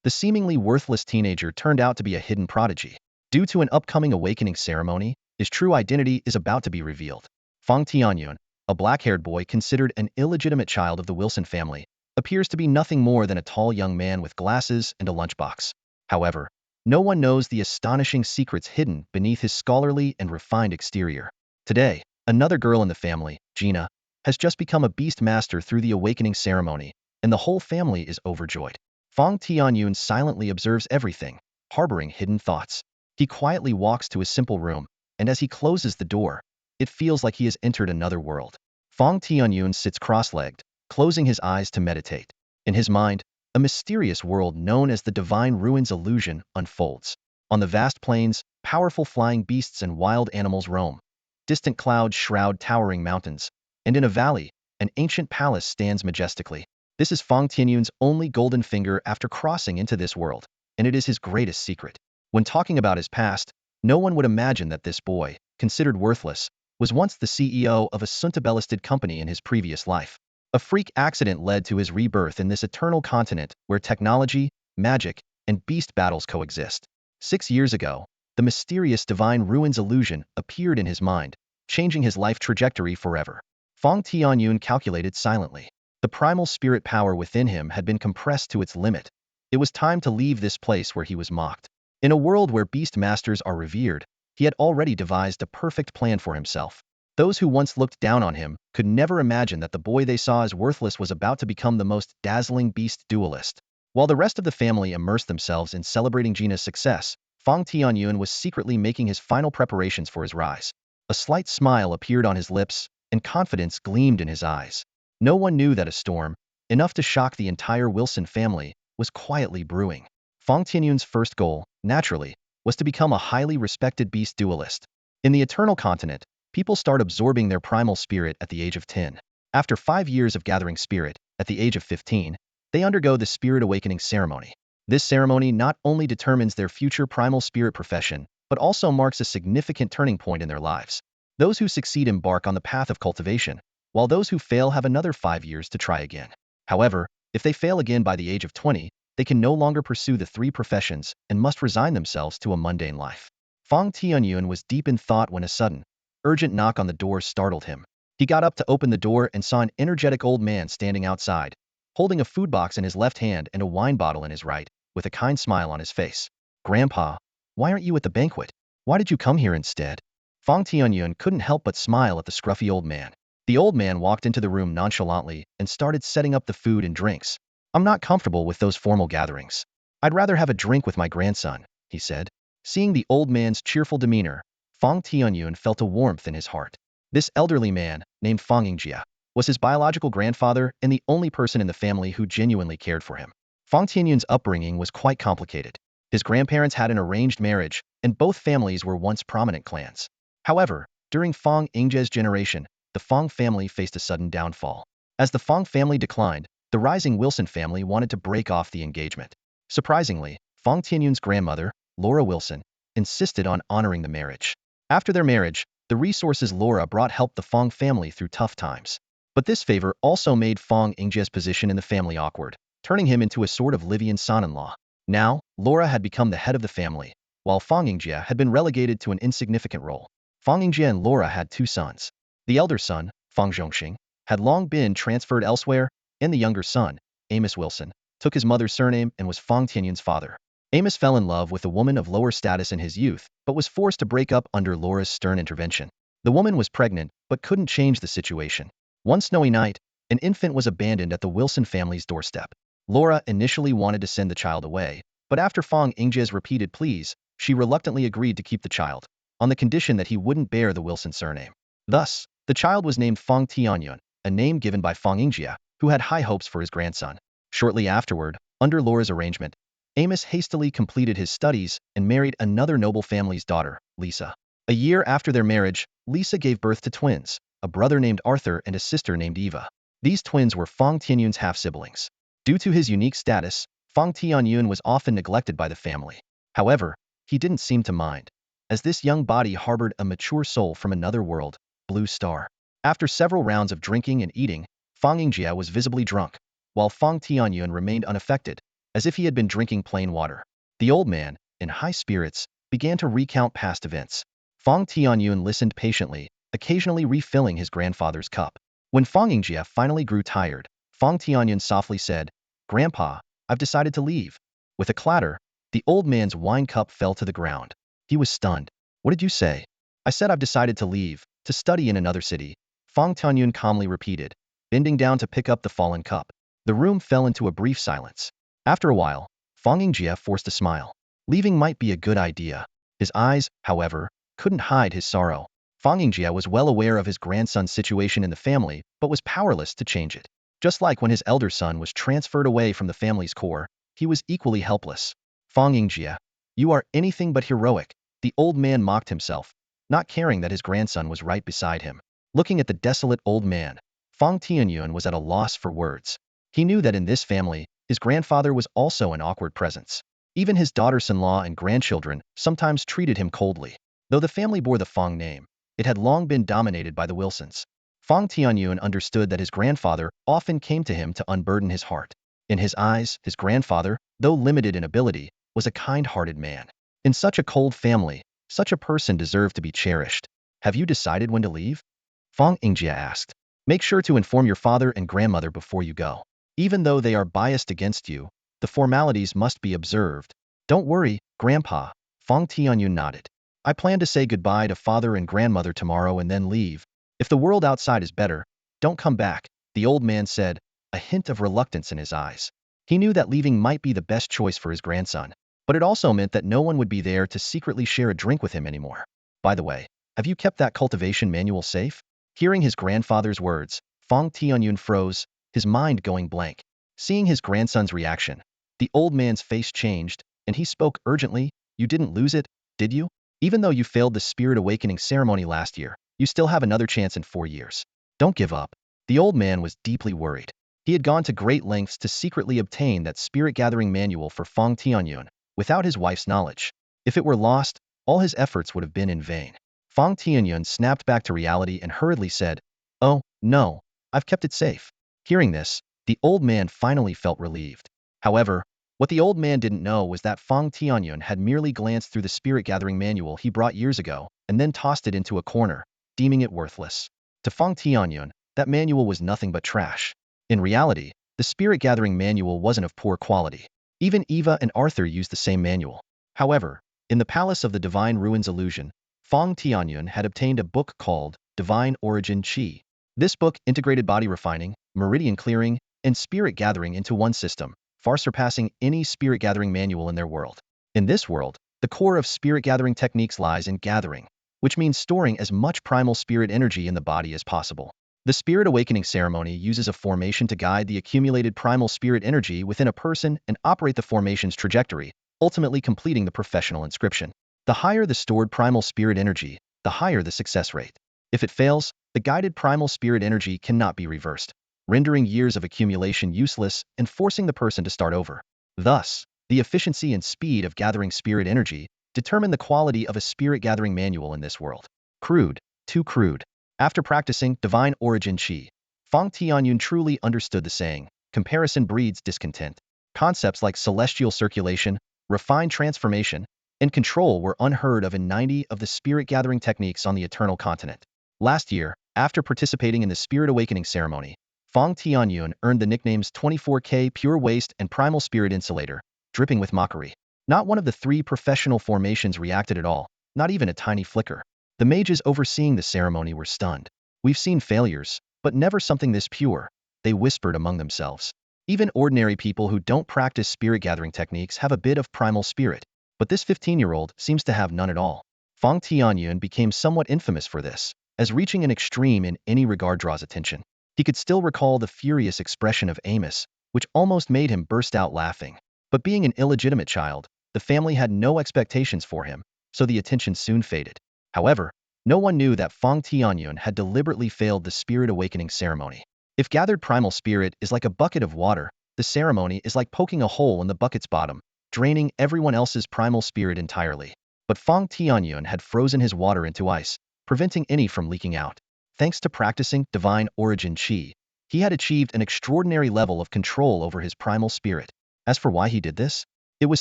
The seemingly worthless teenager turned out to be a hidden prodigy. Due to an upcoming awakening ceremony, his true identity is about to be revealed. Fang Tianyun, a black-haired boy considered an illegitimate child of the Wilson family, appears to be nothing more than a tall young man with glasses and a lunchbox. However, no one knows the astonishing secrets hidden beneath his scholarly and refined exterior. Today, another girl in the family, Gina, has just become a beast master through the awakening ceremony, and the whole family is overjoyed. Fang Tianyun silently observes everything, harboring hidden thoughts. He quietly walks to his simple room, and as he closes the door, it feels like he has entered another world. Fang Tianyun sits cross-legged, closing his eyes to meditate. In his mind, a mysterious world known as the Divine Ruins illusion unfolds. On the vast plains, powerful flying beasts and wild animals roam. Distant clouds shroud towering mountains, and in a valley, an ancient palace stands majestically. This is Fang Tianyun's only golden finger after crossing into this world, and it is his greatest secret. When talking about his past, no one would imagine that this boy, considered worthless, was once the CEO of a Sunta-listed company in his previous life. A freak accident led to his rebirth in this eternal continent where technology, magic, and beast battles coexist. 6 years ago, the mysterious Divine Ruins illusion appeared in his mind, changing his life trajectory forever. Fang Tianyun calculated silently. The primal spirit power within him had been compressed to its limit. It was time to leave this place where he was mocked. In a world where beast masters are revered, he had already devised a perfect plan for himself. Those who once looked down on him could never imagine that the boy they saw as worthless was about to become the most dazzling beast duelist. While the rest of the family immersed themselves in celebrating Gina's success, Fang Tianyun was secretly making his final preparations for his rise. A slight smile appeared on his lips, and confidence gleamed in his eyes. No one knew that a storm, enough to shock the entire Wilson family, was quietly brewing. Fang Tianyun's first goal, naturally, was to become a highly respected beast duelist. In the Eternal Continent, people start absorbing their primal spirit at the age of 10. After 5 years of gathering spirit, at the age of 15, they undergo the Spirit Awakening ceremony. This ceremony not only determines their future primal spirit profession, but also marks a significant turning point in their lives. Those who succeed embark on the path of cultivation, while those who fail have another 5 years to try again. However, if they fail again by the age of 20, they can no longer pursue the 3 professions and must resign themselves to a mundane life. Fang Tianyun was deep in thought when a sudden, urgent knock on the door startled him. He got up to open the door and saw an energetic old man standing outside, holding a food box in his left hand and a wine bottle in his right, with a kind smile on his face. "Grandpa, why aren't you at the banquet? Why did you come here instead?" Fang Tianyun couldn't help but smile at the scruffy old man. The old man walked into the room nonchalantly and started setting up the food and drinks. "I'm not comfortable with those formal gatherings. I'd rather have a drink with my grandson," he said. Seeing the old man's cheerful demeanor, Fang Tianyun felt a warmth in his heart. This elderly man, named Fang Ingjia, was his biological grandfather and the only person in the family who genuinely cared for him. Fang Tianyun's upbringing was quite complicated. His grandparents had an arranged marriage, and both families were once prominent clans. However, during Fang Ingjia's generation, the Fang family faced a sudden downfall. As the Fang family declined, the rising Wilson family wanted to break off the engagement. Surprisingly, Fang Tianyun's grandmother, Laura Wilson, insisted on honoring the marriage. After their marriage, the resources Laura brought helped the Fang family through tough times. But this favor also made Fang Ingjia's position in the family awkward, turning him into a sort of Livian son-in-law. Now, Laura had become the head of the family, while Fang Ingjia had been relegated to an insignificant role. Fang Ingjia and Laura had 2 sons. The elder son, Fang Zhongxing, had long been transferred elsewhere, and the younger son, Amos Wilson, took his mother's surname and was Fang Tianyun's father. Amos fell in love with a woman of lower status in his youth, but was forced to break up under Laura's stern intervention. The woman was pregnant, but couldn't change the situation. One snowy night, an infant was abandoned at the Wilson family's doorstep. Laura initially wanted to send the child away, but after Fang Ingjia's repeated pleas, she reluctantly agreed to keep the child, on the condition that he wouldn't bear the Wilson surname. Thus, the child was named Fang Tianyun, a name given by Fang Ingjia, who had high hopes for his grandson. Shortly afterward, under Laura's arrangement, Amos hastily completed his studies and married another noble family's daughter, Lisa. A year after their marriage, Lisa gave birth to twins, a brother named Arthur and a sister named Eva. These twins were Fang Tianyun's half-siblings. Due to his unique status, Fang Tianyun was often neglected by the family. However, he didn't seem to mind, as this young body harbored a mature soul from another world, Blue Star. After several rounds of drinking and eating, Fang Ingjia was visibly drunk, while Fang Tianyun remained unaffected, as if he had been drinking plain water. The old man, in high spirits, began to recount past events. Fang Tianyun listened patiently, occasionally refilling his grandfather's cup. When Fang Yingjie finally grew tired, Fang Tianyun softly said, "Grandpa, I've decided to leave." With a clatter, the old man's wine cup fell to the ground. He was stunned. "What did you say?" "I said I've decided to leave, to study in another city," Fang Tianyun calmly repeated, bending down to pick up the fallen cup. The room fell into a brief silence. After a while, Fang Yingjie forced a smile. Leaving might be a good idea. His eyes, however, couldn't hide his sorrow. Fang Yingjie was well aware of his grandson's situation in the family, but was powerless to change it. Just like when his elder son was transferred away from the family's core, he was equally helpless. "Fang Yingjie, you are anything but heroic," the old man mocked himself, not caring that his grandson was right beside him. Looking at the desolate old man, Fang Tianyun was at a loss for words. He knew that in this family, his grandfather was also an awkward presence. Even his daughters-in-law and grandchildren sometimes treated him coldly. Though the family bore the Fang name, it had long been dominated by the Wilsons. Fang Tianyun understood that his grandfather often came to him to unburden his heart. In his eyes, his grandfather, though limited in ability, was a kind-hearted man. In such a cold family, such a person deserved to be cherished. "Have you decided when to leave?" Fang Yingjie asked. "Make sure to inform your father and grandmother before you go. Even though they are biased against you, the formalities must be observed." "Don't worry, Grandpa," Fang Tianyun nodded. "I plan to say goodbye to father and grandmother tomorrow and then leave. If the world outside is better, don't come back," the old man said, a hint of reluctance in his eyes. He knew that leaving might be the best choice for his grandson, but it also meant that no one would be there to secretly share a drink with him anymore. "By the way, have you kept that cultivation manual safe?" Hearing his grandfather's words, Fang Tianyun froze, his mind going blank. Seeing his grandson's reaction, the old man's face changed, and he spoke urgently. "You didn't lose it, did you? Even though you failed the spirit awakening ceremony last year, you still have another chance in 4 years. Don't give up." The old man was deeply worried. He had gone to great lengths to secretly obtain that spirit gathering manual for Fang Tianyun, without his wife's knowledge. If it were lost, all his efforts would have been in vain. Fang Tianyun snapped back to reality and hurriedly said, "Oh, no, I've kept it safe." Hearing this, the old man finally felt relieved. However, what the old man didn't know was that Fang Tianyun had merely glanced through the spirit gathering manual he brought years ago and then tossed it into a corner, deeming it worthless. To Fang Tianyun, that manual was nothing but trash. In reality, the spirit gathering manual wasn't of poor quality. Even Eva and Arthur used the same manual. However, in the Palace of the Divine Ruins Illusion, Fang Tianyun had obtained a book called Divine Origin Qi. This book integrated body refining, meridian clearing, and spirit gathering into one system, far surpassing any spirit gathering manual in their world. In this world, the core of spirit gathering techniques lies in gathering, which means storing as much primal spirit energy in the body as possible. The spirit awakening ceremony uses a formation to guide the accumulated primal spirit energy within a person and operate the formation's trajectory, ultimately completing the professional inscription. The higher the stored primal spirit energy, the higher the success rate. If it fails, the guided primal spirit energy cannot be reversed, rendering years of accumulation useless and forcing the person to start over. Thus, the efficiency and speed of gathering spirit energy determine the quality of a spirit gathering manual in this world. Crude, too crude. After practicing Divine Origin Qi, Fang Tianyun truly understood the saying, "Comparison breeds discontent." Concepts like celestial circulation, refined transformation, and control were unheard of in 90 of the spirit gathering techniques on the Eternal Continent. Last year, after participating in the Spirit Awakening ceremony, Fang Tianyun earned the nicknames 24K Pure Waste and Primal Spirit Insulator, dripping with mockery. Not one of the 3 professional formations reacted at all, not even a tiny flicker. The mages overseeing the ceremony were stunned. "We've seen failures, but never something this pure," they whispered among themselves. Even ordinary people who don't practice spirit gathering techniques have a bit of primal spirit, but this 15-year-old seems to have none at all. Fang Tianyun became somewhat infamous for this, as reaching an extreme in any regard draws attention. He could still recall the furious expression of Amos, which almost made him burst out laughing. But being an illegitimate child, the family had no expectations for him, so the attention soon faded. However, no one knew that Fang Tianyun had deliberately failed the spirit awakening ceremony. If gathered primal spirit is like a bucket of water, the ceremony is like poking a hole in the bucket's bottom, draining everyone else's primal spirit entirely. But Fang Tianyun had frozen his water into ice, preventing any from leaking out. Thanks to practicing Divine Origin Qi, he had achieved an extraordinary level of control over his primal spirit. As for why he did this, it was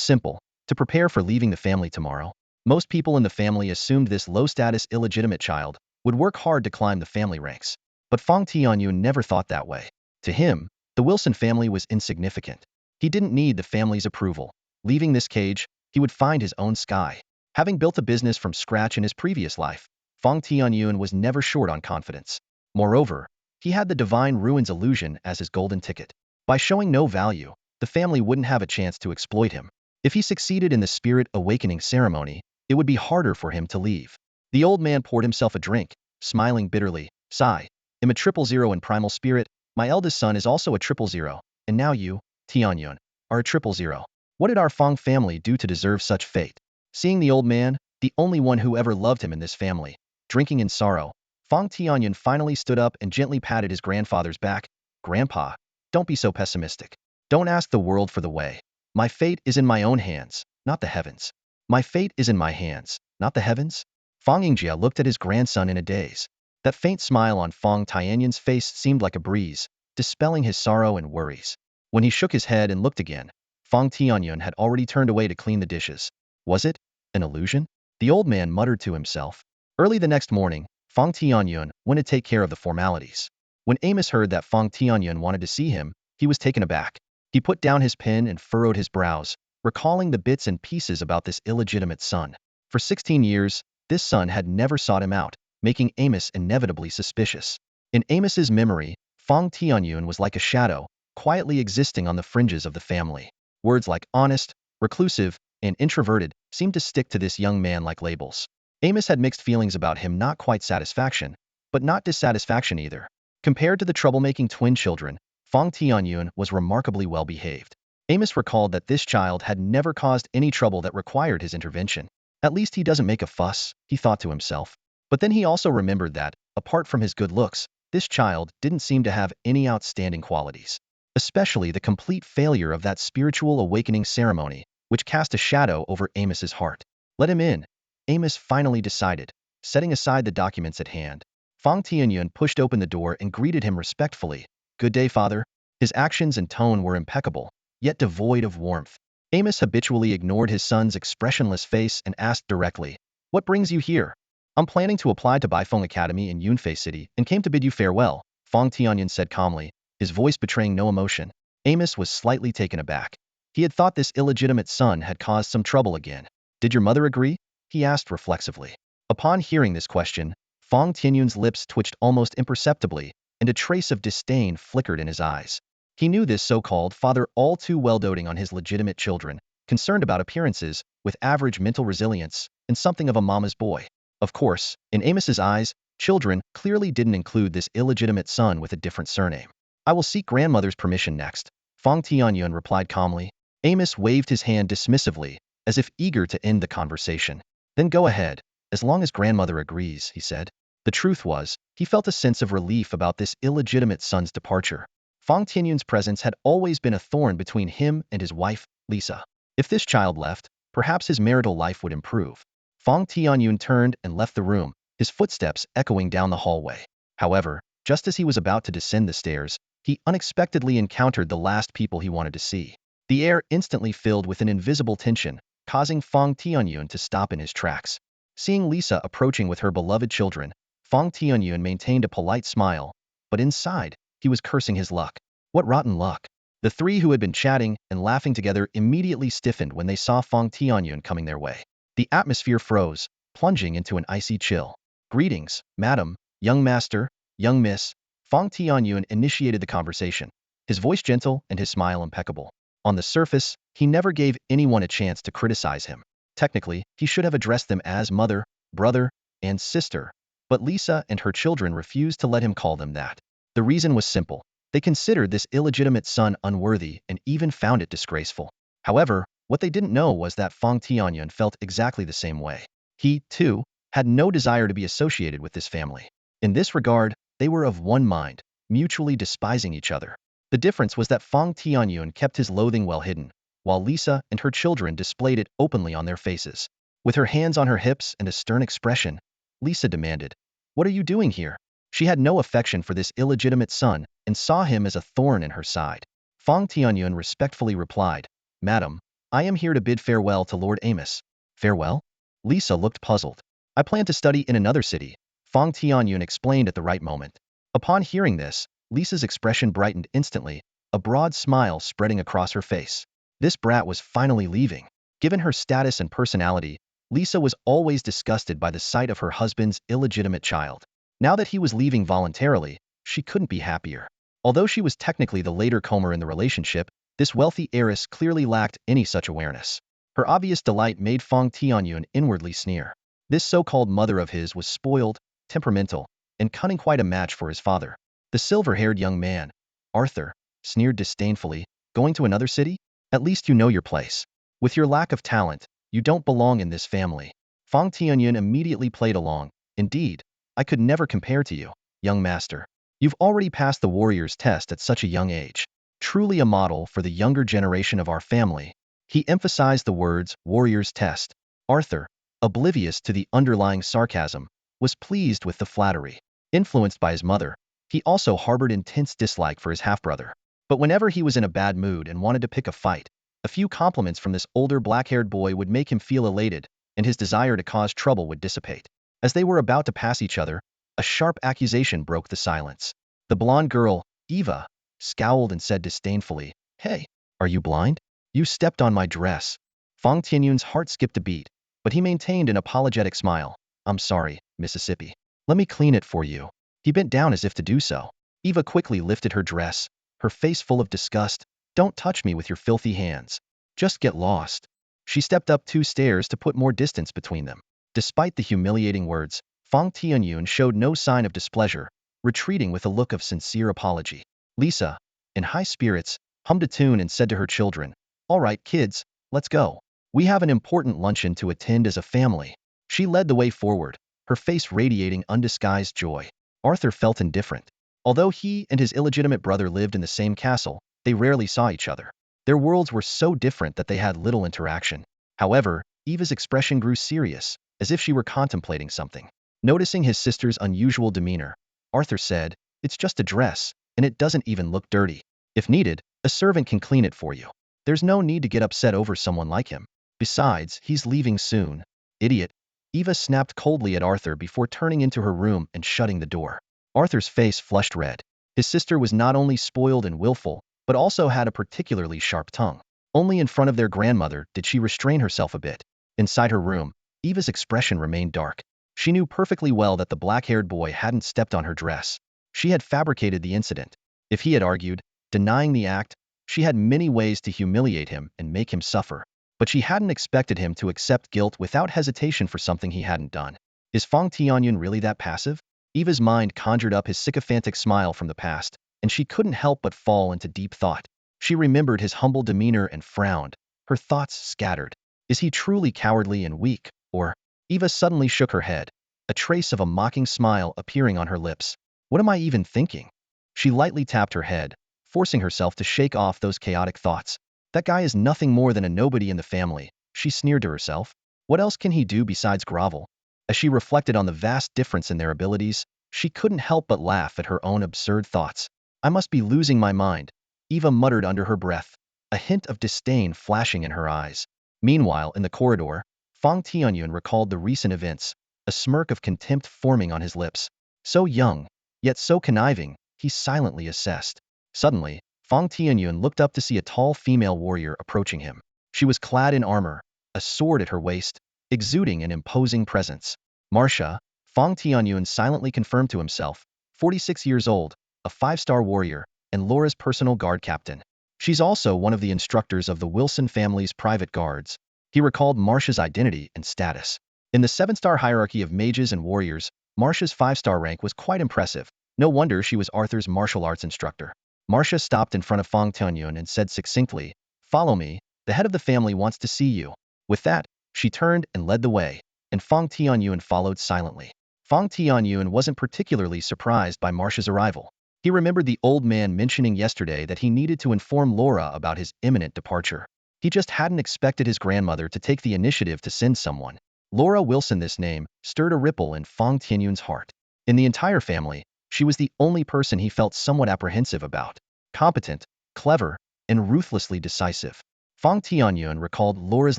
simple: to prepare for leaving the family tomorrow. Most people in the family assumed this low-status illegitimate child would work hard to climb the family ranks. But Fang Tianyun never thought that way. To him, the Wilson family was insignificant. He didn't need the family's approval. Leaving this cage, he would find his own sky. Having built a business from scratch in his previous life, Fang Tianyun was never short on confidence. Moreover, he had the divine ruins illusion as his golden ticket. By showing no value, the family wouldn't have a chance to exploit him. If he succeeded in the spirit awakening ceremony, it would be harder for him to leave. The old man poured himself a drink, smiling bitterly. Sigh. I'm a 000 in primal spirit. My eldest son is also a 000, and now you, Tianyun, are a 000. What did our Fang family do to deserve such fate? Seeing the old man, the only one who ever loved him in this family, drinking in sorrow, Fang Tianyun finally stood up and gently patted his grandfather's back. Grandpa, don't be so pessimistic. Don't ask the world for the way. My fate is in my own hands, not the heavens. My fate is in my hands, not the heavens? Fang Yingjia looked at his grandson in a daze. That faint smile on Fang Tianyun's face seemed like a breeze, dispelling his sorrow and worries. When he shook his head and looked again, Fang Tianyun had already turned away to clean the dishes. Was it an illusion? The old man muttered to himself. Early the next morning, Fang Tianyun went to take care of the formalities. When Amos heard that Fang Tianyun wanted to see him, he was taken aback. He put down his pen and furrowed his brows, recalling the bits and pieces about this illegitimate son. For 16 years, this son had never sought him out, making Amos inevitably suspicious. In Amos's memory, Fang Tianyun was like a shadow, quietly existing on the fringes of the family. Words like honest, reclusive, and introverted seemed to stick to this young man like labels. Amos had mixed feelings about him, not quite satisfaction, but not dissatisfaction either. Compared to the troublemaking twin children, Fang Tianyun was remarkably well behaved. Amos recalled that this child had never caused any trouble that required his intervention. At least he doesn't make a fuss, he thought to himself. But then he also remembered that, apart from his good looks, this child didn't seem to have any outstanding qualities. Especially the complete failure of that spiritual awakening ceremony, which cast a shadow over Amos's heart. Let him in, Amos finally decided, setting aside the documents at hand. Fang Tianyun pushed open the door and greeted him respectfully. Good day, father. His actions and tone were impeccable, yet devoid of warmth. Amos habitually ignored his son's expressionless face and asked directly, what brings you here? I'm planning to apply to Baifeng Academy in Yunfei City and came to bid you farewell, Fang Tianyun said calmly, his voice betraying no emotion. Amos was slightly taken aback. He had thought this illegitimate son had caused some trouble again. Did your mother agree? He asked reflexively. Upon hearing this question, Fang Tianyun's lips twitched almost imperceptibly, and a trace of disdain flickered in his eyes. He knew this so-called father all too well, doting on his legitimate children, concerned about appearances, with average mental resilience, and something of a mama's boy. Of course, in Amos's eyes, children clearly didn't include this illegitimate son with a different surname. I will seek grandmother's permission next, Fang Tianyun replied calmly. Amos waved his hand dismissively, as if eager to end the conversation. Then go ahead, as long as grandmother agrees, he said. The truth was, he felt a sense of relief about this illegitimate son's departure. Fang Tianyun's presence had always been a thorn between him and his wife, Lisa. If this child left, perhaps his marital life would improve. Fang Tianyun turned and left the room, his footsteps echoing down the hallway. However, just as he was about to descend the stairs, he unexpectedly encountered the last people he wanted to see. The air instantly filled with an invisible tension, causing Fang Tianyun to stop in his tracks. Seeing Lisa approaching with her beloved children, Fang Tianyun maintained a polite smile, but inside, he was cursing his luck. What rotten luck! The three who had been chatting and laughing together immediately stiffened when they saw Fang Tianyun coming their way. The atmosphere froze, plunging into an icy chill. Greetings, madam, young master, young miss. Fang Tianyun initiated the conversation, his voice gentle and his smile impeccable. On the surface, he never gave anyone a chance to criticize him. Technically, he should have addressed them as mother, brother, and sister, but Lisa and her children refused to let him call them that. The reason was simple. They considered this illegitimate son unworthy and even found it disgraceful. However, what they didn't know was that Fang Tianyun felt exactly the same way. He, too, had no desire to be associated with this family. In this regard, they were of one mind, mutually despising each other. The difference was that Fang Tianyun kept his loathing well hidden, while Lisa and her children displayed it openly on their faces. With her hands on her hips and a stern expression, Lisa demanded, "What are you doing here?" She had no affection for this illegitimate son and saw him as a thorn in her side. Fang Tianyun respectfully replied, Madam, I am here to bid farewell to Lord Amos. Farewell? Lisa looked puzzled. I plan to study in another city, Fang Tianyun explained at the right moment. Upon hearing this, Lisa's expression brightened instantly, a broad smile spreading across her face. This brat was finally leaving. Given her status and personality, Lisa was always disgusted by the sight of her husband's illegitimate child. Now that he was leaving voluntarily, she couldn't be happier. Although she was technically the later comer in the relationship, this wealthy heiress clearly lacked any such awareness. Her obvious delight made Fang Tianyun inwardly sneer. This so-called mother of his was spoiled, temperamental, and cunning, quite a match for his father. The silver-haired young man, Arthur, sneered disdainfully, going to another city? At least you know your place. With your lack of talent, you don't belong in this family. Fang Tianyun immediately played along. Indeed, I could never compare to you, young master. You've already passed the warrior's test at such a young age. Truly a model for the younger generation of our family. He emphasized the words warrior's test. Arthur, oblivious to the underlying sarcasm, was pleased with the flattery. Influenced by his mother, he also harbored intense dislike for his half-brother. But whenever he was in a bad mood and wanted to pick a fight, a few compliments from this older black-haired boy would make him feel elated, and his desire to cause trouble would dissipate. As they were about to pass each other, a sharp accusation broke the silence. The blonde girl, Eva, scowled and said disdainfully, "Hey, are you blind? You stepped on my dress." Fang Tianyun's heart skipped a beat, but he maintained an apologetic smile. "I'm sorry, Mississippi. Let me clean it for you." He bent down as if to do so. Eva quickly lifted her dress, her face full of disgust. "Don't touch me with your filthy hands. Just get lost." She stepped up 2 stairs to put more distance between them. Despite the humiliating words, Fang Tianyun showed no sign of displeasure, retreating with a look of sincere apology. Lisa, in high spirits, hummed a tune and said to her children, "All right, kids, let's go. We have an important luncheon to attend as a family." She led the way forward, her face radiating undisguised joy. Arthur felt indifferent. Although he and his illegitimate brother lived in the same castle, they rarely saw each other. Their worlds were so different that they had little interaction. However, Eva's expression grew serious, as if she were contemplating something. Noticing his sister's unusual demeanor, Arthur said, "It's just a dress, and it doesn't even look dirty. If needed, a servant can clean it for you. There's no need to get upset over someone like him. Besides, he's leaving soon." "Idiot." Eva snapped coldly at Arthur before turning into her room and shutting the door. Arthur's face flushed red. His sister was not only spoiled and willful, but also had a particularly sharp tongue. Only in front of their grandmother did she restrain herself a bit. Inside her room, Eva's expression remained dark. She knew perfectly well that the black-haired boy hadn't stepped on her dress. She had fabricated the incident. If he had argued, denying the act, she had many ways to humiliate him and make him suffer. But she hadn't expected him to accept guilt without hesitation for something he hadn't done. Is Fang Tianyun really that passive? Eva's mind conjured up his sycophantic smile from the past, and she couldn't help but fall into deep thought. She remembered his humble demeanor and frowned, her thoughts scattered. Is he truly cowardly and weak, or? Eva suddenly shook her head, a trace of a mocking smile appearing on her lips. What am I even thinking? She lightly tapped her head, forcing herself to shake off those chaotic thoughts. That guy is nothing more than a nobody in the family, she sneered to herself. What else can he do besides grovel? As she reflected on the vast difference in their abilities, she couldn't help but laugh at her own absurd thoughts. I must be losing my mind, Eva muttered under her breath, a hint of disdain flashing in her eyes. Meanwhile, in the corridor, Fang Tianyun recalled the recent events, a smirk of contempt forming on his lips. So young, yet so conniving, he silently assessed. Suddenly, Fang Tianyun looked up to see a tall female warrior approaching him. She was clad in armor, a sword at her waist, exuding an imposing presence. Marcia, Fang Tianyun silently confirmed to himself, 46 years old, a 5-star warrior, and Laura's personal guard captain. She's also one of the instructors of the Wilson family's private guards. He recalled Marcia's identity and status. In the 7-star hierarchy of mages and warriors, Marcia's 5-star rank was quite impressive. No wonder she was Arthur's martial arts instructor. Marcia stopped in front of Fang Tianyun and said succinctly, "Follow me, the head of the family wants to see you." With that, she turned and led the way, and Fang Tianyun followed silently. Fang Tianyun wasn't particularly surprised by Marcia's arrival. He remembered the old man mentioning yesterday that he needed to inform Laura about his imminent departure. He just hadn't expected his grandmother to take the initiative to send someone. Laura Wilson, this name, stirred a ripple in Fang Tianyun's heart. In the entire family, she was the only person he felt somewhat apprehensive about. Competent, clever, and ruthlessly decisive. Fang Tianyun recalled Laura's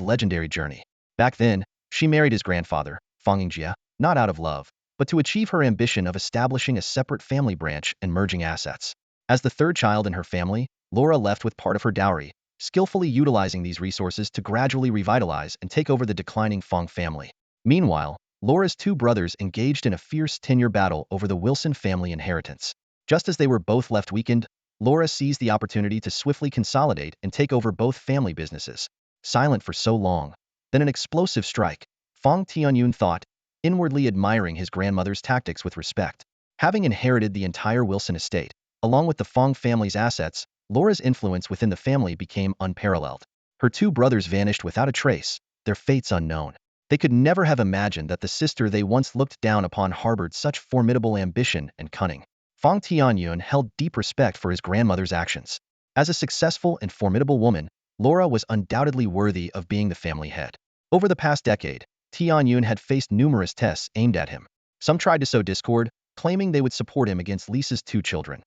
legendary journey. Back then, she married his grandfather, Fang Yingjie, not out of love, but to achieve her ambition of establishing a separate family branch and merging assets. As the third child in her family, Laura left with part of her dowry, skillfully utilizing these resources to gradually revitalize and take over the declining Fang family. Meanwhile, Laura's two brothers engaged in a fierce tenure battle over the Wilson family inheritance. Just as they were both left weakened, Laura seized the opportunity to swiftly consolidate and take over both family businesses. Silent for so long, then an explosive strike, Fang Tianyun thought, inwardly admiring his grandmother's tactics with respect. Having inherited the entire Wilson estate, along with the Fang family's assets, Laura's influence within the family became unparalleled. Her two brothers vanished without a trace, their fates unknown. They could never have imagined that the sister they once looked down upon harbored such formidable ambition and cunning. Fang Tianyun held deep respect for his grandmother's actions. As a successful and formidable woman, Laura was undoubtedly worthy of being the family head. Over the past decade, Tianyun had faced numerous tests aimed at him. Some tried to sow discord, claiming they would support him against Lisa's two children.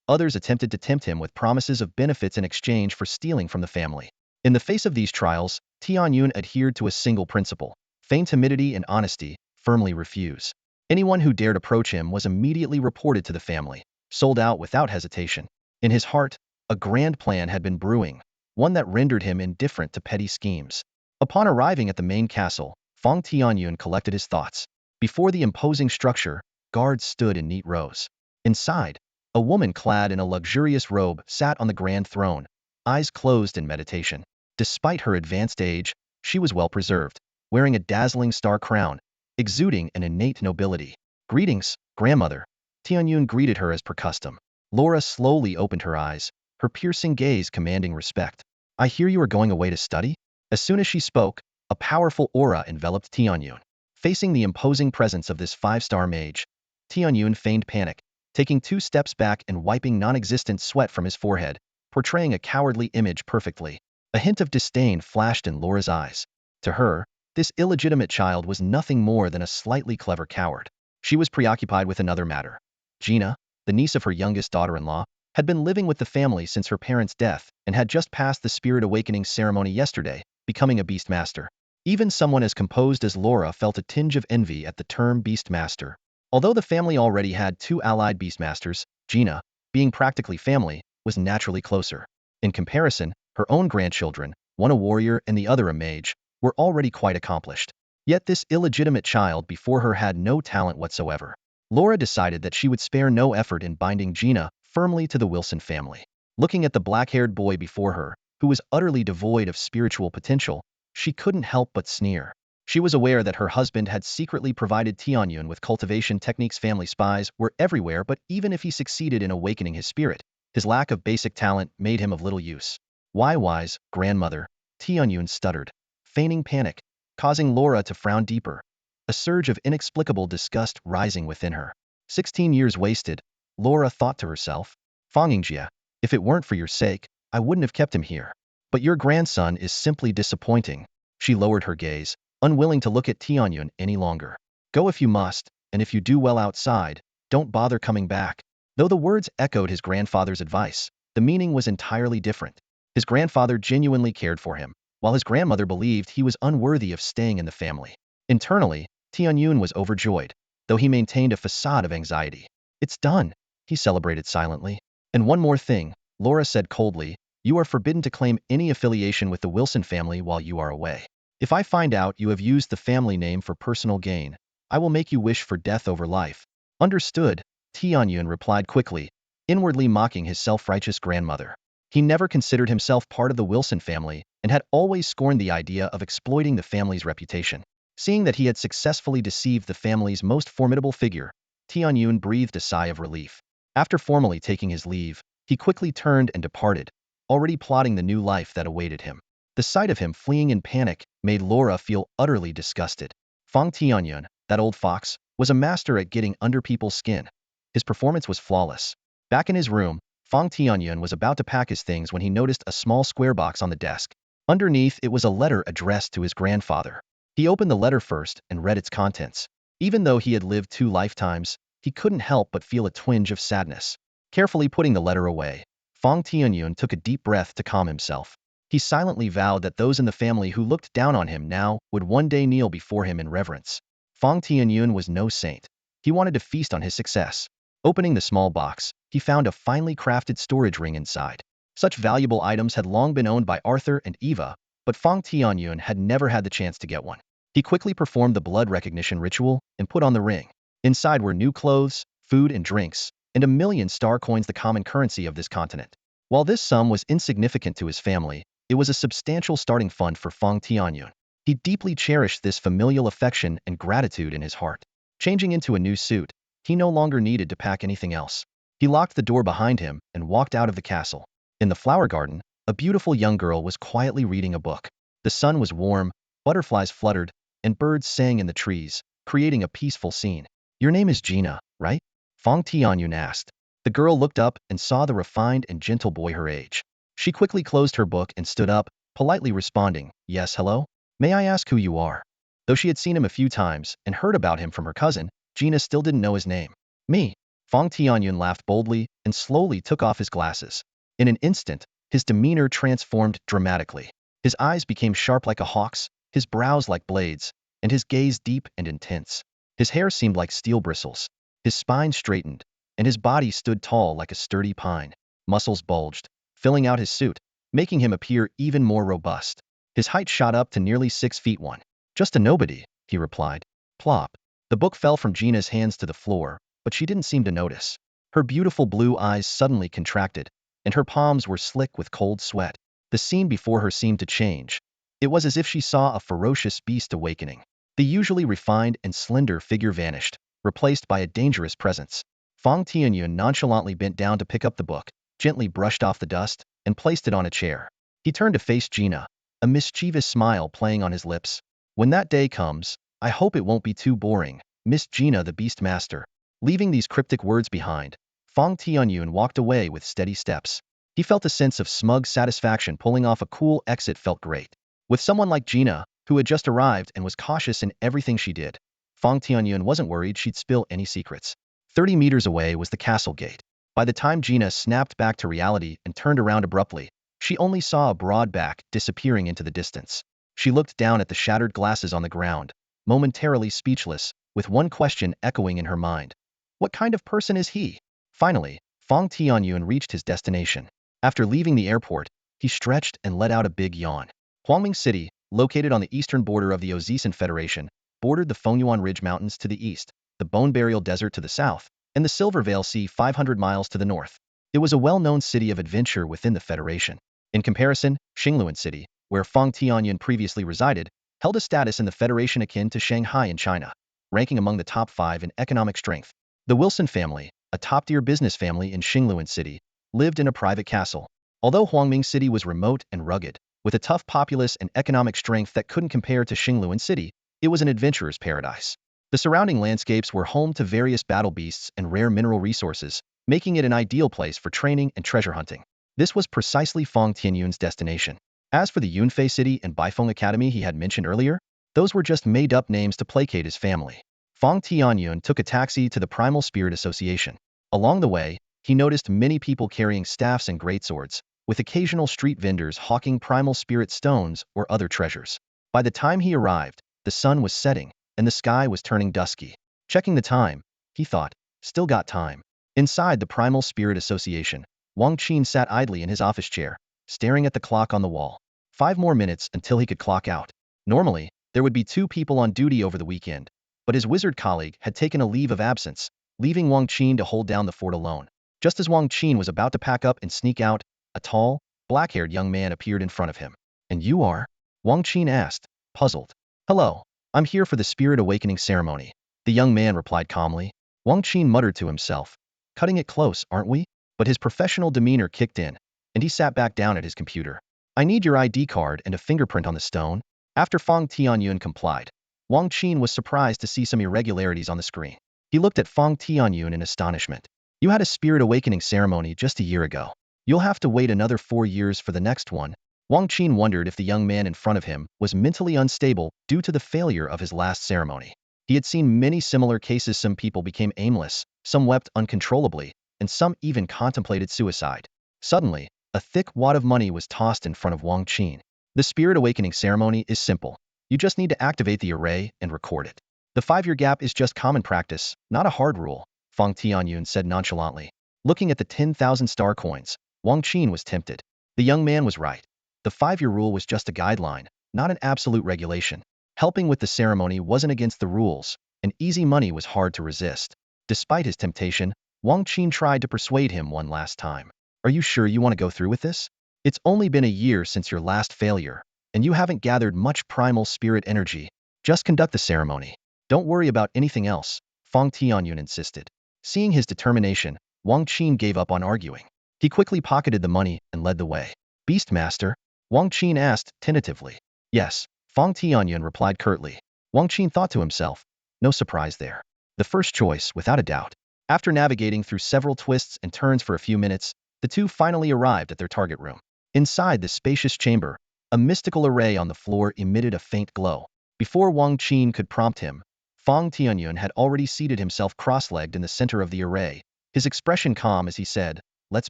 Others attempted to tempt him with promises of benefits in exchange for stealing from the family. In the face of these trials, Tianyun adhered to a single principle: feign timidity and honesty, firmly refuse. Anyone who dared approach him was immediately reported to the family, sold out without hesitation. In his heart, a grand plan had been brewing, one that rendered him indifferent to petty schemes. Upon arriving at the main castle, Fang Tianyun collected his thoughts. Before the imposing structure, guards stood in neat rows. Inside, a woman clad in a luxurious robe sat on the grand throne, eyes closed in meditation. Despite her advanced age, she was well preserved, wearing a dazzling star crown, exuding an innate nobility. "Greetings, grandmother." Tianyun greeted her as per custom. Laura slowly opened her eyes, her piercing gaze commanding respect. "I hear you are going away to study?" As soon as she spoke, a powerful aura enveloped Tianyun. Facing the imposing presence of this five-star mage, Tianyun feigned panic, taking 2 steps back and wiping non-existent sweat from his forehead, portraying a cowardly image perfectly. A hint of disdain flashed in Laura's eyes. To her, this illegitimate child was nothing more than a slightly clever coward. She was preoccupied with another matter. Gina, the niece of her youngest daughter-in-law, had been living with the family since her parents' death and had just passed the spirit awakening ceremony yesterday, becoming a beastmaster. Even someone as composed as Laura felt a tinge of envy at the term beastmaster. Although the family already had 2 allied beastmasters, Gina, being practically family, was naturally closer. In comparison, her own grandchildren, one a warrior and the other a mage, were already quite accomplished. Yet this illegitimate child before her had no talent whatsoever. Laura decided that she would spare no effort in binding Gina firmly to the Wilson family. Looking at the black-haired boy before her, who was utterly devoid of spiritual potential, she couldn't help but sneer. She was aware that her husband had secretly provided Tianyun with cultivation techniques. Family spies were everywhere, but even if he succeeded in awakening his spirit, his lack of basic talent made him of little use. "Why, wise grandmother?" Tianyun stuttered, feigning panic, causing Laura to frown deeper, a surge of inexplicable disgust rising within her. 16 years wasted, Laura thought to herself. "Fang Yingjie, if it weren't for your sake, I wouldn't have kept him here. But your grandson is simply disappointing." She lowered her gaze, unwilling to look at Tianyun any longer. "Go if you must, and if you do well outside, don't bother coming back." Though the words echoed his grandfather's advice, the meaning was entirely different. His grandfather genuinely cared for him, while his grandmother believed he was unworthy of staying in the family. Internally, Tianyun was overjoyed, though he maintained a facade of anxiety. "It's done," he celebrated silently. "And one more thing," Laura said coldly, "you are forbidden to claim any affiliation with the Wilson family while you are away. If I find out you have used the family name for personal gain, I will make you wish for death over life." "Understood," Tianyun replied quickly, inwardly mocking his self-righteous grandmother. He never considered himself part of the Wilson family and had always scorned the idea of exploiting the family's reputation. Seeing that he had successfully deceived the family's most formidable figure, Tianyun breathed a sigh of relief. After formally taking his leave, he quickly turned and departed, already plotting the new life that awaited him. The sight of him fleeing in panic made Laura feel utterly disgusted. Fang Tianyun, that old fox, was a master at getting under people's skin. His performance was flawless. Back in his room, Fang Tianyun was about to pack his things when he noticed a small square box on the desk. Underneath it was a letter addressed to his grandfather. He opened the letter first and read its contents. Even though he had lived 2 lifetimes, he couldn't help but feel a twinge of sadness. Carefully putting the letter away, Fang Tianyun took a deep breath to calm himself. He silently vowed that those in the family who looked down on him now would one day kneel before him in reverence. Fang Tianyun was no saint. He wanted to feast on his success. Opening the small box, he found a finely crafted storage ring inside. Such valuable items had long been owned by Arthur and Eva, but Fang Tianyun had never had the chance to get one. He quickly performed the blood recognition ritual and put on the ring. Inside were new clothes, food and drinks, and 1,000,000 star coins, the common currency of this continent. While this sum was insignificant to his family, it was a substantial starting fund for Fang Tianyun. He deeply cherished this familial affection and gratitude in his heart. Changing into a new suit, he no longer needed to pack anything else. He locked the door behind him and walked out of the castle. In the flower garden, a beautiful young girl was quietly reading a book. The sun was warm, butterflies fluttered, and birds sang in the trees, creating a peaceful scene. "Your name is Gina, right?" Fang Tianyun asked. The girl looked up and saw the refined and gentle boy her age. She quickly closed her book and stood up, politely responding, "Yes, hello? May I ask who you are?" Though she had seen him a few times and heard about him from her cousin, Gina still didn't know his name. "Me." Fang Tianyun laughed boldly and slowly took off his glasses. In an instant, his demeanor transformed dramatically. His eyes became sharp like a hawk's, his brows like blades, and his gaze deep and intense. His hair seemed like steel bristles. His spine straightened, and his body stood tall like a sturdy pine. Muscles bulged, filling out his suit, making him appear even more robust. His height shot up to nearly 6 feet 1. "Just a nobody," he replied. Plop. The book fell from Gina's hands to the floor, but she didn't seem to notice. Her beautiful blue eyes suddenly contracted, and her palms were slick with cold sweat. The scene before her seemed to change. It was as if she saw a ferocious beast awakening. The usually refined and slender figure vanished, replaced by a dangerous presence. Fang Tianyun nonchalantly bent down to pick up the book, gently brushed off the dust, and placed it on a chair. He turned to face Gina, a mischievous smile playing on his lips. "When that day comes, I hope it won't be too boring, Miss Gina the Beastmaster." Leaving these cryptic words behind, Fang Tianyun walked away with steady steps. He felt a sense of smug satisfaction. Pulling off a cool exit felt great. With someone like Gina, who had just arrived and was cautious in everything she did, Fang Tianyun wasn't worried she'd spill any secrets. 30 meters away was the castle gate. By the time Gina snapped back to reality and turned around abruptly, she only saw a broad back disappearing into the distance. She looked down at the shattered glasses on the ground, momentarily speechless, with one question echoing in her mind. What kind of person is he? Finally, Fang Tianyun reached his destination. After leaving the airport, he stretched and let out a big yawn. Huangming City, located on the eastern border of the Ozisan Federation, bordered the Fengyuan Ridge Mountains to the east, the Bone Burial Desert to the south, and the Silver Vale Sea 500 miles to the north. It was a well-known city of adventure within the Federation. In comparison, Xingluan City, where Fang Tianyun previously resided, held a status in the Federation akin to Shanghai in China, ranking among the top 5 in economic strength. The Wilson family, a top-tier business family in Xingluan City, lived in a private castle. Although Huangming City was remote and rugged, with a tough populace and economic strength that couldn't compare to Xingluan City, it was an adventurer's paradise. The surrounding landscapes were home to various battle beasts and rare mineral resources, making it an ideal place for training and treasure hunting. This was precisely Fang Tianyun's destination. As for the Yunfei City and Baifeng Academy he had mentioned earlier, those were just made-up names to placate his family. Fang Tianyun took a taxi to the Primal Spirit Association. Along the way, he noticed many people carrying staffs and greatswords, with occasional street vendors hawking primal spirit stones or other treasures. By the time he arrived, the sun was setting, and the sky was turning dusky. Checking the time, he thought, still got time. Inside the Primal Spirit Association, Wang Qin sat idly in his office chair, staring at the clock on the wall. 5 more minutes until he could clock out. Normally, there would be 2 people on duty over the weekend, but his wizard colleague had taken a leave of absence, leaving Wang Qin to hold down the fort alone. Just as Wang Qin was about to pack up and sneak out, a tall, black-haired young man appeared in front of him. "And you are?" Wang Qin asked, puzzled. "Hello, I'm here for the Spirit Awakening ceremony," the young man replied calmly. Wang Qin muttered to himself, "Cutting it close, aren't we?" But his professional demeanor kicked in, and he sat back down at his computer. "I need your ID card and a fingerprint on the stone." After Fang Tianyun complied, Wang Qin was surprised to see some irregularities on the screen. He looked at Fang Tianyun in astonishment. "You had a Spirit Awakening ceremony just a year ago. You'll have to wait another 4 years for the next one." Wang Qin wondered if the young man in front of him was mentally unstable due to the failure of his last ceremony. He had seen many similar cases. Some people became aimless, some wept uncontrollably, and some even contemplated suicide. Suddenly, A thick wad of money was tossed in front of Wang Qin. The spirit awakening ceremony is simple. You just need to activate the array and record it. The 5-year gap is just common practice, not a hard rule, Fang Tianyun said nonchalantly. Looking at the 10,000 star coins, Wang Qin was tempted. The young man was right. The 5-year rule was just a guideline, not an absolute regulation. Helping with the ceremony wasn't against the rules, and easy money was hard to resist. Despite his temptation, Wang Qin tried to persuade him one last time. Are you sure you want to go through with this? It's only been a year since your last failure, and you haven't gathered much primal spirit energy. Just conduct the ceremony. Don't worry about anything else, Fang Tianyun insisted. Seeing his determination, Wang Qin gave up on arguing. He quickly pocketed the money and led the way. Beastmaster? Wang Qin asked tentatively. Yes, Fang Tianyun replied curtly. Wang Qin thought to himself, no surprise there. The first choice, without a doubt. After navigating through several twists and turns for a few minutes, the two finally arrived at their target room. Inside the spacious chamber, a mystical array on the floor emitted a faint glow. Before Wang Qin could prompt him, Fang Tianyun had already seated himself cross-legged in the center of the array, his expression calm as he said, let's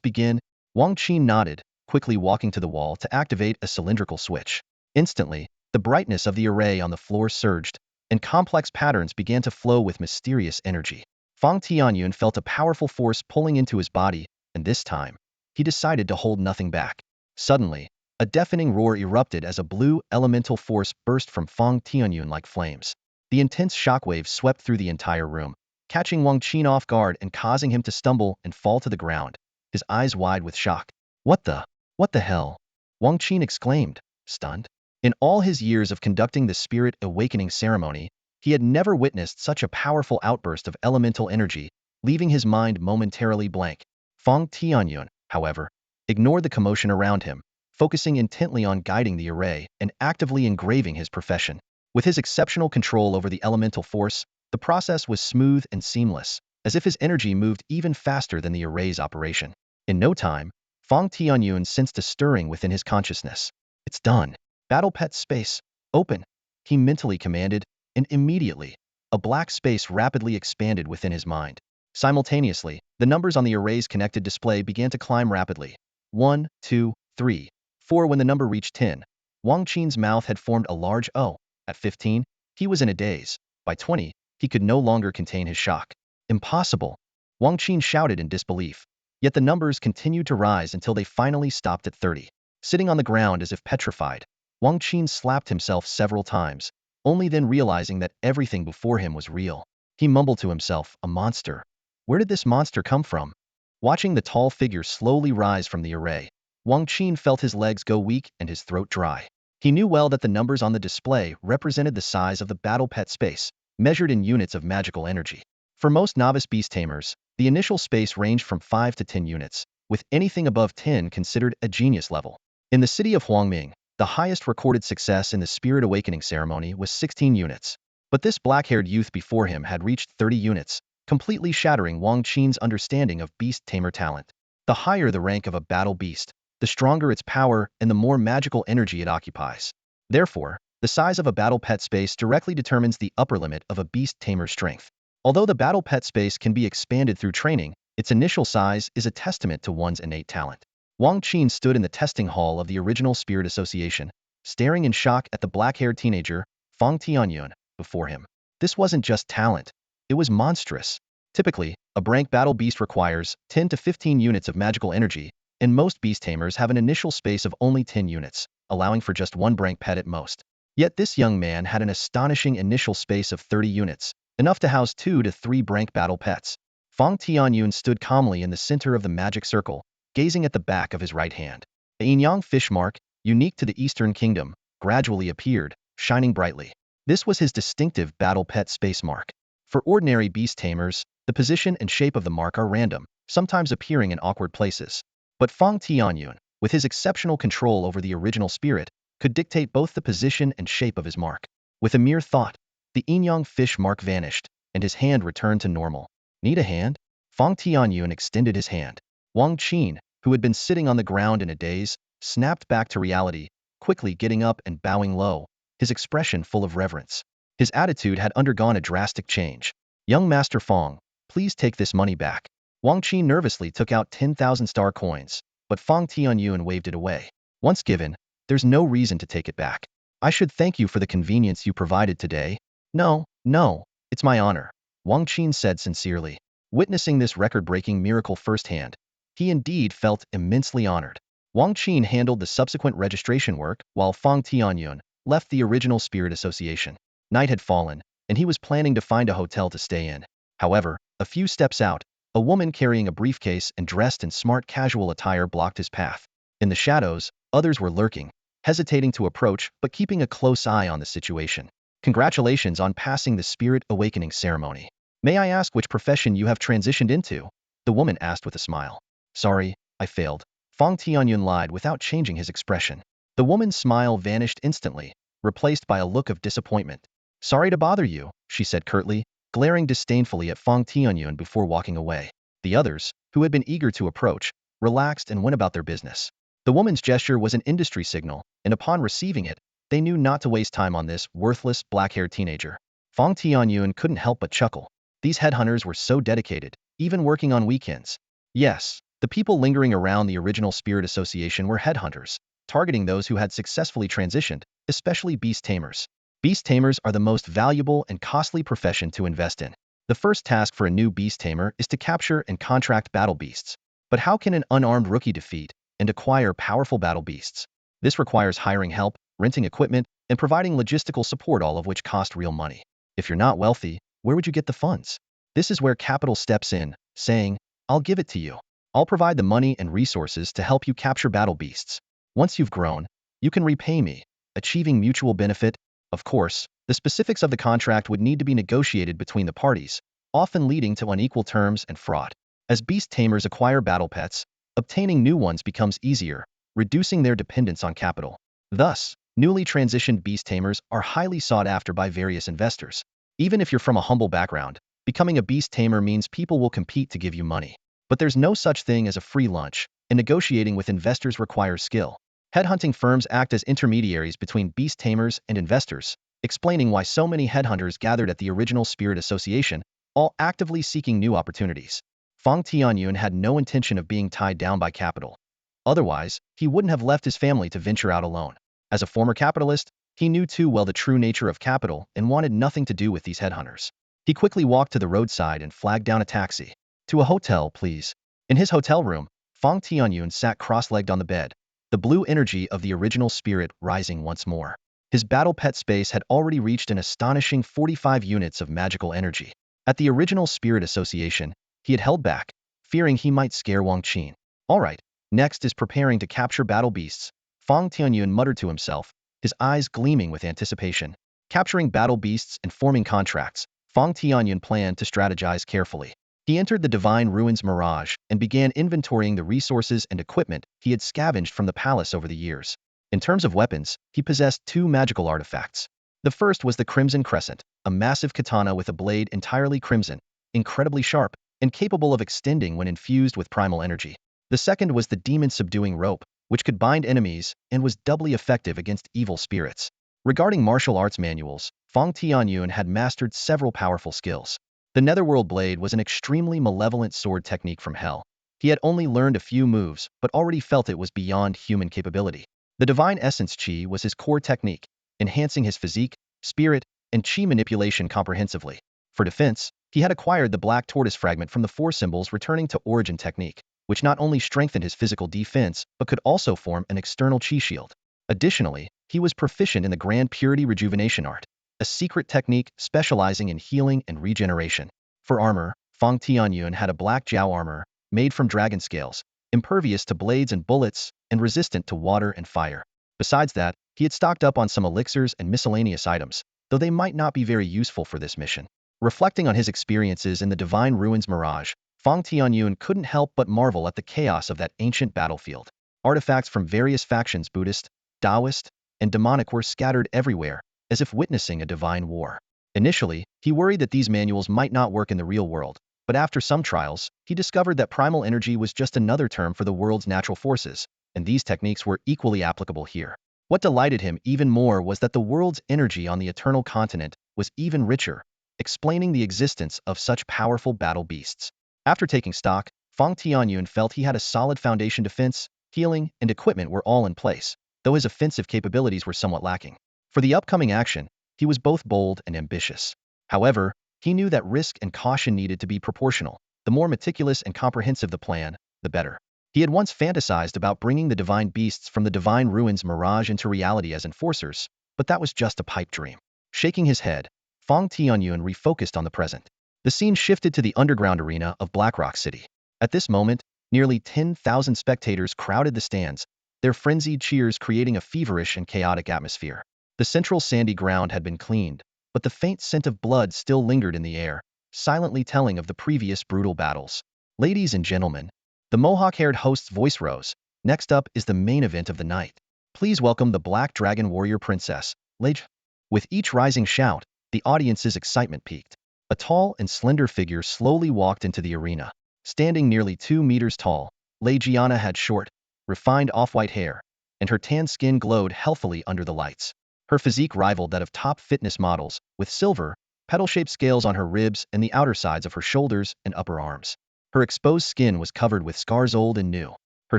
begin. Wang Qin nodded, quickly walking to the wall to activate a cylindrical switch. Instantly, the brightness of the array on the floor surged, and complex patterns began to flow with mysterious energy. Fang Tianyun felt a powerful force pulling into his body, and this time, he decided to hold nothing back. Suddenly, a deafening roar erupted as a blue elemental force burst from Fang Tianyun like flames. The intense shockwave swept through the entire room, catching Wang Qin off guard and causing him to stumble and fall to the ground, his eyes wide with shock. What the hell? Wang Qin exclaimed, stunned. In all his years of conducting the spirit awakening ceremony, he had never witnessed such a powerful outburst of elemental energy, leaving his mind momentarily blank. Fang Tianyun, however, ignored the commotion around him, focusing intently on guiding the array and actively engraving his profession. With his exceptional control over the elemental force, the process was smooth and seamless, as if his energy moved even faster than the array's operation. In no time, Fang Tianyun sensed a stirring within his consciousness. It's done. Battle pet space, open, he mentally commanded, and immediately, a black space rapidly expanded within his mind. Simultaneously, the numbers on the array's connected display began to climb rapidly. 1, 2, 3, 4. When the number reached 10, Wang Qin's mouth had formed a large O. At 15, he was in a daze. By 20, he could no longer contain his shock. Impossible! Wang Qin shouted in disbelief. Yet the numbers continued to rise until they finally stopped at 30. Sitting on the ground as if petrified, Wang Qin slapped himself several times, only then realizing that everything before him was real. He mumbled to himself, a monster. Where did this monster come from? Watching the tall figure slowly rise from the array, Wang Qin felt his legs go weak and his throat dry. He knew well that the numbers on the display represented the size of the battle pet space, measured in units of magical energy. For most novice beast tamers, the initial space ranged from 5 to 10 units, with anything above 10 considered a genius level. In the city of Huangming, the highest recorded success in the spirit awakening ceremony was 16 units. But this black-haired youth before him had reached 30 units, completely shattering Wang Qin's understanding of beast tamer talent. The higher the rank of a battle beast, the stronger its power and the more magical energy it occupies. Therefore, the size of a battle pet space directly determines the upper limit of a beast tamer's strength. Although the battle pet space can be expanded through training, its initial size is a testament to one's innate talent. Wang Qin stood in the testing hall of the original Spirit Association, staring in shock at the black-haired teenager, Fang Tianyun, before him. This wasn't just talent. It was monstrous. Typically, a brank battle beast requires 10 to 15 units of magical energy, and most beast tamers have an initial space of only 10 units, allowing for just one brank pet at most. Yet this young man had an astonishing initial space of 30 units, enough to house 2 to 3 brank battle pets. Fang Tianyun stood calmly in the center of the magic circle, gazing at the back of his right hand. A yin-yang fish mark, unique to the Eastern Kingdom, gradually appeared, shining brightly. This was his distinctive battle pet space mark. For ordinary beast tamers, the position and shape of the mark are random, sometimes appearing in awkward places. But Fang Tianyun, with his exceptional control over the original spirit, could dictate both the position and shape of his mark. With a mere thought, the yin-yang fish mark vanished, and his hand returned to normal. Need a hand? Fang Tianyun extended his hand. Wang Qin, who had been sitting on the ground in a daze, snapped back to reality, quickly getting up and bowing low, his expression full of reverence. His attitude had undergone a drastic change. Young Master Fang, please take this money back. Wang Qin nervously took out 10,000 star coins, but Fang Tianyun waved it away. Once given, there's no reason to take it back. I should thank you for the convenience you provided today. No, no, it's my honor, Wang Qin said sincerely. Witnessing this record-breaking miracle firsthand, he indeed felt immensely honored. Wang Qin handled the subsequent registration work while Fang Tianyun left the original Spirit Association. Night had fallen, and he was planning to find a hotel to stay in. However, a few steps out, a woman carrying a briefcase and dressed in smart casual attire blocked his path. In the shadows, others were lurking, hesitating to approach but keeping a close eye on the situation. Congratulations on passing the Spirit Awakening ceremony. May I ask which profession you have transitioned into? The woman asked with a smile. Sorry, I failed. Fang Tianyun lied without changing his expression. The woman's smile vanished instantly, replaced by a look of disappointment. Sorry to bother you, she said curtly, glaring disdainfully at Fang Tianyun before walking away. The others, who had been eager to approach, relaxed and went about their business. The woman's gesture was an industry signal, and upon receiving it, they knew not to waste time on this worthless, black-haired teenager. Fang Tianyun couldn't help but chuckle. These headhunters were so dedicated, even working on weekends. Yes, the people lingering around the original Spirit Association were headhunters, targeting those who had successfully transitioned, especially beast tamers. Beast tamers are the most valuable and costly profession to invest in. The first task for a new beast tamer is to capture and contract battle beasts. But how can an unarmed rookie defeat and acquire powerful battle beasts? This requires hiring help, renting equipment, and providing logistical support, all of which cost real money. If you're not wealthy, where would you get the funds? This is where capital steps in, saying, I'll give it to you. I'll provide the money and resources to help you capture battle beasts. Once you've grown, you can repay me, achieving mutual benefit. Of course, the specifics of the contract would need to be negotiated between the parties, often leading to unequal terms and fraud. As beast tamers acquire battle pets, obtaining new ones becomes easier, reducing their dependence on capital. Thus, newly transitioned beast tamers are highly sought after by various investors. Even if you're from a humble background, becoming a beast tamer means people will compete to give you money. But there's no such thing as a free lunch, and negotiating with investors requires skill. Headhunting firms act as intermediaries between beast tamers and investors, explaining why so many headhunters gathered at the original Spirit Association, all actively seeking new opportunities. Fang Tianyun had no intention of being tied down by capital. Otherwise, he wouldn't have left his family to venture out alone. As a former capitalist, he knew too well the true nature of capital and wanted nothing to do with these headhunters. He quickly walked to the roadside and flagged down a taxi. To a hotel, please. In his hotel room, Fang Tianyun sat cross-legged on the bed, the blue energy of the original spirit rising once more. His battle pet space had already reached an astonishing 45 units of magical energy. At the original Spirit Association, he had held back, fearing he might scare Wang Qin. All right, next is preparing to capture battle beasts, Fang Tianyun muttered to himself, his eyes gleaming with anticipation. Capturing battle beasts and forming contracts, Fang Tianyun planned to strategize carefully. He entered the Divine Ruins Mirage and began inventorying the resources and equipment he had scavenged from the palace over the years. In terms of weapons, he possessed two magical artifacts. The first was the Crimson Crescent, a massive katana with a blade entirely crimson, incredibly sharp, and capable of extending when infused with primal energy. The second was the Demon Subduing Rope, which could bind enemies and was doubly effective against evil spirits. Regarding martial arts manuals, Fang Tianyun had mastered several powerful skills. The Netherworld Blade was an extremely malevolent sword technique from hell. He had only learned a few moves, but already felt it was beyond human capability. The Divine Essence Chi was his core technique, enhancing his physique, spirit, and Chi manipulation comprehensively. For defense, he had acquired the Black Tortoise Fragment from the Four Symbols Returning to Origin technique, which not only strengthened his physical defense, but could also form an external Chi shield. Additionally, he was proficient in the Grand Purity Rejuvenation Art, a secret technique specializing in healing and regeneration. For armor, Fang Tianyun had a black Jiao armor, made from dragon scales, impervious to blades and bullets, and resistant to water and fire. Besides that, he had stocked up on some elixirs and miscellaneous items, though they might not be very useful for this mission. Reflecting on his experiences in the Divine Ruins Mirage, Fang Tianyun couldn't help but marvel at the chaos of that ancient battlefield. Artifacts from various factions, Buddhist, Taoist, and demonic, were scattered everywhere, as if witnessing a divine war. Initially, he worried that these manuals might not work in the real world, but after some trials, he discovered that primal energy was just another term for the world's natural forces, and these techniques were equally applicable here. What delighted him even more was that the world's energy on the Eternal Continent was even richer, explaining the existence of such powerful battle beasts. After taking stock, Fang Tianyun felt he had a solid foundation defense, healing, and equipment were all in place, though his offensive capabilities were somewhat lacking. For the upcoming action, he was both bold and ambitious. However, he knew that risk and caution needed to be proportional. The more meticulous and comprehensive the plan, the better. He had once fantasized about bringing the divine beasts from the divine ruins mirage into reality as enforcers, but that was just a pipe dream. Shaking his head, Fang Tianyun refocused on the present. The scene shifted to the underground arena of Blackrock City. At this moment, nearly 10,000 spectators crowded the stands, their frenzied cheers creating a feverish and chaotic atmosphere. The central sandy ground had been cleaned, but the faint scent of blood still lingered in the air, silently telling of the previous brutal battles. Ladies and gentlemen, the mohawk-haired host's voice rose. Next up is the main event of the night. Please welcome the Black Dragon Warrior Princess, Lej. With each rising shout, the audience's excitement peaked. A tall and slender figure slowly walked into the arena. Standing nearly 2 meters tall, Legiana had short, refined off-white hair, and her tan skin glowed healthily under the lights. Her physique rivaled that of top fitness models, with silver, petal-shaped scales on her ribs and the outer sides of her shoulders and upper arms. Her exposed skin was covered with scars old and new. Her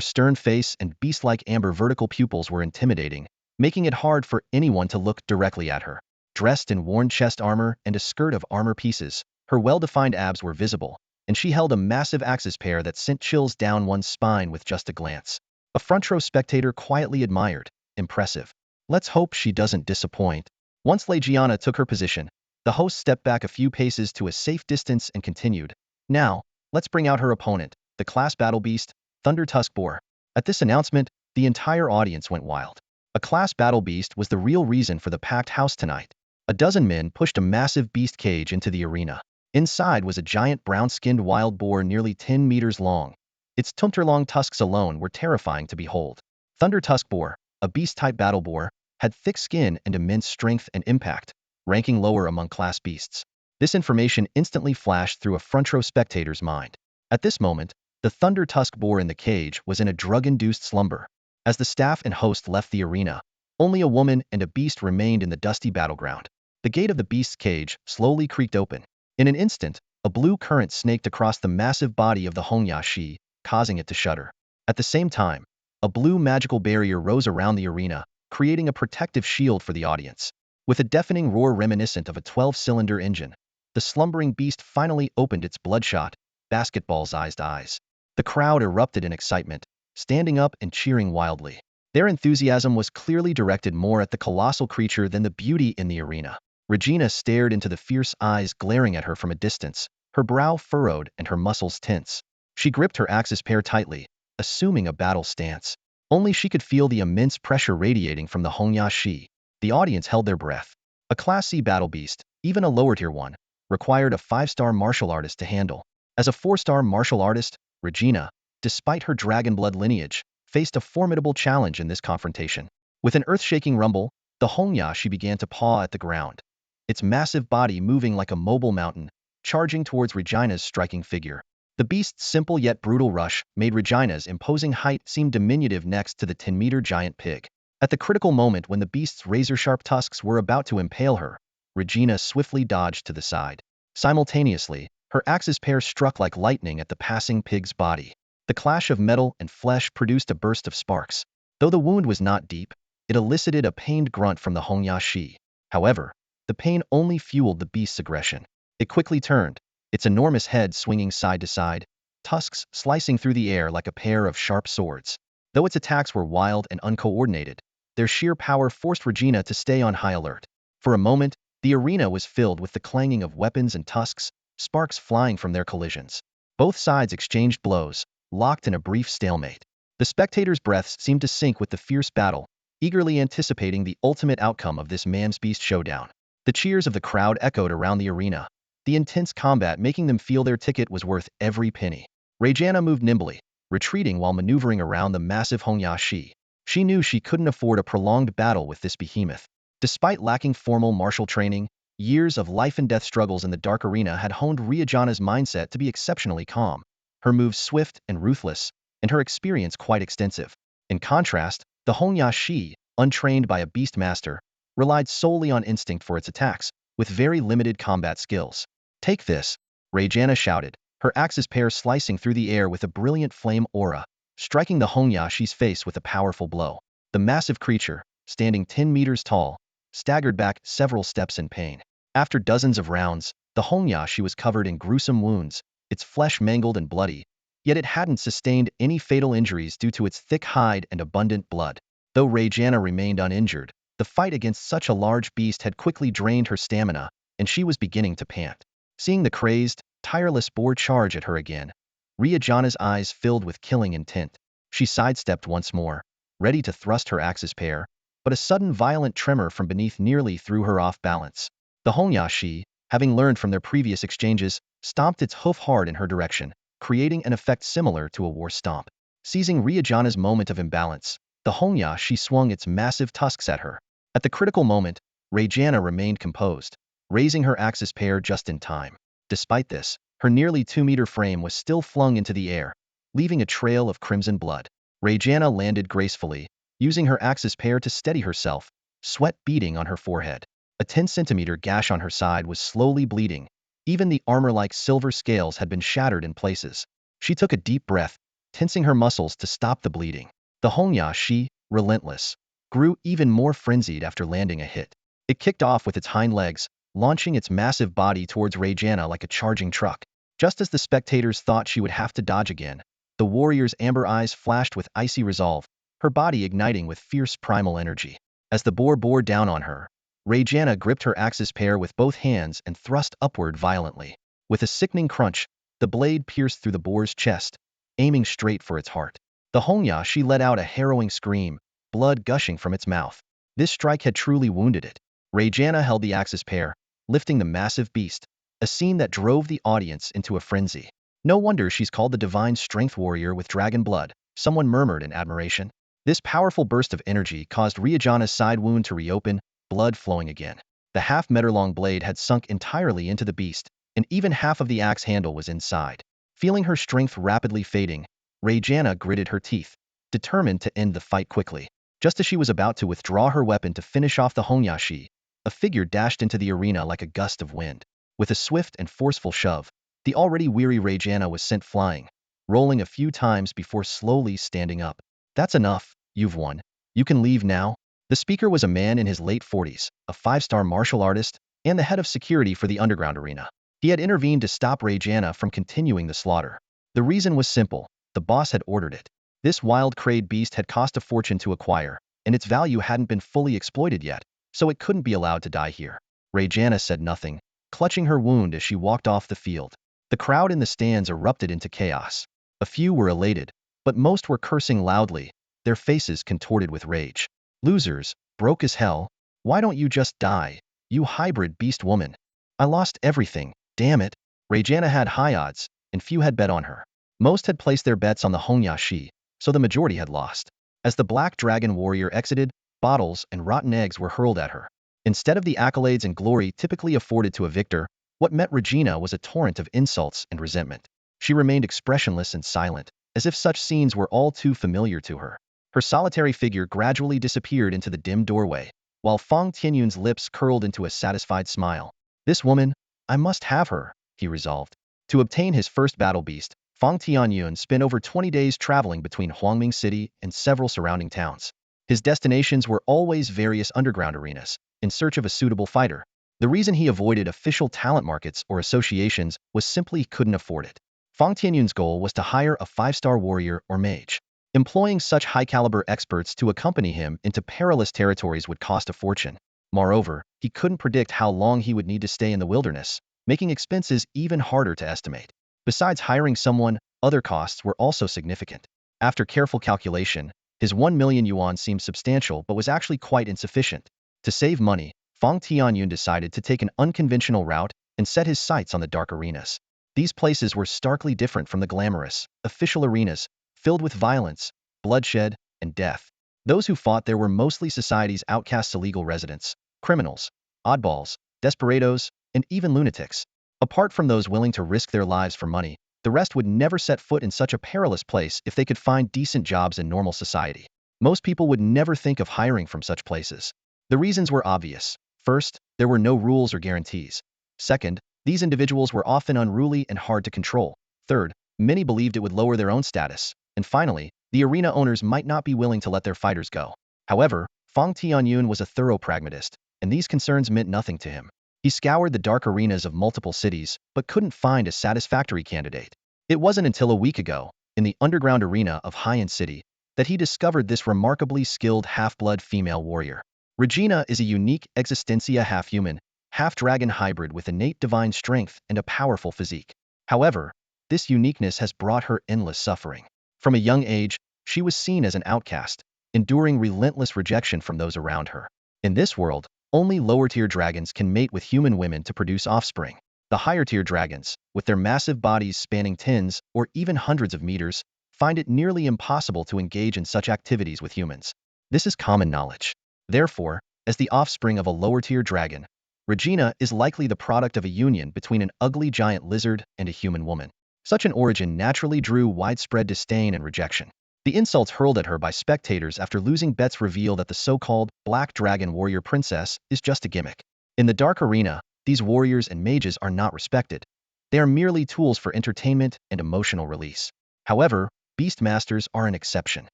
stern face and beast-like amber vertical pupils were intimidating, making it hard for anyone to look directly at her. Dressed in worn chest armor and a skirt of armor pieces, her well-defined abs were visible, and she held a massive axis pair that sent chills down one's spine with just a glance. A front-row spectator quietly admired. Impressive. Let's hope she doesn't disappoint. Once Legiana took her position, the host stepped back a few paces to a safe distance and continued. Now, let's bring out her opponent, the class battle beast, Thunder Tusk Boar. At this announcement, the entire audience went wild. A class battle beast was the real reason for the packed house tonight. A dozen men pushed a massive beast cage into the arena. Inside was a giant brown-skinned wild boar nearly 10 meters long. Its tumtor-long tusks alone were terrifying to behold. Thunder Tusk Boar, a beast-type battle boar, had thick skin and immense strength and impact, ranking lower among class beasts. This information instantly flashed through a front-row spectator's mind. At this moment, the Thunder Tusk Boar in the cage was in a drug-induced slumber. As the staff and host left the arena, only a woman and a beast remained in the dusty battleground. The gate of the beast's cage slowly creaked open. In an instant, a blue current snaked across the massive body of the Hongya, causing it to shudder. At the same time, a blue magical barrier rose around the arena, creating a protective shield for the audience. With a deafening roar reminiscent of a 12-cylinder engine, the slumbering beast finally opened its bloodshot, basketball-sized eyes. The crowd erupted in excitement, standing up and cheering wildly. Their enthusiasm was clearly directed more at the colossal creature than the beauty in the arena. Regina stared into the fierce eyes glaring at her from a distance, her brow furrowed and her muscles tense. She gripped her axis pair tightly, assuming a battle stance. Only she could feel the immense pressure radiating from the Hongya. The audience held their breath. A Class C battle beast, even a lower-tier one, required a 5-star martial artist to handle. As a 4-star martial artist, Regina, despite her dragon blood lineage, faced a formidable challenge in this confrontation. With an earth-shaking rumble, the Hongya began to paw at the ground, its massive body moving like a mobile mountain, charging towards Regina's striking figure. The beast's simple yet brutal rush made Regina's imposing height seem diminutive next to the 10-meter giant pig. At the critical moment when the beast's razor-sharp tusks were about to impale her, Regina swiftly dodged to the side. Simultaneously, her axis pair struck like lightning at the passing pig's body. The clash of metal and flesh produced a burst of sparks. Though the wound was not deep, it elicited a pained grunt from the Hongya. However, the pain only fueled the beast's aggression. It quickly turned, its enormous head swinging side to side, tusks slicing through the air like a pair of sharp swords. Though its attacks were wild and uncoordinated, their sheer power forced Regina to stay on high alert. For a moment, the arena was filled with the clanging of weapons and tusks, sparks flying from their collisions. Both sides exchanged blows, locked in a brief stalemate. The spectators' breaths seemed to sink with the fierce battle, eagerly anticipating the ultimate outcome of this man-beast showdown. The cheers of the crowd echoed around the arena, the intense combat making them feel their ticket was worth every penny. Regina moved nimbly, retreating while maneuvering around the massive Hongya. She knew she couldn't afford a prolonged battle with this behemoth. Despite lacking formal martial training, years of life-and-death struggles in the dark arena had honed Regina's mindset to be exceptionally calm. Her moves swift and ruthless, and her experience quite extensive. In contrast, the Hongya, untrained by a beast master, relied solely on instinct for its attacks, with very limited combat skills. Take this, Regina shouted, her axis pair slicing through the air with a brilliant flame aura, striking the Hongyashi's face with a powerful blow. The massive creature, standing 10 meters tall, staggered back several steps in pain. After dozens of rounds, the Hongyashi was covered in gruesome wounds, its flesh mangled and bloody, yet it hadn't sustained any fatal injuries due to its thick hide and abundant blood. Though Rajana remained uninjured, the fight against such a large beast had quickly drained her stamina, and she was beginning to pant. Seeing the crazed, tireless boar charge at her again, Rajana's eyes filled with killing intent. She sidestepped once more, ready to thrust her axe's pair, but a sudden violent tremor from beneath nearly threw her off balance. The Hongyashi, having learned from their previous exchanges, stomped its hoof hard in her direction, creating an effect similar to a war stomp. Seizing Rajana's moment of imbalance, the Hongyashi swung its massive tusks at her. At the critical moment, Rajana remained composed, raising her axe's pair just in time. Despite this, her nearly 2-meter frame was still flung into the air, leaving a trail of crimson blood. Rajana landed gracefully, using her axe's pair to steady herself, sweat beading on her forehead. A 10-centimeter gash on her side was slowly bleeding. Even the armor-like silver scales had been shattered in places. She took a deep breath, tensing her muscles to stop the bleeding. The Hongyashi, relentless, grew even more frenzied after landing a hit. It kicked off with its hind legs, launching its massive body towards Rajana like a charging truck. Just as the spectators thought she would have to dodge again, the warrior's amber eyes flashed with icy resolve, her body igniting with fierce primal energy. As the boar bore down on her, Rajana gripped her axe's pair with both hands and thrust upward violently. With a sickening crunch, the blade pierced through the boar's chest, aiming straight for its heart. The Hongyashi let out a harrowing scream, blood gushing from its mouth. This strike had truly wounded it. Rajana held the axe's pair, lifting the massive beast, a scene that drove the audience into a frenzy. No wonder she's called the divine strength warrior with dragon blood, someone murmured in admiration. This powerful burst of energy caused Rajana's side wound to reopen, blood flowing again. The half-meter-long blade had sunk entirely into the beast, and even half of the axe handle was inside. Feeling her strength rapidly fading, Rajana gritted her teeth, determined to end the fight quickly. Just as she was about to withdraw her weapon to finish off the Hongyashi, a figure dashed into the arena like a gust of wind. With a swift and forceful shove, the already weary Rajana was sent flying, rolling a few times before slowly standing up. That's enough, you've won. You can leave now. The speaker was a man in his late 40s, a 5-star martial artist, and the head of security for the underground arena. He had intervened to stop Rajana from continuing the slaughter. The reason was simple: the boss had ordered it. This wild-crayed beast had cost a fortune to acquire, and its value hadn't been fully exploited yet, so it couldn't be allowed to die here. Rajana said nothing, clutching her wound as she walked off the field. The crowd in the stands erupted into chaos. A few were elated, but most were cursing loudly, their faces contorted with rage. Losers, broke as hell. Why don't you just die, you hybrid beast woman? I lost everything, damn it. Rajana had high odds, and few had bet on her. Most had placed their bets on the Hongyashi, so the majority had lost. As the Black Dragon warrior exited, bottles and rotten eggs were hurled at her. Instead of the accolades and glory typically afforded to a victor, what met Regina was a torrent of insults and resentment. She remained expressionless and silent, as if such scenes were all too familiar to her. Her solitary figure gradually disappeared into the dim doorway, while Fang Tianyun's lips curled into a satisfied smile. This woman, I must have her, he resolved. To obtain his first battle beast, Fang Tianyun spent over 20 days traveling between Huangming City and several surrounding towns. His destinations were always various underground arenas, in search of a suitable fighter. The reason he avoided official talent markets or associations was simply he couldn't afford it. Fang Tianyun's goal was to hire a 5-star warrior or mage. Employing such high-caliber experts to accompany him into perilous territories would cost a fortune. Moreover, he couldn't predict how long he would need to stay in the wilderness, making expenses even harder to estimate. Besides hiring someone, other costs were also significant. After careful calculation, his 1 million yuan seemed substantial but was actually quite insufficient. To save money, Fang Tianyun decided to take an unconventional route and set his sights on the dark arenas. These places were starkly different from the glamorous, official arenas, filled with violence, bloodshed, and death. Those who fought there were mostly society's outcasts, illegal residents, criminals, oddballs, desperados, and even lunatics. Apart from those willing to risk their lives for money, the rest would never set foot in such a perilous place if they could find decent jobs in normal society. Most people would never think of hiring from such places. The reasons were obvious. First, there were no rules or guarantees. Second, these individuals were often unruly and hard to control. Third, many believed it would lower their own status. And finally, the arena owners might not be willing to let their fighters go. However, Fang Tianyun was a thorough pragmatist, and these concerns meant nothing to him. He scoured the dark arenas of multiple cities, but couldn't find a satisfactory candidate. It wasn't until a week ago, in the underground arena of Haiyan City, that he discovered this remarkably skilled half-blood female warrior. Regina is a unique existencia half-human, half-dragon hybrid with innate divine strength and a powerful physique. However, this uniqueness has brought her endless suffering. From a young age, she was seen as an outcast, enduring relentless rejection from those around her. In this world, only lower-tier dragons can mate with human women to produce offspring. The higher-tier dragons, with their massive bodies spanning tens or even hundreds of meters, find it nearly impossible to engage in such activities with humans. This is common knowledge. Therefore, as the offspring of a lower-tier dragon, Regina is likely the product of a union between an ugly giant lizard and a human woman. Such an origin naturally drew widespread disdain and rejection. The insults hurled at her by spectators after losing bets reveal that the so-called Black Dragon Warrior Princess is just a gimmick. In the dark arena, these warriors and mages are not respected. They are merely tools for entertainment and emotional release. However, Beast Masters are an exception.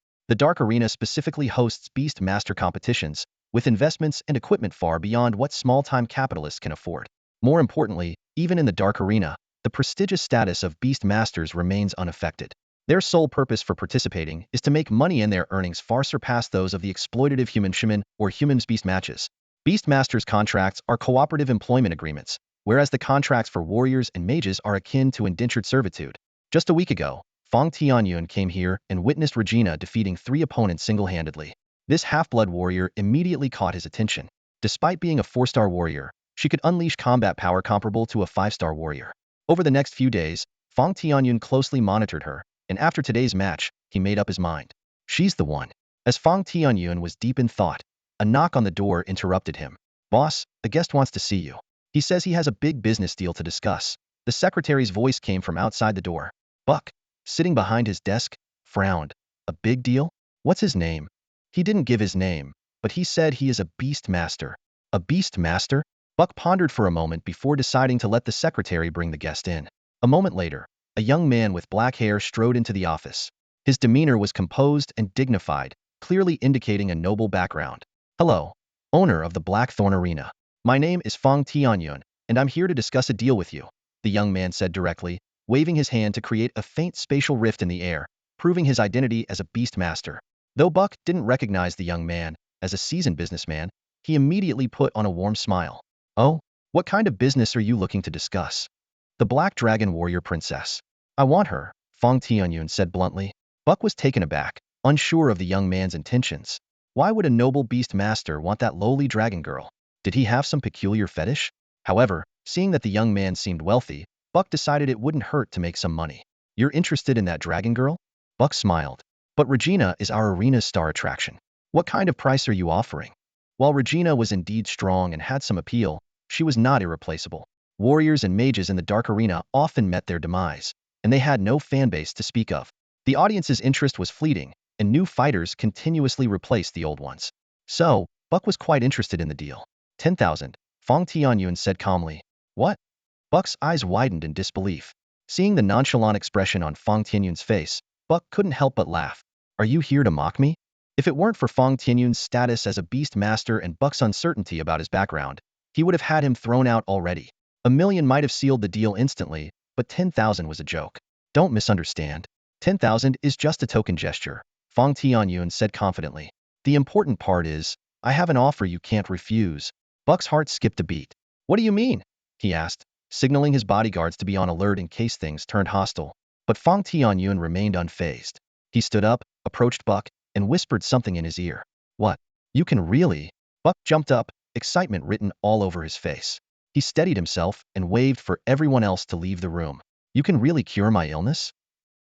The dark arena specifically hosts Beast Master competitions, with investments and equipment far beyond what small-time capitalists can afford. More importantly, even in the dark arena, the prestigious status of Beast Masters remains unaffected. Their sole purpose for participating is to make money, and their earnings far surpass those of the exploitative human shaman or humans beast matches. Beast Masters contracts are cooperative employment agreements, whereas the contracts for warriors and mages are akin to indentured servitude. Just a week ago, Fang Tianyun came here and witnessed Regina defeating 3 opponents single-handedly. This half-blood warrior immediately caught his attention. Despite being a 4-star warrior, she could unleash combat power comparable to a 5-star warrior. Over the next few days, Fang Tianyun closely monitored her, and after today's match, he made up his mind. She's the one. As Fang Tianyun was deep in thought, a knock on the door interrupted him. "Boss, a guest wants to see you. He says he has a big business deal to discuss." The secretary's voice came from outside the door. Buck, sitting behind his desk, frowned. "A big deal? What's his name?" "He didn't give his name, but he said he is a beast master." "A beast master?" Buck pondered for a moment before deciding to let the secretary bring the guest in. A moment later, a young man with black hair strode into the office. His demeanor was composed and dignified, clearly indicating a noble background. "Hello, owner of the Blackthorn Arena. My name is Fang Tianyun, and I'm here to discuss a deal with you," the young man said directly, waving his hand to create a faint spatial rift in the air, proving his identity as a beast master. Though Buck didn't recognize the young man as a seasoned businessman, he immediately put on a warm smile. "Oh, what kind of business are you looking to discuss?" "The Black Dragon Warrior Princess. I want her," Fang Tianyun said bluntly. Buck was taken aback, unsure of the young man's intentions. Why would a noble beast master want that lowly dragon girl? Did he have some peculiar fetish? However, seeing that the young man seemed wealthy, Buck decided it wouldn't hurt to make some money. "You're interested in that dragon girl?" Buck smiled. "But Regina is our arena's star attraction. What kind of price are you offering?" While Regina was indeed strong and had some appeal, she was not irreplaceable. Warriors and mages in the dark arena often met their demise, and they had no fanbase to speak of. The audience's interest was fleeting, and new fighters continuously replaced the old ones. So, Buck was quite interested in the deal. 10,000, Fang Tianyun said calmly. "What?" Buck's eyes widened in disbelief. Seeing the nonchalant expression on Fang Tianyun's face, Buck couldn't help but laugh. "Are you here to mock me?" If it weren't for Fang Tianyun's status as a beast master and Buck's uncertainty about his background, he would have had him thrown out already. A million might have sealed the deal instantly, but 10,000 was a joke. "Don't misunderstand. 10,000 is just a token gesture," Fang Tianyun said confidently. "The important part is, I have an offer you can't refuse." Buck's heart skipped a beat. "What do you mean?" he asked, signaling his bodyguards to be on alert in case things turned hostile. But Fang Tianyun remained unfazed. He stood up, approached Buck, and whispered something in his ear. "What? You can really?" Buck jumped up, excitement written all over his face. He steadied himself and waved for everyone else to leave the room. "You can really cure my illness?"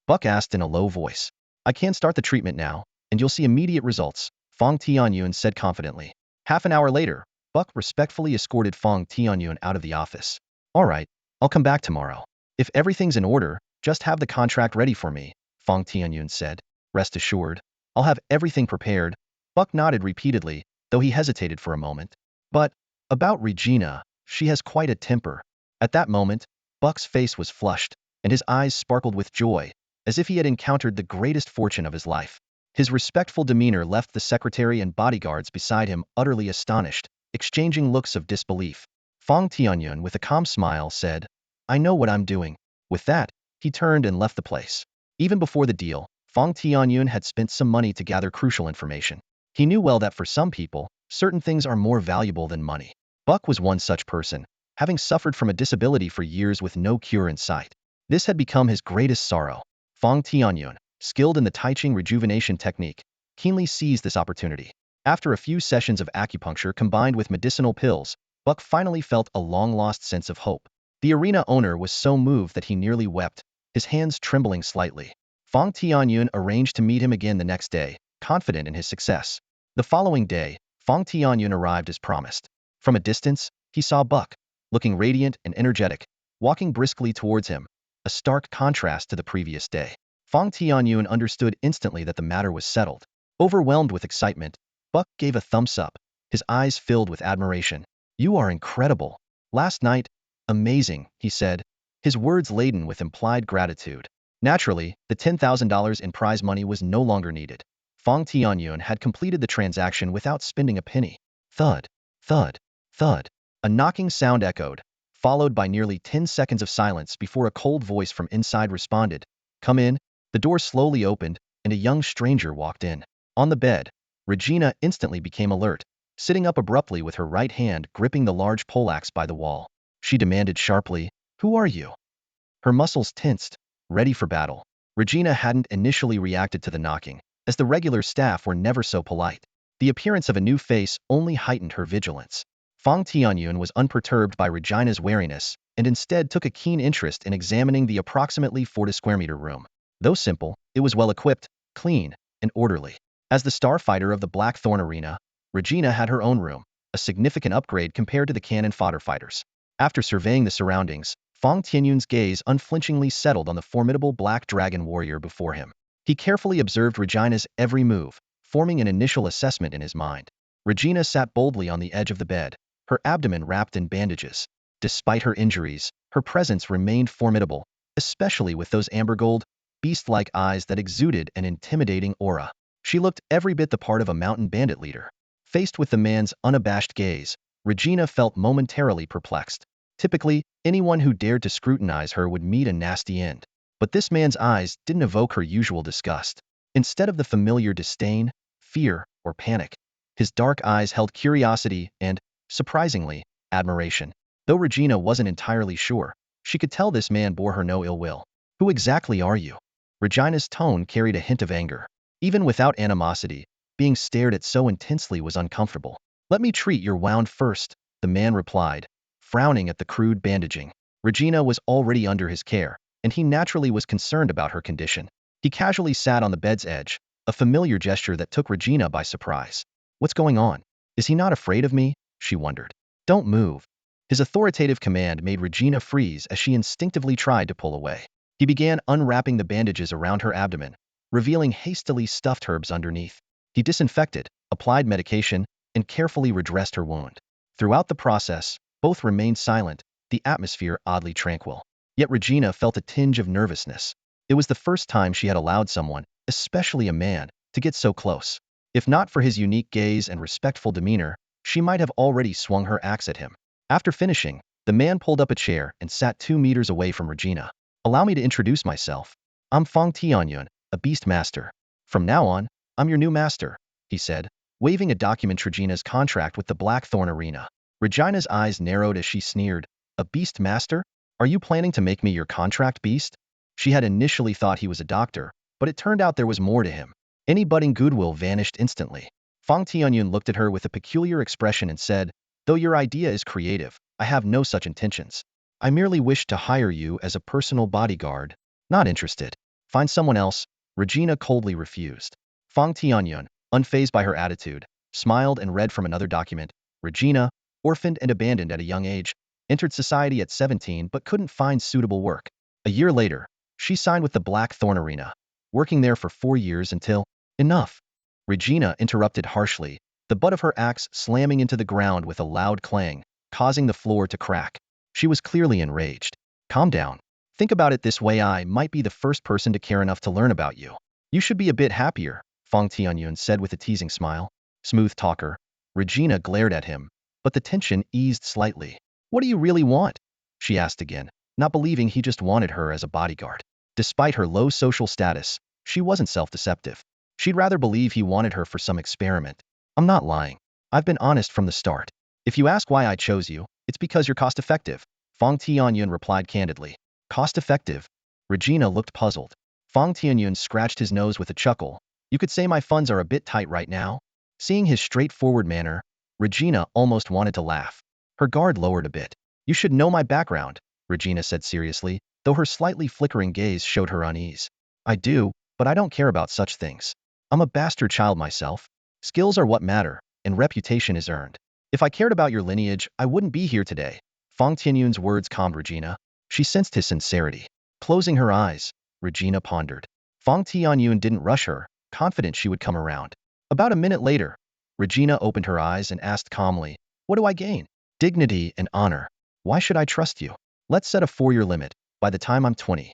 Buck asked in a low voice. "I can start the treatment now, and you'll see immediate results," Fang Tianyun said confidently. Half an hour later, Buck respectfully escorted Fang Tianyun out of the office. "All right, I'll come back tomorrow. If everything's in order, just have the contract ready for me," Fang Tianyun said. "Rest assured, I'll have everything prepared." Buck nodded repeatedly, though he hesitated for a moment. "But, about Regina, she has quite a temper." At that moment, Buck's face was flushed, and his eyes sparkled with joy, as if he had encountered the greatest fortune of his life. His respectful demeanor left the secretary and bodyguards beside him utterly astonished, exchanging looks of disbelief. Fang Tianyun, with a calm smile, said, "I know what I'm doing." With that, he turned and left the place. Even before the deal, Fang Tianyun had spent some money to gather crucial information. He knew well that for some people, certain things are more valuable than money. Buck was one such person, having suffered from a disability for years with no cure in sight. This had become his greatest sorrow. Fang Tianyun, skilled in the Taiching rejuvenation technique, keenly seized this opportunity. After a few sessions of acupuncture combined with medicinal pills, Buck finally felt a long-lost sense of hope. The arena owner was so moved that he nearly wept, his hands trembling slightly. Fang Tianyun arranged to meet him again the next day, confident in his success. The following day, Fang Tianyun arrived as promised. From a distance, he saw Buck, looking radiant and energetic, walking briskly towards him, a stark contrast to the previous day. Fang Tianyun understood instantly that the matter was settled. Overwhelmed with excitement, Buck gave a thumbs up, his eyes filled with admiration. "You are incredible. Last night, amazing," he said, his words laden with implied gratitude. Naturally, the $10,000 in prize money was no longer needed. Fang Tianyun had completed the transaction without spending a penny. Thud, thud, thud. A knocking sound echoed, followed by nearly 10 seconds of silence before a cold voice from inside responded, "Come in." The door slowly opened, and a young stranger walked in. On the bed, Regina instantly became alert, sitting up abruptly with her right hand gripping the large poleaxe by the wall. She demanded sharply, "Who are you?" Her muscles tensed, ready for battle. Regina hadn't initially reacted to the knocking, as the regular staff were never so polite. The appearance of a new face only heightened her vigilance. Fang Tianyun was unperturbed by Regina's wariness, and instead took a keen interest in examining the approximately 40 square meter room. Though simple, it was well equipped, clean, and orderly. As the starfighter of the Blackthorn Arena, Regina had her own room, a significant upgrade compared to the cannon fodder fighters. After surveying the surroundings, Fang Tianyun's gaze unflinchingly settled on the formidable black dragon warrior before him. He carefully observed Regina's every move, forming an initial assessment in his mind. Regina sat boldly on the edge of the bed, her abdomen wrapped in bandages. Despite her injuries, her presence remained formidable, especially with those amber-gold, beast-like eyes that exuded an intimidating aura. She looked every bit the part of a mountain bandit leader. Faced with the man's unabashed gaze, Regina felt momentarily perplexed. Typically, anyone who dared to scrutinize her would meet a nasty end. But this man's eyes didn't evoke her usual disgust. Instead of the familiar disdain, fear, or panic, his dark eyes held curiosity and, surprisingly, admiration. Though Regina wasn't entirely sure, she could tell this man bore her no ill will. "Who exactly are you?" Regina's tone carried a hint of anger. Even without animosity, being stared at so intensely was uncomfortable. "Let me treat your wound first," the man replied, frowning at the crude bandaging. Regina was already under his care, and he naturally was concerned about her condition. He casually sat on the bed's edge, a familiar gesture that took Regina by surprise. "What's going on? Is he not afraid of me?" she wondered. "Don't move." His authoritative command made Regina freeze as she instinctively tried to pull away. He began unwrapping the bandages around her abdomen, revealing hastily stuffed herbs underneath. He disinfected, applied medication, and carefully redressed her wound. Throughout the process, both remained silent, the atmosphere oddly tranquil. Yet Regina felt a tinge of nervousness. It was the first time she had allowed someone, especially a man, to get so close. If not for his unique gaze and respectful demeanor, she might have already swung her axe at him. After finishing, the man pulled up a chair and sat 2 meters away from Regina. "Allow me to introduce myself. I'm Fang Tianyun, a beast master. From now on, I'm your new master," he said, waving a document Regina's contract with the Blackthorn Arena. Regina's eyes narrowed as she sneered, "A beast master? Are you planning to make me your contract beast?" She had initially thought he was a doctor, but it turned out there was more to him. Any budding goodwill vanished instantly. Fang Tianyun looked at her with a peculiar expression and said, "Though your idea is creative, I have no such intentions. I merely wish to hire you as a personal bodyguard." "Not interested. Find someone else," Regina coldly refused. Fang Tianyun, unfazed by her attitude, smiled and read from another document. Regina, orphaned and abandoned at a young age, entered society at 17 but couldn't find suitable work. A year later, she signed with the Blackthorn Arena, working there for 4 years until— "Enough!" Regina interrupted harshly, the butt of her axe slamming into the ground with a loud clang, causing the floor to crack. She was clearly enraged. "Calm down. Think about it this way: I might be the first person to care enough to learn about you. You should be a bit happier. Fang Tianyun said with a teasing smile. Smooth talker. Regina glared at him, but the tension eased slightly. What do you really want? She asked again, not believing he just wanted her as a bodyguard. Despite her low social status, she wasn't self-deceptive. She'd rather believe he wanted her for some experiment. I'm not lying. I've been honest from the start. If you ask why I chose you, it's because you're cost-effective. Fang Tianyun replied candidly. Cost-effective? Regina looked puzzled. Fang Tianyun scratched his nose with a chuckle. You could say my funds are a bit tight right now. Seeing his straightforward manner, Regina almost wanted to laugh. Her guard lowered a bit. You should know my background, Regina said seriously, though her slightly flickering gaze showed her unease. I do, but I don't care about such things. I'm a bastard child myself. Skills are what matter, and reputation is earned. If I cared about your lineage, I wouldn't be here today. Fang Tianyun's words calmed Regina. She sensed his sincerity. Closing her eyes, Regina pondered. Fang Tianyun didn't rush her, confident she would come around. About a minute later, Regina opened her eyes and asked calmly, what do I gain? Dignity and honor. Why should I trust you? Let's set a 4-year limit, by the time I'm 20.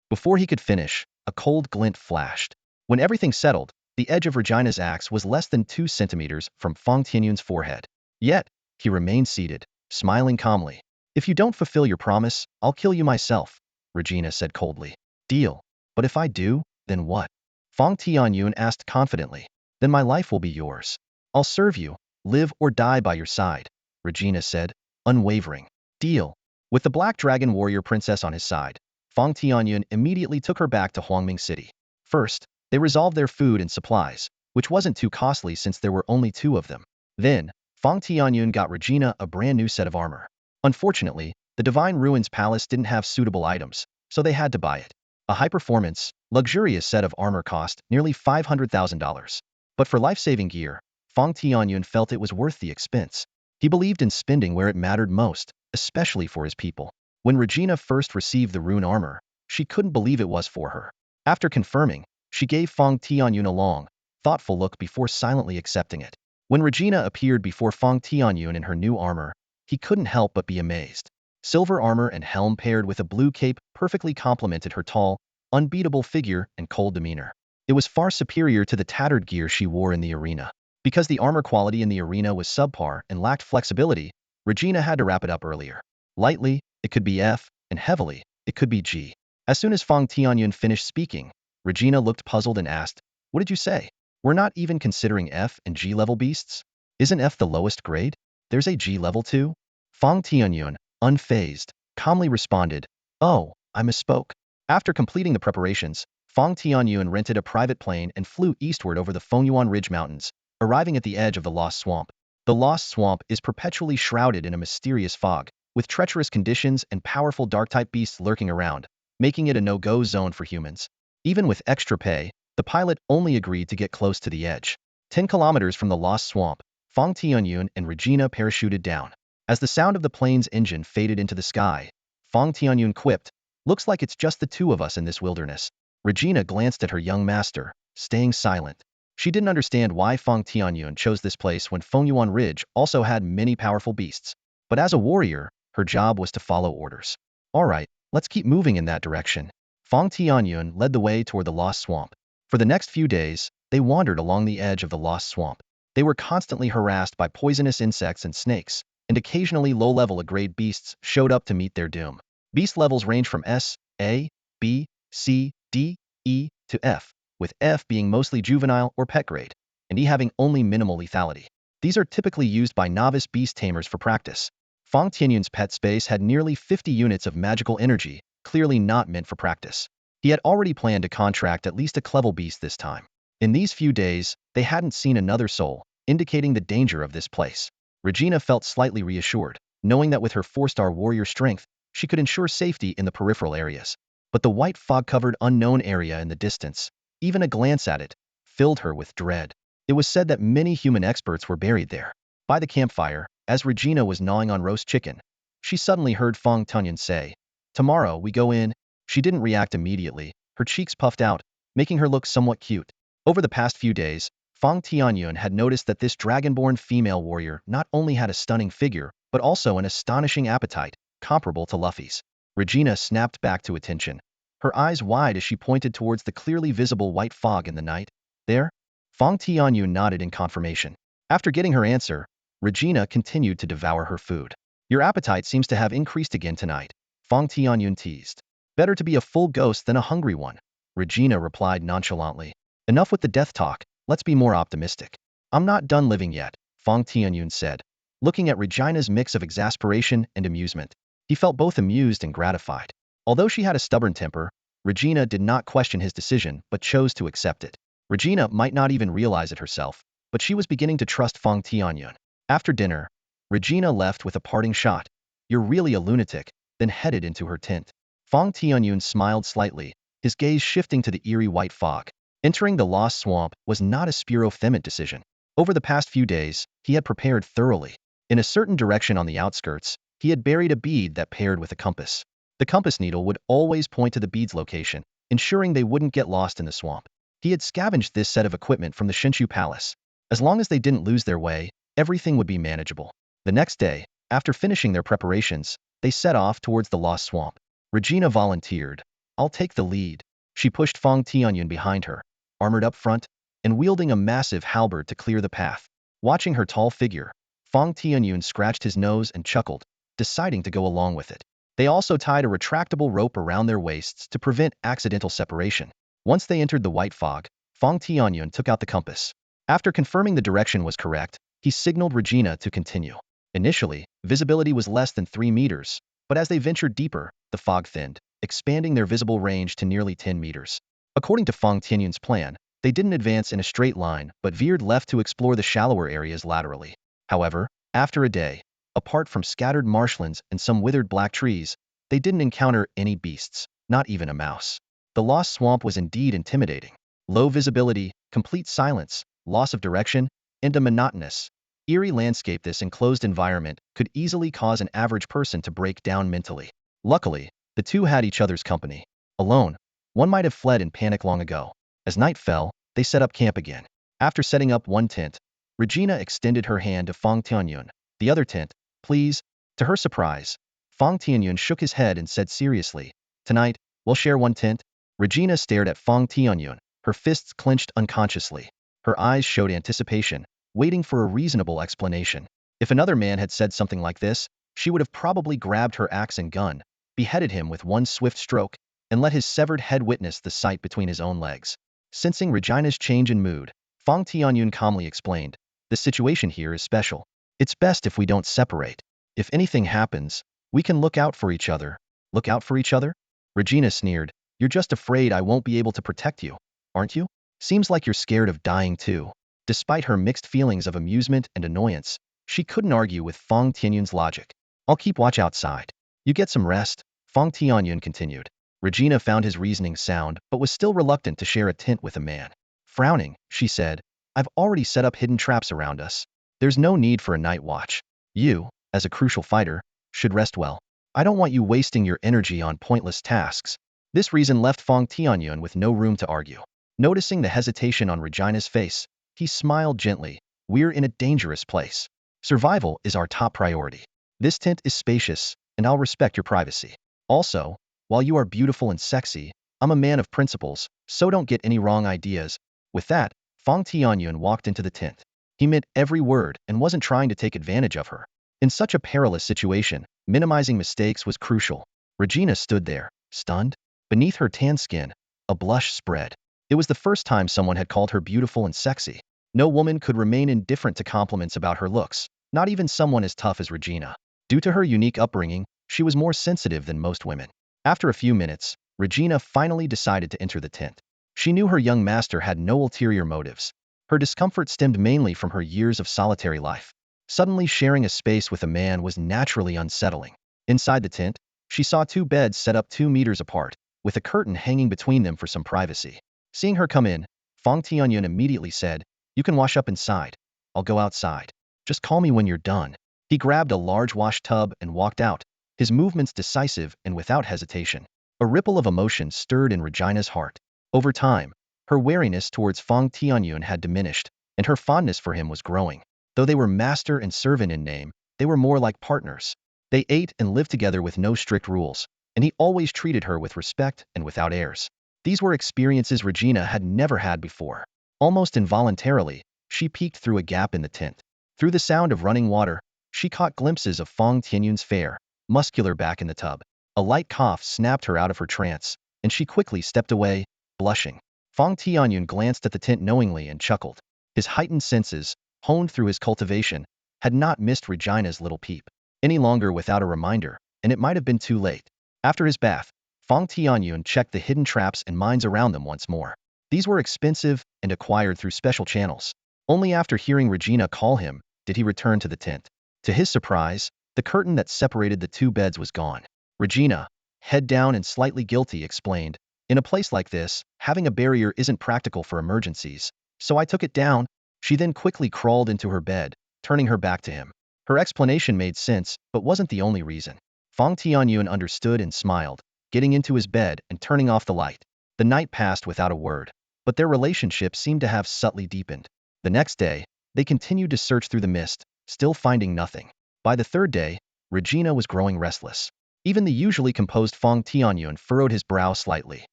Before he could finish, a cold glint flashed. When everything settled, the edge of Regina's axe was less than 2 centimeters from Fang Tianyun's forehead. Yet, he remained seated, smiling calmly. If you don't fulfill your promise, I'll kill you myself, Regina said coldly. Deal. But if I do, then what? Fang Tianyun asked confidently. Then my life will be yours. I'll serve you, live or die by your side, Regina said, unwavering. Deal. With the Black Dragon warrior princess on his side, Fang Tianyun immediately took her back to Huangming City. First, they resolved their food and supplies, which wasn't too costly since there were only 2 of them. Then, Fang Tianyun got Regina a brand new set of armor. Unfortunately, the Divine Ruins Palace didn't have suitable items, so they had to buy it. A high-performance, luxurious set of armor cost nearly $500,000. But for life-saving gear, Fang Tianyun felt it was worth the expense. He believed in spending where it mattered most, especially for his people. When Regina first received the rune armor, she couldn't believe it was for her. After confirming, she gave Fang Tianyun a long, thoughtful look before silently accepting it. When Regina appeared before Fang Tianyun in her new armor, he couldn't help but be amazed. Silver armor and helm paired with a blue cape perfectly complemented her tall, unbeatable figure and cold demeanor. It was far superior to the tattered gear she wore in the arena. Because the armor quality in the arena was subpar and lacked flexibility, Regina had to wrap it up earlier. Lightly, it could be F, and heavily, it could be G. As soon as Fang Tianyun finished speaking, Regina looked puzzled and asked, what did you say? We're not even considering F and G level beasts? Isn't F the lowest grade? There's a G level too? Fang Tianyun, unfazed, calmly responded, oh, I misspoke. After completing the preparations, Fang Tianyun rented a private plane and flew eastward over the Fengyuan Ridge Mountains, arriving at the edge of the Lost Swamp. The Lost Swamp is perpetually shrouded in a mysterious fog, with treacherous conditions and powerful dark-type beasts lurking around, making it a no-go zone for humans. Even with extra pay, the pilot only agreed to get close to the edge. 10 kilometers from the Lost Swamp, Fang Tianyun and Regina parachuted down. As the sound of the plane's engine faded into the sky, Fang Tianyun quipped, looks like it's just the 2 of us in this wilderness. Regina glanced at her young master, staying silent. She didn't understand why Fang Tianyun chose this place when Fengyuan Ridge also had many powerful beasts. But as a warrior, her job was to follow orders. Alright, let's keep moving in that direction. Fang Tianyun led the way toward the Lost Swamp. For the next few days, they wandered along the edge of the Lost Swamp. They were constantly harassed by poisonous insects and snakes, and occasionally low-level grade beasts showed up to meet their doom. Beast levels range from S, A, B, C, D, E, to F, with F being mostly juvenile or pet grade, and E having only minimal lethality. These are typically used by novice beast tamers for practice. Fang Tianyun's pet space had nearly 50 units of magical energy, clearly not meant for practice. He had already planned to contract at least a clever beast this time. In these few days, they hadn't seen another soul, indicating the danger of this place. Regina felt slightly reassured, knowing that with her 4-star warrior strength, she could ensure safety in the peripheral areas. But the white fog-covered unknown area in the distance, even a glance at it, filled her with dread. It was said that many human experts were buried there. By the campfire, as Regina was gnawing on roast chicken, she suddenly heard Fang Tianyun say, tomorrow we go in. She didn't react immediately, her cheeks puffed out, making her look somewhat cute. Over the past few days, Fang Tianyun had noticed that this dragonborn female warrior not only had a stunning figure, but also an astonishing appetite, comparable to Luffy's. Regina snapped back to attention, her eyes wide as she pointed towards the clearly visible white fog in the night. There, Fang Tianyun nodded in confirmation. After getting her answer, Regina continued to devour her food. Your appetite seems to have increased again tonight, Fang Tianyun teased. Better to be a full ghost than a hungry one, Regina replied nonchalantly. Enough with the death talk, let's be more optimistic. I'm not done living yet, Fang Tianyun said. Looking at Regina's mix of exasperation and amusement, he felt both amused and gratified. Although she had a stubborn temper, Regina did not question his decision but chose to accept it. Regina might not even realize it herself, but she was beginning to trust Fang Tianyun. After dinner, Regina left with a parting shot. You're really a lunatic, then headed into her tent. Fang Tianyun smiled slightly, his gaze shifting to the eerie white fog. Entering the lost swamp was not a Spiro-Femet decision. Over the past few days, he had prepared thoroughly. In a certain direction on the outskirts, he had buried a bead that paired with a compass. The compass needle would always point to the bead's location, ensuring they wouldn't get lost in the swamp. He had scavenged this set of equipment from the Shinshu Palace. As long as they didn't lose their way, everything would be manageable. The next day, after finishing their preparations, they set off towards the lost swamp. Regina volunteered. I'll take the lead. She pushed Fang Tianyun behind her, armored up front, and wielding a massive halberd to clear the path. Watching her tall figure, Fang Tianyun scratched his nose and chuckled, deciding to go along with it. They also tied a retractable rope around their waists to prevent accidental separation. Once they entered the white fog, Fang Tianyun took out the compass. After confirming the direction was correct, he signaled Regina to continue. Initially, visibility was less than 3 meters, but as they ventured deeper, the fog thinned, expanding their visible range to nearly 10 meters. According to Fang Tianyun's plan, they didn't advance in a straight line but veered left to explore the shallower areas laterally. However, after a day, apart from scattered marshlands and some withered black trees, they didn't encounter any beasts, not even a mouse. The lost swamp was indeed intimidating. Low visibility, complete silence, loss of direction, and a monotonous, eerie landscape. This enclosed environment could easily cause an average person to break down mentally. Luckily, the two had each other's company. Alone, one might have fled in panic long ago. As night fell, they set up camp again. After setting up one tent, Regina extended her hand to Fang Tianyun. The other tent, please. To her surprise, Fang Tianyun shook his head and said seriously, tonight, we'll share one tent. Regina stared at Fang Tianyun, her fists clenched unconsciously. Her eyes showed anticipation, waiting for a reasonable explanation. If another man had said something like this, she would have probably grabbed her axe and gun, beheaded him with one swift stroke, and let his severed head witness the sight between his own legs. Sensing Regina's change in mood, Fang Tianyun calmly explained, the situation here is special. It's best if we don't separate. If anything happens, we can look out for each other. Look out for each other? Regina sneered. You're just afraid I won't be able to protect you, aren't you? Seems like you're scared of dying too. Despite her mixed feelings of amusement and annoyance, she couldn't argue with Fang Tianyun's logic. I'll keep watch outside. You get some rest, Fang Tianyun continued. Regina found his reasoning sound but was still reluctant to share a tent with a man. Frowning, she said, I've already set up hidden traps around us. There's no need for a night watch. You, as a crucial fighter, should rest well. I don't want you wasting your energy on pointless tasks. This reason left Fang Tianyun with no room to argue. Noticing the hesitation on Regina's face, he smiled gently. We're in a dangerous place. Survival is our top priority. This tent is spacious, and I'll respect your privacy. Also, while you are beautiful and sexy, I'm a man of principles, so don't get any wrong ideas. With that, Fang Tianyun walked into the tent. He meant every word and wasn't trying to take advantage of her. In such a perilous situation, minimizing mistakes was crucial. Regina stood there, stunned. Beneath her tan skin, a blush spread. It was the first time someone had called her beautiful and sexy. No woman could remain indifferent to compliments about her looks, not even someone as tough as Regina. Due to her unique upbringing, she was more sensitive than most women. After a few minutes, Regina finally decided to enter the tent. She knew her young master had no ulterior motives. Her discomfort stemmed mainly from her years of solitary life. Suddenly sharing a space with a man was naturally unsettling. Inside the tent, she saw 2 beds set up 2 meters apart, with a curtain hanging between them for some privacy. Seeing her come in, Fang Tianyun immediately said, You can wash up inside. I'll go outside. Just call me when you're done. He grabbed a large wash tub and walked out, his movements decisive and without hesitation. A ripple of emotion stirred in Regina's heart. Over time, her wariness towards Fang Tianyun had diminished, and her fondness for him was growing. Though they were master and servant in name, they were more like partners. They ate and lived together with no strict rules, and he always treated her with respect and without airs. These were experiences Regina had never had before. Almost involuntarily, she peeked through a gap in the tint. Through the sound of running water, she caught glimpses of Fang Tianyun's fair, muscular back in the tub. A light cough snapped her out of her trance, and she quickly stepped away, blushing. Fang Tianyun glanced at the tint knowingly and chuckled. His heightened senses, honed through his cultivation, had not missed Regina's little peep any longer without a reminder, and it might have been too late. After his bath, Fang Tianyun checked the hidden traps and mines around them once more. These were expensive and acquired through special channels. Only after hearing Regina call him did he return to the tent. To his surprise, the curtain that separated the two beds was gone. Regina, head down and slightly guilty, explained, "In a place like this, having a barrier isn't practical for emergencies, so I took it down." She then quickly crawled into her bed, turning her back to him. Her explanation made sense, but wasn't the only reason. Fang Tianyun understood and smiled, getting into his bed and turning off the light. The night passed without a word, but their relationship seemed to have subtly deepened. The next day, they continued to search through the mist, still finding nothing. By the third day, Regina was growing restless. Even the usually composed Fang Tianyun furrowed his brow slightly.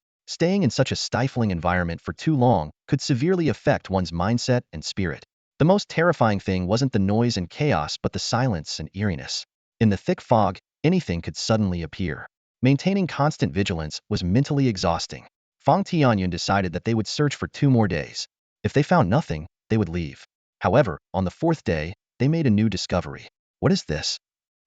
Staying in such a stifling environment for too long could severely affect one's mindset and spirit. The most terrifying thing wasn't the noise and chaos but the silence and eeriness. In the thick fog, anything could suddenly appear. Maintaining constant vigilance was mentally exhausting. Fang Tianyun decided that they would search for 2 more days. If they found nothing, they would leave. However, on the 4th day, they made a new discovery. "What is this?"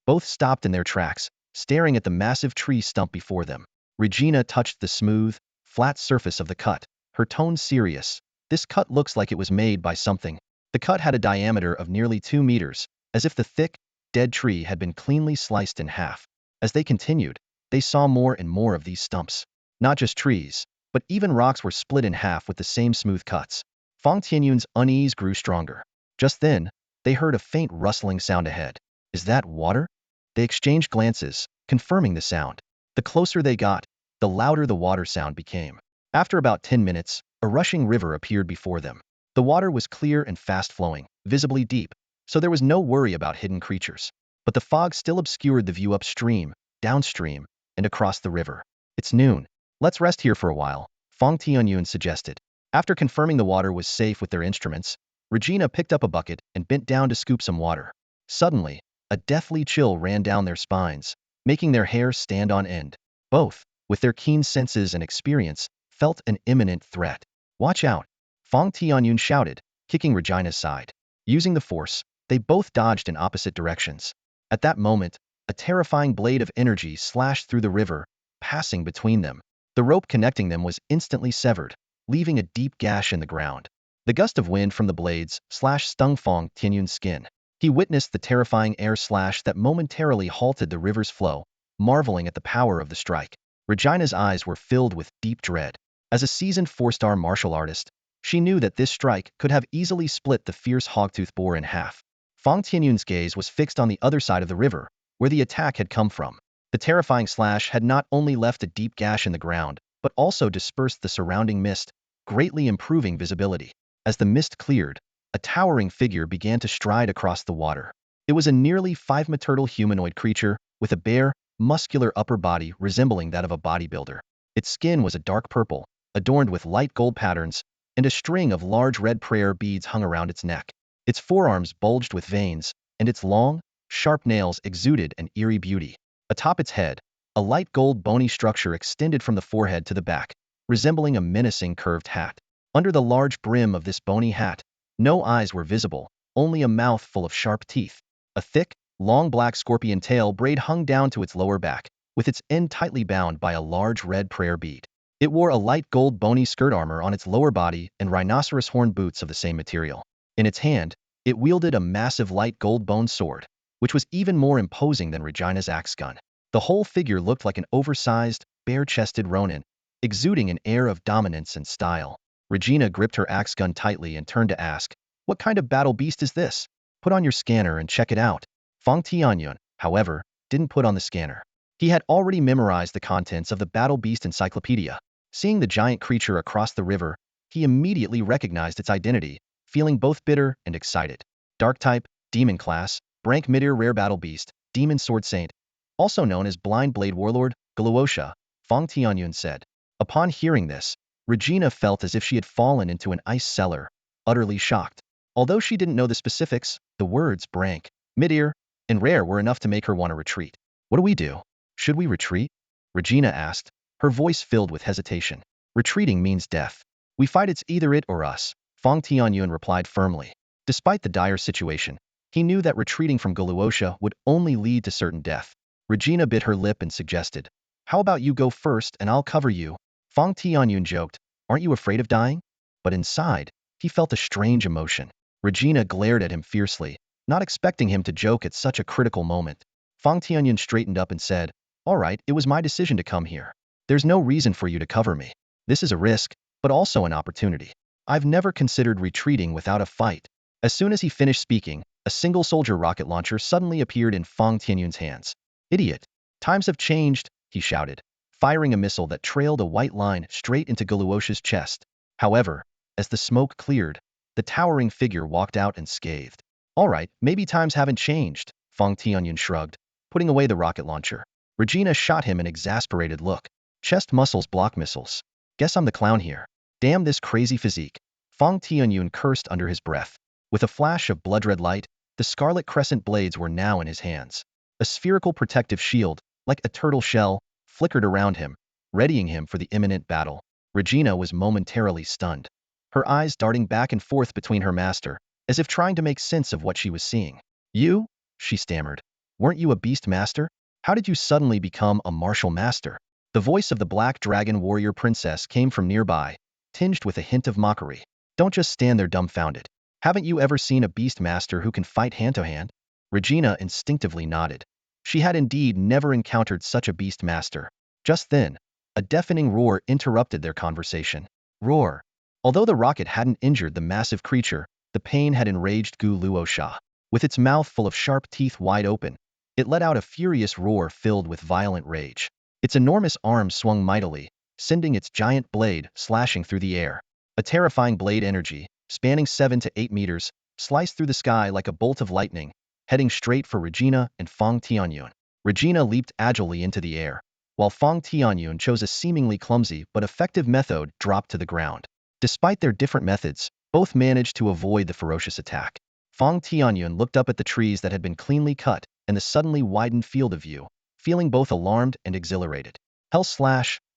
Both stopped in their tracks, staring at the massive tree stump before them. Regina touched the smooth, flat surface of the cut, her tone serious. "This cut looks like it was made by something." The cut had a diameter of nearly 2 meters, as if the thick, dead tree had been cleanly sliced in half. As they continued, they saw more and more of these stumps. Not just trees, but even rocks were split in half with the same smooth cuts. Fang Tianyun's unease grew stronger. Just then, they heard a faint rustling sound ahead. "Is that water?" They exchanged glances, confirming the sound. The closer they got, the louder the water sound became. After about 10 minutes, a rushing river appeared before them. The water was clear and fast-flowing, visibly deep, so there was no worry about hidden creatures. But the fog still obscured the view upstream, downstream, and across the river. "It's noon. Let's rest here for a while," Fang Tianyun suggested. After confirming the water was safe with their instruments, Regina picked up a bucket and bent down to scoop some water. Suddenly, a deathly chill ran down their spines, making their hair stand on end. Both, with their keen senses and experience, felt an imminent threat. "Watch out!" Fang Tianyun shouted, kicking Regina's side. Using the force, they both dodged in opposite directions. At that moment, a terrifying blade of energy slashed through the river, passing between them. The rope connecting them was instantly severed, leaving a deep gash in the ground. The gust of wind from the blades stung Fang Tianyun's skin. He witnessed the terrifying air slash that momentarily halted the river's flow, marveling at the power of the strike. Regina's eyes were filled with deep dread. As a seasoned 4-star martial artist, she knew that this strike could have easily split the fierce hogtooth boar in half. Fang Tianyun's gaze was fixed on the other side of the river, where the attack had come from. The terrifying slash had not only left a deep gash in the ground, but also dispersed the surrounding mist, greatly improving visibility. As the mist cleared, a towering figure began to stride across the water. It was a nearly 5-meter humanoid creature, with a bare, muscular upper body resembling that of a bodybuilder. Its skin was a dark purple, adorned with light gold patterns, and a string of large red prayer beads hung around its neck. Its forearms bulged with veins, and its long, sharp nails exuded an eerie beauty. Atop its head, a light gold bony structure extended from the forehead to the back, resembling a menacing curved hat. Under the large brim of this bony hat, no eyes were visible, only a mouth full of sharp teeth. A thick, long black scorpion tail braid hung down to its lower back, with its end tightly bound by a large red prayer bead. It wore a light gold bony skirt armor on its lower body and rhinoceros horn boots of the same material. In its hand, it wielded a massive light gold bone sword, which was even more imposing than Regina's axe gun. The whole figure looked like an oversized, bare-chested ronin, exuding an air of dominance and style. Regina gripped her axe gun tightly and turned to ask, "What kind of battle beast is this? Put on your scanner and check it out." Fang Tianyun, however, didn't put on the scanner. He had already memorized the contents of the Battle Beast Encyclopedia. Seeing the giant creature across the river, he immediately recognized its identity, feeling both bitter and excited. Dark type, Demon class, rank mid-tier rare battle beast, Demon Sword Saint, also known as Blind Blade Warlord, Galuosha, Fang Tianyun said. Upon hearing this, Regina felt as if she had fallen into an ice cellar, utterly shocked. Although she didn't know the specifics, the words brank, mid-ear, and rare were enough to make her want to retreat. What do we do? Should we retreat? Regina asked, her voice filled with hesitation. Retreating means death. We fight, it's either it or us, Fang Tianyun replied firmly. Despite the dire situation, he knew that retreating from Guluosha would only lead to certain death. Regina bit her lip and suggested, how about you go first and I'll cover you? Fang Tianyun joked, aren't you afraid of dying? But inside, he felt a strange emotion. Regina glared at him fiercely, not expecting him to joke at such a critical moment. Fang Tianyun straightened up and said, all right, it was my decision to come here. There's no reason for you to cover me. This is a risk, but also an opportunity. I've never considered retreating without a fight. As soon as he finished speaking, a single-soldier rocket launcher suddenly appeared in Fang Tianyun's hands. Idiot! Times have changed, he shouted, firing a missile that trailed a white line straight into Guluosha's chest. However, as the smoke cleared, the towering figure walked out unscathed. All right, maybe times haven't changed, Fang Tianyun shrugged, putting away the rocket launcher. Regina shot him an exasperated look. Chest muscles block missiles. Guess I'm the clown here. Damn this crazy physique. Fang Tianyun cursed under his breath. With a flash of blood-red light, the scarlet crescent blades were now in his hands. A spherical protective shield, like a turtle shell, flickered around him, readying him for the imminent battle. Regina was momentarily stunned, her eyes darting back and forth between her master, as if trying to make sense of what she was seeing. You? She stammered. Weren't you a beast master? How did you suddenly become a martial master? The voice of the black dragon warrior princess came from nearby, tinged with a hint of mockery. Don't just stand there dumbfounded. Haven't you ever seen a beast master who can fight hand-to-hand? Regina instinctively nodded. She had indeed never encountered such a beast master. Just then, a deafening roar interrupted their conversation. Roar. Although the rocket hadn't injured the massive creature, the pain had enraged Gu Luosha. With its mouth full of sharp teeth wide open, it let out a furious roar filled with violent rage. Its enormous arms swung mightily, sending its giant blade slashing through the air. A terrifying blade energy, spanning 7 to 8 meters, sliced through the sky like a bolt of lightning, heading straight for Regina and Fang Tianyun. Regina leaped agilely into the air, while Fang Tianyun chose a seemingly clumsy but effective method, dropped to the ground. Despite their different methods, both managed to avoid the ferocious attack. Fang Tianyun looked up at the trees that had been cleanly cut and the suddenly widened field of view, feeling both alarmed and exhilarated. Hell/,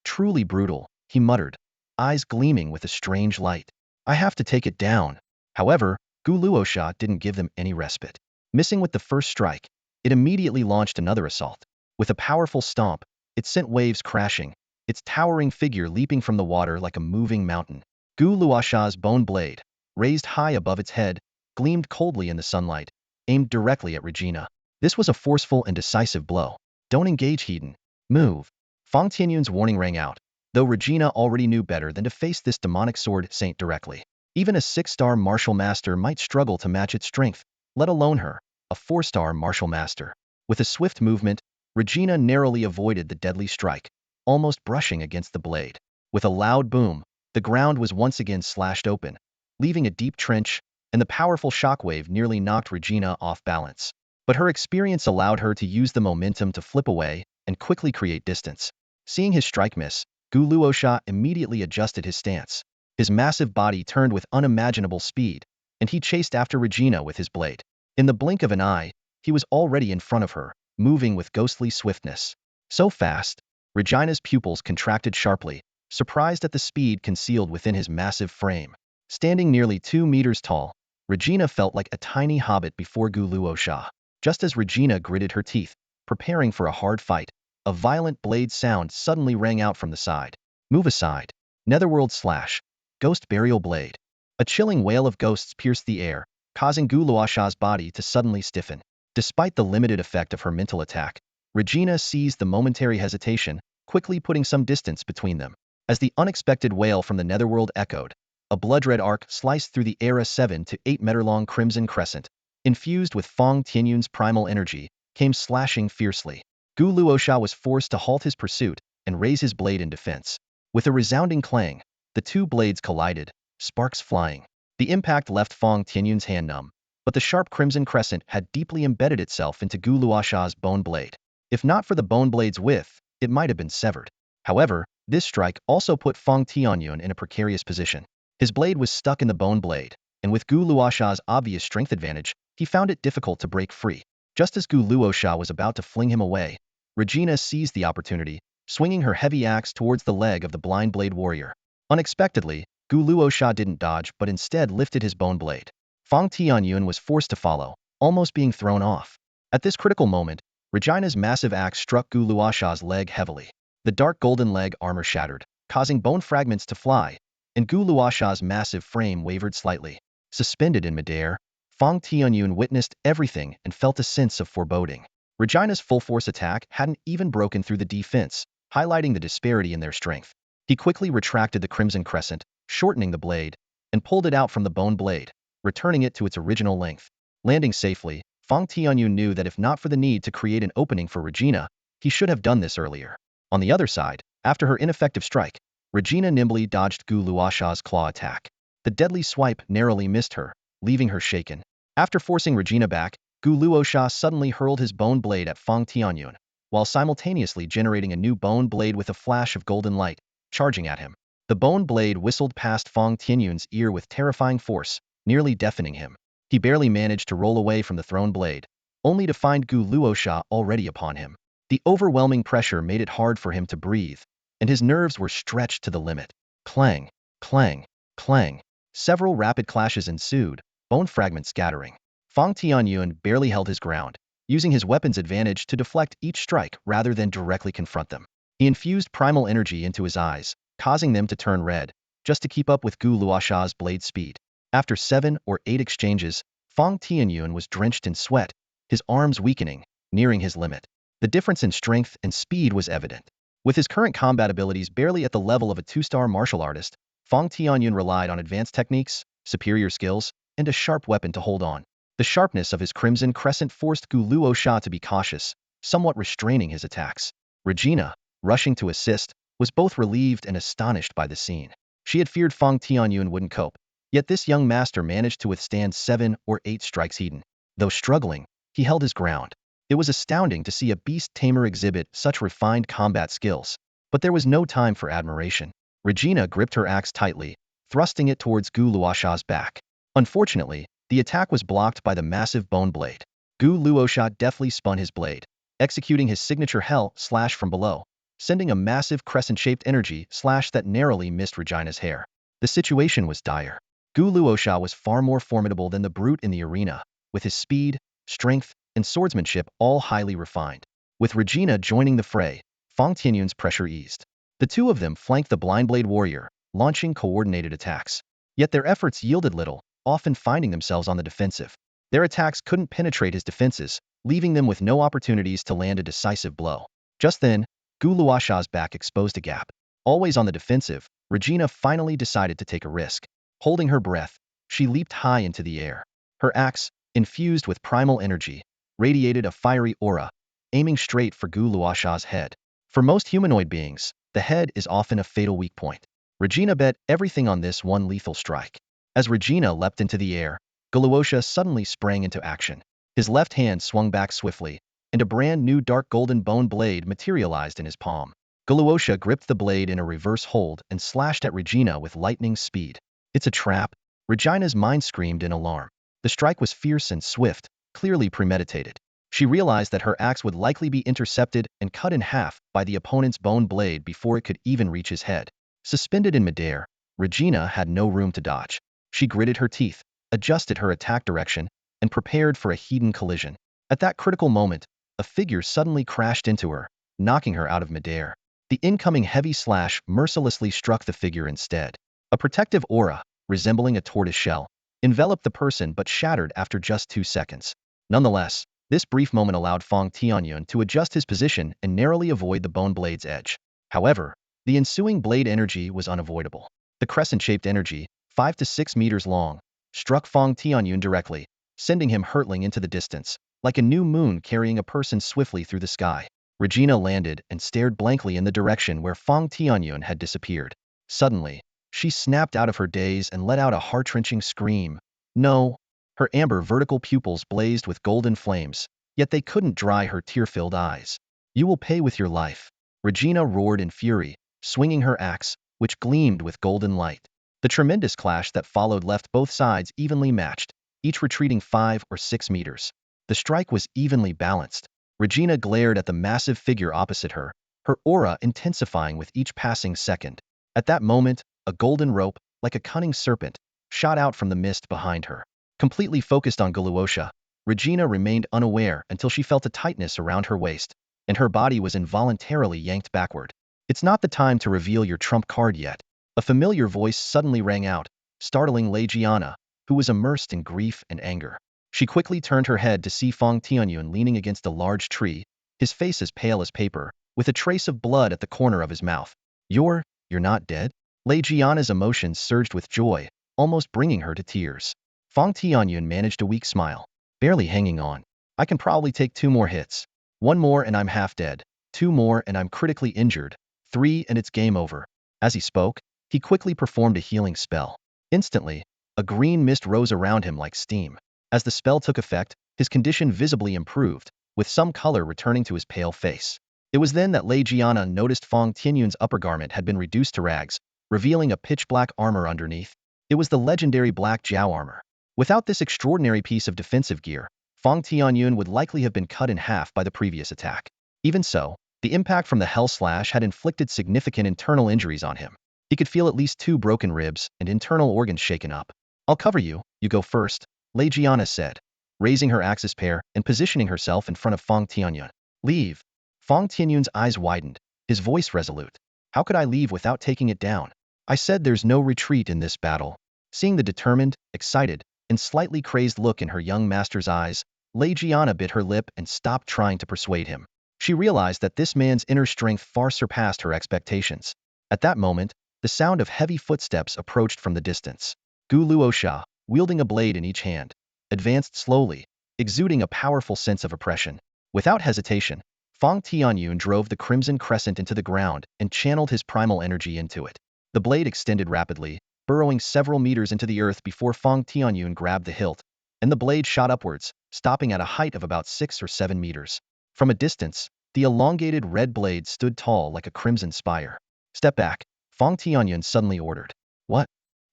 truly brutal, he muttered, eyes gleaming with a strange light. I have to take it down. However, Gu Luosha didn't give them any respite. Missing with the first strike, it immediately launched another assault. With a powerful stomp, it sent waves crashing, its towering figure leaping from the water like a moving mountain. Gu Luosha's bone blade, raised high above its head, gleamed coldly in the sunlight, aimed directly at Regina. This was a forceful and decisive blow. Don't engage, Hedon. Move. Fang Tianyun's warning rang out, though Regina already knew better than to face this demonic sword saint directly. Even a 6-star martial master might struggle to match its strength, let alone her, a 4-star martial master. With a swift movement, Regina narrowly avoided the deadly strike, almost brushing against the blade. With a loud boom, the ground was once again slashed open, leaving a deep trench, and the powerful shockwave nearly knocked Regina off balance. But her experience allowed her to use the momentum to flip away and quickly create distance. Seeing his strike miss, Gu Luosha immediately adjusted his stance. His massive body turned with unimaginable speed, and he chased after Regina with his blade. In the blink of an eye, he was already in front of her, moving with ghostly swiftness. So fast, Regina's pupils contracted sharply, surprised at the speed concealed within his massive frame. Standing nearly 2 meters tall, Regina felt like a tiny hobbit before Gu Luosha. Just as Regina gritted her teeth, preparing for a hard fight, a violent blade sound suddenly rang out from the side. Move aside. Netherworld / Ghost Burial Blade. A chilling wail of ghosts pierced the air, causing Gu Luosha's body to suddenly stiffen. Despite the limited effect of her mental attack, Regina seized the momentary hesitation, quickly putting some distance between them. As the unexpected wail from the Netherworld echoed, a blood-red arc sliced through the air. A 7 to 8 meter-long crimson crescent, infused with Fang Tianyun's primal energy, came slashing fiercely. Gu Luosha was forced to halt his pursuit and raise his blade in defense. With a resounding clang, the two blades collided, sparks flying. The impact left Fang Tianyun's hand numb, but the sharp crimson crescent had deeply embedded itself into Gu Luosha's bone blade. If not for the bone blade's width, it might have been severed. However, this strike also put Fang Tianyun in a precarious position. His blade was stuck in the bone blade, and with Gu Luosha's obvious strength advantage, he found it difficult to break free. Just as Gu Luosha was about to fling him away, Regina seized the opportunity, swinging her heavy axe towards the leg of the blind blade warrior. Unexpectedly, Gu Luosha didn't dodge but instead lifted his bone blade. Fang Tianyun was forced to follow, almost being thrown off. At this critical moment, Regina's massive axe struck Gu Luosha's leg heavily. The dark golden leg armor shattered, causing bone fragments to fly, and Gu Luosha's massive frame wavered slightly. Suspended in midair, Fang Tianyun witnessed everything and felt a sense of foreboding. Regina's full-force attack hadn't even broken through the defense, highlighting the disparity in their strength. He quickly retracted the crimson crescent, shortening the blade, and pulled it out from the bone blade, returning it to its original length. Landing safely, Fang Tianyun knew that if not for the need to create an opening for Regina, he should have done this earlier. On the other side, after her ineffective strike, Regina nimbly dodged Gu Luosha's claw attack. The deadly swipe narrowly missed her, leaving her shaken. After forcing Regina back, Gu Luosha suddenly hurled his bone blade at Fang Tianyun, while simultaneously generating a new bone blade with a flash of golden light, charging at him. The bone blade whistled past Fang Tianyun's ear with terrifying force, nearly deafening him. He barely managed to roll away from the thrown blade, only to find Gu Luosha already upon him. The overwhelming pressure made it hard for him to breathe, and his nerves were stretched to the limit. Clang, clang, clang. Several rapid clashes ensued, bone fragments scattering. Fang Tianyun barely held his ground, using his weapon's advantage to deflect each strike rather than directly confront them. He infused primal energy into his eyes, causing them to turn red, just to keep up with Gu Luosha's blade speed. After 7 or 8 exchanges, Fang Tianyun was drenched in sweat, his arms weakening, nearing his limit. The difference in strength and speed was evident. With his current combat abilities barely at the level of a 2-star martial artist, Fang Tianyun relied on advanced techniques, superior skills, and a sharp weapon to hold on. The sharpness of his crimson crescent forced Gu Luosha to be cautious, somewhat restraining his attacks. Regina, rushing to assist, was both relieved and astonished by the scene. She had feared Fang Tianyun wouldn't cope, yet this young master managed to withstand 7 or 8 strikes hidden. Though struggling, he held his ground. It was astounding to see a beast tamer exhibit such refined combat skills. But there was no time for admiration. Regina gripped her axe tightly, thrusting it towards Gu Luosha's back. Unfortunately, the attack was blocked by the massive bone blade. Gu Luosha deftly spun his blade, executing his signature hell slash from below, sending a massive crescent-shaped energy slash that narrowly missed Regina's hair. The situation was dire. Gu Luosha was far more formidable than the brute in the arena, with his speed, strength, and swordsmanship all highly refined. With Regina joining the fray, Fang Tianyun's pressure eased. The two of them flanked the blind blade warrior, launching coordinated attacks. Yet their efforts yielded little, often finding themselves on the defensive. Their attacks couldn't penetrate his defenses, leaving them with no opportunities to land a decisive blow. Just then, Gu Luosha's back exposed a gap. Always on the defensive, Regina finally decided to take a risk. Holding her breath, she leaped high into the air. Her axe, infused with primal energy, radiated a fiery aura, aiming straight for Gu Luosha's head. For most humanoid beings, the head is often a fatal weak point. Regina bet everything on this one lethal strike. As Regina leapt into the air, Gu Luosha suddenly sprang into action. His left hand swung back swiftly, and a brand new dark golden bone blade materialized in his palm. Gu Luosha gripped the blade in a reverse hold and slashed at Regina with lightning speed. It's a trap, Regina's mind screamed in alarm. The strike was fierce and swift, clearly premeditated. She realized that her axe would likely be intercepted and cut in half by the opponent's bone blade before it could even reach his head. Suspended in midair, Regina had no room to dodge. She gritted her teeth, adjusted her attack direction, and prepared for a hidden collision. At that critical moment, a figure suddenly crashed into her, knocking her out of midair. The incoming heavy slash mercilessly struck the figure instead. A protective aura, resembling a tortoise shell, enveloped the person but shattered after just 2 seconds. Nonetheless, this brief moment allowed Fang Tianyun to adjust his position and narrowly avoid the bone blade's edge. However, the ensuing blade energy was unavoidable. The crescent-shaped energy, 5 to 6 meters long, struck Fang Tianyun directly, sending him hurtling into the distance, like a new moon carrying a person swiftly through the sky. Regina landed and stared blankly in the direction where Fang Tianyun had disappeared. Suddenly, she snapped out of her daze and let out a heart-wrenching scream. No! Her amber vertical pupils blazed with golden flames, yet they couldn't dry her tear-filled eyes. You will pay with your life. Regina roared in fury, swinging her axe, which gleamed with golden light. The tremendous clash that followed left both sides evenly matched, each retreating 5 or 6 meters. The strike was evenly balanced. Regina glared at the massive figure opposite her, her aura intensifying with each passing second. At that moment, a golden rope, like a cunning serpent, shot out from the mist behind her. Completely focused on Guluosha, Regina remained unaware until she felt a tightness around her waist, and her body was involuntarily yanked backward. It's not the time to reveal your trump card yet. A familiar voice suddenly rang out, startling Legiana, who was immersed in grief and anger. She quickly turned her head to see Fang Tianyun leaning against a large tree, his face as pale as paper, with a trace of blood at the corner of his mouth. You're not dead? Legiana's emotions surged with joy, almost bringing her to tears. Fang Tianyun managed a weak smile, barely hanging on. I can probably take 2 more hits. 1 more and I'm half dead. 2 more and I'm critically injured. 3 and it's game over. As he spoke, he quickly performed a healing spell. Instantly, a green mist rose around him like steam. As the spell took effect, his condition visibly improved, with some color returning to his pale face. It was then that Legiana noticed Fang Tianyun's upper garment had been reduced to rags, revealing a pitch-black armor underneath. It was the legendary black Jiao armor. Without this extraordinary piece of defensive gear, Fang Tianyun would likely have been cut in half by the previous attack. Even so, the impact from the Hell Slash had inflicted significant internal injuries on him. He could feel at least 2 broken ribs and internal organs shaken up. I'll cover you, you go first, Legiana said, raising her axis pair and positioning herself in front of Fang Tianyun. Leave. Fang Tianyun's eyes widened, his voice resolute. How could I leave without taking it down? I said there's no retreat in this battle. Seeing the determined, excited, and slightly crazed look in her young master's eyes, Legiana bit her lip and stopped trying to persuade him. She realized that this man's inner strength far surpassed her expectations. At that moment, the sound of heavy footsteps approached from the distance. Gu Luosha, wielding a blade in each hand, advanced slowly, exuding a powerful sense of oppression. Without hesitation, Fang Tianyun drove the crimson crescent into the ground and channeled his primal energy into it. The blade extended rapidly, burrowing several meters into the earth before Fang Tianyun grabbed the hilt, and the blade shot upwards, stopping at a height of about 6 or 7 meters. From a distance, the elongated red blade stood tall like a crimson spire. Step back, Fang Tianyun suddenly ordered. What?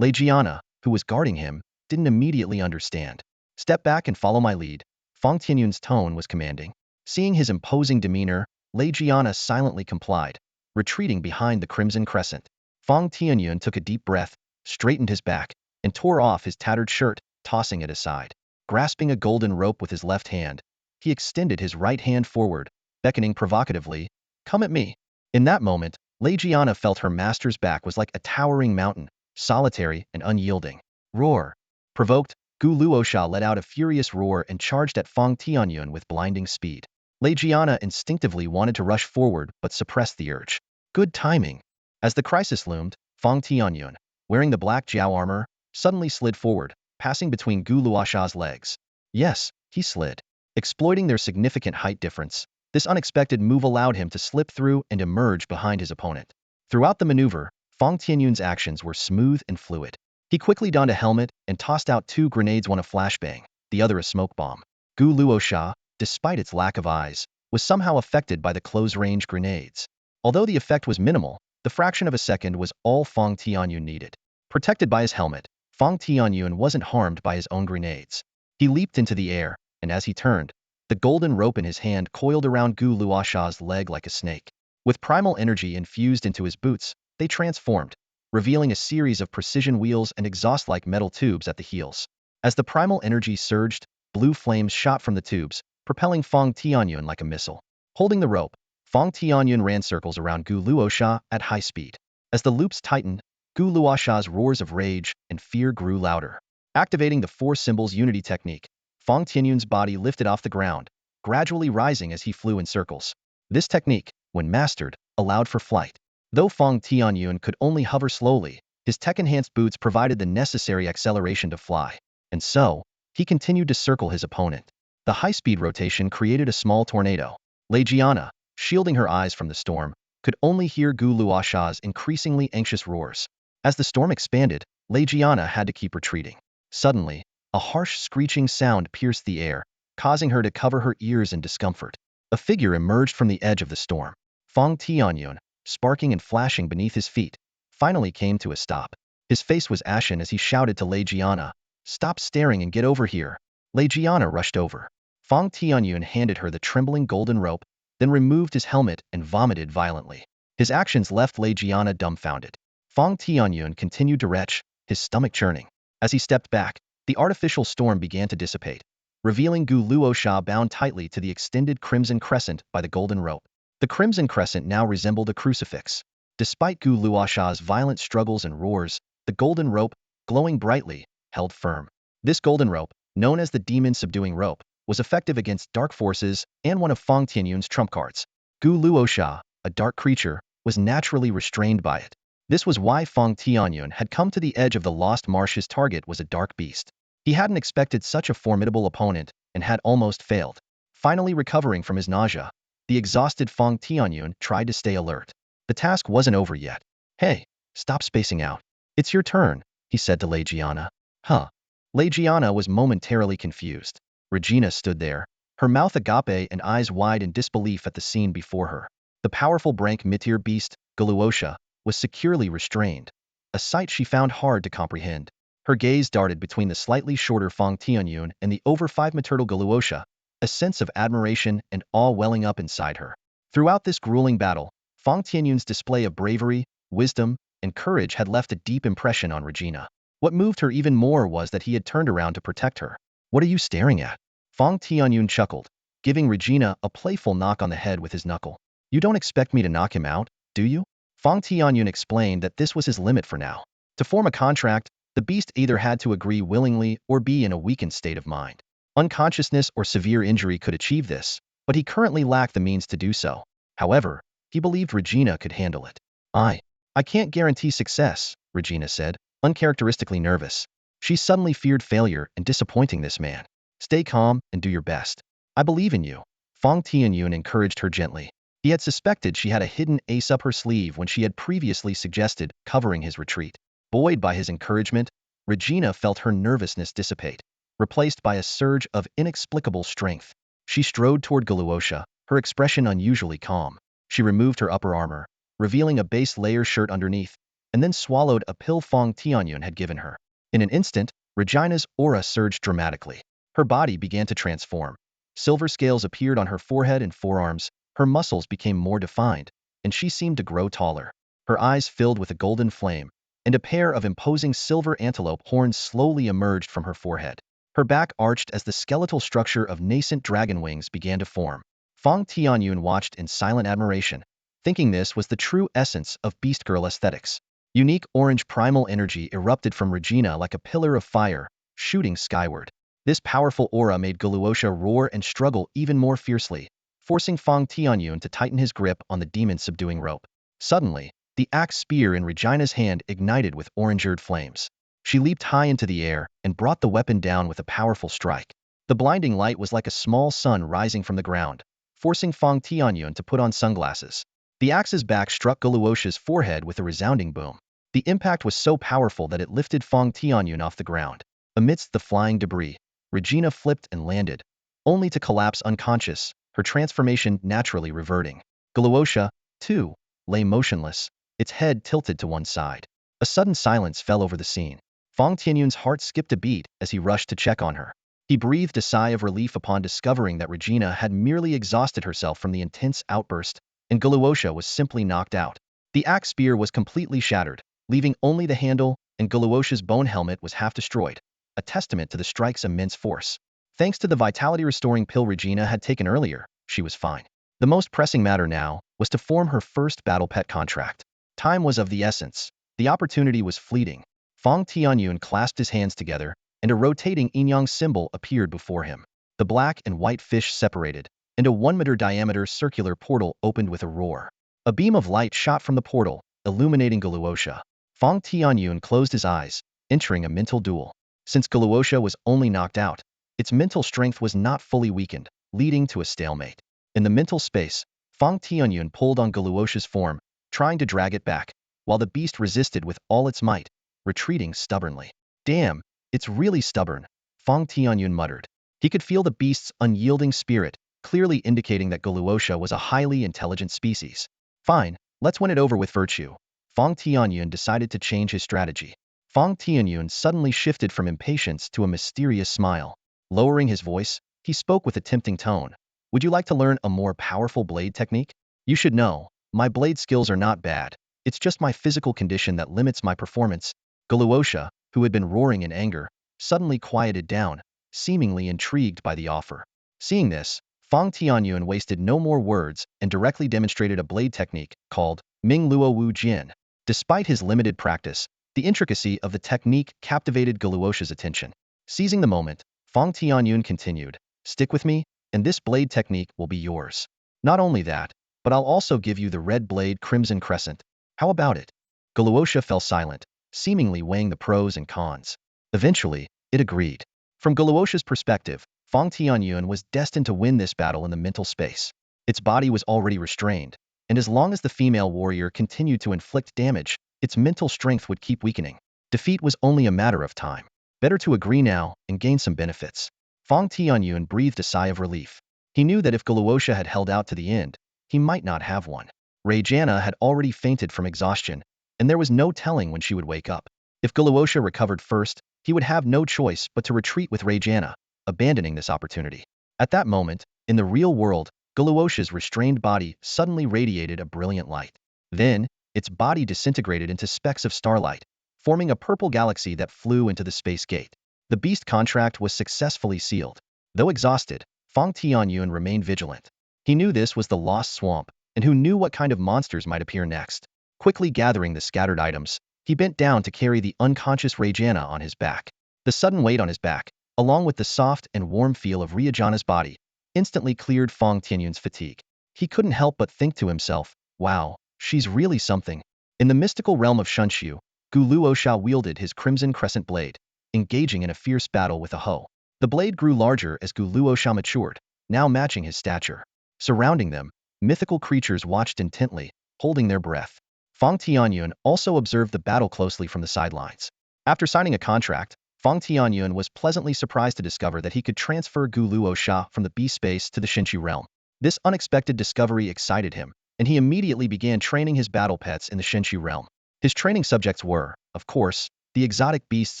Legiana, who was guarding him, didn't immediately understand. Step back and follow my lead. Fang Tianyun's tone was commanding. Seeing his imposing demeanor, Legiana silently complied, retreating behind the crimson crescent. Fang Tianyun took a deep breath, straightened his back, and tore off his tattered shirt, tossing it aside. Grasping a golden rope with his left hand, he extended his right hand forward, beckoning provocatively, "Come at me." In that moment, Legiana felt her master's back was like a towering mountain, solitary and unyielding. Roar. Provoked, Gu Luosha let out a furious roar and charged at Fang Tianyun with blinding speed. Legiana instinctively wanted to rush forward but suppressed the urge. Good timing. As the crisis loomed, Fang Tianyun, wearing the black Jiao armor, suddenly slid forward, passing between Gu Luosha's legs. Yes, he slid. Exploiting their significant height difference, this unexpected move allowed him to slip through and emerge behind his opponent. Throughout the maneuver, Fang Tianyun's actions were smooth and fluid. He quickly donned a helmet and tossed out 2 grenades, one a flashbang, the other a smoke bomb. Gu Luosha, despite its lack of eyes, was somehow affected by the close-range grenades. Although the effect was minimal, the fraction of a second was all Fang Tianyun needed. Protected by his helmet, Fang Tianyun wasn't harmed by his own grenades. He leaped into the air, and as he turned, the golden rope in his hand coiled around Gu Luosha's leg like a snake. With primal energy infused into his boots, they transformed, revealing a series of precision wheels and exhaust-like metal tubes at the heels. As the primal energy surged, blue flames shot from the tubes, propelling Fang Tianyun like a missile. Holding the rope, Fang Tianyun ran circles around Gu Luosha at high speed. As the loops tightened, Gu Luosha's roars of rage and fear grew louder. Activating the 4 symbols unity technique, Fang Tianyun's body lifted off the ground, gradually rising as he flew in circles. This technique, when mastered, allowed for flight. Though Fang Tianyun could only hover slowly, his tech-enhanced boots provided the necessary acceleration to fly. And so, he continued to circle his opponent. The high-speed rotation created a small tornado. Legiana, shielding her eyes from the storm, could only hear Gu Luosha's increasingly anxious roars. As the storm expanded, Legiana had to keep retreating. Suddenly, a harsh screeching sound pierced the air, causing her to cover her ears in discomfort. A figure emerged from the edge of the storm. Fang Tianyun, sparking and flashing beneath his feet, finally came to a stop. His face was ashen as he shouted to Lei Jiana, "Stop staring and get over here." Lei Jiana rushed over. Fang Tianyun handed her the trembling golden rope, then removed his helmet and vomited violently. His actions left Lei Jiana dumbfounded. Fang Tianyun continued to retch, his stomach churning. As he stepped back, the artificial storm began to dissipate, revealing Gu Luosha bound tightly to the extended crimson crescent by the golden rope. The crimson crescent now resembled a crucifix. Despite Gu Luosha's violent struggles and roars, the golden rope, glowing brightly, held firm. This golden rope, known as the demon-subduing rope, was effective against dark forces and one of Fang Tianyun's trump cards. Gu Luosha, a dark creature, was naturally restrained by it. This was why Fang Tianyun had come to the edge of the Lost Marsh. His target was a dark beast. He hadn't expected such a formidable opponent and had almost failed. Finally recovering from his nausea, the exhausted Fang Tianyun tried to stay alert. The task wasn't over yet. "Hey, stop spacing out. It's your turn," he said to Lei Jiana. "Huh?" Lei Jiana was momentarily confused. Regina stood there, her mouth agape and eyes wide in disbelief at the scene before her. The powerful Brank Mitir beast, Galuosha, was securely restrained, a sight she found hard to comprehend. Her gaze darted between the slightly shorter Fang Tianyun and the over 5 turtle Galuosha, a sense of admiration and awe welling up inside her. Throughout this grueling battle, Fang Tianyun's display of bravery, wisdom, and courage had left a deep impression on Regina. What moved her even more was that he had turned around to protect her. "What are you staring at?" Fang Tianyun chuckled, giving Regina a playful knock on the head with his knuckle. "You don't expect me to knock him out, do you?" Fang Tianyun explained that this was his limit for now. To form a contract, the beast either had to agree willingly or be in a weakened state of mind. Unconsciousness or severe injury could achieve this, but he currently lacked the means to do so. However, he believed Regina could handle it. I can't guarantee success," Regina said, uncharacteristically nervous. She suddenly feared failure and disappointing this man. "Stay calm and do your best. I believe in you." Fang Tianyun encouraged her gently. He had suspected she had a hidden ace up her sleeve when she had previously suggested covering his retreat. Buoyed by his encouragement, Regina felt her nervousness dissipate, replaced by a surge of inexplicable strength. She strode toward Galuosha, her expression unusually calm. She removed her upper armor, revealing a base layer shirt underneath, and then swallowed a pill Fang Tianyun had given her. In an instant, Regina's aura surged dramatically. Her body began to transform. Silver scales appeared on her forehead and forearms, her muscles became more defined, and she seemed to grow taller. Her eyes filled with a golden flame, and a pair of imposing silver antelope horns slowly emerged from her forehead. Her back arched as the skeletal structure of nascent dragon wings began to form. Fang Tianyun watched in silent admiration, thinking this was the true essence of Beast Girl aesthetics. Unique orange primal energy erupted from Regina like a pillar of fire, shooting skyward. This powerful aura made Galuosha roar and struggle even more fiercely, forcing Fang Tianyun to tighten his grip on the demon-subduing rope. Suddenly, the axe spear in Regina's hand ignited with orange-eared flames. She leaped high into the air and brought the weapon down with a powerful strike. The blinding light was like a small sun rising from the ground, forcing Fang Tianyun to put on sunglasses. The axe's back struck Galuosha's forehead with a resounding boom. The impact was so powerful that it lifted Fang Tianyun off the ground. Amidst the flying debris, Regina flipped and landed, only to collapse unconscious, her transformation naturally reverting. Galuosha, too, lay motionless, its head tilted to one side. A sudden silence fell over the scene. Fang Tianyun's heart skipped a beat as he rushed to check on her. He breathed a sigh of relief upon discovering that Regina had merely exhausted herself from the intense outburst, and Galuosha was simply knocked out. The axe spear was completely shattered, leaving only the handle, and Galuosha's bone helmet was half destroyed, a testament to the strike's immense force. Thanks to the vitality-restoring pill Regina had taken earlier, she was fine. The most pressing matter now was to form her first battle pet contract. Time was of the essence. The opportunity was fleeting. Fang Tianyun clasped his hands together, and a rotating yin-yang symbol appeared before him. The black and white fish separated, and a 1-meter diameter circular portal opened with a roar. A beam of light shot from the portal, illuminating Galuosha. Fang Tianyun closed his eyes, entering a mental duel. Since Galuosha was only knocked out, its mental strength was not fully weakened, leading to a stalemate. In the mental space, Fang Tianyun pulled on Galuosha's form, trying to drag it back, while the beast resisted with all its might, retreating stubbornly. "Damn, it's really stubborn," Fang Tianyun muttered. He could feel the beast's unyielding spirit, clearly indicating that Galuosha was a highly intelligent species. "Fine, let's win it over with virtue." Fang Tianyun decided to change his strategy. Fang Tianyun suddenly shifted from impatience to a mysterious smile. Lowering his voice, he spoke with a tempting tone. Would you like to learn a more powerful blade technique? You should know, my blade skills are not bad. It's just my physical condition that limits my performance. Guluosha, who had been roaring in anger, suddenly quieted down, seemingly intrigued by the offer. Seeing this, Fang Tianyun wasted no more words and directly demonstrated a blade technique called Ming Luo Wu Jin. Despite his limited practice, the intricacy of the technique captivated Guluosha's attention. Seizing the moment, Fang Tianyun continued, stick with me, and this blade technique will be yours. Not only that, but I'll also give you the red blade Crimson Crescent. How about it? Guluosha fell silent, seemingly weighing the pros and cons. Eventually, it agreed. From Guluosha's perspective, Fang Tianyun was destined to win this battle in the mental space. Its body was already restrained, and as long as the female warrior continued to inflict damage, its mental strength would keep weakening. Defeat was only a matter of time. Better to agree now and gain some benefits. Fang Tianyun breathed a sigh of relief. He knew that if Guluosha had held out to the end, he might not have won. Rajana had already fainted from exhaustion, and there was no telling when she would wake up. If Guluosha recovered first, he would have no choice but to retreat with Rajana, abandoning this opportunity. At that moment, in the real world, Guluosha's restrained body suddenly radiated a brilliant light. Then, its body disintegrated into specks of starlight, forming a purple galaxy that flew into the space gate. The beast contract was successfully sealed. Though exhausted, Fang Tianyun remained vigilant. He knew this was the lost swamp, and who knew what kind of monsters might appear next. Quickly gathering the scattered items, he bent down to carry the unconscious Rajana on his back. The sudden weight on his back, along with the soft and warm feel of Rajana's body, instantly cleared Fang Tianyun's fatigue. He couldn't help but think to himself, wow, she's really something. In the mystical realm of Shunshu, Guluosha wielded his Crimson Crescent blade, engaging in a fierce battle with a hoe. The blade grew larger as Guluosha matured, now matching his stature. Surrounding them, mythical creatures watched intently, holding their breath. Fang Tianyun also observed the battle closely from the sidelines. After signing a contract, Fang Tianyun was pleasantly surprised to discover that he could transfer Guluosha from the beast space to the Shunshu realm. This unexpected discovery excited him, and he immediately began training his battle pets in the Shunshu realm. His training subjects were, of course, the exotic beasts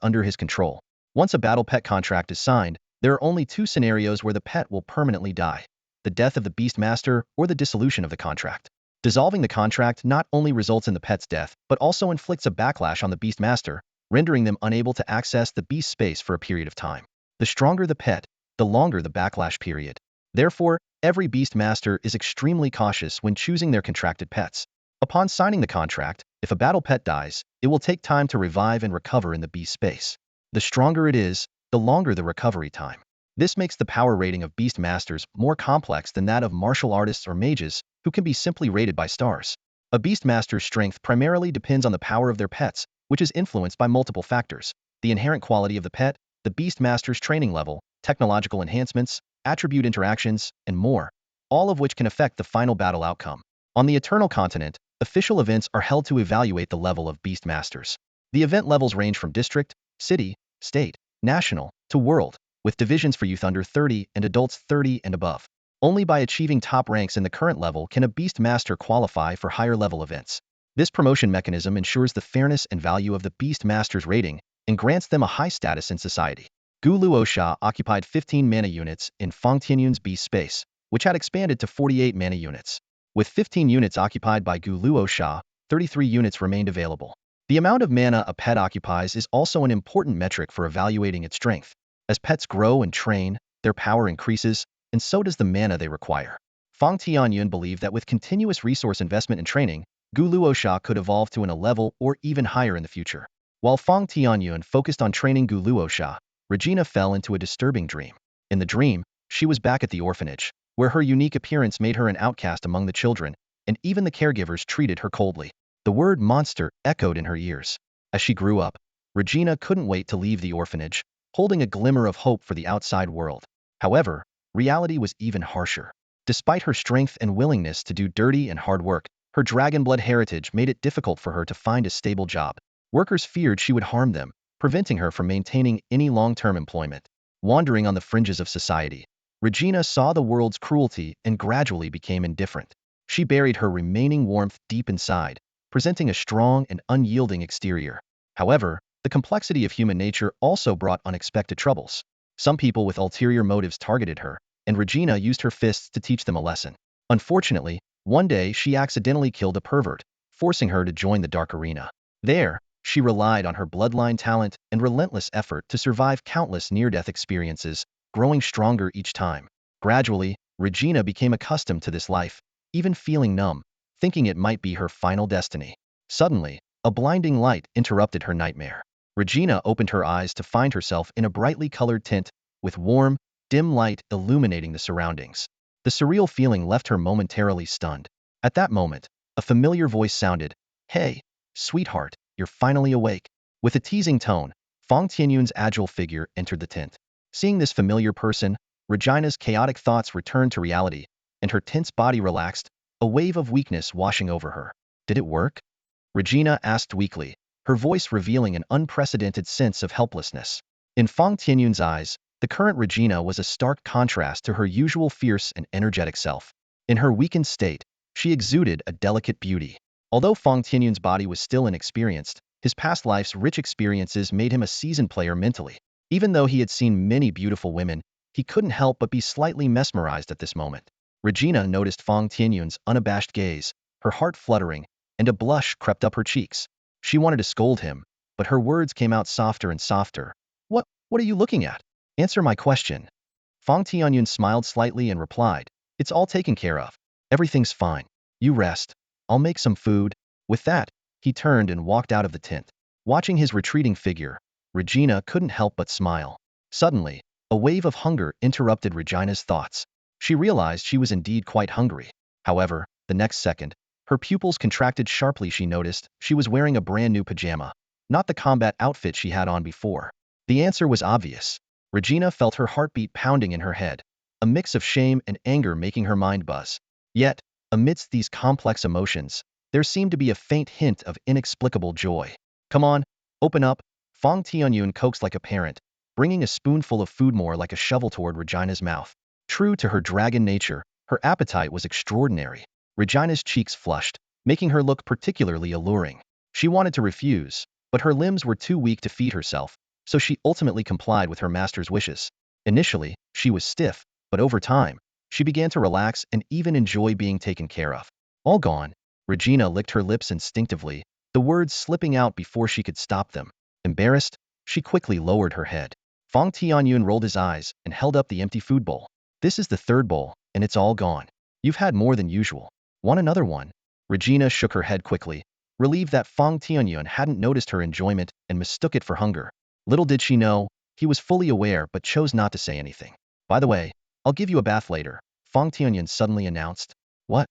under his control. Once a battle pet contract is signed, there are only two scenarios where the pet will permanently die: the death of the beast master or the dissolution of the contract. Dissolving the contract not only results in the pet's death, but also inflicts a backlash on the beast master, rendering them unable to access the beast space for a period of time. The stronger the pet, the longer the backlash period. Therefore, every beast master is extremely cautious when choosing their contracted pets. Upon signing the contract, if a battle pet dies, it will take time to revive and recover in the beast space. The stronger it is, the longer the recovery time. This makes the power rating of beast masters more complex than that of martial artists or mages, who can be simply rated by stars. A beast master's strength primarily depends on the power of their pets, which is influenced by multiple factors: the inherent quality of the pet, the beast master's training level, technological enhancements, attribute interactions, and more, all of which can affect the final battle outcome. On the Eternal Continent, official events are held to evaluate the level of beast masters. The event levels range from district, city, state, national, to world, with divisions for youth under 30 and adults 30 and above. Only by achieving top ranks in the current level can a beast master qualify for higher level events. This promotion mechanism ensures the fairness and value of the beast master's rating and grants them a high status in society. Guluosha occupied 15 mana units in Fang Tianyun's beast space, which had expanded to 48 mana units. With 15 units occupied by Guluosha, 33 units remained available. The amount of mana a pet occupies is also an important metric for evaluating its strength. As pets grow and train, their power increases, and so does the mana they require. Fang Tianyun believed that with continuous resource investment and training, Guluosha could evolve to a level or even higher in the future. While Fang Tianyun focused on training Guluosha, Regina fell into a disturbing dream. In the dream, she was back at the orphanage, where her unique appearance made her an outcast among the children, and even the caregivers treated her coldly. The word monster echoed in her ears. As she grew up, Regina couldn't wait to leave the orphanage, holding a glimmer of hope for the outside world. However, reality was even harsher. Despite her strength and willingness to do dirty and hard work, her dragon blood heritage made it difficult for her to find a stable job. Workers feared she would harm them, preventing her from maintaining any long-term employment. Wandering on the fringes of society, Regina saw the world's cruelty and gradually became indifferent. She buried her remaining warmth deep inside, presenting a strong and unyielding exterior. However, the complexity of human nature also brought unexpected troubles. Some people with ulterior motives targeted her, and Regina used her fists to teach them a lesson. Unfortunately, one day she accidentally killed a pervert, forcing her to join the dark arena. There, she relied on her bloodline talent and relentless effort to survive countless near-death experiences, growing stronger each time. Gradually, Regina became accustomed to this life, even feeling numb, thinking it might be her final destiny. Suddenly, a blinding light interrupted her nightmare. Regina opened her eyes to find herself in a brightly colored tent, with warm, dim light illuminating the surroundings. The surreal feeling left her momentarily stunned. At that moment, a familiar voice sounded, "Hey, sweetheart, you're finally awake." With a teasing tone, Fang Tianyun's agile figure entered the tent. Seeing this familiar person, Regina's chaotic thoughts returned to reality, and her tense body relaxed, a wave of weakness washing over her. Did it work? Regina asked weakly, her voice revealing an unprecedented sense of helplessness. In Fang Tianyun's eyes, the current Regina was a stark contrast to her usual fierce and energetic self. In her weakened state, she exuded a delicate beauty. Although Fang Tianyun's body was still inexperienced, his past life's rich experiences made him a seasoned player mentally. Even though he had seen many beautiful women, he couldn't help but be slightly mesmerized at this moment. Regina noticed Fang Tianyun's unabashed gaze, her heart fluttering, and a blush crept up her cheeks. She wanted to scold him, but her words came out softer and softer. What are you looking at? Answer my question." Fang Tianyun smiled slightly and replied, "It's all taken care of. Everything's fine. You rest. I'll make some food." With that, he turned and walked out of the tent. Watching his retreating figure, Regina couldn't help but smile. Suddenly, a wave of hunger interrupted Regina's thoughts. She realized she was indeed quite hungry. However, the next second, her pupils contracted sharply. She noticed she was wearing a brand new pajama, not the combat outfit she had on before. The answer was obvious. Regina felt her heartbeat pounding in her head, a mix of shame and anger making her mind buzz. Yet, amidst these complex emotions, there seemed to be a faint hint of inexplicable joy. "Come on, open up," Fang Tianyun coaxed like a parent, bringing a spoonful of food more like a shovel toward Regina's mouth. True to her dragon nature, her appetite was extraordinary. Regina's cheeks flushed, making her look particularly alluring. She wanted to refuse, but her limbs were too weak to feed herself, so she ultimately complied with her master's wishes. Initially, she was stiff, but over time, she began to relax and even enjoy being taken care of. All gone, Regina licked her lips instinctively, the words slipping out before she could stop them. Embarrassed, she quickly lowered her head. Fang Tianyun rolled his eyes and held up the empty food bowl. "This is the third bowl, and it's all gone. You've had more than usual. Want another one?" Regina shook her head quickly, relieved that Fang Tianyun hadn't noticed her enjoyment and mistook it for hunger. Little did she know, he was fully aware but chose not to say anything. "By the way, I'll give you a bath later," Fang Tianyun suddenly announced. "What?"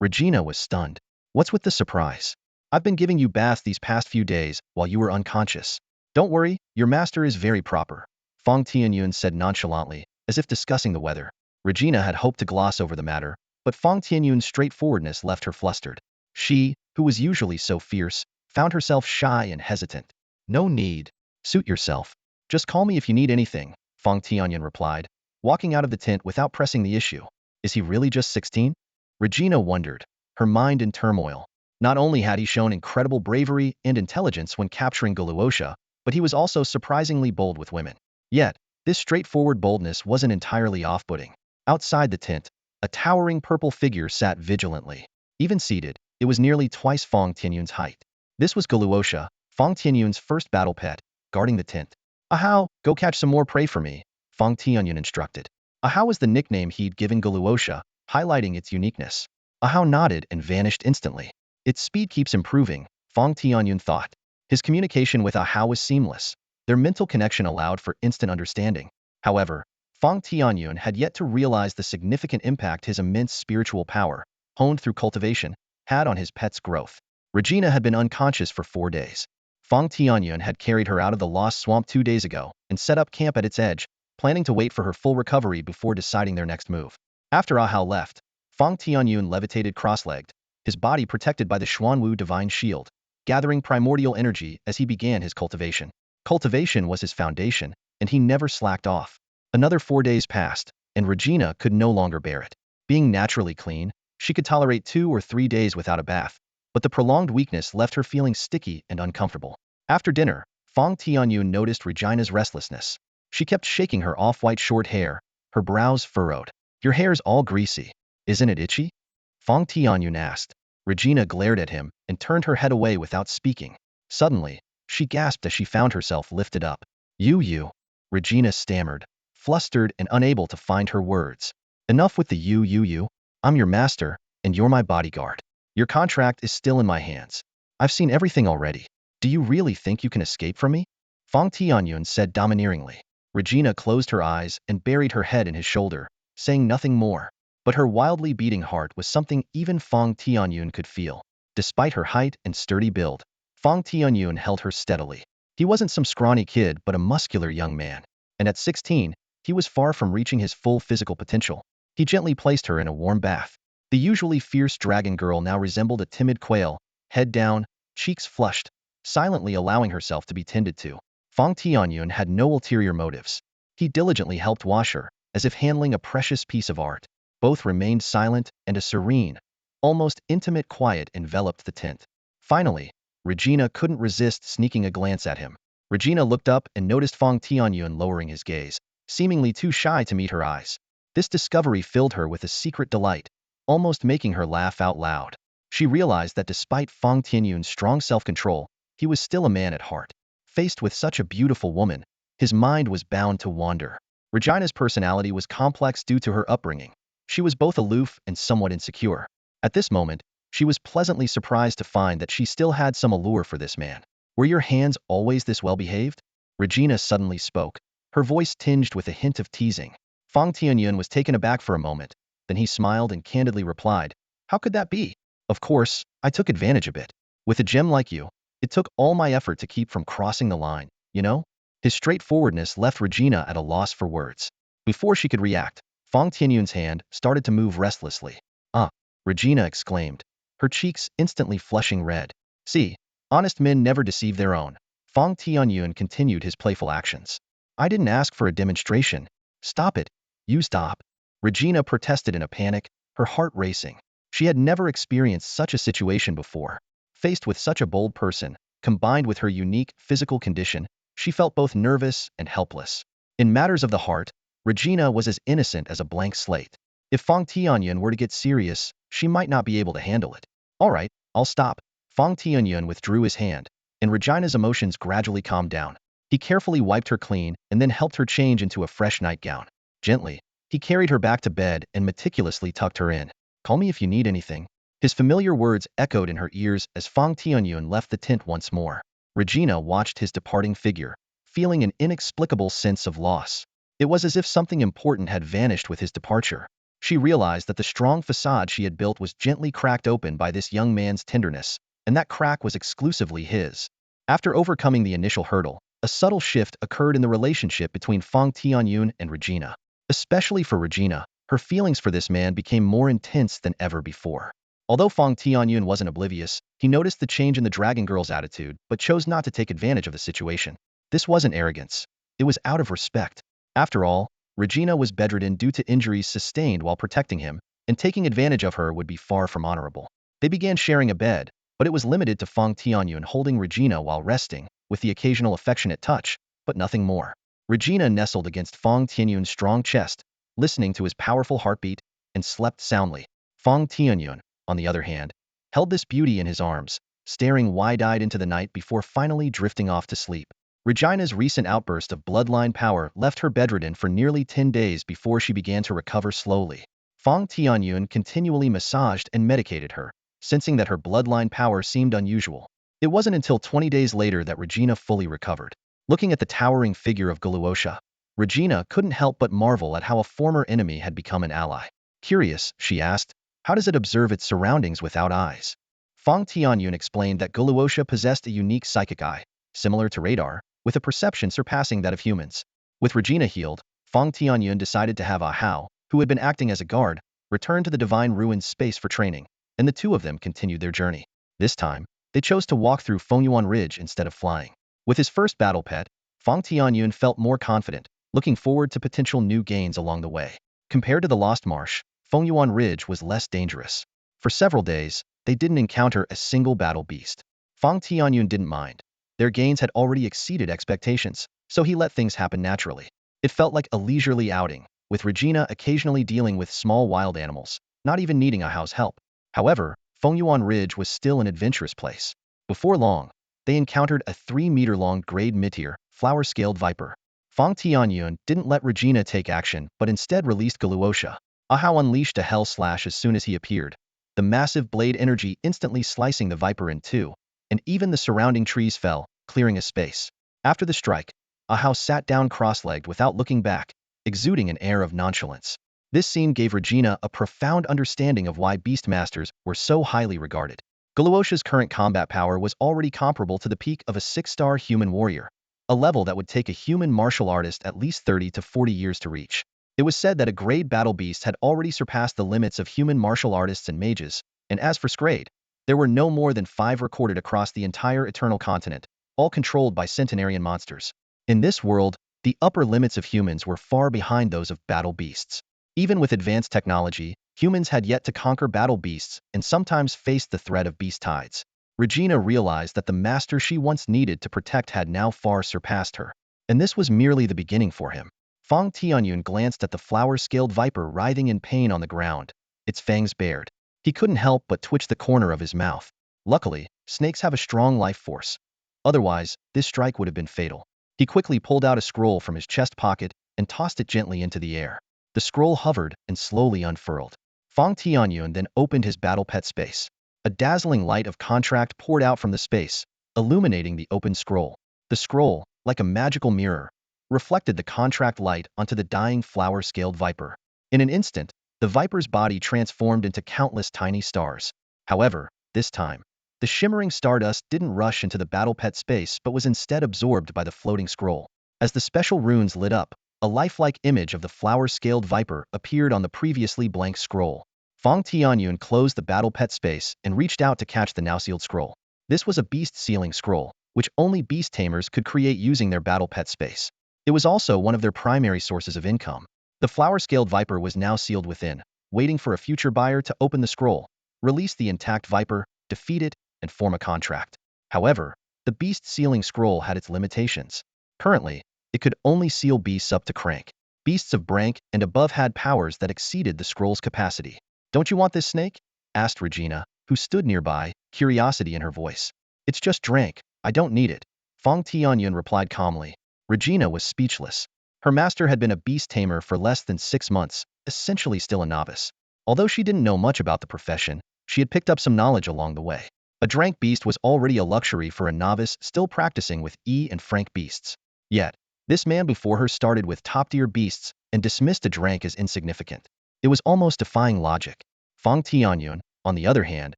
Regina was stunned. "What's with the surprise? I've been giving you baths these past few days while you were unconscious. Don't worry, your master is very proper," Fang Tianyun said nonchalantly, as if discussing the weather. Regina had hoped to gloss over the matter, but Fang Tianyun's straightforwardness left her flustered. She, who was usually so fierce, found herself shy and hesitant. "No need. Suit yourself. Just call me if you need anything," Fang Tianyun replied, walking out of the tent without pressing the issue. Is he really just 16? Regina wondered, her mind in turmoil. Not only had he shown incredible bravery and intelligence when capturing Guluosha, but he was also surprisingly bold with women. Yet, this straightforward boldness wasn't entirely off-putting. Outside the tent, a towering purple figure sat vigilantly. Even seated, it was nearly twice Fang Tianyun's height. This was Guluosha, Fang Tianyun's first battle pet, guarding the tent. "Ahau, go catch some more prey for me," Fang Tianyun instructed. Ahau was the nickname he'd given Guluosha, highlighting its uniqueness. Ahau nodded and vanished instantly. Its speed keeps improving, Fang Tianyun thought. His communication with Ahau was seamless. Their mental connection allowed for instant understanding. However, Fang Tianyun had yet to realize the significant impact his immense spiritual power, honed through cultivation, had on his pet's growth. Regina had been unconscious for 4 days. Fang Tianyun had carried her out of the Lost Swamp 2 days ago and set up camp at its edge, planning to wait for her full recovery before deciding their next move. After Ahau left, Fang Tianyun levitated cross-legged, his body protected by the Xuanwu divine shield, gathering primordial energy as he began his cultivation. Cultivation was his foundation, and he never slacked off. Another 4 days passed, and Regina could no longer bear it. Being naturally clean, she could tolerate 2 or 3 days without a bath, but the prolonged weakness left her feeling sticky and uncomfortable. After dinner, Fang Tianyun noticed Regina's restlessness. She kept shaking her off-white short hair, her brows furrowed. Your hair's all greasy. Isn't it itchy? Fang Tianyun asked. Regina glared at him and turned her head away without speaking. Suddenly, she gasped as she found herself lifted up. You. Regina stammered, flustered and unable to find her words. Enough with the you. I'm your master, and you're my bodyguard. Your contract is still in my hands. I've seen everything already. Do you really think you can escape from me? Fang Tianyun said domineeringly. Regina closed her eyes and buried her head in his shoulder, saying nothing more. But her wildly beating heart was something even Fang Tianyun could feel. Despite her height and sturdy build, Fang Tianyun held her steadily. He wasn't some scrawny kid but a muscular young man. And at 16, he was far from reaching his full physical potential. He gently placed her in a warm bath. The usually fierce dragon girl now resembled a timid quail, head down, cheeks flushed, silently allowing herself to be tended to. Fang Tianyun had no ulterior motives. He diligently helped wash her, as if handling a precious piece of art. Both remained silent, and a serene, almost intimate quiet enveloped the tent. Finally, Regina couldn't resist sneaking a glance at him. Regina looked up and noticed Fang Tianyun lowering his gaze, seemingly too shy to meet her eyes. This discovery filled her with a secret delight, almost making her laugh out loud. She realized that despite Fang Tianyun's strong self-control, he was still a man at heart. Faced with such a beautiful woman, his mind was bound to wander. Regina's personality was complex due to her upbringing. She was both aloof and somewhat insecure. At this moment, she was pleasantly surprised to find that she still had some allure for this man. Were your hands always this well-behaved? Regina suddenly spoke, her voice tinged with a hint of teasing. Fang Tianyun was taken aback for a moment, then he smiled and candidly replied, How could that be? Of course, I took advantage a bit. With a gem like you, it took all my effort to keep from crossing the line, you know? His straightforwardness left Regina at a loss for words. Before she could react, Fang Tianyun's hand started to move restlessly. Ah, Regina exclaimed, her cheeks instantly flushing red. See, honest men never deceive their own. Fang Tianyun continued his playful actions. I didn't ask for a demonstration. Stop it. You stop. Regina protested in a panic, her heart racing. She had never experienced such a situation before. Faced with such a bold person, combined with her unique physical condition, she felt both nervous and helpless. In matters of the heart, Regina was as innocent as a blank slate. If Fang Tianyun were to get serious, she might not be able to handle it. All right, I'll stop. Fang Tianyun withdrew his hand, and Regina's emotions gradually calmed down. He carefully wiped her clean and then helped her change into a fresh nightgown. Gently, he carried her back to bed and meticulously tucked her in. Call me if you need anything. His familiar words echoed in her ears as Fang Tianyun left the tent once more. Regina watched his departing figure, feeling an inexplicable sense of loss. It was as if something important had vanished with his departure. She realized that the strong facade she had built was gently cracked open by this young man's tenderness, and that crack was exclusively his. After overcoming the initial hurdle, a subtle shift occurred in the relationship between Fang Tianyun and Regina. Especially for Regina, her feelings for this man became more intense than ever before. Although Fang Tianyun wasn't oblivious, he noticed the change in the dragon girl's attitude but chose not to take advantage of the situation. This wasn't arrogance. It was out of respect. After all, Regina was bedridden due to injuries sustained while protecting him, and taking advantage of her would be far from honorable. They began sharing a bed, but it was limited to Fang Tianyun holding Regina while resting, with the occasional affectionate touch, but nothing more. Regina nestled against Fang Tianyun's strong chest, listening to his powerful heartbeat, and slept soundly. Fang Tianyun, on the other hand, held this beauty in his arms, staring wide-eyed into the night before finally drifting off to sleep. Regina's recent outburst of bloodline power left her bedridden for nearly 10 days before she began to recover slowly. Fang Tianyun continually massaged and medicated her, sensing that her bloodline power seemed unusual. It wasn't until 20 days later that Regina fully recovered. Looking at the towering figure of Guluosha, Regina couldn't help but marvel at how a former enemy had become an ally. Curious, she asked, how does it observe its surroundings without eyes? Fang Tianyun explained that Guluosha possessed a unique psychic eye, similar to radar, with a perception surpassing that of humans. With Regina healed, Fang Tianyun decided to have Ahau, who had been acting as a guard, return to the Divine Ruins space for training, and the two of them continued their journey. This time, they chose to walk through Fengyuan Ridge instead of flying. With his first battle pet, Fang Tianyun felt more confident, looking forward to potential new gains along the way. Compared to the Lost Marsh, Fengyuan Ridge was less dangerous. For several days, they didn't encounter a single battle beast. Fang Tianyun didn't mind. Their gains had already exceeded expectations, so he let things happen naturally. It felt like a leisurely outing, with Regina occasionally dealing with small wild animals, not even needing a house help. However, Fengyuan Ridge was still an adventurous place. Before long, they encountered a 3-meter-long grade mid-tier, flower-scaled viper. Fang Tianyun didn't let Regina take action but instead released Galuosha. Ahau unleashed a hell slash as soon as he appeared, the massive blade energy instantly slicing the viper in two, and even the surrounding trees fell, clearing a space. After the strike, Ahau sat down cross-legged without looking back, exuding an air of nonchalance. This scene gave Regina a profound understanding of why Beastmasters were so highly regarded. Galuosha's current combat power was already comparable to the peak of a 6-star human warrior, a level that would take a human martial artist at least 30 to 40 years to reach. It was said that a grade battle beast had already surpassed the limits of human martial artists and mages, and as for Scrade, there were no more than 5 recorded across the entire Eternal Continent, all controlled by centenarian monsters. In this world, the upper limits of humans were far behind those of battle beasts. Even with advanced technology, humans had yet to conquer battle beasts and sometimes faced the threat of beast tides. Regina realized that the master she once needed to protect had now far surpassed her. And this was merely the beginning for him. Fang Tianyun glanced at the flower-scaled viper writhing in pain on the ground, its fangs bared. He couldn't help but twitch the corner of his mouth. Luckily, snakes have a strong life force. Otherwise, this strike would have been fatal. He quickly pulled out a scroll from his chest pocket and tossed it gently into the air. The scroll hovered and slowly unfurled. Fang Tianyun then opened his battle pet space. A dazzling light of contract poured out from the space, illuminating the open scroll. The scroll, like a magical mirror, reflected the contract light onto the dying flower-scaled viper. In an instant, the viper's body transformed into countless tiny stars. However, this time, the shimmering stardust didn't rush into the battle pet space but was instead absorbed by the floating scroll. As the special runes lit up, a lifelike image of the flower-scaled viper appeared on the previously blank scroll. Fang Tianyun closed the battle pet space and reached out to catch the now-sealed scroll. This was a beast sealing scroll, which only beast tamers could create using their battle pet space. It was also one of their primary sources of income. The flower-scaled viper was now sealed within, waiting for a future buyer to open the scroll, release the intact viper, defeat it, and form a contract. However, the beast sealing scroll had its limitations. Currently, it could only seal beasts up to crank. Beasts of rank and above had powers that exceeded the scroll's capacity. "Don't you want this snake?" asked Regina, who stood nearby, curiosity in her voice. "It's just drank. I don't need it," Fang Tianyun replied calmly. Regina was speechless. Her master had been a beast tamer for less than 6 months, essentially still a novice. Although she didn't know much about the profession, she had picked up some knowledge along the way. A drank beast was already a luxury for a novice still practicing with and frank beasts. Yet, this man before her started with top-tier beasts and dismissed a drank as insignificant. It was almost defying logic. Fang Tianyun, on the other hand,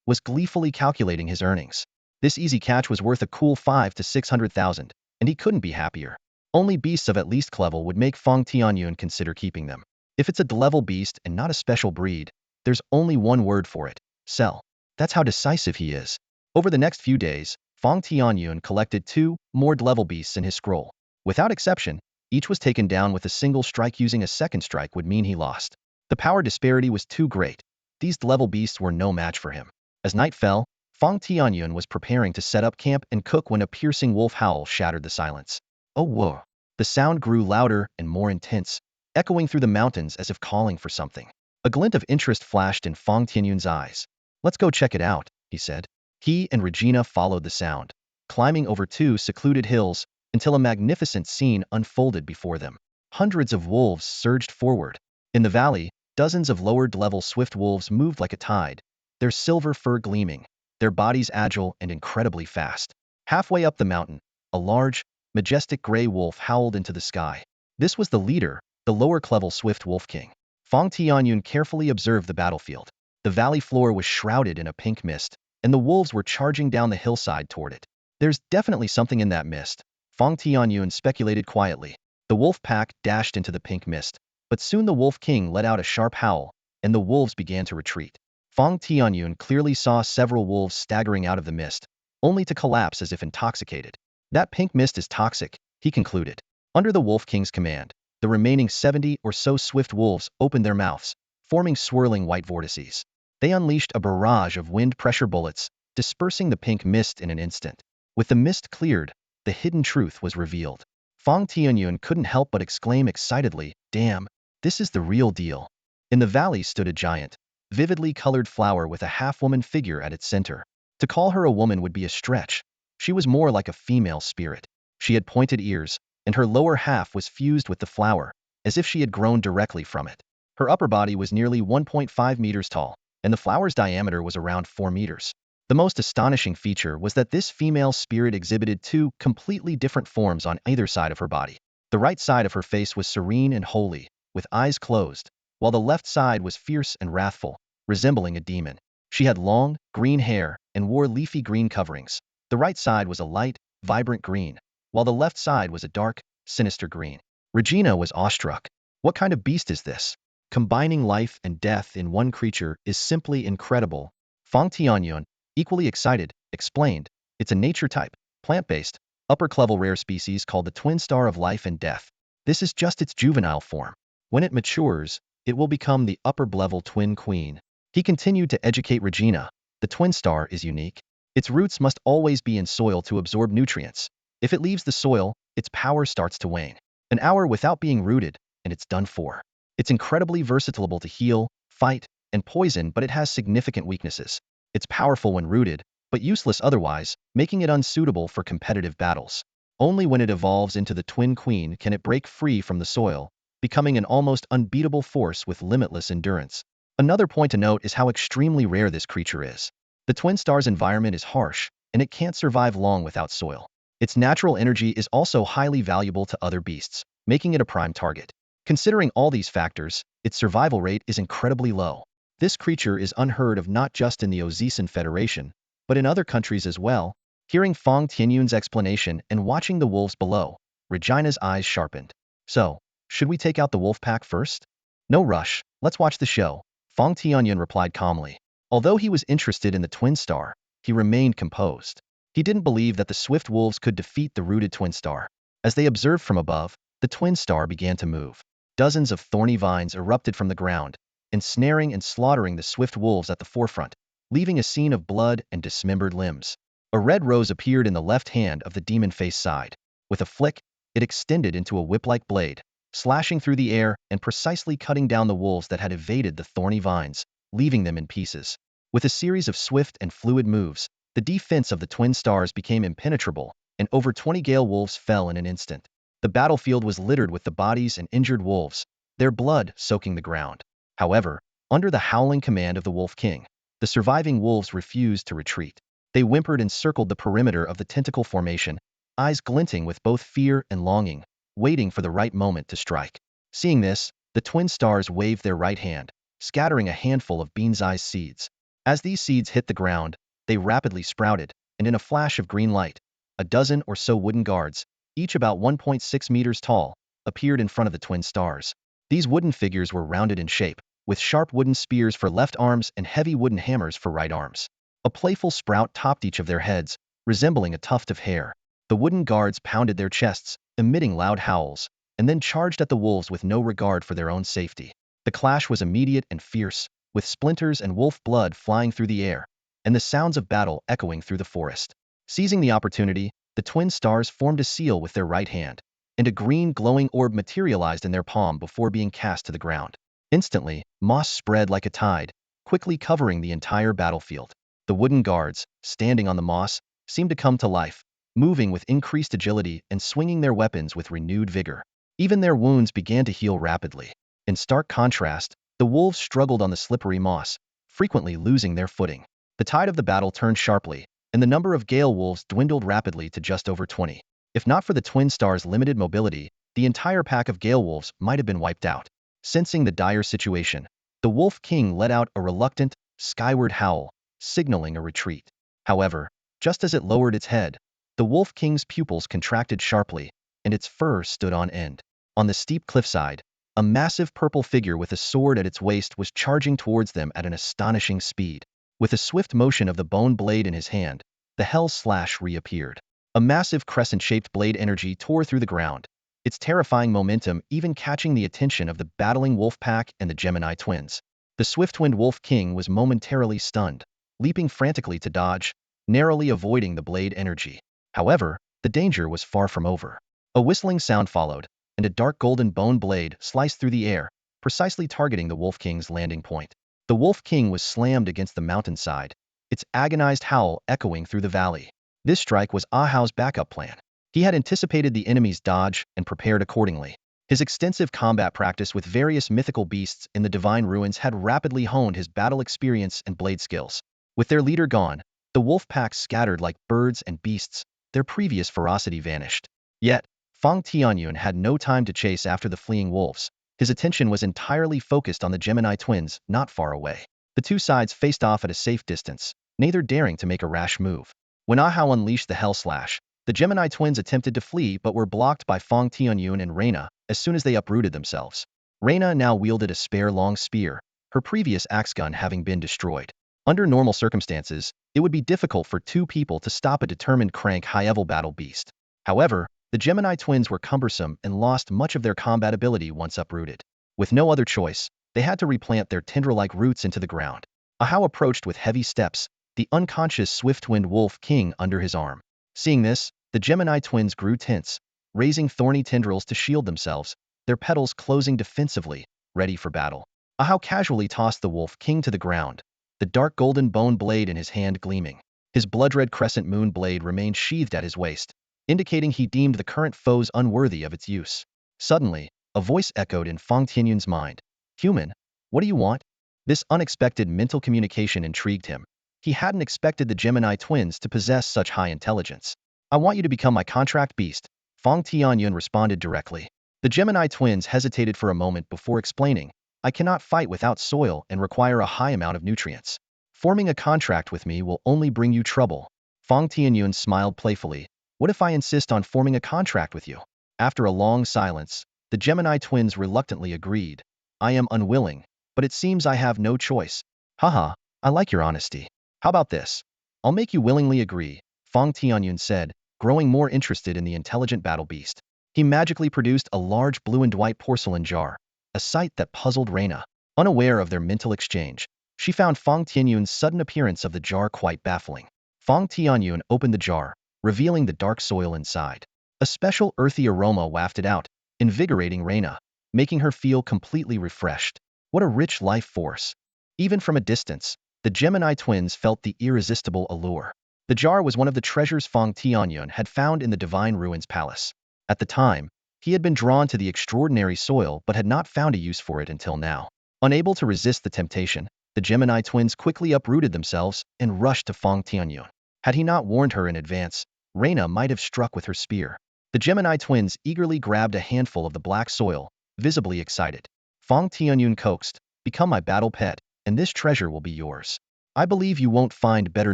was gleefully calculating his earnings. This easy catch was worth a cool 5 to 600,000, and he couldn't be happier. Only beasts of at least level would make Fang Tianyun consider keeping them. If it's a D-level beast and not a special breed, there's only one word for it: sell. That's how decisive he is. Over the next few days, Fang Tianyun collected 2 more D-level beasts in his scroll. Without exception, each was taken down with a single strike. Using a second strike would mean he lost. The power disparity was too great. These D-level beasts were no match for him. As night fell, Fang Tianyun was preparing to set up camp and cook when a piercing wolf howl shattered the silence. Oh whoa! The sound grew louder and more intense, echoing through the mountains as if calling for something. A glint of interest flashed in Fang Tianyun's eyes. "Let's go check it out," he said. He and Regina followed the sound, climbing over 2 secluded hills until a magnificent scene unfolded before them. Hundreds of wolves surged forward. In the valley, dozens of lower-level swift wolves moved like a tide, their silver fur gleaming, their bodies agile and incredibly fast. Halfway up the mountain, a large, majestic gray wolf howled into the sky. This was the leader, the lower-level swift wolf king. Fang Tianyun carefully observed the battlefield. The valley floor was shrouded in a pink mist, and the wolves were charging down the hillside toward it. "There's definitely something in that mist," Fang Tianyun speculated quietly. The wolf pack dashed into the pink mist, but soon the wolf king let out a sharp howl, and the wolves began to retreat. Fang Tianyun clearly saw several wolves staggering out of the mist, only to collapse as if intoxicated. "That pink mist is toxic," he concluded. Under the wolf king's command, the remaining 70 or so swift wolves opened their mouths, forming swirling white vortices. They unleashed a barrage of wind pressure bullets, dispersing the pink mist in an instant. With the mist cleared, the hidden truth was revealed. Fang Tianyun couldn't help but exclaim excitedly, "Damn, this is the real deal." In the valley stood a giant, vividly colored flower with a half-woman figure at its center. To call her a woman would be a stretch. She was more like a female spirit. She had pointed ears, and her lower half was fused with the flower, as if she had grown directly from it. Her upper body was nearly 1.5 meters tall, and the flower's diameter was around 4 meters. The most astonishing feature was that this female spirit exhibited two completely different forms on either side of her body. The right side of her face was serene and holy, with eyes closed, while the left side was fierce and wrathful, resembling a demon. She had long, green hair and wore leafy green coverings. The right side was a light, vibrant green, while the left side was a dark, sinister green. Regina was awestruck. What kind of beast is this? Combining life and death in one creature is simply incredible. Fang Tianyun, equally excited, explained, "It's a nature type, plant-based, upper-level rare species called the twin star of life and death. This is just its juvenile form. When it matures, it will become the upper-level twin queen." He continued to educate Regina. The twin star is unique. Its roots must always be in soil to absorb nutrients. If it leaves the soil, its power starts to wane. An hour without being rooted, and it's done for. It's incredibly versatile to heal, fight, and poison, but it has significant weaknesses. It's powerful when rooted, but useless otherwise, making it unsuitable for competitive battles. Only when it evolves into the Twin Queen can it break free from the soil, becoming an almost unbeatable force with limitless endurance. Another point to note is how extremely rare this creature is. The Twin Star's environment is harsh, and it can't survive long without soil. Its natural energy is also highly valuable to other beasts, making it a prime target. Considering all these factors, its survival rate is incredibly low. This creature is unheard of not just in the Ozisan Federation, but in other countries as well. Hearing Fang Tianyun's explanation and watching the wolves below, Regina's eyes sharpened. "So, should we take out the wolf pack first?" "No rush, let's watch the show," Fang Tianyun replied calmly. Although he was interested in the twin star, he remained composed. He didn't believe that the swift wolves could defeat the rooted twin star. As they observed from above, the twin star began to move. Dozens of thorny vines erupted from the ground, ensnaring and slaughtering the swift wolves at the forefront, leaving a scene of blood and dismembered limbs. A red rose appeared in the left hand of the demon-faced side. With a flick, it extended into a whip-like blade, slashing through the air and precisely cutting down the wolves that had evaded the thorny vines, leaving them in pieces. With a series of swift and fluid moves, the defense of the twin stars became impenetrable, and over 20 gale wolves fell in an instant. The battlefield was littered with the bodies and injured wolves, their blood soaking the ground. However, under the howling command of the Wolf King, the surviving wolves refused to retreat. They whimpered and circled the perimeter of the tentacle formation, eyes glinting with both fear and longing, waiting for the right moment to strike. Seeing this, the twin stars waved their right hand, scattering a handful of bean's-eye seeds. As these seeds hit the ground, they rapidly sprouted, and in a flash of green light, a dozen or so wooden guards, each about 1.6 meters tall, appeared in front of the twin stars. These wooden figures were rounded in shape, with sharp wooden spears for left arms and heavy wooden hammers for right arms. A playful sprout topped each of their heads, resembling a tuft of hair. The wooden guards pounded their chests, emitting loud howls, and then charged at the wolves with no regard for their own safety. The clash was immediate and fierce, with splinters and wolf blood flying through the air, and the sounds of battle echoing through the forest. Seizing the opportunity, the twin stars formed a seal with their right hand, and a green glowing orb materialized in their palm before being cast to the ground. Instantly, moss spread like a tide, quickly covering the entire battlefield. The wooden guards, standing on the moss, seemed to come to life, moving with increased agility and swinging their weapons with renewed vigor. Even their wounds began to heal rapidly. In stark contrast, the wolves struggled on the slippery moss, frequently losing their footing. The tide of the battle turned sharply, and the number of gale wolves dwindled rapidly to just over 20. If not for the twin stars' limited mobility, the entire pack of gale wolves might have been wiped out. Sensing the dire situation, the Wolf King let out a reluctant, skyward howl, signaling a retreat. However, just as it lowered its head, the Wolf King's pupils contracted sharply, and its fur stood on end. On the steep cliffside, a massive purple figure with a sword at its waist was charging towards them at an astonishing speed. With a swift motion of the bone blade in his hand, the Hell Slash reappeared. A massive crescent-shaped blade energy tore through the ground, its terrifying momentum even catching the attention of the battling wolf pack and the Gemini twins. The swift-winged Wolf King was momentarily stunned, leaping frantically to dodge, narrowly avoiding the blade energy. However, the danger was far from over. A whistling sound followed, and a dark golden bone blade sliced through the air, precisely targeting the Wolf King's landing point. The Wolf King was slammed against the mountainside, its agonized howl echoing through the valley. This strike was Ahao's backup plan. He had anticipated the enemy's dodge and prepared accordingly. His extensive combat practice with various mythical beasts in the divine ruins had rapidly honed his battle experience and blade skills. With their leader gone, the wolf pack scattered like birds and beasts, their previous ferocity vanished. Yet, Fang Tianyun had no time to chase after the fleeing wolves. His attention was entirely focused on the Gemini twins, not far away. The two sides faced off at a safe distance, neither daring to make a rash move. When Ahao unleashed the Hell Slash, the Gemini twins attempted to flee but were blocked by Fang Tianyun and Reina as soon as they uprooted themselves. Reina now wielded a spare long spear, her previous axe gun having been destroyed. Under normal circumstances, it would be difficult for two people to stop a determined crank high-level battle beast. However, the Gemini twins were cumbersome and lost much of their combat ability once uprooted. With no other choice, they had to replant their tendril-like roots into the ground. Ahao approached with heavy steps, the unconscious swift-winged Wolf King under his arm. Seeing this, the Gemini twins grew tense, raising thorny tendrils to shield themselves, their petals closing defensively, ready for battle. Ahao casually tossed the Wolf King to the ground, the dark golden bone blade in his hand gleaming. His blood-red crescent moon blade remained sheathed at his waist, indicating he deemed the current foes unworthy of its use. Suddenly, a voice echoed in Fang Tianyun's mind. "Human, what do you want?" This unexpected mental communication intrigued him. He hadn't expected the Gemini twins to possess such high intelligence. "I want you to become my contract beast," Fang Tianyun responded directly. The Gemini twins hesitated for a moment before explaining, "I cannot fight without soil and require a high amount of nutrients. Forming a contract with me will only bring you trouble." Fang Tianyun smiled playfully. "What if I insist on forming a contract with you?" After a long silence, the Gemini twins reluctantly agreed. "I am unwilling, but it seems I have no choice." "Haha, I like your honesty. How about this? I'll make you willingly agree," Fang Tianyun said, growing more interested in the intelligent battle beast. He magically produced a large blue and white porcelain jar, a sight that puzzled Reina. Unaware of their mental exchange, she found Fang Tianyun's sudden appearance of the jar quite baffling. Fang Tianyun opened the jar, revealing the dark soil inside. A special earthy aroma wafted out, invigorating Reina, making her feel completely refreshed. What a rich life force. Even from a distance, the Gemini twins felt the irresistible allure. The jar was one of the treasures Fang Tianyun had found in the Divine Ruins Palace. At the time, he had been drawn to the extraordinary soil but had not found a use for it until now. Unable to resist the temptation, the Gemini twins quickly uprooted themselves and rushed to Fang Tianyun. Had he not warned her in advance, Reina might have struck with her spear. The Gemini twins eagerly grabbed a handful of the black soil, visibly excited. Fang Tianyun coaxed, "Become my battle pet, and this treasure will be yours. I believe you won't find better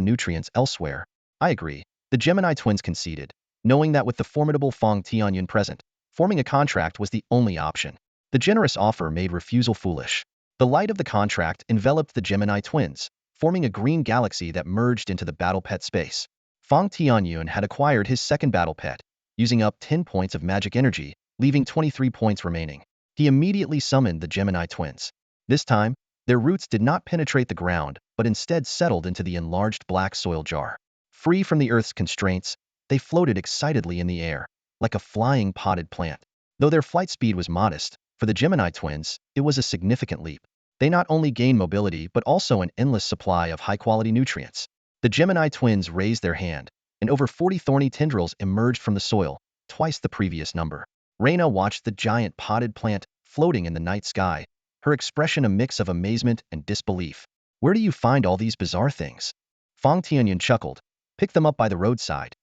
nutrients elsewhere." "I agree," the Gemini twins conceded, knowing that with the formidable Fang Tianyun present, forming a contract was the only option. The generous offer made refusal foolish. The light of the contract enveloped the Gemini twins, forming a green galaxy that merged into the battle pet space. Fang Tianyun had acquired his second battle pet, using up 10 points of magic energy, leaving 23 points remaining. He immediately summoned the Gemini twins. This time, their roots did not penetrate the ground, but instead settled into the enlarged black soil jar. Free from the earth's constraints, they floated excitedly in the air, like a flying potted plant. Though their flight speed was modest, for the Gemini twins, it was a significant leap. They not only gained mobility but also an endless supply of high-quality nutrients. The Gemini twins raised their hand, and over 40 thorny tendrils emerged from the soil, twice the previous number. Reina watched the giant potted plant floating in the night sky, her expression a mix of amazement and disbelief. "Where do you find all these bizarre things?" Fang Tianyun chuckled. "Pick them up by the roadside."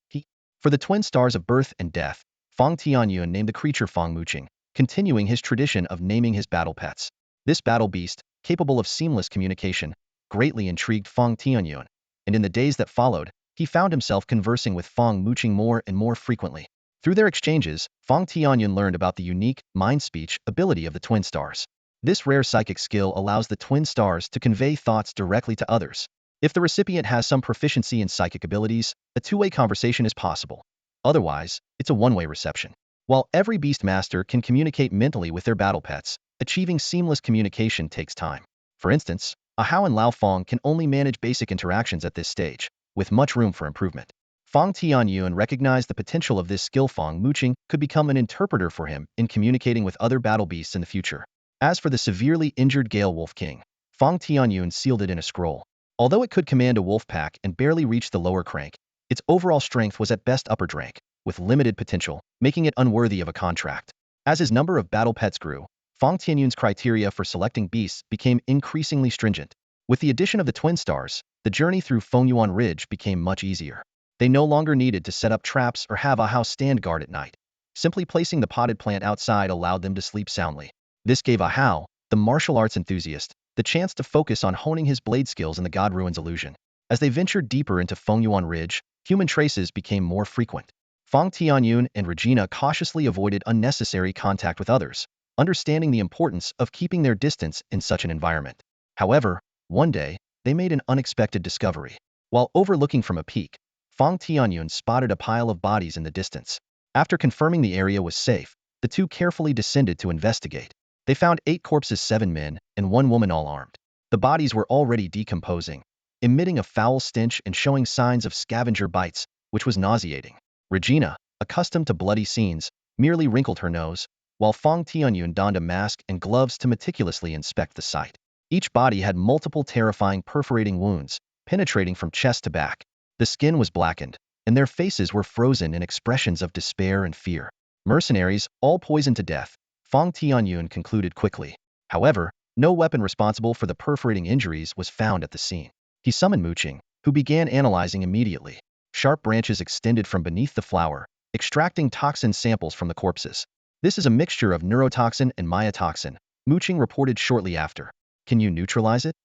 For the twin stars of birth and death, Fang Tianyun named the creature Fang Muqing, continuing his tradition of naming his battle pets. This battle beast, capable of seamless communication, greatly intrigued Fang Tianyun, and in the days that followed, he found himself conversing with Fang Muqing more and more frequently. Through their exchanges, Fang Tianyun learned about the unique mind speech ability of the twin stars. This rare psychic skill allows the twin stars to convey thoughts directly to others. If the recipient has some proficiency in psychic abilities, a two-way conversation is possible. Otherwise, it's a one-way reception. While every beast master can communicate mentally with their battle pets, achieving seamless communication takes time. For instance, Ahao and Lao Fong can only manage basic interactions at this stage, with much room for improvement. Fang Tianyun recognized the potential of this skill. Fang Muqing could become an interpreter for him in communicating with other battle beasts in the future. As for the severely injured Gale Wolf King, Fang Tianyun sealed it in a scroll. Although it could command a wolf pack and barely reach the lower crank, its overall strength was at best upper rank, with limited potential, making it unworthy of a contract. As his number of battle pets grew, Fang Tianyun's criteria for selecting beasts became increasingly stringent. With the addition of the twin stars, the journey through Fengyuan Ridge became much easier. They no longer needed to set up traps or have a house stand guard at night. Simply placing the potted plant outside allowed them to sleep soundly. This gave Ahau, the martial arts enthusiast, the chance to focus on honing his blade skills in the God Ruins illusion. As they ventured deeper into Fengyuan Ridge, human traces became more frequent. Fang Tianyun and Regina cautiously avoided unnecessary contact with others, understanding the importance of keeping their distance in such an environment. However, one day, they made an unexpected discovery. While overlooking from a peak, Fang Tianyun spotted a pile of bodies in the distance. After confirming the area was safe, the two carefully descended to investigate. They found 8 corpses, 7 men, and 1 woman, all armed. The bodies were already decomposing, emitting a foul stench and showing signs of scavenger bites, which was nauseating. Regina, accustomed to bloody scenes, merely wrinkled her nose, while Fang Tianyun donned a mask and gloves to meticulously inspect the site. Each body had multiple terrifying perforating wounds, penetrating from chest to back. The skin was blackened, and their faces were frozen in expressions of despair and fear. Mercenaries, all poisoned to death, Fang Tianyun concluded quickly. However, no weapon responsible for the perforating injuries was found at the scene. He summoned Muqing, who began analyzing immediately. Sharp branches extended from beneath the flower, extracting toxin samples from the corpses. This is a mixture of neurotoxin and myatoxin, Muqing reported shortly after. Can you neutralize it?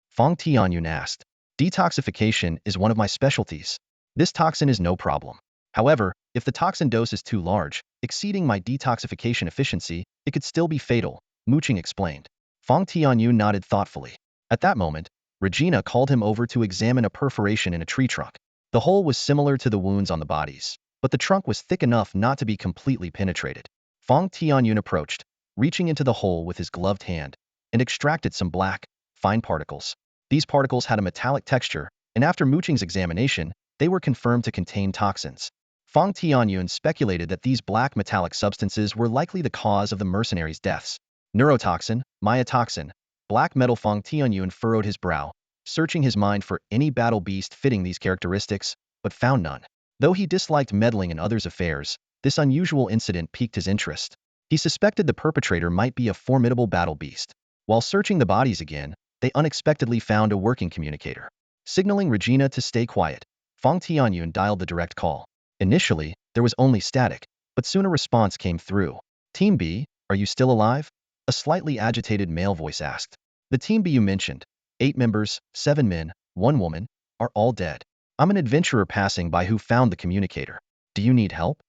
Fang Tianyun asked. Detoxification is one of my specialties. This toxin is no problem. However, if the toxin dose is too large, exceeding my detoxification efficiency, it could still be fatal, Muqing explained. Fang Tianyun nodded thoughtfully. At that moment, Regina called him over to examine a perforation in a tree trunk. The hole was similar to the wounds on the bodies, but the trunk was thick enough not to be completely penetrated. Fang Tianyun approached, reaching into the hole with his gloved hand, and extracted some black, fine particles. These particles had a metallic texture, and after Muqing's examination, they were confirmed to contain toxins. Fang Tianyun speculated that these black metallic substances were likely the cause of the mercenaries' deaths. Neurotoxin, myatoxin, black metal. Fang Tianyun furrowed his brow, searching his mind for any battle beast fitting these characteristics, but found none. Though he disliked meddling in others' affairs, this unusual incident piqued his interest. He suspected the perpetrator might be a formidable battle beast. While searching the bodies again, they unexpectedly found a working communicator. Signaling Regina to stay quiet, Fang Tianyun dialed the direct call. Initially, there was only static, but soon a response came through. Team B, are you still alive? A slightly agitated male voice asked. The Team B you mentioned, 8 members, 7 men, 1 woman, are all dead. I'm an adventurer passing by who found the communicator. Do you need help?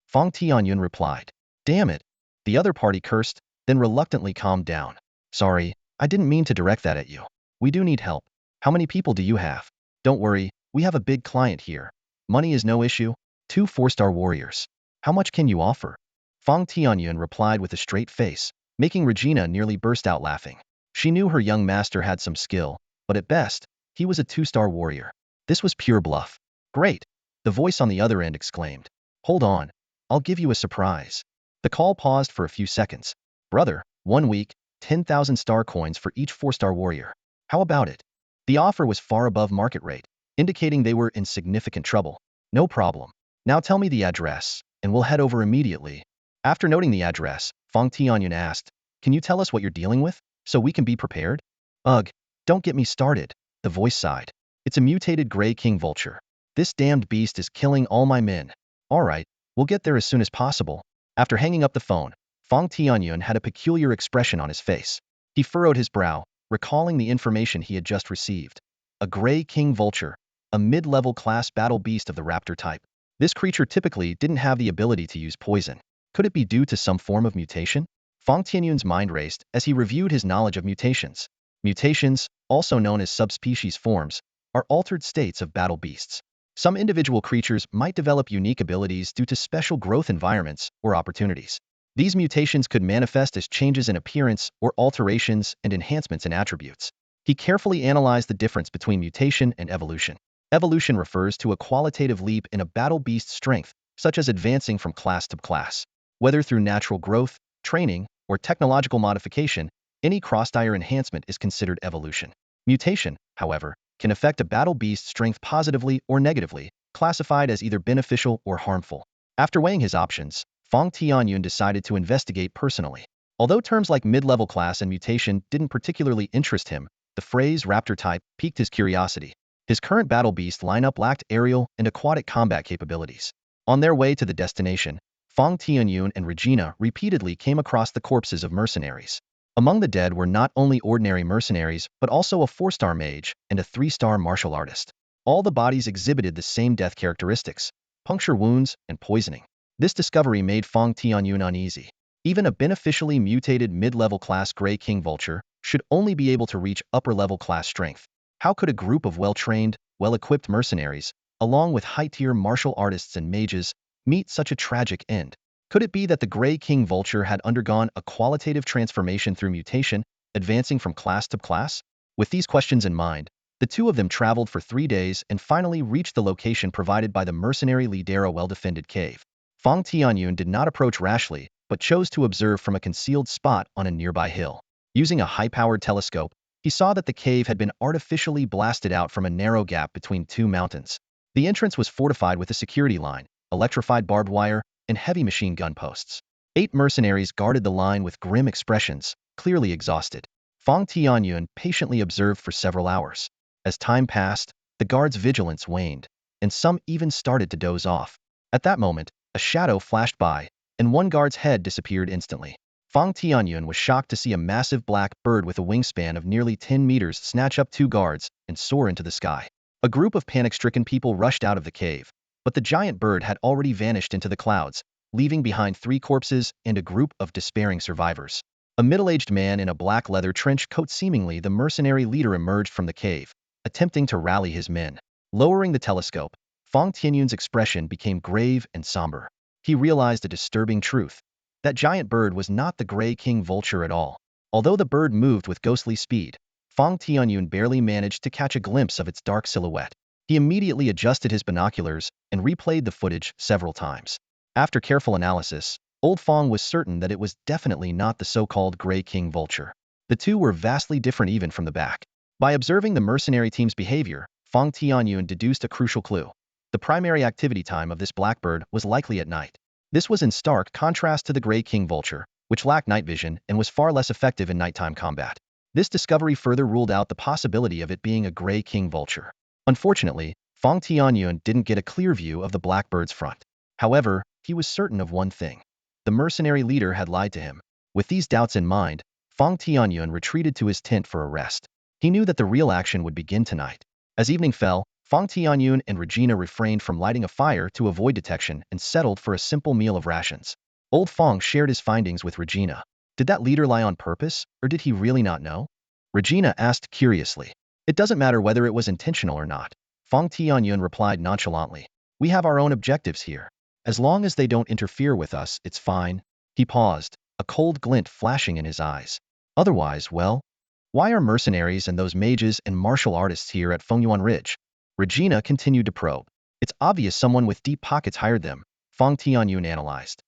Fang Tianyun replied. Damn it. The other party cursed, then reluctantly calmed down. Sorry, I didn't mean to direct that at you. We do need help. How many people do you have? Don't worry, we have a big client here. Money is no issue. 2 4-star warriors. How much can you offer? Fang Tianyun replied with a straight face, making Regina nearly burst out laughing. She knew her young master had some skill, but at best, he was a 2-star warrior. This was pure bluff. Great, the voice on the other end exclaimed. Hold on, I'll give you a surprise. The call paused for a few seconds. Brother, 1 week, 10,000 star coins for each 4-star warrior. How about it? The offer was far above market rate, indicating they were in significant trouble. No problem. Now tell me the address, and we'll head over immediately. After noting the address, Fang Tianyun asked, can you tell us what you're dealing with, so we can be prepared? Ugh, don't get me started, the voice sighed. It's a mutated gray king vulture. This damned beast is killing all my men. Alright, we'll get there as soon as possible. After hanging up the phone, Fang Tianyun had a peculiar expression on his face. He furrowed his brow, recalling the information he had just received. A gray king vulture, a mid-level class battle beast of the raptor type. This creature typically didn't have the ability to use poison. Could it be due to some form of mutation? Fang Tianyun's mind raced as he reviewed his knowledge of mutations. Mutations, also known as subspecies forms, are altered states of battle beasts. Some individual creatures might develop unique abilities due to special growth environments or opportunities. These mutations could manifest as changes in appearance or alterations and enhancements in attributes. He carefully analyzed the difference between mutation and evolution. Evolution refers to a qualitative leap in a battle beast's strength, such as advancing from class to class. Whether through natural growth, training, or technological modification, any cross-tier enhancement is considered evolution. Mutation, however, can affect a battle beast's strength positively or negatively, classified as either beneficial or harmful. After weighing his options, Fang Tianyun decided to investigate personally. Although terms like mid-level class and mutation didn't particularly interest him, the phrase raptor type piqued his curiosity. His current battle beast lineup lacked aerial and aquatic combat capabilities. On their way to the destination, Fang Tianyun and Regina repeatedly came across the corpses of mercenaries. Among the dead were not only ordinary mercenaries, but also a 4-star mage and a 3-star martial artist. All the bodies exhibited the same death characteristics: puncture wounds and poisoning. This discovery made Fang Tianyun uneasy. Even a beneficially mutated mid-level class Grey King Vulture should only be able to reach upper-level class strength. How could a group of well-trained, well-equipped mercenaries, along with high-tier martial artists and mages, meet such a tragic end? Could it be that the Grey King Vulture had undergone a qualitative transformation through mutation, advancing from class to class? With these questions in mind, the two of them traveled for 3 days and finally reached the location provided by the mercenary leader, a well-defended cave. Fang Tianyun did not approach rashly, but chose to observe from a concealed spot on a nearby hill. Using a high-powered telescope, he saw that the cave had been artificially blasted out from a narrow gap between 2 mountains. The entrance was fortified with a security line, electrified barbed wire, and heavy machine gun posts. 8 mercenaries guarded the line with grim expressions, clearly exhausted. Fang Tianyun patiently observed for several hours. As time passed, the guards' vigilance waned, and some even started to doze off. At that moment, a shadow flashed by, and one guard's head disappeared instantly. Fang Tianyun was shocked to see a massive black bird with a wingspan of nearly 10 meters snatch up 2 guards and soar into the sky. A group of panic-stricken people rushed out of the cave, but the giant bird had already vanished into the clouds, leaving behind 3 corpses and a group of despairing survivors. A middle-aged man in a black leather trench coat, seemingly the mercenary leader, emerged from the cave, attempting to rally his men. Lowering the telescope, Fang Tianyun's expression became grave and somber. He realized a disturbing truth. That giant bird was not the Grey King Vulture at all. Although the bird moved with ghostly speed, Fang Tianyun barely managed to catch a glimpse of its dark silhouette. He immediately adjusted his binoculars and replayed the footage several times. After careful analysis, Old Fang was certain that it was definitely not the so-called Grey King Vulture. The two were vastly different even from the back. By observing the mercenary team's behavior, Fang Tianyun deduced a crucial clue. The primary activity time of this blackbird was likely at night. This was in stark contrast to the Grey King Vulture, which lacked night vision and was far less effective in nighttime combat. This discovery further ruled out the possibility of it being a Grey King Vulture. Unfortunately, Fang Tianyun didn't get a clear view of the blackbird's front. However, he was certain of one thing. The mercenary leader had lied to him. With these doubts in mind, Fang Tianyun retreated to his tent for a rest. He knew that the real action would begin tonight. As evening fell, Fang Tianyun and Regina refrained from lighting a fire to avoid detection and settled for a simple meal of rations. Old Fang shared his findings with Regina. Did that leader lie on purpose, or did he really not know? Regina asked curiously. It doesn't matter whether it was intentional or not, Fang Tianyun replied nonchalantly. We have our own objectives here. As long as they don't interfere with us, it's fine. He paused, a cold glint flashing in his eyes. Otherwise, well, why are mercenaries and those mages and martial artists here at Fengyuan Ridge? Regina continued to probe. It's obvious someone with deep pockets hired them, Fang Tianyun analyzed.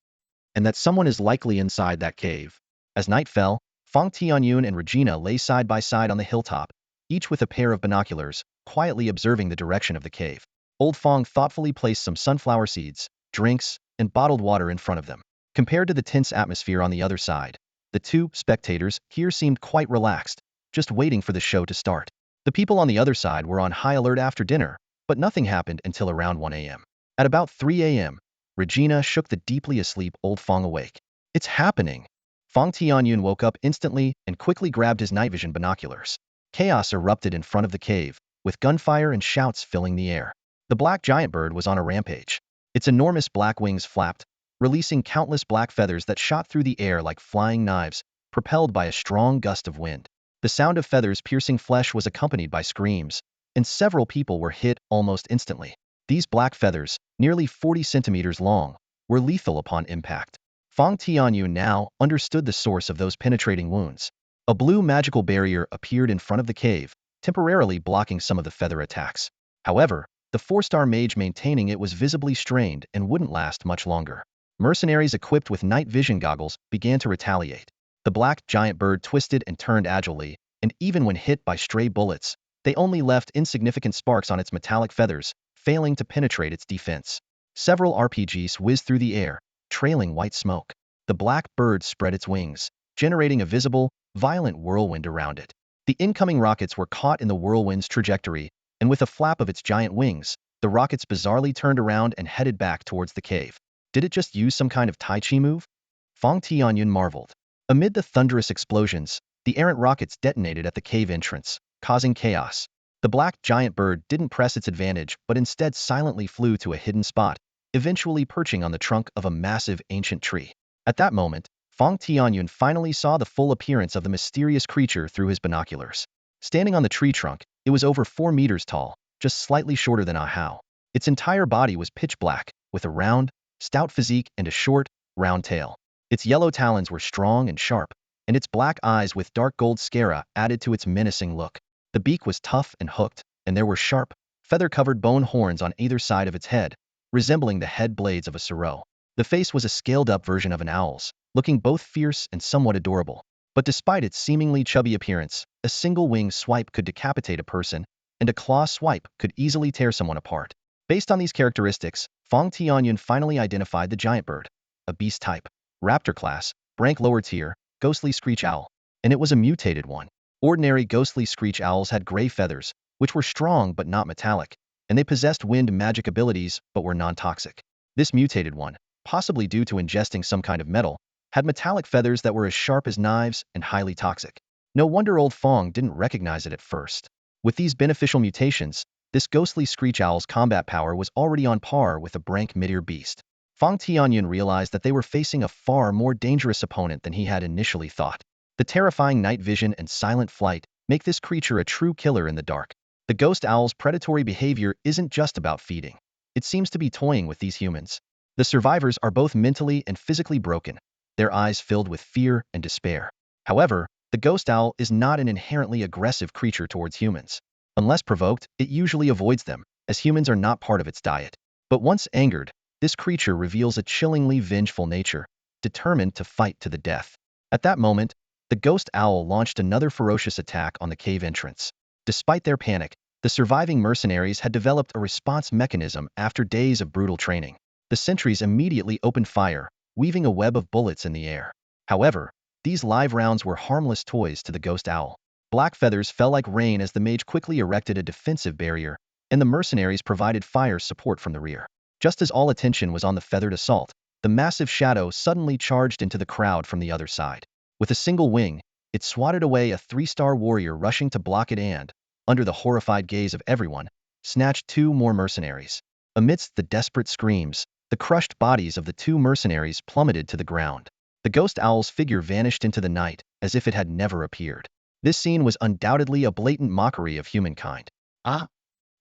And that someone is likely inside that cave. As night fell, Fang Tianyun and Regina lay side by side on the hilltop, each with a pair of binoculars, quietly observing the direction of the cave. Old Fang thoughtfully placed some sunflower seeds, drinks, and bottled water in front of them. Compared to the tense atmosphere on the other side, the two spectators here seemed quite relaxed, just waiting for the show to start. The people on the other side were on high alert after dinner, but nothing happened until around 1 a.m. At about 3 a.m., Regina shook the deeply asleep Old Fang awake. It's happening! Fang Tianyun woke up instantly and quickly grabbed his night vision binoculars. Chaos erupted in front of the cave, with gunfire and shouts filling the air. The black giant bird was on a rampage. Its enormous black wings flapped, releasing countless black feathers that shot through the air like flying knives, propelled by a strong gust of wind. The sound of feathers piercing flesh was accompanied by screams, and several people were hit almost instantly. These black feathers, nearly 40 centimeters long, were lethal upon impact. Fang Tianyun now understood the source of those penetrating wounds. A blue magical barrier appeared in front of the cave, temporarily blocking some of the feather attacks. However, the 4-star mage maintaining it was visibly strained and wouldn't last much longer. Mercenaries equipped with night vision goggles began to retaliate. The black giant bird twisted and turned agilely, and even when hit by stray bullets, they only left insignificant sparks on its metallic feathers, failing to penetrate its defense. Several RPGs whizzed through the air, trailing white smoke. The black bird spread its wings, generating a visible, violent whirlwind around it. The incoming rockets were caught in the whirlwind's trajectory, and with a flap of its giant wings, the rockets bizarrely turned around and headed back towards the cave. Did it just use some kind of Tai Chi move? Fang Tianyun marveled. Amid the thunderous explosions, the errant rockets detonated at the cave entrance, causing chaos. The black giant bird didn't press its advantage but instead silently flew to a hidden spot, eventually perching on the trunk of a massive ancient tree. At that moment, Fang Tianyun finally saw the full appearance of the mysterious creature through his binoculars. Standing on the tree trunk, it was over 4 meters tall, just slightly shorter than a Hao. Its entire body was pitch black, with a round, stout physique and a short, round tail. Its yellow talons were strong and sharp, and its black eyes with dark gold sclera added to its menacing look. The beak was tough and hooked, and there were sharp, feather-covered bone horns on either side of its head, resembling the head blades of a serow. The face was a scaled-up version of an owl's, looking both fierce and somewhat adorable. But despite its seemingly chubby appearance, a single wing swipe could decapitate a person, and a claw swipe could easily tear someone apart. Based on these characteristics, Fang Tianyun finally identified the giant bird, a beast type, raptor class, rank lower tier, ghostly screech owl, and it was a mutated one. Ordinary ghostly screech owls had gray feathers, which were strong but not metallic, and they possessed wind magic abilities but were non-toxic. This mutated one, possibly due to ingesting some kind of metal, had metallic feathers that were as sharp as knives and highly toxic. No wonder old Fang didn't recognize it at first. With these beneficial mutations, this ghostly screech owl's combat power was already on par with a brank mid-ear beast. Fang Tianyun realized that they were facing a far more dangerous opponent than he had initially thought. The terrifying night vision and silent flight make this creature a true killer in the dark. The ghost owl's predatory behavior isn't just about feeding. It seems to be toying with these humans. The survivors are both mentally and physically broken, their eyes filled with fear and despair. However, the ghost owl is not an inherently aggressive creature towards humans. Unless provoked, it usually avoids them, as humans are not part of its diet. But once angered, this creature reveals a chillingly vengeful nature, determined to fight to the death. At that moment, the ghost owl launched another ferocious attack on the cave entrance. Despite their panic, the surviving mercenaries had developed a response mechanism after days of brutal training. The sentries immediately opened fire, weaving a web of bullets in the air. However, these live rounds were harmless toys to the ghost owl. Black feathers fell like rain as the mage quickly erected a defensive barrier, and the mercenaries provided fire support from the rear. Just as all attention was on the feathered assault, the massive shadow suddenly charged into the crowd from the other side. With a single wing, it swatted away a 3-star warrior rushing to block it and, under the horrified gaze of everyone, snatched 2 more mercenaries. Amidst the desperate screams, the crushed bodies of the 2 mercenaries plummeted to the ground. The ghost owl's figure vanished into the night, as if it had never appeared. This scene was undoubtedly a blatant mockery of humankind.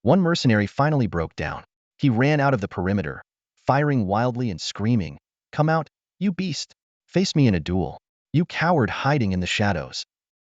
One mercenary finally broke down. He ran out of the perimeter, firing wildly and screaming, "Come out, you beast! Face me in a duel, you coward hiding in the shadows."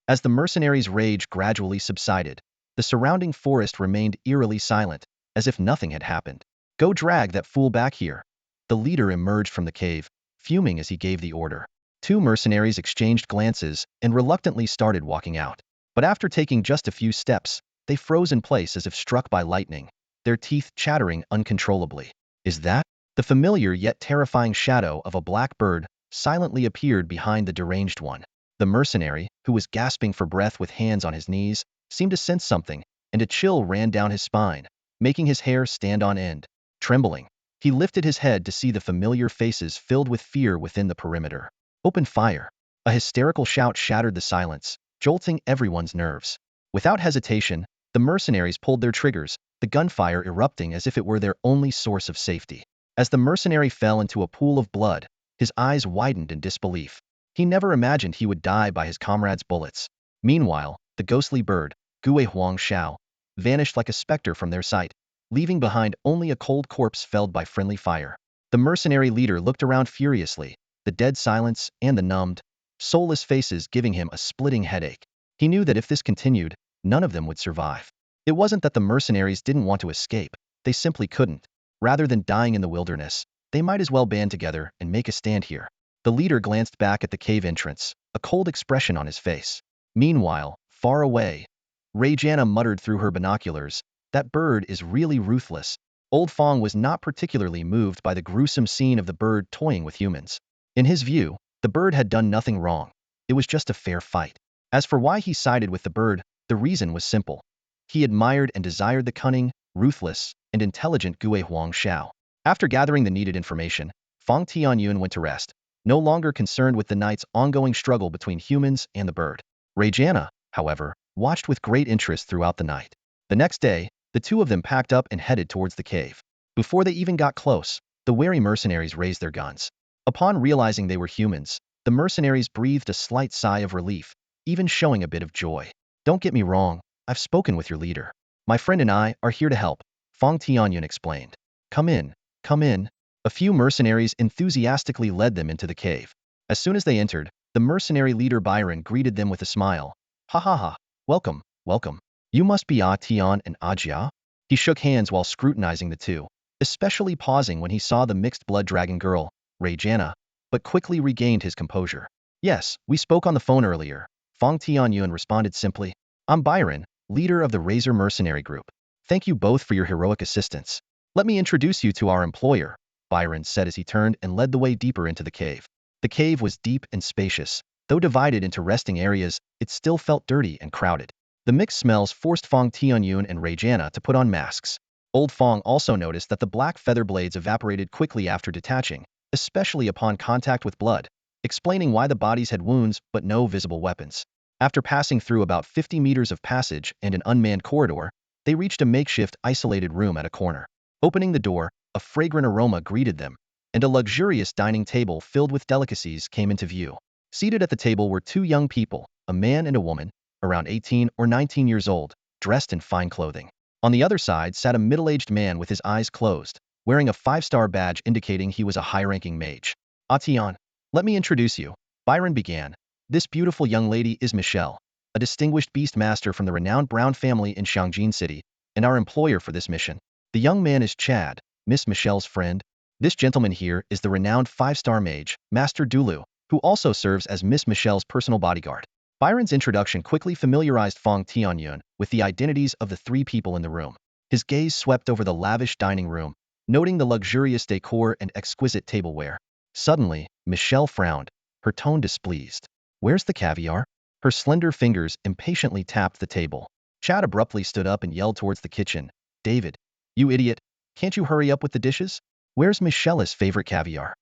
As the mercenaries' rage gradually subsided, the surrounding forest remained eerily silent, as if nothing had happened. "Go drag that fool back here." The leader emerged from the cave, fuming as he gave the order. 2 mercenaries exchanged glances and reluctantly started walking out. But after taking just a few steps, they froze in place as if struck by lightning, their teeth chattering uncontrollably. Is that? The familiar yet terrifying shadow of a black bird silently appeared behind the deranged one. The mercenary, who was gasping for breath with hands on his knees, seemed to sense something, and a chill ran down his spine, making his hair stand on end. Trembling, he lifted his head to see the familiar faces filled with fear within the perimeter. "Open fire!" A hysterical shout shattered the silence, jolting everyone's nerves. Without hesitation, the mercenaries pulled their triggers, the gunfire erupting as if it were their only source of safety. As the mercenary fell into a pool of blood, his eyes widened in disbelief. He never imagined he would die by his comrades' bullets. Meanwhile, the ghostly bird, Gue Huang Shao, vanished like a specter from their sight, leaving behind only a cold corpse felled by friendly fire. The mercenary leader looked around furiously, the dead silence and the numbed, soulless faces giving him a splitting headache. He knew that if this continued, none of them would survive. It wasn't that the mercenaries didn't want to escape. They simply couldn't. Rather than dying in the wilderness, they might as well band together and make a stand here. The leader glanced back at the cave entrance, a cold expression on his face. Meanwhile, far away, Rajana muttered through her binoculars, "That bird is really ruthless." Old Fong was not particularly moved by the gruesome scene of the bird toying with humans. In his view, the bird had done nothing wrong. It was just a fair fight. As for why he sided with the bird, the reason was simple. He admired and desired the cunning, ruthless, and intelligent Gue Huang Xiao. After gathering the needed information, Fang Tianyun went to rest, no longer concerned with the night's ongoing struggle between humans and the bird. Rajana, however, watched with great interest throughout the night. The next day, the two of them packed up and headed towards the cave. Before they even got close, the wary mercenaries raised their guns. Upon realizing they were humans, the mercenaries breathed a slight sigh of relief, even showing a bit of joy. "Don't get me wrong, I've spoken with your leader. My friend and I are here to help," Fang Tianyun explained. Come in, come in." A few mercenaries enthusiastically led them into the cave. As soon as they entered, the mercenary leader Byron greeted them with a smile. "Ha ha ha, welcome, welcome. You must be Ah Tian and Ah Jia?" He shook hands while scrutinizing the two, especially pausing when he saw the mixed blood dragon girl, Rajana, but quickly regained his composure. "Yes, we spoke on the phone earlier," Fang Tianyun responded simply. "I'm Byron, leader of the Razor Mercenary Group. Thank you both for your heroic assistance. Let me introduce you to our employer," Byron said as he turned and led the way deeper into the cave. The cave was deep and spacious. Though divided into resting areas, it still felt dirty and crowded. The mixed smells forced Fang Tianyun and Rajana to put on masks. Old Fang also noticed that the black feather blades evaporated quickly after detaching, especially upon contact with blood, explaining why the bodies had wounds but no visible weapons. After passing through about 50 meters of passage and an unmanned corridor, they reached a makeshift isolated room at a corner. Opening the door, a fragrant aroma greeted them, and a luxurious dining table filled with delicacies came into view. Seated at the table were two young people, a man and a woman, around 18 or 19 years old, dressed in fine clothing. On the other side sat a middle-aged man with his eyes closed, wearing a 5-star badge indicating he was a high-ranking mage. "Atian, let me introduce you," Byron began. "This beautiful young lady is Michelle, a distinguished beast master from the renowned Brown family in Xiangjin City, and our employer for this mission. The young man is Chad, Miss Michelle's friend. This gentleman here is the renowned 5-star mage, Master Dulu, who also serves as Miss Michelle's personal bodyguard." Byron's introduction quickly familiarized Fang Tianyun with the identities of the three people in the room. His gaze swept over the lavish dining room, noting the luxurious decor and exquisite tableware. Suddenly, Michelle frowned, her tone displeased. "Where's the caviar?" Her slender fingers impatiently tapped the table. Chad abruptly stood up and yelled towards the kitchen. "David, you idiot, can't you hurry up with the dishes? Where's Michelle's favorite caviar?"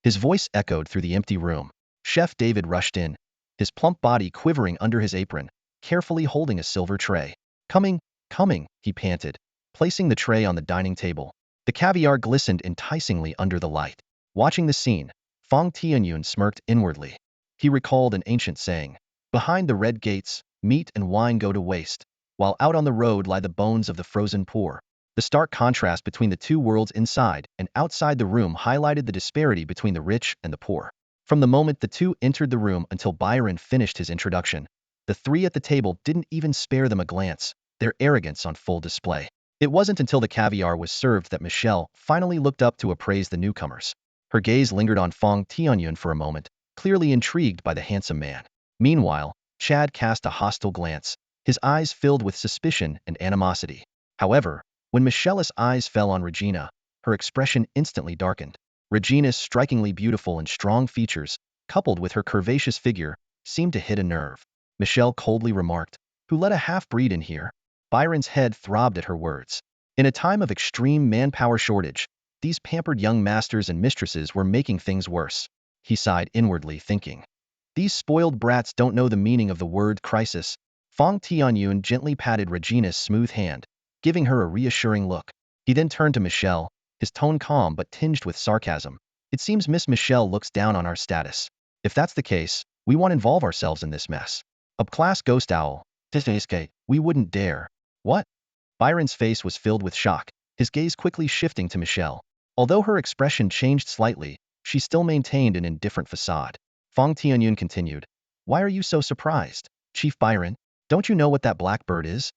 His voice echoed through the empty room. Chef David rushed in, his plump body quivering under his apron, carefully holding a silver tray. "Coming, coming," he panted, placing the tray on the dining table. The caviar glistened enticingly under the light. Watching the scene, Fang Tianyun smirked inwardly. He recalled an ancient saying, "Behind the red gates, meat and wine go to waste, while out on the road lie the bones of the frozen poor." The stark contrast between the two worlds inside and outside the room highlighted the disparity between the rich and the poor. From the moment the two entered the room until Byron finished his introduction, the three at the table didn't even spare them a glance, their arrogance on full display. It wasn't until the caviar was served that Michelle finally looked up to appraise the newcomers. Her gaze lingered on Fang Tianyun for a moment, clearly intrigued by the handsome man. Meanwhile, Chad cast a hostile glance, his eyes filled with suspicion and animosity. However, when Michelle's eyes fell on Regina, her expression instantly darkened. Regina's strikingly beautiful and strong features, coupled with her curvaceous figure, seemed to hit a nerve. Michelle coldly remarked, "Who let a half-breed in here?" Byron's head throbbed at her words. In a time of extreme manpower shortage, these pampered young masters and mistresses were making things worse. He sighed inwardly, thinking, "These spoiled brats don't know the meaning of the word crisis." Fang Tianyun gently patted Regina's smooth hand, giving her a reassuring look. He then turned to Michelle, his tone calm but tinged with sarcasm. "It seems Miss Michelle looks down on our status. If that's the case, we won't involve ourselves in this mess. Up-class ghost owl. We wouldn't dare." "What?" Byron's face was filled with shock, his gaze quickly shifting to Michelle. Although her expression changed slightly, she still maintained an indifferent facade. Fang Tianyun continued, "Why are you so surprised, Chief Byron? Don't you know what that black bird is?"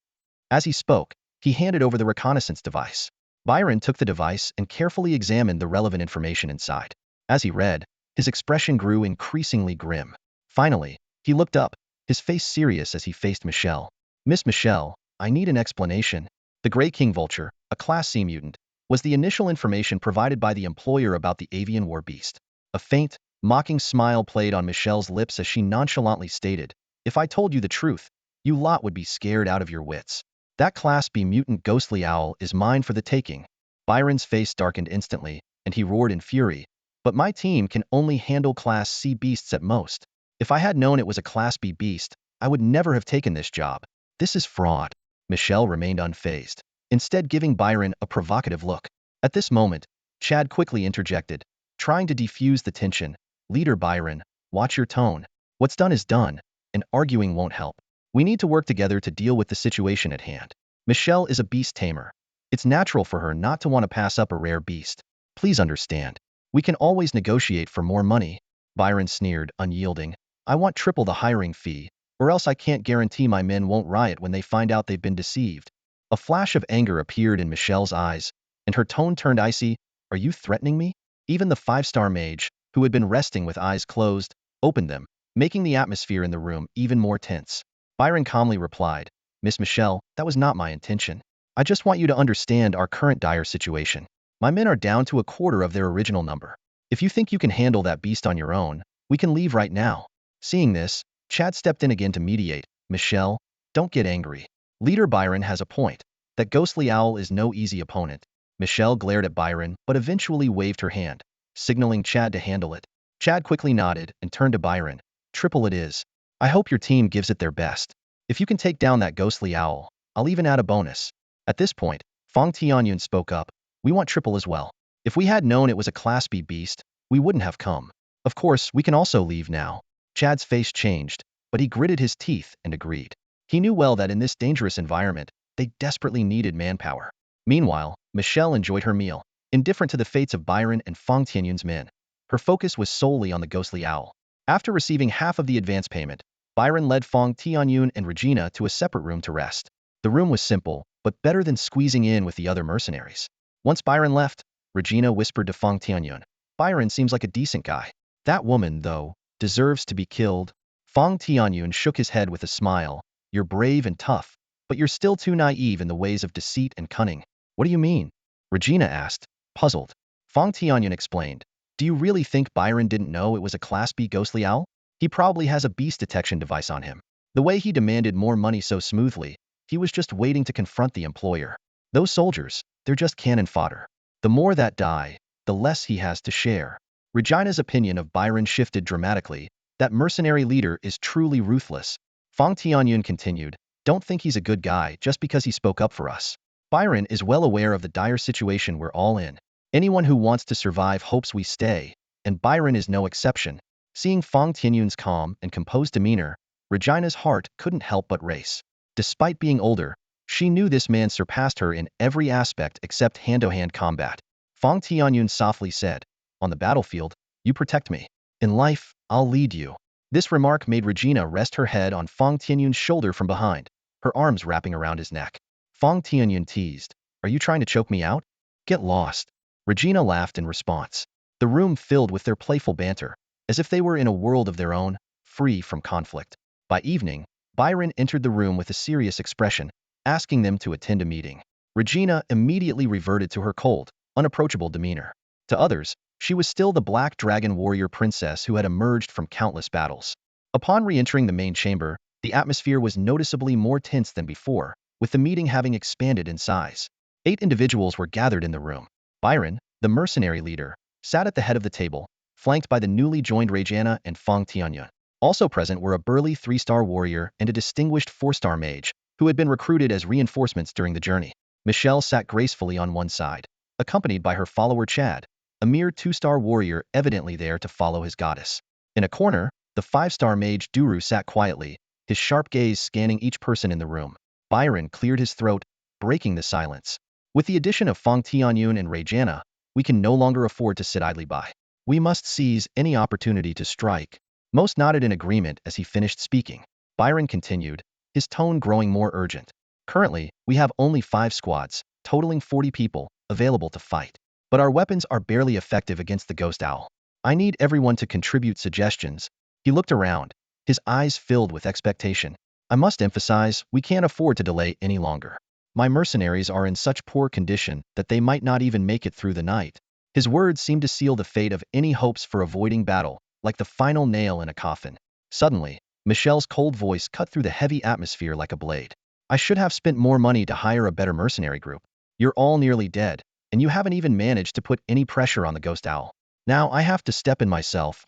As he spoke, he handed over the reconnaissance device. Byron took the device and carefully examined the relevant information inside. As he read, his expression grew increasingly grim. Finally, he looked up, his face serious as he faced Michelle. Miss Michelle, I need an explanation. The Grey King Vulture, a Class C mutant, was the initial information provided by the employer about the avian war beast. A faint, mocking smile played on Michelle's lips as she nonchalantly stated, if I told you the truth, you lot would be scared out of your wits. That Class B mutant ghostly owl is mine for the taking. Byron's face darkened instantly, and he roared in fury. But my team can only handle Class C beasts at most. If I had known it was a Class B beast, I would never have taken this job. This is fraud. Michelle remained unfazed, instead giving Byron a provocative look. At this moment, Chad quickly interjected, trying to defuse the tension. Leader Byron, watch your tone. What's done is done, and arguing won't help. We need to work together to deal with the situation at hand. Michelle is a beast tamer. It's natural for her not to want to pass up a rare beast. Please understand. We can always negotiate for more money. Byron sneered, unyielding. I want triple the hiring fee, or else I can't guarantee my men won't riot when they find out they've been deceived. A flash of anger appeared in Michelle's eyes, and her tone turned icy. Are you threatening me? Even the five-star mage, who had been resting with eyes closed, opened them, making the atmosphere in the room even more tense. Byron calmly replied, Miss Michelle, that was not my intention. I just want you to understand our current dire situation. My men are down to a quarter of their original number. If you think you can handle that beast on your own, we can leave right now. Seeing this, Chad stepped in again to mediate. Michelle, don't get angry. Leader Byron has a point. That ghostly owl is no easy opponent. Michelle glared at Byron, but eventually waved her hand, signaling Chad to handle it. Chad quickly nodded and turned to Byron. Triple it is. I hope your team gives it their best. If you can take down that ghostly owl, I'll even add a bonus. At this point, Fang Tianyun spoke up. We want triple as well. If we had known it was a Class B beast, we wouldn't have come. Of course, we can also leave now. Chad's face changed, but he gritted his teeth and agreed. He knew well that in this dangerous environment, they desperately needed manpower. Meanwhile, Michelle enjoyed her meal, indifferent to the fates of Byron and Fang Tianyun's men. Her focus was solely on the ghostly owl. After receiving half of the advance payment, Byron led Fang Tianyun and Regina to a separate room to rest. The room was simple, but better than squeezing in with the other mercenaries. Once Byron left, Regina whispered to Fang Tianyun, Byron seems like a decent guy. That woman, though, deserves to be killed. Fang Tianyun shook his head with a smile. You're brave and tough, but you're still too naive in the ways of deceit and cunning. What do you mean? Regina asked, puzzled. Fang Tianyun explained. Do you really think Byron didn't know it was a Class B ghostly owl? He probably has a beast detection device on him. The way he demanded more money so smoothly, he was just waiting to confront the employer. Those soldiers, they're just cannon fodder. The more that die, the less he has to share. Regina's opinion of Byron shifted dramatically. That mercenary leader is truly ruthless. Fang Tianyun continued, don't think he's a good guy just because he spoke up for us. Byron is well aware of the dire situation we're all in. Anyone who wants to survive hopes we stay, and Byron is no exception. Seeing Fang Tianyun's calm and composed demeanor, Regina's heart couldn't help but race. Despite being older, she knew this man surpassed her in every aspect except hand-to-hand combat. Fang Tianyun softly said, on the battlefield, you protect me. In life, I'll lead you. This remark made Regina rest her head on Fang Tianyun's shoulder from behind, her arms wrapping around his neck. Fang Tianyun teased, are you trying to choke me out? Get lost. Regina laughed in response. The room filled with their playful banter, as if they were in a world of their own, free from conflict. By evening, Byron entered the room with a serious expression, asking them to attend a meeting. Regina immediately reverted to her cold, unapproachable demeanor. To others, she was still the Black Dragon warrior princess who had emerged from countless battles. Upon re-entering the main chamber, the atmosphere was noticeably more tense than before, with the meeting having expanded in size. 8 individuals were gathered in the room. Byron, the mercenary leader, sat at the head of the table, flanked by the newly joined Regina and Fang Tianyun. Also present were a burly 3-star warrior and a distinguished 4-star mage, who had been recruited as reinforcements during the journey. Michelle sat gracefully on one side, accompanied by her follower Chad, a mere 2-star warrior evidently there to follow his goddess. In a corner, the 5-star mage Duru sat quietly, his sharp gaze scanning each person in the room. Byron cleared his throat, breaking the silence. With the addition of Fang Tianyun and Regina, we can no longer afford to sit idly by. We must seize any opportunity to strike. Most nodded in agreement as he finished speaking. Byron continued, his tone growing more urgent. Currently, we have only 5 squads, totaling 40 people, available to fight. But our weapons are barely effective against the ghost owl. I need everyone to contribute suggestions. He looked around, his eyes filled with expectation. I must emphasize, we can't afford to delay any longer. My mercenaries are in such poor condition that they might not even make it through the night. His words seemed to seal the fate of any hopes for avoiding battle, like the final nail in a coffin. Suddenly, Michelle's cold voice cut through the heavy atmosphere like a blade. I should have spent more money to hire a better mercenary group. You're all nearly dead, and you haven't even managed to put any pressure on the ghost owl. Now I have to step in myself.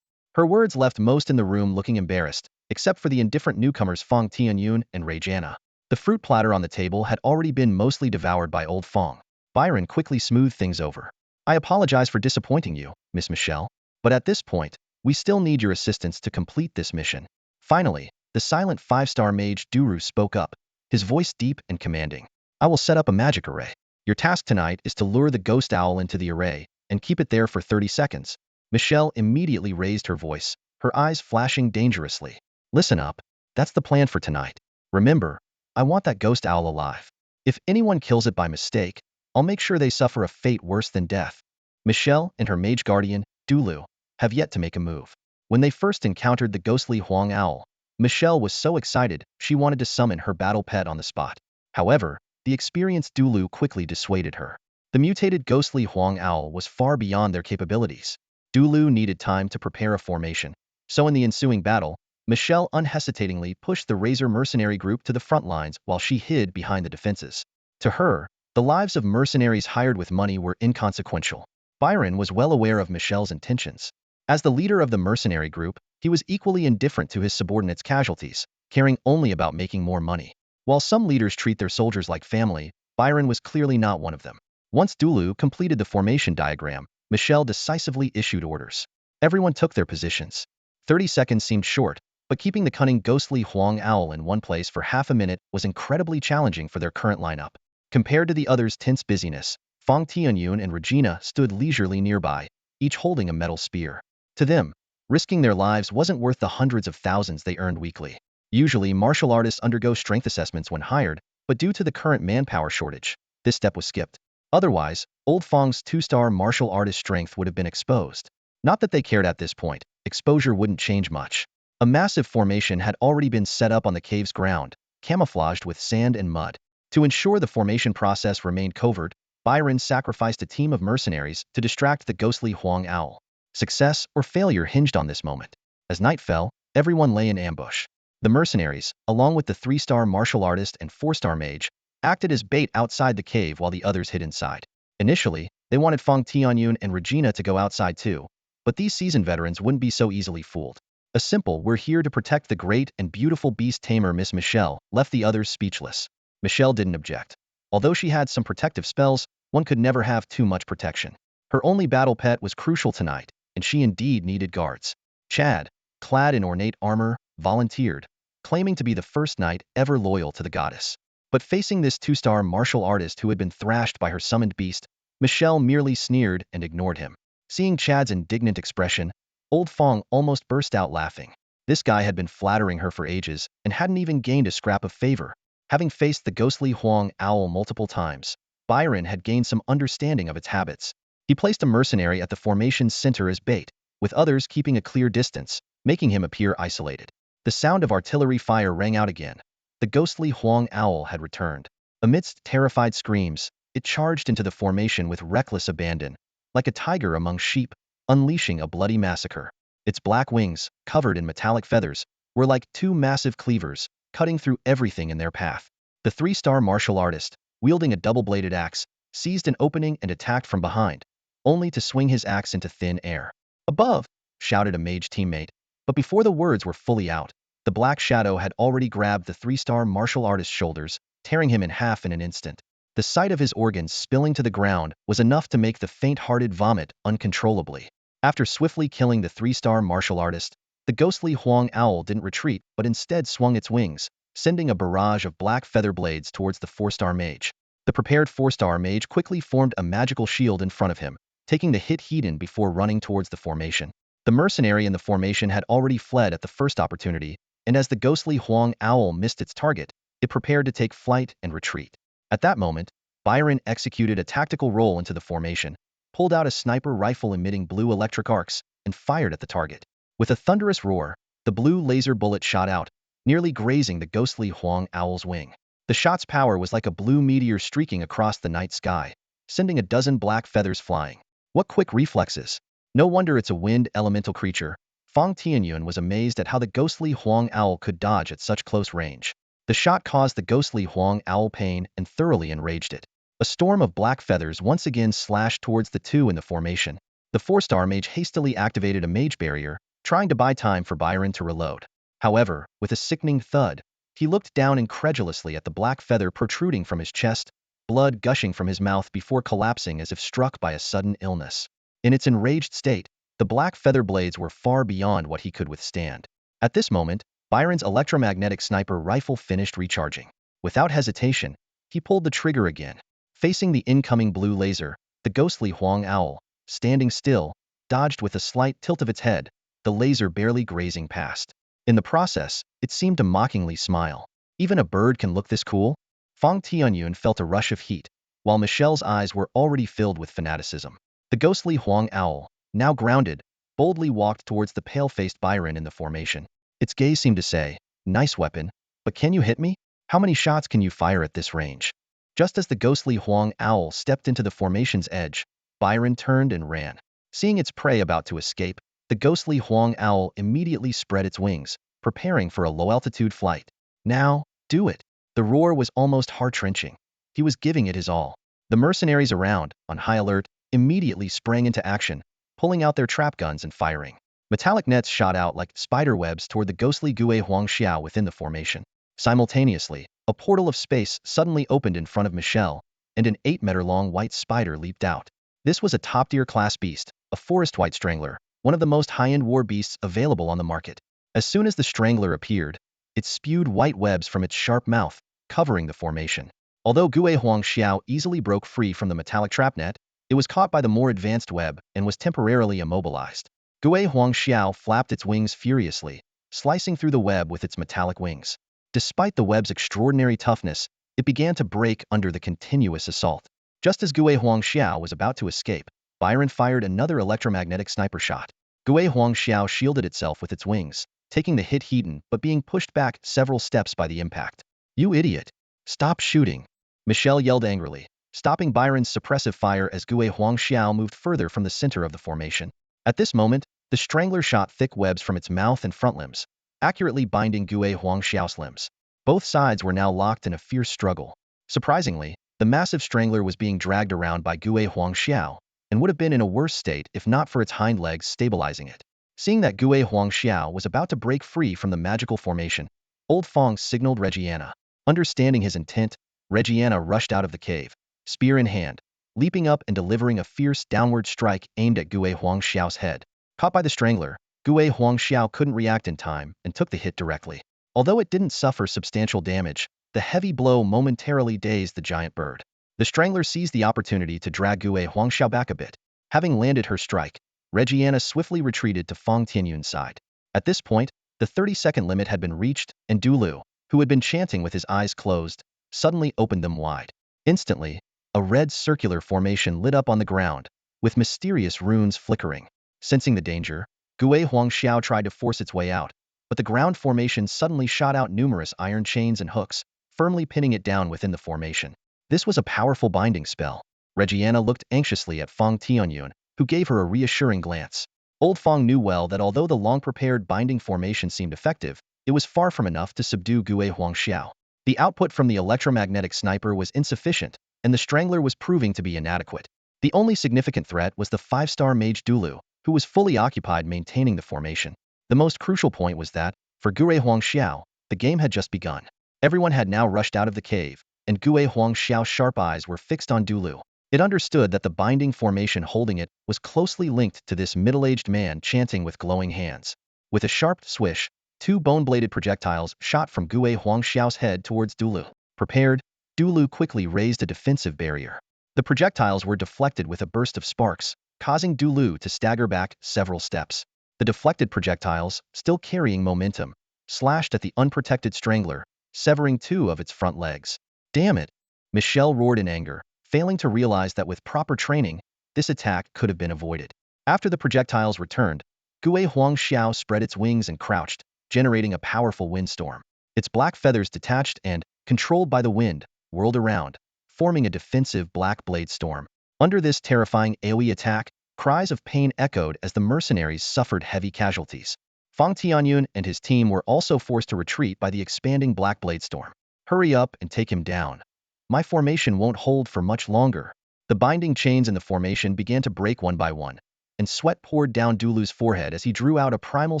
Her words left most in the room looking embarrassed, except for the indifferent newcomers Fang Tianyun and Rejana. The fruit platter on the table had already been mostly devoured by old Fang. Byron quickly smoothed things over. I apologize for disappointing you, Miss Michelle, but at this point, we still need your assistance to complete this mission. Finally, the silent five-star mage Duru spoke up, his voice deep and commanding. I will set up a magic array. Your task tonight is to lure the ghost owl into the array and keep it there for 30 seconds. Michelle immediately raised her voice, her eyes flashing dangerously. Listen up, that's the plan for tonight. Remember, I want that ghost owl alive. If anyone kills it by mistake, I'll make sure they suffer a fate worse than death. Michelle and her mage guardian, Dulu, have yet to make a move. When they first encountered the ghostly Huang owl, Michelle was so excited she wanted to summon her battle pet on the spot. However, the experienced Dulu quickly dissuaded her. The mutated ghostly Huang owl was far beyond their capabilities. Dulu needed time to prepare a formation, so in the ensuing battle, Michelle unhesitatingly pushed the Razor mercenary group to the front lines while she hid behind the defenses. To her, the lives of mercenaries hired with money were inconsequential. Byron was well aware of Michelle's intentions. As the leader of the mercenary group, he was equally indifferent to his subordinates' casualties, caring only about making more money. While some leaders treat their soldiers like family, Byron was clearly not one of them. Once Dulu completed the formation diagram, Michelle decisively issued orders. Everyone took their positions. 30 seconds seemed short, but keeping the cunning ghostly Huang owl in one place for half a minute was incredibly challenging for their current lineup. Compared to the others' tense busyness, Fang Tianyun and Regina stood leisurely nearby, each holding a metal spear. To them, risking their lives wasn't worth the hundreds of thousands they earned weekly. Usually, martial artists undergo strength assessments when hired, but due to the current manpower shortage, this step was skipped. Otherwise, Old Fang's 2-star martial artist strength would have been exposed. Not that they cared at this point, exposure wouldn't change much. A massive formation had already been set up on the cave's ground, camouflaged with sand and mud. To ensure the formation process remained covert, Byron sacrificed a team of mercenaries to distract the ghostly Huang owl. Success or failure hinged on this moment. As night fell, everyone lay in ambush. The mercenaries, along with the 3-star martial artist and 4-star mage, acted as bait outside the cave while the others hid inside. Initially, they wanted Fang Tianyun and Regina to go outside too, but these seasoned veterans wouldn't be so easily fooled. A simple "we're here to protect the great and beautiful beast tamer Miss Michelle" left the others speechless. Michelle didn't object. Although she had some protective spells, one could never have too much protection. Her only battle pet was crucial tonight, and she indeed needed guards. Chad, clad in ornate armor, volunteered, claiming to be the first knight ever loyal to the goddess. But facing this 2-star martial artist who had been thrashed by her summoned beast, Michelle merely sneered and ignored him. Seeing Chad's indignant expression, Old Fang almost burst out laughing. This guy had been flattering her for ages and hadn't even gained a scrap of favor. Having faced the ghostly Huang owl multiple times, Byron had gained some understanding of its habits. He placed a mercenary at the formation's center as bait, with others keeping a clear distance, making him appear isolated. The sound of artillery fire rang out again. The ghostly Huang owl had returned. Amidst terrified screams, it charged into the formation with reckless abandon, like a tiger among sheep, unleashing a bloody massacre. Its black wings, covered in metallic feathers, were like 2 massive cleavers, cutting through everything in their path. The 3-star martial artist, wielding a double-bladed axe, seized an opening and attacked from behind, only to swing his axe into thin air. "Above!" shouted a mage teammate, but before the words were fully out, the black shadow had already grabbed the 3-star martial artist's shoulders, tearing him in half in an instant. The sight of his organs spilling to the ground was enough to make the faint-hearted vomit uncontrollably. After swiftly killing the 3-star martial artist, the ghostly Huang owl didn't retreat but instead swung its wings, sending a barrage of black feather blades towards the 4-star mage. The prepared 4-star mage quickly formed a magical shield in front of him, taking the hit hidden before running towards the formation. The mercenary in the formation had already fled at the first opportunity, and as the ghostly Huang owl missed its target, it prepared to take flight and retreat. At that moment, Byron executed a tactical roll into the formation, pulled out a sniper rifle emitting blue electric arcs, and fired at the target. With a thunderous roar, the blue laser bullet shot out, nearly grazing the ghostly Huang owl's wing. The shot's power was like a blue meteor streaking across the night sky, sending a dozen black feathers flying. What quick reflexes! No wonder it's a wind elemental creature. Fang Tianyun was amazed at how the ghostly Huang owl could dodge at such close range. The shot caused the ghostly Huang owl pain and thoroughly enraged it. A storm of black feathers once again slashed towards the two in the formation. The 4-star mage hastily activated a mage barrier, trying to buy time for Byron to reload. However, with a sickening thud, he looked down incredulously at the black feather protruding from his chest, blood gushing from his mouth before collapsing as if struck by a sudden illness. In its enraged state, the black feather blades were far beyond what he could withstand. At this moment, Byron's electromagnetic sniper rifle finished recharging. Without hesitation, he pulled the trigger again. Facing the incoming blue laser, the ghostly Huang owl, standing still, dodged with a slight tilt of its head, the laser barely grazing past. In the process, it seemed to mockingly smile. Even a bird can look this cool? Fang Tianyun felt a rush of heat, while Michelle's eyes were already filled with fanaticism. The ghostly Huang owl, now grounded, boldly walked towards the pale-faced Byron in the formation. Its gaze seemed to say, "Nice weapon, but can you hit me? How many shots can you fire at this range?" Just as the ghostly Huang owl stepped into the formation's edge, Byron turned and ran. Seeing its prey about to escape, the ghostly Huang owl immediately spread its wings, preparing for a low-altitude flight. "Now, do it!" The roar was almost heart-wrenching. He was giving it his all. The mercenaries around, on high alert, immediately sprang into action, pulling out their trap guns and firing. Metallic nets shot out like spider webs toward the ghostly Gue Huangxiao within the formation. Simultaneously, a portal of space suddenly opened in front of Michelle, and an 8-meter-long white spider leaped out. This was a top-tier class beast, a forest white strangler, one of the most high-end war beasts available on the market. As soon as the strangler appeared, it spewed white webs from its sharp mouth, covering the formation. Although Gue Huangxiao easily broke free from the metallic trap net, it was caught by the more advanced web and was temporarily immobilized. Gue Huangxiao flapped its wings furiously, slicing through the web with its metallic wings. Despite the web's extraordinary toughness, it began to break under the continuous assault. Just as Gue Huangxiao was about to escape, Byron fired another electromagnetic sniper shot. Gue Huangxiao shielded itself with its wings, taking the hit heaten but being pushed back several steps by the impact. "You idiot! Stop shooting!" Michelle yelled angrily, stopping Byron's suppressive fire as Gue Huangxiao moved further from the center of the formation. At this moment, the strangler shot thick webs from its mouth and front limbs, accurately binding Gue Huangxiao's limbs. Both sides were now locked in a fierce struggle. Surprisingly, the massive strangler was being dragged around by Gue Huangxiao, and would have been in a worse state if not for its hind legs stabilizing it. Seeing that Gue Huangxiao was about to break free from the magical formation, Old Fang signaled Regiana. Understanding his intent, Regiana rushed out of the cave, spear in hand, leaping up and delivering a fierce downward strike aimed at Gue Huangxiao's head. Caught by the strangler, Gue Huangxiao couldn't react in time and took the hit directly. Although it didn't suffer substantial damage, the heavy blow momentarily dazed the giant bird. The strangler seized the opportunity to drag Gue Huangxiao back a bit. Having landed her strike, Regiana swiftly retreated to Fang Tianyun's side. At this point, the 30-second limit had been reached, and Dulu, who had been chanting with his eyes closed, suddenly opened them wide. Instantly, a red circular formation lit up on the ground, with mysterious runes flickering. Sensing the danger, Gue Huangxiao tried to force its way out, but the ground formation suddenly shot out numerous iron chains and hooks, firmly pinning it down within the formation. This was a powerful binding spell. Regiana looked anxiously at Fang Tianyun, who gave her a reassuring glance. Old Fang knew well that although the long-prepared binding formation seemed effective, it was far from enough to subdue Gue Huangxiao. The output from the electromagnetic sniper was insufficient, and the strangler was proving to be inadequate. The only significant threat was the 5-star mage Dulu, who was fully occupied maintaining the formation. The most crucial point was that, for Gue Huangxiao, the game had just begun. Everyone had now rushed out of the cave, and Gue Huangxiao's sharp eyes were fixed on Dulu. It understood that the binding formation holding it was closely linked to this middle-aged man chanting with glowing hands. With a sharp swish, 2 bone-bladed projectiles shot from Gue Huangxiao's head towards Dulu. Prepared, Dulu quickly raised a defensive barrier. The projectiles were deflected with a burst of sparks, causing Dulu to stagger back several steps. The deflected projectiles, still carrying momentum, slashed at the unprotected strangler, severing 2 of its front legs. "Damn it!" Michelle roared in anger, failing to realize that with proper training, this attack could have been avoided. After the projectiles returned, Gue Huangxiao spread its wings and crouched, generating a powerful windstorm. Its black feathers detached and, controlled by the wind, whirled around, forming a defensive black blade storm. Under this terrifying AoE attack, cries of pain echoed as the mercenaries suffered heavy casualties. Fang Tianyun and his team were also forced to retreat by the expanding black blade storm. Hurry up and take him down. My formation won't hold for much longer. The binding chains in the formation began to break one by one, and sweat poured down Dulu's forehead as he drew out a primal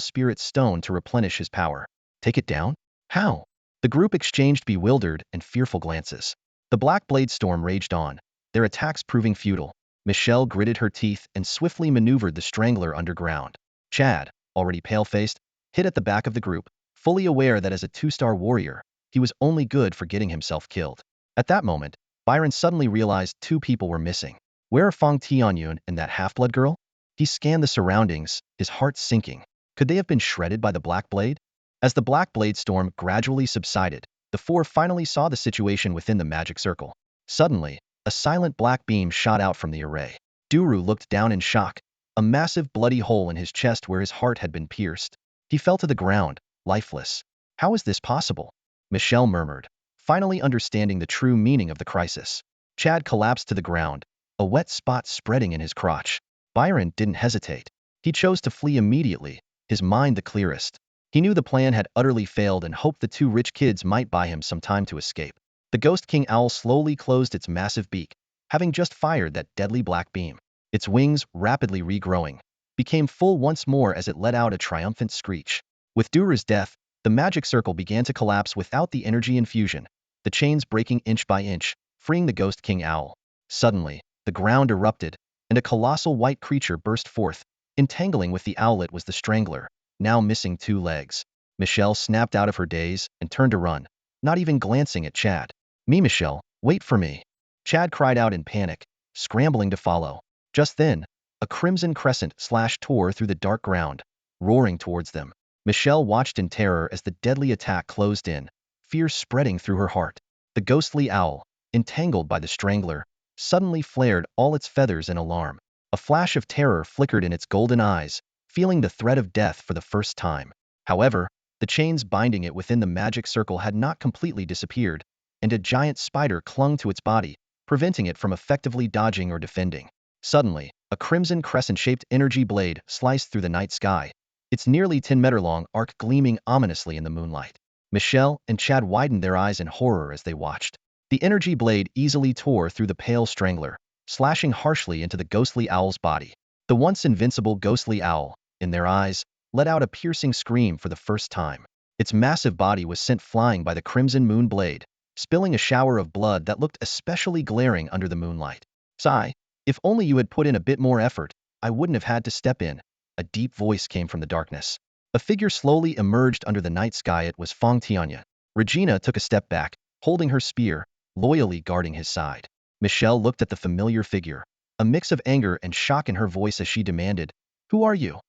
spirit stone to replenish his power. Take it down? How? The group exchanged bewildered and fearful glances. The black blade storm raged on, their attacks proving futile. Michelle gritted her teeth and swiftly maneuvered the strangler underground. Chad, already pale-faced, hid at the back of the group, fully aware that as a two-star warrior, he was only good for getting himself killed. At that moment, Byron suddenly realized two people were missing. Where are Fang Tianyun and that half-blood girl? He scanned the surroundings, his heart sinking. Could they have been shredded by the black blade? As the black blade storm gradually subsided, the four finally saw the situation within the magic circle. Suddenly, a silent black beam shot out from the array. Duru looked down in shock, a massive bloody hole in his chest where his heart had been pierced. He fell to the ground, lifeless. How is this possible? Michelle murmured, finally understanding the true meaning of the crisis. Chad collapsed to the ground, a wet spot spreading in his crotch. Byron didn't hesitate. He chose to flee immediately, his mind the clearest. He knew the plan had utterly failed and hoped the two rich kids might buy him some time to escape. The Ghost King Owl slowly closed its massive beak, having just fired that deadly black beam. Its wings, rapidly regrowing, became full once more as it let out a triumphant screech. With Duru's death, the magic circle began to collapse without the energy infusion, the chains breaking inch by inch, freeing the Ghost King Owl. Suddenly, the ground erupted, and a colossal white creature burst forth. Entangling with the owlet was the strangler, now missing two legs. Michelle snapped out of her daze and turned to run, not even glancing at Chad. Me, Michelle, wait for me. Chad cried out in panic, scrambling to follow. Just then, a crimson crescent tore through the dark ground, roaring towards them. Michelle watched in terror as the deadly attack closed in, fear spreading through her heart. The ghostly owl, entangled by the strangler, suddenly flared all its feathers in alarm. A flash of terror flickered in its golden eyes, feeling the threat of death for the first time. However, the chains binding it within the magic circle had not completely disappeared, and a giant spider clung to its body, preventing it from effectively dodging or defending. Suddenly, a crimson crescent-shaped energy blade sliced through the night sky, its nearly 10-meter-long arc gleaming ominously in the moonlight. Michelle and Chad widened their eyes in horror as they watched. The energy blade easily tore through the pale strangler, slashing harshly into the ghostly owl's body. The once invincible ghostly owl, in their eyes, let out a piercing scream for the first time. Its massive body was sent flying by the crimson moon blade, spilling a shower of blood that looked especially glaring under the moonlight. Sigh, if only you had put in a bit more effort, I wouldn't have had to step in. A deep voice came from the darkness. A figure slowly emerged under the night sky. It was Fang Tianyun. Regina took a step back, holding her spear, loyally guarding his side. Michelle looked at the familiar figure, a mix of anger and shock in her voice as she demanded, "Who are you?"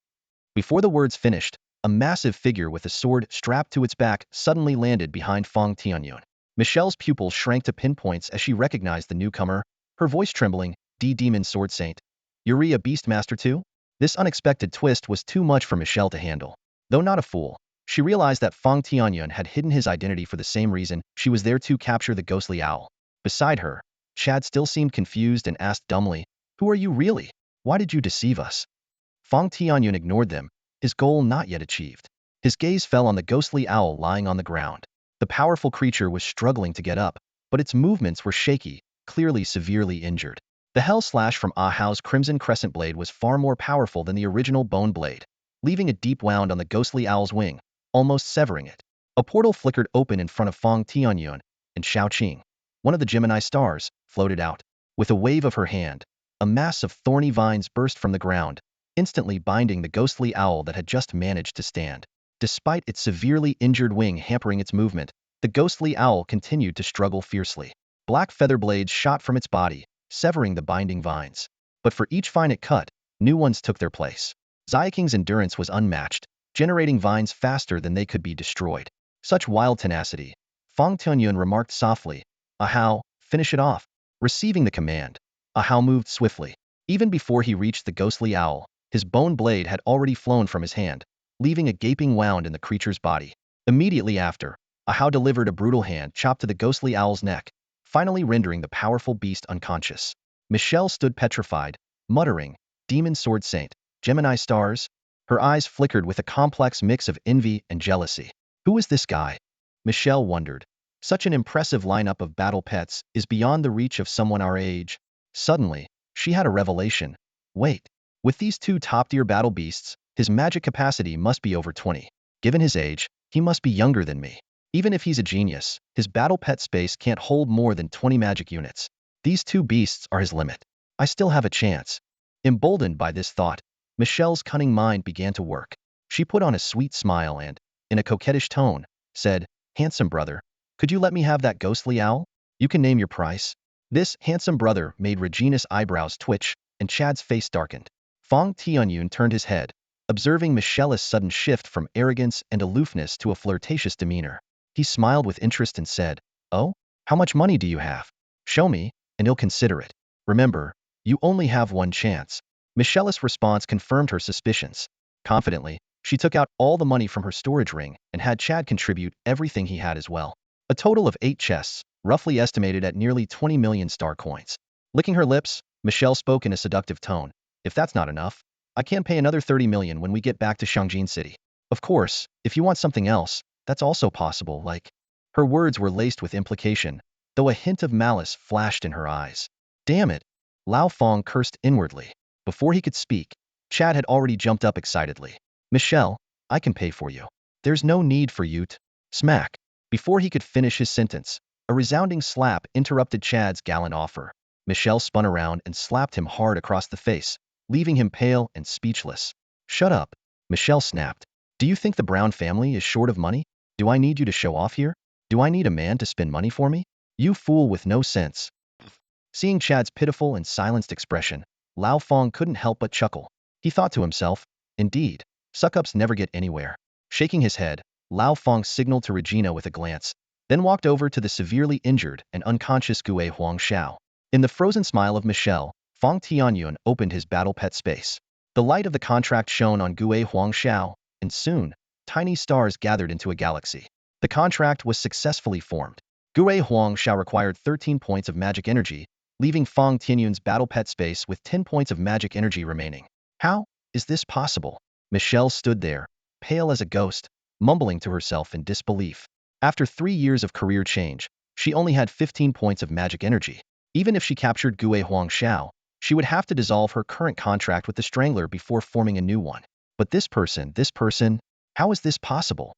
Before the words finished, a massive figure with a sword strapped to its back suddenly landed behind Fang Tianyun. Michelle's pupils shrank to pinpoints as she recognized the newcomer, her voice trembling, "Demon Sword Saint. Yuri a Beastmaster too?" This unexpected twist was too much for Michelle to handle. Though not a fool, she realized that Fang Tianyun had hidden his identity for the same reason she was there to capture the ghostly owl. Beside her, Chad still seemed confused and asked dumbly, "Who are you really? Why did you deceive us?" Fang Tianyun ignored them, his goal not yet achieved. His gaze fell on the ghostly owl lying on the ground. The powerful creature was struggling to get up, but its movements were shaky, clearly severely injured. The hell slash from Ahau's crimson crescent blade was far more powerful than the original bone blade, leaving a deep wound on the ghostly owl's wing, almost severing it. A portal flickered open in front of Fang Tianyun, and Shaoqing, one of the Gemini stars, floated out. With a wave of her hand, a mass of thorny vines burst from the ground, instantly binding the ghostly owl that had just managed to stand. Despite its severely injured wing hampering its movement, the ghostly owl continued to struggle fiercely. Black feather blades shot from its body, severing the binding vines. But for each vine it cut, new ones took their place. Xiaoking's endurance was unmatched, generating vines faster than they could be destroyed. Such wild tenacity. Fang Tianyun remarked softly, "Ahau, finish it off." Receiving the command, Ahau moved swiftly. Even before he reached the ghostly owl, his bone blade had already flown from his hand, leaving a gaping wound in the creature's body. Immediately after, Ahau delivered a brutal hand chop to the ghostly owl's neck, finally rendering the powerful beast unconscious. Michelle stood petrified, muttering, "Demon Sword Saint, Gemini stars?" Her eyes flickered with a complex mix of envy and jealousy. Who is this guy? Michelle wondered. Such an impressive lineup of battle pets is beyond the reach of someone our age. Suddenly, she had a revelation. Wait, with these two top-tier battle beasts, his magic capacity must be over 20. Given his age, he must be younger than me. Even if he's a genius, his battle pet space can't hold more than 20 magic units. These two beasts are his limit. I still have a chance. Emboldened by this thought, Michelle's cunning mind began to work. She put on a sweet smile and, in a coquettish tone, said, "Handsome brother, could you let me have that ghostly owl? You can name your price." This handsome brother made Regina's eyebrows twitch, and Chad's face darkened. Fang Tianyun turned his head, observing Michelle's sudden shift from arrogance and aloofness to a flirtatious demeanor. He smiled with interest and said, "Oh, how much money do you have? Show me, and he'll consider it. Remember, you only have one chance." Michelle's response confirmed her suspicions. Confidently, she took out all the money from her storage ring and had Chad contribute everything he had as well. A total of 8 chests, roughly estimated at nearly 20 million star coins. Licking her lips, Michelle spoke in a seductive tone. "If that's not enough, I can pay another 30 million when we get back to Shangjin City. Of course, if you want something else, that's also possible, like..." Her words were laced with implication, though a hint of malice flashed in her eyes. "Damn it!" Lao Fong cursed inwardly. Before he could speak, Chad had already jumped up excitedly. "Michelle, I can pay for you. There's no need for you to..." Smack! Before he could finish his sentence, a resounding slap interrupted Chad's gallant offer. Michelle spun around and slapped him hard across the face, leaving him pale and speechless. "Shut up," Michelle snapped. "Do you think the Brown family is short of money? Do I need you to show off here? Do I need a man to spend money for me? You fool with no sense." Seeing Chad's pitiful and silenced expression, Lao Fong couldn't help but chuckle. He thought to himself, indeed, suck-ups never get anywhere. Shaking his head, Lao Fong signaled to Regina with a glance, then walked over to the severely injured and unconscious Gue Huangxiao. In the frozen smile of Michelle, Fang Tianyun opened his battle pet space. The light of the contract shone on Gue Huangxiao, and soon, tiny stars gathered into a galaxy. The contract was successfully formed. Gue Huangxiao required 13 points of magic energy, leaving Fang Tianyun's battle pet space with 10 points of magic energy remaining. How is this possible? Michelle stood there, pale as a ghost, mumbling to herself in disbelief. After 3 years of career change, she only had 15 points of magic energy. Even if she captured Gue Huangxiao, she would have to dissolve her current contract with the Strangler before forming a new one. But this person, how is this possible?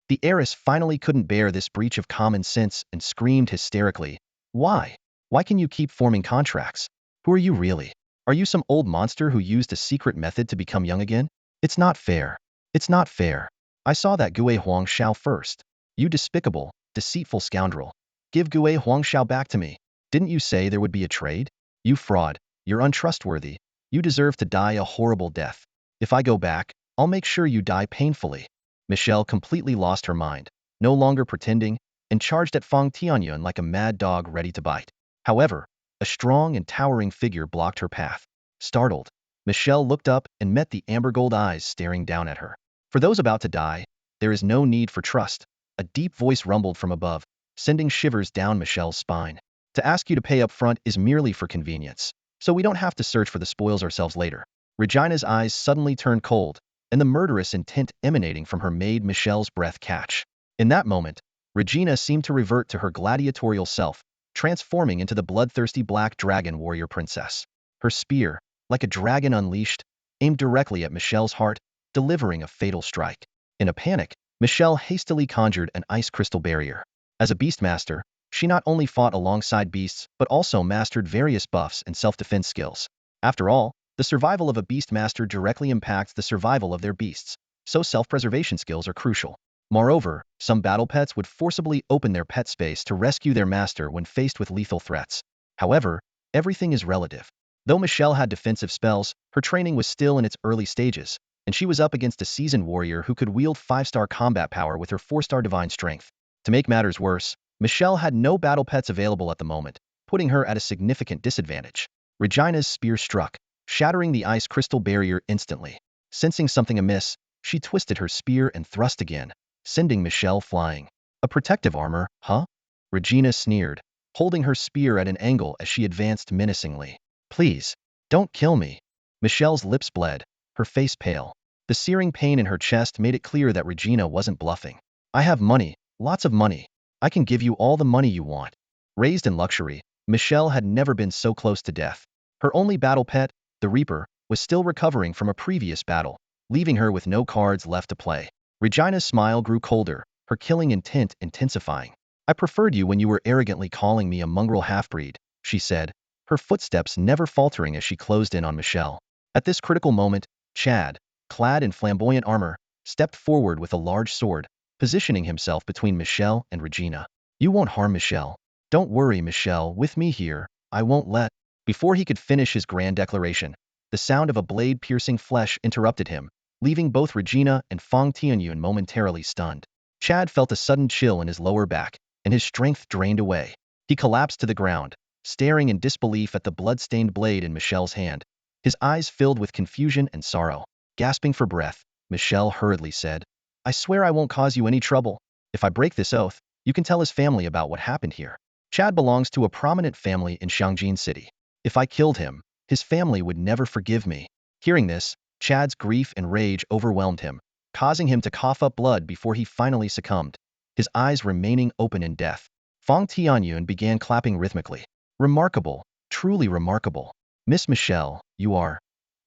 The heiress finally couldn't bear this breach of common sense and screamed hysterically, "Why? Why can you keep forming contracts? Who are you really? Are you some old monster who used a secret method to become young again? It's not fair. It's not fair. I saw that Gue Huangxiao first. You despicable, deceitful scoundrel. Give Gue Huangxiao back to me. Didn't you say there would be a trade? You fraud. You're untrustworthy. You deserve to die a horrible death. If I go back, I'll make sure you die painfully." Michelle completely lost her mind, no longer pretending, and charged at Fang Tianyun like a mad dog ready to bite. However, a strong and towering figure blocked her path. Startled, Michelle looked up and met the amber gold eyes staring down at her. "For those about to die, there is no need for trust," a deep voice rumbled from above, sending shivers down Michelle's spine. "To ask you to pay up front is merely for convenience, so we don't have to search for the spoils ourselves later." Regina's eyes suddenly turned cold, and the murderous intent emanating from her made Michelle's breath catch. In that moment, Regina seemed to revert to her gladiatorial self, transforming into the bloodthirsty black dragon warrior princess. Her spear, like a dragon unleashed, aimed directly at Michelle's heart, delivering a fatal strike. In a panic, Michelle hastily conjured an ice crystal barrier. As a beastmaster, she not only fought alongside beasts but also mastered various buffs and self-defense skills. After all, the survival of a beastmaster directly impacts the survival of their beasts, so self-preservation skills are crucial. Moreover, some battle pets would forcibly open their pet space to rescue their master when faced with lethal threats. However, everything is relative. Though Michelle had defensive spells, her training was still in its early stages, and she was up against a seasoned warrior who could wield 5-star combat power with her 4-star divine strength. To make matters worse, Michelle had no battle pets available at the moment, putting her at a significant disadvantage. Regina's spear struck, shattering the ice crystal barrier instantly. Sensing something amiss, she twisted her spear and thrust again, sending Michelle flying. A protective armor, huh? Regina sneered, holding her spear at an angle as she advanced menacingly. Please, don't kill me. Michelle's lips bled, her face pale. The searing pain in her chest made it clear that Regina wasn't bluffing. I have money, lots of money. I can give you all the money you want. Raised in luxury, Michelle had never been so close to death. Her only battle pet, the Reaper, was still recovering from a previous battle, leaving her with no cards left to play. Regina's smile grew colder, her killing intent intensifying. I preferred you when you were arrogantly calling me a mongrel half-breed, she said, her footsteps never faltering as she closed in on Michelle. At this critical moment, Chad, clad in flamboyant armor, stepped forward with a large sword, positioning himself between Michelle and Regina. You won't harm Michelle. Don't worry, Michelle, with me here, I won't let. Before he could finish his grand declaration, the sound of a blade piercing flesh interrupted him, leaving both Regina and Fang Tianyun momentarily stunned. Chad felt a sudden chill in his lower back, and his strength drained away. He collapsed to the ground, staring in disbelief at the blood-stained blade in Michelle's hand, his eyes filled with confusion and sorrow. Gasping for breath, Michelle hurriedly said, I swear I won't cause you any trouble. If I break this oath, you can tell his family about what happened here. Chad belongs to a prominent family in Xiangjin City. If I killed him, his family would never forgive me. Hearing this, Chad's grief and rage overwhelmed him, causing him to cough up blood before he finally succumbed, his eyes remaining open in death. Fang Tianyun began clapping rhythmically. Remarkable, truly remarkable. Miss Michelle, you are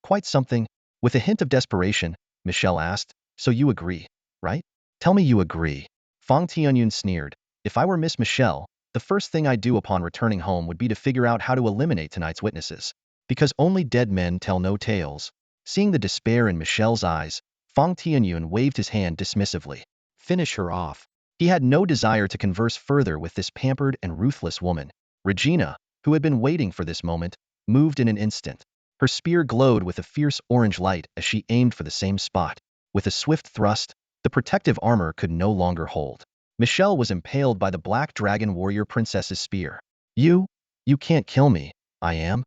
quite something. With a hint of desperation, Michelle asked, so you agree, right? Tell me you agree. Fang Tianyun sneered. If I were Miss Michelle, the first thing I'd do upon returning home would be to figure out how to eliminate tonight's witnesses. Because only dead men tell no tales. Seeing the despair in Michelle's eyes, Fang Tianyun waved his hand dismissively. Finish her off. He had no desire to converse further with this pampered and ruthless woman. Regina, who had been waiting for this moment, moved in an instant. Her spear glowed with a fierce orange light as she aimed for the same spot. With a swift thrust, the protective armor could no longer hold. Michelle was impaled by the Black Dragon Warrior Princess's spear. You can't kill me. I am.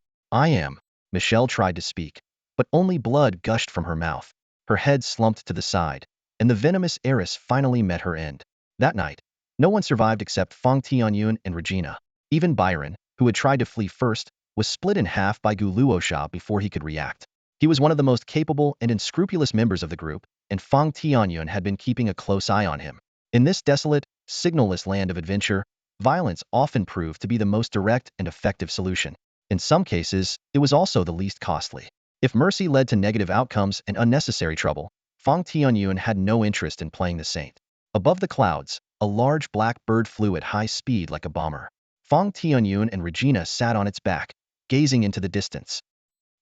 Michelle tried to speak, but only blood gushed from her mouth. Her head slumped to the side, and the venomous heiress finally met her end. That night, no one survived except Fang Tianyun and Regina. Even Byron, who had tried to flee first, was split in half by Gu Luosha before he could react. He was one of the most capable and unscrupulous members of the group, and Fang Tianyun had been keeping a close eye on him. In this desolate, signalless land of adventure, violence often proved to be the most direct and effective solution. In some cases, it was also the least costly. If mercy led to negative outcomes and unnecessary trouble, Fang Tianyun had no interest in playing the saint. Above the clouds, a large black bird flew at high speed like a bomber. Fang Tianyun and Regina sat on its back, gazing into the distance.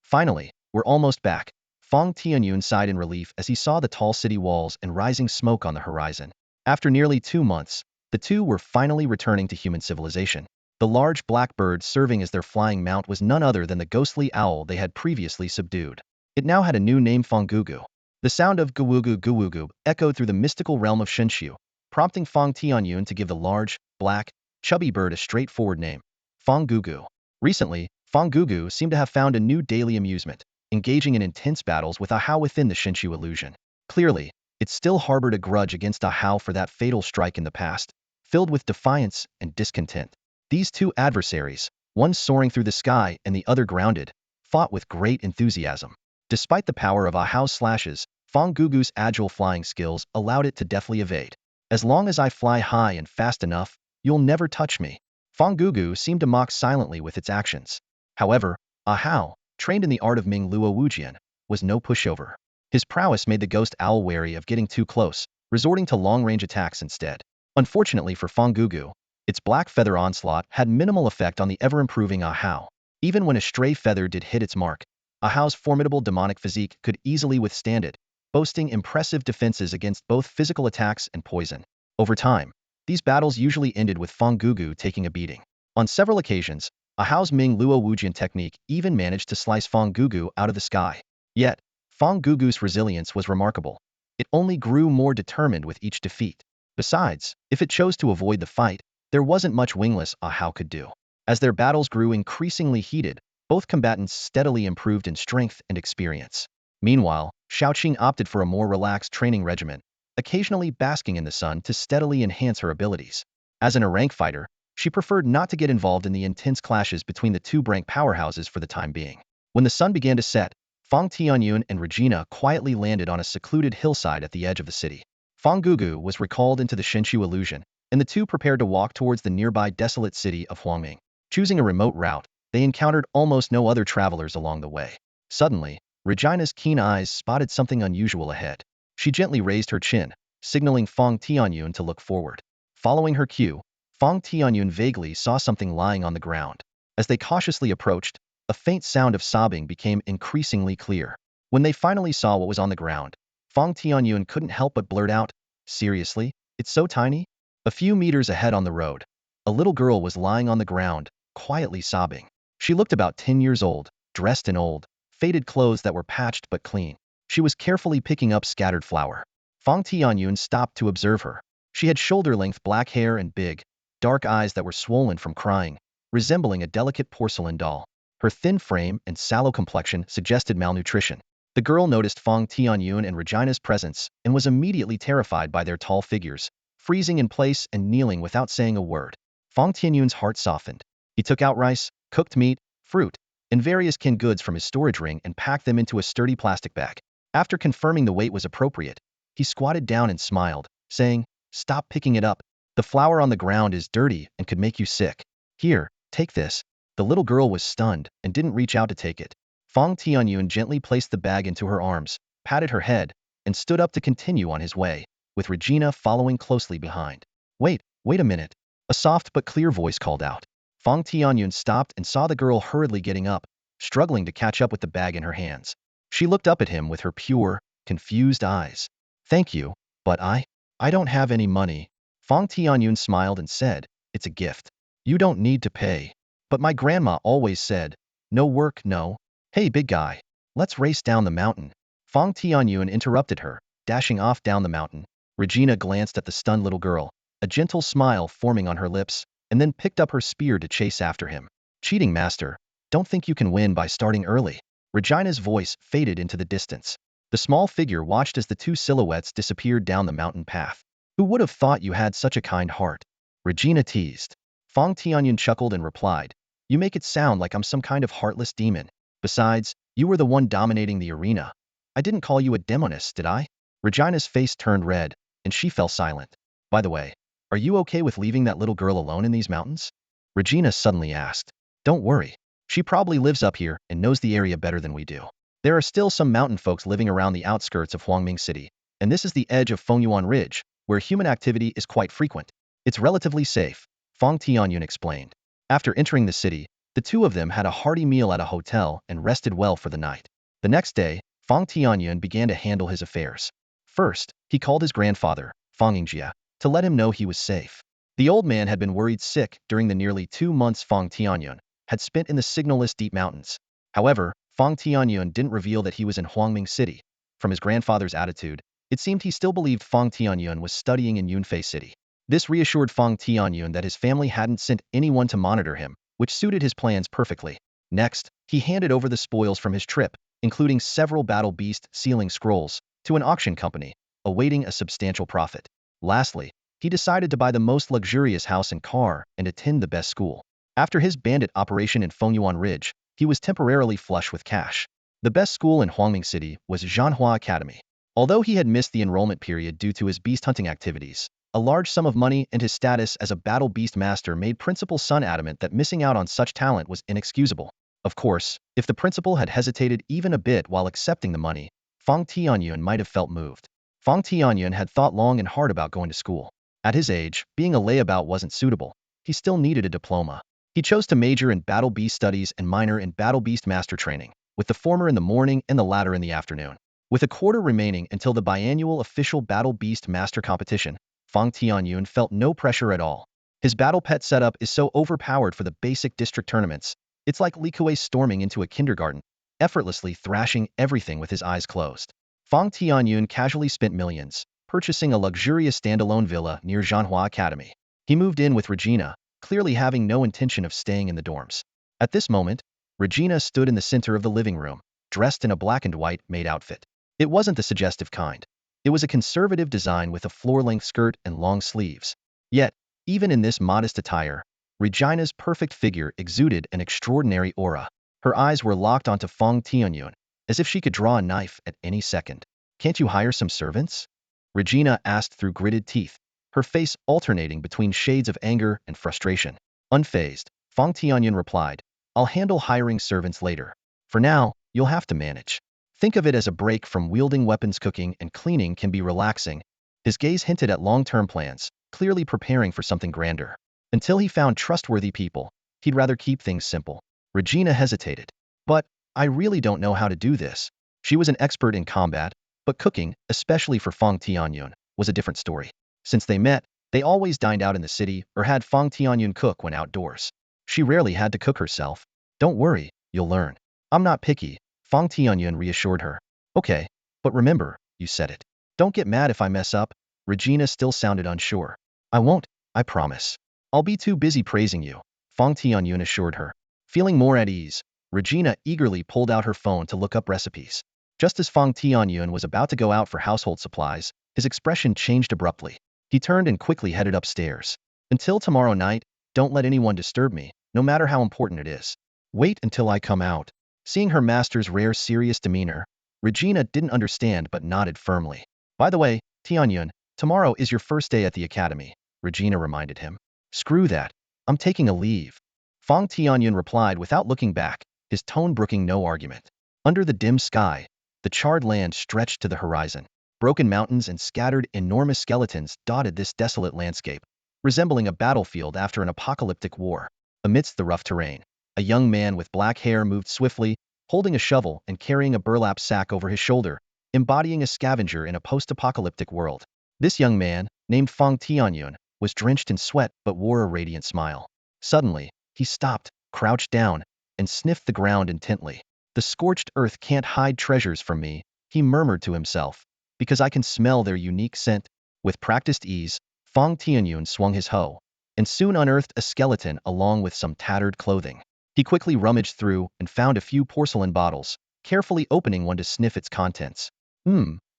Finally, we're almost back. Fang Tianyun sighed in relief as he saw the tall city walls and rising smoke on the horizon. After nearly 2 months, the two were finally returning to human civilization. The large black bird serving as their flying mount was none other than the ghostly owl they had previously subdued. It now had a new name, Fangugu. The sound of guwugu echoed through the mystical realm of Shinshu, prompting Fang Tianyun to give the large, black, chubby bird a straightforward name, Fangugu. Recently, Fangugu seemed to have found a new daily amusement, engaging in intense battles with Ahau within the Shinshu illusion. Clearly, it still harbored a grudge against Ahau for that fatal strike in the past, filled with defiance and discontent. These two adversaries, one soaring through the sky and the other grounded, fought with great enthusiasm. Despite the power of Ahau's slashes, Fangugu's agile flying skills allowed it to deftly evade. As long as I fly high and fast enough, you'll never touch me. Fangugu seemed to mock silently with its actions. However, Ahau, trained in the art of Ming Luo Wujian, was no pushover. His prowess made the ghost owl wary of getting too close, resorting to long-range attacks instead. Unfortunately for Fangugu, its black feather onslaught had minimal effect on the ever-improving Ahau. Even when a stray feather did hit its mark, Ahau's formidable demonic physique could easily withstand it, boasting impressive defenses against both physical attacks and poison. Over time, these battles usually ended with Fangugu taking a beating. On several occasions, Ahau's Ming Luo Wujian technique even managed to slice Fangugu out of the sky. Yet, Fangugu's resilience was remarkable. It only grew more determined with each defeat. Besides, if it chose to avoid the fight, there wasn't much wingless Ahau could do. As their battles grew increasingly heated, both combatants steadily improved in strength and experience. Meanwhile, Shaoqing opted for a more relaxed training regimen, occasionally basking in the sun to steadily enhance her abilities. As an rank fighter, she preferred not to get involved in the intense clashes between the two rank powerhouses for the time being. When the sun began to set, Fang Tianyun and Regina quietly landed on a secluded hillside at the edge of the city. Fang Gugu was recalled into the Shinshu illusion, and the two prepared to walk towards the nearby desolate city of Huangming. Choosing a remote route, they encountered almost no other travelers along the way. Suddenly, Regina's keen eyes spotted something unusual ahead. She gently raised her chin, signaling Fang Tianyun to look forward. Following her cue, Fang Tianyun vaguely saw something lying on the ground. As they cautiously approached, a faint sound of sobbing became increasingly clear. When they finally saw what was on the ground, Fang Tianyun couldn't help but blurt out, "Seriously? It's so tiny?" A few meters ahead on the road, a little girl was lying on the ground, quietly sobbing. She looked about 10 years old, dressed in old, faded clothes that were patched but clean. She was carefully picking up scattered flour. Fang Tianyun stopped to observe her. She had shoulder-length black hair and big, dark eyes that were swollen from crying, resembling a delicate porcelain doll. Her thin frame and sallow complexion suggested malnutrition. The girl noticed Fang Tianyun and Regina's presence and was immediately terrified by their tall figures, freezing in place and kneeling without saying a word. Fang Tianyun's heart softened. He took out rice, cooked meat, fruit, and various canned goods from his storage ring and packed them into a sturdy plastic bag. After confirming the weight was appropriate, he squatted down and smiled, saying, "Stop picking it up. The flour on the ground is dirty and could make you sick. Here, take this." The little girl was stunned and didn't reach out to take it. Fang Tianyun gently placed the bag into her arms, patted her head, and stood up to continue on his way, with Regina following closely behind. Wait a minute." A soft but clear voice called out. Fang Tianyun stopped and saw the girl hurriedly getting up, struggling to catch up with the bag in her hands. She looked up at him with her pure, confused eyes. "Thank you, but I don't have any money." Fang Tianyun smiled and said, "It's a gift. You don't need to pay. But my grandma always said, no work, no." "Hey, big guy, let's race down the mountain." Fang Tianyun interrupted her, dashing off down the mountain. Regina glanced at the stunned little girl, a gentle smile forming on her lips, and then picked up her spear to chase after him. "Cheating master, don't think you can win by starting early." Regina's voice faded into the distance. The small figure watched as the two silhouettes disappeared down the mountain path. "Who would have thought you had such a kind heart?" Regina teased. Fang Tianyun chuckled and replied, "You make it sound like I'm some kind of heartless demon. Besides, you were the one dominating the arena. I didn't call you a demoness, did I?" Regina's face turned red, and she fell silent. "By the way, are you okay with leaving that little girl alone in these mountains?" Regina suddenly asked. "Don't worry. She probably lives up here and knows the area better than we do. There are still some mountain folks living around the outskirts of Huangming City, and this is the edge of Fengyuan Ridge, where human activity is quite frequent. It's relatively safe," Fang Tianyun explained. After entering the city, the two of them had a hearty meal at a hotel and rested well for the night. The next day, Fang Tianyun began to handle his affairs. First, he called his grandfather, Fang Yingjia, to let him know he was safe. The old man had been worried sick during the nearly 2 months Fang Tianyun had spent in the signalless deep mountains. However, Fang Tianyun didn't reveal that he was in Huangming City. From his grandfather's attitude, it seemed he still believed Fang Tianyun was studying in Yunfei City. This reassured Fang Tianyun that his family hadn't sent anyone to monitor him, which suited his plans perfectly. Next, he handed over the spoils from his trip, including several battle beast sealing scrolls, to an auction company, awaiting a substantial profit. Lastly, he decided to buy the most luxurious house and car and attend the best school. After his bandit operation in Fengyuan Ridge, he was temporarily flush with cash. The best school in Huangming City was Zhanhua Academy. Although he had missed the enrollment period due to his beast hunting activities, a large sum of money and his status as a battle beast master made Principal Sun adamant that missing out on such talent was inexcusable. Of course, if the principal had hesitated even a bit while accepting the money, Fang Tianyun might have felt moved. Fang Tianyun had thought long and hard about going to school. At his age, being a layabout wasn't suitable. He still needed a diploma. He chose to major in battle beast studies and minor in battle beast master training, with the former in the morning and the latter in the afternoon. With a quarter remaining until the biannual official battle beast master competition, Fang Tianyun felt no pressure at all. His battle pet setup is so overpowered for the basic district tournaments, it's like Li Kuei storming into a kindergarten, effortlessly thrashing everything with his eyes closed. Fang Tianyun casually spent millions, purchasing a luxurious standalone villa near Zhanhua Academy. He moved in with Regina, clearly having no intention of staying in the dorms. At this moment, Regina stood in the center of the living room, dressed in a black and white maid outfit. It wasn't the suggestive kind. It was a conservative design with a floor-length skirt and long sleeves. Yet, even in this modest attire, Regina's perfect figure exuded an extraordinary aura. Her eyes were locked onto Fang Tianyun, as if she could draw a knife at any second. "Can't you hire some servants?" Regina asked through gritted teeth, her face alternating between shades of anger and frustration. Unfazed, Fang Tianyun replied, "I'll handle hiring servants later. For now, you'll have to manage. Think of it as a break from wielding weapons. Cooking and cleaning can be relaxing." His gaze hinted at long-term plans, clearly preparing for something grander. Until he found trustworthy people, he'd rather keep things simple. Regina hesitated. "But I really don't know how to do this." She was an expert in combat, but cooking, especially for Fang Tianyun, was a different story. Since they met, they always dined out in the city or had Fang Tianyun cook when outdoors. She rarely had to cook herself. "Don't worry, you'll learn. I'm not picky," Fang Tianyun reassured her. "Okay, but remember, you said it. Don't get mad if I mess up." Regina still sounded unsure. "I won't, I promise. I'll be too busy praising you," Fang Tianyun assured her. Feeling more at ease, Regina eagerly pulled out her phone to look up recipes. Just as Fang Tianyun was about to go out for household supplies, his expression changed abruptly. He turned and quickly headed upstairs. "Until tomorrow night, don't let anyone disturb me, no matter how important it is. Wait until I come out." Seeing her master's rare serious demeanor, Regina didn't understand but nodded firmly. "By the way, Tianyun, tomorrow is your first day at the academy," Regina reminded him. "Screw that. I'm taking a leave." Fang Tianyun replied without looking back, his tone brooking no argument. Under the dim sky, the charred land stretched to the horizon. Broken mountains and scattered enormous skeletons dotted this desolate landscape, resembling a battlefield after an apocalyptic war. Amidst the rough terrain, a young man with black hair moved swiftly, holding a shovel and carrying a burlap sack over his shoulder, embodying a scavenger in a post-apocalyptic world. This young man, named Fang Tianyun, was drenched in sweat but wore a radiant smile. Suddenly, he stopped, crouched down, and sniffed the ground intently. "The scorched earth can't hide treasures from me," he murmured to himself, "because I can smell their unique scent." With practiced ease, Fang Tianyun swung his hoe, and soon unearthed a skeleton along with some tattered clothing. He quickly rummaged through and found a few porcelain bottles, carefully opening one to sniff its contents.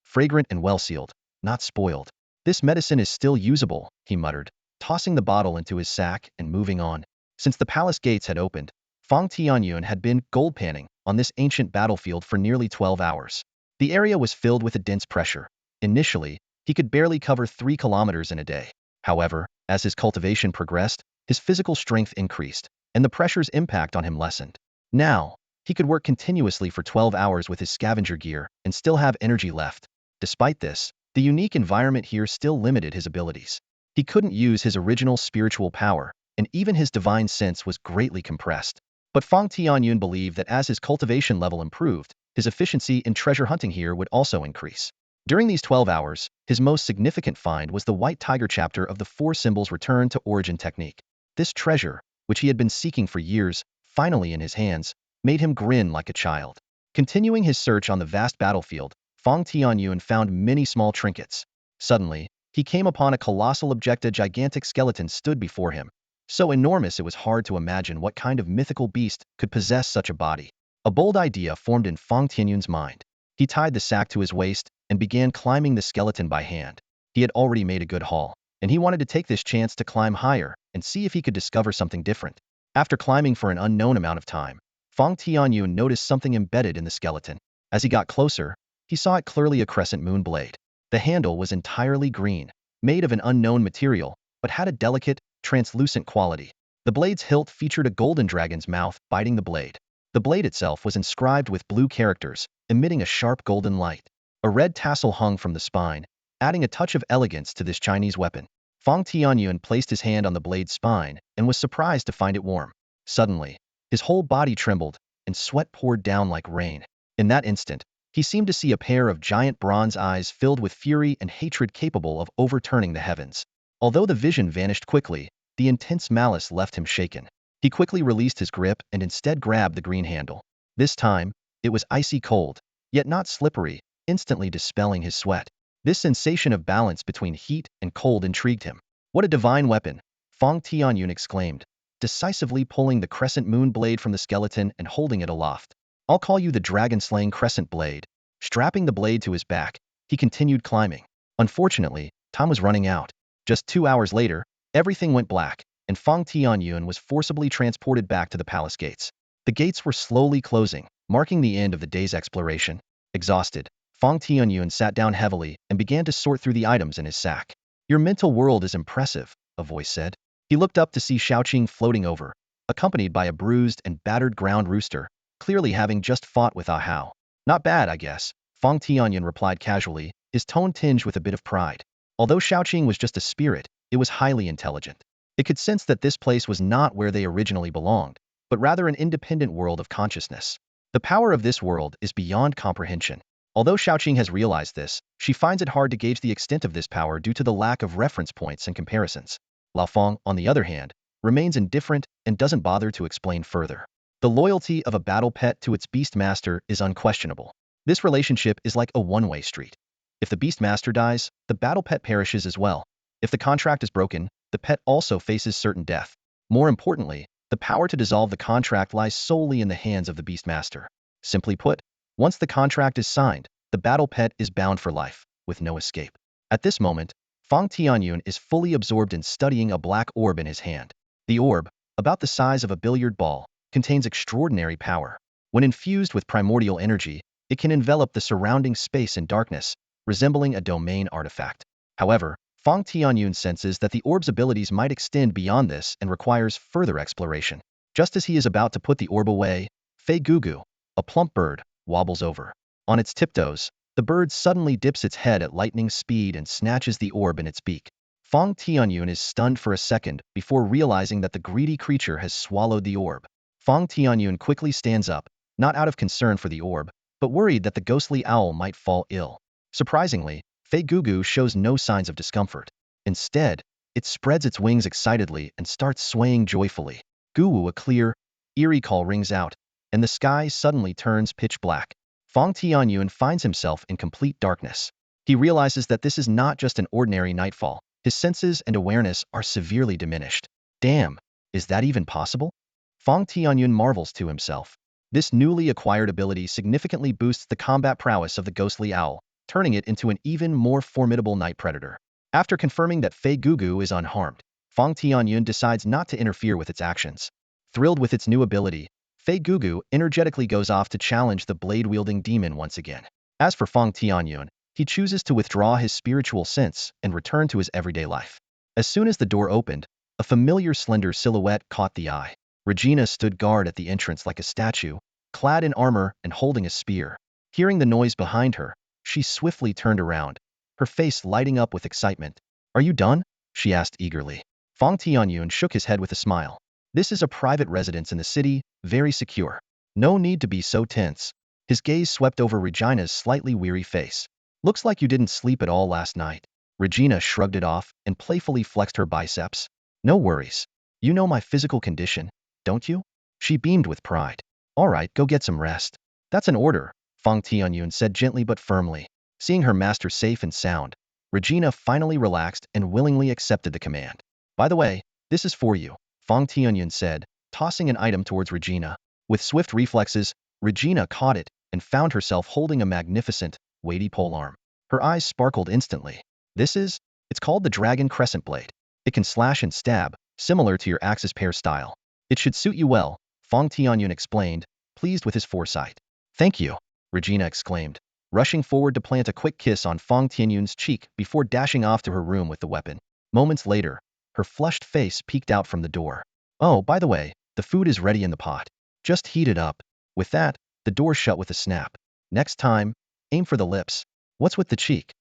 Fragrant and well-sealed, not spoiled. "This medicine is still usable," he muttered, tossing the bottle into his sack and moving on. Since the palace gates had opened, Fang Tianyun had been gold panning on this ancient battlefield for nearly 12 hours. The area was filled with a dense pressure. Initially, he could barely cover 3 kilometers in a day. However, as his cultivation progressed, his physical strength increased, and the pressure's impact on him lessened. Now, he could work continuously for 12 hours with his scavenger gear and still have energy left. Despite this, the unique environment here still limited his abilities. He couldn't use his original spiritual power, and even his divine sense was greatly compressed. But Fang Tianyun believed that as his cultivation level improved, his efficiency in treasure hunting here would also increase. During these 12 hours, his most significant find was the White Tiger chapter of the Four Symbols Return to Origin technique. This treasure, which he had been seeking for years, finally in his hands, made him grin like a child. Continuing his search on the vast battlefield, Fang Tianyun found many small trinkets. Suddenly, he came upon a colossal object. A gigantic skeleton stood before him, so enormous it was hard to imagine what kind of mythical beast could possess such a body. A bold idea formed in Fang Tianyun's mind. He tied the sack to his waist and began climbing the skeleton by hand. He had already made a good haul, and he wanted to take this chance to climb higher and see if he could discover something different. After climbing for an unknown amount of time, Fang Tianyun noticed something embedded in the skeleton. As he got closer, he saw it clearly: a crescent moon blade. The handle was entirely green, made of an unknown material, but had a delicate, translucent quality. The blade's hilt featured a golden dragon's mouth biting the blade. The blade itself was inscribed with blue characters, emitting a sharp golden light. A red tassel hung from the spine, adding a touch of elegance to this Chinese weapon. Fang Tianyun placed his hand on the blade's spine and was surprised to find it warm. Suddenly, his whole body trembled, and sweat poured down like rain. In that instant, he seemed to see a pair of giant bronze eyes filled with fury and hatred capable of overturning the heavens. Although the vision vanished quickly, the intense malice left him shaken. He quickly released his grip and instead grabbed the green handle. This time, it was icy cold, yet not slippery, instantly dispelling his sweat. This sensation of balance between heat and cold intrigued him. "What a divine weapon!" Fang Tianyun exclaimed, decisively pulling the crescent moon blade from the skeleton and holding it aloft. I'll call you the dragon-slaying crescent blade. Strapping the blade to his back, he continued climbing. Unfortunately, time was running out. Just 2 hours later, everything went black, and Fang Tianyun was forcibly transported back to the palace gates. The gates were slowly closing, marking the end of the day's exploration. Exhausted, Fang Tianyun sat down heavily and began to sort through the items in his sack. Your mental world is impressive, a voice said. He looked up to see Xiaoqing floating over, accompanied by a bruised and battered ground rooster, clearly having just fought with Ah Hao. Not bad, I guess, Fang Tianyun replied casually, his tone tinged with a bit of pride. Although Xiaoqing was just a spirit, it was highly intelligent. It could sense that this place was not where they originally belonged, but rather an independent world of consciousness. The power of this world is beyond comprehension. Although Xiaoqing has realized this, she finds it hard to gauge the extent of this power due to the lack of reference points and comparisons. Lao Feng, on the other hand, remains indifferent and doesn't bother to explain further. The loyalty of a battle pet to its beast master is unquestionable. This relationship is like a one-way street. If the beast master dies, the battle pet perishes as well. If the contract is broken, the pet also faces certain death. More importantly, the power to dissolve the contract lies solely in the hands of the beastmaster. Simply put, once the contract is signed, the battle pet is bound for life, with no escape. At this moment, Fang Tianyun is fully absorbed in studying a black orb in his hand. The orb, about the size of a billiard ball, contains extraordinary power. When infused with primordial energy, it can envelop the surrounding space in darkness, resembling a domain artifact. However, Fang Tianyun senses that the orb's abilities might extend beyond this and requires further exploration. Just as he is about to put the orb away, Fei Gugu, a plump bird, wobbles over. On its tiptoes, the bird suddenly dips its head at lightning speed and snatches the orb in its beak. Fang Tianyun is stunned for a second before realizing that the greedy creature has swallowed the orb. Fang Tianyun quickly stands up, not out of concern for the orb, but worried that the ghostly owl might fall ill. Surprisingly, Fei Gugu shows no signs of discomfort. Instead, it spreads its wings excitedly and starts swaying joyfully. Guwu, a clear, eerie call rings out, and the sky suddenly turns pitch black. Fang Tianyun finds himself in complete darkness. He realizes that this is not just an ordinary nightfall. His senses and awareness are severely diminished. Damn, is that even possible? Fang Tianyun marvels to himself. This newly acquired ability significantly boosts the combat prowess of the ghostly owl, turning it into an even more formidable night predator. After confirming that Fei Gugu is unharmed, Fang Tianyun decides not to interfere with its actions. Thrilled with its new ability, Fei Gugu energetically goes off to challenge the blade-wielding demon once again. As for Fang Tianyun, he chooses to withdraw his spiritual sense and return to his everyday life. As soon as the door opened, a familiar slender silhouette caught the eye. Regina stood guard at the entrance like a statue, clad in armor and holding a spear. Hearing the noise behind her, she swiftly turned around, her face lighting up with excitement. Are you done? She asked eagerly. Fang Tianyun shook his head with a smile. This is a private residence in the city, very secure. No need to be so tense. His gaze swept over Regina's slightly weary face. Looks like you didn't sleep at all last night. Regina shrugged it off and playfully flexed her biceps. No worries. You know my physical condition, don't you? She beamed with pride. All right, go get some rest. That's an order, Fang Tianyun said gently but firmly. Seeing her master safe and sound, Regina finally relaxed and willingly accepted the command. By the way, this is for you, Fang Tianyun said, tossing an item towards Regina. With swift reflexes, Regina caught it and found herself holding a magnificent, weighty polearm. Her eyes sparkled instantly. It's called the Dragon Crescent Blade. It can slash and stab, similar to your axis pair style. It should suit you well, Fang Tianyun explained, pleased with his foresight. Thank you, Regina exclaimed, rushing forward to plant a quick kiss on Fang Tianyun's cheek before dashing off to her room with the weapon. Moments later, her flushed face peeked out from the door. Oh, by the way, the food is ready in the pot. Just heat it up. With that, the door shut with a snap. Next time, aim for the lips. What's with the cheek?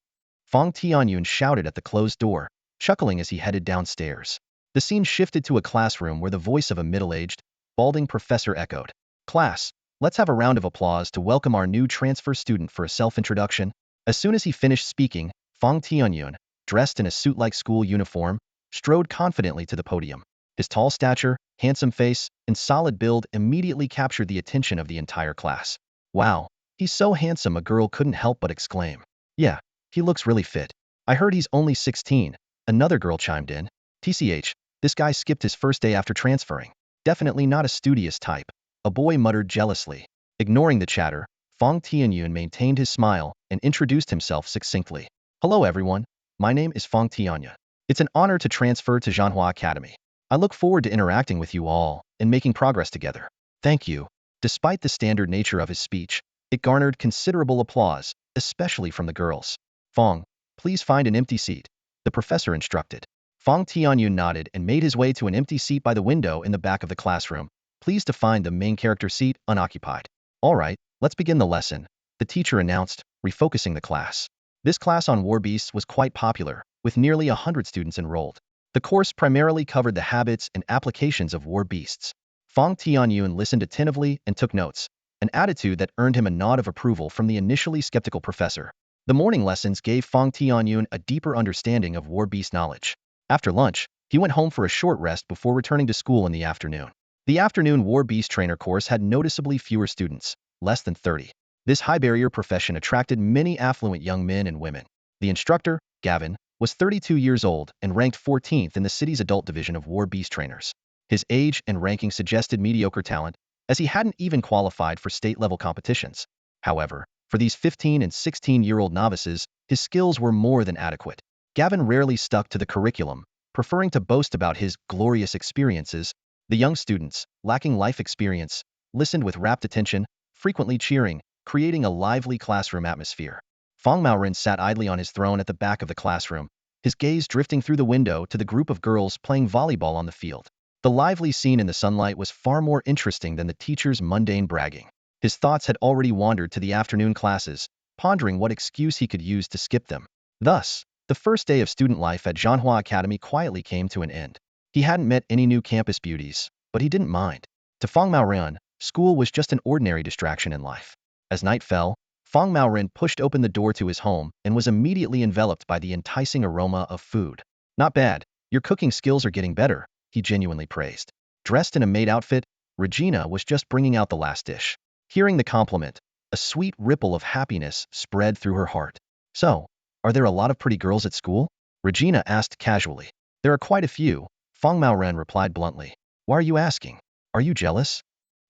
Fang Tianyun shouted at the closed door, chuckling as he headed downstairs. The scene shifted to a classroom where the voice of a middle-aged, balding professor echoed. Class, let's have a round of applause to welcome our new transfer student for a self-introduction. As soon as he finished speaking, Fang Tianyun, dressed in a suit-like school uniform, strode confidently to the podium. His tall stature, handsome face, and solid build immediately captured the attention of the entire class. Wow, he's so handsome, a girl couldn't help but exclaim. Yeah, he looks really fit. I heard he's only 16, another girl chimed in. TCH, This guy skipped his first day after transferring. Definitely not a studious type. A boy muttered jealously. Ignoring the chatter, Fang Tianyun maintained his smile and introduced himself succinctly. Hello everyone, my name is Fang Tianyun. It's an honor to transfer to Zhanhua Academy. I look forward to interacting with you all and making progress together. Thank you. Despite the standard nature of his speech, it garnered considerable applause, especially from the girls. Fang, please find an empty seat, the professor instructed. Fang Tianyun nodded and made his way to an empty seat by the window in the back of the classroom, pleased to find the main character seat unoccupied. All right, let's begin the lesson, the teacher announced, refocusing the class. This class on war beasts was quite popular, with nearly 100 students enrolled. The course primarily covered the habits and applications of war beasts. Fang Tianyun listened attentively and took notes, an attitude that earned him a nod of approval from the initially skeptical professor. The morning lessons gave Fang Tianyun a deeper understanding of war beast knowledge. After lunch, he went home for a short rest before returning to school in the afternoon. The afternoon war beast trainer course had noticeably fewer students, less than 30. This high-barrier profession attracted many affluent young men and women. The instructor, Gavin, was 32 years old and ranked 14th in the city's adult division of war beast trainers. His age and ranking suggested mediocre talent, as he hadn't even qualified for state-level competitions. However, for these 15 and 16-year-old novices, his skills were more than adequate. Gavin rarely stuck to the curriculum, preferring to boast about his glorious experiences. The young students, lacking life experience, listened with rapt attention, frequently cheering, creating a lively classroom atmosphere. Fang Maoren sat idly on his throne at the back of the classroom, his gaze drifting through the window to the group of girls playing volleyball on the field. The lively scene in the sunlight was far more interesting than the teacher's mundane bragging. His thoughts had already wandered to the afternoon classes, pondering what excuse he could use to skip them. Thus, the first day of student life at Zhanhua Academy quietly came to an end. He hadn't met any new campus beauties, but he didn't mind. To Fang Maoren, school was just an ordinary distraction in life. As night fell, Fang Maoren pushed open the door to his home and was immediately enveloped by the enticing aroma of food. Not bad, your cooking skills are getting better, he genuinely praised. Dressed in a maid outfit, Regina was just bringing out the last dish. Hearing the compliment, a sweet ripple of happiness spread through her heart. So, are there a lot of pretty girls at school? Regina asked casually. There are quite a few, Fang Maoren replied bluntly. Why are you asking? Are you jealous?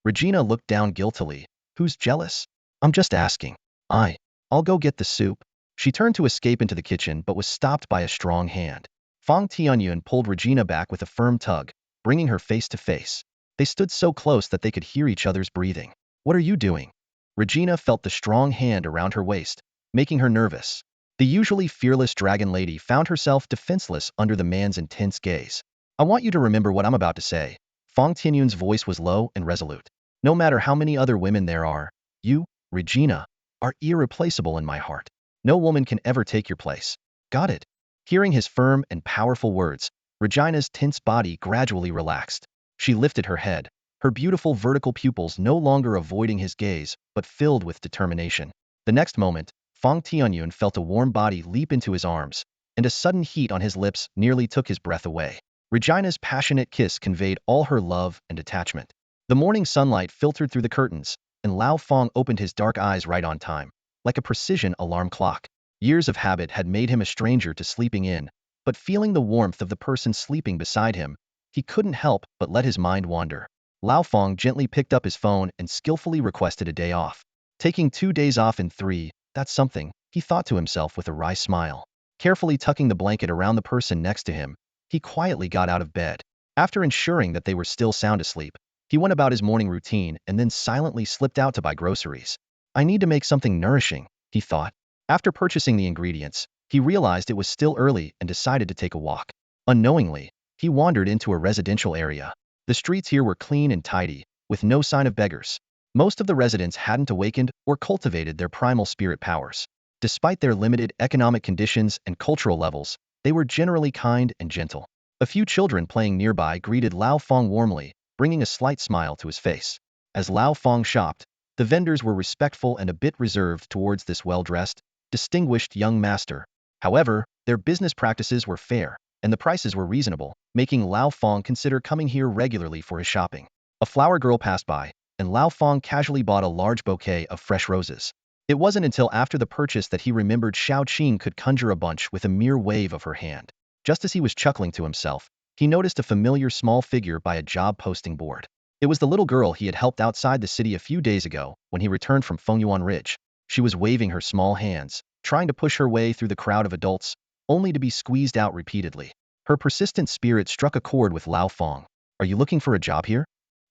Regina looked down guiltily. Who's jealous? I'm just asking. I'll go get the soup. She turned to escape into the kitchen but was stopped by a strong hand. Fang Tianyun pulled Regina back with a firm tug, bringing her face to face. They stood so close that they could hear each other's breathing. What are you doing? Regina felt the strong hand around her waist, making her nervous. The usually fearless dragon lady found herself defenseless under the man's intense gaze. I want you to remember what I'm about to say. Fang Tianyun's voice was low and resolute. No matter how many other women there are, you, Regina, are irreplaceable in my heart. No woman can ever take your place. Got it? Hearing his firm and powerful words, Regina's tense body gradually relaxed. She lifted her head, her beautiful vertical pupils no longer avoiding his gaze, but filled with determination. The next moment, Fang Tianyun felt a warm body leap into his arms, and a sudden heat on his lips nearly took his breath away. Regina's passionate kiss conveyed all her love and attachment. The morning sunlight filtered through the curtains, and Lao Fang opened his dark eyes right on time, like a precision alarm clock. Years of habit had made him a stranger to sleeping in, but feeling the warmth of the person sleeping beside him, he couldn't help but let his mind wander. Lao Fang gently picked up his phone and skillfully requested a day off. Taking 2 days off in 3, that's something, he thought to himself with a wry smile. Carefully tucking the blanket around the person next to him, he quietly got out of bed. After ensuring that they were still sound asleep, he went about his morning routine and then silently slipped out to buy groceries. I need to make something nourishing, he thought. After purchasing the ingredients, he realized it was still early and decided to take a walk. Unknowingly, he wandered into a residential area. The streets here were clean and tidy, with no sign of beggars. Most of the residents hadn't awakened or cultivated their primal spirit powers. Despite their limited economic conditions and cultural levels, they were generally kind and gentle. A few children playing nearby greeted Lao Fang warmly, bringing a slight smile to his face. As Lao Fang shopped, the vendors were respectful and a bit reserved towards this well-dressed, distinguished young master. However, their business practices were fair, and the prices were reasonable, making Lao Fang consider coming here regularly for his shopping. A flower girl passed by, and Lao Fang casually bought a large bouquet of fresh roses. It wasn't until after the purchase that he remembered Xiao Qing could conjure a bunch with a mere wave of her hand. Just as he was chuckling to himself, he noticed a familiar small figure by a job posting board. It was the little girl he had helped outside the city a few days ago when he returned from Fengyuan Ridge. She was waving her small hands, trying to push her way through the crowd of adults, only to be squeezed out repeatedly. Her persistent spirit struck a chord with Lao Fang. Are you looking for a job here?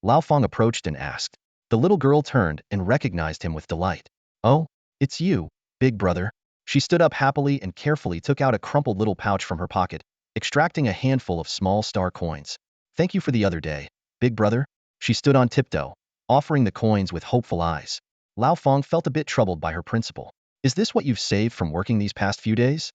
Lao Fang approached and asked. The little girl turned and recognized him with delight. Oh, it's you, big brother. She stood up happily and carefully took out a crumpled little pouch from her pocket, extracting a handful of small star coins. Thank you for the other day, big brother. She stood on tiptoe, offering the coins with hopeful eyes. Lao Fang felt a bit troubled by her principal. Is this what you've saved from working these past few days?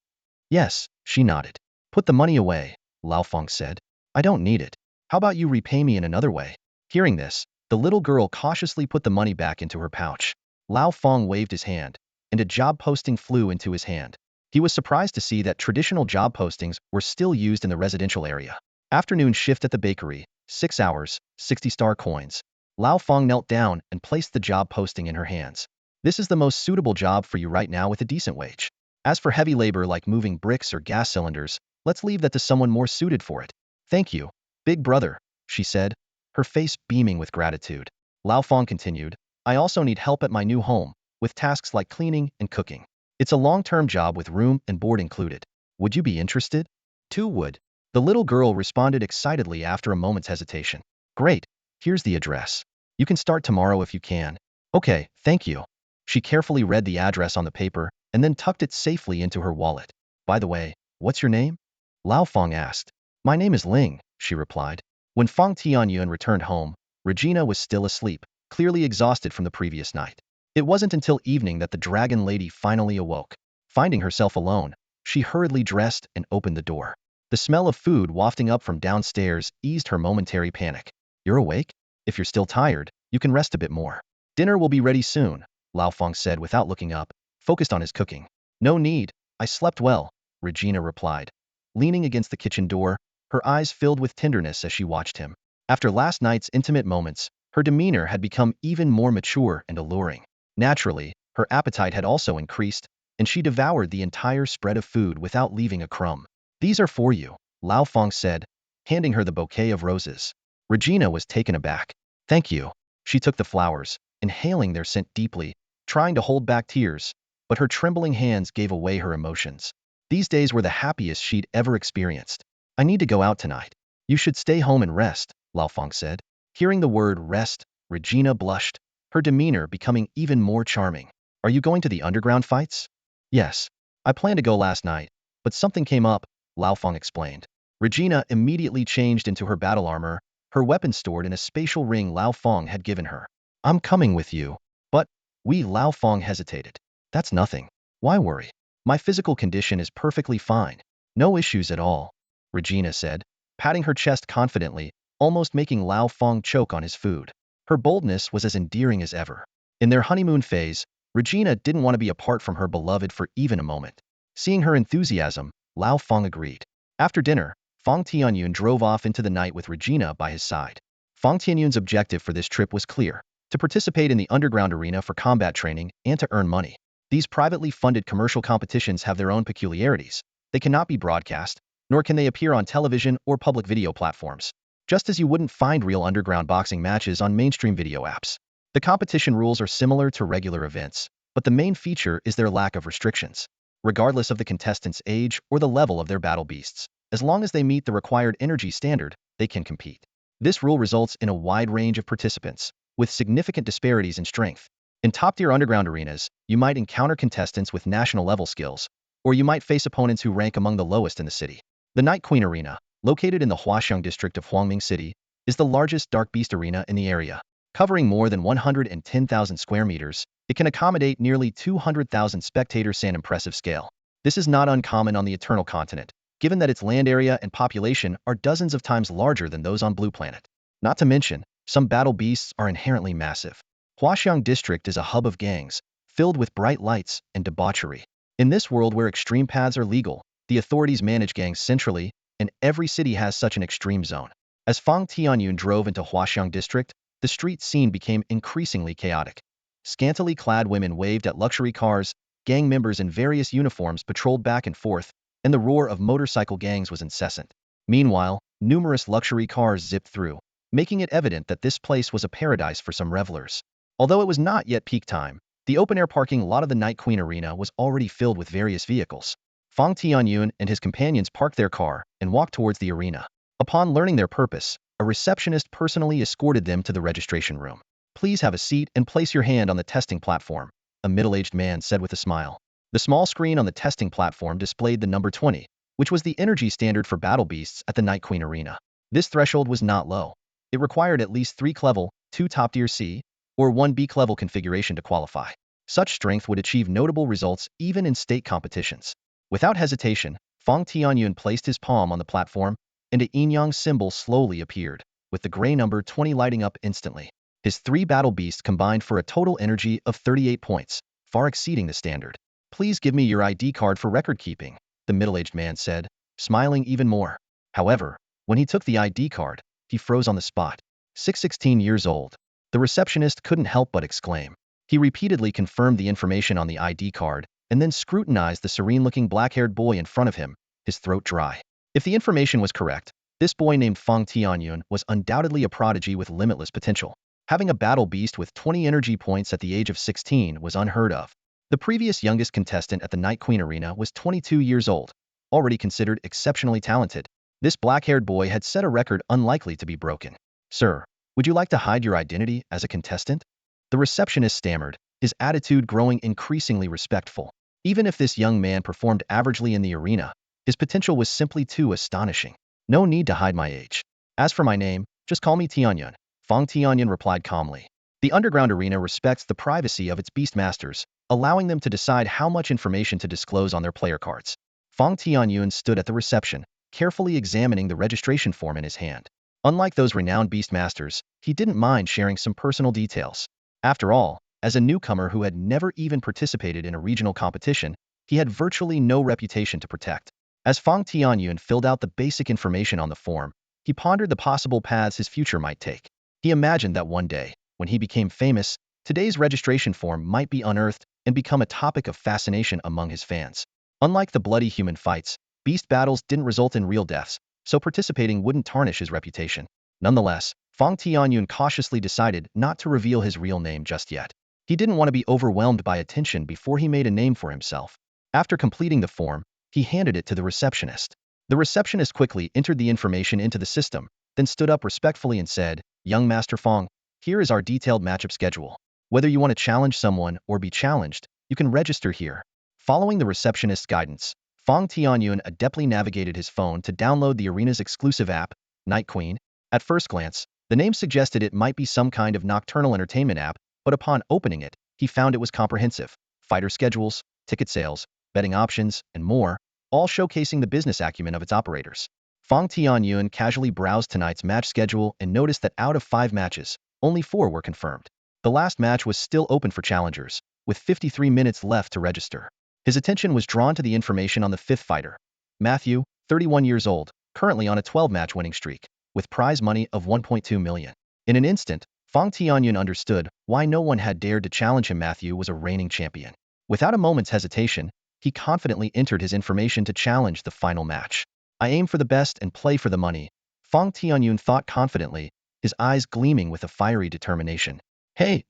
Yes, she nodded. Put the money away, Lao Fang said. I don't need it. How about you repay me in another way? Hearing this, the little girl cautiously put the money back into her pouch. Lao Fang waved his hand, and a job posting flew into his hand. He was surprised to see that traditional job postings were still used in the residential area. Afternoon shift at the bakery, 6 hours, 60 star coins. Lao Fang knelt down and placed the job posting in her hands. This is the most suitable job for you right now with a decent wage. As for heavy labor like moving bricks or gas cylinders, let's leave that to someone more suited for it. Thank you, big brother, she said, her face beaming with gratitude. Lao Fang continued, I also need help at my new home, with tasks like cleaning and cooking. It's a long-term job with room and board included. Would you be interested? 2 would. The little girl responded excitedly after a moment's hesitation. Great, here's the address. You can start tomorrow if you can. Okay, thank you. She carefully read the address on the paper and then tucked it safely into her wallet. By the way, what's your name? Lao Fang asked. My name is Ling, she replied. When Fang Tianyun returned home, Regina was still asleep, clearly exhausted from the previous night. It wasn't until evening that the dragon lady finally awoke. Finding herself alone, she hurriedly dressed and opened the door. The smell of food wafting up from downstairs eased her momentary panic. You're awake? If you're still tired, you can rest a bit more. Dinner will be ready soon, Lao Fang said without looking up, focused on his cooking. No need, I slept well, Regina replied. Leaning against the kitchen door, her eyes filled with tenderness as she watched him. After last night's intimate moments, her demeanor had become even more mature and alluring. Naturally, her appetite had also increased, and she devoured the entire spread of food without leaving a crumb. These are for you, Lao Fang said, handing her the bouquet of roses. Regina was taken aback. Thank you. She took the flowers, inhaling their scent deeply, trying to hold back tears, but her trembling hands gave away her emotions. These days were the happiest she'd ever experienced. I need to go out tonight. You should stay home and rest, Lao Fang said. Hearing the word rest, Regina blushed, her demeanor becoming even more charming. Are you going to the underground fights? Yes. I planned to go last night, but something came up, Lao Fang explained. Regina immediately changed into her battle armor, her weapon stored in a spatial ring Lao Fang had given her. I'm coming with you. But, Lao Fang hesitated. That's nothing. Why worry? My physical condition is perfectly fine. No issues at all, Regina said, patting her chest confidently, almost making Lao Fang choke on his food. Her boldness was as endearing as ever. In their honeymoon phase, Regina didn't want to be apart from her beloved for even a moment. Seeing her enthusiasm, Lao Fang agreed. After dinner, Fang Tianyun drove off into the night with Regina by his side. Fang Tianyun's objective for this trip was clear: to participate in the underground arena for combat training and to earn money. These privately funded commercial competitions have their own peculiarities. They cannot be broadcast, nor can they appear on television or public video platforms. Just as you wouldn't find real underground boxing matches on mainstream video apps. The competition rules are similar to regular events, but the main feature is their lack of restrictions. Regardless of the contestant's age or the level of their battle beasts, as long as they meet the required energy standard, they can compete. This rule results in a wide range of participants, with significant disparities in strength. In top-tier underground arenas, you might encounter contestants with national-level skills, or you might face opponents who rank among the lowest in the city. The Night Queen Arena, located in the Huaxiang district of Huangming City, is the largest Dark Beast arena in the area. Covering more than 110,000 square meters, it can accommodate nearly 200,000 spectators on an impressive scale. This is not uncommon on the Eternal Continent, given that its land area and population are dozens of times larger than those on Blue Planet. Not to mention, some battle beasts are inherently massive. Huaxiang district is a hub of gangs, filled with bright lights and debauchery. In this world where extreme paths are legal, the authorities manage gangs centrally, and every city has such an extreme zone. As Fang Tianyun drove into Huaxiang district, the street scene became increasingly chaotic. Scantily clad women waved at luxury cars, gang members in various uniforms patrolled back and forth, and the roar of motorcycle gangs was incessant. Meanwhile, numerous luxury cars zipped through, making it evident that this place was a paradise for some revelers. Although it was not yet peak time, the open-air parking lot of the Night Queen Arena was already filled with various vehicles. Fang Tianyun and his companions parked their car and walked towards the arena. Upon learning their purpose, a receptionist personally escorted them to the registration room. "Please have a seat and place your hand on the testing platform," a middle-aged man said with a smile. The small screen on the testing platform displayed the number 20, which was the energy standard for battle beasts at the Night Queen Arena. This threshold was not low. It required at least 3 clevel, 2 top-tier C, or 1 B clevel configuration to qualify. Such strength would achieve notable results even in state competitions. Without hesitation, Fang Tianyun placed his palm on the platform, and a yin-yang symbol slowly appeared, with the gray number 20 lighting up instantly. His 3 battle beasts combined for a total energy of 38 points, far exceeding the standard. "Please give me your ID card for record-keeping," the middle-aged man said, smiling even more. However, when he took the ID card, he froze on the spot. 16 years old. The receptionist couldn't help but exclaim. He repeatedly confirmed the information on the ID card, and then scrutinized the serene-looking black-haired boy in front of him, his throat dry. If the information was correct, this boy named Fang Tianyun was undoubtedly a prodigy with limitless potential. Having a battle beast with 20 energy points at the age of 16 was unheard of. The previous youngest contestant at the Night Queen Arena was 22 years old, already considered exceptionally talented. This black-haired boy had set a record unlikely to be broken. "Sir, would you like to hide your identity as a contestant?" The receptionist stammered, his attitude growing increasingly respectful. Even if this young man performed averagely in the arena, his potential was simply too astonishing. "No need to hide my age. As for my name, just call me Tianyun," Fang Tianyun replied calmly. The underground arena respects the privacy of its beastmasters, allowing them to decide how much information to disclose on their player cards. Fang Tianyun stood at the reception, carefully examining the registration form in his hand. Unlike those renowned beastmasters, he didn't mind sharing some personal details. After all, as a newcomer who had never even participated in a regional competition, he had virtually no reputation to protect. As Fang Tianyun filled out the basic information on the form, he pondered the possible paths his future might take. He imagined that one day, when he became famous, today's registration form might be unearthed and become a topic of fascination among his fans. Unlike the bloody human fights, beast battles didn't result in real deaths, so participating wouldn't tarnish his reputation. Nonetheless, Fang Tianyun cautiously decided not to reveal his real name just yet. He didn't want to be overwhelmed by attention before he made a name for himself. After completing the form, he handed it to the receptionist. The receptionist quickly entered the information into the system, then stood up respectfully and said, "Young Master Fang, here is our detailed matchup schedule. Whether you want to challenge someone or be challenged, you can register here." Following the receptionist's guidance, Fang Tianyun adeptly navigated his phone to download the arena's exclusive app, Night Queen. At first glance, the name suggested it might be some kind of nocturnal entertainment app, but upon opening it, he found it was comprehensive. Fighter schedules, ticket sales, betting options, and more, all showcasing the business acumen of its operators. Fang Tianyun casually browsed tonight's match schedule and noticed that out of 5 matches, only 4 were confirmed. The last match was still open for challengers, with 53 minutes left to register. His attention was drawn to the information on the 5th fighter, Matthew, 31 years old, currently on a 12-match winning streak, with prize money of 1.2 million. In an instant, Fang Tianyun understood why no one had dared to challenge him. Matthew was a reigning champion. Without a moment's hesitation, he confidently entered his information to challenge the final match. "I aim for the best and play for the money," Fang Tianyun thought confidently, his eyes gleaming with a fiery determination. Hey,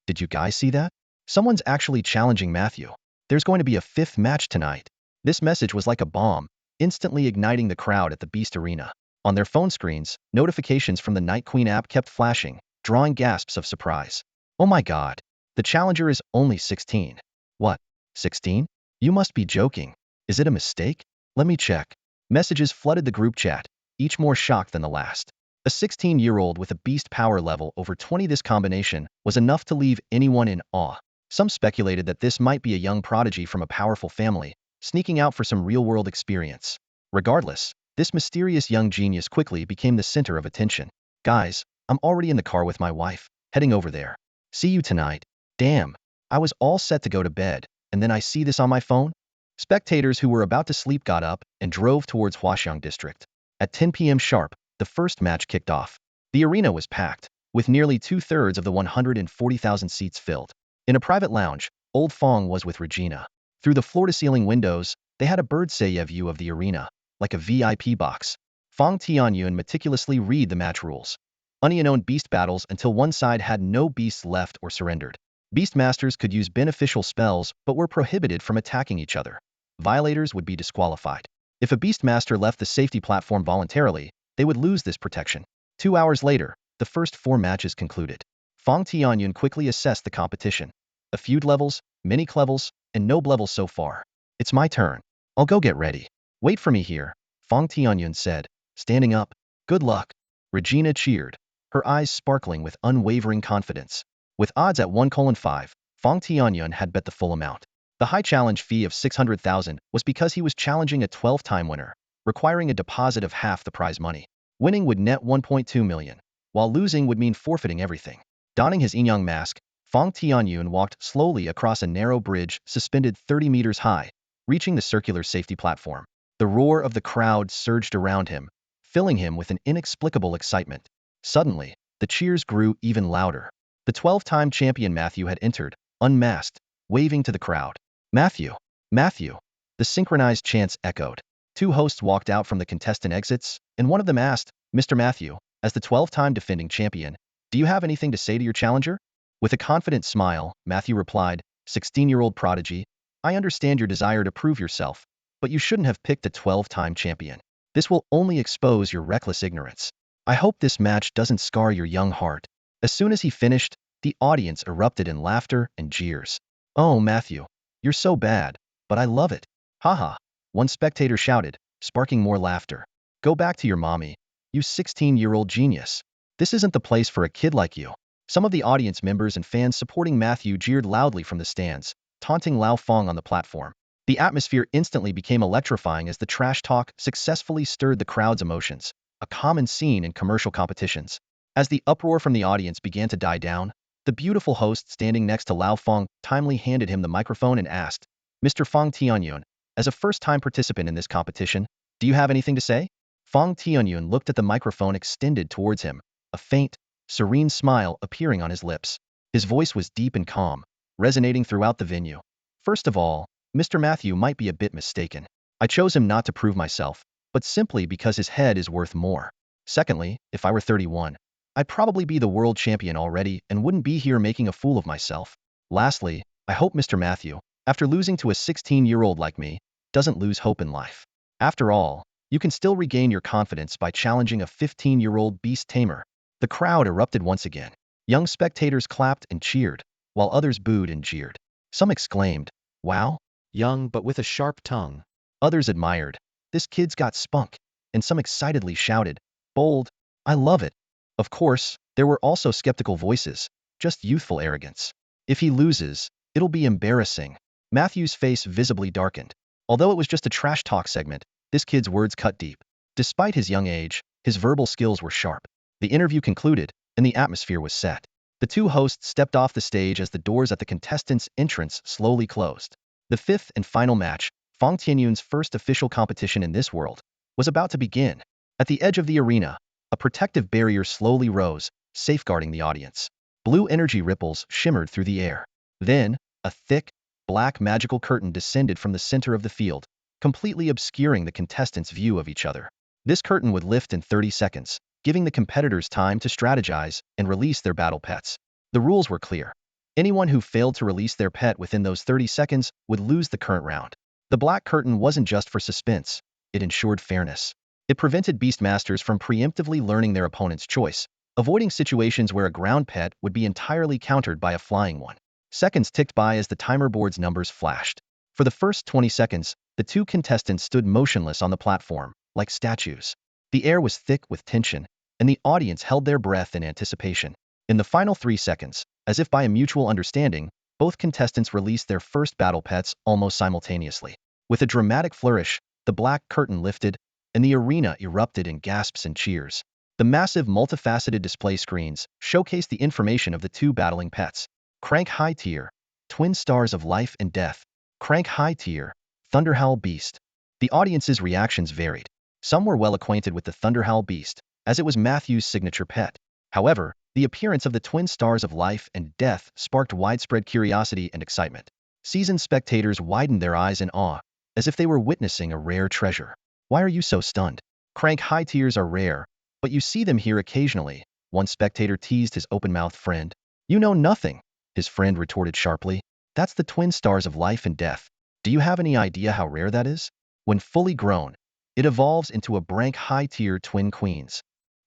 did you guys see that? Someone's actually challenging Matthew. There's going to be a 5th match tonight." This message was like a bomb, instantly igniting the crowd at the Beast Arena. On their phone screens, notifications from the Night Queen app kept flashing, drawing gasps of surprise. "Oh my god, the challenger is only 16. What, 16? You must be joking. Is it a mistake? Let me check." Messages flooded the group chat, each more shocked than the last. A 16-year-old with a beast power level over 20. This combination was enough to leave anyone in awe. Some speculated that this might be a young prodigy from a powerful family, sneaking out for some real-world experience. Regardless, this mysterious young genius quickly became the center of attention. "Guys, I'm already in the car with my wife, heading over there. See you tonight." Damn, I was all set to go to bed, and then I see this on my phone? Spectators who were about to sleep got up and drove towards Huaxiang District. At 10 p.m. sharp, the first match kicked off. The arena was packed, with nearly 2/3 of the 140,000 seats filled. In a private lounge, old Fang was with Regina. Through the floor-to-ceiling windows, they had a bird's eye view of the arena, like a VIP box. Fang Tianyun meticulously read the match rules. Unknown beast battles until one side had no beasts left or surrendered. Beastmasters could use beneficial spells but were prohibited from attacking each other. Violators would be disqualified. If a beastmaster left the safety platform voluntarily, they would lose this protection. 2 hours later, the first 4 matches concluded. Fang Tianyun quickly assessed the competition. A feud levels, mini levels, and nob levels so far. It's my turn. I'll go get ready. Wait for me here, Fang Tianyun said, standing up. Good luck. Regina cheered, her eyes sparkling with unwavering confidence. With odds at 1:5, Fang Tianyun had bet the full amount. The high challenge fee of 600,000 was because he was challenging a 12-time winner, requiring a deposit of half the prize money. Winning would net 1.2 million, while losing would mean forfeiting everything. Donning his Inyang mask, Fang Tianyun walked slowly across a narrow bridge suspended 30 meters high, reaching the circular safety platform. The roar of the crowd surged around him, filling him with an inexplicable excitement. Suddenly, the cheers grew even louder. The 12-time champion Matthew had entered, unmasked, waving to the crowd. Matthew! Matthew! The synchronized chants echoed. 2 hosts walked out from the contestant exits, and one of them asked, Mr. Matthew, as the 12-time defending champion, do you have anything to say to your challenger? With a confident smile, Matthew replied, 16-year-old prodigy, I understand your desire to prove yourself, but you shouldn't have picked a 12-time champion. This will only expose your reckless ignorance. I hope this match doesn't scar your young heart. As soon as he finished, the audience erupted in laughter and jeers. Oh, Matthew, you're so bad, but I love it. Haha, one spectator shouted, sparking more laughter. Go back to your mommy, you 16-year-old genius. This isn't the place for a kid like you. Some of the audience members and fans supporting Matthew jeered loudly from the stands, taunting Lao Fong on the platform. The atmosphere instantly became electrifying as the trash talk successfully stirred the crowd's emotions, a common scene in commercial competitions. As the uproar from the audience began to die down, the beautiful host standing next to Lao Fong timely handed him the microphone and asked, Mr. Fang Tianyun, as a first-time participant in this competition, do you have anything to say? Fang Tianyun looked at the microphone extended towards him, a faint, serene smile appearing on his lips. His voice was deep and calm, resonating throughout the venue. First of all, Mr. Matthew might be a bit mistaken. I chose him not to prove myself, but simply because his head is worth more. Secondly, if I were 31, I'd probably be the world champion already and wouldn't be here making a fool of myself. Lastly, I hope Mr. Matthew, after losing to a 16-year-old like me, doesn't lose hope in life. After all, you can still regain your confidence by challenging a 15-year-old beast tamer. The crowd erupted once again. Young spectators clapped and cheered, while others booed and jeered. Some exclaimed, wow, young but with a sharp tongue. Others admired, this kid's got spunk, and some excitedly shouted, bold, I love it. Of course, there were also skeptical voices, just youthful arrogance. If he loses, it'll be embarrassing. Matthew's face visibly darkened. Although it was just a trash talk segment, this kid's words cut deep. Despite his young age, his verbal skills were sharp. The interview concluded, and the atmosphere was set. The 2 hosts stepped off the stage as the doors at the contestants' entrance slowly closed. The 5th and final match, Fang Tianyun's first official competition in this world, was about to begin. At the edge of the arena, a protective barrier slowly rose, safeguarding the audience. Blue energy ripples shimmered through the air. Then, a thick, black magical curtain descended from the center of the field, completely obscuring the contestants' view of each other. This curtain would lift in 30 seconds, giving the competitors time to strategize and release their battle pets. The rules were clear. Anyone who failed to release their pet within those 30 seconds would lose the current round. The black curtain wasn't just for suspense, it ensured fairness. It prevented beastmasters from preemptively learning their opponent's choice, avoiding situations where a ground pet would be entirely countered by a flying one. Seconds ticked by as the timer board's numbers flashed. For the first 20 seconds, the 2 contestants stood motionless on the platform, like statues. The air was thick with tension, and the audience held their breath in anticipation. In the final 3 seconds, as if by a mutual understanding, both contestants released their first battle pets almost simultaneously. With a dramatic flourish, the black curtain lifted, and the arena erupted in gasps and cheers. The massive multifaceted display screens showcased the information of the 2 battling pets. Crank High Tier, Twin Stars of Life and Death. Crank High Tier, Thunderhowl Beast. The audience's reactions varied. Some were well acquainted with the Thunderhowl Beast, as it was Matthew's signature pet. However, the appearance of the Twin Stars of Life and Death sparked widespread curiosity and excitement. Seasoned spectators widened their eyes in awe, as if they were witnessing a rare treasure. Why are you so stunned? Crank high tiers are rare, but you see them here occasionally, one spectator teased his open-mouthed friend. You know nothing, his friend retorted sharply. That's the twin stars of life and death. Do you have any idea how rare that is? When fully grown, it evolves into a brank high-tier twin queens.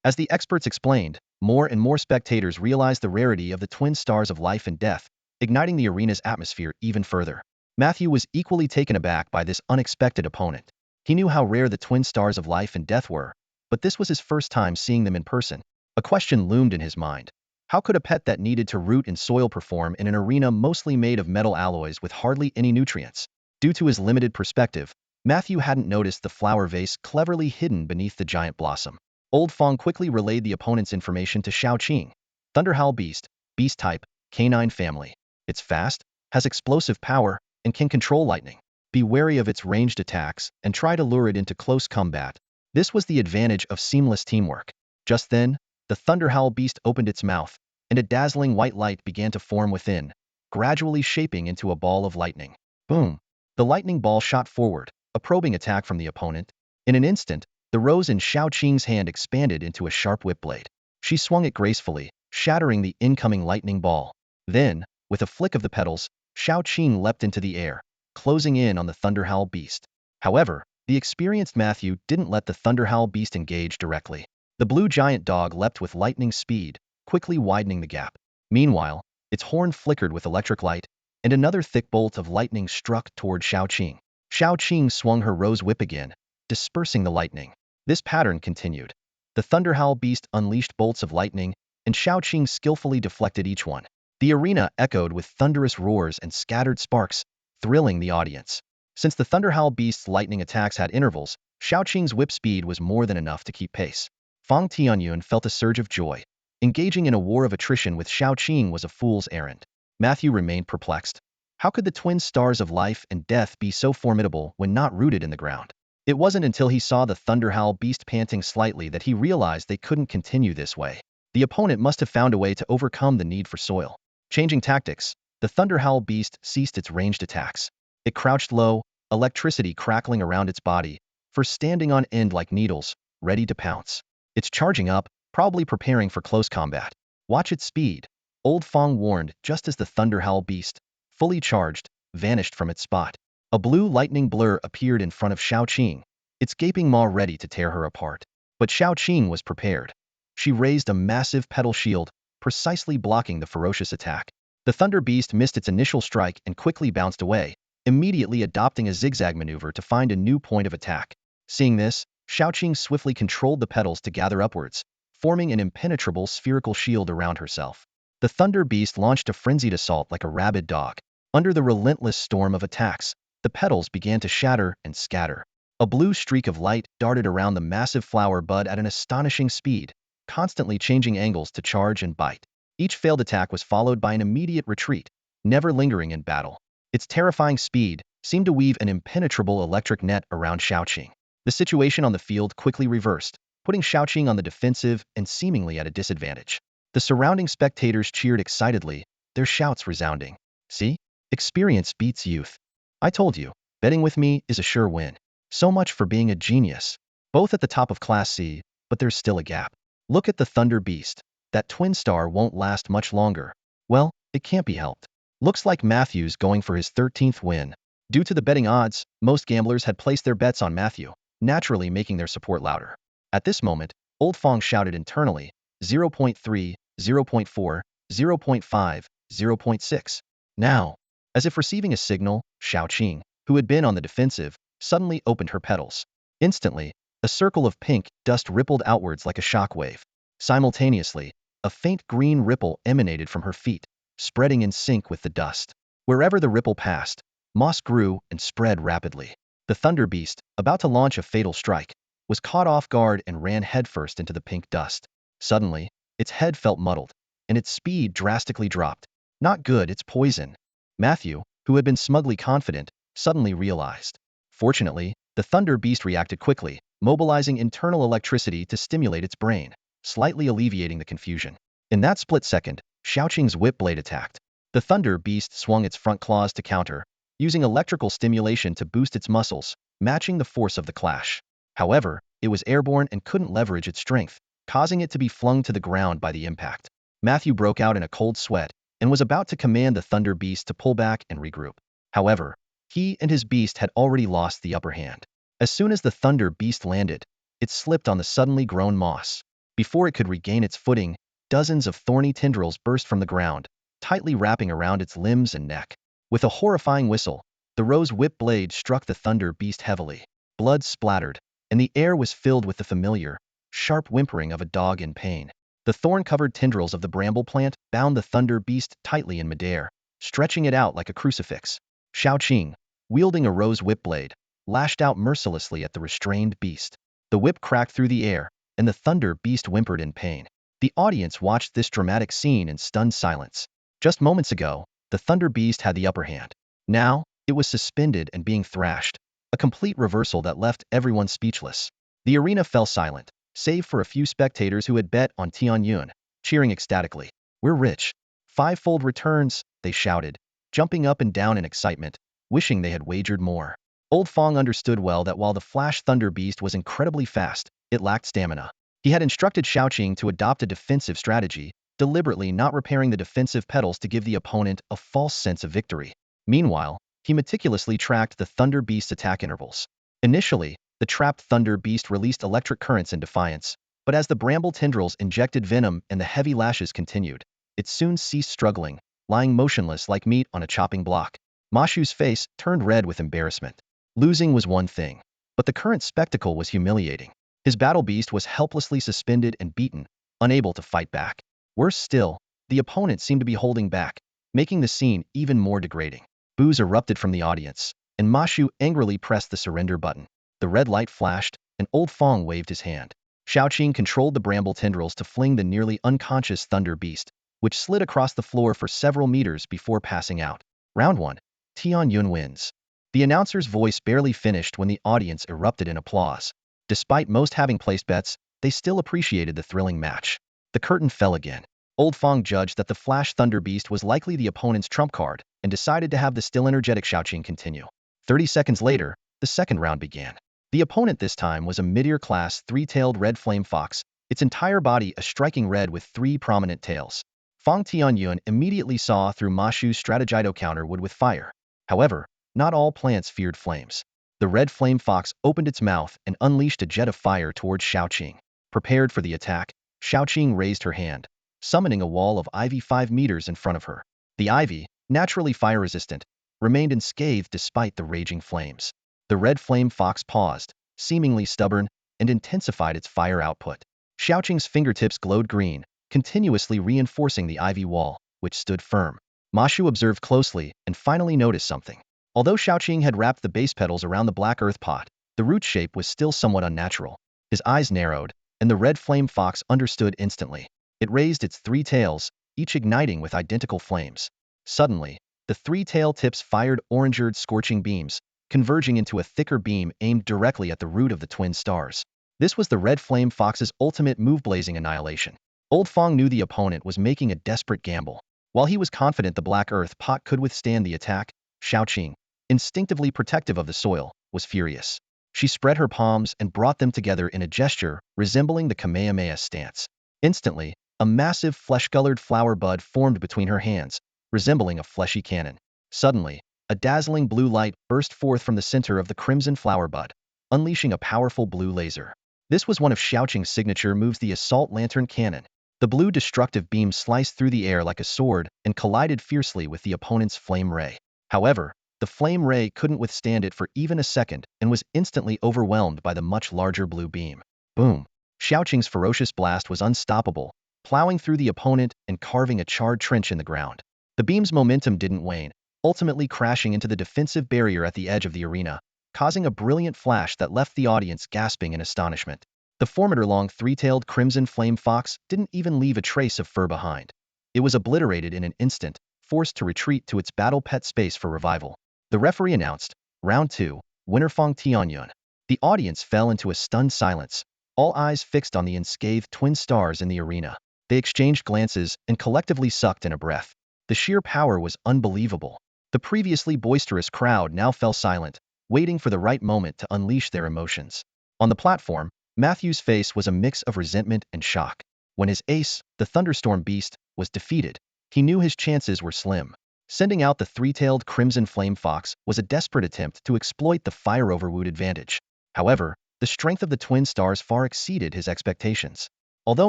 As the experts explained, more and more spectators realized the rarity of the twin stars of life and death, igniting the arena's atmosphere even further. Matthew was equally taken aback by this unexpected opponent. He knew how rare the twin stars of life and death were, but this was his first time seeing them in person. A question loomed in his mind. How could a pet that needed to root in soil perform in an arena mostly made of metal alloys with hardly any nutrients? Due to his limited perspective, Matthew hadn't noticed the flower vase cleverly hidden beneath the giant blossom. Old Fong quickly relayed the opponent's information to Xiaoqing. Thunderhowl beast, beast type, canine family. It's fast, has explosive power, and can control lightning. Be wary of its ranged attacks and try to lure it into close combat. This was the advantage of seamless teamwork. Just then, the Thunderhowl beast opened its mouth, and a dazzling white light began to form within, gradually shaping into a ball of lightning. Boom! The lightning ball shot forward, a probing attack from the opponent. In an instant, the rose in Xiaoqing's hand expanded into a sharp whip blade. She swung it gracefully, shattering the incoming lightning ball. Then, with a flick of the petals, Xiaoqing leapt into the air, closing in on the Thunderhowl beast. However, the experienced Matthew didn't let the Thunderhowl beast engage directly. The blue giant dog leapt with lightning speed, quickly widening the gap. Meanwhile, its horn flickered with electric light, and another thick bolt of lightning struck toward Xiaoqing. Xiaoqing swung her rose whip again, dispersing the lightning. This pattern continued. The Thunderhowl beast unleashed bolts of lightning, and Xiaoqing skillfully deflected each one. The arena echoed with thunderous roars and scattered sparks, thrilling the audience. Since the Thunderhowl beast's lightning attacks had intervals, Xiaoqing's whip speed was more than enough to keep pace. Fang Tianyun felt a surge of joy. Engaging in a war of attrition with Xiaoqing was a fool's errand. Matthew remained perplexed. How could the twin stars of life and death be so formidable when not rooted in the ground? It wasn't until he saw the Thunderhowl beast panting slightly that he realized they couldn't continue this way. The opponent must have found a way to overcome the need for soil. Changing tactics, the Thunderhowl beast ceased its ranged attacks. It crouched low, electricity crackling around its body, first standing on end like needles, ready to pounce. It's charging up, probably preparing for close combat. Watch its speed, Old Fong warned just as the Thunderhowl beast, fully charged, vanished from its spot. A blue lightning blur appeared in front of Xiaoqing, its gaping maw ready to tear her apart. But Xiaoqing was prepared. She raised a massive petal shield, precisely blocking the ferocious attack. The Thunder Beast missed its initial strike and quickly bounced away, immediately adopting a zigzag maneuver to find a new point of attack. Seeing this, Xiaoqing swiftly controlled the petals to gather upwards, forming an impenetrable spherical shield around herself. The Thunder Beast launched a frenzied assault like a rabid dog. Under the relentless storm of attacks, the petals began to shatter and scatter. A blue streak of light darted around the massive flower bud at an astonishing speed, constantly changing angles to charge and bite. Each failed attack was followed by an immediate retreat, never lingering in battle. Its terrifying speed seemed to weave an impenetrable electric net around Xiaoqing. The situation on the field quickly reversed, putting Xiaoqing on the defensive and seemingly at a disadvantage. The surrounding spectators cheered excitedly, their shouts resounding. See? Experience beats youth. I told you, betting with me is a sure win. So much for being a genius. Both at the top of Class C, but there's still a gap. Look at the Thunder Beast. That twin star won't last much longer. Well, it can't be helped. Looks like Matthew's going for his 13th win. Due to the betting odds, most gamblers had placed their bets on Matthew, naturally making their support louder. At this moment, Old Fong shouted internally, 0.3, 0.4, 0.5, 0.6. Now, as if receiving a signal, Xiaoqing, who had been on the defensive, suddenly opened her petals. Instantly, a circle of pink dust rippled outwards like a shock wave. Simultaneously, a faint green ripple emanated from her feet, spreading in sync with the dust. Wherever the ripple passed, moss grew and spread rapidly. The Thunder Beast, about to launch a fatal strike, was caught off guard and ran headfirst into the pink dust. Suddenly, its head felt muddled, and its speed drastically dropped. Not good, it's poison. Matthew, who had been smugly confident, suddenly realized. Fortunately, the Thunder Beast reacted quickly, mobilizing internal electricity to stimulate its brain, slightly alleviating the confusion. In that split second, Xiaoqing's whip blade attacked. The Thunder Beast swung its front claws to counter, using electrical stimulation to boost its muscles, matching the force of the clash. However, it was airborne and couldn't leverage its strength, causing it to be flung to the ground by the impact. Matthew broke out in a cold sweat and was about to command the Thunder Beast to pull back and regroup. However, he and his beast had already lost the upper hand. As soon as the Thunder Beast landed, it slipped on the suddenly grown moss. Before it could regain its footing, dozens of thorny tendrils burst from the ground, tightly wrapping around its limbs and neck. With a horrifying whistle, the rose whip blade struck the Thunder Beast heavily. Blood splattered, and the air was filled with the familiar, sharp whimpering of a dog in pain. The thorn-covered tendrils of the bramble plant bound the Thunder Beast tightly in midair, stretching it out like a crucifix. Xiaoqing, wielding a rose whip blade, lashed out mercilessly at the restrained beast. The whip cracked through the air, and the Thunder Beast whimpered in pain. The audience watched this dramatic scene in stunned silence. Just moments ago, the Thunder Beast had the upper hand. Now, it was suspended and being thrashed, a complete reversal that left everyone speechless. The arena fell silent, save for a few spectators who had bet on Tianyun, cheering ecstatically. "We're rich. Five-fold returns," they shouted, jumping up and down in excitement, wishing they had wagered more. Old Fang understood well that while the Flash Thunder Beast was incredibly fast, it lacked stamina. He had instructed Xiaoqing to adopt a defensive strategy, deliberately not repairing the defensive pedals to give the opponent a false sense of victory. Meanwhile, he meticulously tracked the Thunder Beast's attack intervals. Initially, the trapped Thunder Beast released electric currents in defiance, but as the bramble tendrils injected venom and the heavy lashes continued, it soon ceased struggling, lying motionless like meat on a chopping block. Mashu's face turned red with embarrassment. Losing was one thing, but the current spectacle was humiliating. His battle beast was helplessly suspended and beaten, unable to fight back. Worse still, the opponent seemed to be holding back, making the scene even more degrading. Boos erupted from the audience, and Mashu angrily pressed the surrender button. The red light flashed, and Old Fang waved his hand. Xiaoqing controlled the bramble tendrils to fling the nearly unconscious Thunder Beast, which slid across the floor for several meters before passing out. Round 1. Tianyun wins. The announcer's voice barely finished when the audience erupted in applause. Despite most having placed bets, they still appreciated the thrilling match. The curtain fell again. Old Fang judged that the Flash Thunder Beast was likely the opponent's trump card and decided to have the still energetic Xiaoqing continue. 30 seconds later, the second round began. The opponent this time was a mid-ear class three-tailed red flame fox, its entire body a striking red with three prominent tails. Fang Tianyun immediately saw through Mashu's strategido counter wood with fire. However, not all plants feared flames. The red flame fox opened its mouth and unleashed a jet of fire towards Xiaoqing. Prepared for the attack, Xiaoqing raised her hand, summoning a wall of ivy 5 meters in front of her. The ivy, naturally fire-resistant, remained unscathed despite the raging flames. The red flame fox paused, seemingly stubborn, and intensified its fire output. Xiaoqing's fingertips glowed green, continuously reinforcing the ivy wall, which stood firm. Mashu observed closely and finally noticed something. Although Xiaoqing had wrapped the base petals around the black earth pot, the root shape was still somewhat unnatural. His eyes narrowed, and the red flame fox understood instantly. It raised its three tails, each igniting with identical flames. Suddenly, the three-tail tips fired orange-red scorching beams, converging into a thicker beam aimed directly at the root of the twin stars. This was the red flame fox's ultimate move, blazing annihilation. Old Fang knew the opponent was making a desperate gamble. While he was confident the black earth pot could withstand the attack, Xiaoqing, instinctively protective of the soil, was furious. She spread her palms and brought them together in a gesture resembling the Kamehameha stance. Instantly, a massive flesh-colored flower bud formed between her hands, resembling a fleshy cannon. Suddenly, a dazzling blue light burst forth from the center of the crimson flower bud, unleashing a powerful blue laser. This was one of Xiaoqing's signature moves, the Assault Lantern Cannon. The blue destructive beam sliced through the air like a sword and collided fiercely with the opponent's flame ray. However, the flame ray couldn't withstand it for even a second and was instantly overwhelmed by the much larger blue beam. Boom! Xiaoqing's ferocious blast was unstoppable, plowing through the opponent and carving a charred trench in the ground. The beam's momentum didn't wane, ultimately crashing into the defensive barrier at the edge of the arena, causing a brilliant flash that left the audience gasping in astonishment. The formidable three-tailed crimson flame fox didn't even leave a trace of fur behind. It was obliterated in an instant, forced to retreat to its battle pet space for revival. The referee announced, Round 2, winner Fang Tianyun. The audience fell into a stunned silence, all eyes fixed on the unscathed twin stars in the arena. They exchanged glances and collectively sucked in a breath. The sheer power was unbelievable. The previously boisterous crowd now fell silent, waiting for the right moment to unleash their emotions. On the platform, Matthew's face was a mix of resentment and shock. When his ace, the thunderstorm beast, was defeated, he knew his chances were slim. Sending out the three-tailed crimson flame fox was a desperate attempt to exploit the fire-over-wood advantage. However, the strength of the twin stars far exceeded his expectations. Although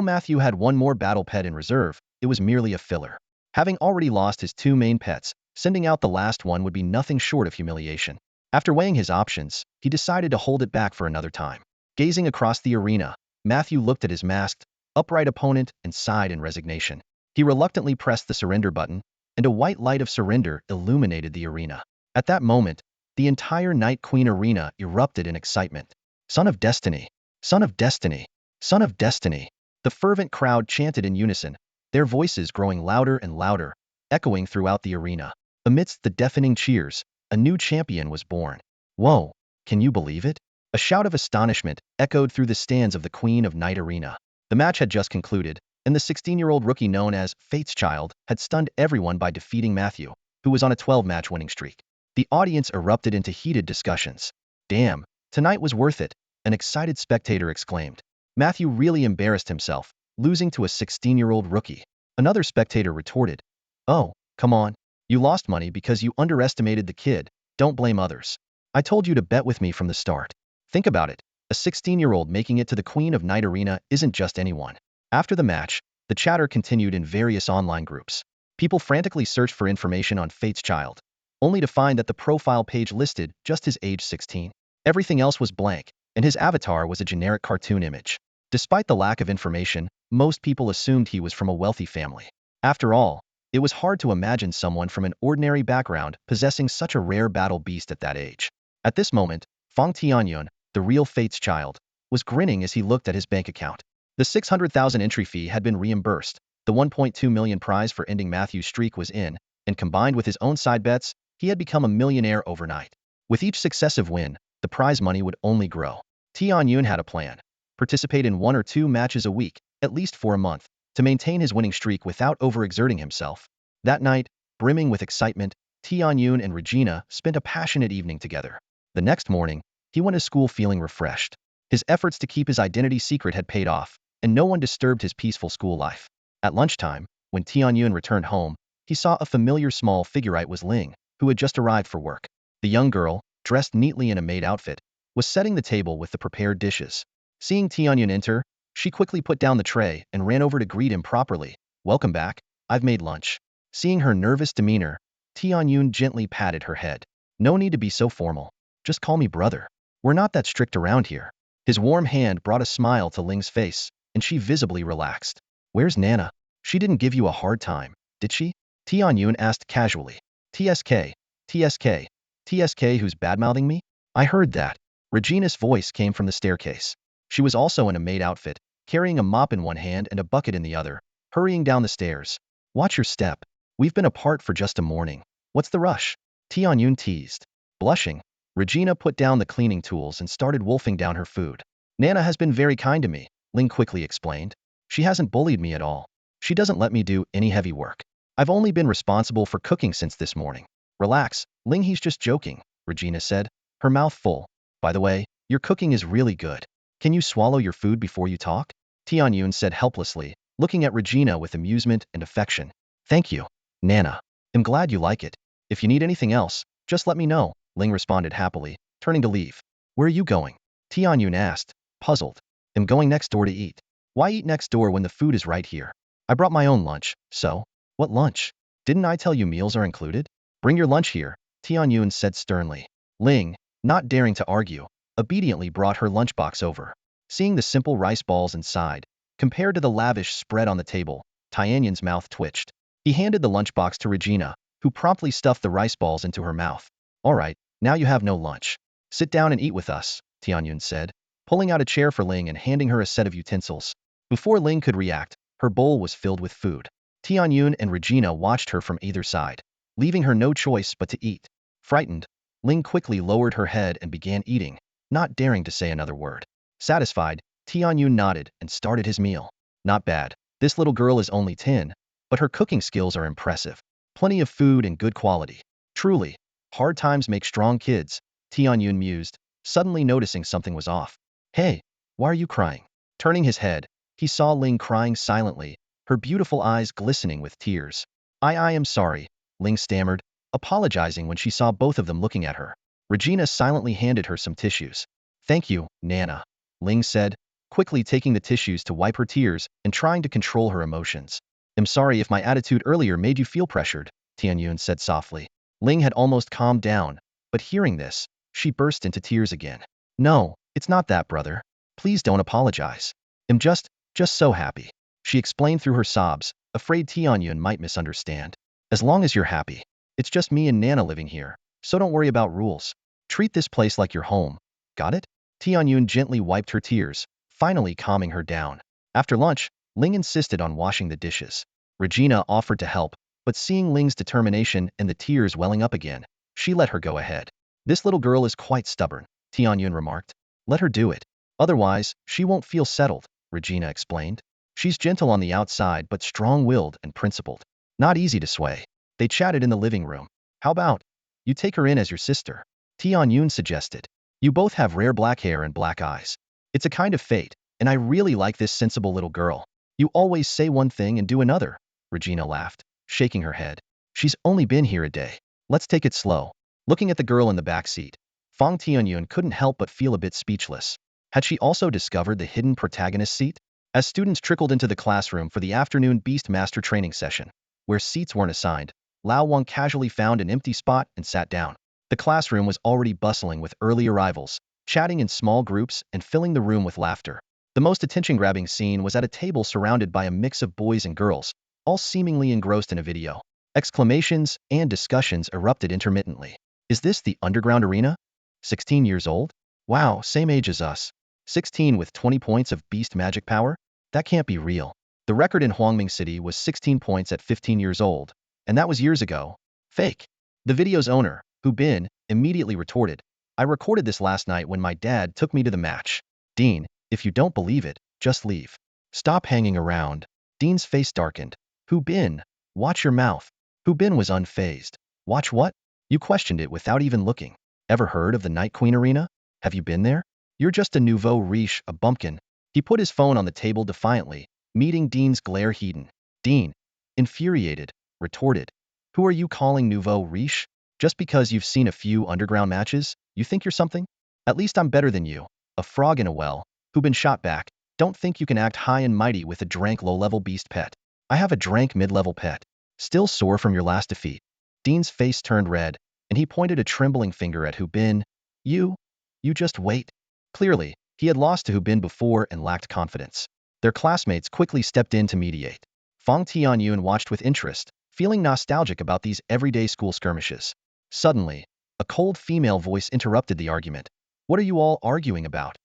Matthew had one more battle pet in reserve, it was merely a filler. Having already lost his two main pets, sending out the last one would be nothing short of humiliation. After weighing his options, he decided to hold it back for another time. Gazing across the arena, Matthew looked at his masked, upright opponent and sighed in resignation. He reluctantly pressed the surrender button, and a white light of surrender illuminated the arena. At that moment, the entire Night Queen arena erupted in excitement. Son of Destiny! Son of Destiny! Son of Destiny! The fervent crowd chanted in unison, their voices growing louder and louder, echoing throughout the arena. Amidst the deafening cheers, a new champion was born. Whoa! Can you believe it? A shout of astonishment echoed through the stands of the Queen of Night Arena. The match had just concluded, and the 16-year-old rookie known as Fate's Child had stunned everyone by defeating Matthew, who was on a 12-match winning streak. The audience erupted into heated discussions. Damn, tonight was worth it, an excited spectator exclaimed. Matthew really embarrassed himself, losing to a 16-year-old rookie. Another spectator retorted, oh, come on. You lost money because you underestimated the kid, don't blame others. I told you to bet with me from the start. Think about it, a 16-year-old making it to the Queen of Night Arena isn't just anyone. After the match, the chatter continued in various online groups. People frantically searched for information on Fate's Child, only to find that the profile page listed just his age 16. Everything else was blank, and his avatar was a generic cartoon image. Despite the lack of information, most people assumed he was from a wealthy family. After all, it was hard to imagine someone from an ordinary background possessing such a rare battle beast at that age. At this moment, Fang Tianyun, the real Fate's Child, was grinning as he looked at his bank account. The 600,000 entry fee had been reimbursed, the 1.2 million prize for ending Matthew's streak was in, and combined with his own side bets, he had become a millionaire overnight. With each successive win, the prize money would only grow. Tianyun had a plan. Participate in 1 or 2 matches a week, at least for a month, to maintain his winning streak without overexerting himself. That night, brimming with excitement, Tianyun and Regina spent a passionate evening together. The next morning, he went to school feeling refreshed. His efforts to keep his identity secret had paid off, and no one disturbed his peaceful school life. At lunchtime, when Tianyun returned home, he saw a familiar small figurite was Ling, who had just arrived for work. The young girl, dressed neatly in a maid outfit, was setting the table with the prepared dishes. Seeing Tianyun enter, she quickly put down the tray and ran over to greet him properly. Welcome back, I've made lunch. Seeing her nervous demeanor, Tianyun gently patted her head. No need to be so formal. Just call me brother. We're not that strict around here. His warm hand brought a smile to Ling's face, and she visibly relaxed. Where's Nana? She didn't give you a hard time, did she? Tianyun asked casually. TSK, TSK, TSK who's badmouthing me? I heard that. Regina's voice came from the staircase. She was also in a maid outfit, carrying a mop in one hand and a bucket in the other, hurrying down the stairs. Watch your step. We've been apart for just a morning. What's the rush? Tianyun teased. Blushing, Regina put down the cleaning tools and started wolfing down her food. Nana has been very kind to me, Ling quickly explained. She hasn't bullied me at all. She doesn't let me do any heavy work. I've only been responsible for cooking since this morning. Relax, Ling, he's just joking, Regina said, her mouth full. By the way, your cooking is really good. Can you swallow your food before you talk? Tianyun said helplessly, looking at Regina with amusement and affection. Thank you, Nana. I'm glad you like it. If you need anything else, just let me know, Ling responded happily, turning to leave. Where are you going? Tianyun asked, puzzled. I'm going next door to eat. Why eat next door when the food is right here? I brought my own lunch, so? What lunch? Didn't I tell you meals are included? Bring your lunch here, Tianyun said sternly. Ling, not daring to argue, obediently brought her lunchbox over. Seeing the simple rice balls inside, compared to the lavish spread on the table, Tianyun's mouth twitched. He handed the lunchbox to Regina, who promptly stuffed the rice balls into her mouth. All right, now you have no lunch. Sit down and eat with us, Tianyun said, pulling out a chair for Ling and handing her a set of utensils. Before Ling could react, her bowl was filled with food. Tianyun and Regina watched her from either side, leaving her no choice but to eat. Frightened, Ling quickly lowered her head and began eating, not daring to say another word. Satisfied, Tianyun nodded and started his meal. Not bad. This little girl is only 10, but her cooking skills are impressive. Plenty of food and good quality. Truly, hard times make strong kids, Tianyun mused, suddenly noticing something was off. Hey, Why are you crying? Turning his head, he saw Ling crying silently, her beautiful eyes glistening with tears. I am sorry, Ling stammered, apologizing when she saw both of them looking at her. Regina silently handed her some tissues. Thank you, Nana, Ling said, quickly taking the tissues to wipe her tears and trying to control her emotions. I'm sorry if my attitude earlier made you feel pressured, Tianyun said softly. Ling had almost calmed down, but hearing this, she burst into tears again. No, it's not that, brother. Please don't apologize. I'm just so happy. She explained through her sobs, afraid Tianyun might misunderstand. As long as you're happy. It's just me and Nana living here, so don't worry about rules. Treat this place like your home. Got it? Tianyun gently wiped her tears, finally calming her down. After lunch, Ling insisted on washing the dishes. Regina offered to help, but seeing Ling's determination and the tears welling up again, she let her go ahead. This little girl is quite stubborn, Tianyun remarked. Let her do it. Otherwise, she won't feel settled, Regina explained. She's gentle on the outside but strong-willed and principled. Not easy to sway. They chatted in the living room. How about you take her in as your sister? Tianyun suggested. You both have rare black hair and black eyes. It's a kind of fate, and I really like this sensible little girl. You always say one thing and do another, Regina laughed, shaking her head. She's only been here a day. Let's take it slow. Looking at the girl in the back seat, Fang Tianyun couldn't help but feel a bit speechless. Had she also discovered the hidden protagonist seat? As students trickled into the classroom for the afternoon Beast Master training session, where seats weren't assigned, Lao Wang casually found an empty spot and sat down. The classroom was already bustling with early arrivals, chatting in small groups and filling the room with laughter. The most attention-grabbing scene was at a table surrounded by a mix of boys and girls, all seemingly engrossed in a video. Exclamations and discussions erupted intermittently. Is this the underground arena? 16 years old? Wow, same age as us. 16 with 20 points of beast magic power? That can't be real. The record in Huangming City was 16 points at 15 years old, and that was years ago. Fake. The video's owner, Hu Bin, immediately retorted, I recorded this last night when my dad took me to the match. Dean, if you don't believe it, just leave. Stop hanging around. Dean's face darkened. Hu Bin, watch your mouth. Hu Bin was unfazed. Watch what? You questioned it without even looking. Ever heard of the Night Queen Arena? Have you been there? You're just a nouveau riche, a bumpkin. He put his phone on the table defiantly, meeting Dean's glare heat. Dean, infuriated, retorted, who are you calling nouveau riche? Just because you've seen a few underground matches, you think you're something? At least I'm better than you. A frog in a well, who been shot back. Don't think you can act high and mighty with a drank low-level beast pet. I have a drank mid-level pet. Still sore from your last defeat. Dean's face turned red, and he pointed a trembling finger at Hu Bin. You just wait. Clearly, he had lost to Hu Bin before and lacked confidence. Their classmates quickly stepped in to mediate. Fang Tianyun watched with interest, feeling nostalgic about these everyday school skirmishes. Suddenly, a cold female voice interrupted the argument. What are you all arguing about?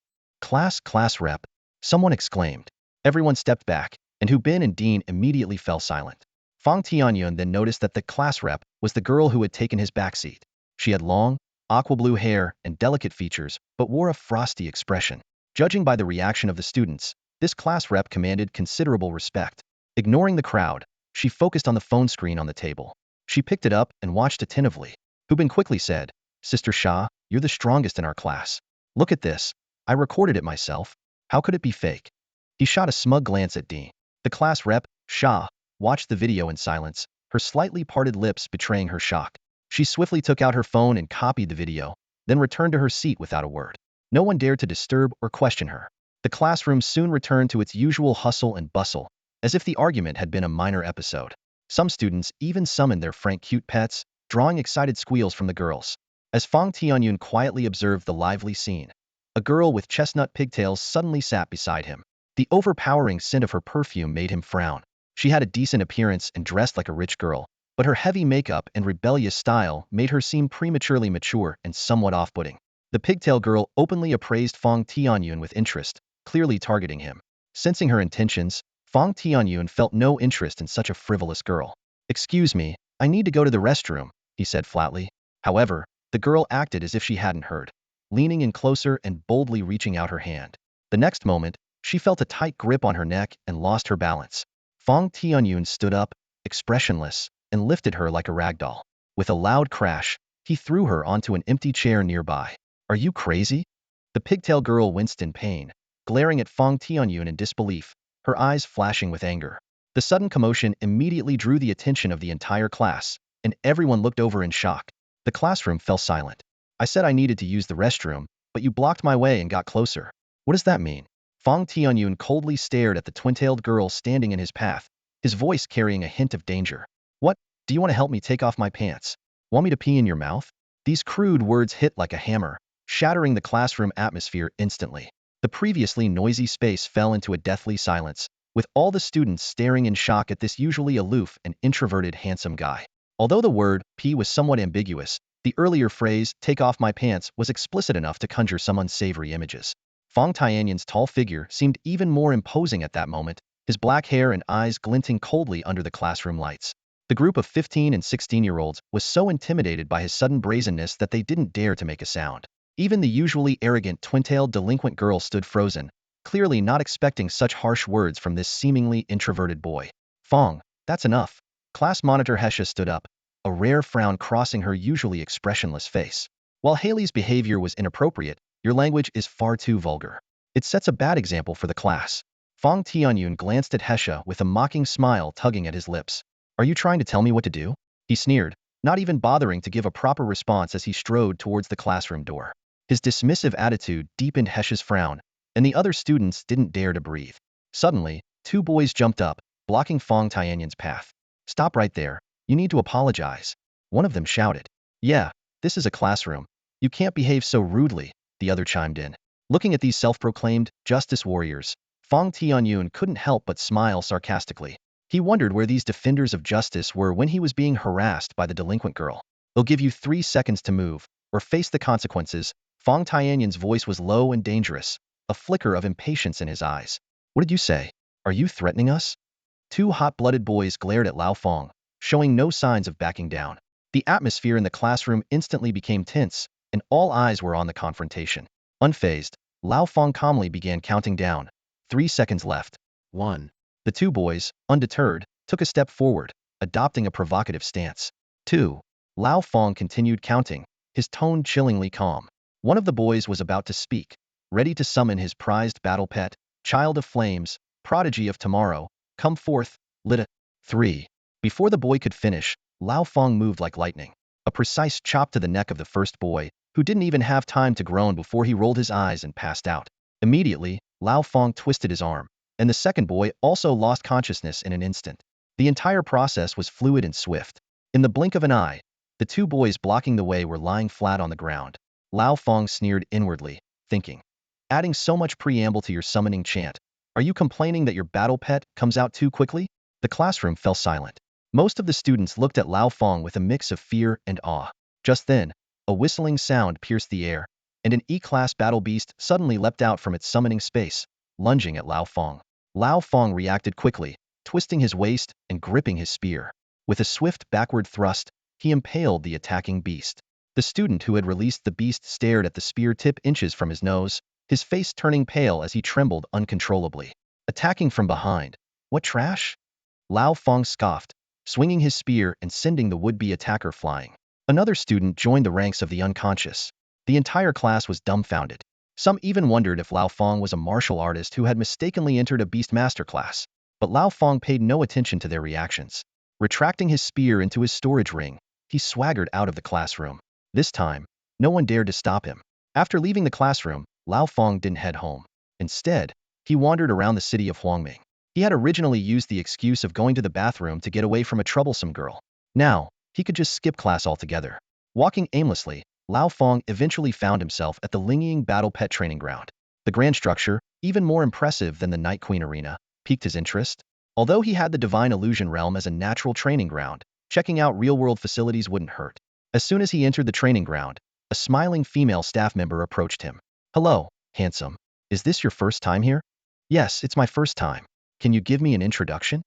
Class rep, someone exclaimed. Everyone stepped back, and Hu Bin and Dean immediately fell silent. Fang Tianyun then noticed that the class rep was the girl who had taken his backseat. She had long, aqua blue hair and delicate features, but wore a frosty expression. Judging by the reaction of the students, this class rep commanded considerable respect. Ignoring the crowd, she focused on the phone screen on the table. She picked it up and watched attentively. Hu Bin quickly said, Sister Sha, you're the strongest in our class. Look at this. I recorded it myself. How could it be fake? He shot a smug glance at Dean. The class rep, Sha, watched the video in silence, her slightly parted lips betraying her shock. She swiftly took out her phone and copied the video, then returned to her seat without a word. No one dared to disturb or question her. The classroom soon returned to its usual hustle and bustle, as if the argument had been a minor episode. Some students even summoned their frank cute pets, drawing excited squeals from the girls. As Fang Tianyun quietly observed the lively scene, a girl with chestnut pigtails suddenly sat beside him. The overpowering scent of her perfume made him frown. She had a decent appearance and dressed like a rich girl, but her heavy makeup and rebellious style made her seem prematurely mature and somewhat off-putting. The pigtail girl openly appraised Fang Tianyun with interest, clearly targeting him. Sensing her intentions, Fang Tianyun felt no interest in such a frivolous girl. Excuse me, I need to go to the restroom, he said flatly. However, the girl acted as if she hadn't heard, leaning in closer and boldly reaching out her hand. The next moment, she felt a tight grip on her neck and lost her balance. Fang Tianyun stood up, expressionless, and lifted her like a ragdoll. With a loud crash, he threw her onto an empty chair nearby. Are you crazy? The pigtail girl winced in pain, glaring at Fang Tianyun in disbelief, her eyes flashing with anger. The sudden commotion immediately drew the attention of the entire class, and everyone looked over in shock. The classroom fell silent. I said I needed to use the restroom, but you blocked my way and got closer. What does that mean? Fang Tianyun coldly stared at the twin-tailed girl standing in his path, his voice carrying a hint of danger. What? Do you want to help me take off my pants? Want me to pee in your mouth? These crude words hit like a hammer, shattering the classroom atmosphere instantly. The previously noisy space fell into a deathly silence, with all the students staring in shock at this usually aloof and introverted handsome guy. Although the word pee was somewhat ambiguous, the earlier phrase, take off my pants, was explicit enough to conjure some unsavory images. Fang Tianyun's tall figure seemed even more imposing at that moment, his black hair and eyes glinting coldly under the classroom lights. The group of 15 and 16-year-olds was so intimidated by his sudden brazenness that they didn't dare to make a sound. Even the usually arrogant twin-tailed delinquent girl stood frozen, clearly not expecting such harsh words from this seemingly introverted boy. Fang, that's enough. Class monitor Hesha stood up, a rare frown crossing her usually expressionless face. While Haley's behavior was inappropriate, your language is far too vulgar. It sets a bad example for the class. Fang Tianyun glanced at Hesha with a mocking smile tugging at his lips. Are you trying to tell me what to do? He sneered, not even bothering to give a proper response as he strode towards the classroom door. His dismissive attitude deepened Hesha's frown, and the other students didn't dare to breathe. Suddenly, two boys jumped up, blocking Fang Tianyun's path. Stop right there. You need to apologize. One of them shouted. Yeah, this is a classroom. You can't behave so rudely, the other chimed in. Looking at these self-proclaimed justice warriors, Fang Tianyun couldn't help but smile sarcastically. He wondered where these defenders of justice were when he was being harassed by the delinquent girl. They'll give you 3 seconds to move, or face the consequences. Fang Tianyun's voice was low and dangerous, a flicker of impatience in his eyes. What did you say? Are you threatening us? Two hot-blooded boys glared at Lao Fang, showing no signs of backing down. The atmosphere in the classroom instantly became tense, and all eyes were on the confrontation. Unfazed, Lao Fang calmly began counting down. 3 seconds left. 1. The two boys, undeterred, took a step forward, adopting a provocative stance. 2. Lao Fang continued counting, his tone chillingly calm. One of the boys was about to speak, ready to summon his prized battle pet, child of flames, prodigy of tomorrow, come forth, Lita. 3. Before the boy could finish, Lao Fang moved like lightning. A precise chop to the neck of the first boy, who didn't even have time to groan before he rolled his eyes and passed out. Immediately, Lao Fang twisted his arm, and the second boy also lost consciousness in an instant. The entire process was fluid and swift. In the blink of an eye, the two boys blocking the way were lying flat on the ground. Lao Fang sneered inwardly, thinking, adding so much preamble to your summoning chant, are you complaining that your battle pet comes out too quickly? The classroom fell silent. Most of the students looked at Lao Fang with a mix of fear and awe. Just then, a whistling sound pierced the air, and an E-class battle beast suddenly leapt out from its summoning space, lunging at Lao Fang. Lao Fang reacted quickly, twisting his waist and gripping his spear. With a swift backward thrust, he impaled the attacking beast. The student who had released the beast stared at the spear tip inches from his nose, his face turning pale as he trembled uncontrollably. Attacking from behind. What trash? Lao Fang scoffed, swinging his spear and sending the would-be attacker flying. Another student joined the ranks of the unconscious. The entire class was dumbfounded. Some even wondered if Lao Fang was a martial artist who had mistakenly entered a beast masterclass. But Lao Fang paid no attention to their reactions. Retracting his spear into his storage ring, he swaggered out of the classroom. This time, no one dared to stop him. After leaving the classroom, Lao Fang didn't head home. Instead, he wandered around the city of Huangming. He had originally used the excuse of going to the bathroom to get away from a troublesome girl. Now, he could just skip class altogether. Walking aimlessly, Lao Fang eventually found himself at the Lingying Battle Pet Training Ground. The grand structure, even more impressive than the Night Queen Arena, piqued his interest. Although he had the Divine Illusion Realm as a natural training ground, checking out real-world facilities wouldn't hurt. As soon as he entered the training ground, a smiling female staff member approached him. Hello, handsome. Is this your first time here? Yes, it's my first time. Can you give me an introduction?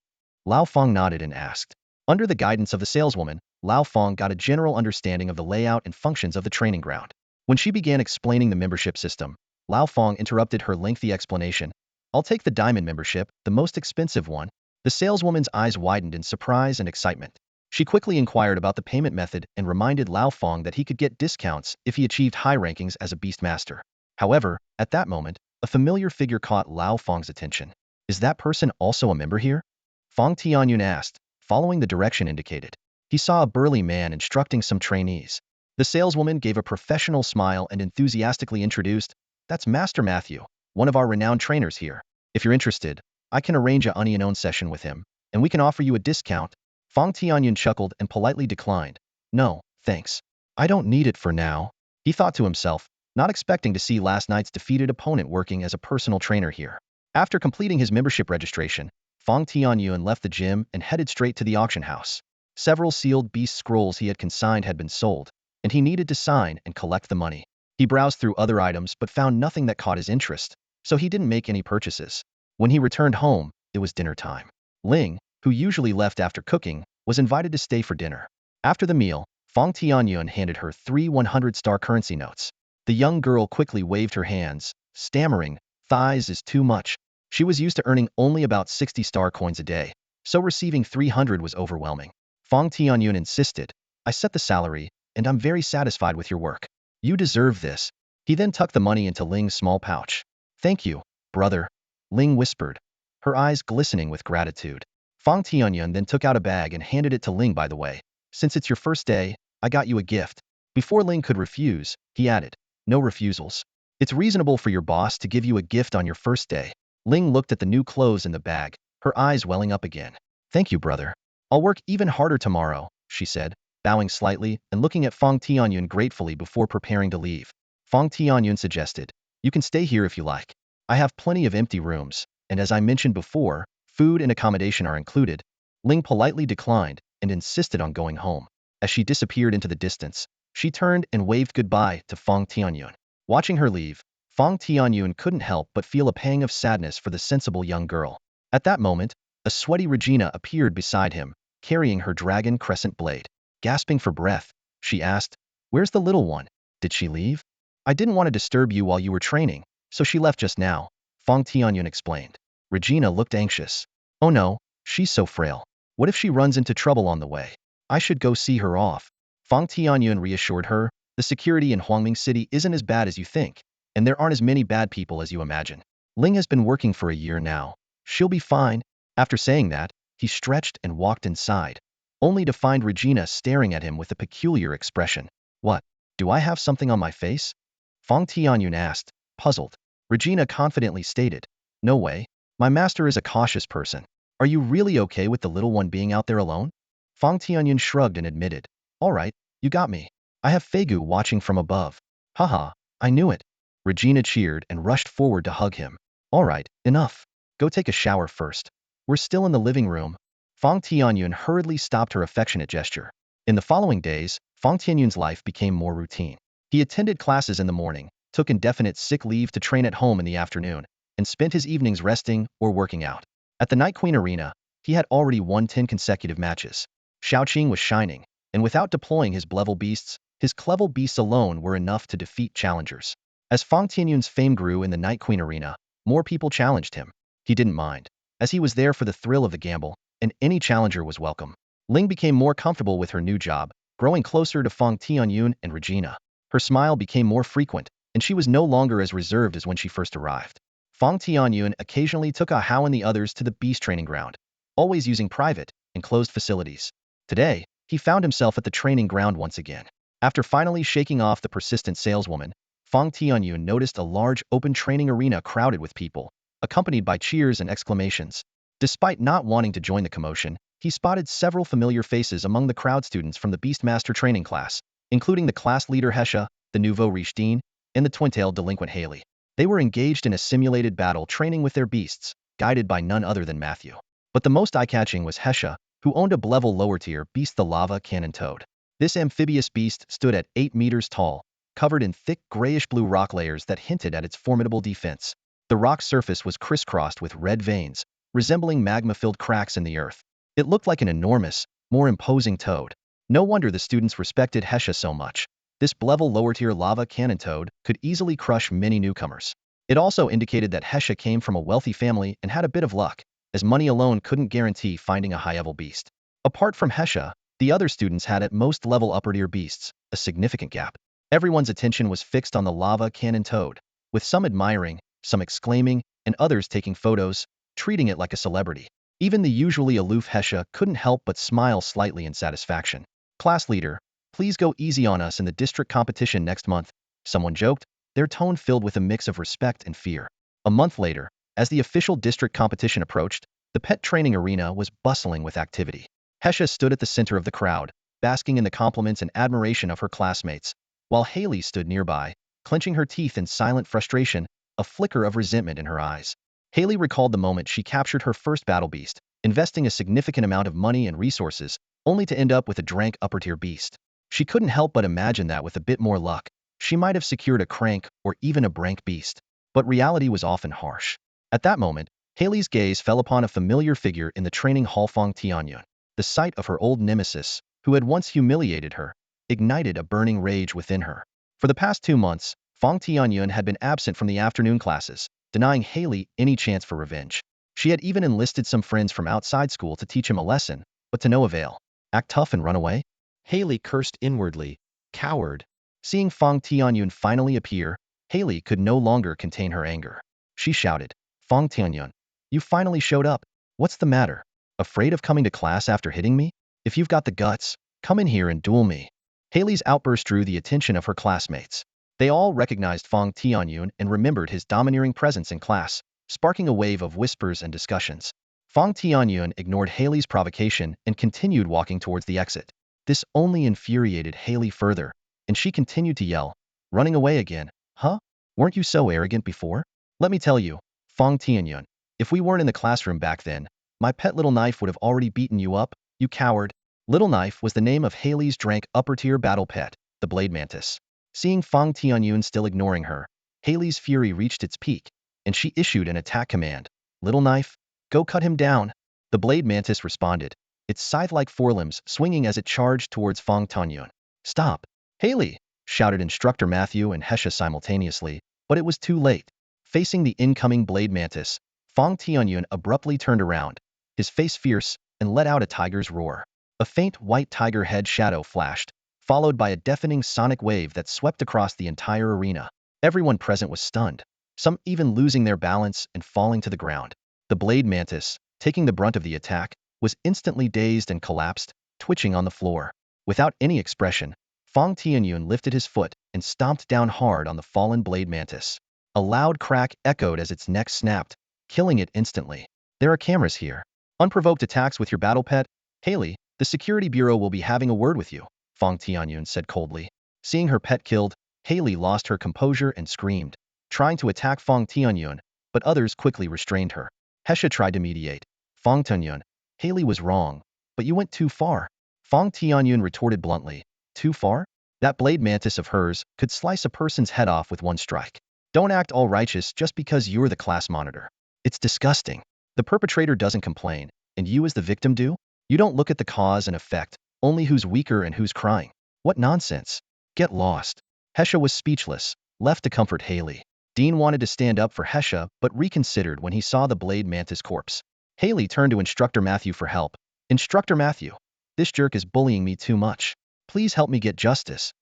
Lao Fang nodded and asked. Under the guidance of the saleswoman, Lao Fang got a general understanding of the layout and functions of the training ground. When she began explaining the membership system, Lao Fang interrupted her lengthy explanation. I'll take the diamond membership, the most expensive one. The saleswoman's eyes widened in surprise and excitement. She quickly inquired about the payment method and reminded Lao Fang that he could get discounts if he achieved high rankings as a beast master. However, at that moment, A familiar figure caught Lao Fang's attention. Is that person also a member here? Fang Tianyun asked, following the direction indicated. He saw a burly man instructing some trainees. The saleswoman gave a professional smile and enthusiastically introduced, "That's Master Matthew, one of our renowned trainers here. If you're interested, I can arrange a onion session with him, and we can offer you a discount." Fang Tianyun chuckled and politely declined. "No, thanks. I don't need it for now," he thought to himself, not expecting to see last night's defeated opponent working as a personal trainer here. After completing his membership registration, Fang Tianyun left the gym and headed straight to the auction house. Several sealed beast scrolls he had consigned had been sold, and he needed to sign and collect the money. He browsed through other items but found nothing that caught his interest, so he didn't make any purchases. When he returned home, it was dinner time. Ling, who usually left after cooking, was invited to stay for dinner. After the meal, Fang Tianyun handed her 3 100-star currency notes. The young girl quickly waved her hands, stammering, "Thighs is too much." She was used to earning only about 60-star coins a day, so receiving 300 was overwhelming. Fang Tianyun insisted, "I set the salary, and I'm very satisfied with your work. You deserve this." He then tucked the money into Ling's small pouch. "Thank you, brother," Ling whispered, her eyes glistening with gratitude. Fang Tianyun then took out a bag and handed it to Ling. "By the way, since it's your first day, I got you a gift." Before Ling could refuse, he added, "No refusals. It's reasonable for your boss to give you a gift on your first day." Ling looked at the new clothes in the bag, her eyes welling up again. "Thank you, brother. I'll work even harder tomorrow," she said, bowing slightly and looking at Fang Tianyun gratefully before preparing to leave. Fang Tianyun suggested, "You can stay here if you like. I have plenty of empty rooms, and as I mentioned before, food and accommodation are included." Ling politely declined and insisted on going home. As she disappeared into the distance, she turned and waved goodbye to Fang Tianyun. Watching her leave, Fang Tianyun couldn't help but feel a pang of sadness for the sensible young girl. At that moment, a sweaty Regina appeared beside him, carrying her dragon crescent blade. Gasping for breath, she asked, "Where's the little one? Did she leave?" "I didn't want to disturb you while you were training, so she left just now," Fang Tianyun explained. Regina looked anxious. "Oh no, she's so frail. What if she runs into trouble on the way? I should go see her off." Fang Tianyun reassured her, "The security in Huangming City isn't as bad as you think, and there aren't as many bad people as you imagine. Ling has been working for a year now. She'll be fine." After saying that, he stretched and walked inside, only to find Regina staring at him with a peculiar expression. "What? Do I have something on my face?" Fang Tianyun asked, puzzled. Regina confidently stated, "No way. My master is a cautious person. Are you really okay with the little one being out there alone?" Fang Tianyun shrugged and admitted, "All right, you got me. I have Feigu watching from above." "Haha, I knew it." Regina cheered and rushed forward to hug him. "All right, enough. Go take a shower first. We're still in the living room." Fang Tianyun hurriedly stopped her affectionate gesture. In the following days, Fang Tianyun's life became more routine. He attended classes in the morning, took indefinite sick leave to train at home in the afternoon, and spent his evenings resting or working out. At the Night Queen Arena, he had already won 10 consecutive matches. Xiaoqing was shining, and without deploying his Blevel beasts, his Clevel beasts alone were enough to defeat challengers. As Fang Tianyun's fame grew in the Night Queen Arena, more people challenged him. He didn't mind, as he was there for the thrill of the gamble, and any challenger was welcome. Ling became more comfortable with her new job, growing closer to Fang Tianyun and Regina. Her smile became more frequent, and she was no longer as reserved as when she first arrived. Fang Tianyun occasionally took Ah Hao and the others to the beast training ground, always using private, enclosed facilities. Today, he found himself at the training ground once again. After finally shaking off the persistent saleswoman, Fang Tianyun noticed a large open training arena crowded with people, accompanied by cheers and exclamations. Despite not wanting to join the commotion, he spotted several familiar faces among the crowd. Students from the Beastmaster training class, including the class leader Hesha, the nouveau riche Dean, and the twin-tailed delinquent Haley. They were engaged in a simulated battle training with their beasts, guided by none other than Matthew. But the most eye-catching was Hesha, who owned a Blevel lower-tier beast, the lava cannon toad. This amphibious beast stood at 8 meters tall, covered in thick grayish-blue rock layers that hinted at its formidable defense. The rock surface was crisscrossed with red veins, resembling magma-filled cracks in the earth. It looked like an enormous, more imposing toad. No wonder the students respected Hesha so much. This Blevel lower-tier lava cannon toad could easily crush many newcomers. It also indicated that Hesha came from a wealthy family and had a bit of luck, as money alone couldn't guarantee finding a high-level beast. Apart from Hesha, the other students had at most level upper-tier beasts, a significant gap. Everyone's attention was fixed on the lava cannon toad, with some admiring some exclaiming, and others taking photos, treating it like a celebrity. Even the usually aloof Hesha couldn't help but smile slightly in satisfaction. Class leader, please go easy on us in the district competition next month, someone joked, their tone filled with a mix of respect and fear. A month later, as the official district competition approached, the pet training arena was bustling with activity. Hesha stood at the center of the crowd, basking in the compliments and admiration of her classmates, while Haley stood nearby, clenching her teeth in silent frustration, a flicker of resentment in her eyes. Haley recalled the moment she captured her first battle beast, investing a significant amount of money and resources, only to end up with a drank upper-tier beast. She couldn't help but imagine that with a bit more luck, she might have secured a crank or even a brank beast. But reality was often harsh. At that moment, Haley's gaze fell upon a familiar figure in the training hall. Fang Tianyun. The sight of her old nemesis, who had once humiliated her, ignited a burning rage within her. For the past 2 months, Fang Tianyun had been absent from the afternoon classes, denying Haley any chance for revenge. She had even enlisted some friends from outside school to teach him a lesson, but to no avail. Act tough and run away? Haley cursed inwardly. Coward. Seeing Fang Tianyun finally appear, Haley could no longer contain her anger. She shouted, Fang Tianyun, you finally showed up. What's the matter? Afraid of coming to class after hitting me? If you've got the guts, come in here and duel me. Haley's outburst drew the attention of her classmates. They all recognized Fang Tianyun and remembered his domineering presence in class, sparking a wave of whispers and discussions. Fang Tianyun ignored Haley's provocation and continued walking towards the exit. This only infuriated Haley further, and she continued to yell, running away again. Huh? Weren't you so arrogant before? Let me tell you, Fang Tianyun, if we weren't in the classroom back then, my pet Little Knife would have already beaten you up, you coward. Little Knife was the name of Haley's drank upper-tier battle pet, the Blade Mantis. Seeing Fang Tianyun still ignoring her, Haley's fury reached its peak, and she issued an attack command. Little Knife, go cut him down. The Blade Mantis responded, its scythe-like forelimbs swinging as it charged towards Fang Tianyun. Stop! Haley! Shouted Instructor Matthew and Hesha simultaneously, but it was too late. Facing the incoming Blade Mantis, Fang Tianyun abruptly turned around, his face fierce, and let out a tiger's roar. A faint white tiger head shadow flashed, followed by a deafening sonic wave that swept across the entire arena. Everyone present was stunned, some even losing their balance and falling to the ground. The Blade Mantis, taking the brunt of the attack, was instantly dazed and collapsed, twitching on the floor. Without any expression, Fang Tianyun lifted his foot and stomped down hard on the fallen Blade Mantis. A loud crack echoed as its neck snapped, killing it instantly. There are cameras here. Unprovoked attacks with your battle pet? Haley, the Security Bureau will be having a word with you, Fang Tianyun said coldly. Seeing her pet killed, Haley lost her composure and screamed, trying to attack Fang Tianyun, but others quickly restrained her. Hesha tried to mediate. Fang Tianyun, Haley was wrong, but you went too far. Fang Tianyun retorted bluntly. Too far? That Blade Mantis of hers could slice a person's head off with one strike. Don't act all righteous just because you're the class monitor. It's disgusting. The perpetrator doesn't complain, and you as the victim do? You don't look at the cause and effect, only who's weaker and who's crying. What nonsense. Get lost. Hesha was speechless, left to comfort Haley. Dean wanted to stand up for Hesha but reconsidered when he saw the Blade Mantis corpse. Haley turned to Instructor Matthew for help. Instructor Matthew, this jerk is bullying me too much. Please help me get justice.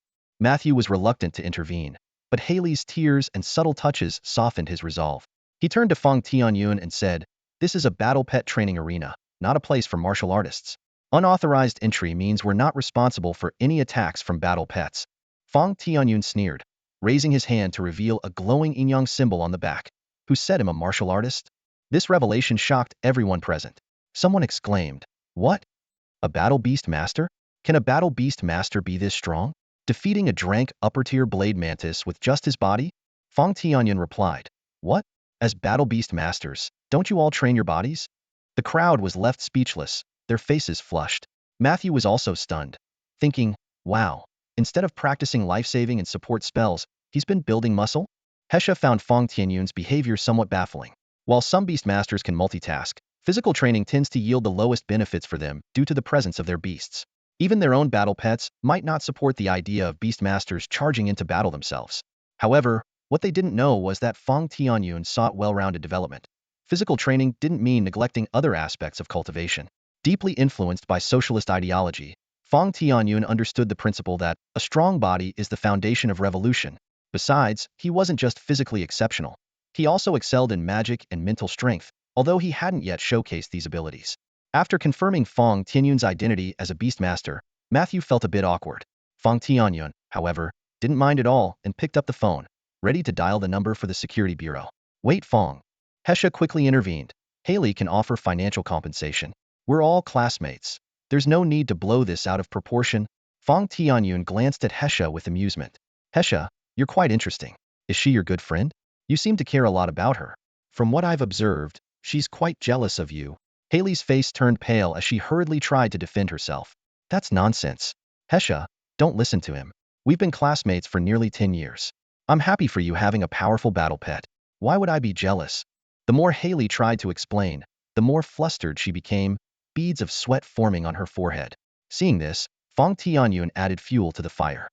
Matthew was reluctant to intervene, but Haley's tears and subtle touches softened his resolve. He turned to Fang Tianyun and said, this is a battle pet training arena, not a place for martial artists. Unauthorized entry means we're not responsible for any attacks from battle pets. Fang Tianyun sneered, raising his hand to reveal a glowing yin-yang symbol on the back. Who said him a martial artist? This revelation shocked everyone present. Someone exclaimed, what? A battle beast master? Can a battle beast master be this strong? Defeating a drank upper-tier Blade Mantis with just his body? Fang Tianyun replied, what? As battle beast masters, don't you all train your bodies? The crowd was left speechless, their faces flushed. Matthew was also stunned, thinking, wow, instead of practicing life-saving and support spells, he's been building muscle? Hesha found Fang Tianyun's behavior somewhat baffling. While some beast masters can multitask, physical training tends to yield the lowest benefits for them due to the presence of their beasts. Even their own battle pets might not support the idea of beast masters charging into battle themselves. However, what they didn't know was that Fang Tianyun sought well-rounded development. Physical training didn't mean neglecting other aspects of cultivation. Deeply influenced by socialist ideology, Fang Tianyun understood the principle that a strong body is the foundation of revolution. Besides, he wasn't just physically exceptional. He also excelled in magic and mental strength, although he hadn't yet showcased these abilities. After confirming Fang Tianyun's identity as a beastmaster, Matthew felt a bit awkward. Fang Tianyun, however, didn't mind at all and picked up the phone, ready to dial the number for the security bureau. Wait, Fang. Hesha quickly intervened. Haley can offer financial compensation. We're all classmates. There's no need to blow this out of proportion. Fang Tianyun glanced at Hesha with amusement. Hesha, you're quite interesting. Is she your good friend? You seem to care a lot about her. From what I've observed, she's quite jealous of you. Haley's face turned pale as she hurriedly tried to defend herself. That's nonsense. Hesha, don't listen to him. We've been classmates for nearly 10 years. I'm happy for you having a powerful battle pet. Why would I be jealous? The more Haley tried to explain, the more flustered she became, beads of sweat forming on her forehead. Seeing this, Fang Tianyun added fuel to the fire.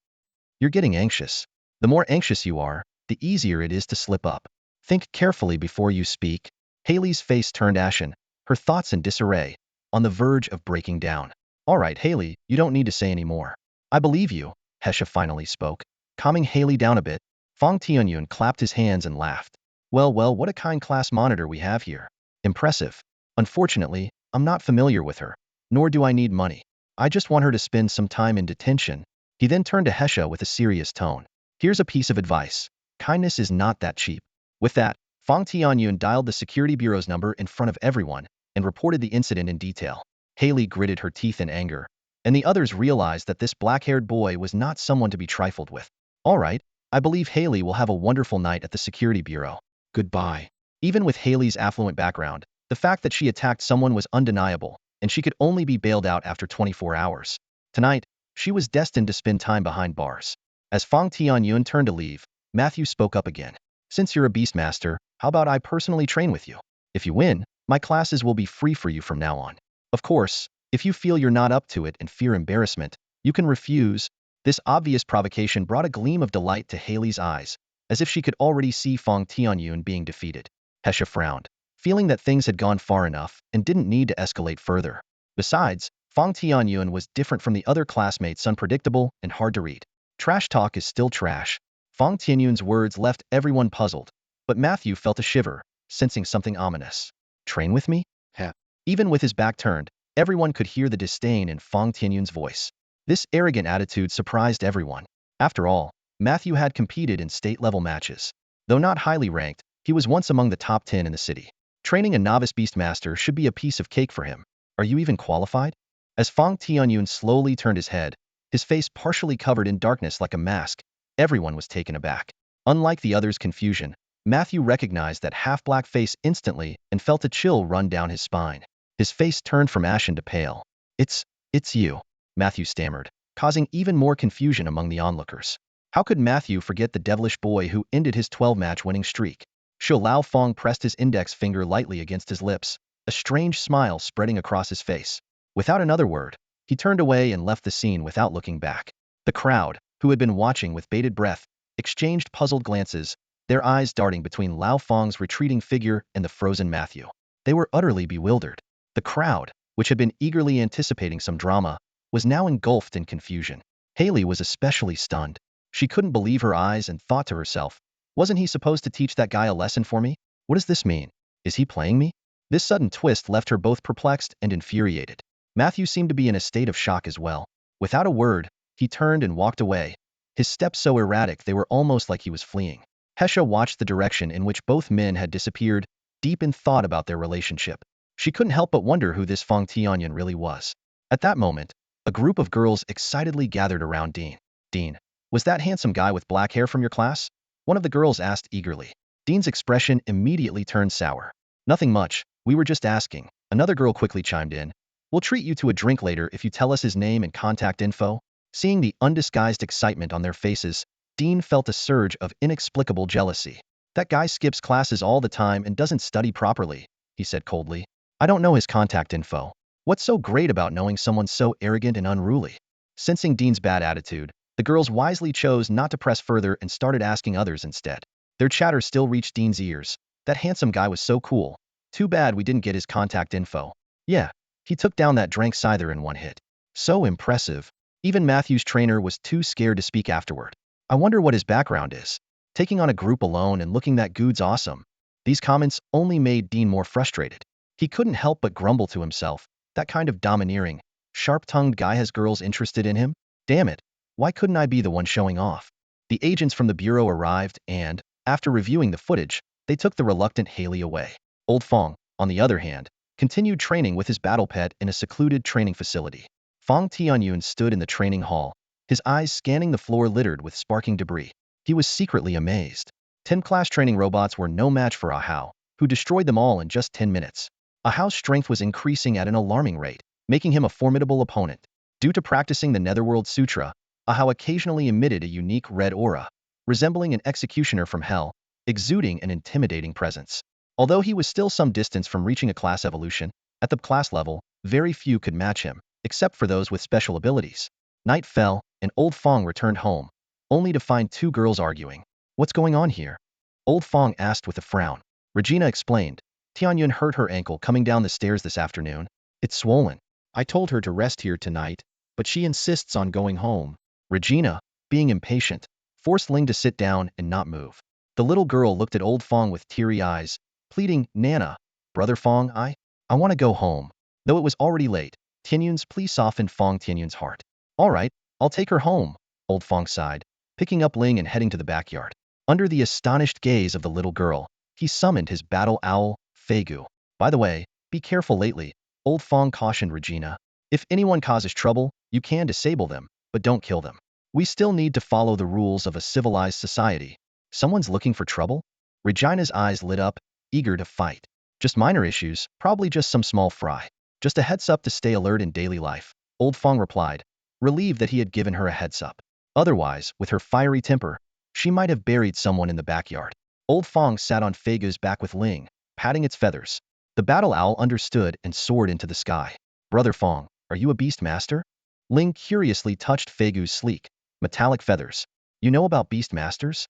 You're getting anxious. The more anxious you are, the easier it is to slip up. Think carefully before you speak. Haley's face turned ashen, her thoughts in disarray, on the verge of breaking down. All right, Haley, you don't need to say any more. I believe you, Hesha finally spoke. Calming Haley down a bit, Fang Tianyun clapped his hands and laughed. Well, what a kind class monitor we have here. Impressive. Unfortunately, I'm not familiar with her, nor do I need money. I just want her to spend some time in detention. He then turned to Hesha with a serious tone. Here's a piece of advice. Kindness is not that cheap. With that, Fang Tianyun dialed the security bureau's number in front of everyone and reported the incident in detail. Haley gritted her teeth in anger, and the others realized that this black-haired boy was not someone to be trifled with. All right, I believe Haley will have a wonderful night at the security bureau. Goodbye. Even with Haley's affluent background, the fact that she attacked someone was undeniable, and she could only be bailed out after 24 hours. Tonight, she was destined to spend time behind bars. As Fang Tianyun turned to leave, Matthew spoke up again. Since you're a beastmaster, how about I personally train with you? If you win, my classes will be free for you from now on. Of course, if you feel you're not up to it and fear embarrassment, you can refuse. This obvious provocation brought a gleam of delight to Haley's eyes, as if she could already see Fang Tianyun being defeated. Hesha frowned, feeling that things had gone far enough and didn't need to escalate further. Besides, Fang Tianyun was different from the other classmates, unpredictable and hard to read. Trash talk is still trash. Fang Tianyun's words left everyone puzzled, but Matthew felt a shiver, sensing something ominous. Train with me? Heh. Even with his back turned, everyone could hear the disdain in Fang Tianyun's voice. This arrogant attitude surprised everyone. After all, Matthew had competed in state-level matches. Though not highly ranked, he was once among the top 10 in the city. Training a novice beastmaster should be a piece of cake for him. Are you even qualified? As Fang Tianyun slowly turned his head, his face partially covered in darkness like a mask, everyone was taken aback. Unlike the others' confusion, Matthew recognized that half-black face instantly and felt a chill run down his spine. His face turned from ashen to pale. It's you, Matthew stammered, causing even more confusion among the onlookers. How could Matthew forget the devilish boy who ended his 12-match winning streak? Shu Lao Fong pressed his index finger lightly against his lips, a strange smile spreading across his face. Without another word, he turned away and left the scene without looking back. The crowd, who had been watching with bated breath, exchanged puzzled glances, their eyes darting between Lao Fong's retreating figure and the frozen Matthew. They were utterly bewildered. The crowd, which had been eagerly anticipating some drama, was now engulfed in confusion. Haley was especially stunned. She couldn't believe her eyes and thought to herself, wasn't he supposed to teach that guy a lesson for me? What does this mean? Is he playing me? This sudden twist left her both perplexed and infuriated. Matthew seemed to be in a state of shock as well. Without a word, he turned and walked away, his steps so erratic they were almost like he was fleeing. Hesha watched the direction in which both men had disappeared, deep in thought about their relationship. She couldn't help but wonder who this Fang Tianyun really was. At that moment, a group of girls excitedly gathered around Dean. Dean, was that handsome guy with black hair from your class? One of the girls asked eagerly. Dean's expression immediately turned sour. Nothing much, we were just asking. Another girl quickly chimed in. We'll treat you to a drink later if you tell us his name and contact info. Seeing the undisguised excitement on their faces, Dean felt a surge of inexplicable jealousy. That guy skips classes all the time and doesn't study properly, he said coldly. I don't know his contact info. What's so great about knowing someone so arrogant and unruly? Sensing Dean's bad attitude, the girls wisely chose not to press further and started asking others instead. Their chatter still reached Dean's ears. That handsome guy was so cool. Too bad we didn't get his contact info. Yeah, he took down that drank Scyther in one hit. So impressive. Even Matthew's trainer was too scared to speak afterward. I wonder what his background is. Taking on a group alone and looking that good's awesome. These comments only made Dean more frustrated. He couldn't help but grumble to himself, that kind of domineering, sharp-tongued guy has girls interested in him? Damn it, why couldn't I be the one showing off? The agents from the bureau arrived and, after reviewing the footage, they took the reluctant Haley away. Old Fang, on the other hand, continued training with his battle pet in a secluded training facility. Fang Tianyun stood in the training hall, his eyes scanning the floor littered with sparking debris. He was secretly amazed. 10 class training robots were no match for Ahau, who destroyed them all in just 10 minutes. Ahau's strength was increasing at an alarming rate, making him a formidable opponent. Due to practicing the Netherworld Sutra, Ahau occasionally emitted a unique red aura, resembling an executioner from hell, exuding an intimidating presence. Although he was still some distance from reaching a class evolution, at the class level, very few could match him, except for those with special abilities. Night fell, and Old Fang returned home, only to find two girls arguing. What's going on here? Old Fang asked with a frown. Regina explained. Tianyun hurt her ankle coming down the stairs this afternoon. It's swollen. I told her to rest here tonight, but she insists on going home. Regina, being impatient, forced Ling to sit down and not move. The little girl looked at Old Fang with teary eyes, pleading, Nana, Brother Fang, I want to go home. Though it was already late, Tianyun's plea softened Fang Tianyun's heart. All right, I'll take her home, Old Fang sighed, picking up Ling and heading to the backyard. Under the astonished gaze of the little girl, he summoned his battle owl, Feigu. By the way, be careful lately, Old Fang cautioned Regina. If anyone causes trouble, you can disable them, but don't kill them. We still need to follow the rules of a civilized society. Someone's looking for trouble? Regina's eyes lit up, eager to fight. Just minor issues, probably just some small fry. Just a heads up to stay alert in daily life, Old Fang replied, relieved that he had given her a heads up. Otherwise, with her fiery temper, she might have buried someone in the backyard. Old Fang sat on Feigu's back with Ling, patting its feathers. The battle owl understood and soared into the sky. Brother Fang, are you a beast master? Ling curiously touched Feigu's sleek, metallic feathers. You know about beast masters?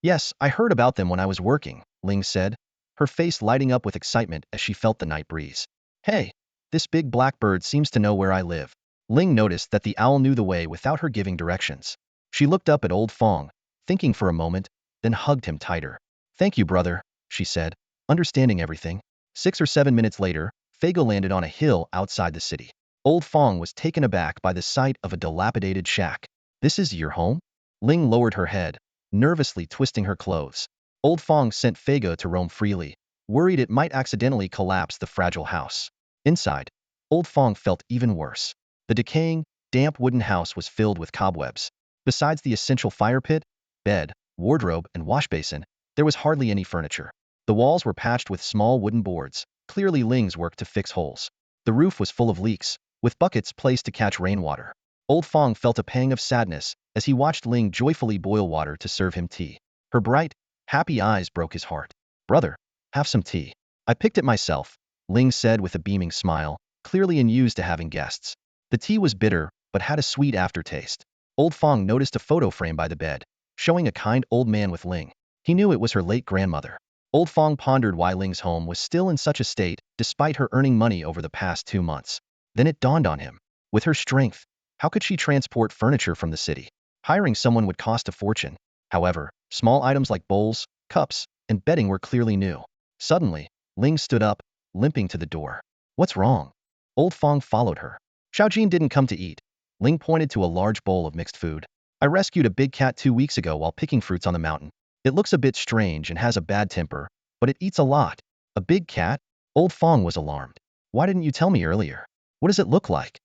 Yes, I heard about them when I was working, Ling said, her face lighting up with excitement as she felt the night breeze. Hey, this big black bird seems to know where I live. Ling noticed that the owl knew the way without her giving directions. She looked up at Old Fang, thinking for a moment, then hugged him tighter. Thank you, brother, she said, understanding everything. 6 or 7 minutes later, Feigu landed on a hill outside the city. Old Fang was taken aback by the sight of a dilapidated shack. This is your home? Ling lowered her head, nervously twisting her clothes. Old Fang sent Feigu to roam freely, worried it might accidentally collapse the fragile house. Inside, Old Fang felt even worse. The decaying, damp wooden house was filled with cobwebs. Besides the essential fire pit, bed, wardrobe, and washbasin, there was hardly any furniture. The walls were patched with small wooden boards, clearly Ling's work to fix holes. The roof was full of leaks, with buckets placed to catch rainwater. Old Fang felt a pang of sadness as he watched Ling joyfully boil water to serve him tea. Her bright, happy eyes broke his heart. Brother, have some tea. I picked it myself, Ling said with a beaming smile, clearly unused to having guests. The tea was bitter, but had a sweet aftertaste. Old Fang noticed a photo frame by the bed, showing a kind old man with Ling. He knew it was her late grandmother. Old Fang pondered why Ling's home was still in such a state despite her earning money over the past 2 months. Then it dawned on him. With her strength, how could she transport furniture from the city? Hiring someone would cost a fortune. However, small items like bowls, cups, and bedding were clearly new. Suddenly, Ling stood up, limping to the door. What's wrong? Old Fang followed her. Xiaojin didn't come to eat. Ling pointed to a large bowl of mixed food. I rescued a big cat 2 weeks ago while picking fruits on the mountain. It looks a bit strange and has a bad temper, but it eats a lot. A big cat? Old Fang was alarmed. Why didn't you tell me earlier? What does it look like?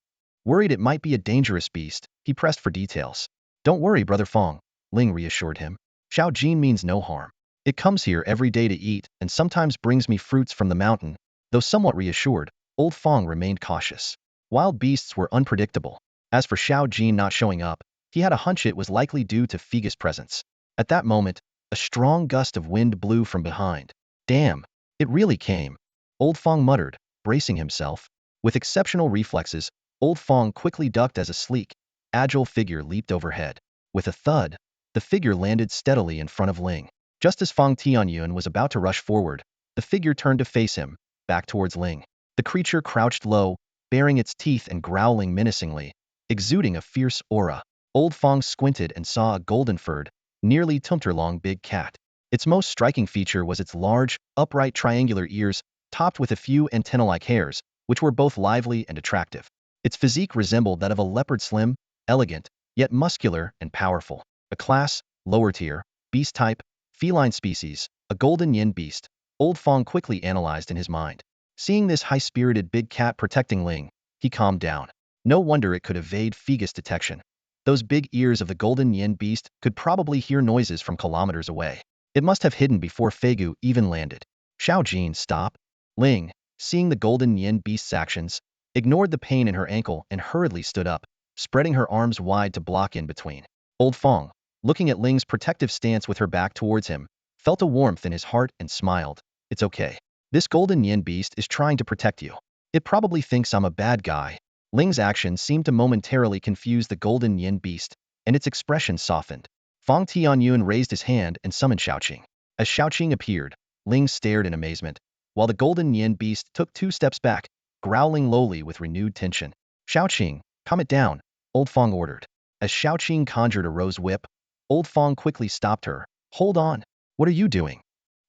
Worried it might be a dangerous beast, he pressed for details. Don't worry, Brother Fang, Ling reassured him. Xiaojin means no harm. It comes here every day to eat and sometimes brings me fruits from the mountain. Though somewhat reassured, Old Fang remained cautious. Wild beasts were unpredictable. As for Xiaojin not showing up, he had a hunch it was likely due to Figa's presence. At that moment, a strong gust of wind blew from behind. Damn, it really came. Old Fang muttered, bracing himself. With exceptional reflexes, Old Fang quickly ducked as a sleek, agile figure leaped overhead. With a thud, the figure landed steadily in front of Ling. Just as Fang Tianyun was about to rush forward, the figure turned to face him, back towards Ling. The creature crouched low, baring its teeth and growling menacingly, exuding a fierce aura. Old Fang squinted and saw a golden-furred, nearly tumter-long big cat. Its most striking feature was its large, upright triangular ears, topped with a few antenna-like hairs, which were both lively and attractive. Its physique resembled that of a leopard, slim, elegant, yet muscular and powerful. A class, lower tier, beast type, feline species, a golden yin beast, Old Fong quickly analyzed in his mind. Seeing this high-spirited big cat protecting Ling, he calmed down. No wonder it could evade Fegus detection. Those big ears of the golden yin beast could probably hear noises from kilometers away. It must have hidden before Feigu even landed. Xiao Jin, stop. Ling, seeing the golden yin beast's actions, ignored the pain in her ankle and hurriedly stood up, spreading her arms wide to block in between. Old Fong, looking at Ling's protective stance with her back towards him, felt a warmth in his heart and smiled. It's okay. This golden yin beast is trying to protect you. It probably thinks I'm a bad guy. Ling's actions seemed to momentarily confuse the golden yin beast, and its expression softened. Fang Tianyun raised his hand and summoned Xiaoqing. As Xiaoqing appeared, Ling stared in amazement, while the golden yin beast took 2 steps back, growling lowly with renewed tension. Xiaoqing, calm it down, Old Fong ordered. As Xiaoqing conjured a rose whip, Old Fong quickly stopped her. Hold on. What are you doing?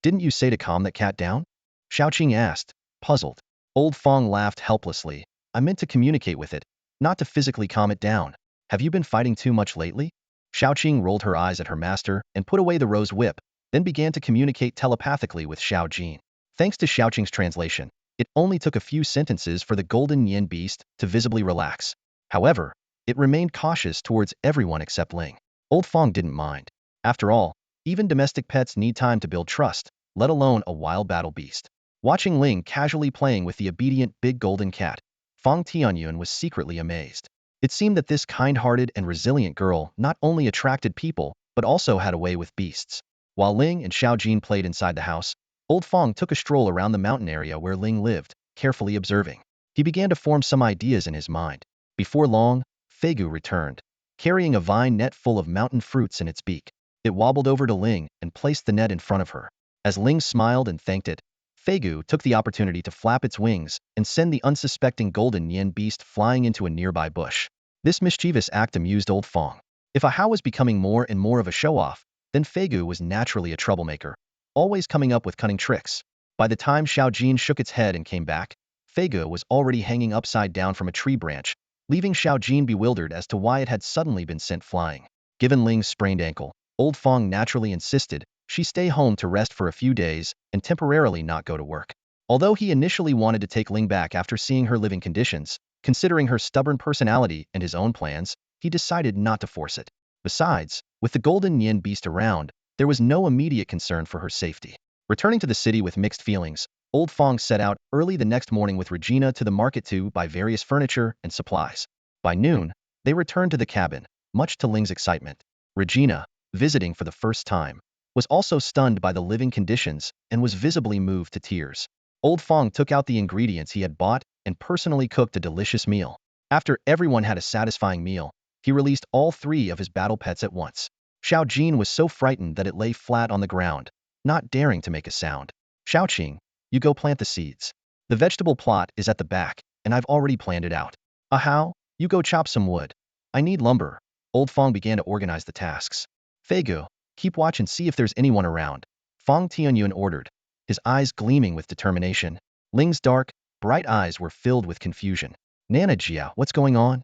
Didn't you say to calm that cat down? Xiaoqing asked, puzzled. Old Fong laughed helplessly. I meant to communicate with it, not to physically calm it down. Have you been fighting too much lately? Xiaoqing rolled her eyes at her master and put away the rose whip, then began to communicate telepathically with Xiao Jin. Thanks to Xiaoqing's translation, it only took a few sentences for the golden yin beast to visibly relax. However, it remained cautious towards everyone except Ling. Old Fong didn't mind. After all, even domestic pets need time to build trust, let alone a wild battle beast. Watching Ling casually playing with the obedient big golden cat, Fang Tianyun was secretly amazed. It seemed that this kind-hearted and resilient girl not only attracted people, but also had a way with beasts. While Ling and Xiao Jin played inside the house, Old Fong took a stroll around the mountain area where Ling lived, carefully observing. He began to form some ideas in his mind. Before long, Feigu returned, carrying a vine net full of mountain fruits in its beak. It wobbled over to Ling and placed the net in front of her. As Ling smiled and thanked it, Feigu took the opportunity to flap its wings and send the unsuspecting golden yin beast flying into a nearby bush. This mischievous act amused Old Fong. If Ahau was becoming more and more of a show-off, then Feigu was naturally a troublemaker, always coming up with cunning tricks. By the time Xiao Jin shook its head and came back, Feigu was already hanging upside down from a tree branch, leaving Xiao Jin bewildered as to why it had suddenly been sent flying. Given Ling's sprained ankle, Old Fong naturally insisted she stay home to rest for a few days and temporarily not go to work. Although he initially wanted to take Ling back after seeing her living conditions, considering her stubborn personality and his own plans, he decided not to force it. Besides, with the golden yin beast around, there was no immediate concern for her safety. Returning to the city with mixed feelings, Old Fong set out early the next morning with Regina to the market to buy various furniture and supplies. By noon, they returned to the cabin, much to Ling's excitement. Regina, visiting for the first time, was also stunned by the living conditions and was visibly moved to tears. Old Fong took out the ingredients he had bought and personally cooked a delicious meal. After everyone had a satisfying meal, he released all 3 of his battle pets at once. Xiao Jin was so frightened that it lay flat on the ground, not daring to make a sound. Xiaoqing, you go plant the seeds. The vegetable plot is at the back, and I've already planned it out. Ahau, you go chop some wood. I need lumber. Old Fong began to organize the tasks. Feigu, keep watch and see if there's anyone around. Fang Tianyun ordered, his eyes gleaming with determination. Ling's dark, bright eyes were filled with confusion. Nana Jia, what's going on?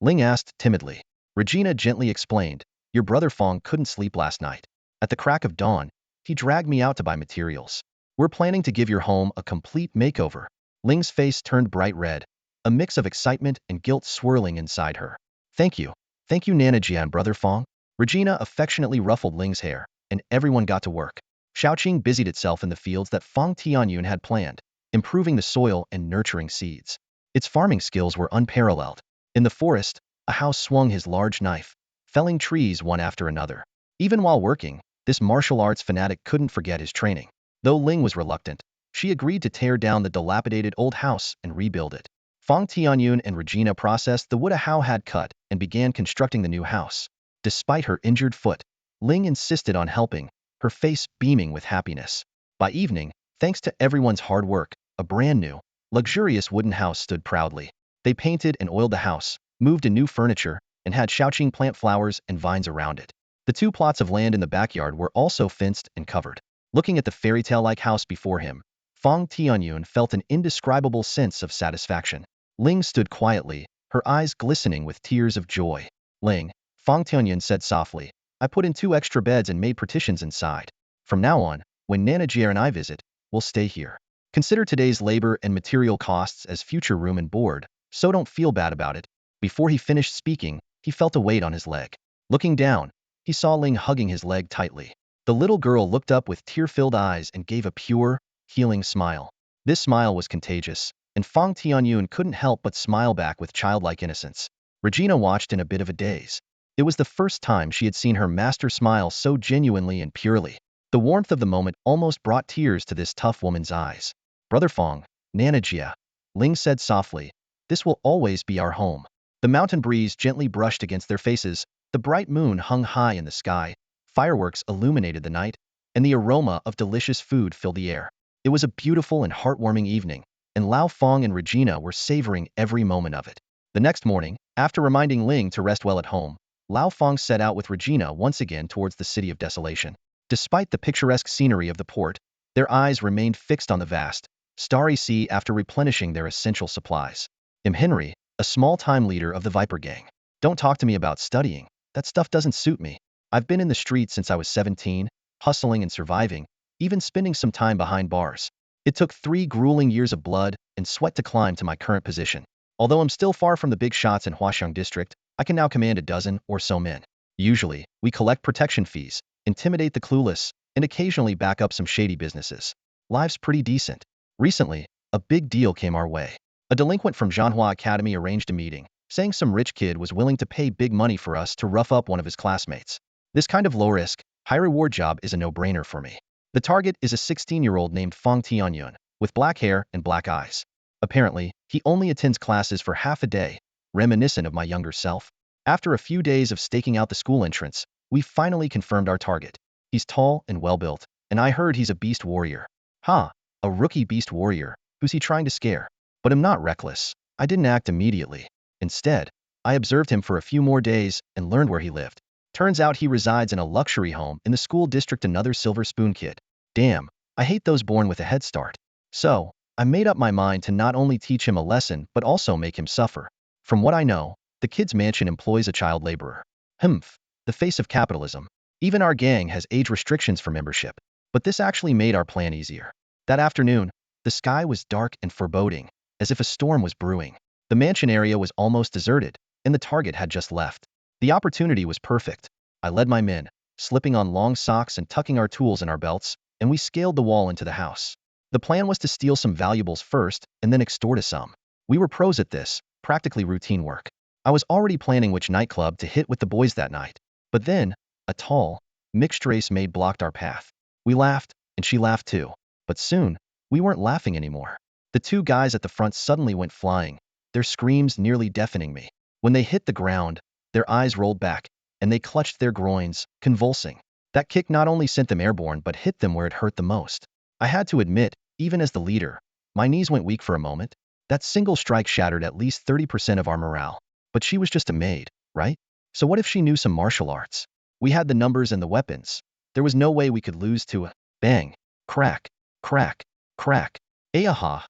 Ling asked timidly. Regina gently explained, your brother Fong couldn't sleep last night. At the crack of dawn, he dragged me out to buy materials. We're planning to give your home a complete makeover. Ling's face turned bright red, a mix of excitement and guilt swirling inside her. Thank you. Thank you, Nana Jia and brother Fong. Regina affectionately ruffled Ling's hair, and everyone got to work. Xiaoqing busied itself in the fields that Fang Tianyun had planned, improving the soil and nurturing seeds. Its farming skills were unparalleled. In the forest, Ahau swung his large knife, felling trees one after another. Even while working, this martial arts fanatic couldn't forget his training. Though Ling was reluctant, she agreed to tear down the dilapidated old house and rebuild it. Fang Tianyun and Regina processed the wood Ahau had cut and began constructing the new house. Despite her injured foot, Ling insisted on helping, her face beaming with happiness. By evening, thanks to everyone's hard work, a brand new, luxurious wooden house stood proudly. They painted and oiled the house, moved in new furniture, and had Xiaoqing plant flowers and vines around it. The 2 plots of land in the backyard were also fenced and covered. Looking at the fairy tale-like house before him, Fang Tianyun felt an indescribable sense of satisfaction. Ling stood quietly, her eyes glistening with tears of joy. Ling, Fang Tianyun said softly, I put in 2 extra beds and made partitions inside. From now on, when Nana Jie and I visit, we'll stay here. Consider today's labor and material costs as future room and board, so don't feel bad about it. Before he finished speaking, he felt a weight on his leg. Looking down, he saw Ling hugging his leg tightly. The little girl looked up with tear-filled eyes and gave a pure, healing smile. This smile was contagious, and Fang Tianyun couldn't help but smile back with childlike innocence. Regina watched in a bit of a daze. It was the first time she had seen her master smile so genuinely and purely. The warmth of the moment almost brought tears to this tough woman's eyes. Brother Fang, Nana Jia, Ling said softly, this will always be our home. The mountain breeze gently brushed against their faces, the bright moon hung high in the sky, fireworks illuminated the night, and the aroma of delicious food filled the air. It was a beautiful and heartwarming evening, and Lao Fang and Regina were savoring every moment of it. The next morning, after reminding Ling to rest well at home, Lao Fang set out with Regina once again towards the city of desolation. Despite the picturesque scenery of the port, their eyes remained fixed on the vast, starry sea after replenishing their essential supplies. Henry, a small-time leader of the Viper Gang. Don't talk to me about studying. That stuff doesn't suit me. I've been in the streets since I was 17, hustling and surviving, even spending some time behind bars. It took 3 grueling years of blood and sweat to climb to my current position. Although I'm still far from the big shots in Huaxiang district, I can now command a dozen or so men. Usually, we collect protection fees, intimidate the clueless, and occasionally back up some shady businesses. Life's pretty decent. Recently, a big deal came our way. A delinquent from Zhanhua Academy arranged a meeting, saying some rich kid was willing to pay big money for us to rough up one of his classmates. This kind of low-risk, high-reward job is a no-brainer for me. The target is a 16-year-old named Fang Tianyun, with black hair and black eyes. Apparently, he only attends classes for half a day, reminiscent of my younger self. After a few days of staking out the school entrance, we finally confirmed our target. He's tall and well-built, and I heard he's a beast warrior. Ha! A rookie beast warrior. Who's he trying to scare? But I'm not reckless. I didn't act immediately. Instead, I observed him for a few more days and learned where he lived. Turns out he resides in a luxury home in the school district. Another silver spoon kid. Damn, I hate those born with a head start. So, I made up my mind to not only teach him a lesson but also make him suffer. From what I know, the kid's mansion employs a child laborer. Humph, the face of capitalism. Even our gang has age restrictions for membership. But this actually made our plan easier. That afternoon, the sky was dark and foreboding, as if a storm was brewing. The mansion area was almost deserted, and the target had just left. The opportunity was perfect. I led my men, slipping on long socks and tucking our tools in our belts, and we scaled the wall into the house. The plan was to steal some valuables first and then extort a sum. We were pros at this, practically routine work. I was already planning which nightclub to hit with the boys that night. But then, a tall, mixed-race maid blocked our path. We laughed, and she laughed too. But soon, we weren't laughing anymore. The 2 guys at the front suddenly went flying, their screams nearly deafening me. When they hit the ground, their eyes rolled back, and they clutched their groins, convulsing. That kick not only sent them airborne but hit them where it hurt the most. I had to admit, even as the leader, my knees went weak for a moment. That single strike shattered at least 30% of our morale. But she was just a maid, right? So what if she knew some martial arts? We had the numbers and the weapons. There was no way we could lose to a bang, crack, crack, crack. Ayaha.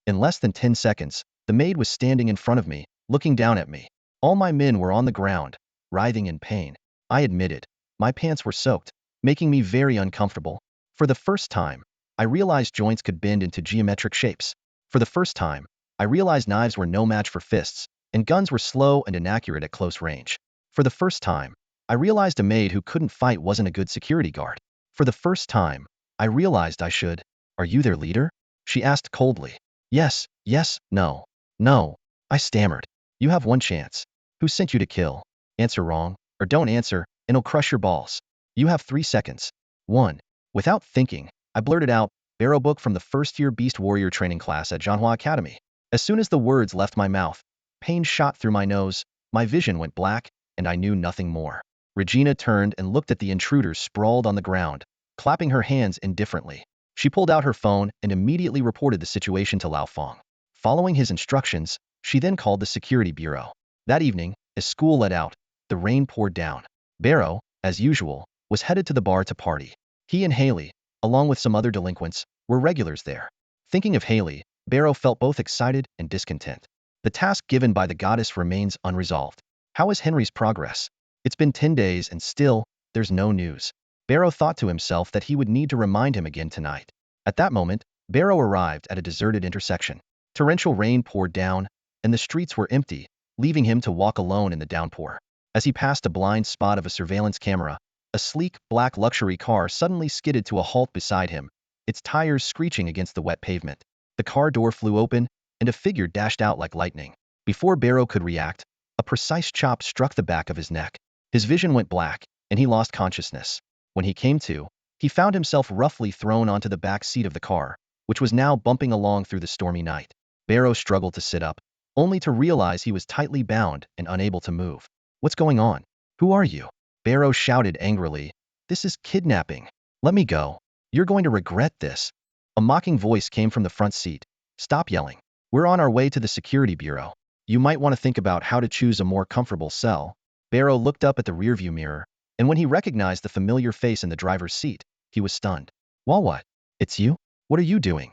In less than 10 seconds, the maid was standing in front of me, looking down at me. All my men were on the ground, writhing in pain. I admitted, my pants were soaked, making me very uncomfortable. For the first time, I realized joints could bend into geometric shapes. For the first time, I realized knives were no match for fists, and guns were slow and inaccurate at close range. For the first time, I realized a maid who couldn't fight wasn't a good security guard. For the first time, I realized I should. Are you their leader? She asked coldly. Yes, yes, no. No. I stammered. You have one chance. Who sent you to kill? Answer wrong, or don't answer, and I'll crush your balls. You have 3 seconds. 1. Without thinking, I blurted out, Barrow book from the first-year Beast Warrior training class at Zhanhua Academy. As soon as the words left my mouth, pain shot through my nose, my vision went black, and I knew nothing more. Regina turned and looked at the intruders sprawled on the ground, clapping her hands indifferently. She pulled out her phone and immediately reported the situation to Lao Fang. Following his instructions, she then called the security bureau. That evening, as school let out, the rain poured down. Barrow, as usual, was headed to the bar to party. He and Haley, along with some other delinquents, were regulars there. Thinking of Haley, Barrow felt both excited and discontent. The task given by the goddess remains unresolved. How is Henry's progress? It's been 10 days and still, there's no news. Barrow thought to himself that he would need to remind him again tonight. At that moment, Barrow arrived at a deserted intersection. Torrential rain poured down, and the streets were empty, leaving him to walk alone in the downpour. As he passed a blind spot of a surveillance camera, a sleek, black luxury car suddenly skidded to a halt beside him, its tires screeching against the wet pavement. The car door flew open, and a figure dashed out like lightning. Before Barrow could react, a precise chop struck the back of his neck. His vision went black, and he lost consciousness. When he came to, he found himself roughly thrown onto the back seat of the car, which was now bumping along through the stormy night. Barrow struggled to sit up, only to realize he was tightly bound and unable to move. What's going on? Who are you? Barrow shouted angrily. This is kidnapping. Let me go. You're going to regret this. A mocking voice came from the front seat. Stop yelling. We're on our way to the security bureau. You might want to think about how to choose a more comfortable cell. Barrow looked up at the rearview mirror, and when he recognized the familiar face in the driver's seat, he was stunned. Well, what? It's you? What are you doing?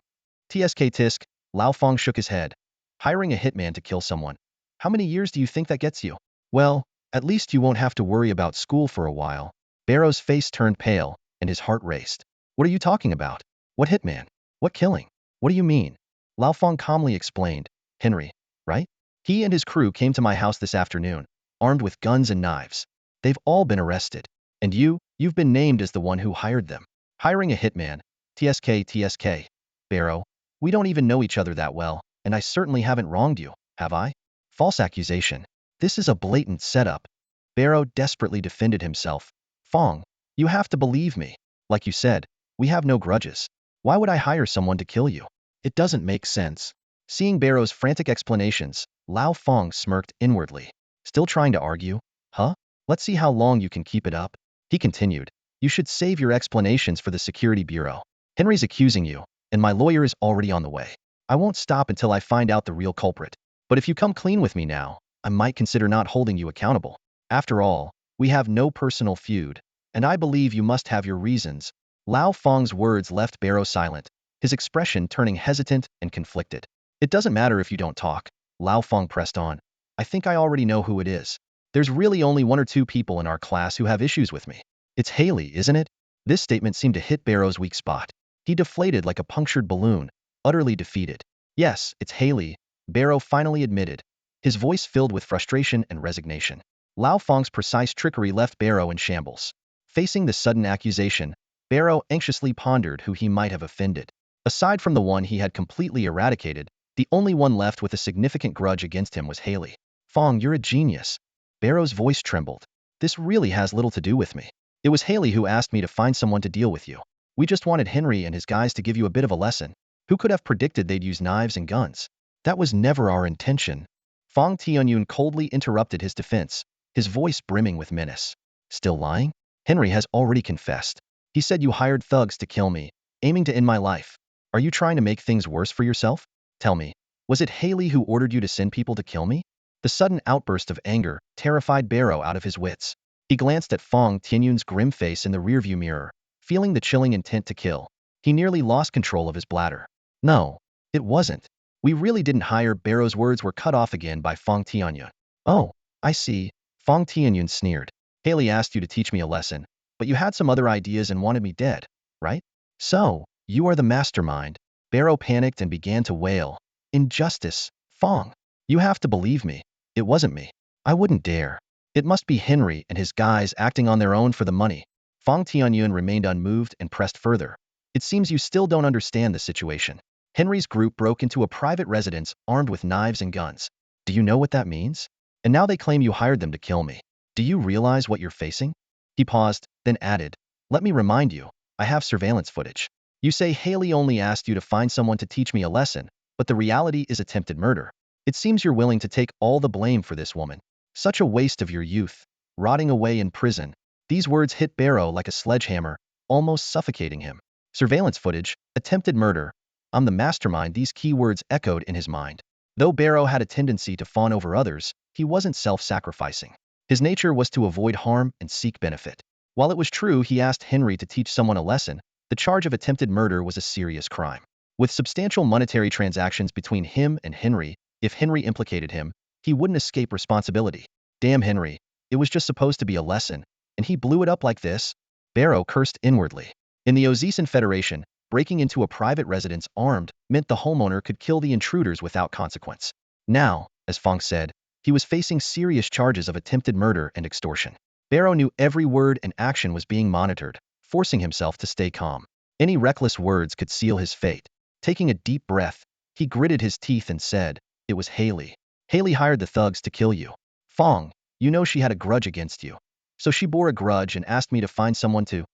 TSK Tisk, Lao Fong shook his head. Hiring a hitman to kill someone. How many years do you think that gets you? Well, at least you won't have to worry about school for a while. Barrow's face turned pale, and his heart raced. What are you talking about? What hitman? What killing? What do you mean? Lao Fong calmly explained. Henry, right? He and his crew came to my house this afternoon, armed with guns and knives. They've all been arrested. And you've been named as the one who hired them. Hiring a hitman. TSK. Barrow, we don't even know each other that well, and I certainly haven't wronged you, have I? False accusation. This is a blatant setup. Barrow desperately defended himself. Fong, you have to believe me. Like you said, we have no grudges. Why would I hire someone to kill you? It doesn't make sense. Seeing Barrow's frantic explanations, Lao Fong smirked inwardly. Still trying to argue? Huh? Let's see how long you can keep it up. He continued. You should save your explanations for the security bureau. Henry's accusing you, and my lawyer is already on the way. I won't stop until I find out the real culprit. But if you come clean with me now, I might consider not holding you accountable. After all, we have no personal feud, and I believe you must have your reasons. Lao Fong's words left Barrow silent, his expression turning hesitant and conflicted. It doesn't matter if you don't talk, Lao Fong pressed on. I think I already know who it is. There's really only 1 or 2 people in our class who have issues with me. It's Haley, isn't it? This statement seemed to hit Barrow's weak spot. He deflated like a punctured balloon, utterly defeated. Yes, it's Haley, Barrow finally admitted, his voice filled with frustration and resignation. Lao Fong's precise trickery left Barrow in shambles. Facing the sudden accusation, Barrow anxiously pondered who he might have offended. Aside from the one he had completely eradicated, the only one left with a significant grudge against him was Haley. Fong, you're a genius. Barrow's voice trembled. This really has little to do with me. It was Haley who asked me to find someone to deal with you. We just wanted Henry and his guys to give you a bit of a lesson. Who could have predicted they'd use knives and guns? That was never our intention. Fang Tianyun coldly interrupted his defense, his voice brimming with menace. Still lying? Henry has already confessed. He said you hired thugs to kill me, aiming to end my life. Are you trying to make things worse for yourself? Tell me, was it Haley who ordered you to send people to kill me? The sudden outburst of anger terrified Barrow out of his wits. He glanced at Fang Tianyun's grim face in the rearview mirror, feeling the chilling intent to kill. He nearly lost control of his bladder. No, it wasn't. We really didn't hire. Barrow's words were cut off again by Fang Tianyun. Oh, I see. Fang Tianyun sneered. Haley asked you to teach me a lesson, but you had some other ideas and wanted me dead, right? So, you are the mastermind. Barrow panicked and began to wail. Injustice, Fang. You have to believe me. It wasn't me. I wouldn't dare. It must be Henry and his guys acting on their own for the money. Fang Tianyun remained unmoved and pressed further. It seems you still don't understand the situation. Henry's group broke into a private residence armed with knives and guns. Do you know what that means? And now they claim you hired them to kill me. Do you realize what you're facing? He paused, then added, let me remind you, I have surveillance footage. You say Haley only asked you to find someone to teach me a lesson, but the reality is attempted murder. It seems you're willing to take all the blame for this woman. Such a waste of your youth, rotting away in prison. These words hit Barrow like a sledgehammer, almost suffocating him. Surveillance footage, attempted murder. I'm the mastermind. These key words echoed in his mind. Though Barrow had a tendency to fawn over others, he wasn't self-sacrificing. His nature was to avoid harm and seek benefit. While it was true he asked Henry to teach someone a lesson, the charge of attempted murder was a serious crime. With substantial monetary transactions between him and Henry, if Henry implicated him, he wouldn't escape responsibility. Damn Henry, it was just supposed to be a lesson, and he blew it up like this? Barrow cursed inwardly. In the Ozesan Federation, breaking into a private residence armed meant the homeowner could kill the intruders without consequence. Now, as Fang said, he was facing serious charges of attempted murder and extortion. Barrow knew every word and action was being monitored, forcing himself to stay calm. Any reckless words could seal his fate. Taking a deep breath, he gritted his teeth and said, "It was Haley. Haley hired the thugs to kill you. Fang, you know she had a grudge against you. So she bore a grudge and asked me to find someone to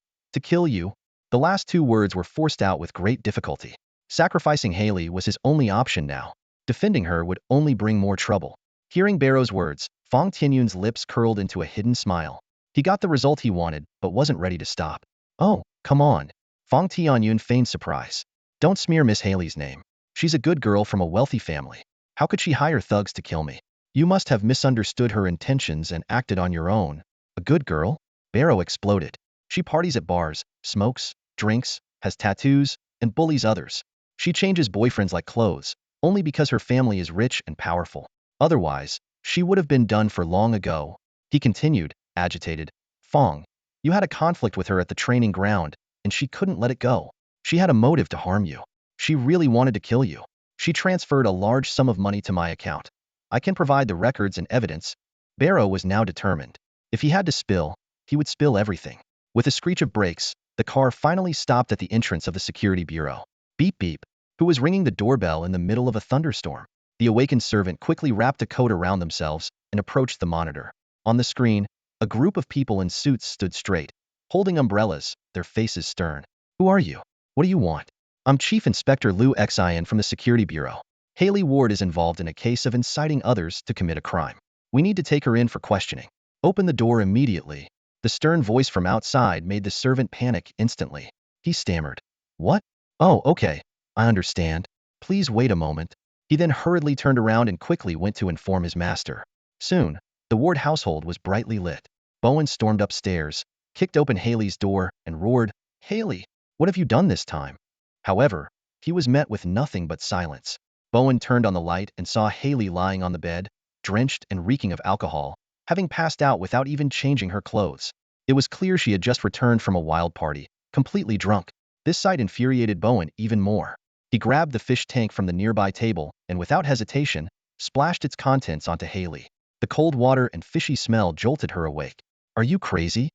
kill you." The last two words were forced out with great difficulty. Sacrificing Haley was his only option now. Defending her would only bring more trouble. Hearing Barrow's words, Fang Tianyun's lips curled into a hidden smile. He got the result he wanted, but wasn't ready to stop. "Oh, come on." Fang Tianyun feigned surprise. "Don't smear Miss Haley's name. She's a good girl from a wealthy family. How could she hire thugs to kill me? You must have misunderstood her intentions and acted on your own." "A good girl?" Barrow exploded. "She parties at bars, smokes, drinks, has tattoos, and bullies others. She changes boyfriends like clothes, only because her family is rich and powerful. Otherwise, she would have been done for long ago." He continued, agitated. "Fang, you had a conflict with her at the training ground, and she couldn't let it go. She had a motive to harm you. She really wanted to kill you. She transferred a large sum of money to my account. I can provide the records and evidence." Barrow was now determined. If he had to spill, he would spill everything. With a screech of brakes, the car finally stopped at the entrance of the security bureau. Beep beep. Who was ringing the doorbell in the middle of a thunderstorm? The awakened servant quickly wrapped a coat around themselves and approached the monitor. On the screen, a group of people in suits stood straight, holding umbrellas, their faces stern. "Who are you? What do you want?" "I'm Chief Inspector Liu Xian from the Security Bureau. Haley Ward is involved in a case of inciting others to commit a crime. We need to take her in for questioning." "Open the door immediately." The stern voice from outside made the servant panic instantly. He stammered. "What? Oh, okay. I understand. Please wait a moment." He then hurriedly turned around and quickly went to inform his master. Soon, the Ward household was brightly lit. Bowen stormed upstairs, kicked open Haley's door, and roared, "Haley, what have you done this time?" However, he was met with nothing but silence. Bowen turned on the light and saw Haley lying on the bed, drenched and reeking of alcohol, having passed out without even changing her clothes. It was clear she had just returned from a wild party, completely drunk. This sight infuriated Bowen even more. He grabbed the fish tank from the nearby table and without hesitation, splashed its contents onto Haley. The cold water and fishy smell jolted her awake. "Are you crazy?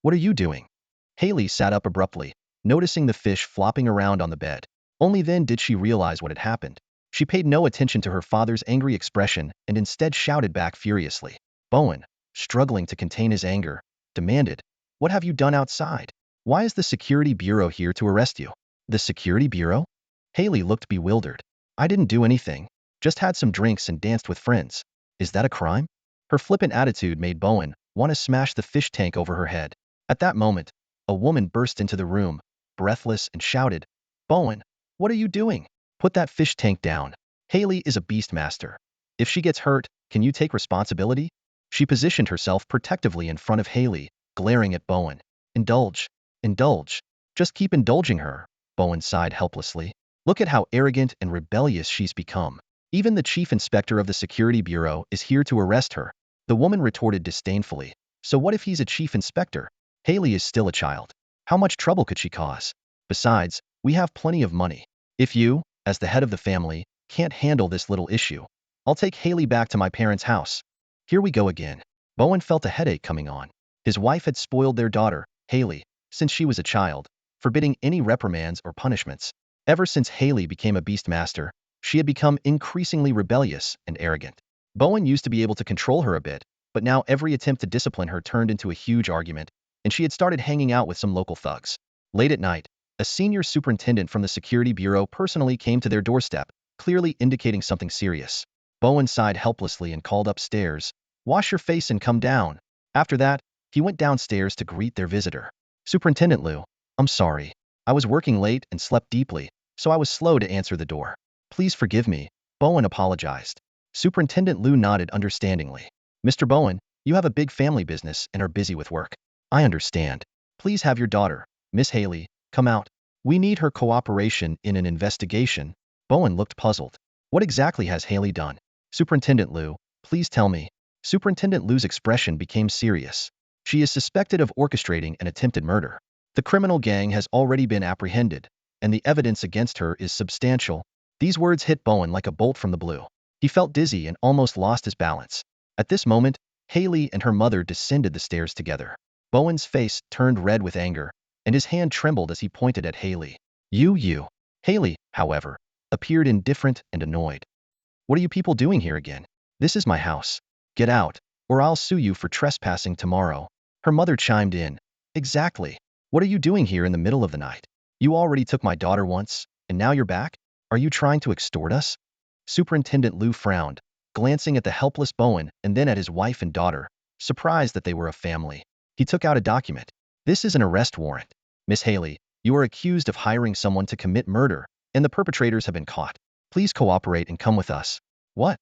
What are you doing?" Haley sat up abruptly, noticing the fish flopping around on the bed. Only then did she realize what had happened. She paid no attention to her father's angry expression and instead shouted back furiously. Bowen, struggling to contain his anger, demanded, "What have you done outside? Why is the Security Bureau here to arrest you?" "The Security Bureau?" Haley looked bewildered. "I didn't do anything. Just had some drinks and danced with friends. Is that a crime?" Her flippant attitude made Bowen want to smash the fish tank over her head. At that moment, a woman burst into the room, breathless, and shouted, "Bowen, what are you doing? Put that fish tank down. Haley is a beastmaster. If she gets hurt, can you take responsibility?" She positioned herself protectively in front of Haley, glaring at Bowen. "Indulge. Indulge. Just keep indulging her." Bowen sighed helplessly. "Look at how arrogant and rebellious she's become. Even the chief inspector of the Security Bureau is here to arrest her." The woman retorted disdainfully. "So what if he's a chief inspector? Haley is still a child. How much trouble could she cause? Besides, we have plenty of money. If you, as the head of the family, can't handle this little issue, I'll take Haley back to my parents' house." Here we go again. Bowen felt a headache coming on. His wife had spoiled their daughter, Haley, since she was a child, forbidding any reprimands or punishments. Ever since Haley became a beastmaster, she had become increasingly rebellious and arrogant. Bowen used to be able to control her a bit, but now every attempt to discipline her turned into a huge argument, and she had started hanging out with some local thugs. Late at night, a senior superintendent from the Security Bureau personally came to their doorstep, clearly indicating something serious. Bowen sighed helplessly and called upstairs, "Wash your face and come down." After that, he went downstairs to greet their visitor. "Superintendent Liu, I'm sorry. I was working late and slept deeply, so I was slow to answer the door. Please forgive me." Bowen apologized. Superintendent Liu nodded understandingly. "Mr. Bowen, you have a big family business and are busy with work. I understand. Please have your daughter, Miss Haley, come out. We need her cooperation in an investigation. Bowen looked puzzled. What exactly has Haley done? Superintendent Liu, please tell me. Superintendent Liu's expression became serious. She is suspected of orchestrating an attempted murder. The criminal gang has already been apprehended, and the evidence against her is substantial. These words hit Bowen like a bolt from the blue. He felt dizzy and almost lost his balance. At this moment, Haley and her mother descended the stairs together. Bowen's face turned red with anger, and his hand trembled as he pointed at Haley. You. Haley, however, appeared indifferent and annoyed. What are you people doing here again? This is my house. Get out, or I'll sue you for trespassing tomorrow. Her mother chimed in. Exactly. What are you doing here in the middle of the night? You already took my daughter once, and now you're back? Are you trying to extort us? Superintendent Liu frowned, glancing at the helpless Bowen and then at his wife and daughter, surprised that they were a family. He took out a document. This is an arrest warrant. Miss Haley, you are accused of hiring someone to commit murder, and the perpetrators have been caught. Please cooperate and come with us. What?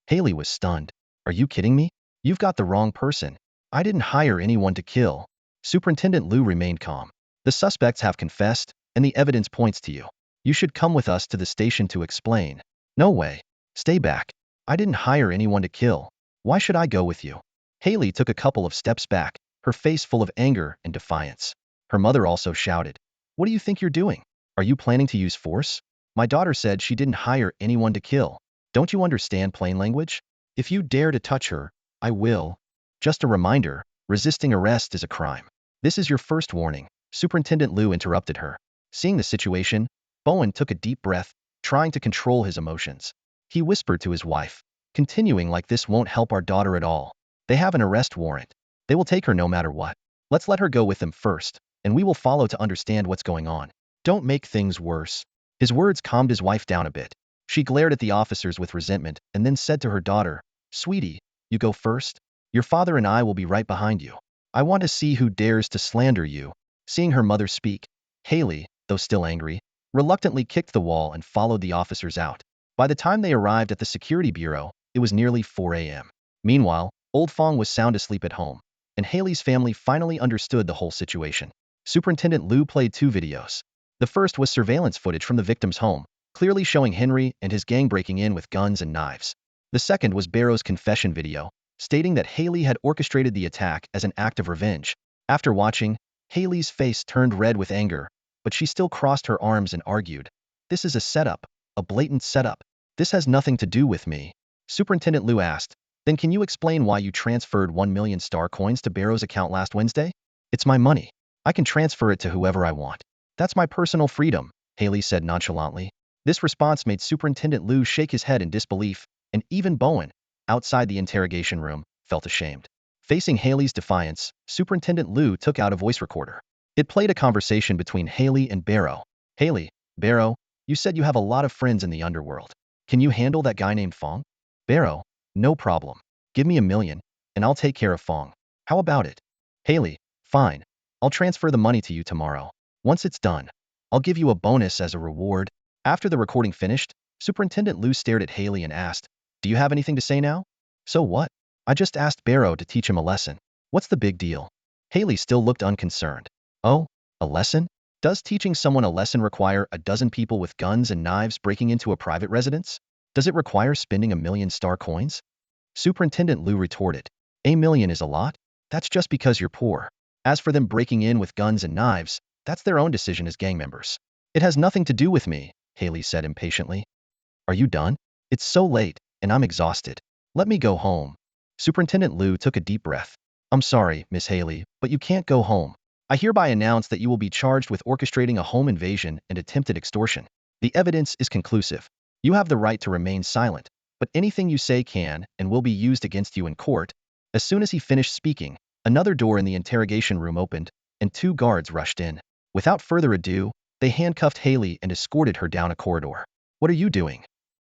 Haley was stunned. Are you kidding me? You've got the wrong person. I didn't hire anyone to kill. Superintendent Liu remained calm. The suspects have confessed, and the evidence points to you. You should come with us to the station to explain. No way. Stay back. I didn't hire anyone to kill. Why should I go with you? Haley took a couple of steps back, her face full of anger and defiance. Her mother also shouted. What do you think you're doing? Are you planning to use force? My daughter said she didn't hire anyone to kill. Don't you understand plain language? If you dare to touch her, I will. Just a reminder, resisting arrest is a crime. This is your first warning. Superintendent Liu interrupted her. Seeing the situation, Bowen took a deep breath, trying to control his emotions. He whispered to his wife. Continuing like this won't help our daughter at all. They have an arrest warrant. They will take her no matter what. Let's let her go with them first, and we will follow to understand what's going on. Don't make things worse. His words calmed his wife down a bit. She glared at the officers with resentment and then said to her daughter, Sweetie, you go first. Your father and I will be right behind you. I want to see who dares to slander you. Seeing her mother speak, Haley, though still angry, reluctantly kicked the wall and followed the officers out. By the time they arrived at the security bureau, it was nearly 4 a.m. Meanwhile, old Fang was sound asleep at home, and Haley's family finally understood the whole situation. Superintendent Liu played 2 videos. The first was surveillance footage from the victim's home, clearly showing Henry and his gang breaking in with guns and knives. The second was Barrow's confession video, stating that Haley had orchestrated the attack as an act of revenge. After watching, Haley's face turned red with anger, but she still crossed her arms and argued, This is a setup, a blatant setup. This has nothing to do with me. Superintendent Liu asked, Then can you explain why you transferred 1 million star coins to Barrow's account last Wednesday? It's my money. I can transfer it to whoever I want. That's my personal freedom, Haley said nonchalantly. This response made Superintendent Liu shake his head in disbelief, and even Bowen, outside the interrogation room, felt ashamed. Facing Haley's defiance, Superintendent Liu took out a voice recorder. It played a conversation between Haley and Barrow. Haley, Barrow, you said you have a lot of friends in the underworld. Can you handle that guy named Fang? Barrow, no problem. Give me $1 million, and I'll take care of Fang. How about it? Haley, fine. I'll transfer the money to you tomorrow. Once it's done, I'll give you a bonus as a reward. After the recording finished, Superintendent Liu stared at Haley and asked, Do you have anything to say now? So what? I just asked Barrow to teach him a lesson. What's the big deal? Haley still looked unconcerned. Oh, a lesson? Does teaching someone a lesson require a dozen people with guns and knives breaking into a private residence? Does it require spending 1 million star coins? Superintendent Liu retorted. $1 million is a lot? That's just because you're poor. As for them breaking in with guns and knives, that's their own decision as gang members. It has nothing to do with me, Haley said impatiently. Are you done? It's so late, and I'm exhausted. Let me go home. Superintendent Liu took a deep breath. I'm sorry, Miss Haley, but you can't go home. I hereby announce that you will be charged with orchestrating a home invasion and attempted extortion. The evidence is conclusive. You have the right to remain silent, but anything you say can and will be used against you in court. As soon as he finished speaking, another door in the interrogation room opened, and 2 guards rushed in. Without further ado, they handcuffed Haley and escorted her down a corridor. What are you doing?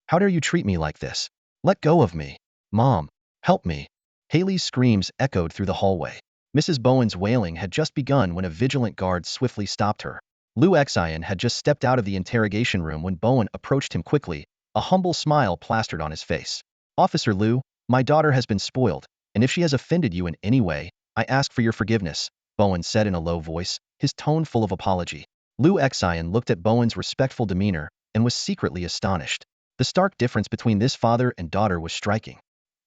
How dare you treat me like this? Let go of me. Mom, help me. Haley's screams echoed through the hallway. Mrs. Bowen's wailing had just begun when a vigilant guard swiftly stopped her. Liu Xian had just stepped out of the interrogation room when Bowen approached him quickly, a humble smile plastered on his face. Officer Liu, my daughter has been spoiled, and if she has offended you in any way, I ask for your forgiveness. Bowen said in a low voice, his tone full of apology. Liu Xian looked at Bowen's respectful demeanor and was secretly astonished. The stark difference between this father and daughter was striking.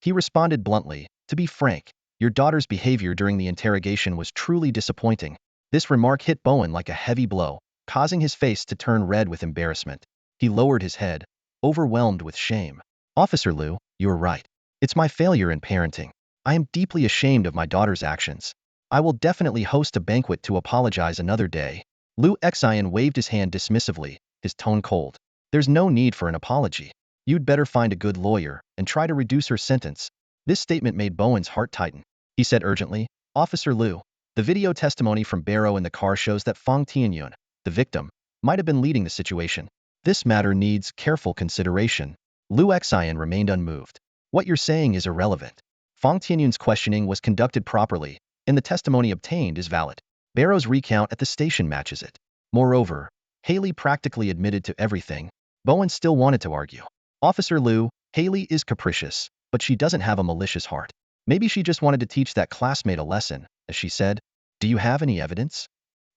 He responded bluntly, to be frank, your daughter's behavior during the interrogation was truly disappointing. This remark hit Bowen like a heavy blow, causing his face to turn red with embarrassment. He lowered his head, overwhelmed with shame. Officer Liu, you're right. It's my failure in parenting. I am deeply ashamed of my daughter's actions. I will definitely host a banquet to apologize another day. Liu Xian waved his hand dismissively, his tone cold. There's no need for an apology. You'd better find a good lawyer and try to reduce her sentence. This statement made Bowen's heart tighten. He said urgently, Officer Liu, the video testimony from Barrow in the car shows that Fang Tianyun, the victim, might have been leading the situation. This matter needs careful consideration. Liu Xian remained unmoved. What you're saying is irrelevant. Fang Tianyun's questioning was conducted properly, and the testimony obtained is valid. Barrow's recount at the station matches it. Moreover, Haley practically admitted to everything. Bowen still wanted to argue. Officer Liu, Haley is capricious, but she doesn't have a malicious heart. Maybe she just wanted to teach that classmate a lesson, as she said. Do you have any evidence?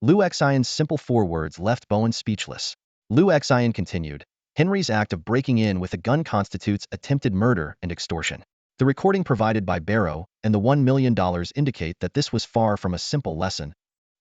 Liu Xian's simple 4 words left Bowen speechless. Liu Xian continued, Henry's act of breaking in with a gun constitutes attempted murder and extortion. The recording provided by Barrow and the $1 million indicate that this was far from a simple lesson.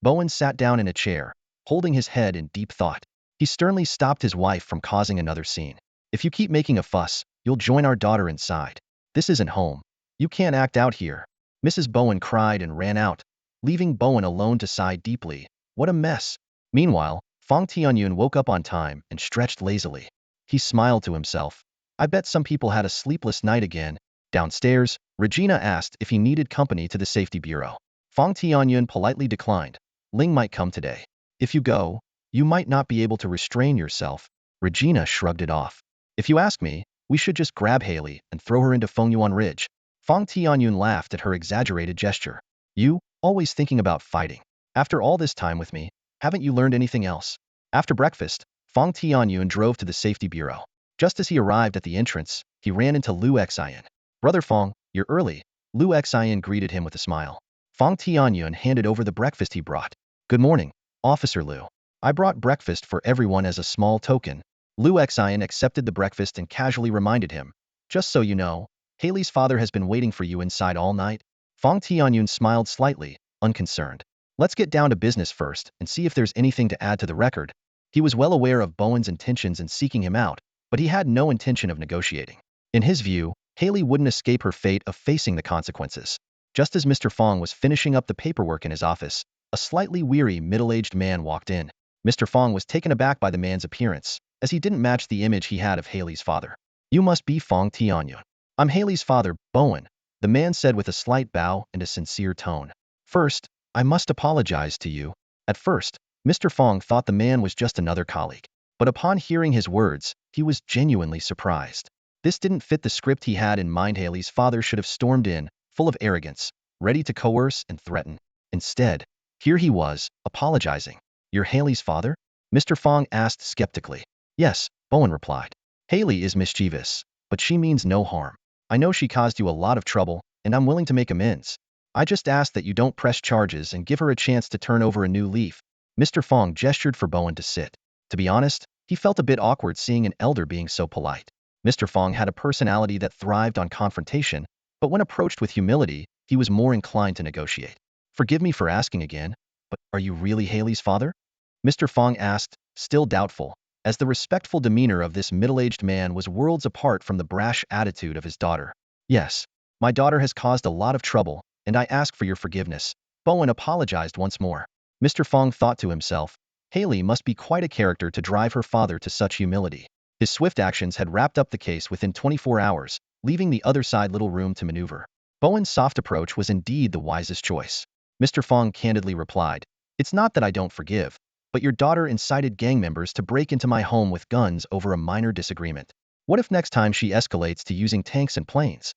Bowen sat down in a chair, holding his head in deep thought. He sternly stopped his wife from causing another scene. If you keep making a fuss, you'll join our daughter inside. This isn't home. You can't act out here. Mrs. Bowen cried and ran out, leaving Bowen alone to sigh deeply. What a mess. Meanwhile, Fang Tianyun woke up on time and stretched lazily. He smiled to himself. I bet some people had a sleepless night again. Downstairs, Regina asked if he needed company to the safety bureau. Fang Tianyun politely declined. Ling might come today. If you go, you might not be able to restrain yourself. Regina shrugged it off. If you ask me, we should just grab Haley and throw her into Fengyuan Ridge. Fang Tianyun laughed at her exaggerated gesture. You, always thinking about fighting. After all this time with me, haven't you learned anything else? After breakfast, Fang Tianyun drove to the safety bureau. Just as he arrived at the entrance, he ran into Liu Xian. Brother Fang, you're early. Liu Xian greeted him with a smile. Fang Tianyun handed over the breakfast he brought. Good morning, Officer Liu. I brought breakfast for everyone as a small token. Liu Xian accepted the breakfast and casually reminded him. Just so you know, Haley's father has been waiting for you inside all night. Fang Tianyun smiled slightly, unconcerned. Let's get down to business first and see if there's anything to add to the record. He was well aware of Bowen's intentions in seeking him out, but he had no intention of negotiating. In his view, Haley wouldn't escape her fate of facing the consequences. Just as Mr. Fang was finishing up the paperwork in his office, a slightly weary middle-aged man walked in. Mr. Fang was taken aback by the man's appearance, as he didn't match the image he had of Haley's father. You must be Fang Tianyun. I'm Haley's father, Bowen, the man said with a slight bow and a sincere tone. First, I must apologize to you. At first, Mr. Fang thought the man was just another colleague. But upon hearing his words, he was genuinely surprised. This didn't fit the script he had in mind. Haley's father should have stormed in, full of arrogance, ready to coerce and threaten. Instead, here he was, apologizing. You're Haley's father? Mr. Fang asked skeptically. Yes, Bowen replied. Haley is mischievous, but she means no harm. I know she caused you a lot of trouble, and I'm willing to make amends. I just ask that you don't press charges and give her a chance to turn over a new leaf. Mr. Fang gestured for Bowen to sit. To be honest, he felt a bit awkward seeing an elder being so polite. Mr. Fang had a personality that thrived on confrontation, but when approached with humility, he was more inclined to negotiate. Forgive me for asking again, but are you really Haley's father? Mr. Fang asked, still doubtful, as the respectful demeanor of this middle-aged man was worlds apart from the brash attitude of his daughter. Yes, my daughter has caused a lot of trouble, and I ask for your forgiveness. Bowen apologized once more. Mr. Fang thought to himself, Haley must be quite a character to drive her father to such humility. His swift actions had wrapped up the case within 24 hours, leaving the other side little room to maneuver. Bowen's soft approach was indeed the wisest choice. Mr. Fang candidly replied, It's not that I don't forgive, but your daughter incited gang members to break into my home with guns over a minor disagreement. What if next time she escalates to using tanks and planes?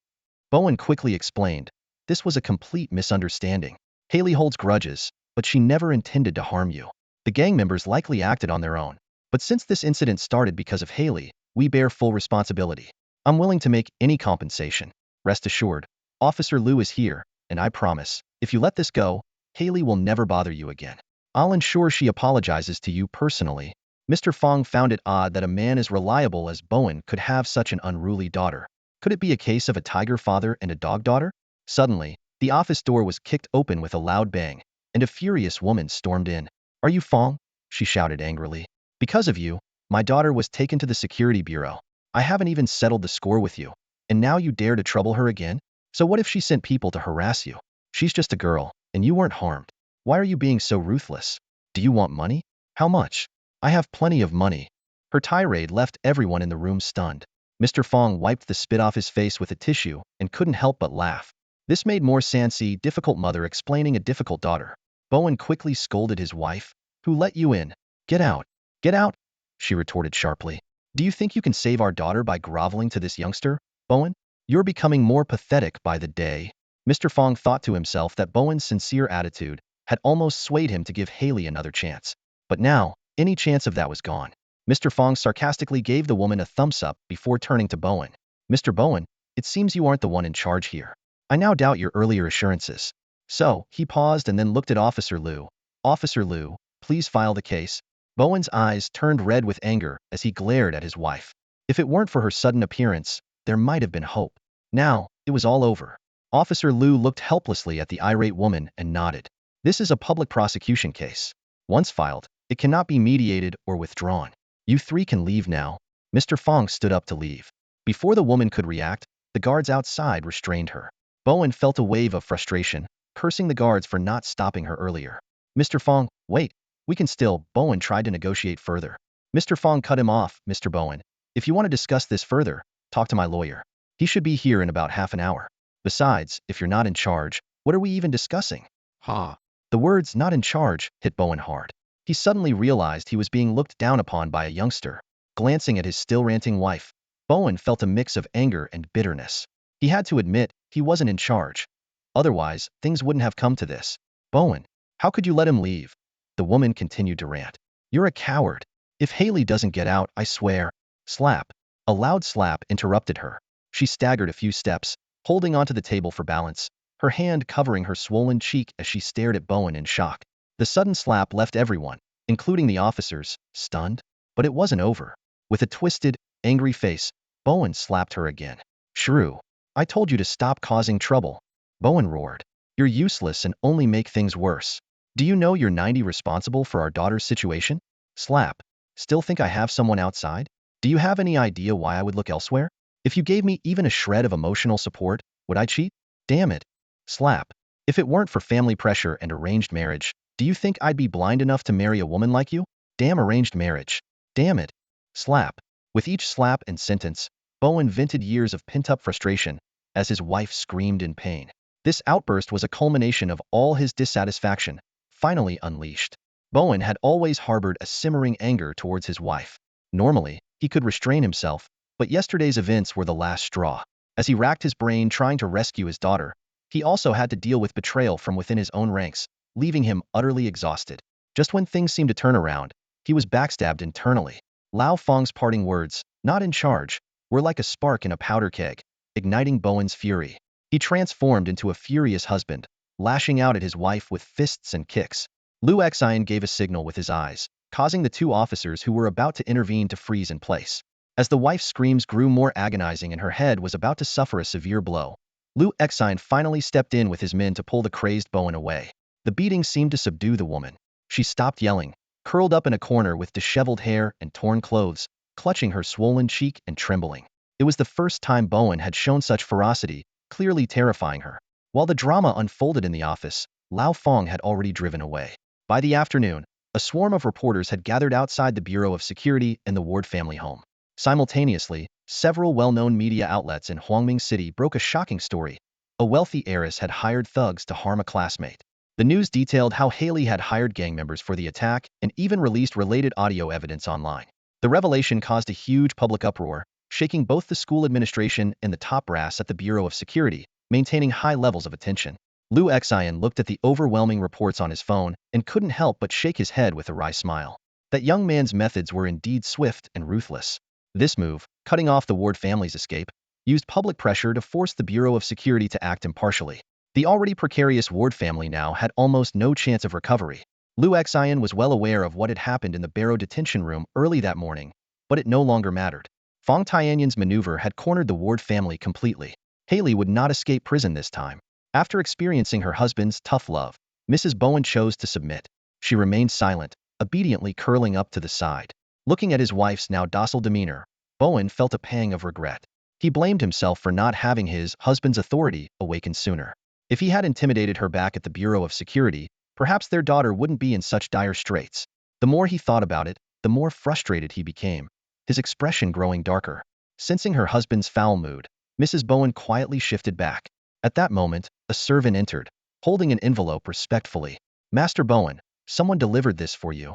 Bowen quickly explained, this was a complete misunderstanding. Haley holds grudges, but she never intended to harm you. The gang members likely acted on their own. But since this incident started because of Haley, we bear full responsibility. I'm willing to make any compensation. Rest assured, Officer Liu is here, and I promise, if you let this go, Haley will never bother you again. I'll ensure she apologizes to you personally. Mr. Fang found it odd that a man as reliable as Bowen could have such an unruly daughter. Could it be a case of a tiger father and a dog daughter? Suddenly, the office door was kicked open with a loud bang, and a furious woman stormed in. Are you Fang? She shouted angrily. Because of you, my daughter was taken to the security bureau. I haven't even settled the score with you, and now you dare to trouble her again? So what if she sent people to harass you? She's just a girl, and you weren't harmed. Why are you being so ruthless? Do you want money? How much? I have plenty of money. Her tirade left everyone in the room stunned. Mr. Fang wiped the spit off his face with a tissue and couldn't help but laugh. This made more sense. Difficult mother explaining a difficult daughter. Bowen quickly scolded his wife. Who let you in? Get out. Get out, she retorted sharply. Do you think you can save our daughter by groveling to this youngster, Bowen? You're becoming more pathetic by the day. Mr. Fang thought to himself that Bowen's sincere attitude had almost swayed him to give Haley another chance. But now, any chance of that was gone. Mr. Fang sarcastically gave the woman a thumbs up before turning to Bowen. Mr. Bowen, it seems you aren't the one in charge here. I now doubt your earlier assurances. So, he paused and then looked at Officer Liu. Officer Liu, please file the case. Bowen's eyes turned red with anger as he glared at his wife. If it weren't for her sudden appearance, there might have been hope. Now, it was all over. Officer Liu looked helplessly at the irate woman and nodded. This is a public prosecution case. Once filed, it cannot be mediated or withdrawn. You three can leave now. Mr. Fang stood up to leave. Before the woman could react, the guards outside restrained her. Bowen felt a wave of frustration, cursing the guards for not stopping her earlier. Mr. Fang, wait. We can still. Bowen tried to negotiate further. Mr. Fang cut him off. Mr. Bowen, if you want to discuss this further, talk to my lawyer. He should be here in about half an hour. Besides, if you're not in charge, what are we even discussing? Ha. The words not in charge hit Bowen hard. He suddenly realized he was being looked down upon by a youngster. Glancing at his still ranting wife, Bowen felt a mix of anger and bitterness. He had to admit he wasn't in charge. Otherwise, things wouldn't have come to this. Bowen, how could you let him leave? The woman continued to rant. You're a coward. If Haley doesn't get out, I swear. Slap. A loud slap interrupted her. She staggered a few steps, holding onto the table for balance, her hand covering her swollen cheek as she stared at Bowen in shock. The sudden slap left everyone, including the officers, stunned. But it wasn't over. With a twisted, angry face, Bowen slapped her again. Shrew. I told you to stop causing trouble. Bowen roared. You're useless and only make things worse. Do you know you're 90 responsible for our daughter's situation? Slap. Still think I have someone outside? Do you have any idea why I would look elsewhere? If you gave me even a shred of emotional support, would I cheat? Damn it. Slap. If it weren't for family pressure and arranged marriage, do you think I'd be blind enough to marry a woman like you? Damn arranged marriage. Damn it. Slap. With each slap and sentence, Bowen vented years of pent-up frustration as his wife screamed in pain. This outburst was a culmination of all his dissatisfaction, finally unleashed. Bowen had always harbored a simmering anger towards his wife. Normally, he could restrain himself, but yesterday's events were the last straw. As he racked his brain trying to rescue his daughter, he also had to deal with betrayal from within his own ranks, leaving him utterly exhausted. Just when things seemed to turn around, he was backstabbed internally. Lao Fang's parting words, not in charge, were like a spark in a powder keg, igniting Bowen's fury. He transformed into a furious husband, lashing out at his wife with fists and kicks. Liu Xian gave a signal with his eyes, causing the two officers who were about to intervene to freeze in place. As the wife's screams grew more agonizing and her head was about to suffer a severe blow, Liu Xian finally stepped in with his men to pull the crazed Bowen away. The beating seemed to subdue the woman. She stopped yelling, curled up in a corner with disheveled hair and torn clothes, clutching her swollen cheek and trembling. It was the first time Bowen had shown such ferocity, clearly terrifying her. While the drama unfolded in the office, Lao Fang had already driven away. By the afternoon, a swarm of reporters had gathered outside the Bureau of Security and the Ward family home. Simultaneously, several well-known media outlets in Huangming City broke a shocking story. A wealthy heiress had hired thugs to harm a classmate. The news detailed how Haley had hired gang members for the attack and even released related audio evidence online. The revelation caused a huge public uproar, shaking both the school administration and the top brass at the Bureau of Security, maintaining high levels of attention. Liu Xian looked at the overwhelming reports on his phone and couldn't help but shake his head with a wry smile. That young man's methods were indeed swift and ruthless. This move, cutting off the Ward family's escape, used public pressure to force the Bureau of Security to act impartially. The already precarious Ward family now had almost no chance of recovery. Liu Xian was well aware of what had happened in the Barrow detention room early that morning, but it no longer mattered. Fang Tianyun's maneuver had cornered the Ward family completely. Haley would not escape prison this time. After experiencing her husband's tough love, Mrs. Bowen chose to submit. She remained silent, obediently curling up to the side. Looking at his wife's now docile demeanor, Bowen felt a pang of regret. He blamed himself for not having his husband's authority awaken sooner. If he had intimidated her back at the Bureau of Security, perhaps their daughter wouldn't be in such dire straits. The more he thought about it, the more frustrated he became, his expression growing darker. Sensing her husband's foul mood, Mrs. Bowen quietly shifted back. At that moment, a servant entered, holding an envelope respectfully. "Master Bowen, someone delivered this for you."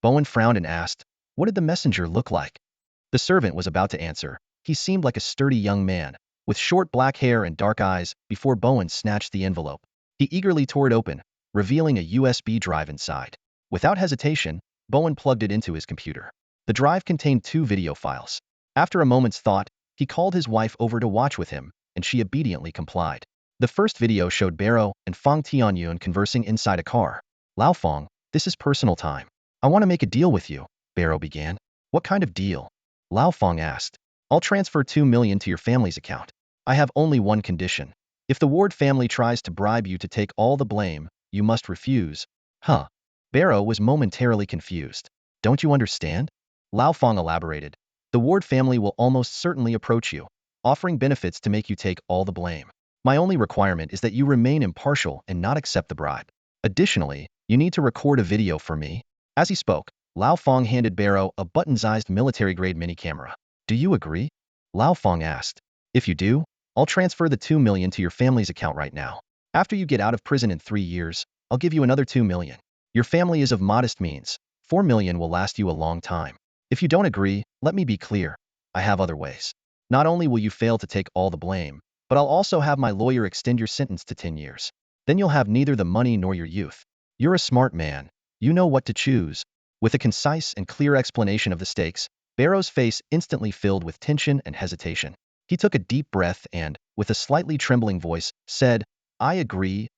Bowen frowned and asked, "What did the messenger look like?" The servant was about to answer. He seemed like a sturdy young man, with short black hair and dark eyes, before Bowen snatched the envelope. He eagerly tore it open, revealing a USB drive inside. Without hesitation, Bowen plugged it into his computer. The drive contained 2 video files. After a moment's thought, he called his wife over to watch with him, and she obediently complied. The first video showed Barrow and Fang Tianyun conversing inside a car. "Lao Fang, this is personal time. I want to make a deal with you," Barrow began. "What kind of deal?" Lao Fang asked. "I'll transfer 2 million to your family's account. I have only one condition. If the Ward family tries to bribe you to take all the blame, you must refuse." Huh. Barrow was momentarily confused. "Don't you understand?" Lao Fang elaborated. "The Ward family will almost certainly approach you, offering benefits to make you take all the blame. My only requirement is that you remain impartial and not accept the bribe. Additionally, you need to record a video for me." As he spoke, Lao Fang handed Barrow a button-sized military-grade mini-camera. "Do you agree?" Lao Fang asked. "If you do, I'll transfer the 2 million to your family's account right now. After you get out of prison in 3 years, I'll give you another 2 million. Your family is of modest means. 4 million will last you a long time. If you don't agree, let me be clear. I have other ways. Not only will you fail to take all the blame, but I'll also have my lawyer extend your sentence to 10 years. Then you'll have neither the money nor your youth. You're a smart man. You know what to choose." With a concise and clear explanation of the stakes, Barrow's face instantly filled with tension and hesitation. He took a deep breath and, with a slightly trembling voice, said, I agree.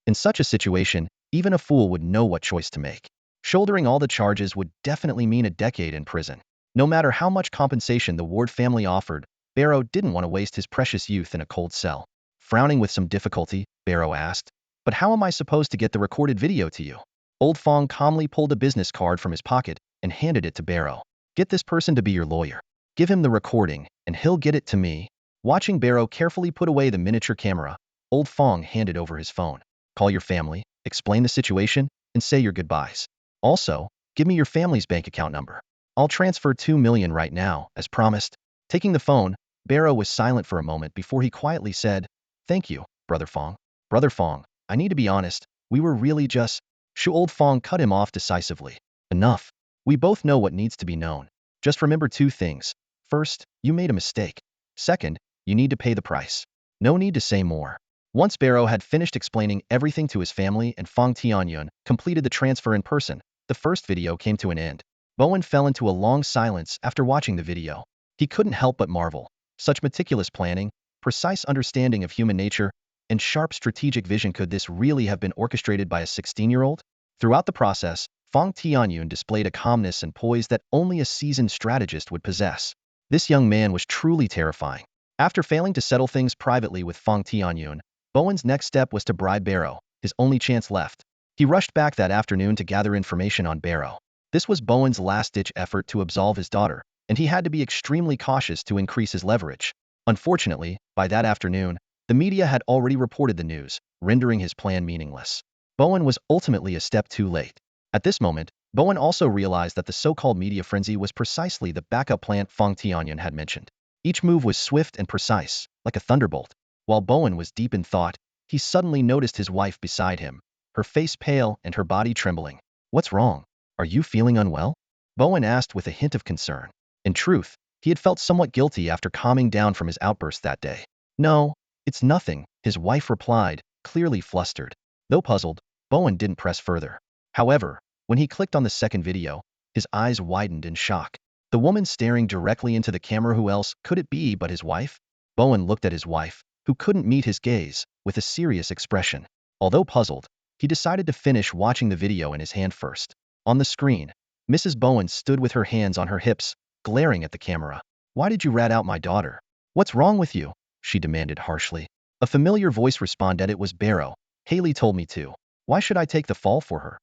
In such a situation, even a fool would know what choice to make. Shouldering all the charges would definitely mean a decade in prison. No matter how much compensation the Ward family offered, Barrow didn't want to waste his precious youth in a cold cell. Frowning with some difficulty, Barrow asked, "But how am I supposed to get the recorded video to you?" Old Fong calmly pulled a business card from his pocket and handed it to Barrow. "Get this person to be your lawyer. Give him the recording, and he'll get it to me." Watching Barrow carefully put away the miniature camera, Old Fong handed over his phone. "Call your family, explain the situation, and say your goodbyes. Also, give me your family's bank account number. I'll transfer 2 million right now, as promised." Taking the phone, Barrow was silent for a moment before he quietly said, "Thank you, Brother Fong. Brother Fong, I need to be honest, we were really just..." Old Fong cut him off decisively. "Enough. We both know what needs to be known. Just remember 2 things. First, you made a mistake. Second, you need to pay the price. No need to say more." Once Barrow had finished explaining everything to his family and Fang Tianyun completed the transfer in person, the first video came to an end. Bowen fell into a long silence after watching the video. He couldn't help but marvel. Such meticulous planning, precise understanding of human nature, and sharp strategic vision, could this really have been orchestrated by a 16-year-old? Throughout the process, Fang Tianyun displayed a calmness and poise that only a seasoned strategist would possess. This young man was truly terrifying. After failing to settle things privately with Fang Tianyun, Bowen's next step was to bribe Barrow, his only chance left. He rushed back that afternoon to gather information on Barrow. This was Bowen's last-ditch effort to absolve his daughter, and he had to be extremely cautious to increase his leverage. Unfortunately, by that afternoon, the media had already reported the news, rendering his plan meaningless. Bowen was ultimately a step too late. At this moment, Bowen also realized that the so-called media frenzy was precisely the backup plan Fang Tianyun had mentioned. Each move was swift and precise, like a thunderbolt. While Bowen was deep in thought, he suddenly noticed his wife beside him, her face pale and her body trembling. "What's wrong? Are you feeling unwell?" Bowen asked with a hint of concern. In truth, he had felt somewhat guilty after calming down from his outburst that day. "No, it's nothing," his wife replied, clearly flustered. Though puzzled, Bowen didn't press further. However, when he clicked on the second video, his eyes widened in shock. The woman staring directly into the camera, who else could it be but his wife? Bowen looked at his wife, who couldn't meet his gaze, with a serious expression. Although puzzled, he decided to finish watching the video in his hand first. On the screen, Mrs. Bowen stood with her hands on her hips, glaring at the camera. "Why did you rat out my daughter? What's wrong with you?" she demanded harshly. A familiar voice responded. "It was Barrow. Haley told me to. Why should I take the fall for her?"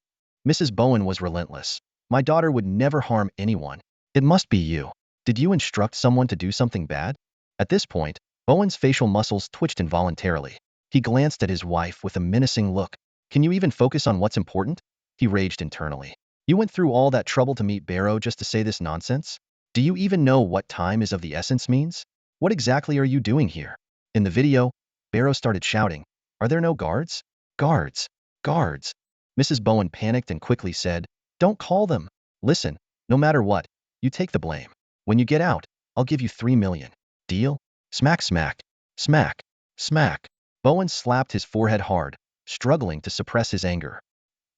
Mrs. Bowen was relentless. "My daughter would never harm anyone. It must be you. Did you instruct someone to do something bad?" At this point, Bowen's facial muscles twitched involuntarily. He glanced at his wife with a menacing look. "Can you even focus on what's important?" he raged internally. "You went through all that trouble to meet Barrow just to say this nonsense? Do you even know what time is of the essence means? What exactly are you doing here?" In the video, Barrow started shouting, "Are there no guards? Guards! Guards!" Mrs. Bowen panicked and quickly said, "Don't call them. Listen, no matter what, you take the blame. When you get out, I'll give you $3 million. Deal?" Smack, smack, smack, smack. Bowen slapped his forehead hard, struggling to suppress his anger.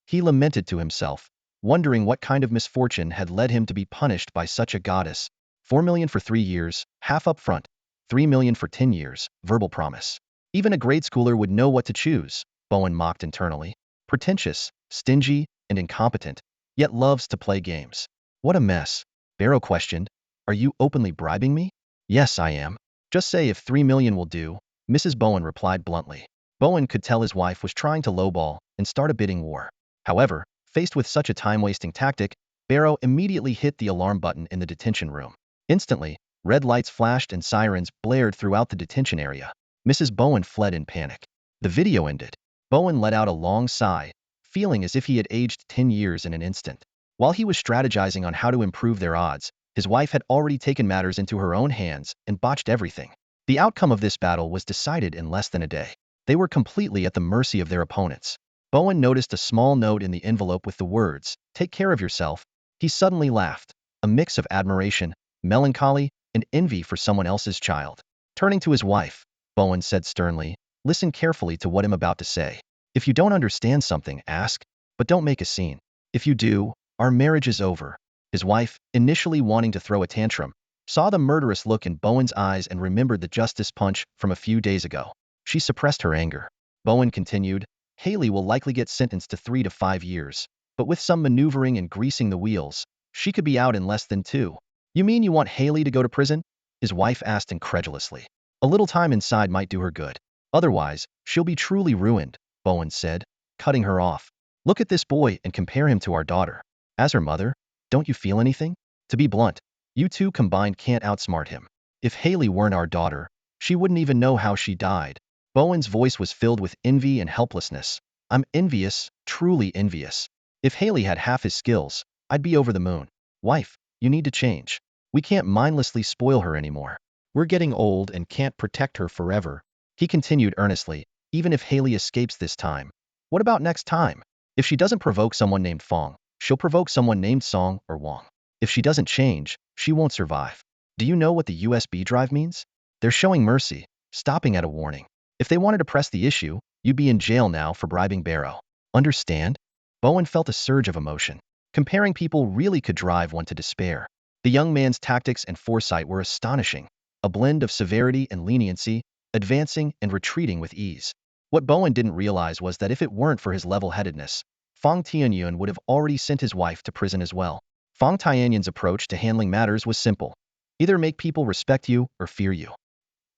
He lamented to himself, wondering what kind of misfortune had led him to be punished by such a goddess. $4 million for 3 years, half up front. $3 million for 10 years, verbal promise. Even a grade schooler would know what to choose, Bowen mocked internally. Pretentious, stingy, and incompetent, yet loves to play games. What a mess. Barrow questioned. "Are you openly bribing me?" "Yes, I am. Just say if 3 million will do," Mrs. Bowen replied bluntly. Bowen could tell his wife was trying to lowball and start a bidding war. However, faced with such a time-wasting tactic, Barrow immediately hit the alarm button in the detention room. Instantly, red lights flashed and sirens blared throughout the detention area. Mrs. Bowen fled in panic. The video ended. Bowen let out a long sigh, feeling as if he had aged 10 years in an instant. While he was strategizing on how to improve their odds, his wife had already taken matters into her own hands and botched everything. The outcome of this battle was decided in less than a day. They were completely at the mercy of their opponents. Bowen noticed a small note in the envelope with the words, "Take care of yourself." He suddenly laughed, a mix of admiration, melancholy, and envy for someone else's child. Turning to his wife, Bowen said sternly, "Listen carefully to what I'm about to say. If you don't understand something, ask, but don't make a scene. If you do, our marriage is over." His wife, initially wanting to throw a tantrum, saw the murderous look in Bowen's eyes and remembered the justice punch from a few days ago. She suppressed her anger. Bowen continued, "Haley will likely get sentenced to 3 to 5 years, but with some maneuvering and greasing the wheels, she could be out in less than 2. "You mean you want Haley to go to prison?" his wife asked incredulously. "A little time inside might do her good. Otherwise, she'll be truly ruined," Bowen said, cutting her off. "Look at this boy and compare him to our daughter. As her mother, don't you feel anything? To be blunt, you two combined can't outsmart him. If Haley weren't our daughter, she wouldn't even know how she died." Bowen's voice was filled with envy and helplessness. "I'm envious, truly envious. If Haley had half his skills, I'd be over the moon. Wife, you need to change. We can't mindlessly spoil her anymore. We're getting old and can't protect her forever." He continued earnestly, "Even if Haley escapes this time, what about next time? If she doesn't provoke someone named Fang, she'll provoke someone named Song or Wang. If she doesn't change, she won't survive. Do you know what the USB drive means? They're showing mercy, stopping at a warning. If they wanted to press the issue, you'd be in jail now for bribing Barrow. Understand?" Bowen felt a surge of emotion. Comparing people really could drive one to despair. The young man's tactics and foresight were astonishing, a blend of severity and leniency, advancing and retreating with ease. What Bowen didn't realize was that if it weren't for his level-headedness, Fang Tianyun would have already sent his wife to prison as well. Fang Tianyun's approach to handling matters was simple. Either make people respect you or fear you.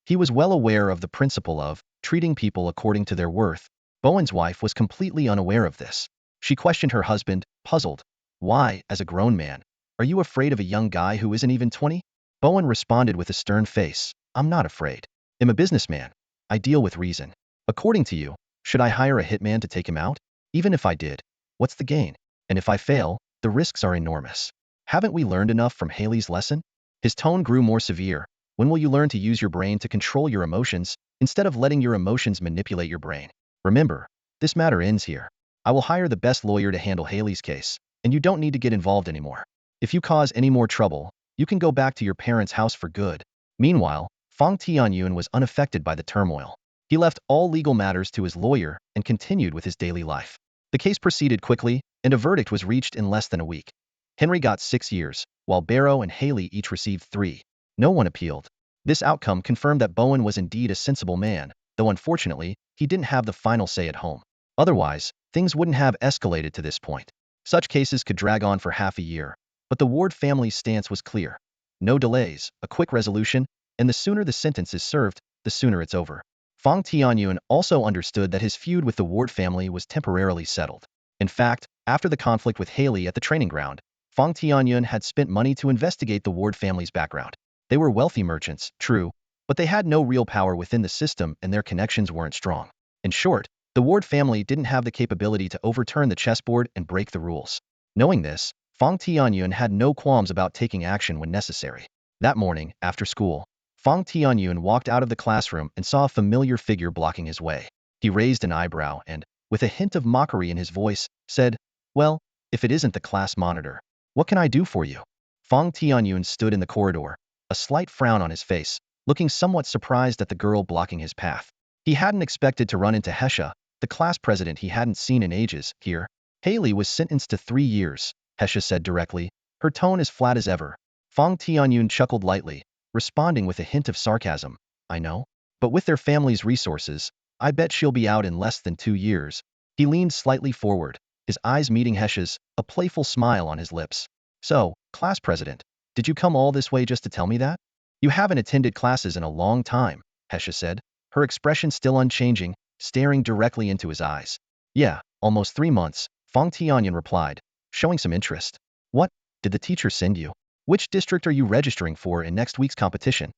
He was well aware of the principle of treating people according to their worth. Bowen's wife was completely unaware of this. She questioned her husband, puzzled. "Why, as a grown man, are you afraid of a young guy who isn't even 20? Bowen responded with a stern face, "I'm not afraid. I'm a businessman. I deal with reason. According to you, should I hire a hitman to take him out? Even if I did, what's the gain? And if I fail, the risks are enormous. Haven't we learned enough from Haley's lesson?" His tone grew more severe. "When will you learn to use your brain to control your emotions, instead of letting your emotions manipulate your brain? Remember, this matter ends here. I will hire the best lawyer to handle Haley's case, and you don't need to get involved anymore. If you cause any more trouble, you can go back to your parents' house for good." Meanwhile, Fang Tianyun was unaffected by the turmoil. He left all legal matters to his lawyer and continued with his daily life. The case proceeded quickly, and a verdict was reached in less than a week. Henry got 6 years, while Barrow and Haley each received 3. No one appealed. This outcome confirmed that Bowen was indeed a sensible man, though unfortunately, he didn't have the final say at home. Otherwise, things wouldn't have escalated to this point. Such cases could drag on for half a year, but the Ward family's stance was clear. No delays, a quick resolution, and the sooner the sentence is served, the sooner it's over. Fang Tianyun also understood that his feud with the Ward family was temporarily settled. In fact, after the conflict with Haley at the training ground, Fang Tianyun had spent money to investigate the Ward family's background. They were wealthy merchants, true, but they had no real power within the system and their connections weren't strong. In short, the Ward family didn't have the capability to overturn the chessboard and break the rules. Knowing this, Fang Tianyun had no qualms about taking action when necessary. That morning, after school, Fang Tianyun walked out of the classroom and saw a familiar figure blocking his way. He raised an eyebrow and, with a hint of mockery in his voice, said, "Well, if it isn't the class monitor, what can I do for you?" Fang Tianyun stood in the corridor, a slight frown on his face, looking somewhat surprised at the girl blocking his path. He hadn't expected to run into Hesha, the class president he hadn't seen in ages, here. Haley was sentenced to 3 years, Hesha said directly, her tone as flat as ever. Fang Tianyun chuckled lightly, responding with a hint of sarcasm. "I know. But with their family's resources, I bet she'll be out in less than 2 years." He leaned slightly forward, his eyes meeting Hesha's, a playful smile on his lips. "So, class president, did you come all this way just to tell me that? You haven't attended classes in a long time," Hesha said, her expression still unchanging, staring directly into his eyes. "Yeah, almost 3 months, Fang Tianyun replied, showing some interest. "What? Did the teacher send you? Which district are you registering for in next week's competition?"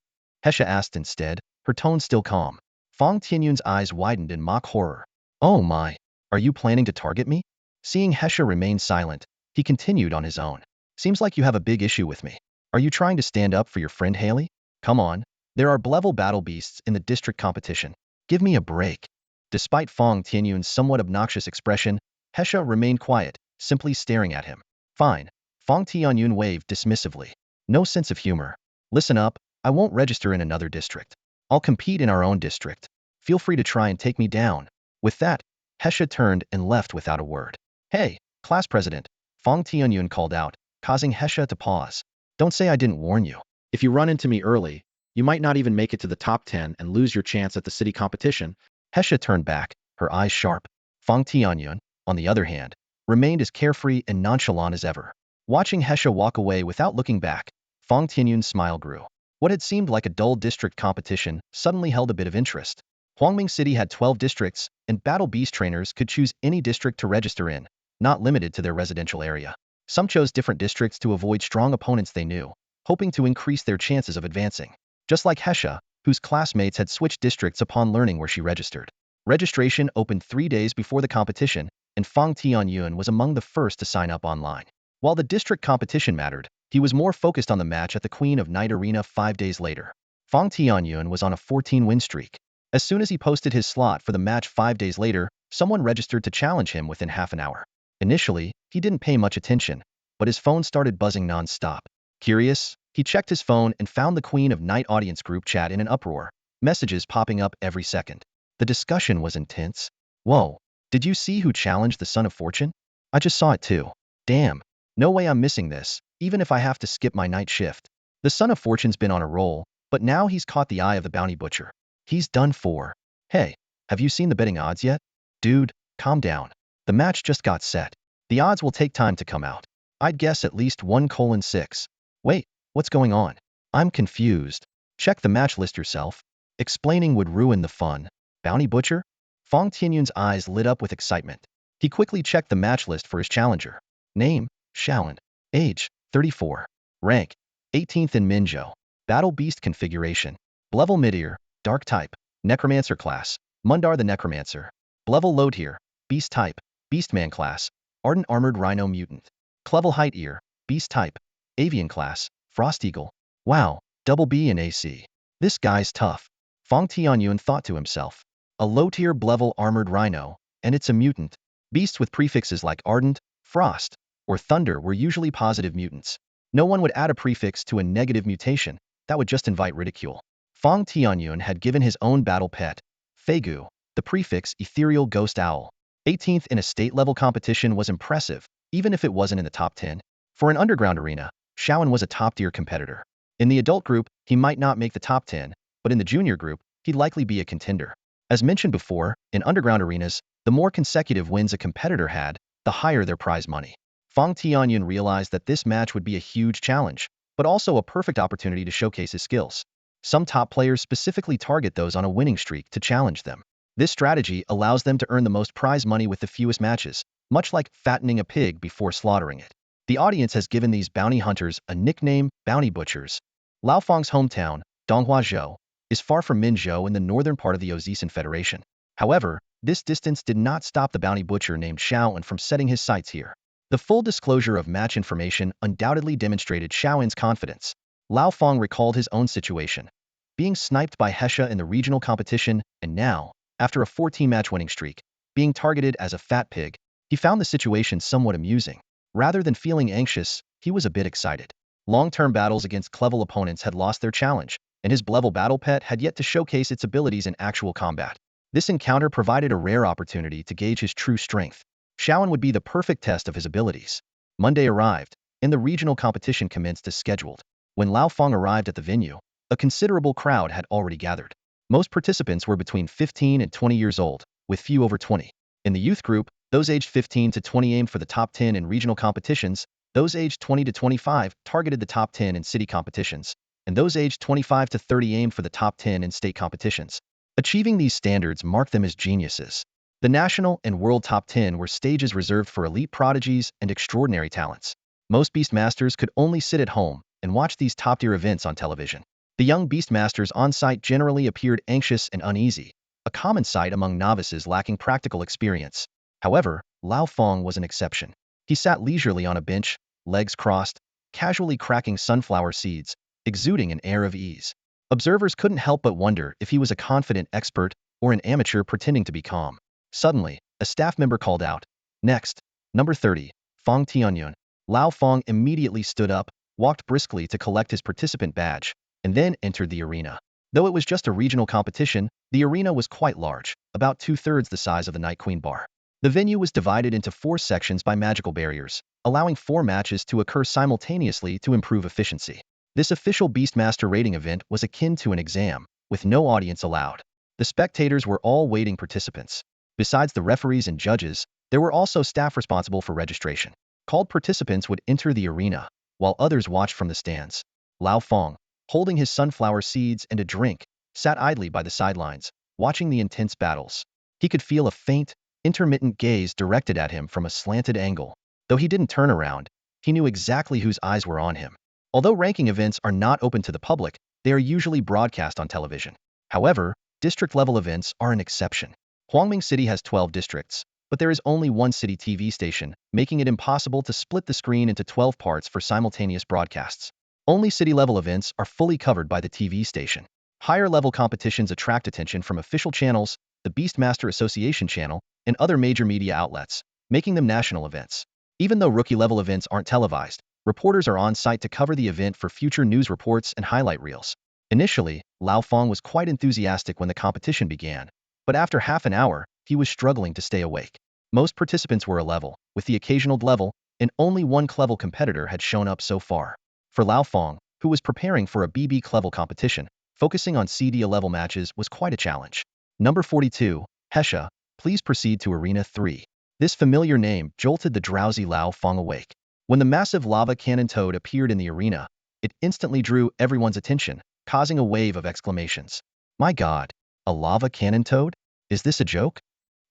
Hesha asked instead, her tone still calm. Fang Tianyun's eyes widened in mock horror. "Oh my, are you planning to target me?" Seeing Hesha remain silent, he continued on his own. "Seems like you have a big issue with me. Are you trying to stand up for your friend Haley? Come on, there are level battle beasts in the district competition. Give me a break." Despite Fang Tianyun's somewhat obnoxious expression, Hesha remained quiet, simply staring at him. "Fine." Fang Tianyun waved dismissively. "No sense of humor. Listen up, I won't register in another district. I'll compete in our own district. Feel free to try and take me down." With that, Hesha turned and left without a word. "Hey, class president," Fang Tianyun called out, causing Hesha to pause. "Don't say I didn't warn you. If you run into me early, you might not even make it to the top 10 and lose your chance at the city competition." Hesha turned back, her eyes sharp. Fang Tianyun, on the other hand, remained as carefree and nonchalant as ever. Watching Hesha walk away without looking back, Fang Tianyun's smile grew. What had seemed like a dull district competition suddenly held a bit of interest. Huangming City had 12 districts, and Battle Beast trainers could choose any district to register in, not limited to their residential area. Some chose different districts to avoid strong opponents they knew, hoping to increase their chances of advancing. Just like Hesha, whose classmates had switched districts upon learning where she registered. Registration opened 3 days before the competition, and Fang Tianyun was among the first to sign up online. While the district competition mattered, he was more focused on the match at the Queen of Night Arena 5 days later. Fang Tianyun was on a 14-win streak. As soon as he posted his slot for the match 5 days later, someone registered to challenge him within half an hour. Initially, he didn't pay much attention, but his phone started buzzing non-stop. Curious, he checked his phone and found the Queen of Night audience group chat in an uproar, messages popping up every second. The discussion was intense. "Whoa, did you see who challenged the Son of Fortune? I just saw it too. Damn, no way I'm missing this, even if I have to skip my night shift. The Son of Fortune's been on a roll, but now he's caught the eye of the bounty butcher. He's done for. Hey, have you seen the betting odds yet? Dude, calm down. The match just got set. The odds will take time to come out. I'd guess at least 1:6. Wait, what's going on? I'm confused. Check the match list yourself. Explaining would ruin the fun. Bounty butcher?" Fang Tianyun's eyes lit up with excitement. He quickly checked the match list for his challenger. Name, Shaolin. Age, 34. Rank, 18th in Minzhou. Battle Beast configuration. Level Mid-Ear, Dark Type. Necromancer class, Mundar the Necromancer. Level Low Tier, Beast Type, Beastman class, Ardent Armored Rhino Mutant. Level Height Ear, Beast Type, Avian class, Frost Eagle. Wow, double B in AC. This guy's tough. Fang Tianyun thought to himself. A low-tier level armored rhino, and it's a mutant. Beasts with prefixes like Ardent, Frost, or Thunder were usually positive mutants. No one would add a prefix to a negative mutation, that would just invite ridicule. Fang Tianyun had given his own battle pet, Feigu, the prefix Ethereal Ghost Owl. 18th in a state-level competition was impressive, even if it wasn't in the top 10. For an underground arena, Shaolin was a top-tier competitor. In the adult group, he might not make the top 10, but in the junior group, he'd likely be a contender. As mentioned before, in underground arenas, the more consecutive wins a competitor had, the higher their prize money. Fang Tianyun realized that this match would be a huge challenge, but also a perfect opportunity to showcase his skills. Some top players specifically target those on a winning streak to challenge them. This strategy allows them to earn the most prize money with the fewest matches, much like fattening a pig before slaughtering it. The audience has given these bounty hunters a nickname, bounty butchers. Lao Fang's hometown, Donghuazhou, is far from Minzhou in the northern part of the Ozisen Federation. However, this distance did not stop the bounty butcher named Shaoan from setting his sights here. The full disclosure of match information undoubtedly demonstrated Shaoan's confidence. Lao Fang recalled his own situation, being sniped by Hesha in the regional competition, and now, after a 14-match winning streak, being targeted as a fat pig. He found the situation somewhat amusing. Rather than feeling anxious, he was a bit excited. Long-term battles against clever opponents had lost their challenge, and his Blevel battle pet had yet to showcase its abilities in actual combat. This encounter provided a rare opportunity to gauge his true strength. Shaoan would be the perfect test of his abilities. Monday arrived, and the regional competition commenced as scheduled. When Lao Fang arrived at the venue, a considerable crowd had already gathered. Most participants were between 15 and 20 years old, with few over 20. In the youth group, those aged 15 to 20 aimed for the top 10 in regional competitions, those aged 20 to 25 targeted the top 10 in city competitions, and those aged 25 to 30 aimed for the top 10 in state competitions. Achieving these standards marked them as geniuses. The national and world top 10 were stages reserved for elite prodigies and extraordinary talents. Most Beastmasters could only sit at home and watch these top-tier events on television. The young Beastmasters on site generally appeared anxious and uneasy, a common sight among novices lacking practical experience. However, Lao Fang was an exception. He sat leisurely on a bench, legs crossed, casually cracking sunflower seeds, exuding an air of ease. Observers couldn't help but wonder if he was a confident expert or an amateur pretending to be calm. Suddenly, a staff member called out, "Next, number 30, Fang Tianyun." Lao Fang immediately stood up, walked briskly to collect his participant badge, and then entered the arena. Though it was just a regional competition, the arena was quite large, about 2/3 the size of the Night Queen bar. The venue was divided into 4 sections by magical barriers, allowing 4 matches to occur simultaneously to improve efficiency. This official Beastmaster rating event was akin to an exam, with no audience allowed. The spectators were all waiting participants. Besides the referees and judges, there were also staff responsible for registration. Called participants would enter the arena, while others watched from the stands. Lao Fang, holding his sunflower seeds and a drink, sat idly by the sidelines, watching the intense battles. He could feel a faint, intermittent gaze directed at him from a slanted angle. Though he didn't turn around, he knew exactly whose eyes were on him. Although ranking events are not open to the public, they are usually broadcast on television. However, district-level events are an exception. Huangming City has 12 districts, but there is only one city TV station, making it impossible to split the screen into 12 parts for simultaneous broadcasts. Only city-level events are fully covered by the TV station. Higher-level competitions attract attention from official channels, the Beastmaster Association channel, and other major media outlets, making them national events. Even though rookie-level events aren't televised, reporters are on site to cover the event for future news reports and highlight reels. Initially, Lao Fang was quite enthusiastic when the competition began, but after half an hour, he was struggling to stay awake. Most participants were a level, with the occasional level, and only one clever competitor had shown up so far. For Lao Fang, who was preparing for a BB clever competition, focusing on CD level matches was quite a challenge. Number 42, Hesha, please proceed to Arena 3. This familiar name jolted the drowsy Lao Fang awake. When the massive lava cannon toad appeared in the arena, it instantly drew everyone's attention, causing a wave of exclamations. My god, a lava cannon toad? Is this a joke?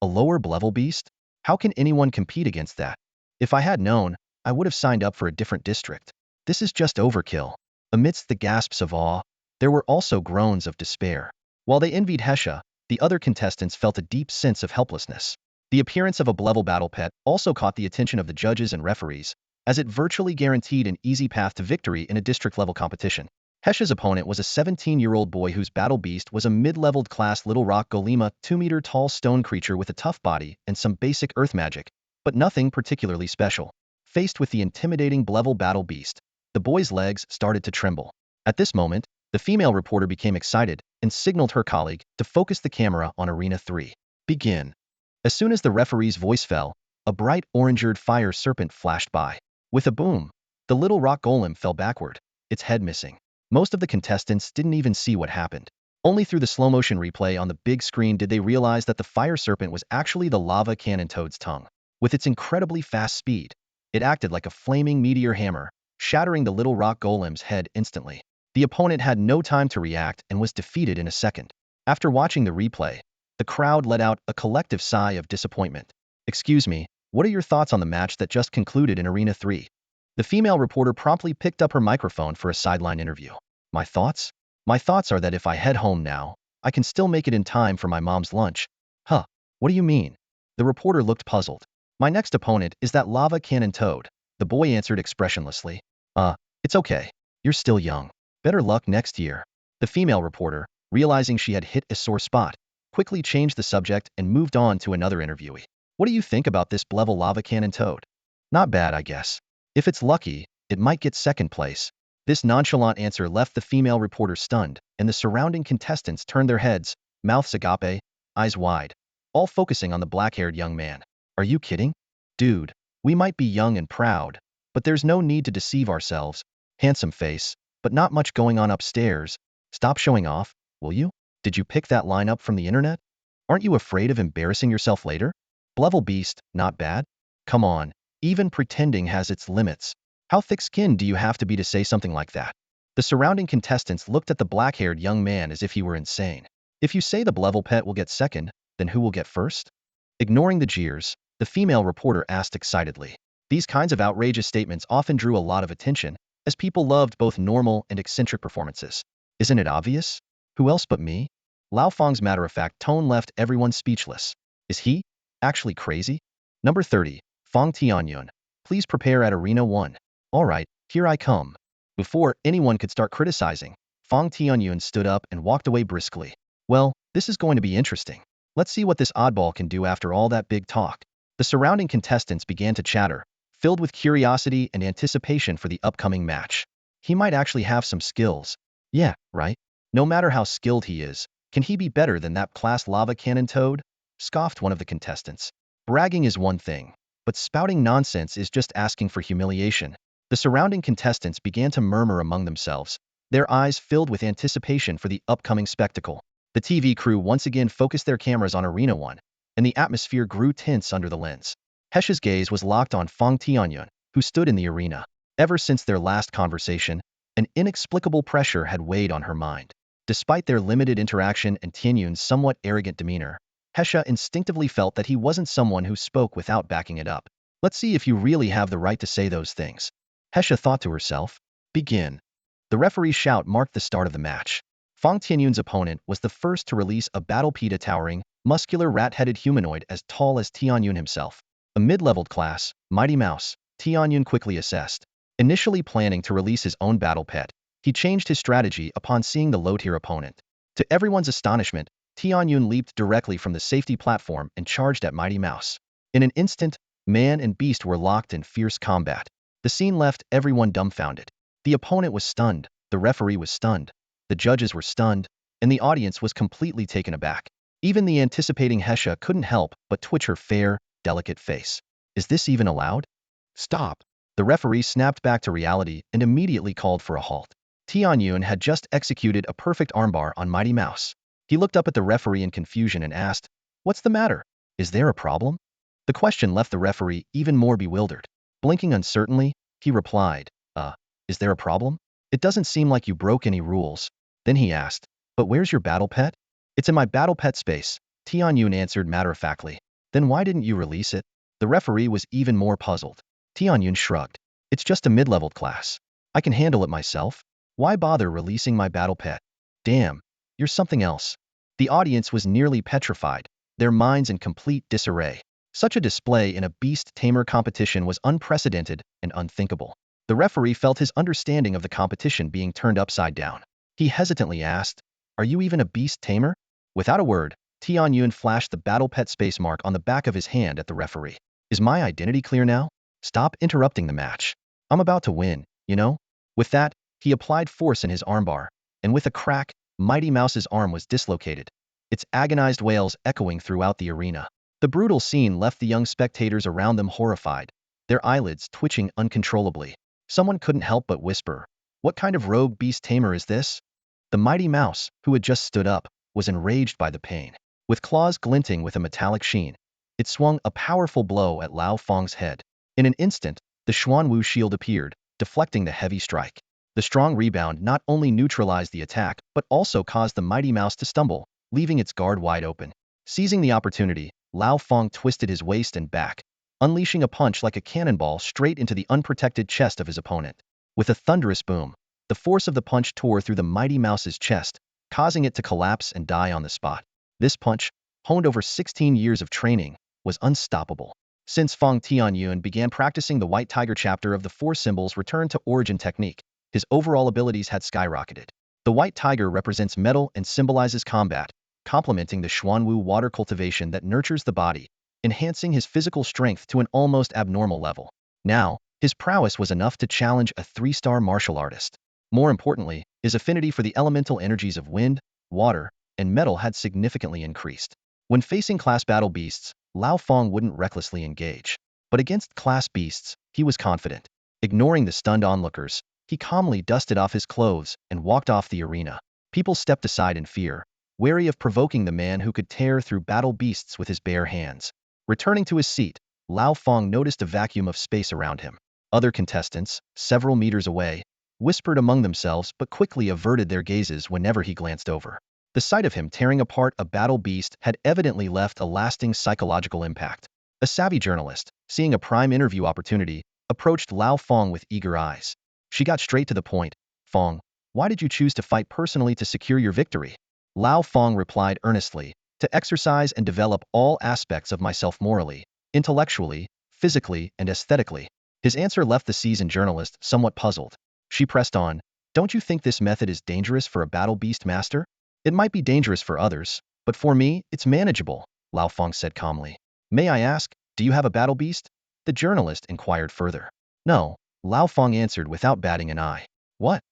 A lower level beast? How can anyone compete against that? If I had known, I would have signed up for a different district. This is just overkill. Amidst the gasps of awe, there were also groans of despair. While they envied Hesha, the other contestants felt a deep sense of helplessness. The appearance of a Blevel battle pet also caught the attention of the judges and referees, as it virtually guaranteed an easy path to victory in a district-level competition. Hesha's opponent was a 17-year-old boy whose battle beast was a mid-leveled class Little Rock Golema, 2-meter-tall stone creature with a tough body and some basic earth magic, but nothing particularly special. Faced with the intimidating Blevel battle beast, the boy's legs started to tremble. At this moment, the female reporter became excited and signaled her colleague to focus the camera on Arena 3. Begin. As soon as the referee's voice fell, a bright orange-eyed fire serpent flashed by. With a boom, the little rock golem fell backward, its head missing. Most of the contestants didn't even see what happened. Only through the slow-motion replay on the big screen did they realize that the fire serpent was actually the lava cannon toad's tongue. With its incredibly fast speed, it acted like a flaming meteor hammer, shattering the little rock golem's head instantly. The opponent had no time to react and was defeated in a second. After watching the replay, the crowd let out a collective sigh of disappointment. Excuse me, what are your thoughts on the match that just concluded in Arena 3? The female reporter promptly picked up her microphone for a sideline interview. My thoughts? My thoughts are that if I head home now, I can still make it in time for my mom's lunch. Huh, what do you mean? The reporter looked puzzled. My next opponent is that lava cannon toad, the boy answered expressionlessly. It's okay. You're still young. Better luck next year. The female reporter, realizing she had hit a sore spot, quickly changed the subject and moved on to another interviewee. What do you think about this level lava cannon toad? Not bad, I guess. If it's lucky, it might get second place. This nonchalant answer left the female reporter stunned, and the surrounding contestants turned their heads, mouths agape, eyes wide, all focusing on the black-haired young man. Are you kidding? Dude, we might be young and proud, but there's no need to deceive ourselves. Handsome face, but not much going on upstairs. Stop showing off, will you? Did you pick that line up from the internet? Aren't you afraid of embarrassing yourself later? Blevel beast, not bad? Come on, even pretending has its limits. How thick-skinned do you have to be to say something like that? The surrounding contestants looked at the black-haired young man as if he were insane. If you say the Blevel pet will get second, then who will get first? Ignoring the jeers, the female reporter asked excitedly. These kinds of outrageous statements often drew a lot of attention, as people loved both normal and eccentric performances. Isn't it obvious? Who else but me? Lao Fang's matter-of-fact tone left everyone speechless. Is he actually crazy? Number 30, Fang Tianyun. Please prepare at Arena 1. Alright, here I come. Before anyone could start criticizing, Fang Tianyun stood up and walked away briskly. Well, this is going to be interesting. Let's see what this oddball can do after all that big talk. The surrounding contestants began to chatter, filled with curiosity and anticipation for the upcoming match. He might actually have some skills. Yeah, right? No matter how skilled he is, can he be better than that class lava cannon toad? Scoffed one of the contestants. Bragging is one thing, but spouting nonsense is just asking for humiliation. The surrounding contestants began to murmur among themselves, their eyes filled with anticipation for the upcoming spectacle. The TV crew once again focused their cameras on Arena 1, and the atmosphere grew tense under the lens. Hesha's gaze was locked on Fang Tianyun, who stood in the arena. Ever since their last conversation, an inexplicable pressure had weighed on her mind. Despite their limited interaction and Tianyun's somewhat arrogant demeanor, Hesha instinctively felt that he wasn't someone who spoke without backing it up. Let's see if you really have the right to say those things. Hesha thought to herself. Begin. The referee's shout marked the start of the match. Fang Tianyun's opponent was the first to release a battle-peta towering, muscular rat-headed humanoid as tall as Tianyun himself. A mid-leveled class, Mighty Mouse, Tianyun quickly assessed. Initially planning to release his own battle pet, he changed his strategy upon seeing the low-tier opponent. To everyone's astonishment, Tianyun leaped directly from the safety platform and charged at Mighty Mouse. In an instant, man and beast were locked in fierce combat. The scene left everyone dumbfounded. The opponent was stunned, the referee was stunned, the judges were stunned, and the audience was completely taken aback. Even the anticipating Hesha couldn't help but twitch her fair, delicate face. Is this even allowed? Stop. The referee snapped back to reality and immediately called for a halt. Tianyun had just executed a perfect armbar on Mighty Mouse. He looked up at the referee in confusion and asked, "What's the matter? Is there a problem?" The question left the referee even more bewildered. Blinking uncertainly, he replied, is there a problem? It doesn't seem like you broke any rules. Then he asked, "But where's your battle pet?" "It's in my battle pet space," Tianyun answered matter-of-factly. "Then why didn't you release it?" The referee was even more puzzled. Tianyun shrugged. "It's just a mid-leveled class. I can handle it myself. Why bother releasing my battle pet?" "Damn, you're something else." The audience was nearly petrified, their minds in complete disarray. Such a display in a beast tamer competition was unprecedented and unthinkable. The referee felt his understanding of the competition being turned upside down. He hesitantly asked, "Are you even a beast tamer?" Without a word, Tianyun flashed the battle pet space mark on the back of his hand at the referee. "Is my identity clear now? Stop interrupting the match. I'm about to win, you know?" With that, he applied force in his armbar, and with a crack, Mighty Mouse's arm was dislocated, its agonized wails echoing throughout the arena. The brutal scene left the young spectators around them horrified, their eyelids twitching uncontrollably. Someone couldn't help but whisper, What kind of rogue beast tamer is this? The mighty mouse, who had just stood up, was enraged by the pain. With claws glinting with a metallic sheen, it swung a powerful blow at Lao Fang's head. In an instant, the Xuanwu shield appeared, deflecting the heavy strike. The strong rebound not only neutralized the attack, but also caused the mighty mouse to stumble, leaving its guard wide open. Seizing the opportunity, Lao Fang twisted his waist and back, unleashing a punch like a cannonball straight into the unprotected chest of his opponent. With a thunderous boom, the force of the punch tore through the mighty mouse's chest, causing it to collapse and die on the spot. This punch, honed over 16 years of training, was unstoppable. Since Fang Tianyun began practicing the White Tiger chapter of the Four Symbols Return to Origin technique, his overall abilities had skyrocketed. The White Tiger represents metal and symbolizes combat, complementing the Xuanwu water cultivation that nurtures the body, enhancing his physical strength to an almost abnormal level. Now, his prowess was enough to challenge a 3-star martial artist. More importantly, his affinity for the elemental energies of wind, water, and metal had significantly increased. When facing class battle beasts, Lao Fang wouldn't recklessly engage. But against class beasts, he was confident. Ignoring the stunned onlookers, he calmly dusted off his clothes and walked off the arena. People stepped aside in fear, wary of provoking the man who could tear through battle beasts with his bare hands. Returning to his seat, Lao Fang noticed a vacuum of space around him. Other contestants, several meters away, whispered among themselves but quickly averted their gazes whenever he glanced over. The sight of him tearing apart a battle beast had evidently left a lasting psychological impact. A savvy journalist, seeing a prime interview opportunity, approached Lao Fang with eager eyes. She got straight to the point. "Fang, why did you choose to fight personally to secure your victory?" Lao Fang replied earnestly, "To exercise and develop all aspects of myself morally, intellectually, physically, and aesthetically." His answer left the seasoned journalist somewhat puzzled. She pressed on, "Don't you think this method is dangerous for a battle beast master?" "It might be dangerous for others, but for me, it's manageable," Lao Fang said calmly. "May I ask, do you have a battle beast?" The journalist inquired further. "No," Lao Fang answered without batting an eye. "What?"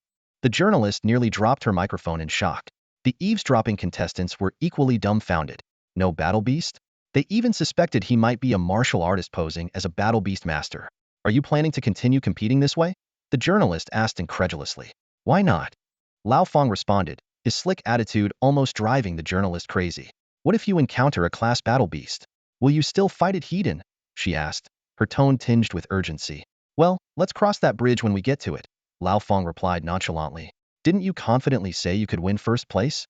The journalist nearly dropped her microphone in shock. The eavesdropping contestants were equally dumbfounded. No battle beast? They even suspected he might be a martial artist posing as a battle beast master. "Are you planning to continue competing this way?" The journalist asked incredulously. "Why not?" Lao Fang responded, his slick attitude almost driving the journalist crazy. "What if you encounter a class battle beast? Will you still fight it heathen?" she asked, her tone tinged with urgency. "Well, let's cross that bridge when we get to it," Lao Fang replied nonchalantly. "Didn't you confidently say you could win first place?"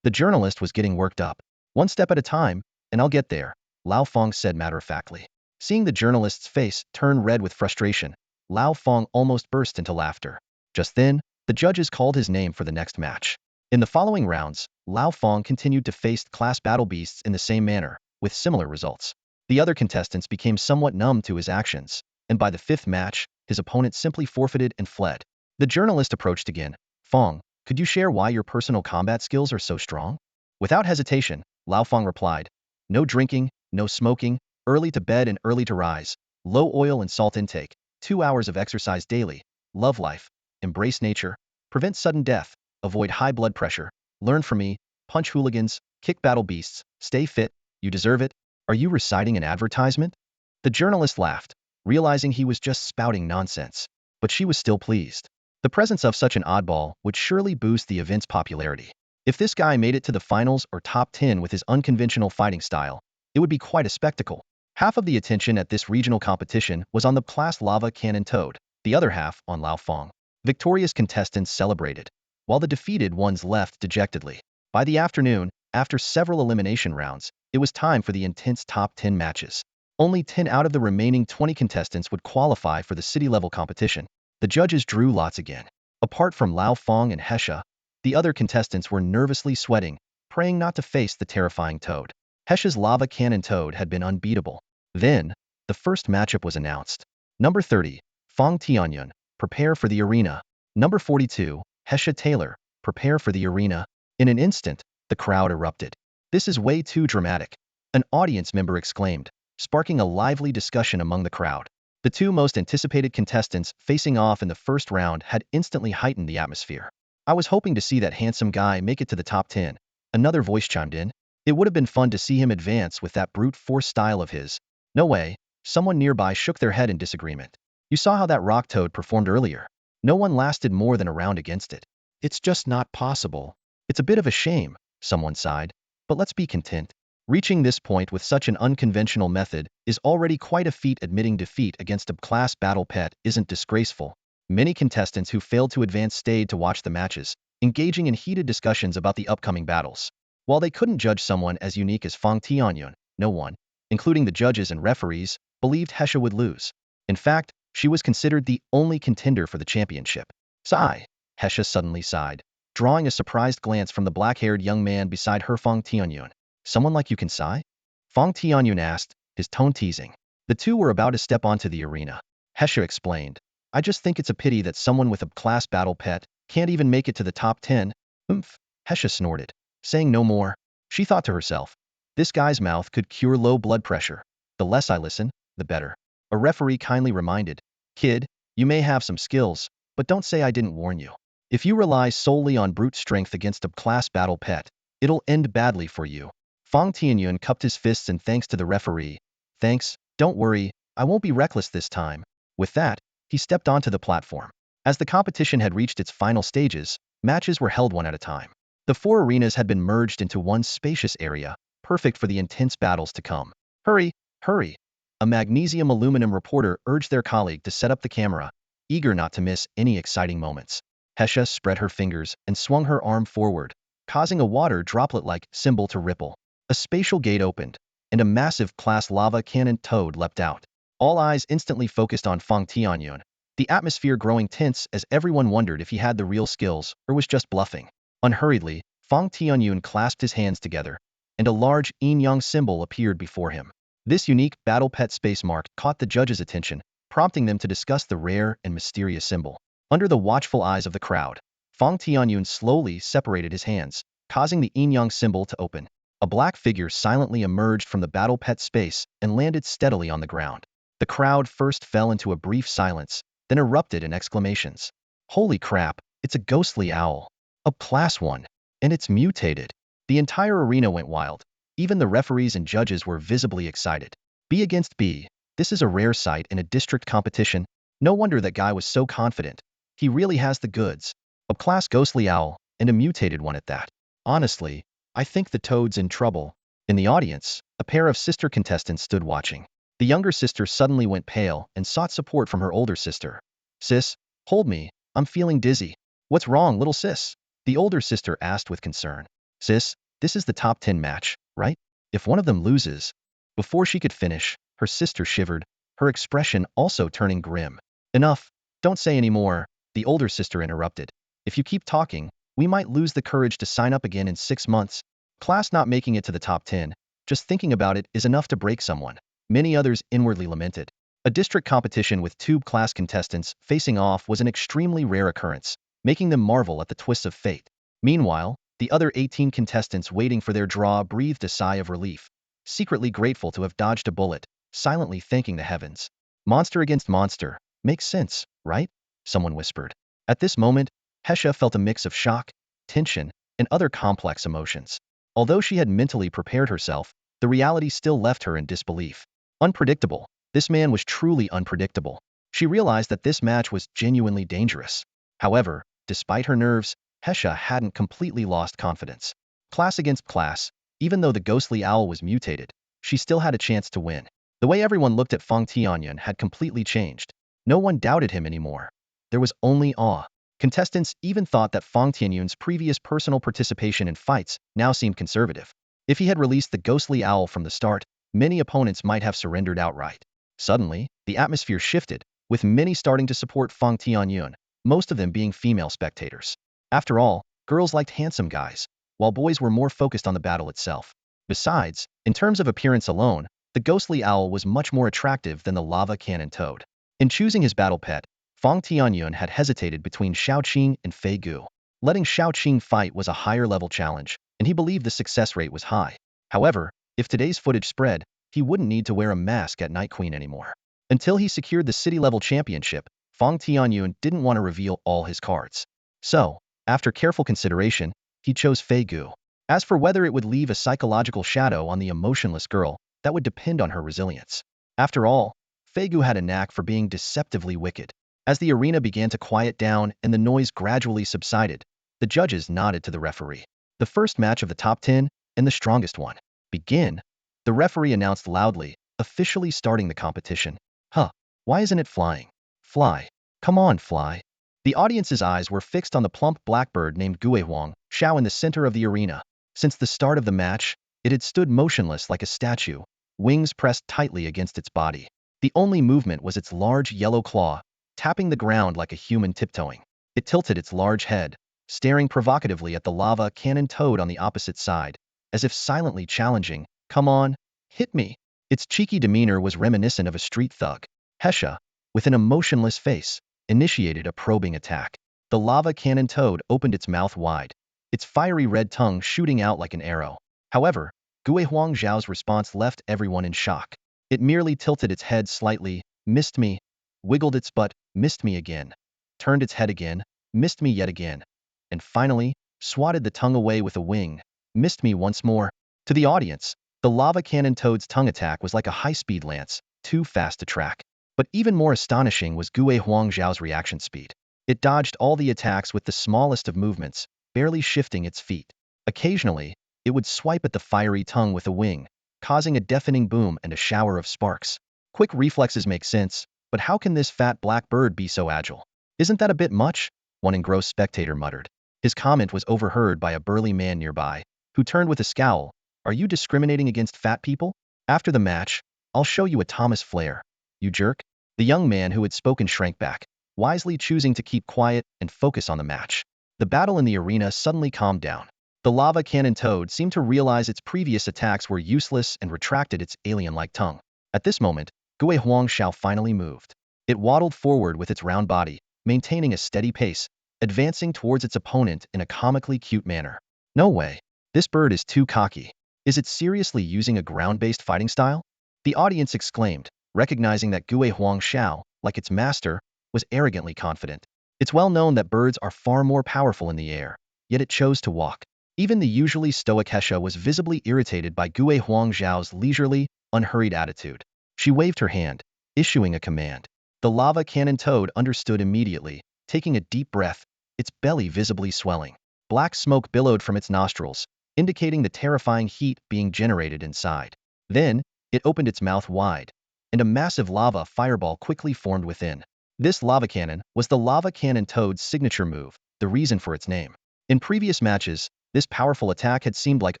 The journalist was getting worked up. "One step at a time, and I'll get there," Lao Fang said matter-of-factly. Seeing the journalist's face turn red with frustration, Lao Fang almost burst into laughter. Just then, the judges called his name for the next match. In the following rounds, Lao Fang continued to face class battle beasts in the same manner, with similar results. The other contestants became somewhat numb to his actions, and by the 5th match, his opponent simply forfeited and fled. The journalist approached again. "Fang, could you share why your personal combat skills are so strong?" Without hesitation, Lao Fang replied, "No drinking, no smoking, early to bed and early to rise, low oil and salt intake, 2 hours of exercise daily, love life, embrace nature, prevent sudden death, avoid high blood pressure, learn from me, punch hooligans, kick battle beasts, stay fit, you deserve it." "Are you reciting an advertisement?" The journalist laughed, realizing he was just spouting nonsense. But she was still pleased. The presence of such an oddball would surely boost the event's popularity. If this guy made it to the finals or top 10 with his unconventional fighting style, it would be quite a spectacle. Half of the attention at this regional competition was on the class lava cannon toad, the other half on Lao Fang. Victorious contestants celebrated, while the defeated ones left dejectedly. By the afternoon, after several elimination rounds, it was time for the intense top 10 matches. Only 10 out of the remaining 20 contestants would qualify for the city-level competition. The judges drew lots again. Apart from Lao Fang and Hesha, the other contestants were nervously sweating, praying not to face the terrifying toad. Hesha's lava cannon toad had been unbeatable. Then, the first matchup was announced. Number 30, Fang Tianyun, prepare for the arena. Number 42, Hesha Taylor, prepare for the arena. In an instant, the crowd erupted. "This is way too dramatic," an audience member exclaimed, sparking a lively discussion among the crowd. The two most anticipated contestants facing off in the first round had instantly heightened the atmosphere. "I was hoping to see that handsome guy make it to the top 10. Another voice chimed in. "It would have been fun to see him advance with that brute force style of his." "No way," someone nearby shook their head in disagreement. "You saw how that rock toad performed earlier. No one lasted more than a round against it. It's just not possible. It's a bit of a shame, someone sighed, but let's be content. Reaching this point with such an unconventional method is already quite a feat. Admitting defeat against a class battle pet isn't disgraceful. Many contestants who failed to advance stayed to watch the matches, engaging in heated discussions about the upcoming battles. While they couldn't judge someone as unique as Fang Tianyun, no one, including the judges and referees, believed Hesha would lose. In fact, she was considered the only contender for the championship. Sigh. Hesha suddenly sighed, drawing a surprised glance from the black-haired young man beside her. Fang Tianyun. Someone like you can sigh? Fang Tianyun asked, his tone teasing. The two were about to step onto the arena. Hesha explained. I just think it's a pity that someone with a class battle pet can't even make it to the top 10. Oomph. Hesha snorted. Saying no more, she thought to herself. This guy's mouth could cure low blood pressure. The less I listen, the better. A referee kindly reminded. Kid, you may have some skills, but don't say I didn't warn you. If you rely solely on brute strength against a class battle pet, it'll end badly for you. Fang Tianyun cupped his fists in thanks to the referee. Thanks, don't worry, I won't be reckless this time. With that, he stepped onto the platform. As the competition had reached its final stages, matches were held one at a time. The four arenas had been merged into one spacious area, perfect for the intense battles to come. Hurry, hurry! A magnesium aluminum reporter urged their colleague to set up the camera, eager not to miss any exciting moments. Hesha spread her fingers and swung her arm forward, causing a water droplet-like symbol to ripple. A spatial gate opened, and a massive class lava cannon toad leapt out. All eyes instantly focused on Fang Tianyun, the atmosphere growing tense as everyone wondered if he had the real skills or was just bluffing. Unhurriedly, Fang Tianyun clasped his hands together, and a large yin-yang symbol appeared before him. This unique battle pet space mark caught the judges' attention, prompting them to discuss the rare and mysterious symbol. Under the watchful eyes of the crowd, Fang Tianyun slowly separated his hands, causing the yin-yang symbol to open. A black figure silently emerged from the battle pet space and landed steadily on the ground. The crowd first fell into a brief silence, then erupted in exclamations. Holy crap, it's a ghostly owl. A class 1. And it's mutated. The entire arena went wild. Even the referees and judges were visibly excited. B against B. This is a rare sight in a district competition. No wonder that guy was so confident. He really has the goods. A class ghostly owl, and a mutated one at that. Honestly, I think the toad's in trouble. In the audience, a pair of sister contestants stood watching. The younger sister suddenly went pale and sought support from her older sister. Sis, hold me, I'm feeling dizzy. What's wrong, little sis? The older sister asked with concern. Sis, this is the top 10 match, right? If one of them loses. Before she could finish, her sister shivered, her expression also turning grim. Enough, don't say any more, the older sister interrupted. If you keep talking, we might lose the courage to sign up again in 6 months. Class not making it to the top 10, just thinking about it is enough to break someone. Many others inwardly lamented. A district competition with 2 class contestants facing off was an extremely rare occurrence, making them marvel at the twists of fate. Meanwhile, the other 18 contestants waiting for their draw breathed a sigh of relief, secretly grateful to have dodged a bullet, silently thanking the heavens. Monster against monster, makes sense, right? Someone whispered. At this moment, Hesha felt a mix of shock, tension, and other complex emotions. Although she had mentally prepared herself, the reality still left her in disbelief. Unpredictable. This man was truly unpredictable. She realized that this match was genuinely dangerous. However, despite her nerves, Hesha hadn't completely lost confidence. Class against class, even though the ghostly owl was mutated, she still had a chance to win. The way everyone looked at Fang Tianyun had completely changed. No one doubted him anymore. There was only awe. Contestants even thought that Fang Tianyun's previous personal participation in fights now seemed conservative. If he had released the ghostly owl from the start, many opponents might have surrendered outright. Suddenly, the atmosphere shifted, with many starting to support Fang Tianyun, most of them being female spectators. After all, girls liked handsome guys, while boys were more focused on the battle itself. Besides, in terms of appearance alone, the ghostly owl was much more attractive than the lava cannon toad. In choosing his battle pet, Fang Tianyun had hesitated between Xiaoqing and Fei Gu. Letting Xiaoqing fight was a higher-level challenge, and he believed the success rate was high. However, if today's footage spread, he wouldn't need to wear a mask at Night Queen anymore. Until he secured the city-level championship, Fang Tianyun didn't want to reveal all his cards. So, after careful consideration, he chose Fei Gu. As for whether it would leave a psychological shadow on the emotionless girl, that would depend on her resilience. After all, Fei Gu had a knack for being deceptively wicked. As the arena began to quiet down and the noise gradually subsided, the judges nodded to the referee. The first match of the top 10 and the strongest one. Begin, the referee announced loudly, officially starting the competition. Huh, why isn't it flying? Fly. Come on, fly. The audience's eyes were fixed on the plump blackbird named Guihong Xiao in the center of the arena. Since the start of the match, it had stood motionless like a statue, wings pressed tightly against its body. The only movement was its large yellow claw, tapping the ground like a human tiptoeing. It tilted its large head, staring provocatively at the lava cannon toad on the opposite side, as if silently challenging, "Come on, hit me." Its cheeky demeanor was reminiscent of a street thug. Hesha, with an emotionless face, initiated a probing attack. The lava cannon toad opened its mouth wide, its fiery red tongue shooting out like an arrow. However, Guihong Zhao's response left everyone in shock. It merely tilted its head slightly, missed me, wiggled its butt, missed me again, turned its head again, missed me yet again, and finally, swatted the tongue away with a wing, missed me once more. To the audience, the lava cannon toad's tongue attack was like a high-speed lance, too fast to track. But even more astonishing was Guihong Zhao's reaction speed. It dodged all the attacks with the smallest of movements, barely shifting its feet. Occasionally, it would swipe at the fiery tongue with a wing, causing a deafening boom and a shower of sparks. Quick reflexes make sense, but how can this fat black bird be so agile? Isn't that a bit much? One engrossed spectator muttered. His comment was overheard by a burly man nearby, who turned with a scowl. Are you discriminating against fat people? After the match, I'll show you a Thomas Flair. You jerk. The young man who had spoken shrank back, wisely choosing to keep quiet and focus on the match. The battle in the arena suddenly calmed down. The lava cannon toad seemed to realize its previous attacks were useless and retracted its alien-like tongue. At this moment, Guihong Xiao finally moved. It waddled forward with its round body, maintaining a steady pace, advancing towards its opponent in a comically cute manner. No way. This bird is too cocky. Is it seriously using a ground-based fighting style? The audience exclaimed, recognizing that Guihong Xiao, like its master, was arrogantly confident. It's well known that birds are far more powerful in the air, yet it chose to walk. Even the usually stoic Hesha was visibly irritated by Guihong Zhao's leisurely, unhurried attitude. She waved her hand, issuing a command. The lava cannon toad understood immediately, taking a deep breath, its belly visibly swelling. Black smoke billowed from its nostrils, indicating the terrifying heat being generated inside. Then, it opened its mouth wide, and a massive lava fireball quickly formed within. This lava cannon was the lava cannon toad's signature move, the reason for its name. In previous matches, this powerful attack had seemed like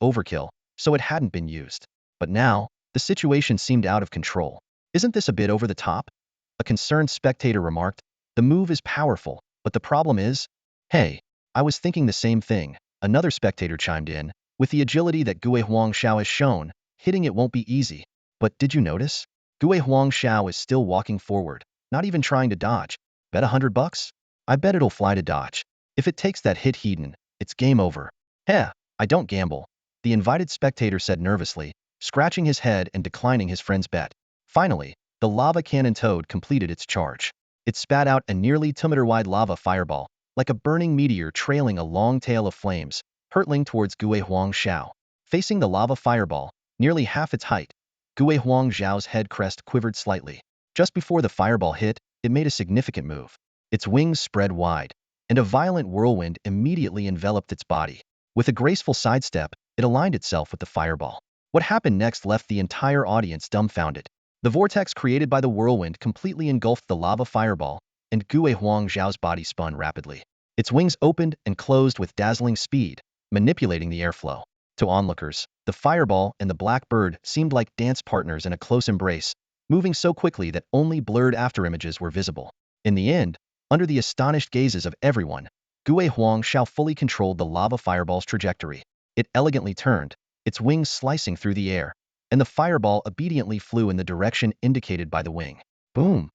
overkill, so it hadn't been used. But now, the situation seemed out of control. Isn't this a bit over the top? A concerned spectator remarked. The move is powerful, but the problem is... Hey, I was thinking the same thing, another spectator chimed in. With the agility that Guihong Xiao has shown, hitting it won't be easy. But did you notice? Guihong Xiao is still walking forward, not even trying to dodge. Bet $100? I bet it'll fly to dodge. If it takes that hit Hedon, it's game over. Heh, I don't gamble, the invited spectator said nervously, scratching his head and declining his friend's bet. Finally, the lava cannon toad completed its charge. It spat out a nearly 2-meter-wide lava fireball, like a burning meteor trailing a long tail of flames, hurtling towards Guihong Xiao. Facing the lava fireball, nearly half its height, Guihong Zhao's head crest quivered slightly. Just before the fireball hit, it made a significant move. Its wings spread wide, and a violent whirlwind immediately enveloped its body. With a graceful sidestep, it aligned itself with the fireball. What happened next left the entire audience dumbfounded. The vortex created by the whirlwind completely engulfed the lava fireball, and Guihong Zhao's body spun rapidly. Its wings opened and closed with dazzling speed, manipulating the airflow. To onlookers, the fireball and the black bird seemed like dance partners in a close embrace, moving so quickly that only blurred afterimages were visible. In the end, under the astonished gazes of everyone, Guihong Xiao fully controlled the lava fireball's trajectory. It elegantly turned, its wings slicing through the air, and the fireball obediently flew in the direction indicated by the wing. Boom!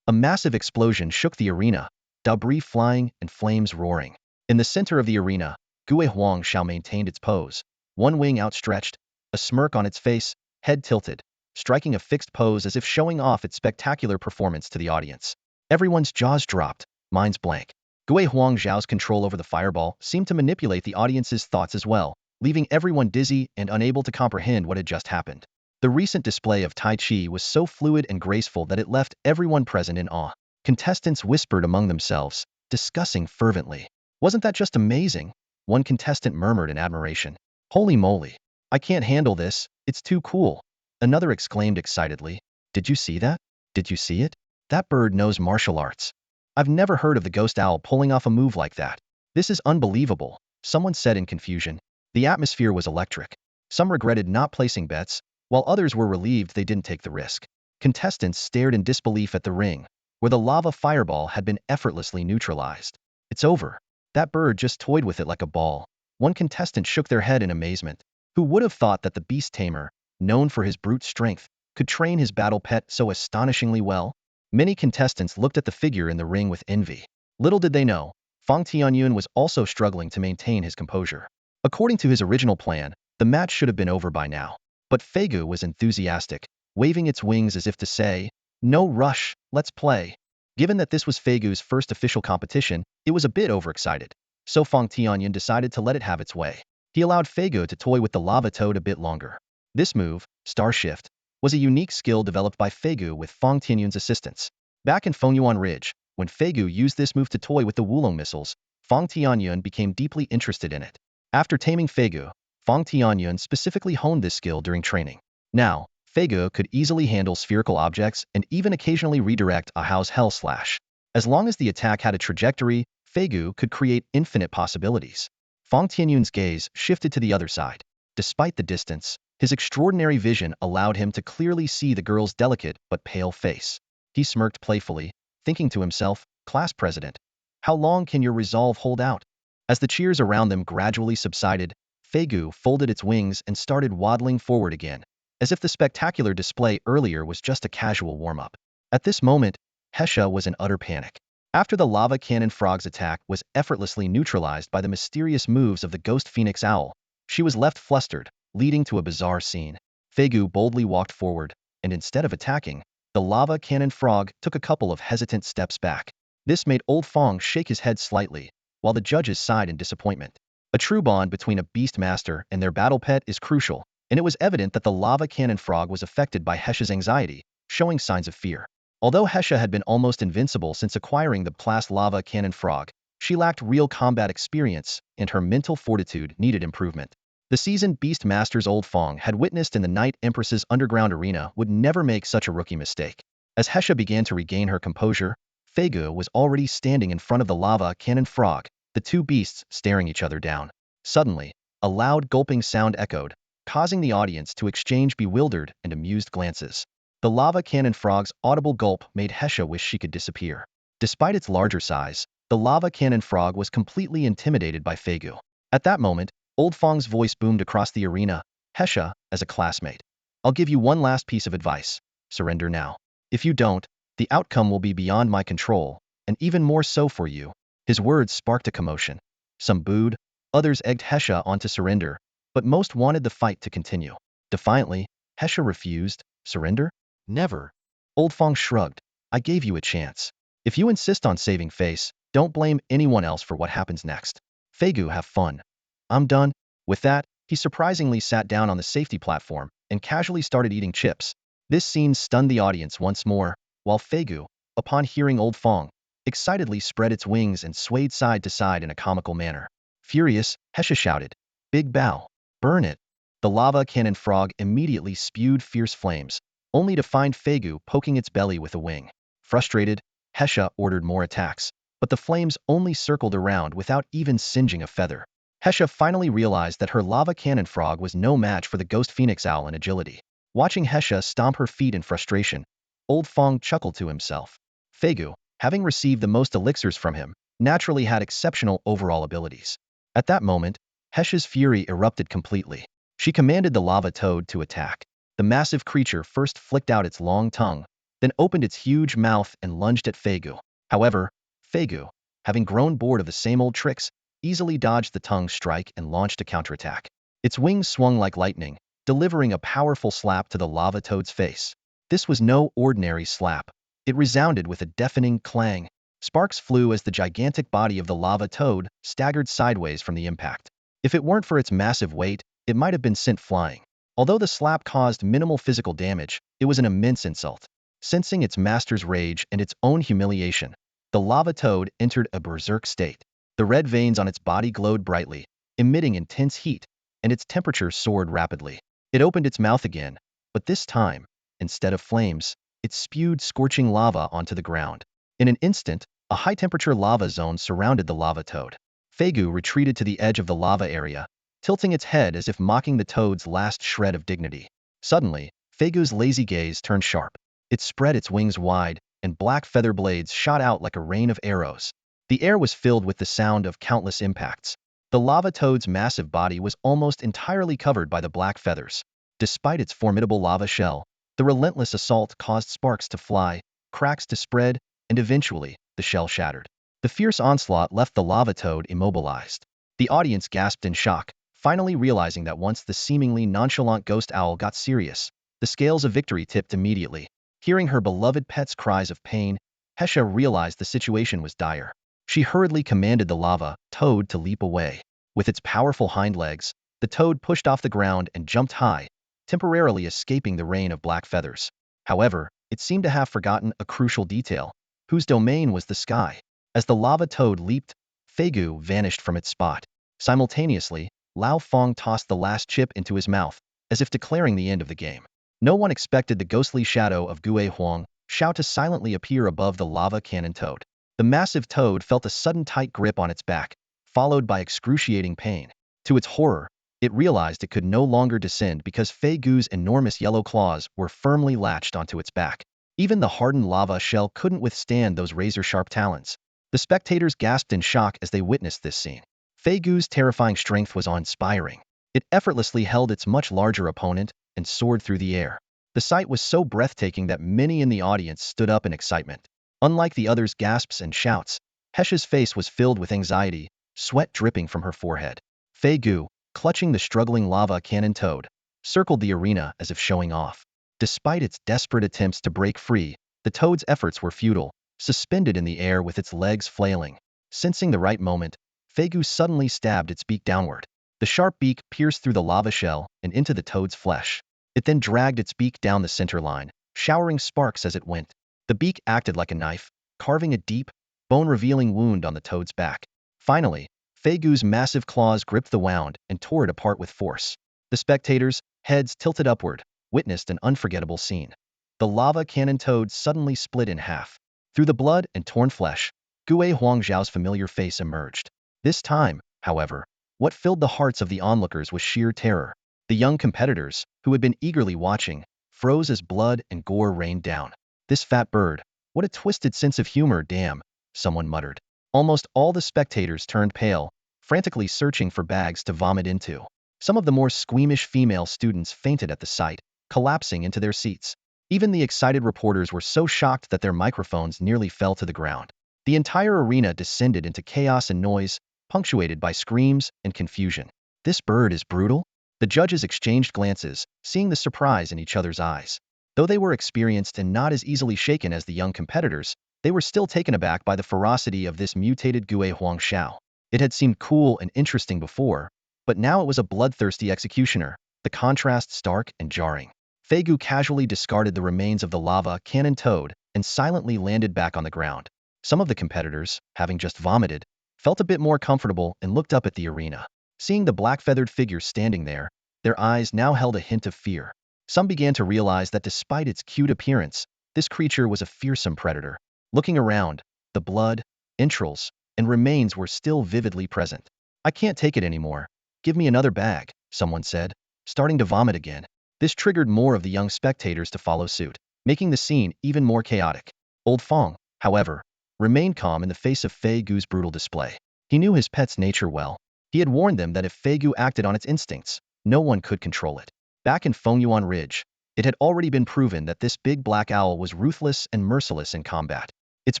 A massive explosion shook the arena, debris flying and flames roaring. In the center of the arena, Guihong Xiao maintained its pose, one wing outstretched, a smirk on its face, head tilted, striking a fixed pose as if showing off its spectacular performance to the audience. Everyone's jaws dropped, minds blank. Guihong Zhao's control over the fireball seemed to manipulate the audience's thoughts as well, leaving everyone dizzy and unable to comprehend what had just happened. The recent display of Tai Chi was so fluid and graceful that it left everyone present in awe. Contestants whispered among themselves, discussing fervently. Wasn't that just amazing? One contestant murmured in admiration. Holy moly. I can't handle this, it's too cool. Another exclaimed excitedly. Did you see that? Did you see it? That bird knows martial arts. I've never heard of the ghost owl pulling off a move like that. This is unbelievable, someone said in confusion. The atmosphere was electric. Some regretted not placing bets, while others were relieved they didn't take the risk. Contestants stared in disbelief at the ring, where the lava fireball had been effortlessly neutralized. It's over. That bird just toyed with it like a ball. One contestant shook their head in amazement. Who would have thought that the beast tamer, known for his brute strength, could train his battle pet so astonishingly well? Many contestants looked at the figure in the ring with envy. Little did they know, Fang Tianyun was also struggling to maintain his composure. According to his original plan, the match should have been over by now. But Feigu was enthusiastic, waving its wings as if to say, "No rush, let's play." Given that this was Feigu's first official competition, it was a bit overexcited. So Fang Tianyun decided to let it have its way. He allowed Feigu to toy with the lava toad a bit longer. This move, Star Shift, was a unique skill developed by Feigu with Fang Tianyun's assistance. Back in Fengyuan Ridge, when Feigu used this move to toy with the Wulong missiles, Fang Tianyun became deeply interested in it. After taming Feigu, Fang Tianyun specifically honed this skill during training. Now, Feigu could easily handle spherical objects and even occasionally redirect a Hao's Hell Slash. As long as the attack had a trajectory, Feigu could create infinite possibilities. Fang Tianyun's gaze shifted to the other side. Despite the distance, his extraordinary vision allowed him to clearly see the girl's delicate but pale face. He smirked playfully, thinking to himself, "Class president, how long can your resolve hold out?" As the cheers around them gradually subsided, Feigu folded its wings and started waddling forward again, as if the spectacular display earlier was just a casual warm-up. At this moment, Hesha was in utter panic. After the lava cannon frog's attack was effortlessly neutralized by the mysterious moves of the ghost phoenix owl, she was left flustered, leading to a bizarre scene. Feigu boldly walked forward, and instead of attacking, the lava cannon frog took a couple of hesitant steps back. This made Old Fang shake his head slightly, while the judges sighed in disappointment. A true bond between a beast master and their battle pet is crucial, and it was evident that the lava cannon frog was affected by Hesha's anxiety, showing signs of fear. Although Hesha had been almost invincible since acquiring the class lava cannon frog, she lacked real combat experience, and her mental fortitude needed improvement. The seasoned beast masters Old Fang had witnessed in the Night Empress's underground arena would never make such a rookie mistake. As Hesha began to regain her composure, Feigu was already standing in front of the lava cannon frog, the two beasts staring each other down. Suddenly, a loud gulping sound echoed, causing the audience to exchange bewildered and amused glances. The lava cannon frog's audible gulp made Hesha wish she could disappear. Despite its larger size, the lava cannon frog was completely intimidated by Feigu. At that moment, Old Fang's voice boomed across the arena. "Hesha, as a classmate, I'll give you one last piece of advice. Surrender now. If you don't, the outcome will be beyond my control, and even more so for you." His words sparked a commotion. Some booed, others egged Hesha on to surrender, but most wanted the fight to continue. Defiantly, Hesha refused. "Surrender? Never." Old Fang shrugged. "I gave you a chance. If you insist on saving face, don't blame anyone else for what happens next. Feigu, have fun. I'm done." With that, he surprisingly sat down on the safety platform and casually started eating chips. This scene stunned the audience once more, while Feigu, upon hearing Old Fang, excitedly spread its wings and swayed side to side in a comical manner. Furious, Hesha shouted, "Big Bao, burn it." The lava cannon frog immediately spewed fierce flames, only to find Feigu poking its belly with a wing. Frustrated, Hesha ordered more attacks, but the flames only circled around without even singeing a feather. Hesha finally realized that her lava cannon frog was no match for the ghost phoenix owl in agility. Watching Hesha stomp her feet in frustration, Old Fang chuckled to himself. Feigu, having received the most elixirs from him, naturally had exceptional overall abilities. At that moment, Hesha's fury erupted completely. She commanded the lava toad to attack. The massive creature first flicked out its long tongue, then opened its huge mouth and lunged at Feigu. However, Feigu, having grown bored of the same old tricks, easily dodged the tongue strike and launched a counterattack. Its wings swung like lightning, delivering a powerful slap to the lava toad's face. This was no ordinary slap. It resounded with a deafening clang. Sparks flew as the gigantic body of the lava toad staggered sideways from the impact. If it weren't for its massive weight, it might have been sent flying. Although the slap caused minimal physical damage, it was an immense insult. Sensing its master's rage and its own humiliation, the lava toad entered a berserk state. The red veins on its body glowed brightly, emitting intense heat, and its temperature soared rapidly. It opened its mouth again, but this time, instead of flames, it spewed scorching lava onto the ground. In an instant, a high-temperature lava zone surrounded the lava toad. Feigu retreated to the edge of the lava area, tilting its head as if mocking the toad's last shred of dignity. Suddenly, Feigu's lazy gaze turned sharp. It spread its wings wide, and black feather blades shot out like a rain of arrows. The air was filled with the sound of countless impacts. The lava toad's massive body was almost entirely covered by the black feathers. Despite its formidable lava shell, the relentless assault caused sparks to fly, cracks to spread, and eventually, the shell shattered. The fierce onslaught left the lava toad immobilized. The audience gasped in shock, finally realizing that once the seemingly nonchalant ghost owl got serious, the scales of victory tipped immediately. Hearing her beloved pet's cries of pain, Hesha realized the situation was dire. She hurriedly commanded the lava toad to leap away. With its powerful hind legs, the toad pushed off the ground and jumped high, temporarily escaping the rain of black feathers. However, it seemed to have forgotten a crucial detail, whose domain was the sky. As the lava toad leaped, Feigu vanished from its spot. Simultaneously, Lao Feng tossed the last chip into his mouth, as if declaring the end of the game. No one expected the ghostly shadow of Gue Huang Shao to silently appear above the lava cannon toad. The massive toad felt a sudden tight grip on its back, followed by excruciating pain. To its horror, it realized it could no longer descend because Fei Gu's enormous yellow claws were firmly latched onto its back. Even the hardened lava shell couldn't withstand those razor-sharp talons. The spectators gasped in shock as they witnessed this scene. Fei Gu's terrifying strength was awe-inspiring. It effortlessly held its much larger opponent and soared through the air. The sight was so breathtaking that many in the audience stood up in excitement. Unlike the others' gasps and shouts, Hesha's face was filled with anxiety, sweat dripping from her forehead. Fei Gu, clutching the struggling lava cannon toad, circled the arena as if showing off. Despite its desperate attempts to break free, the toad's efforts were futile, suspended in the air with its legs flailing. Sensing the right moment, Fei Gu suddenly stabbed its beak downward. The sharp beak pierced through the lava shell and into the toad's flesh. It then dragged its beak down the center line, showering sparks as it went. The beak acted like a knife, carving a deep, bone-revealing wound on the toad's back. Finally, Fei Gu's massive claws gripped the wound and tore it apart with force. The spectators, heads tilted upward, witnessed an unforgettable scene. The lava cannon toad suddenly split in half. Through the blood and torn flesh, Gue Huangzhao's familiar face emerged. This time, however, what filled the hearts of the onlookers was sheer terror. The young competitors, who had been eagerly watching, froze as blood and gore rained down. This fat bird, what a twisted sense of humor, damn, someone muttered. Almost all the spectators turned pale, frantically searching for bags to vomit into. Some of the more squeamish female students fainted at the sight, collapsing into their seats. Even the excited reporters were so shocked that their microphones nearly fell to the ground. The entire arena descended into chaos and noise, punctuated by screams and confusion. This bird is brutal? The judges exchanged glances, seeing the surprise in each other's eyes. Though they were experienced and not as easily shaken as the young competitors, they were still taken aback by the ferocity of this mutated Gue Huangshao. It had seemed cool and interesting before, but now it was a bloodthirsty executioner, the contrast stark and jarring. Fei Gu casually discarded the remains of the lava cannon toad and silently landed back on the ground. Some of the competitors, having just vomited, felt a bit more comfortable and looked up at the arena. Seeing the black-feathered figure standing there, their eyes now held a hint of fear. Some began to realize that despite its cute appearance, this creature was a fearsome predator. Looking around, the blood, entrails, and remains were still vividly present. "I can't take it anymore. Give me another bag," someone said, starting to vomit again. This triggered more of the young spectators to follow suit, making the scene even more chaotic. Old Fang, however, remained calm in the face of Fei Gu's brutal display. He knew his pet's nature well. He had warned them that if Fei Gu acted on its instincts, no one could control it. Back in Fengyuan Ridge, it had already been proven that this big black owl was ruthless and merciless in combat. Its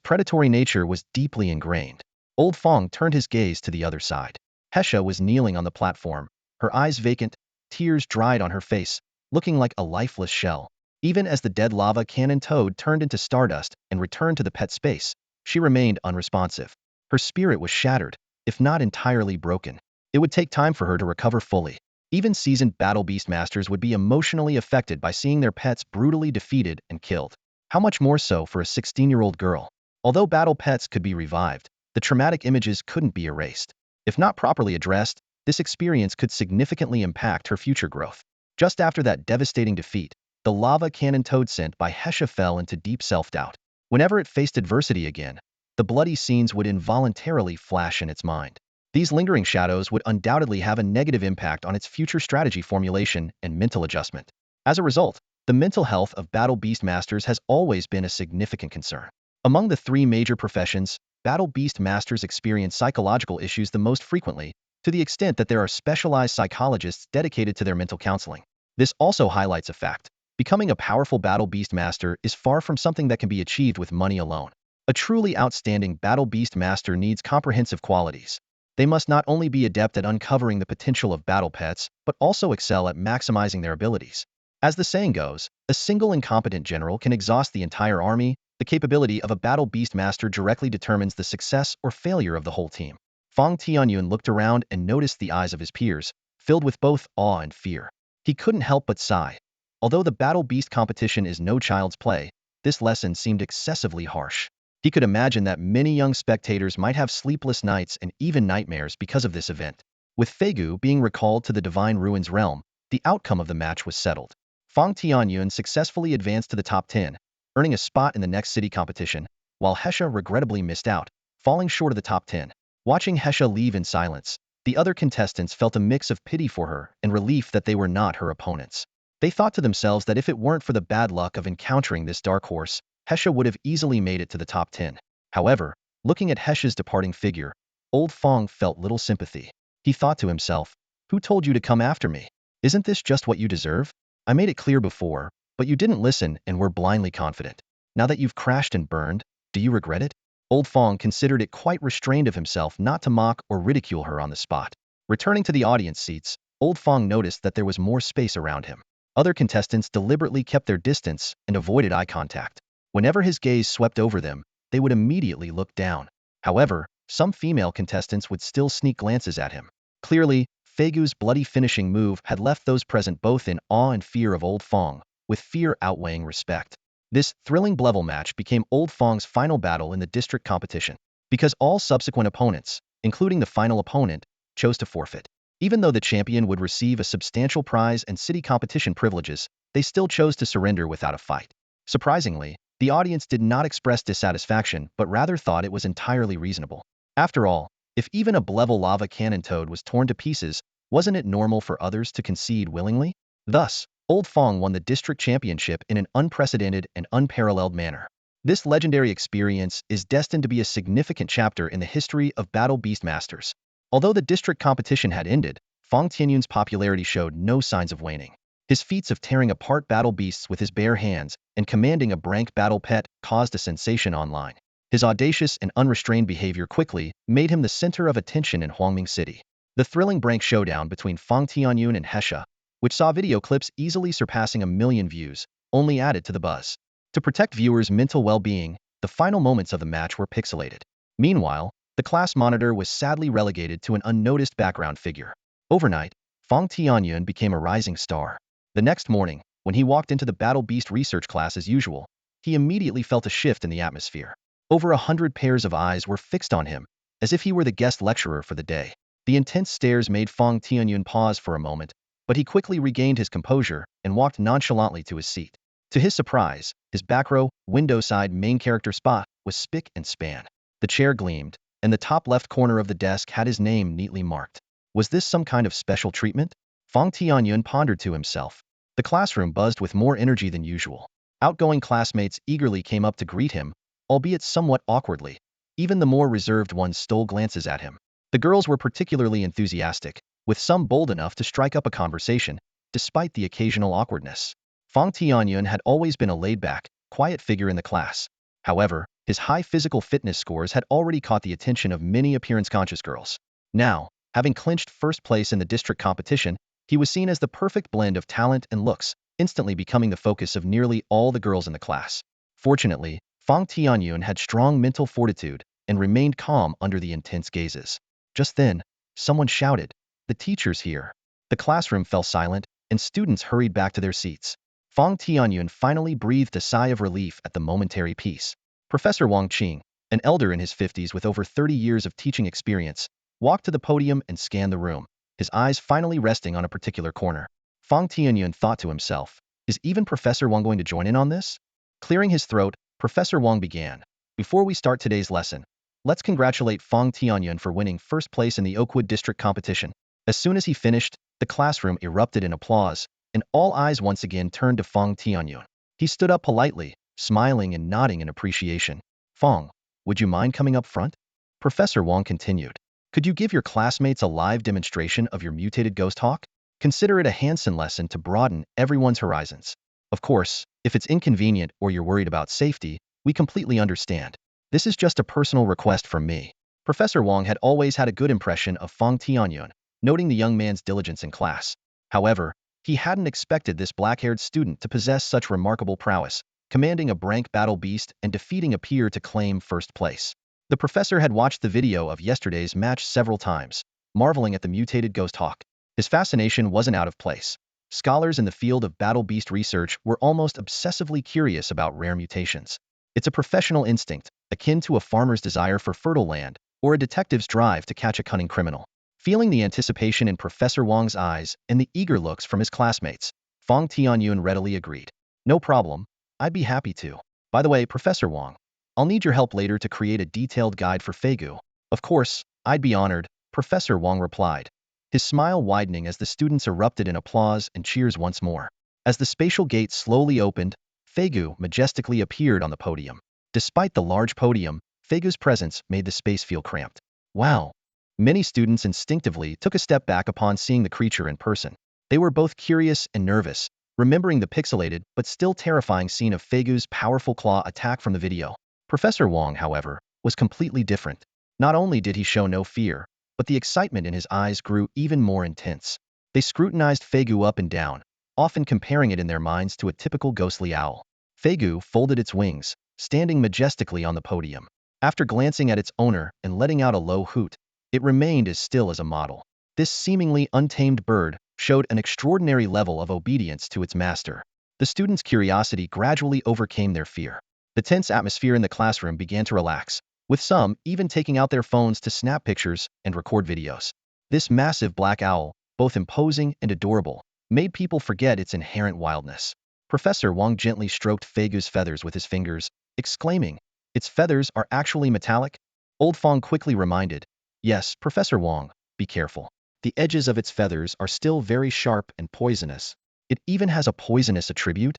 predatory nature was deeply ingrained. Old Fang turned his gaze to the other side. Hesha was kneeling on the platform, her eyes vacant, tears dried on her face, looking like a lifeless shell. Even as the dead lava cannon toad turned into stardust and returned to the pet space, she remained unresponsive. Her spirit was shattered, if not entirely broken. It would take time for her to recover fully. Even seasoned battle beast masters would be emotionally affected by seeing their pets brutally defeated and killed. How much more so for a 16-year-old girl? Although battle pets could be revived, the traumatic images couldn't be erased. If not properly addressed, this experience could significantly impact her future growth. Just after that devastating defeat, the lava cannon toad sent by Hesha fell into deep self-doubt. Whenever it faced adversity again, the bloody scenes would involuntarily flash in its mind. These lingering shadows would undoubtedly have a negative impact on its future strategy formulation and mental adjustment. As a result, the mental health of battle beast masters has always been a significant concern. Among the three major professions, battle beast masters experience psychological issues the most frequently, to the extent that there are specialized psychologists dedicated to their mental counseling. This also highlights a fact: becoming a powerful battle beast master is far from something that can be achieved with money alone. A truly outstanding battle beast master needs comprehensive qualities. They must not only be adept at uncovering the potential of battle pets, but also excel at maximizing their abilities. As the saying goes, a single incompetent general can exhaust the entire army. The capability of a battle beast master directly determines the success or failure of the whole team. Fang Tianyun looked around and noticed the eyes of his peers, filled with both awe and fear. He couldn't help but sigh. Although the battle beast competition is no child's play, this lesson seemed excessively harsh. He could imagine that many young spectators might have sleepless nights and even nightmares because of this event. With Feigu being recalled to the Divine Ruins realm, the outcome of the match was settled. Fang Tianyun successfully advanced to the top 10, earning a spot in the next city competition, while Hesha regrettably missed out, falling short of the top 10. Watching Hesha leave in silence, the other contestants felt a mix of pity for her and relief that they were not her opponents. They thought to themselves that if it weren't for the bad luck of encountering this dark horse, Hesha would have easily made it to the top 10. However, looking at Hesha's departing figure, old Fang felt little sympathy. He thought to himself, "Who told you to come after me? Isn't this just what you deserve? I made it clear before, but you didn't listen and were blindly confident. Now that you've crashed and burned, do you regret it?" Old Fang considered it quite restrained of himself not to mock or ridicule her on the spot. Returning to the audience seats, Old Fang noticed that there was more space around him. Other contestants deliberately kept their distance and avoided eye contact. Whenever his gaze swept over them, they would immediately look down. However, some female contestants would still sneak glances at him. Clearly, Feigu's bloody finishing move had left those present both in awe and fear of Old Fang, with fear outweighing respect. This thrilling level match became Old Fang's final battle in the district competition, because all subsequent opponents, including the final opponent, chose to forfeit. Even though the champion would receive a substantial prize and city competition privileges, they still chose to surrender without a fight. Surprisingly, the audience did not express dissatisfaction but rather thought it was entirely reasonable. After all, if even a Blevel lava cannon toad was torn to pieces, wasn't it normal for others to concede willingly? Thus, Old Fang won the district championship in an unprecedented and unparalleled manner. This legendary experience is destined to be a significant chapter in the history of Battle Beast Masters. Although the district competition had ended, Fang Tianyun's popularity showed no signs of waning. His feats of tearing apart battle beasts with his bare hands and commanding a brank battle pet caused a sensation online. His audacious and unrestrained behavior quickly made him the center of attention in Huangming City. The thrilling brank showdown between Fang Tianyun and Hesha, which saw video clips easily surpassing 1 million views, only added to the buzz. To protect viewers' mental well-being, the final moments of the match were pixelated. Meanwhile, the class monitor was sadly relegated to an unnoticed background figure. Overnight, Fang Tianyun became a rising star. The next morning, when he walked into the Battle Beast research class as usual, he immediately felt a shift in the atmosphere. Over 100 pairs of eyes were fixed on him, as if he were the guest lecturer for the day. The intense stares made Fang Tianyun pause for a moment, but he quickly regained his composure and walked nonchalantly to his seat. To his surprise, his back row, window-side main character spot was spick and span. The chair gleamed, and the top left corner of the desk had his name neatly marked. Was this some kind of special treatment? Fang Tianyun pondered to himself. The classroom buzzed with more energy than usual. Outgoing classmates eagerly came up to greet him, albeit somewhat awkwardly. Even the more reserved ones stole glances at him. The girls were particularly enthusiastic, with some bold enough to strike up a conversation, despite the occasional awkwardness. Fang Tianyun had always been a laid-back, quiet figure in the class. However, his high physical fitness scores had already caught the attention of many appearance-conscious girls. Now, having clinched first place in the district competition, he was seen as the perfect blend of talent and looks, instantly becoming the focus of nearly all the girls in the class. Fortunately, Fang Tianyun had strong mental fortitude and remained calm under the intense gazes. Just then, someone shouted, "The teacher's here." The classroom fell silent, and students hurried back to their seats. Fang Tianyun finally breathed a sigh of relief at the momentary peace. Professor Wang Qing, an elder in his 50s with over 30 years of teaching experience, walked to the podium and scanned the room, his eyes finally resting on a particular corner. Fang Tianyun thought to himself, is even Professor Wang going to join in on this? Clearing his throat, Professor Wang began. Before we start today's lesson, let's congratulate Fang Tianyun for winning first place in the Oakwood District competition. As soon as he finished, the classroom erupted in applause, and all eyes once again turned to Fang Tianyun. He stood up politely, smiling and nodding in appreciation. Fang, would you mind coming up front? Professor Wang continued. Could you give your classmates a live demonstration of your mutated ghost hawk? Consider it a Hansen lesson to broaden everyone's horizons. Of course, if it's inconvenient or you're worried about safety, we completely understand. This is just a personal request from me. Professor Wang had always had a good impression of Fang Tianyun, noting the young man's diligence in class. However, he hadn't expected this black-haired student to possess such remarkable prowess, commanding a rank battle beast and defeating a peer to claim first place. The professor had watched the video of yesterday's match several times, marveling at the mutated ghost hawk. His fascination wasn't out of place. Scholars in the field of battle beast research were almost obsessively curious about rare mutations. It's a professional instinct, akin to a farmer's desire for fertile land, or a detective's drive to catch a cunning criminal. Feeling the anticipation in Professor Wang's eyes and the eager looks from his classmates, Fang Tianyun readily agreed. No problem, I'd be happy to. By the way, Professor Wang, I'll need your help later to create a detailed guide for Feigu. Of course, I'd be honored, Professor Wang replied, his smile widening as the students erupted in applause and cheers once more. As the spatial gate slowly opened, Feigu majestically appeared on the podium. Despite the large podium, Feigu's presence made the space feel cramped. Wow! Many students instinctively took a step back upon seeing the creature in person. They were both curious and nervous, remembering the pixelated but still terrifying scene of Feigu's powerful claw attack from the video. Professor Wang, however, was completely different. Not only did he show no fear, but the excitement in his eyes grew even more intense. They scrutinized Feigu up and down, often comparing it in their minds to a typical ghostly owl. Feigu folded its wings, standing majestically on the podium. After glancing at its owner and letting out a low hoot, it remained as still as a model. This seemingly untamed bird showed an extraordinary level of obedience to its master. The students' curiosity gradually overcame their fear. The tense atmosphere in the classroom began to relax, with some even taking out their phones to snap pictures and record videos. This massive black owl, both imposing and adorable, made people forget its inherent wildness. Professor Wang gently stroked Feigu's feathers with his fingers, exclaiming, "Its feathers are actually metallic?" Old Fang quickly reminded, "Yes, Professor Wang, be careful. The edges of its feathers are still very sharp and poisonous. It even has a poisonous attribute?"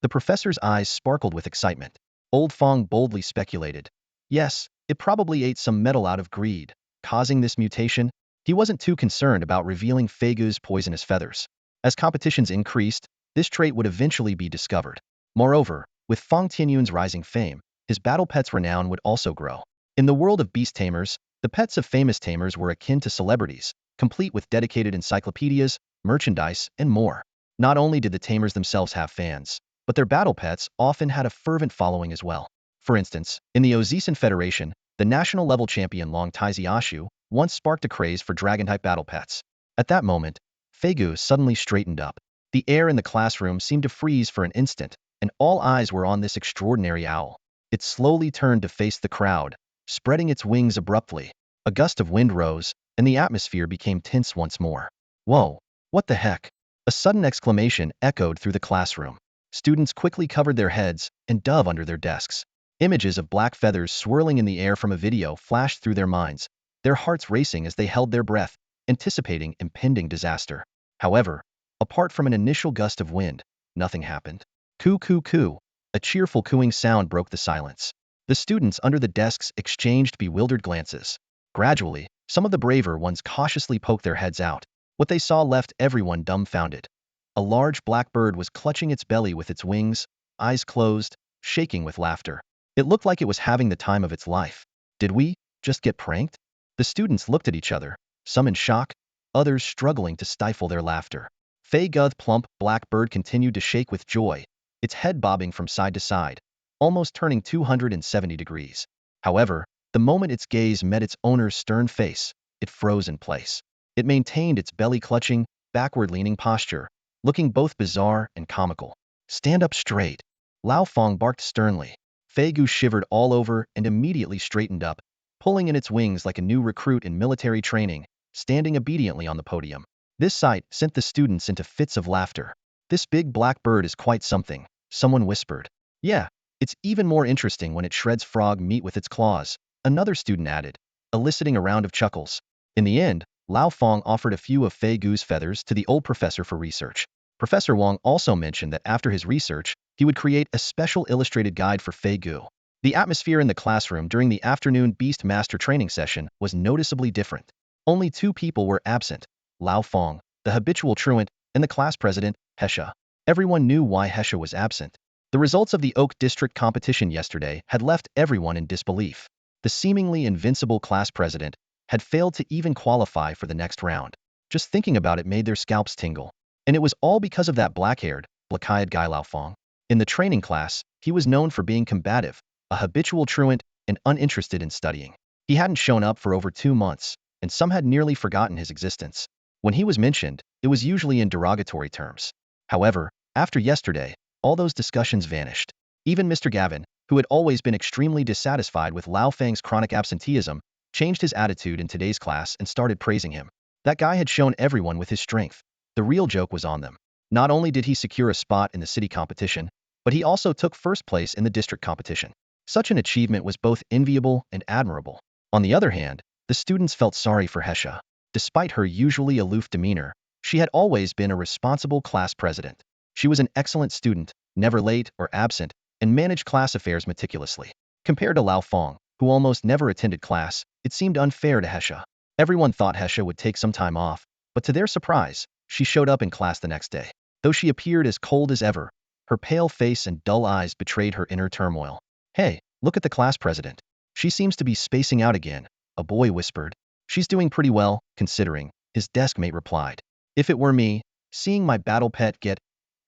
The professor's eyes sparkled with excitement. Old Fang boldly speculated, "Yes, it probably ate some metal out of greed, causing this mutation." He wasn't too concerned about revealing Feigu's poisonous feathers. As competitions increased, this trait would eventually be discovered. Moreover, with Fang Tianyun's rising fame, his battle pet's renown would also grow. In the world of beast tamers, the pets of famous tamers were akin to celebrities, complete with dedicated encyclopedias, merchandise, and more. Not only did the tamers themselves have fans, but their battle pets often had a fervent following as well. For instance, in the Ozisan Federation, the national-level champion Long Taiziashu once sparked a craze for dragon-type battle pets. At that moment, Feigu suddenly straightened up. The air in the classroom seemed to freeze for an instant, and all eyes were on this extraordinary owl. It slowly turned to face the crowd, spreading its wings abruptly. A gust of wind rose, and the atmosphere became tense once more. Whoa, what the heck? A sudden exclamation echoed through the classroom. Students quickly covered their heads and dove under their desks. Images of black feathers swirling in the air from a video flashed through their minds, their hearts racing as they held their breath, anticipating impending disaster. However, apart from an initial gust of wind, nothing happened. Coo coo coo. A cheerful cooing sound broke the silence. The students under the desks exchanged bewildered glances. Gradually, some of the braver ones cautiously poked their heads out. What they saw left everyone dumbfounded. A large black bird was clutching its belly with its wings, eyes closed, shaking with laughter. It looked like it was having the time of its life. Did we just get pranked? The students looked at each other, some in shock, others struggling to stifle their laughter. Fei-Gu's plump black bird continued to shake with joy, its head bobbing from side to side, almost turning 270 degrees. However, the moment its gaze met its owner's stern face, it froze in place. It maintained its belly-clutching, backward-leaning posture, looking both bizarre and comical. Stand up straight. Lao Fong barked sternly. Fei Gu shivered all over and immediately straightened up, pulling in its wings like a new recruit in military training, standing obediently on the podium. This sight sent the students into fits of laughter. This big black bird is quite something, someone whispered. Yeah, it's even more interesting when it shreds frog meat with its claws, another student added, eliciting a round of chuckles. In the end, Lao Fong offered a few of Fei Gu's feathers to the old professor for research. Professor Wang also mentioned that after his research, he would create a special illustrated guide for Fei Gu. The atmosphere in the classroom during the afternoon Beast Master training session was noticeably different. Only two people were absent, Lao Fong, the habitual truant, and the class president, Hesha. Everyone knew why Hesha was absent. The results of the Oak District competition yesterday had left everyone in disbelief. The seemingly invincible class president had failed to even qualify for the next round. Just thinking about it made their scalps tingle. And it was all because of that black-haired, black-eyed guy Lao Fong. In the training class, he was known for being combative, a habitual truant, and uninterested in studying. He hadn't shown up for over 2 months, and some had nearly forgotten his existence. When he was mentioned, it was usually in derogatory terms. However, after yesterday, all those discussions vanished. Even Mr. Gavin, who had always been extremely dissatisfied with Lao Fang's chronic absenteeism, changed his attitude in today's class and started praising him. That guy had shown everyone with his strength. The real joke was on them. Not only did he secure a spot in the city competition, but he also took first place in the district competition. Such an achievement was both enviable and admirable. On the other hand, the students felt sorry for Hesha. Despite her usually aloof demeanor, she had always been a responsible class president. She was an excellent student, never late or absent, and managed class affairs meticulously. Compared to Lao Fong, who almost never attended class, it seemed unfair to Hesha. Everyone thought Hesha would take some time off, but to their surprise, she showed up in class the next day. Though she appeared as cold as ever, her pale face and dull eyes betrayed her inner turmoil. Hey, look at the class president. She seems to be spacing out again, a boy whispered. She's doing pretty well, considering, his desk mate replied. If it were me, seeing my battle pet get...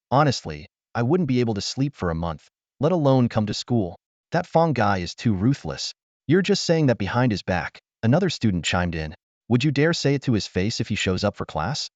Honestly, I wouldn't be able to sleep for a month, let alone come to school. That Fong guy is too ruthless. You're just saying that behind his back, another student chimed in. Would you dare say it to his face if he shows up for class?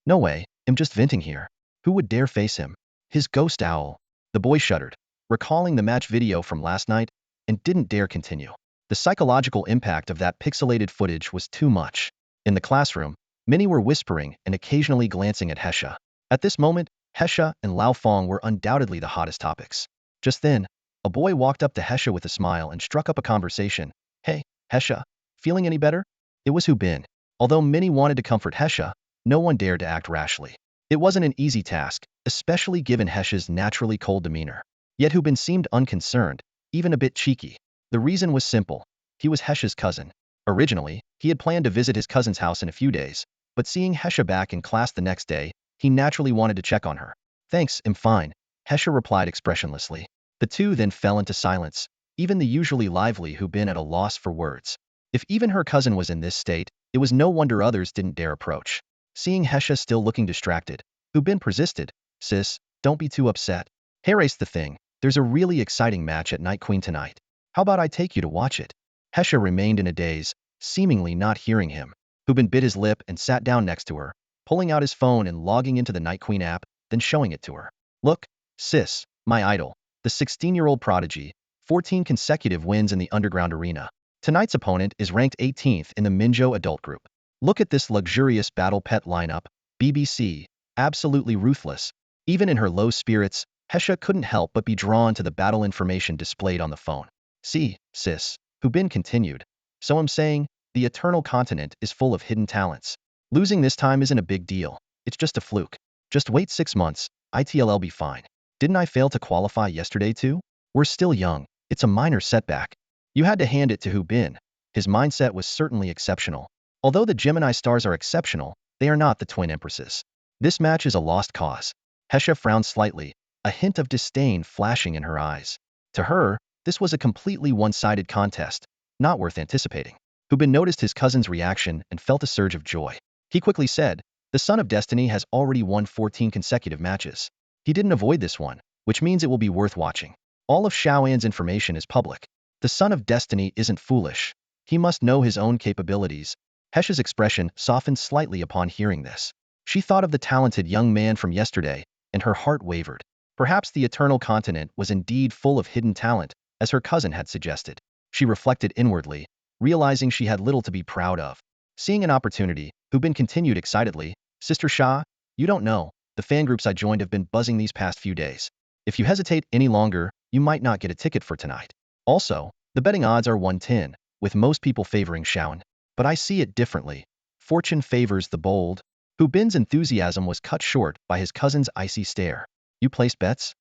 No way, I'm just venting here. Who would dare face him? His ghost owl. The boy shuddered, recalling the match video from last night, and didn't dare continue. The psychological impact of that pixelated footage was too much. In the classroom, many were whispering and occasionally glancing at Hesha. At this moment, Hesha and Lao Fong were undoubtedly the hottest topics. Just then, a boy walked up to Hesha with a smile and struck up a conversation. Hey, Hesha, feeling any better? It was Hu Bin. Although many wanted to comfort Hesha, no one dared to act rashly. It wasn't an easy task, especially given Hesha's naturally cold demeanor. Yet Hu Bin seemed unconcerned, even a bit cheeky. The reason was simple. He was Hesha's cousin. Originally, he had planned to visit his cousin's house in a few days, but seeing Hesha back in class the next day, he naturally wanted to check on her. Thanks, I'm fine, Hesha replied expressionlessly. The two then fell into silence, even the usually lively Hu Bin at a loss for words. If even her cousin was in this state, it was no wonder others didn't dare approach. Seeing Hesha still looking distracted, Hu Bin persisted. Sis, don't be too upset. Haste the thing, there's a really exciting match at Night Queen tonight. How about I take you to watch it? Hesha remained in a daze, seemingly not hearing him. Hu Bin bit his lip and sat down next to her, pulling out his phone and logging into the Night Queen app, then showing it to her. Look, sis, my idol, the 16-year-old prodigy, 14 consecutive wins in the underground arena. Tonight's opponent is ranked 18th in the Minjo adult group. Look at this luxurious battle pet lineup, BBC, absolutely ruthless. Even in her low spirits, Hesha couldn't help but be drawn to the battle information displayed on the phone. See, sis, Hu Bin continued. So I'm saying, the Eternal Continent is full of hidden talents. Losing this time isn't a big deal. It's just a fluke. Just wait 6 months, ITL'll be fine. Didn't I fail to qualify yesterday too? We're still young. It's a minor setback. You had to hand it to Hu Bin. His mindset was certainly exceptional. Although the Gemini stars are exceptional, they are not the twin empresses. This match is a lost cause. Hesha frowned slightly, a hint of disdain flashing in her eyes. To her, this was a completely one-sided contest, not worth anticipating. Hu Bin noticed his cousin's reaction and felt a surge of joy. He quickly said, the Son of Destiny has already won 14 consecutive matches. He didn't avoid this one, which means it will be worth watching. All of Xiaoan's information is public. The Son of Destiny isn't foolish. He must know his own capabilities. Hesha's expression softened slightly upon hearing this. She thought of the talented young man from yesterday, and her heart wavered. Perhaps the Eternal Continent was indeed full of hidden talent, as her cousin had suggested. She reflected inwardly, realizing she had little to be proud of. Seeing an opportunity, Hubin continued excitedly, Sister Shah, you don't know, the fan groups I joined have been buzzing these past few days. If you hesitate any longer, you might not get a ticket for tonight. Also, the betting odds are 110, with most people favoring Shaun. But I see it differently. Fortune favors the bold. Hubin's enthusiasm was cut short by his cousin's icy stare. You placed bets?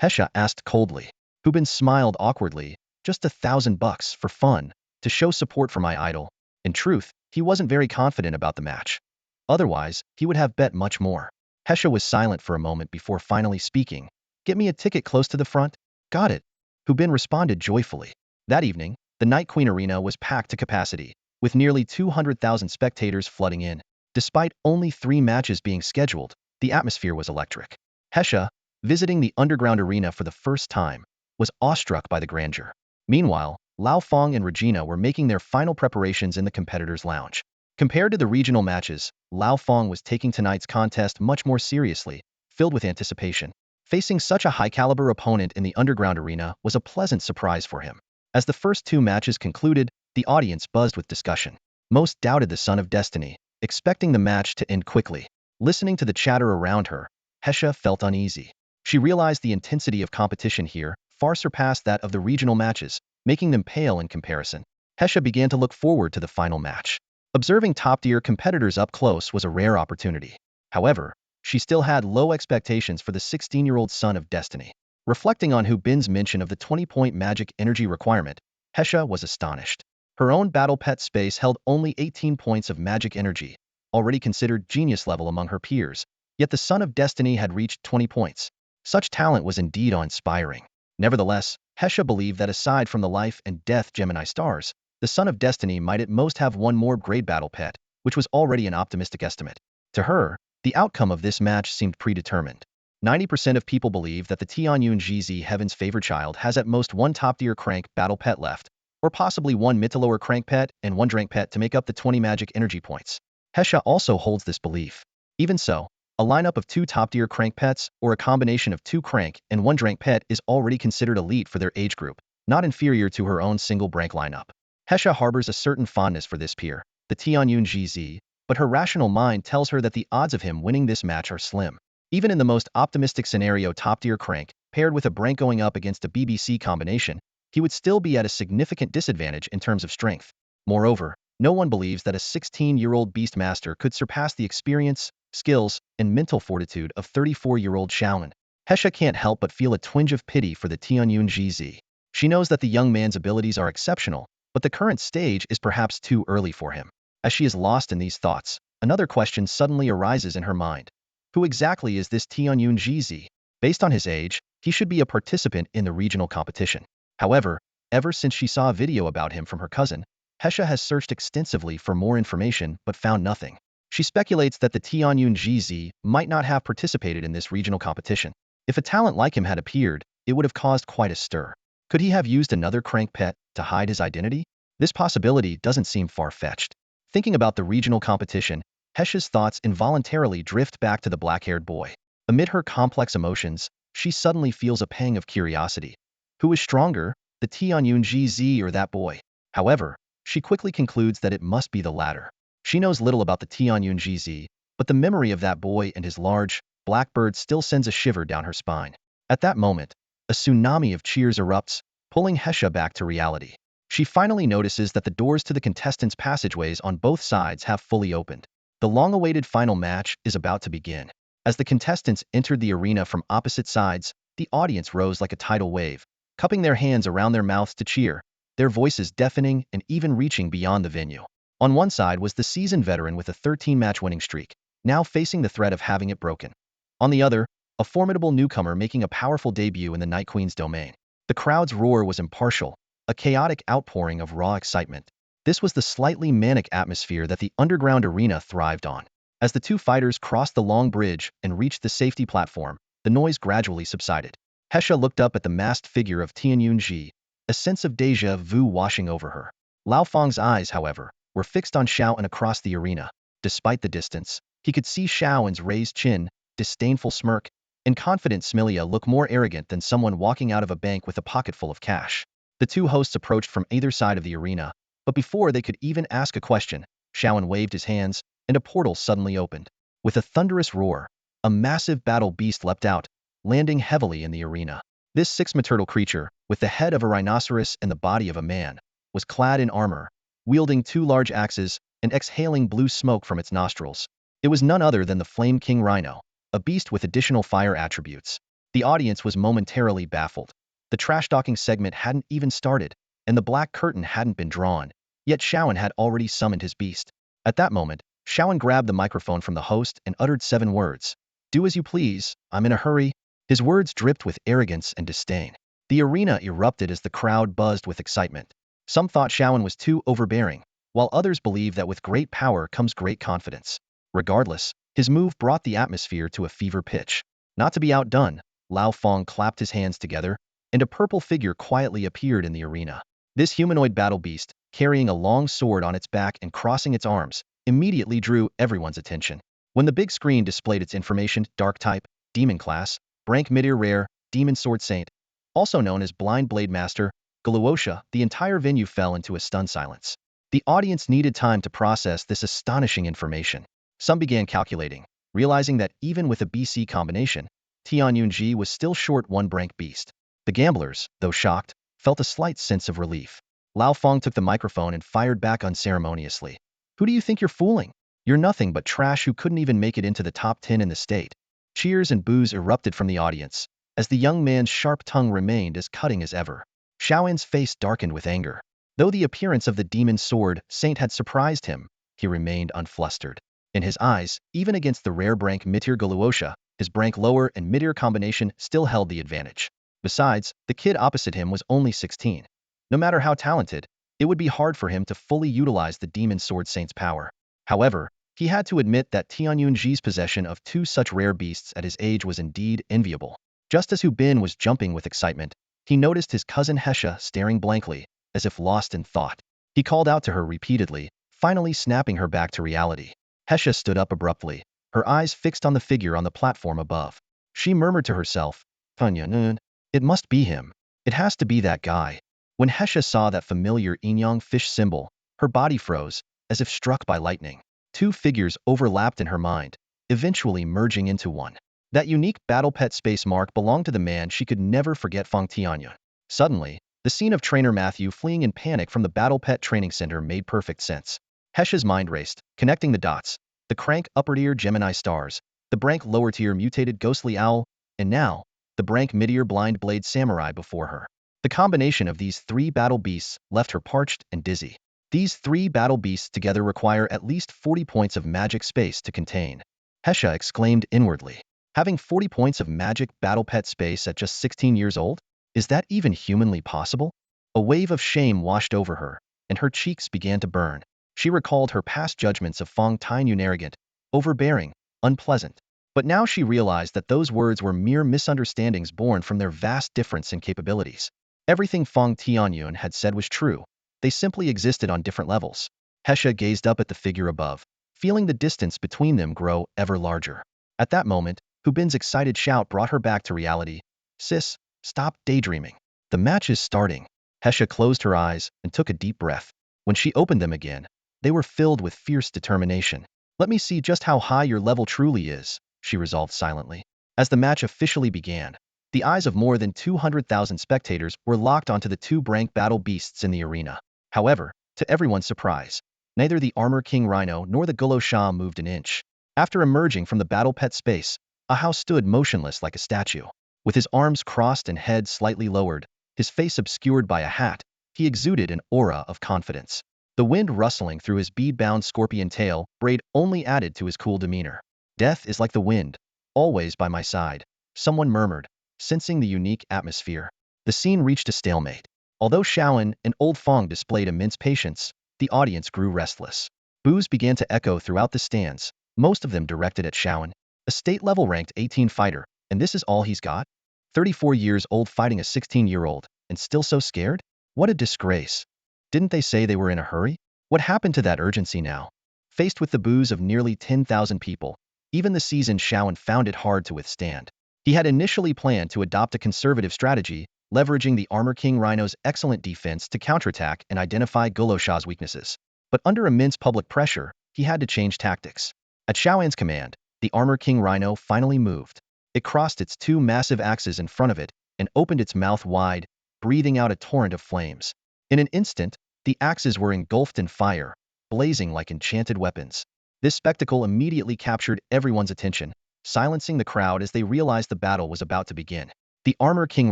Hesha asked coldly. Hubin smiled awkwardly. Just $1,000 for fun, to show support for my idol. In truth, he wasn't very confident about the match. Otherwise, he would have bet much more. Hesha was silent for a moment before finally speaking. Get me a ticket close to the front? Got it. Hubin responded joyfully. That evening, the Night Queen Arena was packed to capacity, with nearly 200,000 spectators flooding in. Despite only 3 matches being scheduled, the atmosphere was electric. Hesha, visiting the underground arena for the first time, was awestruck by the grandeur. Meanwhile, Lao Fang and Regina were making their final preparations in the competitors' lounge. Compared to the regional matches, Lao Fang was taking tonight's contest much more seriously, filled with anticipation. Facing such a high-caliber opponent in the underground arena was a pleasant surprise for him. As the first 2 matches concluded, the audience buzzed with discussion. Most doubted the Son of Destiny, expecting the match to end quickly. Listening to the chatter around her, Hesha felt uneasy. She realized the intensity of competition here far surpassed that of the regional matches, making them pale in comparison. Hesha began to look forward to the final match. Observing top-tier competitors up close was a rare opportunity. However, she still had low expectations for the 16-year-old Son of Destiny. Reflecting on Hubin's mention of the 20-point magic energy requirement, Hesha was astonished. Her own battle pet space held only 18 points of magic energy, already considered genius level among her peers, yet the Son of Destiny had reached 20 points. Such talent was indeed awe-inspiring. Nevertheless, Hesha believed that aside from the life and death Gemini stars, the Son of Destiny might at most have one more grade battle pet, which was already an optimistic estimate. To her, the outcome of this match seemed predetermined. 90% of people believe that the Tianyun GZ Heaven's favored child has at most one top-tier crank battle pet left, or possibly one mid to lower crank pet and one drank pet to make up the 20 magic energy points. Hesha also holds this belief. Even so, a lineup of 2 top-tier crank pets or a combination of 2 crank and 1 drank pet is already considered elite for their age group, not inferior to her own single brank lineup. Hesha harbors a certain fondness for this peer, the Tianyun GZ, but her rational mind tells her that the odds of him winning this match are slim. Even in the most optimistic scenario top-tier crank, paired with a brank going up against a BBC combination, he would still be at a significant disadvantage in terms of strength. Moreover, no one believes that a 16-year-old Beastmaster could surpass the experience, skills, and mental fortitude of 34-year-old Shaolin. Hesha can't help but feel a twinge of pity for the Tianyun GZ. She knows that the young man's abilities are exceptional, but the current stage is perhaps too early for him. As she is lost in these thoughts, another question suddenly arises in her mind. Who exactly is this Tianyun GZ? Based on his age, he should be a participant in the regional competition. However, ever since she saw a video about him from her cousin, Hesha has searched extensively for more information but found nothing. She speculates that the Tianyun GZ might not have participated in this regional competition. If a talent like him had appeared, it would have caused quite a stir. Could he have used another crank pet to hide his identity? This possibility doesn't seem far-fetched. Thinking about the regional competition, Hesha's thoughts involuntarily drift back to the black-haired boy. Amid her complex emotions, she suddenly feels a pang of curiosity. Who is stronger, the Tianyun GZ or that boy? However, she quickly concludes that it must be the latter. She knows little about the Tianyun GZ, but the memory of that boy and his large, black bird still sends a shiver down her spine. At that moment, a tsunami of cheers erupts, pulling Hesha back to reality. She finally notices that the doors to the contestants' passageways on both sides have fully opened. The long-awaited final match is about to begin. As the contestants entered the arena from opposite sides, the audience rose like a tidal wave, cupping their hands around their mouths to cheer, their voices deafening and even reaching beyond the venue. On one side was the seasoned veteran with a 13-match winning streak, now facing the threat of having it broken. On the other, a formidable newcomer making a powerful debut in the Night Queen's domain. The crowd's roar was impartial, a chaotic outpouring of raw excitement. This was the slightly manic atmosphere that the underground arena thrived on. As the 2 fighters crossed the long bridge and reached the safety platform, the noise gradually subsided. Hesha looked up at the masked figure of Tianyun Ji, a sense of déjà vu washing over her. Lao Fang's eyes, however, were fixed on Shaoan across the arena. Despite the distance, he could see Shaoan's raised chin, disdainful smirk, and confident Smilia look more arrogant than someone walking out of a bank with a pocket full of cash. The two hosts approached from either side of the arena, but before they could even ask a question, Shawan waved his hands, and a portal suddenly opened. With a thunderous roar, a massive battle beast leapt out, landing heavily in the arena. This six-meter creature, with the head of a rhinoceros and the body of a man, was clad in armor, wielding two large axes and exhaling blue smoke from its nostrils. It was none other than the Flame King Rhino, a beast with additional fire attributes. The audience was momentarily baffled. The trash-talking segment hadn't even started, and the black curtain hadn't been drawn, yet Shawan had already summoned his beast. At that moment, Shawan grabbed the microphone from the host and uttered 7 words. "Do as you please, I'm in a hurry." His words dripped with arrogance and disdain. The arena erupted as the crowd buzzed with excitement. Some thought Shawan was too overbearing, while others believed that with great power comes great confidence. Regardless, his move brought the atmosphere to a fever pitch. Not to be outdone, Lao Fong clapped his hands together, and a purple figure quietly appeared in the arena. This humanoid battle beast, carrying a long sword on its back and crossing its arms, immediately drew everyone's attention. When the big screen displayed its information, Dark Type, Demon Class, Rank Mid-Ear Rare, Demon Sword Saint, also known as Blind Blade Master, Galuosha, the entire venue fell into a stunned silence. The audience needed time to process this astonishing information. Some began calculating, realizing that even with a BC combination, Tianyun was still short one rank beast. The gamblers, though shocked, felt a slight sense of relief. Lao Fong took the microphone and fired back unceremoniously. "Who do you think you're fooling? You're nothing but trash who couldn't even make it into the top 10 in the state." Cheers and boos erupted from the audience, as the young man's sharp tongue remained as cutting as ever. Shaoan's face darkened with anger. Though the appearance of the demon sword saint had surprised him, he remained unflustered. In his eyes, even against the rare Brank Mid-Ear Galuosha, his Brank lower and mid-ear combination still held the advantage. Besides, the kid opposite him was only 16. No matter how talented, it would be hard for him to fully utilize the demon sword saint's power. However, he had to admit that Tianyunji's possession of 2 such rare beasts at his age was indeed enviable. Just as Hu Bin was jumping with excitement, he noticed his cousin Hesha staring blankly, as if lost in thought. He called out to her repeatedly, finally snapping her back to reality. Hesha stood up abruptly, her eyes fixed on the figure on the platform above. She murmured to herself, "Tianyun, it must be him. It has to be that guy." When Hesha saw that familiar Inyang fish symbol, her body froze, as if struck by lightning. 2 figures overlapped in her mind, eventually merging into one. That unique battle pet space mark belonged to the man she could never forget, Fang Tianyun. Suddenly, the scene of trainer Matthew fleeing in panic from the battle pet training center made perfect sense. Hesha's mind raced, connecting the dots. The crank upper tier Gemini stars, the Brank lower tier mutated ghostly owl, and now, the Brank mid-ear blind blade samurai before her. The combination of these 3 battle beasts left her parched and dizzy. These 3 battle beasts together require at least 40 points of magic space to contain. Hesha exclaimed inwardly. Having 40 points of magic battle pet space at just 16 years old? Is that even humanly possible? A wave of shame washed over her, and her cheeks began to burn. She recalled her past judgments of Fang Tianyun arrogant, overbearing, unpleasant. But now she realized that those words were mere misunderstandings born from their vast difference in capabilities. Everything Fang Tianyun had said was true. They simply existed on different levels. Hesha gazed up at the figure above, feeling the distance between them grow ever larger. At that moment, Hu Bin's excited shout brought her back to reality. "Sis, stop daydreaming. The match is starting." Hesha closed her eyes and took a deep breath. When she opened them again, they were filled with fierce determination. "Let me see just how high your level truly is," she resolved silently. As the match officially began, the eyes of more than 200,000 spectators were locked onto the 2 Brank battle beasts in the arena. However, to everyone's surprise, neither the Armor King Rhino nor the Galuosha moved an inch. After emerging from the battle pet space, Ahau stood motionless like a statue. With his arms crossed and head slightly lowered, his face obscured by a hat, he exuded an aura of confidence. The wind rustling through his bead-bound scorpion tail braid only added to his cool demeanor. "Death is like the wind, always by my side," someone murmured, sensing the unique atmosphere. The scene reached a stalemate. Although Shawan and Old Fong displayed immense patience, the audience grew restless. Boos began to echo throughout the stands, most of them directed at Shawan. A state-level ranked 18 fighter, and this is all he's got? 34 years old fighting a 16-year-old, and still so scared? What a disgrace. Didn't they say they were in a hurry? What happened to that urgency now? Faced with the boos of nearly 10,000 people, even the seasoned Shawan found it hard to withstand. He had initially planned to adopt a conservative strategy, leveraging the Armor King Rhino's excellent defense to counterattack and identify Gulosha's weaknesses. But under immense public pressure, he had to change tactics. At Xiaoan's command, the Armor King Rhino finally moved. It crossed its two massive axes in front of it and opened its mouth wide, breathing out a torrent of flames. In an instant, the axes were engulfed in fire, blazing like enchanted weapons. This spectacle immediately captured everyone's attention, silencing the crowd as they realized the battle was about to begin. The Armor King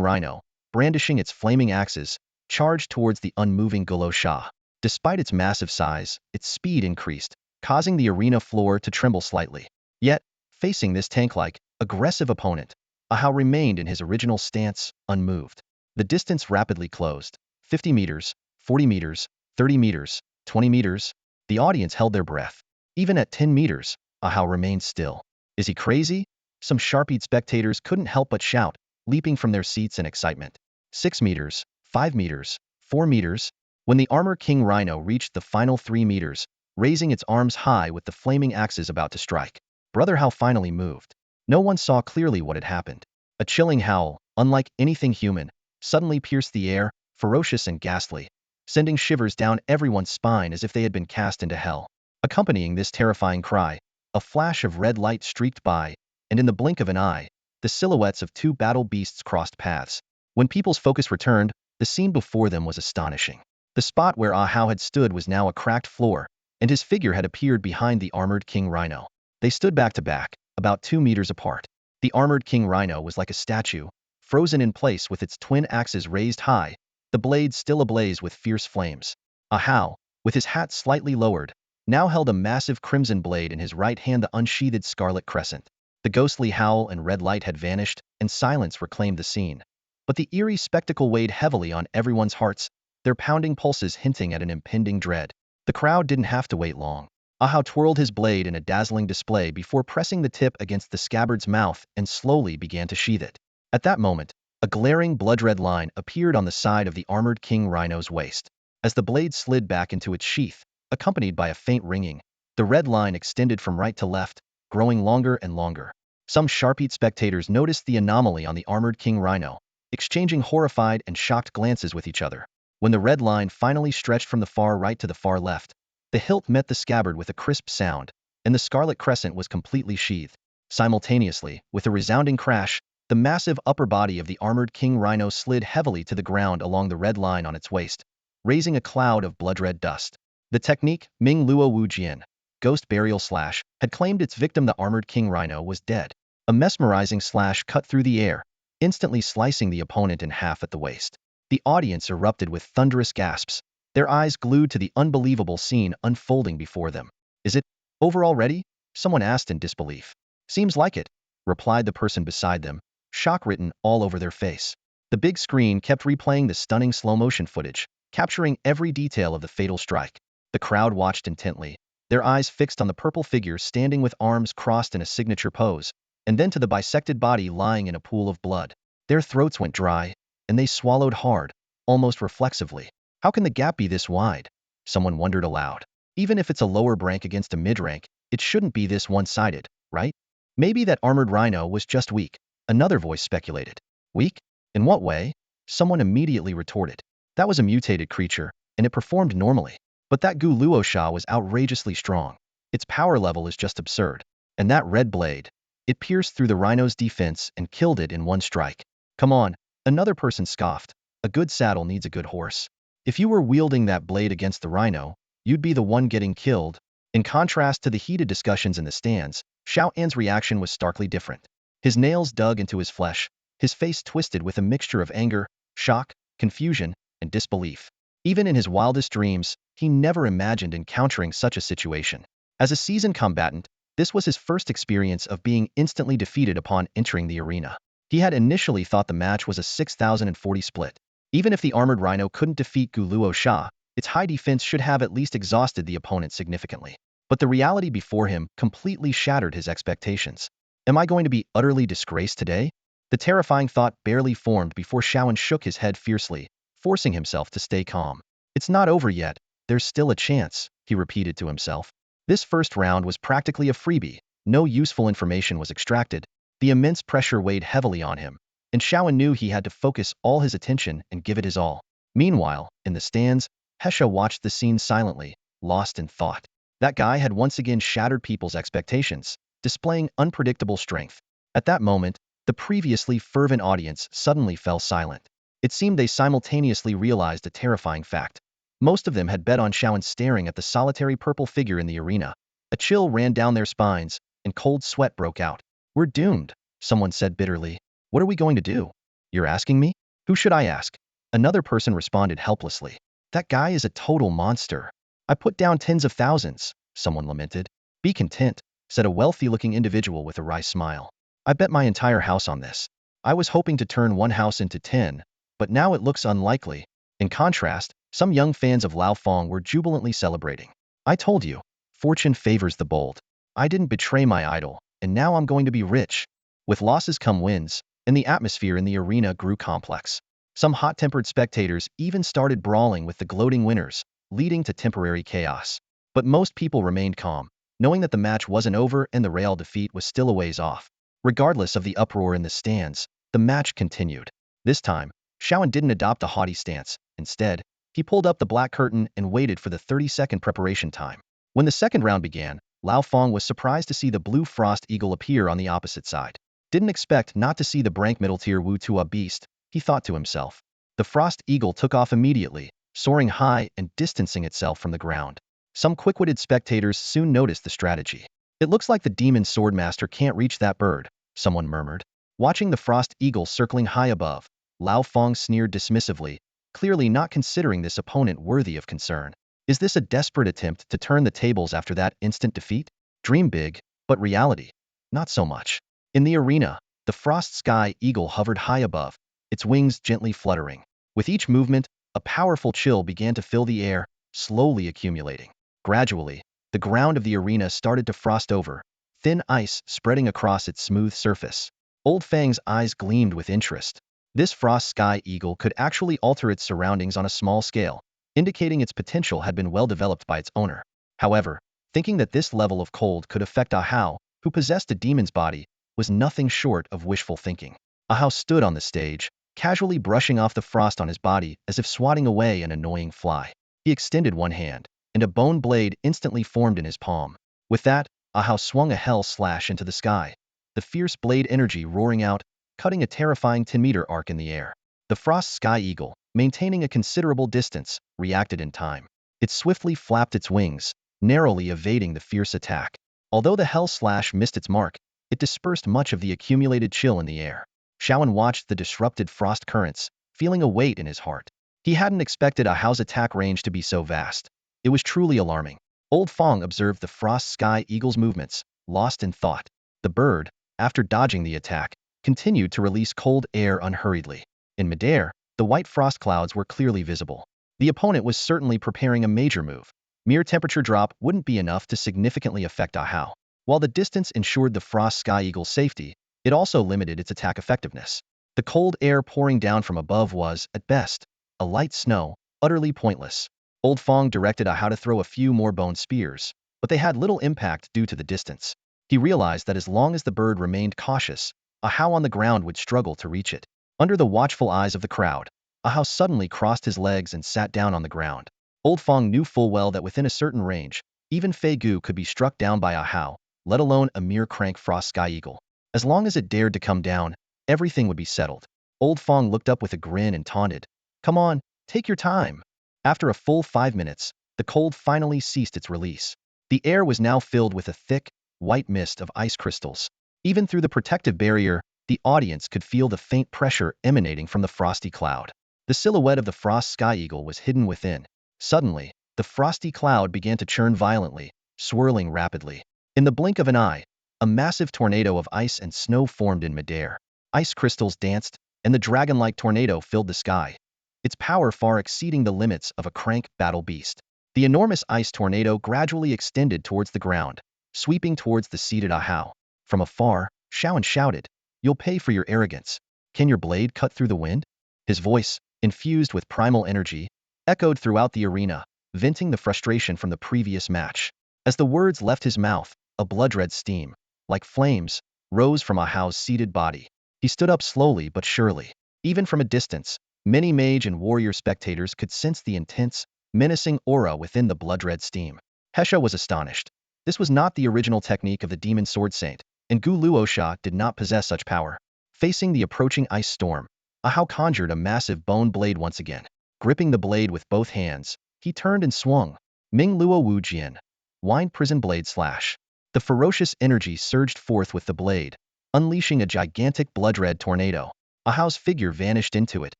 Rhino, brandishing its flaming axes, charged towards the unmoving Gulosha. Despite its massive size, its speed increased, causing the arena floor to tremble slightly. Yet, facing this tank-like, aggressive opponent, Ahau remained in his original stance, unmoved. The distance rapidly closed. 50 meters, 40 meters, 30 meters, 20 meters. The audience held their breath. Even at 10 meters, Ahau remained still. Is he crazy? Some sharp-eyed spectators couldn't help but shout, leaping from their seats in excitement. 6 meters, 5 meters, 4 meters. When the Armor King Rhino reached the final 3 meters, raising its arms high with the flaming axes about to strike, Brother Hao finally moved. No one saw clearly what had happened. A chilling howl, unlike anything human, suddenly pierced the air, ferocious and ghastly, sending shivers down everyone's spine as if they had been cast into hell. Accompanying this terrifying cry, a flash of red light streaked by, and in the blink of an eye, the silhouettes of two battle beasts crossed paths. When people's focus returned, the scene before them was astonishing. The spot where Ahau had stood was now a cracked floor, and his figure had appeared behind the Armored King Rhino. They stood back to back, about 2 meters apart. The Armored King Rhino was like a statue, frozen in place with its twin axes raised high, the blades still ablaze with fierce flames. Ahau, with his hat slightly lowered, now held a massive crimson blade in his right hand, the unsheathed scarlet crescent. The ghostly howl and red light had vanished, and silence reclaimed the scene. But the eerie spectacle weighed heavily on everyone's hearts, their pounding pulses hinting at an impending dread. The crowd didn't have to wait long. Ahau twirled his blade in a dazzling display before pressing the tip against the scabbard's mouth and slowly began to sheath it. At that moment, a glaring blood-red line appeared on the side of the Armored King Rhino's waist. As the blade slid back into its sheath, accompanied by a faint ringing, the red line extended from right to left, growing longer and longer. Some sharp-eyed spectators noticed the anomaly on the Armored King Rhino, exchanging horrified and shocked glances with each other. When the red line finally stretched from the far right to the far left, the hilt met the scabbard with a crisp sound, and the scarlet crescent was completely sheathed. Simultaneously, with a resounding crash, the massive upper body of the Armored King Rhino slid heavily to the ground along the red line on its waist, raising a cloud of blood-red dust. The technique, Ming Luo Wu Jian, Ghost Burial Slash, had claimed its victim, the Armored King Rhino, was dead. A mesmerizing slash cut through the air, instantly slicing the opponent in half at the waist. The audience erupted with thunderous gasps, their eyes glued to the unbelievable scene unfolding before them. Is it over already? Someone asked in disbelief. Seems like it, replied the person beside them, shock written all over their face. The big screen kept replaying the stunning slow-motion footage, capturing every detail of the fatal strike. The crowd watched intently, their eyes fixed on the purple figure standing with arms crossed in a signature pose, and then to the bisected body lying in a pool of blood. Their throats went dry, and they swallowed hard, almost reflexively. How can the gap be this wide? Someone wondered aloud. Even if it's a lower rank against a mid-rank, it shouldn't be this one-sided, right? Maybe that armored rhino was just weak, another voice speculated. Weak? In what way? Someone immediately retorted. That was a mutated creature, and it performed normally. But that Gu Luosha was outrageously strong. Its power level is just absurd. And that red blade, it pierced through the rhino's defense and killed it in one strike. Come on, another person scoffed. A good saddle needs a good horse. If you were wielding that blade against the rhino, you'd be the one getting killed. In contrast to the heated discussions in the stands, Xiao An's reaction was starkly different. His nails dug into his flesh, his face twisted with a mixture of anger, shock, confusion, and disbelief. Even in his wildest dreams, he never imagined encountering such a situation. As a seasoned combatant, this was his first experience of being instantly defeated upon entering the arena. He had initially thought the match was a 6,040 split. Even if the armored rhino couldn't defeat Gu Luosha, its high defense should have at least exhausted the opponent significantly. But the reality before him completely shattered his expectations. Am I going to be utterly disgraced today? The terrifying thought barely formed before Xiaoan shook his head fiercely, forcing himself to stay calm. It's not over yet, there's still a chance, he repeated to himself. This first round was practically a freebie, no useful information was extracted, The immense pressure weighed heavily on him, and Shaoan knew he had to focus all his attention and give it his all. Meanwhile, in the stands, Hesha watched the scene silently, lost in thought. That guy had once again shattered people's expectations, displaying unpredictable strength. At that moment, the previously fervent audience suddenly fell silent. It seemed they simultaneously realized a terrifying fact. Most of them had bet on Shaoan staring at the solitary purple figure in the arena. A chill ran down their spines, and cold sweat broke out. "We're doomed," someone said bitterly. "What are we going to do?" "You're asking me? Who should I ask?" Another person responded helplessly. "That guy is a total monster. I put down tens of thousands," someone lamented. "Be content," said a wealthy-looking individual with a wry smile. "I bet my entire house on this. I was hoping to turn one house into 10, but now it looks unlikely." In contrast, some young fans of Lao Fong were jubilantly celebrating. "I told you, fortune favors the bold. I didn't betray my idol, and now I'm going to be rich." With losses come wins, and the atmosphere in the arena grew complex. Some hot-tempered spectators even started brawling with the gloating winners, leading to temporary chaos. But most people remained calm, knowing that the match wasn't over and the Real defeat was still a ways off. Regardless of the uproar in the stands, the match continued. This time, Shaoan didn't adopt a haughty stance. Instead, he pulled up the black curtain and waited for the 30-second preparation time. When the second round began, Lao Fong was surprised to see the blue frost eagle appear on the opposite side. Didn't expect not to see the brank middle-tier Wu Tua beast, he thought to himself. The frost eagle took off immediately, soaring high and distancing itself from the ground. Some quick-witted spectators soon noticed the strategy. "It looks like the demon swordmaster can't reach that bird," someone murmured. Watching the frost eagle circling high above, Lao Fong sneered dismissively, clearly not considering this opponent worthy of concern. Is this a desperate attempt to turn the tables after that instant defeat? Dream big, but reality, not so much. In the arena, the frost sky eagle hovered high above, its wings gently fluttering. With each movement, a powerful chill began to fill the air, slowly accumulating. Gradually, the ground of the arena started to frost over, thin ice spreading across its smooth surface. Old Fang's eyes gleamed with interest. This frost sky eagle could actually alter its surroundings on a small scale, indicating its potential had been well developed by its owner. However, thinking that this level of cold could affect Ahau, who possessed a demon's body, was nothing short of wishful thinking. Ahau stood on the stage, casually brushing off the frost on his body as if swatting away an annoying fly. He extended one hand, and a bone blade instantly formed in his palm. With that, Ahau swung a hell slash into the sky, the fierce blade energy roaring out, cutting a terrifying 10-meter arc in the air. The frost sky eagle, maintaining a considerable distance, reacted in time. It swiftly flapped its wings, narrowly evading the fierce attack. Although the hell slash missed its mark, it dispersed much of the accumulated chill in the air. Shaoan watched the disrupted frost currents, feeling a weight in his heart. He hadn't expected Ahau's attack range to be so vast. It was truly alarming. Old Fong observed the frost sky eagle's movements, lost in thought. The bird, after dodging the attack, continued to release cold air unhurriedly. In midair, the white frost clouds were clearly visible. The opponent was certainly preparing a major move. Mere temperature drop wouldn't be enough to significantly affect Ahau. While the distance ensured the frost sky eagle's safety, it also limited its attack effectiveness. The cold air pouring down from above was, at best, a light snow, utterly pointless. Old Fong directed Ahau to throw a few more bone spears, but they had little impact due to the distance. He realized that as long as the bird remained cautious, Ahau on the ground would struggle to reach it. Under the watchful eyes of the crowd, Ahau suddenly crossed his legs and sat down on the ground. Old Fong knew full well that within a certain range, even Fei Gu could be struck down by Ahau, let alone a mere crank frost sky eagle. As long as it dared to come down, everything would be settled. Old Fong looked up with a grin and taunted, "Come on, take your time." After a full 5 minutes, the cold finally ceased its release. The air was now filled with a thick, white mist of ice crystals. Even through the protective barrier, the audience could feel the faint pressure emanating from the frosty cloud. The silhouette of the frost sky eagle was hidden within. Suddenly, the frosty cloud began to churn violently, swirling rapidly. In the blink of an eye, a massive tornado of ice and snow formed in midair. Ice crystals danced, and the dragon-like tornado filled the sky, its power far exceeding the limits of a crank battle beast. The enormous ice tornado gradually extended towards the ground, sweeping towards the seated Ahau. From afar, Shaoan shouted, "You'll pay for your arrogance. Can your blade cut through the wind?" His voice, infused with primal energy, echoed throughout the arena, venting the frustration from the previous match. As the words left his mouth, a blood-red steam, like flames, rose from Ah Hao's seated body. He stood up slowly but surely. Even from a distance, many mage and warrior spectators could sense the intense, menacing aura within the blood-red steam. Hesha was astonished. This was not the original technique of the demon sword saint, and Gu Luosha did not possess such power. Facing the approaching ice storm, Ah Hao conjured a massive bone blade once again. Gripping the blade with both hands, he turned and swung. Ming Luo Wu Jian. Wine prison blade slash. The ferocious energy surged forth with the blade, unleashing a gigantic blood-red tornado. Ah Hao's figure vanished into it,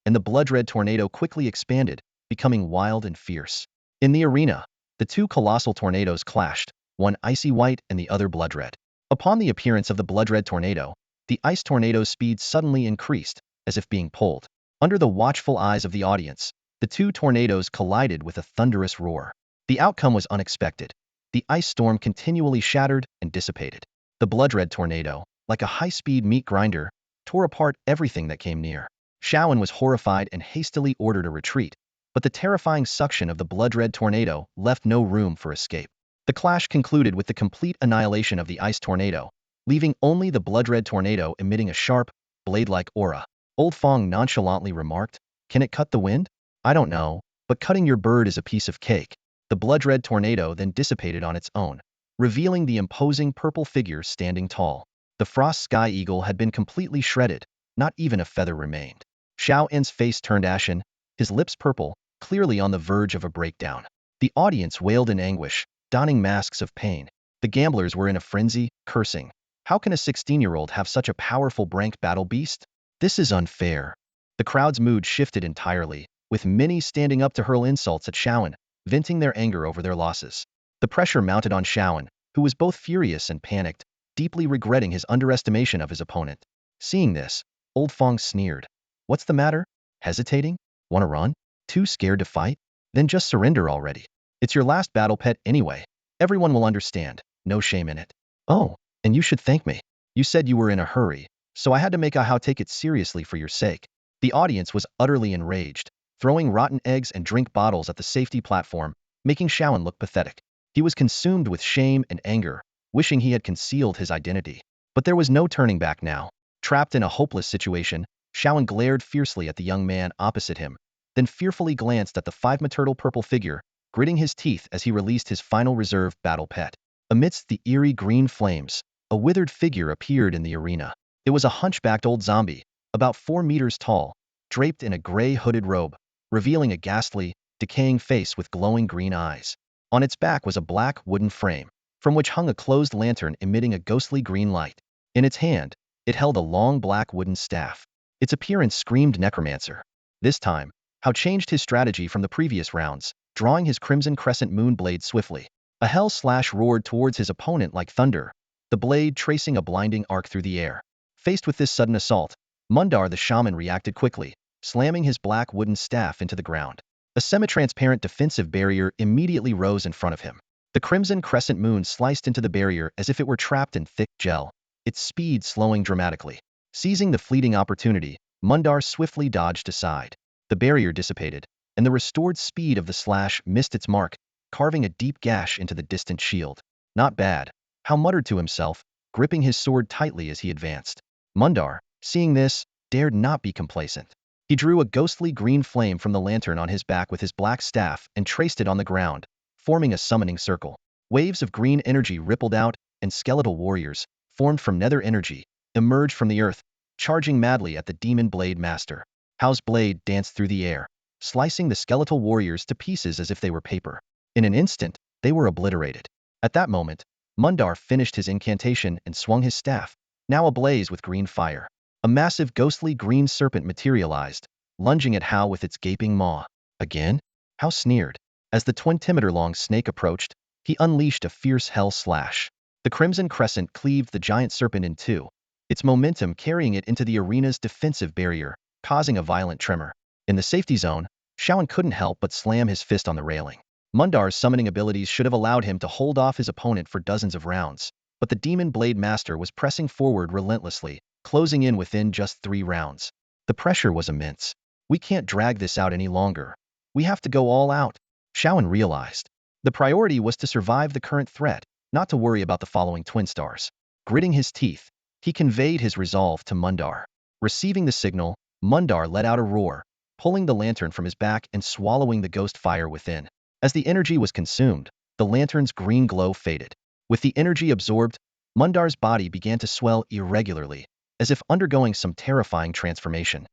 and the blood-red tornado quickly expanded, becoming wild and fierce. In the arena, the two colossal tornadoes clashed, one icy white and the other blood-red. Upon the appearance of the blood-red tornado, the ice tornado's speed suddenly increased, as if being pulled. Under the watchful eyes of the audience, the two tornadoes collided with a thunderous roar. The outcome was unexpected. The ice storm continually shattered and dissipated. The blood-red tornado, like a high-speed meat grinder, tore apart everything that came near. Shaoan was horrified and hastily ordered a retreat, but the terrifying suction of the blood-red tornado left no room for escape. The clash concluded with the complete annihilation of the ice tornado, leaving only the blood-red tornado emitting a sharp, blade-like aura. Old Fang nonchalantly remarked, "Can it cut the wind? I don't know, but cutting your bird is a piece of cake." The blood-red tornado then dissipated on its own, revealing the imposing purple figure standing tall. The frost sky eagle had been completely shredded, not even a feather remained. Xiao En's face turned ashen, his lips purple, clearly on the verge of a breakdown. The audience wailed in anguish, donning masks of pain. The gamblers were in a frenzy, cursing. How can a 16-year-old have such a powerful brank battle beast? This is unfair. The crowd's mood shifted entirely, with many standing up to hurl insults at Shaoan, venting their anger over their losses. The pressure mounted on Shaoan, who was both furious and panicked, deeply regretting his underestimation of his opponent. Seeing this, Old Fang sneered. "What's the matter? Hesitating? Want to run? Too scared to fight? Then just surrender already. It's your last battle pet anyway. Everyone will understand. No shame in it." "Oh, and you should thank me. You said you were in a hurry, so I had to make Ah Hao take it seriously for your sake." The audience was utterly enraged, throwing rotten eggs and drink bottles at the safety platform, making Shaoan look pathetic. He was consumed with shame and anger, wishing he had concealed his identity. But there was no turning back now. Trapped in a hopeless situation, Shaoan glared fiercely at the young man opposite him, then fearfully glanced at the five-meter purple figure, gritting his teeth as he released his final reserve battle pet. Amidst the eerie green flames, a withered figure appeared in the arena. It was a hunchbacked old zombie, about 4 meters tall, draped in a gray hooded robe, revealing a ghastly, decaying face with glowing green eyes. On its back was a black wooden frame, from which hung a closed lantern emitting a ghostly green light. In its hand, it held a long black wooden staff. Its appearance screamed necromancer. This time, Hao changed his strategy from the previous rounds, drawing his crimson crescent moon blade swiftly. A hell slash roared towards his opponent like thunder, the blade tracing a blinding arc through the air. Faced with this sudden assault, Mundar the shaman reacted quickly, slamming his black wooden staff into the ground. A semi-transparent defensive barrier immediately rose in front of him. The crimson crescent moon sliced into the barrier as if it were trapped in thick gel, its speed slowing dramatically. Seizing the fleeting opportunity, Mundar swiftly dodged aside. The barrier dissipated, and the restored speed of the slash missed its mark, carving a deep gash into the distant shield. "Not bad," Hao muttered to himself, gripping his sword tightly as he advanced. Mundar, seeing this, dared not be complacent. He drew a ghostly green flame from the lantern on his back with his black staff and traced it on the ground, forming a summoning circle. Waves of green energy rippled out, and skeletal warriors, formed from nether energy, emerged from the earth, charging madly at the demon blade master. Hao's blade danced through the air, slicing the skeletal warriors to pieces as if they were paper. In an instant, they were obliterated. At that moment, Mundar finished his incantation and swung his staff, now ablaze with green fire. A massive ghostly green serpent materialized, lunging at Hao with its gaping maw. "Again?" Hao sneered. As the 20-meter-long snake approached, he unleashed a fierce hell slash. The crimson crescent cleaved the giant serpent in two, its momentum carrying it into the arena's defensive barrier, causing a violent tremor. In the safety zone, Shaoan couldn't help but slam his fist on the railing. Mundar's summoning abilities should have allowed him to hold off his opponent for dozens of rounds, but the demon blade master was pressing forward relentlessly, closing in within just 3 rounds. The pressure was immense. "We can't drag this out any longer. We have to go all out," Shaoan realized. The priority was to survive the current threat, not to worry about the following twin stars. Gritting his teeth, He conveyed his resolve to Mundar. Receiving the signal, Mundar let out a roar, pulling the lantern from his back and swallowing the ghost fire within. As the energy was consumed, the lantern's green glow faded. With the energy absorbed, Mundar's body began to swell irregularly, as if undergoing some terrifying transformation.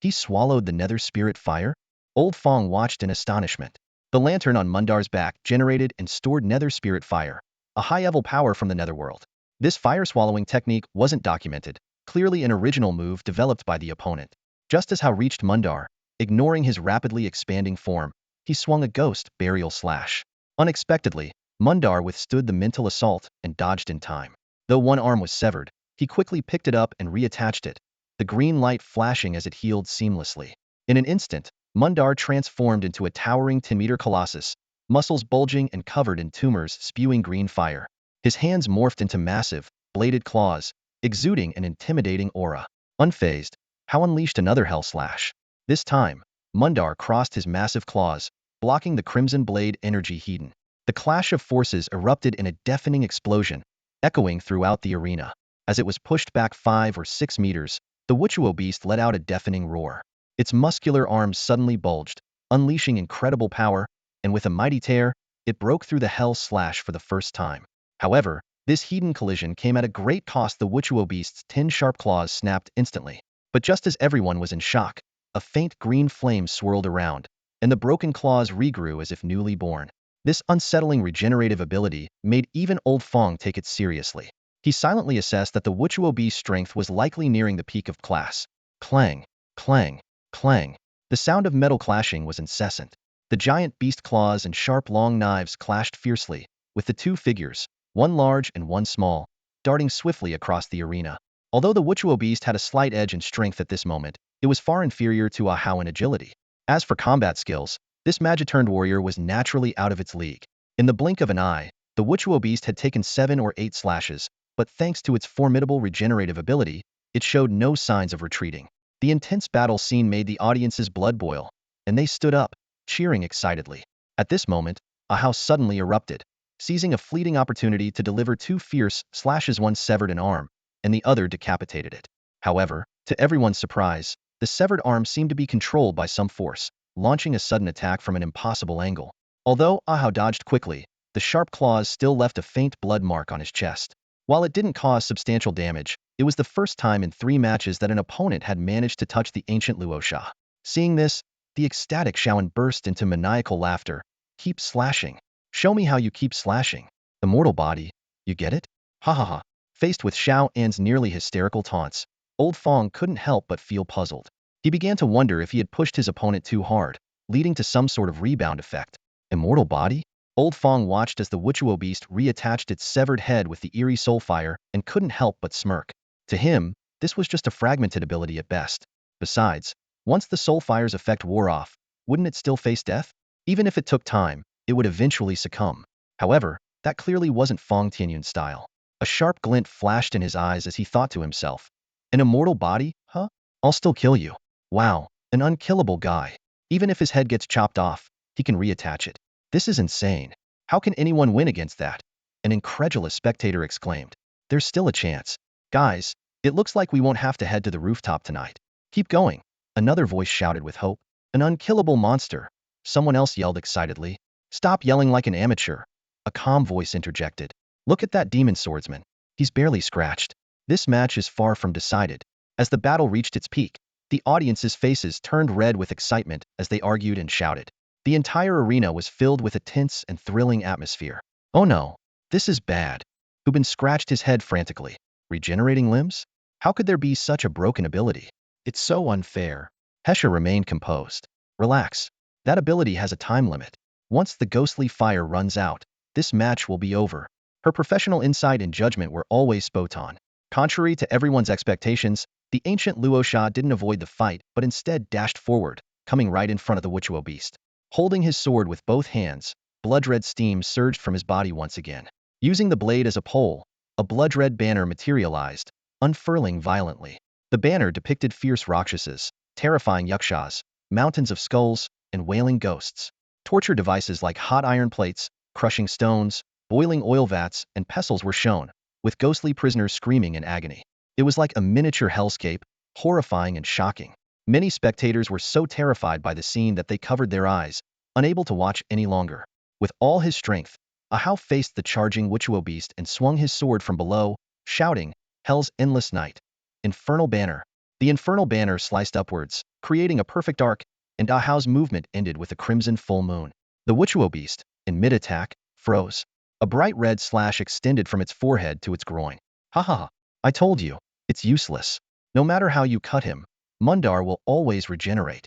He swallowed the nether spirit fire? Old Fang watched in astonishment. The lantern on Mundar's back generated and stored nether spirit fire, a high-level power from the netherworld. This fire-swallowing technique wasn't documented, clearly an original move developed by the opponent. Just as how reached Mundar, ignoring his rapidly expanding form, he swung a ghost burial slash. Unexpectedly, Mundar withstood the mental assault and dodged in time. Though one arm was severed, he quickly picked it up and reattached it, the green light flashing as it healed seamlessly. In an instant, Mundar transformed into a towering 10-meter colossus, muscles bulging and covered in tumors spewing green fire. His hands morphed into massive, bladed claws, exuding an intimidating aura. Unfazed, Hao unleashed another hell slash. This time, Mundar crossed his massive claws, blocking the crimson blade energy heaton. The clash of forces erupted in a deafening explosion, echoing throughout the arena. As it was pushed back 5 or 6 meters, the Wuchuo beast let out a deafening roar. Its muscular arms suddenly bulged, unleashing incredible power, and with a mighty tear, it broke through the hell slash for the first time. However, this heated collision came at a great cost. The Wuchuo beast's 10 sharp claws snapped instantly. But just as everyone was in shock, a faint green flame swirled around, and the broken claws regrew as if newly born. This unsettling regenerative ability made even old Fang take it seriously. He silently assessed that the Wuchuo beast's strength was likely nearing the peak of class. Clang, clang, clang. The sound of metal clashing was incessant. The giant beast claws and sharp long knives clashed fiercely, with the two figures, one large and one small, darting swiftly across the arena. Although the Wuchuo beast had a slight edge in strength at this moment, it was far inferior to Ahau in agility. As for combat skills, this magi-turned warrior was naturally out of its league. In the blink of an eye, the Wuchuo beast had taken 7 or 8 slashes, but thanks to its formidable regenerative ability, it showed no signs of retreating. The intense battle scene made the audience's blood boil, and they stood up, cheering excitedly. At this moment, Ahau suddenly erupted, seizing a fleeting opportunity to deliver 2 fierce slashes. One severed an arm, and the other decapitated it. However, to everyone's surprise, the severed arm seemed to be controlled by some force, launching a sudden attack from an impossible angle. Although Ahau dodged quickly, the sharp claws still left a faint blood mark on his chest. While it didn't cause substantial damage, it was the first time in 3 matches that an opponent had managed to touch the ancient Luosha. Seeing this, the ecstatic Shaoan burst into maniacal laughter. Keep slashing. Show me how you keep slashing. Immortal body. You get it? Ha ha ha. Faced with Xiao An's nearly hysterical taunts, old Fang couldn't help but feel puzzled. He began to wonder if he had pushed his opponent too hard, leading to some sort of rebound effect. Immortal body? Old Fang watched as the Wuchuo beast reattached its severed head with the eerie soulfire and couldn't help but smirk. To him, this was just a fragmented ability at best. Besides, once the soulfire's effect wore off, wouldn't it still face death? Even if it took time, it would eventually succumb. However, that clearly wasn't Fang Tianyun's style. A sharp glint flashed in his eyes as he thought to himself, an immortal body, huh? I'll still kill you. Wow, an unkillable guy. Even if his head gets chopped off, he can reattach it. This is insane. How can anyone win against that? An incredulous spectator exclaimed. There's still a chance. Guys, it looks like we won't have to head to the rooftop tonight. Keep going. Another voice shouted with hope. An unkillable monster. Someone else yelled excitedly. Stop yelling like an amateur. A calm voice interjected. Look at that demon swordsman. He's barely scratched. This match is far from decided. As the battle reached its peak, the audience's faces turned red with excitement as they argued and shouted. The entire arena was filled with a tense and thrilling atmosphere. Oh no, this is bad. Hubin scratched his head frantically. Regenerating limbs? How could there be such a broken ability? It's so unfair. Hesha remained composed. Relax. That ability has a time limit. Once the ghostly fire runs out, this match will be over. Her professional insight and judgment were always spot on. Contrary to everyone's expectations, the ancient Luosha didn't avoid the fight but instead dashed forward, coming right in front of the Wuchuo beast. Holding his sword with both hands, blood-red steam surged from his body once again. Using the blade as a pole, a blood-red banner materialized, unfurling violently. The banner depicted fierce rakshasas, terrifying yakshas, mountains of skulls, and wailing ghosts. Torture devices like hot iron plates, crushing stones, boiling oil vats, and pestles were shown, with ghostly prisoners screaming in agony. It was like a miniature hellscape, horrifying and shocking. Many spectators were so terrified by the scene that they covered their eyes, unable to watch any longer. With all his strength, Ahau faced the charging Witchuo beast and swung his sword from below, shouting, "Hell's endless night! Infernal banner!" The infernal banner sliced upwards, creating a perfect arc, and Ahau's movement ended with a crimson full moon. The Witchuo beast, in mid-attack, froze. A bright red slash extended from its forehead to its groin. "Ha ha ha! I told you, it's useless. No matter how you cut him, Mundar will always regenerate."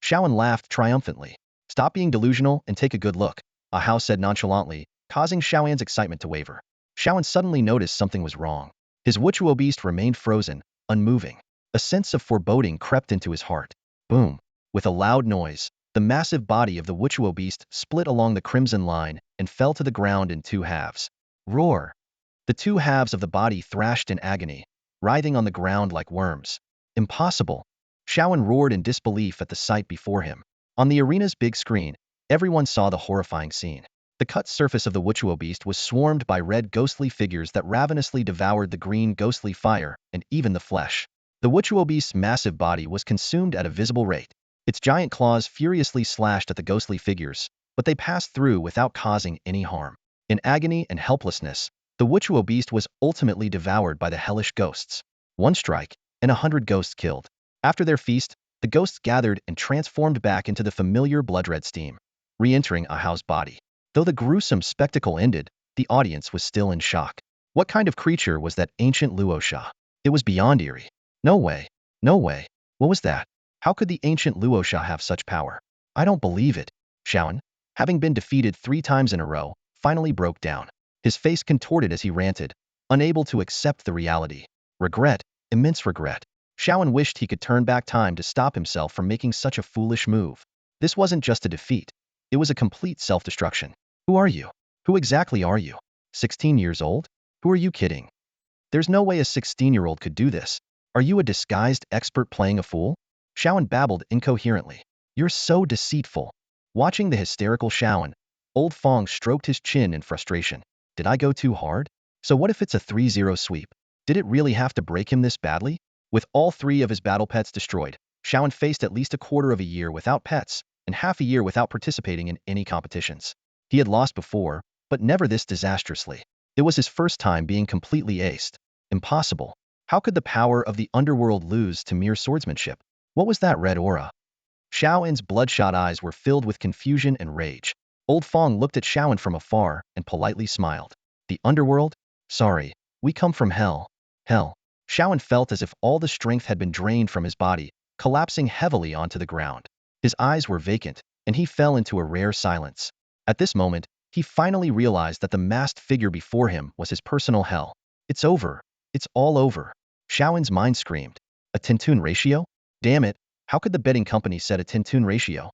Shaoan laughed triumphantly. "Stop being delusional and take a good look," Ahau said nonchalantly, causing Shaoan's excitement to waver. Shaoan suddenly noticed something was wrong. His Witchuo beast remained frozen, unmoving. A sense of foreboding crept into his heart. Boom! With a loud noise, the massive body of the Witchuo beast split along the crimson line and fell to the ground in two halves. Roar! The two halves of the body thrashed in agony, writhing on the ground like worms. Impossible! Shaoan roared in disbelief at the sight before him. On the arena's big screen, everyone saw the horrifying scene. The cut surface of the Witchuo beast was swarmed by red ghostly figures that ravenously devoured the green ghostly fire and even the flesh. The Witchuo beast's massive body was consumed at a visible rate. Its giant claws furiously slashed at the ghostly figures, but they passed through without causing any harm. In agony and helplessness, the Witchuo beast was ultimately devoured by the hellish ghosts. One strike, and 100 ghosts killed. After their feast, the ghosts gathered and transformed back into the familiar blood-red steam, re-entering Ahau's body. Though the gruesome spectacle ended, the audience was still in shock. What kind of creature was that ancient Luosha? It was beyond eerie. No way. No way. What was that? How could the ancient Luosha have such power? I don't believe it. Shaoan, having been defeated 3 times in a row, finally broke down. His face contorted as he ranted, unable to accept the reality. Regret, immense regret. Shaoan wished he could turn back time to stop himself from making such a foolish move. This wasn't just a defeat. It was a complete self-destruction. Who are you? Who exactly are you? 16 years old? Who are you kidding? There's no way a 16-year-old could do this. Are you a disguised expert playing a fool? Shaoan babbled incoherently. You're so deceitful. Watching the hysterical Shaoan, old Fang stroked his chin in frustration. Did I go too hard? So what if it's a 3-0 sweep? Did it really have to break him this badly? With all 3 of his battle pets destroyed, Shaoan faced at least a quarter of a year without pets, and half a year without participating in any competitions. He had lost before, but never this disastrously. It was his first time being completely aced. Impossible. How could the power of the underworld lose to mere swordsmanship? What was that red aura? Shaoan's bloodshot eyes were filled with confusion and rage. Old Fang looked at Shaoan from afar and politely smiled. The underworld? Sorry, we come from hell. Hell. Shaoan felt as if all the strength had been drained from his body, collapsing heavily onto the ground. His eyes were vacant, and he fell into a rare silence. At this moment, he finally realized that the masked figure before him was his personal hell. It's over. It's all over. Shaoan's mind screamed. A 10-to-1 ratio? Damn it, how could the betting company set a 10-to-1 ratio?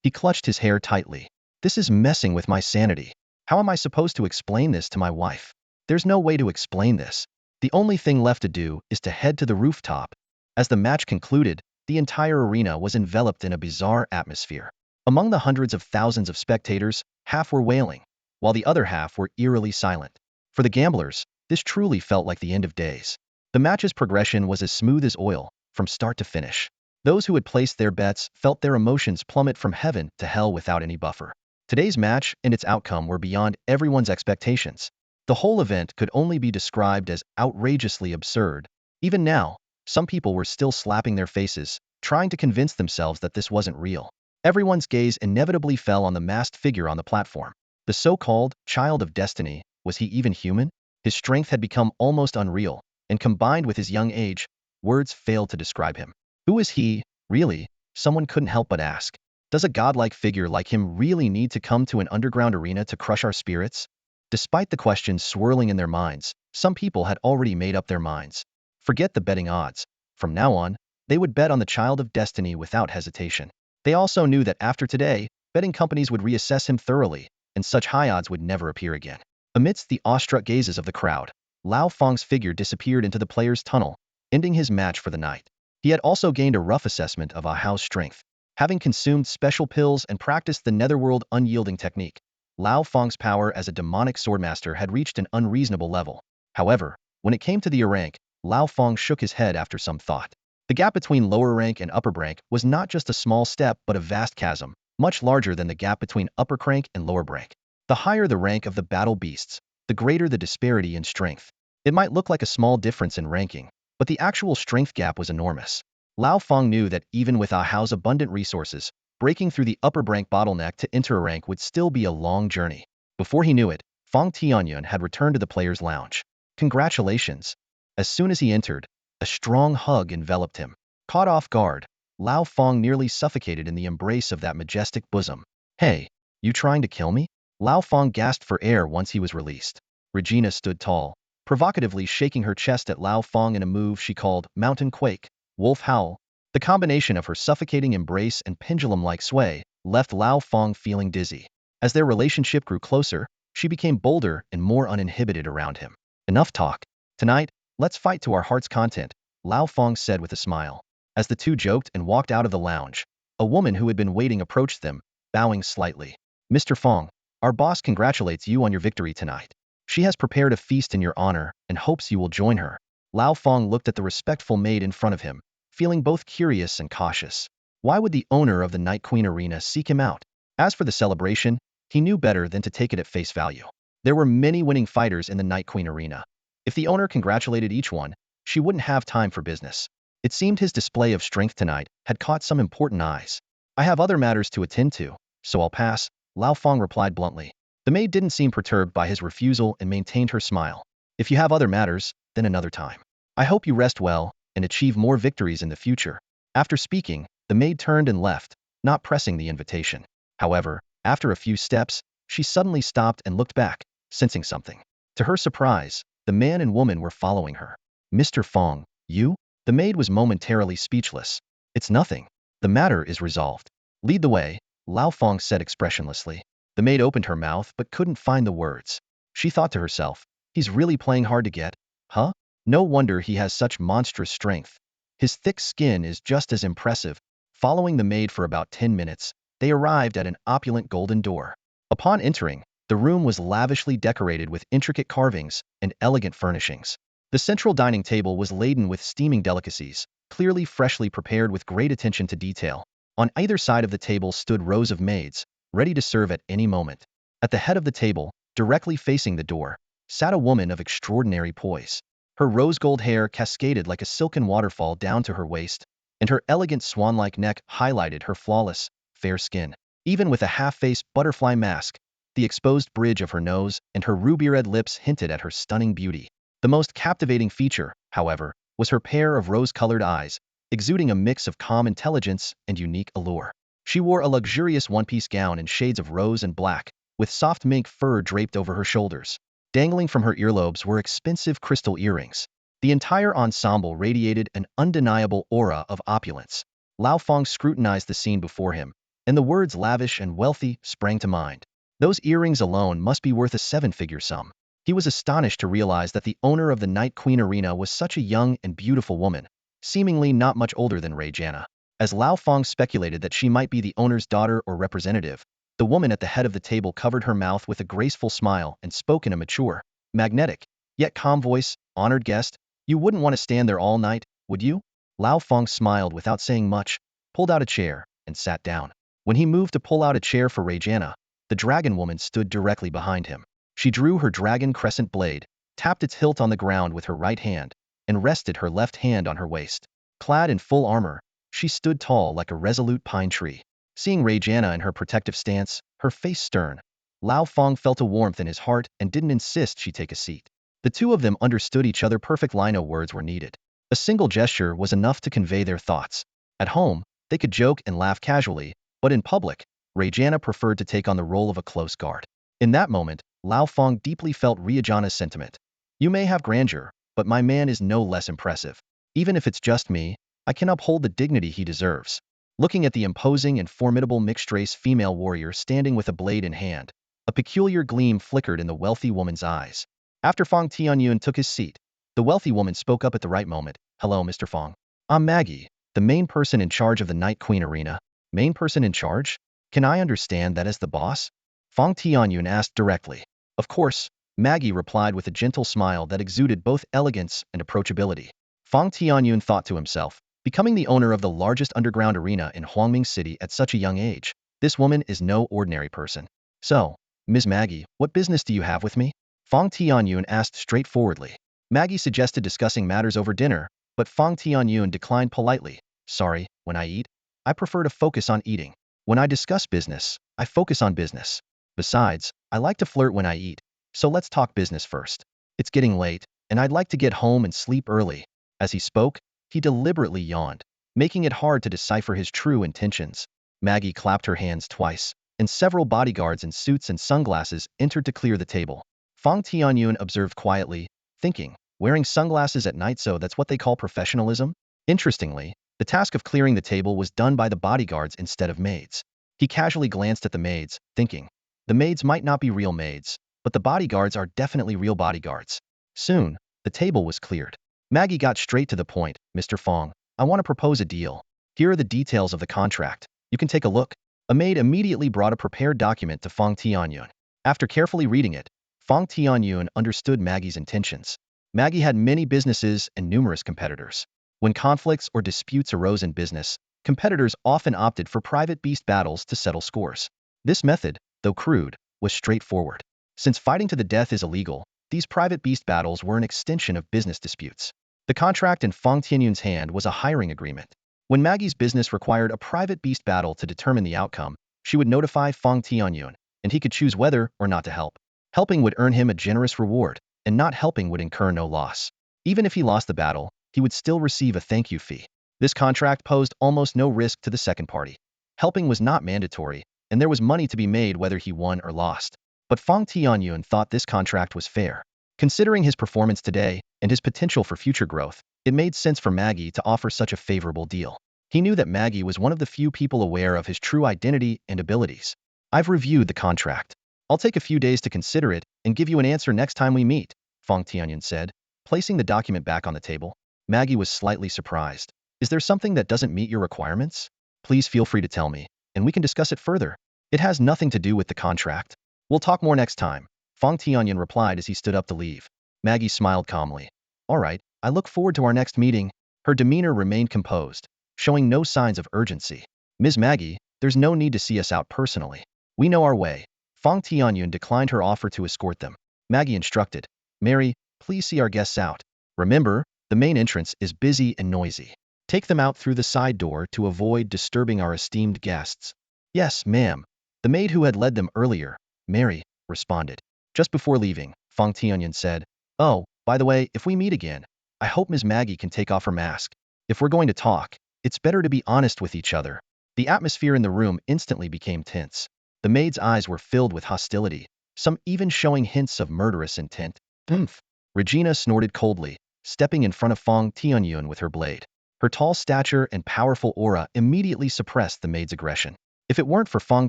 He clutched his hair tightly. This is messing with my sanity. How am I supposed to explain this to my wife? There's no way to explain this. The only thing left to do is to head to the rooftop. As the match concluded, the entire arena was enveloped in a bizarre atmosphere. Among the hundreds of thousands of spectators, half were wailing, while the other half were eerily silent. For the gamblers, this truly felt like the end of days. The match's progression was as smooth as oil, from start to finish. Those who had placed their bets felt their emotions plummet from heaven to hell without any buffer. Today's match and its outcome were beyond everyone's expectations. The whole event could only be described as outrageously absurd. Even now, some people were still slapping their faces, trying to convince themselves that this wasn't real. Everyone's gaze inevitably fell on the masked figure on the platform. The so-called child of destiny, was he even human? His strength had become almost unreal, and combined with his young age, words failed to describe him. Who is he, really? Someone couldn't help but ask. Does a godlike figure like him really need to come to an underground arena to crush our spirits? Despite the questions swirling in their minds, some people had already made up their minds. Forget the betting odds. From now on, they would bet on the child of destiny without hesitation. They also knew that after today, betting companies would reassess him thoroughly, and such high odds would never appear again. Amidst the awestruck gazes of the crowd, Lao Fang's figure disappeared into the player's tunnel, ending his match for the night. He had also gained a rough assessment of Ahau's strength. Having consumed special pills and practiced the netherworld unyielding technique, Lao Fang's power as a demonic swordmaster had reached an unreasonable level. However, when it came to the rank, Lao Feng shook his head after some thought. The gap between lower rank and upper rank was not just a small step but a vast chasm, much larger than the gap between upper rank and lower rank. The higher the rank of the battle beasts, the greater the disparity in strength. It might look like a small difference in ranking, but the actual strength gap was enormous. Lao Feng knew that even with Ahao's abundant resources, breaking through the upper rank bottleneck to enter a rank would still be a long journey. Before he knew it, Fang Tianyun had returned to the players' lounge. Congratulations! As soon as he entered, a strong hug enveloped him. Caught off guard, Lao Feng nearly suffocated in the embrace of that majestic bosom. Hey, you trying to kill me? Lao Feng gasped for air once he was released. Regina stood tall, provocatively shaking her chest at Lao Feng in a move she called Mountain Quake, Wolf Howl. The combination of her suffocating embrace and pendulum-like sway left Lao Feng feeling dizzy. As their relationship grew closer, she became bolder and more uninhibited around him. Enough talk. Tonight, let's fight to our heart's content, Lao Feng said with a smile. As the two joked and walked out of the lounge, a woman who had been waiting approached them, bowing slightly. Mr. Feng, our boss congratulates you on your victory tonight. She has prepared a feast in your honor and hopes you will join her. Lao Feng looked at the respectful maid in front of him, feeling both curious and cautious. Why would the owner of the Night Queen Arena seek him out? As for the celebration, he knew better than to take it at face value. There were many winning fighters in the Night Queen Arena. If the owner congratulated each one, she wouldn't have time for business. It seemed his display of strength tonight had caught some important eyes. I have other matters to attend to, so I'll pass, Lao Feng replied bluntly. The maid didn't seem perturbed by his refusal and maintained her smile. If you have other matters, then another time. I hope you rest well and achieve more victories in the future. After speaking, the maid turned and left, not pressing the invitation. However, after a few steps, she suddenly stopped and looked back, sensing something. To her surprise, the man and woman were following her. Mr. Feng, you? The maid was momentarily speechless. It's nothing. The matter is resolved. Lead the way, Lao Feng said expressionlessly. The maid opened her mouth but couldn't find the words. She thought to herself, he's really playing hard to get, huh? No wonder he has such monstrous strength. His thick skin is just as impressive. Following the maid for about 10 minutes, they arrived at an opulent golden door. Upon entering, the room was lavishly decorated with intricate carvings and elegant furnishings. The central dining table was laden with steaming delicacies, clearly freshly prepared with great attention to detail. On either side of the table stood rows of maids, ready to serve at any moment. At the head of the table, directly facing the door, sat a woman of extraordinary poise. Her rose-gold hair cascaded like a silken waterfall down to her waist, and her elegant swan-like neck highlighted her flawless, fair skin. Even with a half-faced butterfly mask, the exposed bridge of her nose and her ruby-red lips hinted at her stunning beauty. The most captivating feature, however, was her pair of rose-colored eyes, exuding a mix of calm intelligence and unique allure. She wore a luxurious one-piece gown in shades of rose and black, with soft mink fur draped over her shoulders. Dangling from her earlobes were expensive crystal earrings. The entire ensemble radiated an undeniable aura of opulence. Lao Feng scrutinized the scene before him, and the words lavish and wealthy sprang to mind. Those earrings alone must be worth a seven-figure sum. He was astonished to realize that the owner of the Night Queen Arena was such a young and beautiful woman, seemingly not much older than Regina. As Lao Feng speculated that she might be the owner's daughter or representative, the woman at the head of the table covered her mouth with a graceful smile and spoke in a mature, magnetic, yet calm voice. Honored guest, you wouldn't want to stand there all night, would you? Lao Feng smiled without saying much, pulled out a chair, and sat down. When he moved to pull out a chair for Regina, the dragon woman stood directly behind him. She drew her dragon crescent blade, tapped its hilt on the ground with her right hand, and rested her left hand on her waist. Clad in full armor, she stood tall like a resolute pine tree. Seeing Regina in her protective stance, her face stern, Lao Feng felt a warmth in his heart and didn't insist she take a seat. The two of them understood each other perfectly. No words were needed. A single gesture was enough to convey their thoughts. At home, they could joke and laugh casually, but in public, Regina preferred to take on the role of a close guard. In that moment, Lao Feng deeply felt Regina's sentiment. You may have grandeur, but my man is no less impressive. Even if it's just me, I can uphold the dignity he deserves. Looking at the imposing and formidable mixed-race female warrior standing with a blade in hand, a peculiar gleam flickered in the wealthy woman's eyes. After Fang Tianyun took his seat, the wealthy woman spoke up at the right moment. Hello, Mr. Feng. I'm Maggie, the main person in charge of the Night Queen Arena. Main person in charge? Can I understand that as the boss? Fang Tianyun asked directly. Of course, Maggie replied with a gentle smile that exuded both elegance and approachability. Fang Tianyun thought to himself, becoming the owner of the largest underground arena in Huangming City at such a young age, this woman is no ordinary person. So, Ms. Maggie, what business do you have with me? Fang Tianyun asked straightforwardly. Maggie suggested discussing matters over dinner, but Fang Tianyun declined politely. Sorry, when I eat, I prefer to focus on eating. When I discuss business, I focus on business. Besides, I like to flirt when I eat, so let's talk business first. It's getting late, and I'd like to get home and sleep early. As he spoke, he deliberately yawned, making it hard to decipher his true intentions. Maggie clapped her hands twice, and several bodyguards in suits and sunglasses entered to clear the table. Fang Tianyun observed quietly, thinking, wearing sunglasses at night, so that's what they call professionalism? Interestingly, the task of clearing the table was done by the bodyguards instead of maids. He casually glanced at the maids, thinking, the maids might not be real maids, but the bodyguards are definitely real bodyguards. Soon, the table was cleared. Maggie got straight to the point. Mr. Fang, I want to propose a deal. Here are the details of the contract. You can take a look. A maid immediately brought a prepared document to Fang Tianyun. After carefully reading it, Fang Tianyun understood Maggie's intentions. Maggie had many businesses and numerous competitors. When conflicts or disputes arose in business, competitors often opted for private beast battles to settle scores. This method, though crude, was straightforward. Since fighting to the death is illegal, these private beast battles were an extension of business disputes. The contract in Fang Tianyun's hand was a hiring agreement. When Maggie's business required a private beast battle to determine the outcome, she would notify Fang Tianyun, and he could choose whether or not to help. Helping would earn him a generous reward, and not helping would incur no loss. Even if he lost the battle, he would still receive a thank you fee. This contract posed almost no risk to the second party. Helping was not mandatory, and there was money to be made whether he won or lost. But Fang Tianyun thought this contract was fair. Considering his performance today and his potential for future growth, it made sense for Maggie to offer such a favorable deal. He knew that Maggie was one of the few people aware of his true identity and abilities. I've reviewed the contract. I'll take a few days to consider it and give you an answer next time we meet, Fang Tianyun said, placing the document back on the table. Maggie was slightly surprised. Is there something that doesn't meet your requirements? Please feel free to tell me, and we can discuss it further. It has nothing to do with the contract. We'll talk more next time, Fang Tianyun replied as he stood up to leave. Maggie smiled calmly. All right, I look forward to our next meeting. Her demeanor remained composed, showing no signs of urgency. Ms. Maggie, there's no need to see us out personally. We know our way. Fang Tianyun declined her offer to escort them. Maggie instructed, Mary, please see our guests out. Remember, the main entrance is busy and noisy. Take them out through the side door to avoid disturbing our esteemed guests. Yes, ma'am. The maid who had led them earlier, Mary, responded. Just before leaving, Fang Tianyun said, oh, by the way, if we meet again, I hope Ms. Maggie can take off her mask. If we're going to talk, it's better to be honest with each other. The atmosphere in the room instantly became tense. The maid's eyes were filled with hostility, some even showing hints of murderous intent. Humph! Regina snorted coldly, stepping in front of Fang Tianyun with her blade. Her tall stature and powerful aura immediately suppressed the maid's aggression. If it weren't for Fang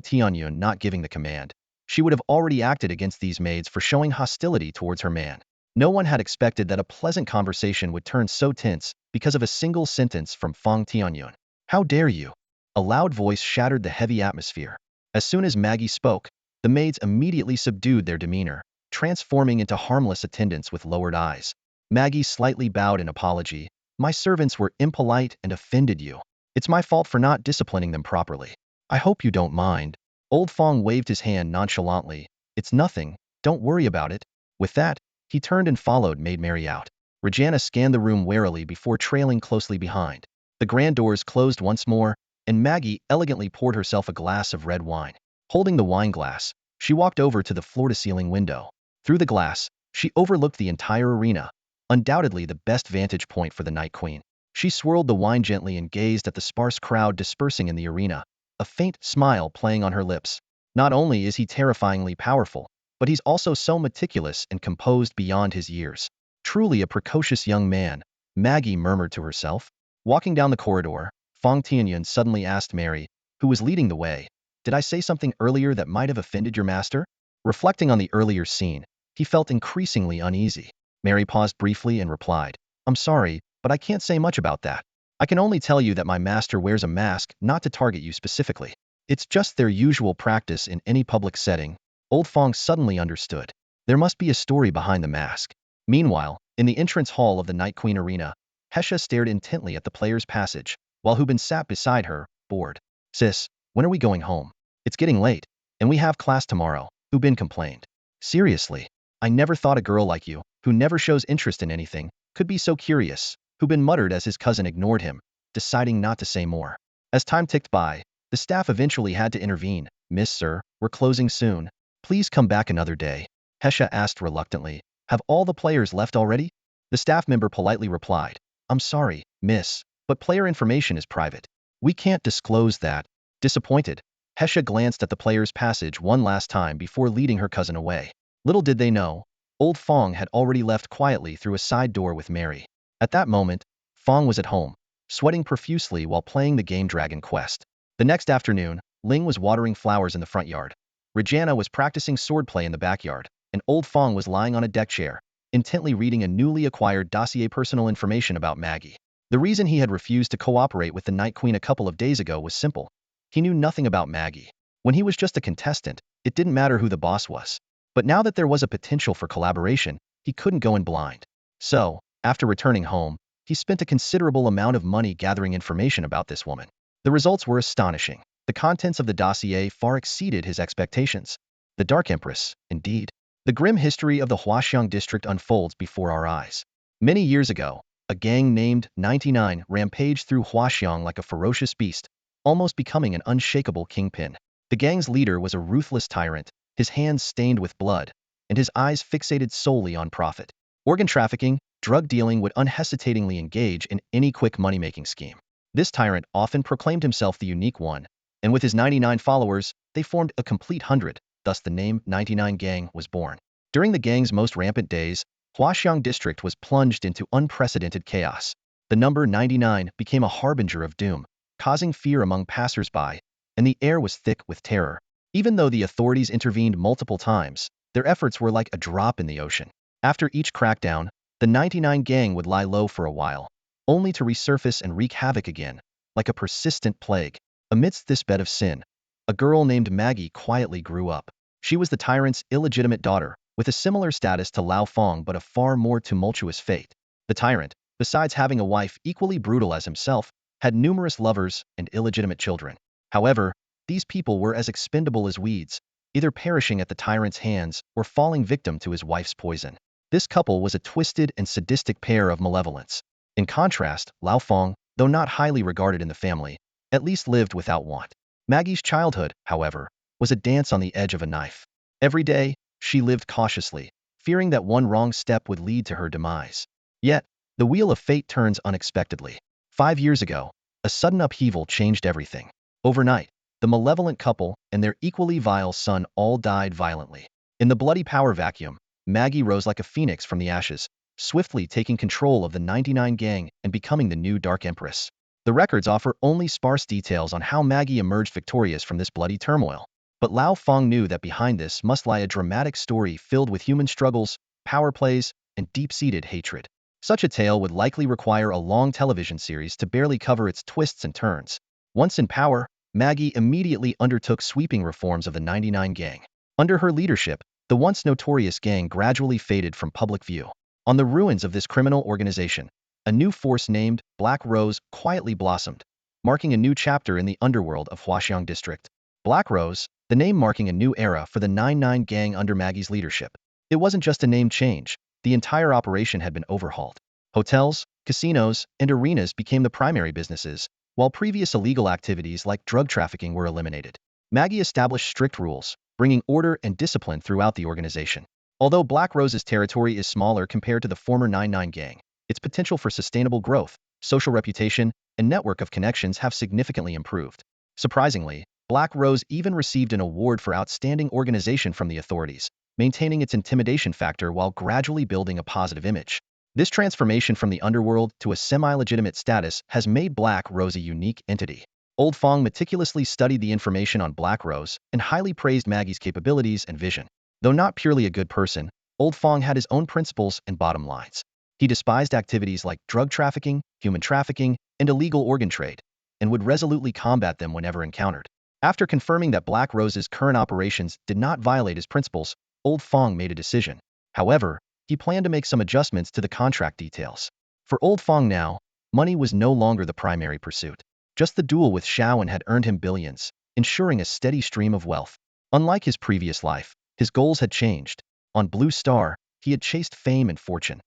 Tianyun not giving the command, she would have already acted against these maids for showing hostility towards her man. No one had expected that a pleasant conversation would turn so tense because of a single sentence from Fang Tianyun. How dare you? A loud voice shattered the heavy atmosphere. As soon as Maggie spoke, the maids immediately subdued their demeanor, transforming into harmless attendants with lowered eyes. Maggie slightly bowed in apology. My servants were impolite and offended you. It's my fault for not disciplining them properly. I hope you don't mind. Old Fang waved his hand nonchalantly. It's nothing, don't worry about it. With that, he turned and followed Maid Mary out. Regina scanned the room warily before trailing closely behind. The grand doors closed once more, and Maggie elegantly poured herself a glass of red wine. Holding the wine glass, she walked over to the floor-to-ceiling window. Through the glass, she overlooked the entire arena, undoubtedly the best vantage point for the Night Queen. She swirled the wine gently and gazed at the sparse crowd dispersing in the arena, a faint smile playing on her lips. Not only is he terrifyingly powerful, but he's also so meticulous and composed beyond his years. Truly a precocious young man, Maggie murmured to herself. Walking down the corridor, Fang Tianyun suddenly asked Mary, who was leading the way, did I say something earlier that might have offended your master? Reflecting on the earlier scene, he felt increasingly uneasy. Mary paused briefly and replied, I'm sorry, but I can't say much about that. I can only tell you that my master wears a mask not to target you specifically. It's just their usual practice in any public setting. Old Fang suddenly understood. There must be a story behind the mask. Meanwhile, in the entrance hall of the Night Queen Arena, Hesha stared intently at the player's passage, while Hubin sat beside her, bored. Sis, when are we going home? It's getting late, and we have class tomorrow, Hubin complained. Seriously, I never thought a girl like you, who never shows interest in anything, could be so curious, Hubin muttered as his cousin ignored him, deciding not to say more. As time ticked by, the staff eventually had to intervene. Miss Sir, we're closing soon. Please come back another day. Hesha asked reluctantly. Have all the players left already? The staff member politely replied. I'm sorry, miss, but player information is private. We can't disclose that. Disappointed, Hesha glanced at the player's passage one last time before leading her cousin away. Little did they know, old Fang had already left quietly through a side door with Mary. At that moment, Fang was at home, sweating profusely while playing the game Dragon Quest. The next afternoon, Ling was watering flowers in the front yard. Regina was practicing swordplay in the backyard, and old Fang was lying on a deck chair, intently reading a newly acquired dossier personal information about Maggie. The reason he had refused to cooperate with the Night Queen a couple of days ago was simple. He knew nothing about Maggie. When he was just a contestant, it didn't matter who the boss was. But now that there was a potential for collaboration, he couldn't go in blind. So, after returning home, he spent a considerable amount of money gathering information about this woman. The results were astonishing. The contents of the dossier far exceeded his expectations. The Dark Empress, indeed. The grim history of the Huaxiang district unfolds before our eyes. Many years ago, a gang named 99 rampaged through Huaxiang like a ferocious beast, almost becoming an unshakable kingpin. The gang's leader was a ruthless tyrant, his hands stained with blood, and his eyes fixated solely on profit. Organ trafficking, drug dealing would unhesitatingly engage in any quick money-making scheme. This tyrant often proclaimed himself the unique one, and with his 99 followers, they formed a complete 100, thus the name 99 Gang was born. During the gang's most rampant days, Huaxiang district was plunged into unprecedented chaos. The number 99 became a harbinger of doom, causing fear among passers-by, and the air was thick with terror. Even though the authorities intervened multiple times, their efforts were like a drop in the ocean. After each crackdown, the 99 Gang would lie low for a while, only to resurface and wreak havoc again, like a persistent plague. Amidst this bed of sin, a girl named Maggie quietly grew up. She was the tyrant's illegitimate daughter, with a similar status to Lao Fang but a far more tumultuous fate. The tyrant, besides having a wife equally brutal as himself, had numerous lovers and illegitimate children. However, these people were as expendable as weeds, either perishing at the tyrant's hands or falling victim to his wife's poison. This couple was a twisted and sadistic pair of malevolence. In contrast, Lao Fang, though not highly regarded in the family, at least lived without want. Maggie's childhood, however, was a dance on the edge of a knife. Every day, she lived cautiously, fearing that one wrong step would lead to her demise. Yet, the wheel of fate turns unexpectedly. 5 years ago, a sudden upheaval changed everything. Overnight, the malevolent couple and their equally vile son all died violently. In the bloody power vacuum, Maggie rose like a phoenix from the ashes, swiftly taking control of the 99 Gang and becoming the new Dark Empress. The records offer only sparse details on how Maggie emerged victorious from this bloody turmoil. But Lao Fang knew that behind this must lie a dramatic story filled with human struggles, power plays, and deep-seated hatred. Such a tale would likely require a long television series to barely cover its twists and turns. Once in power, Maggie immediately undertook sweeping reforms of the 99 Gang. Under her leadership, the once notorious gang gradually faded from public view. On the ruins of this criminal organization, a new force named Black Rose quietly blossomed, marking a new chapter in the underworld of Huaxiang district. Black Rose, the name marking a new era for the 99 Gang under Maggie's leadership. It wasn't just a name change, the entire operation had been overhauled. Hotels, casinos, and arenas became the primary businesses, while previous illegal activities like drug trafficking were eliminated. Maggie established strict rules, bringing order and discipline throughout the organization. Although Black Rose's territory is smaller compared to the former 99 Gang, its potential for sustainable growth, social reputation, and network of connections have significantly improved. Surprisingly, Black Rose even received an award for outstanding organization from the authorities, maintaining its intimidation factor while gradually building a positive image. This transformation from the underworld to a semi-legitimate status has made Black Rose a unique entity. Old Fang meticulously studied the information on Black Rose and highly praised Maggie's capabilities and vision. Though not purely a good person, Old Fang had his own principles and bottom lines. He despised activities like drug trafficking, human trafficking, and illegal organ trade, and would resolutely combat them whenever encountered. After confirming that Black Rose's current operations did not violate his principles, Old Fang made a decision. However, he planned to make some adjustments to the contract details. For Old Fang now, money was no longer the primary pursuit. Just the duel with Shaoan had earned him billions, ensuring a steady stream of wealth. Unlike his previous life, his goals had changed. On Blue Star, he had chased fame and fortune.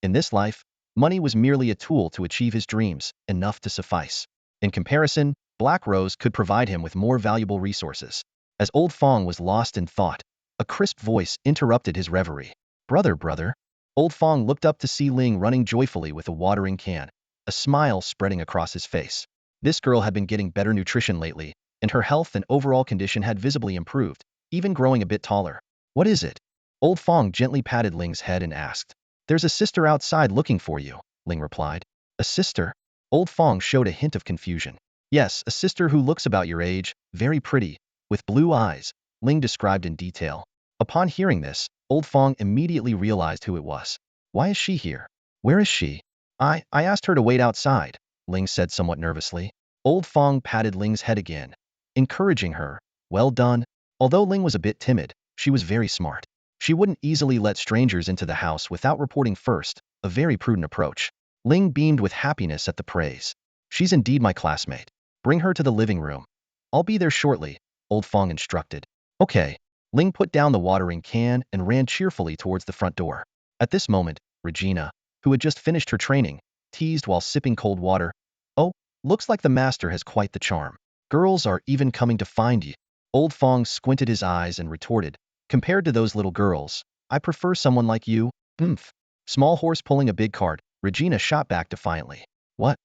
In this life, money was merely a tool to achieve his dreams, enough to suffice. In comparison, Black Rose could provide him with more valuable resources. As Old Fang was lost in thought, a crisp voice interrupted his reverie. Brother. Old Fang looked up to see Ling running joyfully with a watering can, a smile spreading across his face. This girl had been getting better nutrition lately, and her health and overall condition had visibly improved, even growing a bit taller. What is it? Old Fang gently patted Ling's head and asked. There's a sister outside looking for you, Ling replied. A sister? Old Fang showed a hint of confusion. Yes, a sister who looks about your age, very pretty, with blue eyes, Ling described in detail. Upon hearing this, Old Fang immediately realized who it was. Why is she here? Where is she? I asked her to wait outside, Ling said somewhat nervously. Old Fang patted Ling's head again, encouraging her. Well done. Although Ling was a bit timid, she was very smart. She wouldn't easily let strangers into the house without reporting first, a very prudent approach. Ling beamed with happiness at the praise. She's indeed my classmate. Bring her to the living room. I'll be there shortly, Old Fang instructed. Okay. Ling put down the watering can and ran cheerfully towards the front door. At this moment, Regina, who had just finished her training, teased while sipping cold water. Oh, looks like the master has quite the charm. Girls are even coming to find you. Old Fang squinted his eyes and retorted. Compared to those little girls, I prefer someone like you. Oomph. Small horse pulling a big cart, Regina shot back defiantly. What?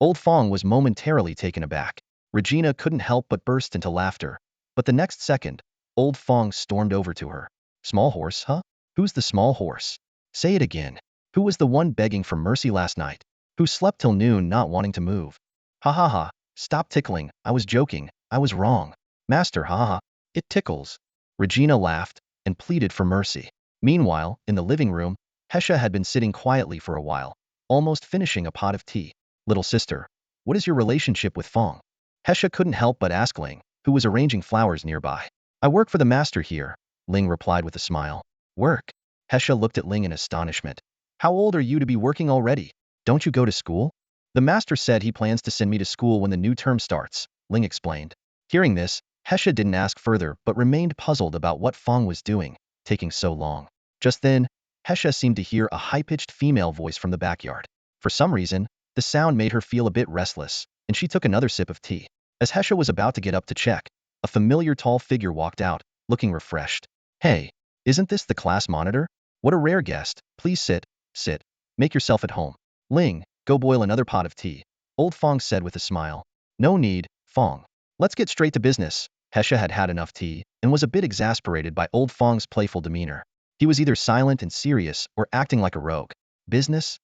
Old Fang was momentarily taken aback. Regina couldn't help but burst into laughter. But the next second, Old Fang stormed over to her. Small horse, huh? Who's the small horse? Say it again. Who was the one begging for mercy last night? Who slept till noon not wanting to move? Ha ha ha. Stop tickling. I was joking. I was wrong. Master, ha ha. It tickles. Regina laughed and pleaded for mercy. Meanwhile, in the living room, Hesha had been sitting quietly for a while, almost finishing a pot of tea. Little sister, what is your relationship with Fang? Hesha couldn't help but ask Ling, who was arranging flowers nearby. I work for the master here, Ling replied with a smile. Work? Hesha looked at Ling in astonishment. How old are you to be working already? Don't you go to school? The master said he plans to send me to school when the new term starts, Ling explained. Hearing this, Hesha didn't ask further but remained puzzled about what Fang was doing, taking so long. Just then, Hesha seemed to hear a high-pitched female voice from the backyard. For some reason, the sound made her feel a bit restless, and she took another sip of tea. As Hesha was about to get up to check, a familiar tall figure walked out, looking refreshed. Hey, isn't this the class monitor? What a rare guest. Please sit. Make yourself at home. Ling, go boil another pot of tea, Old Fang said with a smile. No need, Fang. Let's get straight to business. Hesha had had enough tea and was a bit exasperated by Old Fang's playful demeanor. He was either silent and serious or acting like a rogue. Business?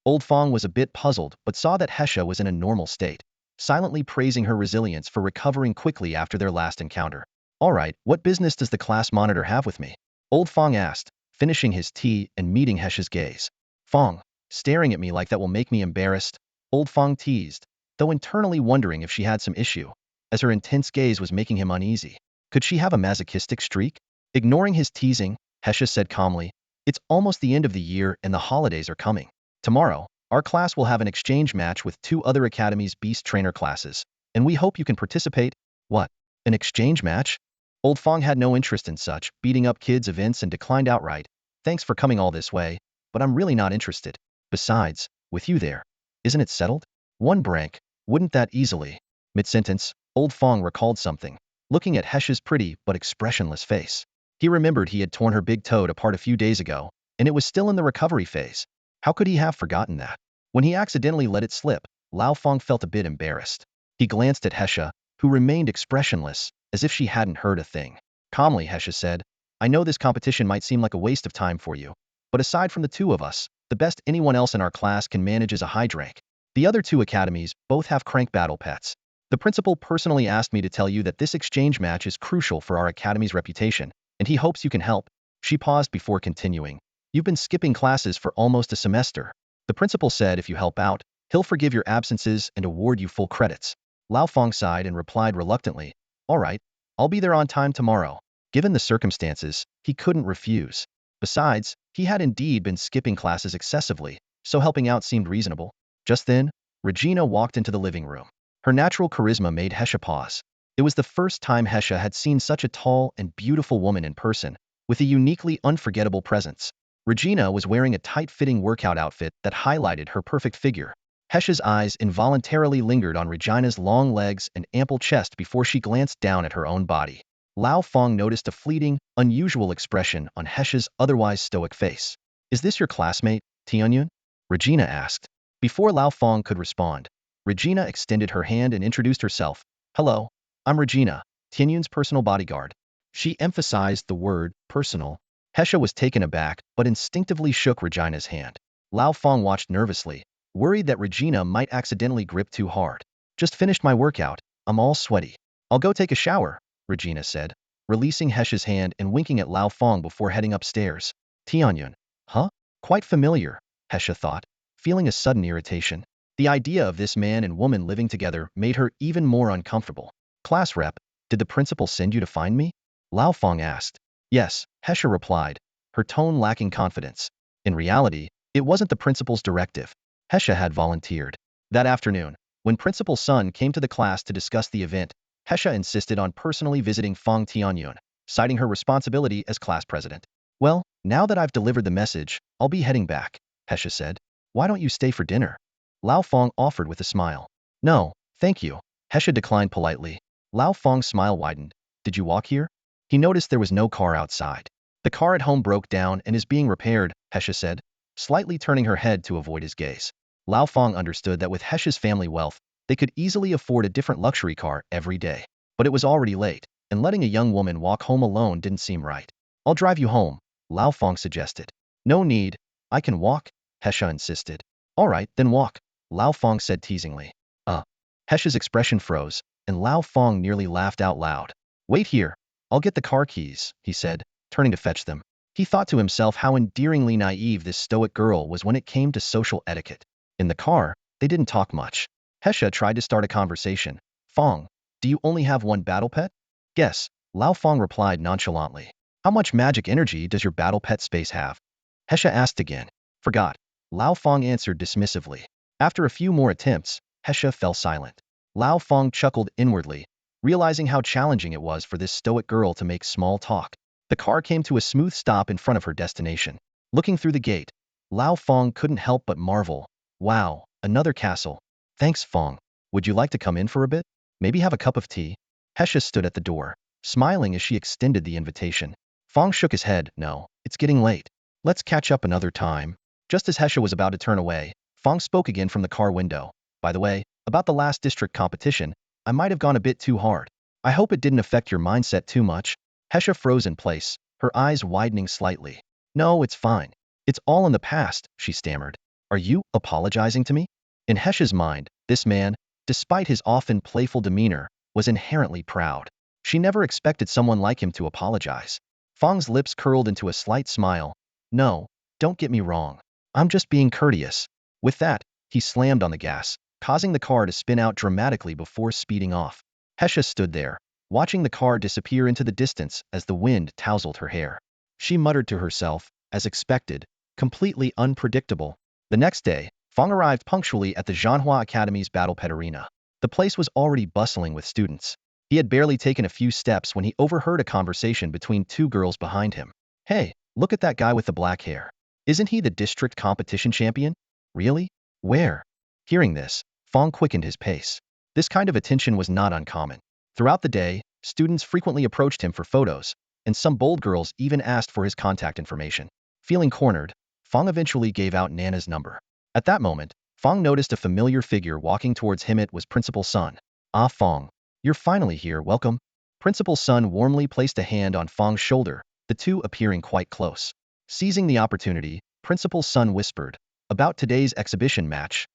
Old Fang was a bit puzzled but saw that Hesha was in a normal state, silently praising her resilience for recovering quickly after their last encounter. All right, what business does the class monitor have with me? Old Fang asked, finishing his tea and meeting Hesha's gaze. Fang, staring at me like that will make me embarrassed, Old Fang teased, though internally wondering if she had some issue, as her intense gaze was making him uneasy. Could she have a masochistic streak? Ignoring his teasing, Hesha said calmly, it's almost the end of the year and the holidays are coming. Tomorrow, our class will have an exchange match with 2 other academies' beast trainer classes, and we hope you can participate. What? An exchange match? Old Fang had no interest in such beating up kids events and declined outright. Thanks for coming all this way, but I'm really not interested. Besides, with you there, isn't it settled? One brank, wouldn't that easily? Mid-sentence, Old Fang recalled something, looking at Hesha's pretty but expressionless face. He remembered he had torn her big toe apart a few days ago, and it was still in the recovery phase. How could he have forgotten that? When he accidentally let it slip, Lao Fang felt a bit embarrassed. He glanced at Hesha, who remained expressionless, as if she hadn't heard a thing. Calmly, Hesha said, I know this competition might seem like a waste of time for you, but aside from the 2 of us, the best anyone else in our class can manage is a high drank. The other 2 academies both have crank battle pets. The principal personally asked me to tell you that this exchange match is crucial for our academy's reputation, and he hopes you can help. She paused before continuing. You've been skipping classes for almost a semester. The principal said if you help out, he'll forgive your absences and award you full credits. Lao Fang sighed and replied reluctantly, all right, I'll be there on time tomorrow. Given the circumstances, he couldn't refuse. Besides, he had indeed been skipping classes excessively, so helping out seemed reasonable. Just then, Regina walked into the living room. Her natural charisma made Hesha pause. It was the first time Hesha had seen such a tall and beautiful woman in person, with a uniquely unforgettable presence. Regina was wearing a tight-fitting workout outfit that highlighted her perfect figure. Hesha's eyes involuntarily lingered on Regina's long legs and ample chest before she glanced down at her own body. Lao Fong noticed a fleeting, unusual expression on Hesha's otherwise stoic face. "Is this your classmate, Tianyun?" Regina asked. Before Lao Fong could respond, Regina extended her hand and introduced herself. "Hello, I'm Regina, Tianyun's personal bodyguard." She emphasized the word personal. Hesha was taken aback, but instinctively shook Regina's hand. Lao Fong watched nervously, worried that Regina might accidentally grip too hard. "Just finished my workout. I'm all sweaty. I'll go take a shower," Regina said, releasing Hesha's hand and winking at Lao Fong before heading upstairs. Tianyun. Huh? Quite familiar, Hesha thought, feeling a sudden irritation. The idea of this man and woman living together made her even more uncomfortable. "Class rep, did the principal send you to find me?" Lao Fong asked. "Yes," Hesha replied, her tone lacking confidence. In reality, it wasn't the principal's directive. Hesha had volunteered. That afternoon, when Principal Sun came to the class to discuss the event, Hesha insisted on personally visiting Fang Tianyun, citing her responsibility as class president. "Well, now that I've delivered the message, I'll be heading back," Hesha said. "Why don't you stay for dinner?" Lao Fong offered with a smile. "No, thank you," Hesha declined politely. Lao Fong's smile widened. "Did you walk here?" He noticed there was no car outside. "The car at home broke down and is being repaired," Hesha said, slightly turning her head to avoid his gaze. Lao Fong understood that with Hesha's family wealth, they could easily afford a different luxury car every day. But it was already late, and letting a young woman walk home alone didn't seem right. "I'll drive you home," Lao Fong suggested. "No need. I can walk," Hesha insisted. "All right, then walk," Lao Fong said teasingly. Hesha's expression froze, and Lao Fong nearly laughed out loud. "Wait here. I'll get the car keys," he said, turning to fetch them. He thought to himself how endearingly naive this stoic girl was when it came to social etiquette. In the car, they didn't talk much. Hesha tried to start a conversation. "Fong, do you only have one battle pet?" "Yes," Lao Fong replied nonchalantly. "How much magic energy does your battle pet space have?" Hesha asked again. "Forgot," Lao Fong answered dismissively. After a few more attempts, Hesha fell silent. Lao Fong chuckled inwardly, realizing how challenging it was for this stoic girl to make small talk. The car came to a smooth stop in front of her destination. Looking through the gate, Lao Fong couldn't help but marvel. "Wow, another castle. Thanks, Fong. Would you like to come in for a bit? Maybe have a cup of tea?" Hesha stood at the door, smiling as she extended the invitation. Fong shook his head. "No, it's getting late. Let's catch up another time." Just as Hesha was about to turn away, Fong spoke again from the car window. "By the way, about the last district competition, I might have gone a bit too hard. I hope it didn't affect your mindset too much." Hesha froze in place, her eyes widening slightly. "No, it's fine. It's all in the past," she stammered. "Are you apologizing to me?" In Hesha's mind, this man, despite his often playful demeanor, was inherently proud. She never expected someone like him to apologize. Fong's lips curled into a slight smile. "No, don't get me wrong. I'm just being courteous." With that, he slammed on the gas, causing the car to spin out dramatically before speeding off. Hesha stood there, watching the car disappear into the distance as the wind tousled her hair. She muttered to herself, as expected, completely unpredictable. The next day, Fong arrived punctually at the Zhanhua Academy's Battle Pet Arena. The place was already bustling with students. He had barely taken a few steps when he overheard a conversation between two girls behind him. "Hey, look at that guy with the black hair. Isn't he the district competition champion?" "Really? Where?" Hearing this, Fong quickened his pace. This kind of attention was not uncommon. Throughout the day, students frequently approached him for photos, and some bold girls even asked for his contact information. Feeling cornered, Fong eventually gave out Nana's number. At that moment, Fong noticed a familiar figure walking towards him. It was Principal Sun. "Ah, Fong. You're finally here, welcome." Principal Sun warmly placed a hand on Fong's shoulder, the two appearing quite close. Seizing the opportunity, Principal Sun whispered, "About today's exhibition match."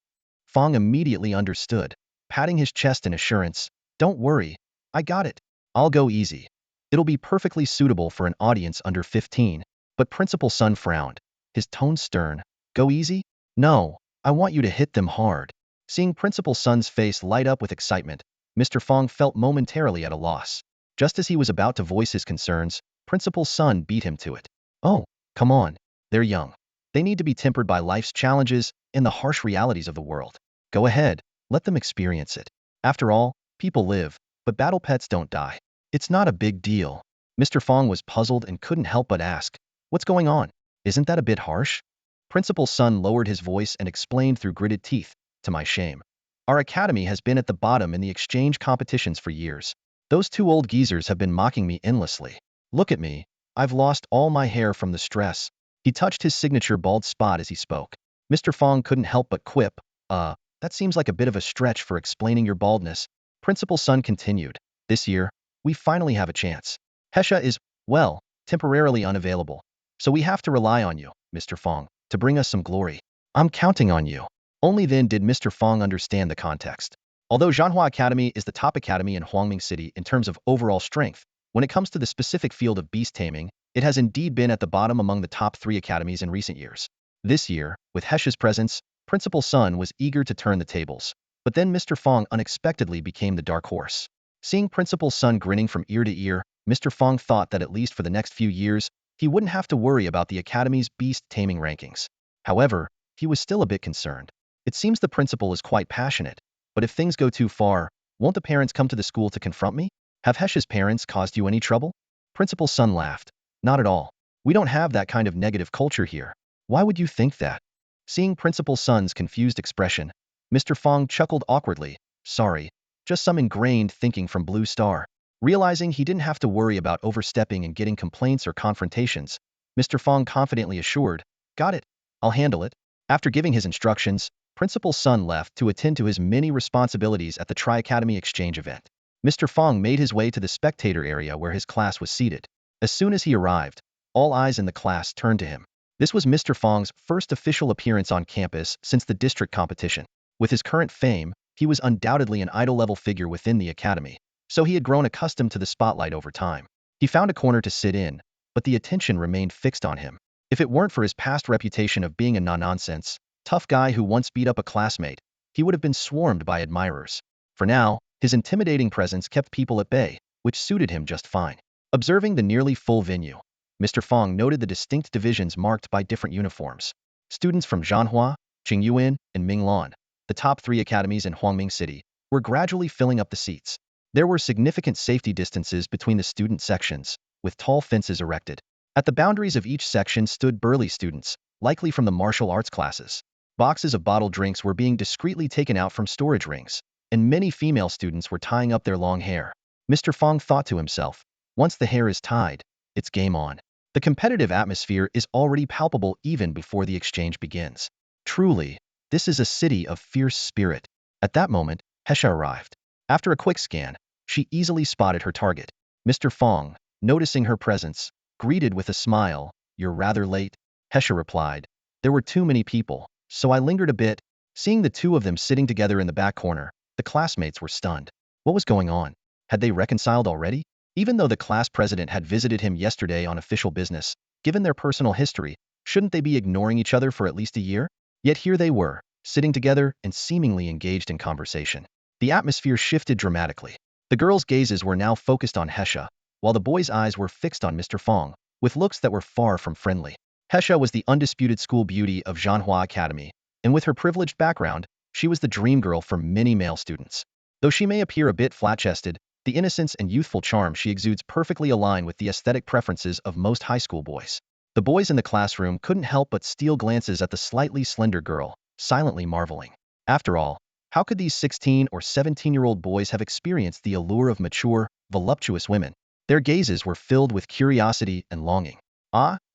Fong immediately understood, patting his chest in assurance. "Don't worry, I got it. I'll go easy. It'll be perfectly suitable for an audience under 15. But Principal Sun frowned, his tone stern. "Go easy? No, I want you to hit them hard." Seeing Principal Sun's face light up with excitement, Mr. Fong felt momentarily at a loss. Just as he was about to voice his concerns, Principal's son beat him to it. Oh, come on. They're young. They need to be tempered by life's challenges and the harsh realities of the world. Go ahead, let them experience it. After all, people live, but battle pets don't die. It's not a big deal. Mr. Fang was puzzled and couldn't help but ask, what's going on? Isn't that a bit harsh? Principal's son lowered his voice and explained through gritted teeth, to my shame. Our academy has been at the bottom in the exchange competitions for years. Those two old geezers have been mocking me endlessly. Look at me. I've lost all my hair from the stress. He touched his signature bald spot as he spoke. Mr. Fang couldn't help but quip, that seems like a bit of a stretch for explaining your baldness. Principal's son continued, this year, we finally have a chance. Hesha is, well, temporarily unavailable. So we have to rely on you, Mr. Fang, to bring us some glory. I'm counting on you. Only then did Mr. Fang understand the context. Although Zhanhua Academy is the top academy in Huangming City in terms of overall strength, when it comes to the specific field of beast taming, it has indeed been at the bottom among the top 3 academies in recent years. This year, with Hesha's presence, Principal's son was eager to turn the tables. But then Mr. Fang unexpectedly became the dark horse. Seeing Principal's son grinning from ear to ear, Mr. Fang thought that at least for the next few years, he wouldn't have to worry about the academy's beast taming rankings. However, he was still a bit concerned. It seems the principal is quite passionate, but if things go too far, won't the parents come to the school to confront me? Have Hesha's parents caused you any trouble? Principal's son laughed. Not at all. We don't have that kind of negative culture here. Why would you think that? Seeing Principal's son's confused expression, Mr. Fang chuckled awkwardly. Sorry, just some ingrained thinking from Blue Star. Realizing he didn't have to worry about overstepping and getting complaints or confrontations, Mr. Fang confidently assured, got it. I'll handle it. After giving his instructions, Principal's son left to attend to his many responsibilities at the Tri-Academy exchange event. Mr. Fang made his way to the spectator area where his class was seated. As soon as he arrived, all eyes in the class turned to him. This was Mr. Fang's first official appearance on campus since the district competition. With his current fame, he was undoubtedly an idol-level figure within the academy, so he had grown accustomed to the spotlight over time. He found a corner to sit in, but the attention remained fixed on him. If it weren't for his past reputation of being a no-nonsense, tough guy who once beat up a classmate, he would have been swarmed by admirers. For now, his intimidating presence kept people at bay, which suited him just fine. Observing the nearly full venue, Mr. Fang noted the distinct divisions marked by different uniforms. Students from Zhanhua, Qingyuan, and Minglan, the top 3 academies in Huangming City, were gradually filling up the seats. There were significant safety distances between the student sections, with tall fences erected. At the boundaries of each section stood burly students, likely from the martial arts classes. Boxes of bottled drinks were being discreetly taken out from storage rings, and many female students were tying up their long hair. Mr. Fang thought to himself, once the hair is tied, it's game on. The competitive atmosphere is already palpable even before the exchange begins. Truly, this is a city of fierce spirit. At that moment, Hesha arrived. After a quick scan, she easily spotted her target. Mr. Fang, noticing her presence, greeted with a smile, you're rather late. Hesha replied, there were too many people, so I lingered a bit. Seeing the two of them sitting together in the back corner, the classmates were stunned. What was going on? Had they reconciled already? Even though the class president had visited him yesterday on official business, given their personal history, shouldn't they be ignoring each other for at least a year? Yet here they were, sitting together and seemingly engaged in conversation. The atmosphere shifted dramatically. The girls' gazes were now focused on Hesha, while the boys' eyes were fixed on Mr. Fang, with looks that were far from friendly. Hesha was the undisputed school beauty of Zhanhua Academy, and with her privileged background, she was the dream girl for many male students. Though she may appear a bit flat-chested, the innocence and youthful charm she exudes perfectly align with the aesthetic preferences of most high school boys. The boys in the classroom couldn't help but steal glances at the slightly slender girl, silently marveling. After all, how could these 16 or 17-year-old boys have experienced the allure of mature, voluptuous women? Their gazes were filled with curiosity and longing.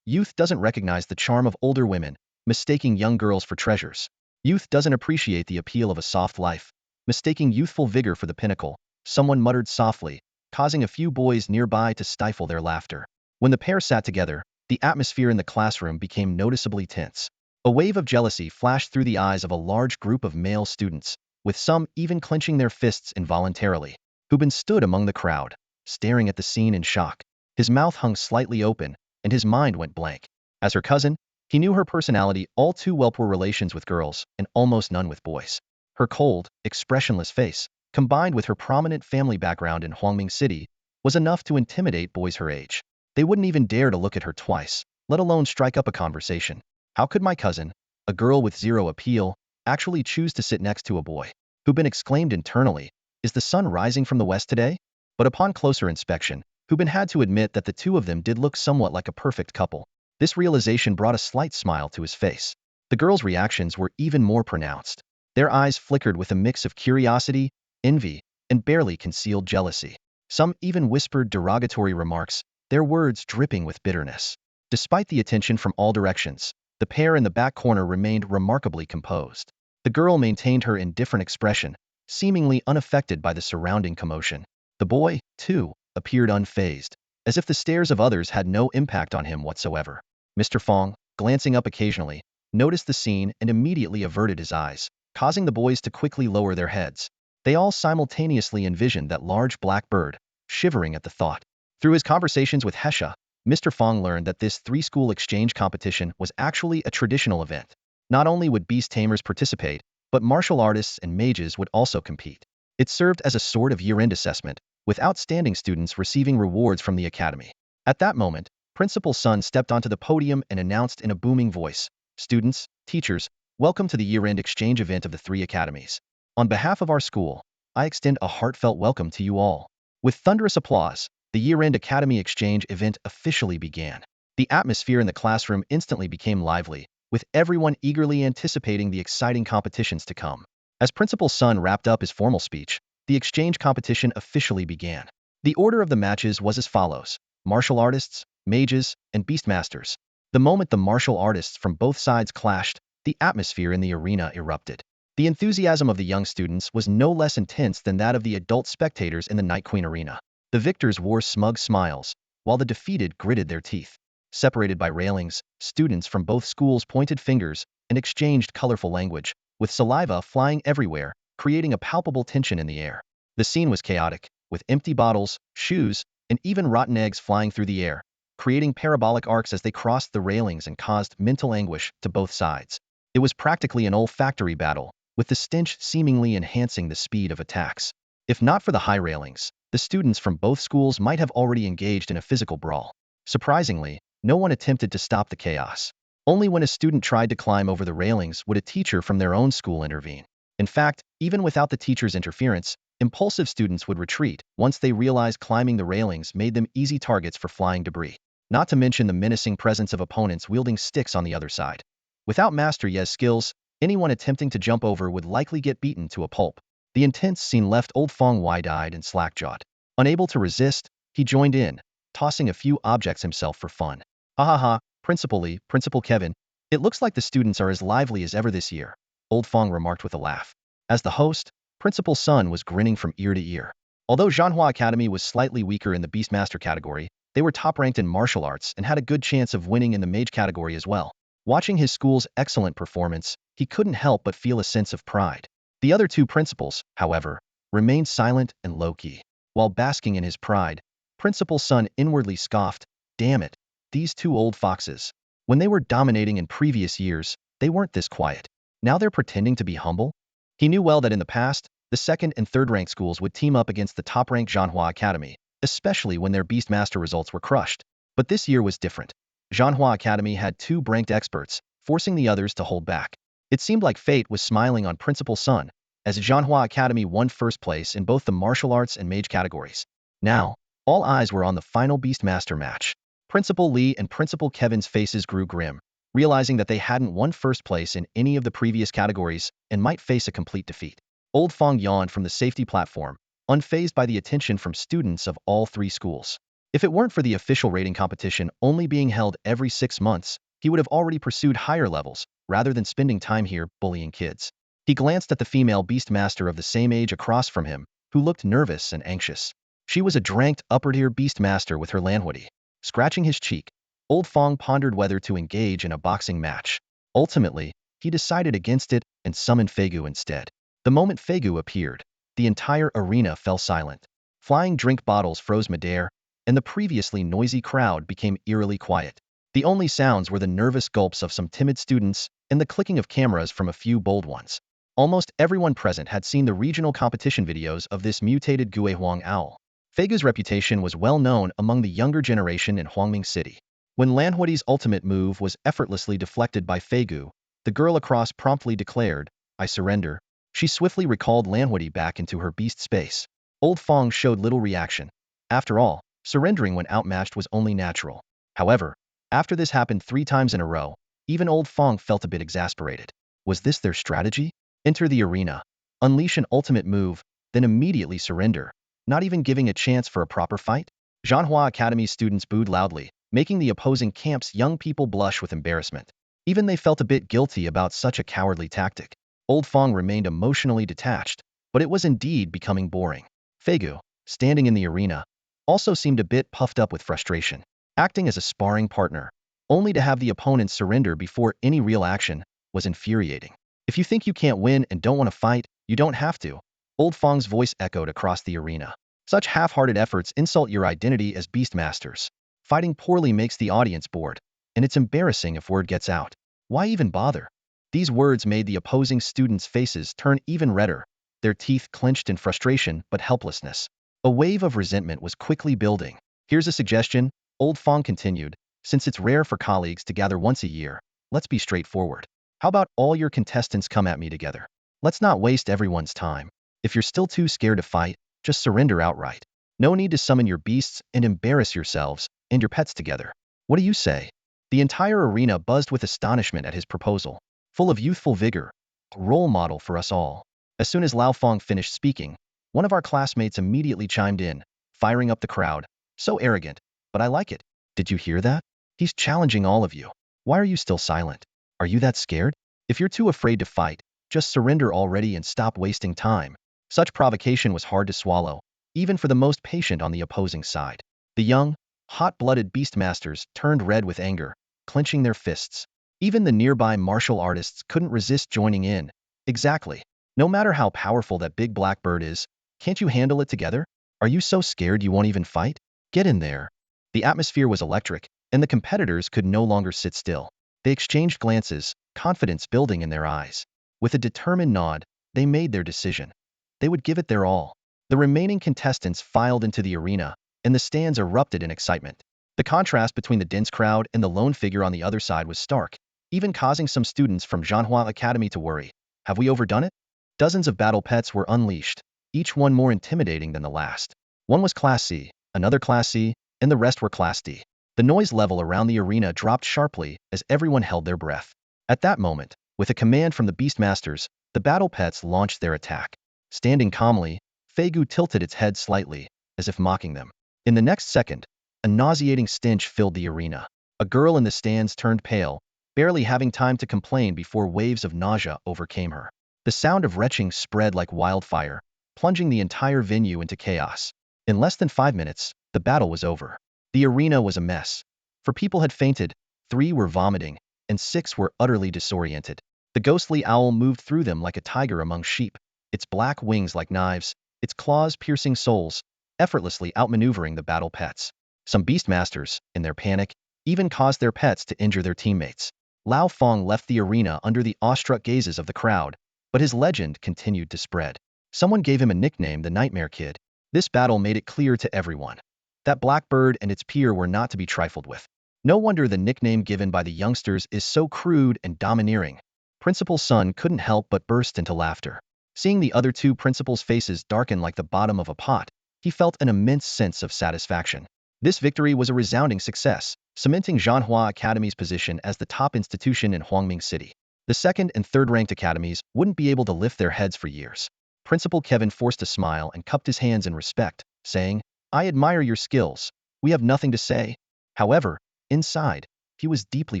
Youth doesn't recognize the charm of older women, mistaking young girls for treasures. Youth doesn't appreciate the appeal of a soft life, mistaking youthful vigor for the pinnacle. Someone muttered softly, causing a few boys nearby to stifle their laughter. When the pair sat together, the atmosphere in the classroom became noticeably tense. A wave of jealousy flashed through the eyes of a large group of male students, with some even clenching their fists involuntarily. Hubin stood among the crowd, staring at the scene in shock. His mouth hung slightly open, and his mind went blank. As her cousin, he knew her personality all too well. Poor relations with girls, and almost none with boys. Her cold, expressionless face, combined with her prominent family background in Huangming City, was enough to intimidate boys her age. They wouldn't even dare to look at her twice, let alone strike up a conversation. How could my cousin, a girl with zero appeal, actually choose to sit next to a boy who'd been exclaimed internally, "Is the sun rising from the west today?" But upon closer inspection, Hubin had to admit that the two of them did look somewhat like a perfect couple. This realization brought a slight smile to his face. The girls' reactions were even more pronounced. Their eyes flickered with a mix of curiosity, envy, and barely concealed jealousy. Some even whispered derogatory remarks, their words dripping with bitterness. Despite the attention from all directions, the pair in the back corner remained remarkably composed. The girl maintained her indifferent expression, seemingly unaffected by the surrounding commotion. The boy, too, appeared unfazed, as if the stares of others had no impact on him whatsoever. Mr. Fang, glancing up occasionally, noticed the scene and immediately averted his eyes, causing the boys to quickly lower their heads. They all simultaneously envisioned that large black bird, shivering at the thought. Through his conversations with Hesha, Mr. Fang learned that this three-school exchange competition was actually a traditional event. Not only would beast tamers participate, but martial artists and mages would also compete. It served as a sort of year-end assessment, with outstanding students receiving rewards from the academy. At that moment, Principal Sun stepped onto the podium and announced in a booming voice, "Students, teachers, welcome to the year-end exchange event of the three academies. On behalf of our school, I extend a heartfelt welcome to you all." With thunderous applause, the year-end academy exchange event officially began. The atmosphere in the classroom instantly became lively, with everyone eagerly anticipating the exciting competitions to come. As Principal Sun wrapped up his formal speech, the exchange competition officially began. The order of the matches was as follows: martial artists, mages, and beastmasters. The moment the martial artists from both sides clashed, the atmosphere in the arena erupted. The enthusiasm of the young students was no less intense than that of the adult spectators in the Night Queen arena. The victors wore smug smiles, while the defeated gritted their teeth. Separated by railings, students from both schools pointed fingers and exchanged colorful language, with saliva flying everywhere, creating a palpable tension in the air. The scene was chaotic, with empty bottles, shoes, and even rotten eggs flying through the air, creating parabolic arcs as they crossed the railings and caused mental anguish to both sides. It was practically an olfactory battle, with the stench seemingly enhancing the speed of attacks. If not for the high railings, the students from both schools might have already engaged in a physical brawl. Surprisingly, no one attempted to stop the chaos. Only when a student tried to climb over the railings would a teacher from their own school intervene. In fact, even without the teacher's interference, impulsive students would retreat once they realized climbing the railings made them easy targets for flying debris. Not to mention the menacing presence of opponents wielding sticks on the other side. Without Master Ye's skills, anyone attempting to jump over would likely get beaten to a pulp. The intense scene left old Fong wide-eyed and slack-jawed. Unable to resist, he joined in, tossing a few objects himself for fun. "Ha ha ha, Principal Kevin, it looks like the students are as lively as ever this year," old Fong remarked with a laugh. As the host, Principal Sun was grinning from ear to ear. Although Zhanhua Academy was slightly weaker in the Beastmaster category, they were top-ranked in martial arts and had a good chance of winning in the mage category as well. Watching his school's excellent performance, he couldn't help but feel a sense of pride. The other two principals, however, remained silent and low-key. While basking in his pride, Principal Sun inwardly scoffed, "Damn it, these two old foxes. When they were dominating in previous years, they weren't this quiet. Now they're pretending to be humble?" He knew well that in the past, the second and third-ranked schools would team up against the top-ranked Zhanhua Academy, especially when their Beastmaster results were crushed. But this year was different. Zhanhua Academy had two ranked experts, forcing the others to hold back. It seemed like fate was smiling on Principal Sun, as Zhanhua Academy won first place in both the martial arts and mage categories. Now, all eyes were on the final Beastmaster match. Principal Lee and Principal Kevin's faces grew grim, realizing that they hadn't won first place in any of the previous categories and might face a complete defeat. Old Fong yawned from the safety platform, unfazed by the attention from students of all three schools. If it weren't for the official rating competition only being held every 6 months, he would have already pursued higher levels, rather than spending time here bullying kids. He glanced at the female Beastmaster of the same age across from him, who looked nervous and anxious. She was a dranked upper-tier Beastmaster with her lanwadi. Scratching his cheek, old Fong pondered whether to engage in a boxing match. Ultimately, he decided against it and summoned Feigu instead. The moment Feigu appeared, the entire arena fell silent. Flying drink bottles froze midair, and the previously noisy crowd became eerily quiet. The only sounds were the nervous gulps of some timid students and the clicking of cameras from a few bold ones. Almost everyone present had seen the regional competition videos of this mutated Guihuang owl. Feigu's reputation was well known among the younger generation in Huangming City. When Lanhuidi's ultimate move was effortlessly deflected by Feigu, the girl across promptly declared, "I surrender." She swiftly recalled Lanhuidi back into her beast space. Old Fang showed little reaction. After all, surrendering when outmatched was only natural. However, after this happened 3 times in a row, even Old Fang felt a bit exasperated. Was this their strategy? Enter the arena, unleash an ultimate move, then immediately surrender, not even giving a chance for a proper fight? Zhanhua Academy students booed loudly, making the opposing camp's young people blush with embarrassment. Even they felt a bit guilty about such a cowardly tactic. Old Fang remained emotionally detached, but it was indeed becoming boring. Feigu, standing in the arena, also seemed a bit puffed up with frustration. Acting as a sparring partner, only to have the opponent surrender before any real action, was infuriating. If you think you can't win and don't want to fight, you don't have to. Old Fang's voice echoed across the arena. Such half-hearted efforts insult your identity as beastmasters. Fighting poorly makes the audience bored, and it's embarrassing if word gets out. Why even bother? These words made the opposing students' faces turn even redder, their teeth clenched in frustration but helplessness. A wave of resentment was quickly building. Here's a suggestion, Old Fang continued, since it's rare for colleagues to gather once a year, let's be straightforward. How about all your contestants come at me together? Let's not waste everyone's time. If you're still too scared to fight, just surrender outright. No need to summon your beasts and embarrass yourselves and your pets together. What do you say? The entire arena buzzed with astonishment at his proposal. Full of youthful vigor, a role model for us all. As soon as Lao Fang finished speaking, one of our classmates immediately chimed in, firing up the crowd. So arrogant, but I like it. Did you hear that? He's challenging all of you. Why are you still silent? Are you that scared? If you're too afraid to fight, just surrender already and stop wasting time. Such provocation was hard to swallow, even for the most patient on the opposing side. The young, hot-blooded beastmasters turned red with anger, clenching their fists. Even the nearby martial artists couldn't resist joining in. Exactly. No matter how powerful that big black bird is, can't you handle it together? Are you so scared you won't even fight? Get in there. The atmosphere was electric, and the competitors could no longer sit still. They exchanged glances, confidence building in their eyes. With a determined nod, they made their decision. They would give it their all. The remaining contestants filed into the arena, and the stands erupted in excitement. The contrast between the dense crowd and the lone figure on the other side was stark, even causing some students from Zhanhua Academy to worry. Have we overdone it? Dozens of battle pets were unleashed, each one more intimidating than the last. One was Class C, another Class C, and the rest were Class D. The noise level around the arena dropped sharply as everyone held their breath. At that moment, with a command from the Beastmasters, the battle pets launched their attack. Standing calmly, Feigu tilted its head slightly, as if mocking them. In the next second, a nauseating stench filled the arena. A girl in the stands turned pale, barely having time to complain before waves of nausea overcame her. The sound of retching spread like wildfire, plunging the entire venue into chaos. In less than 5 minutes, the battle was over. The arena was a mess. 4 people had fainted, 3 were vomiting, and 6 were utterly disoriented. The ghostly owl moved through them like a tiger among sheep, its black wings like knives, its claws piercing souls, effortlessly outmaneuvering the battle pets. Some beastmasters, in their panic, even caused their pets to injure their teammates. Lao Fang left the arena under the awestruck gazes of the crowd, but his legend continued to spread. Someone gave him a nickname, the Nightmare Kid. This battle made it clear to everyone that Blackbird and its peer were not to be trifled with. No wonder the nickname given by the youngsters is so crude and domineering. Principal Sun couldn't help but burst into laughter. Seeing the other 2 principals' faces darken like the bottom of a pot, he felt an immense sense of satisfaction. This victory was a resounding success, cementing Zhanhua Academy's position as the top institution in Huangming City. The second and third-ranked academies wouldn't be able to lift their heads for years. Principal Kevin forced a smile and cupped his hands in respect, saying, "I admire your skills. We have nothing to say." However, inside, he was deeply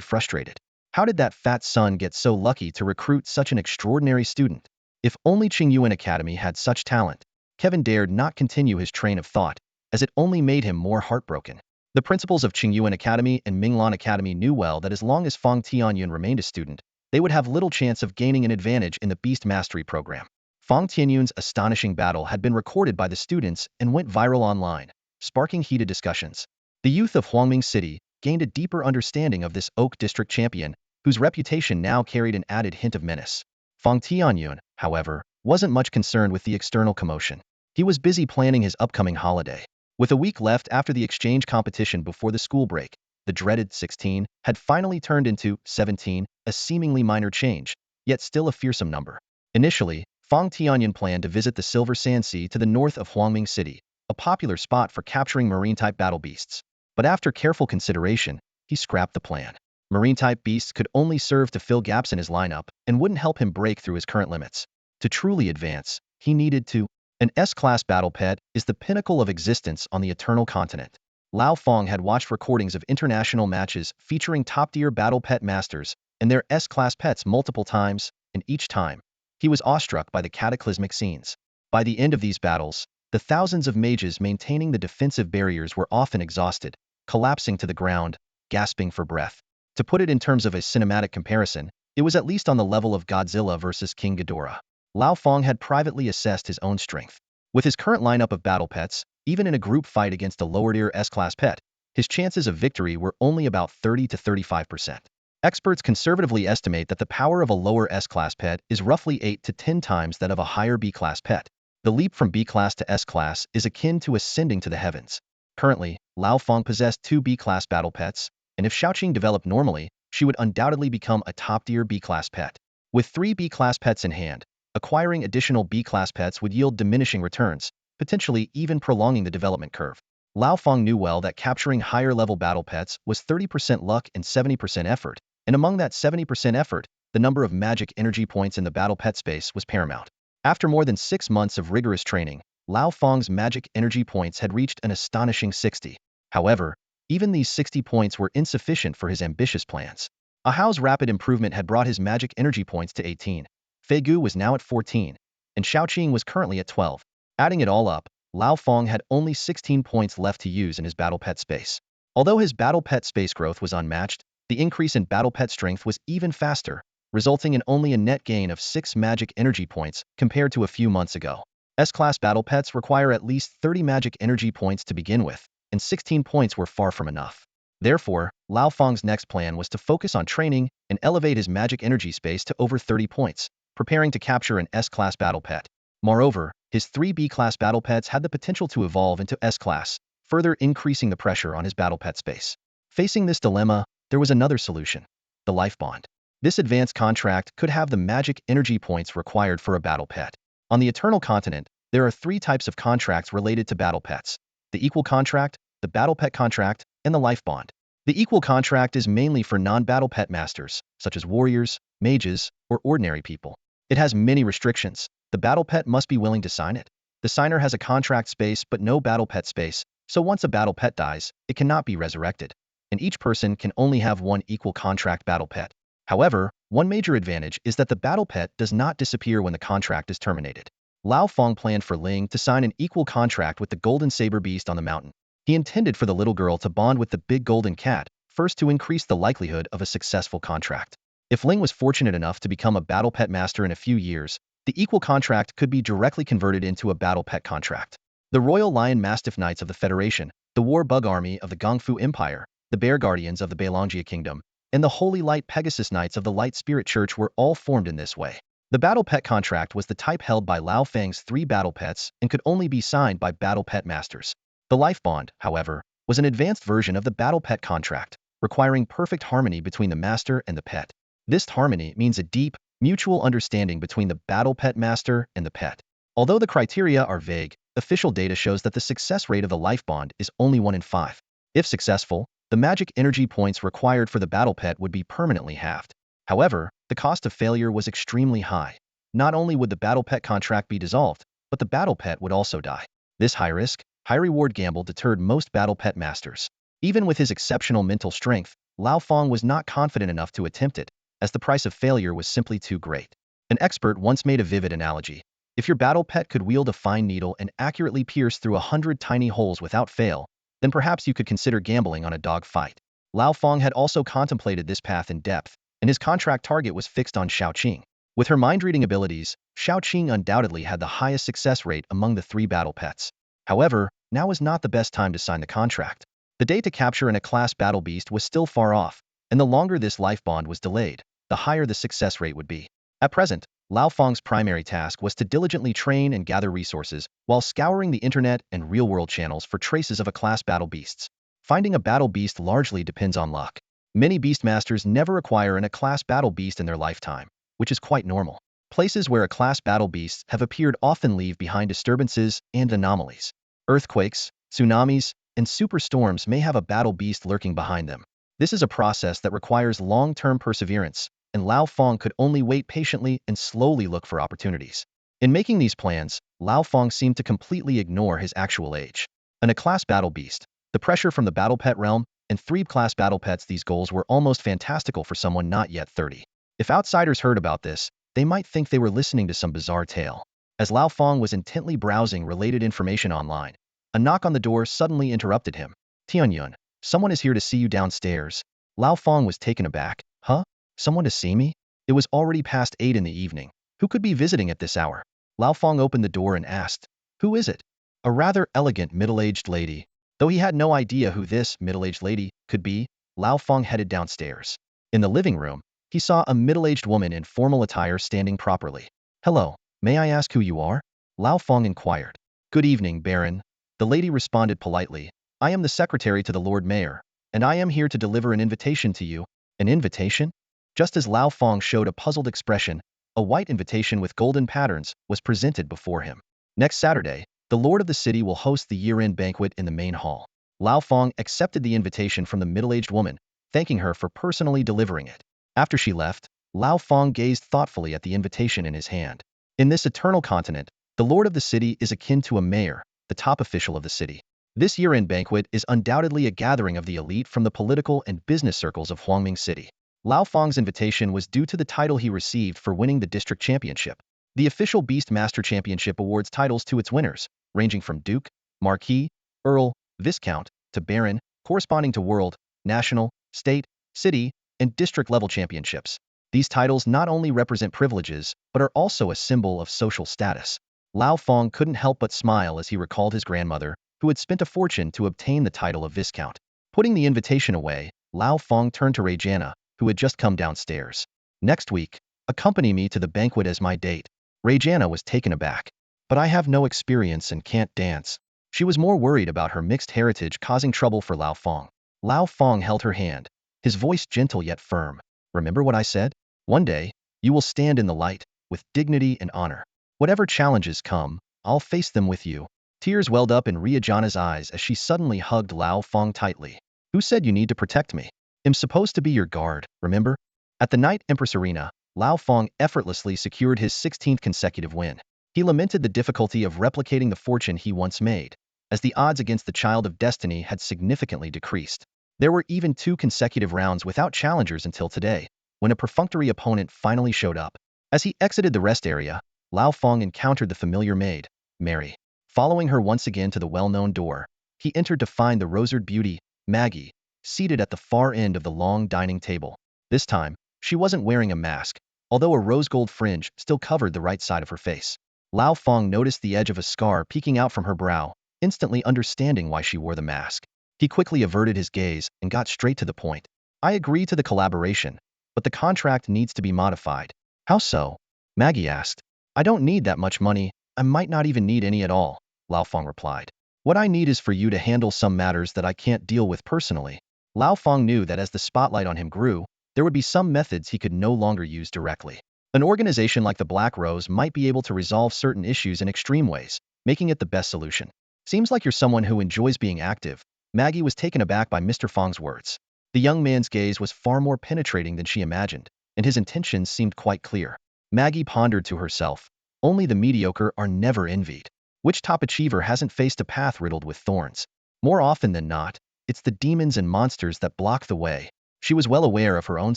frustrated. How did that fat son get so lucky to recruit such an extraordinary student? If only Qingyuan Academy had such talent. Kevin dared not continue his train of thought, as it only made him more heartbroken. The principals of Qingyuan Academy and Minglan Academy knew well that as long as Fang Tianyun remained a student, they would have little chance of gaining an advantage in the Beast Mastery program. Fang Tianyun's astonishing battle had been recorded by the students and went viral online, sparking heated discussions. The youth of Huangming City gained a deeper understanding of this Oak District champion, whose reputation now carried an added hint of menace. Fang Tianyun, however, wasn't much concerned with the external commotion. He was busy planning his upcoming holiday. With a week left after the exchange competition before the school break, the dreaded 16 had finally turned into 17, a seemingly minor change, yet still a fearsome number. Initially, Fang Tianyun planned to visit the Silver Sand Sea to the north of Huangming City, a popular spot for capturing marine-type battle beasts. But after careful consideration, he scrapped the plan. Marine-type beasts could only serve to fill gaps in his lineup and wouldn't help him break through his current limits. To truly advance, he needed to. An S-class battle pet is the pinnacle of existence on the Eternal Continent. Lao Feng had watched recordings of international matches featuring top-tier battle pet masters and their S-class pets multiple times, and each time, he was awestruck by the cataclysmic scenes. By the end of these battles, the thousands of mages maintaining the defensive barriers were often exhausted, collapsing to the ground, gasping for breath. To put it in terms of a cinematic comparison, it was at least on the level of Godzilla versus King Ghidorah. Lao Feng had privately assessed his own strength. With his current lineup of battle pets, even in a group fight against a lower-tier S-class pet, his chances of victory were only about 30 to 35%. Experts conservatively estimate that the power of a lower S-class pet is roughly 8 to 10 times that of a higher B-class pet. The leap from B-class to S-class is akin to ascending to the heavens. Currently, Lao Feng possessed 2 B-class battle pets, and if Xiaoqing developed normally, she would undoubtedly become a top-tier B-class pet. With 3 B-class pets in hand, acquiring additional B-class pets would yield diminishing returns, potentially even prolonging the development curve. Lao Feng knew well that capturing higher-level battle pets was 30% luck and 70% effort, and among that 70% effort, the number of magic energy points in the battle pet space was paramount. After more than 6 months of rigorous training, Lao Feng's magic energy points had reached an astonishing 60. However, even these 60 points were insufficient for his ambitious plans. Ahao's rapid improvement had brought his magic energy points to 18. Fei Gu was now at 14, and Xiaoqing was currently at 12. Adding it all up, Lao Feng had only 16 points left to use in his battle pet space. Although his battle pet space growth was unmatched, the increase in battle pet strength was even faster, resulting in only a net gain of 6 magic energy points compared to a few months ago. S-class battle pets require at least 30 magic energy points to begin with, and 16 points were far from enough. Therefore, Lao Feng's next plan was to focus on training and elevate his magic energy space to over 30 points, preparing to capture an S-class battle pet. Moreover, his 3 B-class battle pets had the potential to evolve into S-class, further increasing the pressure on his battle pet space. Facing this dilemma, there was another solution: the life bond. This advanced contract could have the magic energy points required for a battle pet. On the Eternal Continent, there are 3 types of contracts related to battle pets: the equal contract, the battle pet contract, and the life bond. The equal contract is mainly for non-battle pet masters, such as warriors, mages, or ordinary people. It has many restrictions. The battle pet must be willing to sign it. The signer has a contract space but no battle pet space, so once a battle pet dies, it cannot be resurrected, and each person can only have one equal contract battle pet. However, one major advantage is that the battle pet does not disappear when the contract is terminated. Lao Feng planned for Ling to sign an equal contract with the golden saber beast on the mountain. He intended for the little girl to bond with the big golden cat, first to increase the likelihood of a successful contract. If Ling was fortunate enough to become a battle pet master in a few years, the equal contract could be directly converted into a battle pet contract. The Royal Lion Mastiff Knights of the Federation, the War Bug Army of the Gongfu Empire, the Bear Guardians of the Beilongjia Kingdom, and the Holy Light Pegasus Knights of the Light Spirit Church were all formed in this way. The battle pet contract was the type held by Lao Feng's 3 battle pets and could only be signed by battle pet masters. The life bond, however, was an advanced version of the battle pet contract, requiring perfect harmony between the master and the pet. This harmony means a deep, mutual understanding between the battle pet master and the pet. Although the criteria are vague, official data shows that the success rate of the life bond is only 1 in 5. If successful, the magic energy points required for the battle pet would be permanently halved. However, the cost of failure was extremely high. Not only would the battle pet contract be dissolved, but the battle pet would also die. This high-risk, high-reward gamble deterred most battle pet masters. Even with his exceptional mental strength, Lao Feng was not confident enough to attempt it, as the price of failure was simply too great. An expert once made a vivid analogy. If your battle pet could wield a fine needle and accurately pierce through 100 tiny holes without fail, then perhaps you could consider gambling on a dog fight. Lao Feng had also contemplated this path in depth, and his contract target was fixed on Xiaoqing. With her mind-reading abilities, Xiaoqing undoubtedly had the highest success rate among the 3 battle pets. However, now was not the best time to sign the contract. The day to capture an A-class battle beast was still far off, and the longer this life bond was delayed, the higher the success rate would be. At present, Lao Fang's primary task was to diligently train and gather resources while scouring the internet and real-world channels for traces of a class battle beasts. Finding a battle beast largely depends on luck. Many beastmasters never acquire a class battle beast in their lifetime, which is quite normal. Places where a class battle beasts have appeared often leave behind disturbances and anomalies. Earthquakes, tsunamis, and superstorms may have a battle beast lurking behind them. This is a process that requires long-term perseverance, and Lao Fang could only wait patiently and slowly look for opportunities. In making these plans, Lao Fang seemed to completely ignore his actual age. In a class battle beast, the pressure from the battle pet realm, and 3 class battle pets, these goals were almost fantastical for someone not yet 30. If outsiders heard about this, they might think they were listening to some bizarre tale. As Lao Fang was intently browsing related information online, a knock on the door suddenly interrupted him. Tianyun, someone is here to see you downstairs. Lao Fang was taken aback. Huh? Someone to see me? It was already past 8 in the evening. Who could be visiting at this hour? Lao Fang opened the door and asked, "Who is it?" A rather elegant middle-aged lady. Though he had no idea who this middle-aged lady could be, Lao Fang headed downstairs. In the living room, he saw a middle-aged woman in formal attire standing properly. "Hello, may I ask who you are?" Lao Fang inquired. "Good evening, Baron." The lady responded politely. "I am the secretary to the Lord Mayor, and I am here to deliver an invitation to you." An invitation? Just as Lao Fang showed a puzzled expression, a white invitation with golden patterns was presented before him. Next Saturday, the Lord of the city will host the year-end banquet in the main hall. Lao Fang accepted the invitation from the middle-aged woman, thanking her for personally delivering it. After she left, Lao Fang gazed thoughtfully at the invitation in his hand. In this eternal continent, the Lord of the city is akin to a mayor, the top official of the city. This year-end banquet is undoubtedly a gathering of the elite from the political and business circles of Huangming City. Lao Fang's invitation was due to the title he received for winning the district championship. The official Beast Master Championship awards titles to its winners, ranging from Duke, Marquis, Earl, Viscount, to Baron, corresponding to world, national, state, city, and district-level championships. These titles not only represent privileges, but are also a symbol of social status. Lao Fang couldn't help but smile as he recalled his grandmother, who had spent a fortune to obtain the title of Viscount. Putting the invitation away, Lao Fang turned to Rajana, who had just come downstairs. "Next week, accompany me to the banquet as my date." Rajana was taken aback. "But I have no experience and can't dance." She was more worried about her mixed heritage causing trouble for Lao Fang. Lao Fang held her hand, his voice gentle yet firm. "Remember what I said? One day, you will stand in the light, with dignity and honor. Whatever challenges come, I'll face them with you." Tears welled up in Rajana's eyes as she suddenly hugged Lao Fang tightly. "Who said you need to protect me? I'm supposed to be your guard, remember?" At the Night Empress Arena, Lao Fang effortlessly secured his 16th consecutive win. He lamented the difficulty of replicating the fortune he once made, as the odds against the Child of Destiny had significantly decreased. There were even 2 consecutive rounds without challengers until today, when a perfunctory opponent finally showed up. As he exited the rest area, Lao Fang encountered the familiar maid, Mary. Following her once again to the well-known door, he entered to find the rosered beauty, Maggie, seated at the far end of the long dining table. This time, she wasn't wearing a mask, although a rose-gold fringe still covered the right side of her face. Lao Fang noticed the edge of a scar peeking out from her brow, instantly understanding why she wore the mask. He quickly averted his gaze and got straight to the point. "I agree to the collaboration, but the contract needs to be modified." "How so?" Maggie asked. "I don't need that much money. I might not even need any at all," Lao Fang replied. "What I need is for you to handle some matters that I can't deal with personally." Lao Fang knew that as the spotlight on him grew, there would be some methods he could no longer use directly. An organization like the Black Rose might be able to resolve certain issues in extreme ways, making it the best solution. "Seems like you're someone who enjoys being active." Maggie was taken aback by Mr. Fang's words. The young man's gaze was far more penetrating than she imagined, and his intentions seemed quite clear. Maggie pondered to herself, only the mediocre are never envied. Which top achiever hasn't faced a path riddled with thorns? More often than not, it's the demons and monsters that block the way. She was well aware of her own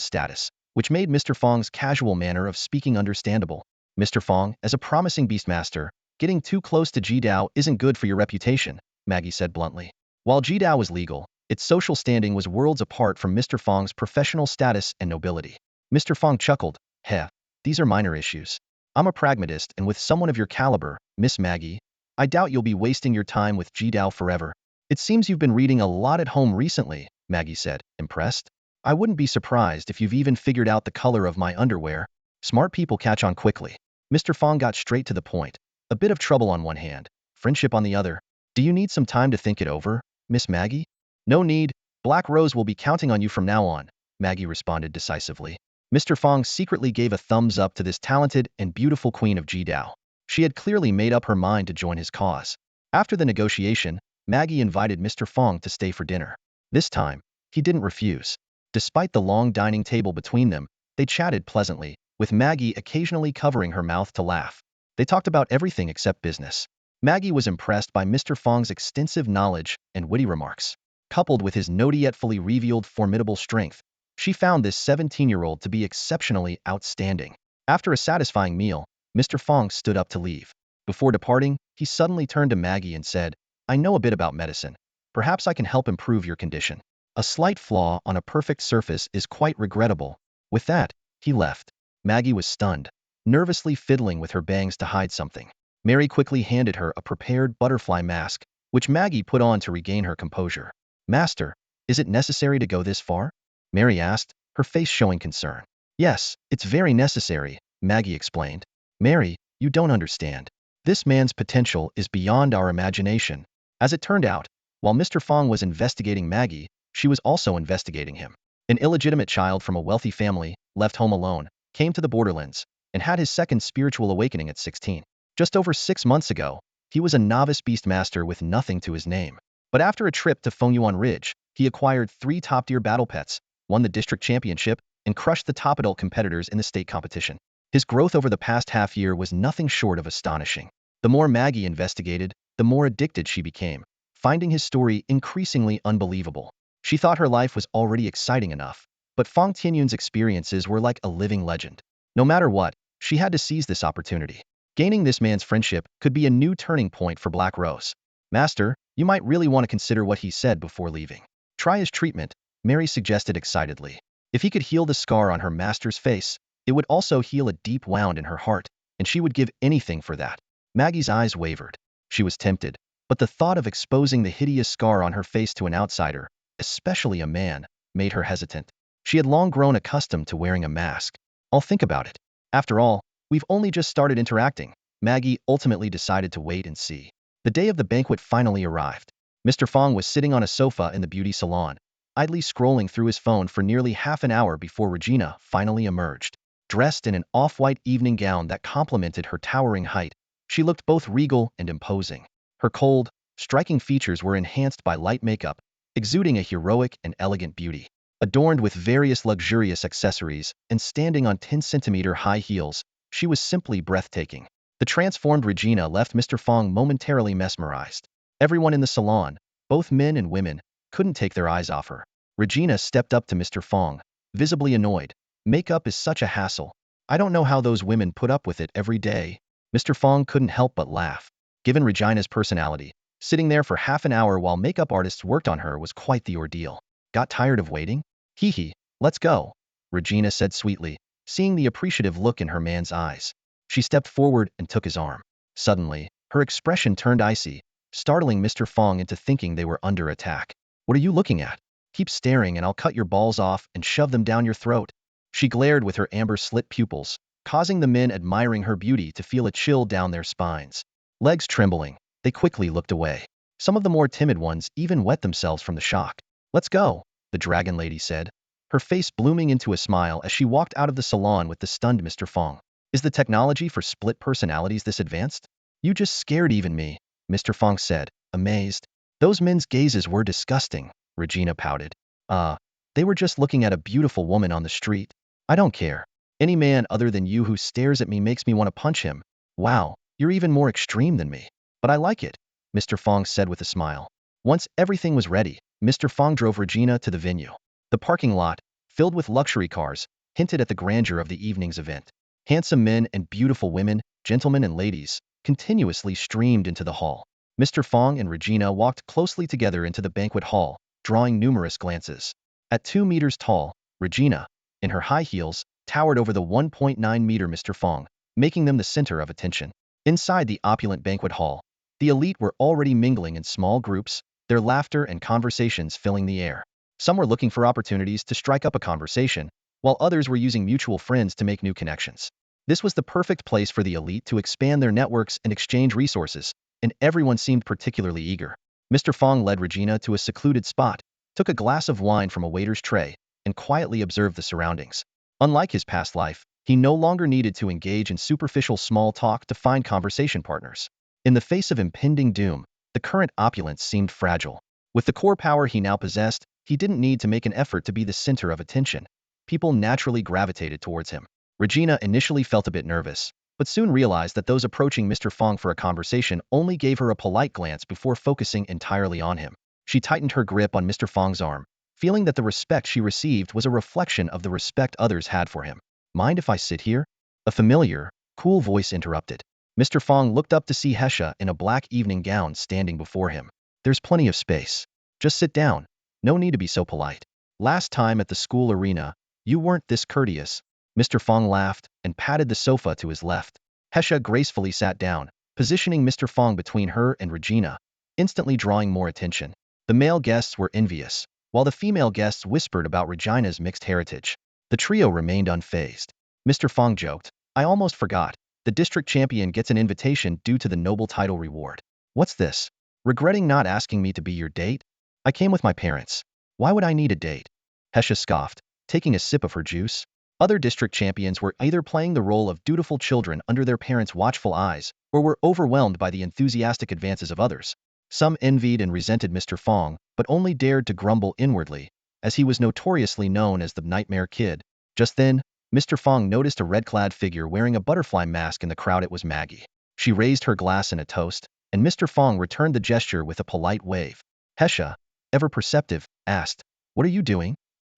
status, which made Mr. Fang's casual manner of speaking understandable. "Mr. Fang, as a promising beastmaster, getting too close to Jidao isn't good for your reputation," Maggie said bluntly. While Jidao was legal, its social standing was worlds apart from Mr. Fang's professional status and nobility. Mr. Fang chuckled. "Heh, these are minor issues. I'm a pragmatist, and with someone of your caliber, Miss Maggie, I doubt you'll be wasting your time with Jidao forever." "It seems you've been reading a lot at home recently," Maggie said, impressed. "I wouldn't be surprised if you've even figured out the color of my underwear." Smart people catch on quickly. Mr. Fang got straight to the point. A bit of trouble on one hand, friendship on the other. Do you need some time to think it over, Miss Maggie? No need. Black Rose will be counting on you from now on, Maggie responded decisively. Mr. Fang secretly gave a thumbs up to this talented and beautiful queen of Jidao. She had clearly made up her mind to join his cause. After the negotiation, Maggie invited Mr. Fang to stay for dinner. This time, he didn't refuse. Despite the long dining table between them, they chatted pleasantly, with Maggie occasionally covering her mouth to laugh. They talked about everything except business. Maggie was impressed by Mr. Fang's extensive knowledge and witty remarks. Coupled with his not yet fully revealed formidable strength, she found this 17-year-old to be exceptionally outstanding. After a satisfying meal, Mr. Fang stood up to leave. Before departing, he suddenly turned to Maggie and said, I know a bit about medicine. Perhaps I can help improve your condition. A slight flaw on a perfect surface is quite regrettable. With that, he left. Maggie was stunned, nervously fiddling with her bangs to hide something. Mary quickly handed her a prepared butterfly mask, which Maggie put on to regain her composure. Master, is it necessary to go this far? Mary asked, her face showing concern. Yes, it's very necessary, Maggie explained. Mary, you don't understand. This man's potential is beyond our imagination. As it turned out, while Mr. Fang was investigating Maggie, she was also investigating him. An illegitimate child from a wealthy family, left home alone, came to the borderlands, and had his second spiritual awakening at 16. Just over 6 months ago, he was a novice beastmaster with nothing to his name. But after a trip to Fengyuan Ridge, he acquired 3 top-tier battle pets, won the district championship, and crushed the top adult competitors in the state competition. His growth over the past half-year was nothing short of astonishing. The more Maggie investigated, the more addicted she became, finding his story increasingly unbelievable. She thought her life was already exciting enough, but Fang Tianyun's experiences were like a living legend. No matter what, she had to seize this opportunity. Gaining this man's friendship could be a new turning point for Black Rose. Master, you might really want to consider what he said before leaving. Try his treatment, Mary suggested excitedly. If he could heal the scar on her master's face, it would also heal a deep wound in her heart, and she would give anything for that. Maggie's eyes wavered. She was tempted, but the thought of exposing the hideous scar on her face to an outsider, especially a man, made her hesitant. She had long grown accustomed to wearing a mask. I'll think about it. After all, we've only just started interacting. Maggie ultimately decided to wait and see. The day of the banquet finally arrived. Mr. Fang was sitting on a sofa in the beauty salon, idly scrolling through his phone for nearly half an hour before Regina finally emerged. Dressed in an off-white evening gown that complemented her towering height, she looked both regal and imposing. Her cold, striking features were enhanced by light makeup, exuding a heroic and elegant beauty. Adorned with various luxurious accessories and standing on 10-centimeter high heels, she was simply breathtaking. The transformed Regina left Mr. Fang momentarily mesmerized. Everyone in the salon, both men and women, couldn't take their eyes off her. Regina stepped up to Mr. Fang, visibly annoyed. Makeup is such a hassle. I don't know how those women put up with it every day. Mr. Fang couldn't help but laugh. Given Regina's personality, sitting there for half an hour while makeup artists worked on her was quite the ordeal. Got tired of waiting? Hee hee, let's go, Regina said sweetly, seeing the appreciative look in her man's eyes. She stepped forward and took his arm. Suddenly, her expression turned icy, startling Mr. Fang into thinking they were under attack. What are you looking at? Keep staring and I'll cut your balls off and shove them down your throat. She glared with her amber-slit pupils, causing the men admiring her beauty to feel a chill down their spines. Legs trembling, they quickly looked away. Some of the more timid ones even wet themselves from the shock. Let's go, the dragon lady said, her face blooming into a smile as she walked out of the salon with the stunned Mr. Fang. Is the technology for split personalities this advanced? You just scared even me, Mr. Fang said, amazed. Those men's gazes were disgusting, Regina pouted. They were just looking at a beautiful woman on the street. I don't care. Any man other than you who stares at me makes me want to punch him. Wow, you're even more extreme than me. But I like it, Mr. Fang said with a smile. Once everything was ready, Mr. Fang drove Regina to the venue. The parking lot, filled with luxury cars, hinted at the grandeur of the evening's event. Handsome men and beautiful women, gentlemen and ladies, continuously streamed into the hall. Mr. Fang and Regina walked closely together into the banquet hall, drawing numerous glances. At 2 meters tall, Regina, in her high heels, towered over the 1.9-meter Mr. Fang, making them the center of attention. Inside the opulent banquet hall, the elite were already mingling in small groups, their laughter and conversations filling the air. Some were looking for opportunities to strike up a conversation, while others were using mutual friends to make new connections. This was the perfect place for the elite to expand their networks and exchange resources, and everyone seemed particularly eager. Mr. Fang led Regina to a secluded spot, took a glass of wine from a waiter's tray, and quietly observed the surroundings. Unlike his past life, he no longer needed to engage in superficial small talk to find conversation partners. In the face of impending doom, the current opulence seemed fragile. With the core power he now possessed, he didn't need to make an effort to be the center of attention. People naturally gravitated towards him. Regina initially felt a bit nervous, but soon realized that those approaching Mr. Fang for a conversation only gave her a polite glance before focusing entirely on him. She tightened her grip on Mr. Fang's arm, feeling that the respect she received was a reflection of the respect others had for him. Mind if I sit here? A familiar, cool voice interrupted. Mr. Fang looked up to see Hesha in a black evening gown standing before him. There's plenty of space. Just sit down. No need to be so polite. Last time at the school arena, you weren't this courteous. Mr. Fang laughed and patted the sofa to his left. Hesha gracefully sat down, positioning Mr. Fang between her and Regina, instantly drawing more attention. The male guests were envious, while the female guests whispered about Regina's mixed heritage. The trio remained unfazed. Mr. Fang joked, I almost forgot. The district champion gets an invitation due to the noble title reward. What's this? Regretting not asking me to be your date? I came with my parents. Why would I need a date? Hesha scoffed, taking a sip of her juice. Other district champions were either playing the role of dutiful children under their parents' watchful eyes, or were overwhelmed by the enthusiastic advances of others. Some envied and resented Mr. Fang, but only dared to grumble inwardly, as he was notoriously known as the Nightmare Kid. Just then, Mr. Fang noticed a red-clad figure wearing a butterfly mask in the crowd. It was Maggie. She raised her glass in a toast, and Mr. Fang returned the gesture with a polite wave. Hesha, ever perceptive, asked, What are you doing?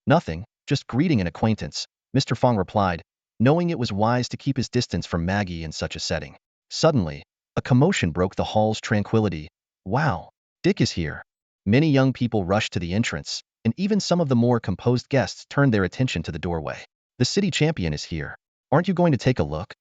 Nothing, just greeting an acquaintance, Mr. Fang replied, knowing it was wise to keep his distance from Maggie in such a setting. Suddenly, a commotion broke the hall's tranquility. Wow, Dick is here. Many young people rushed to the entrance, and even some of the more composed guests turned their attention to the doorway. The city champion is here. Aren't you going to take a look?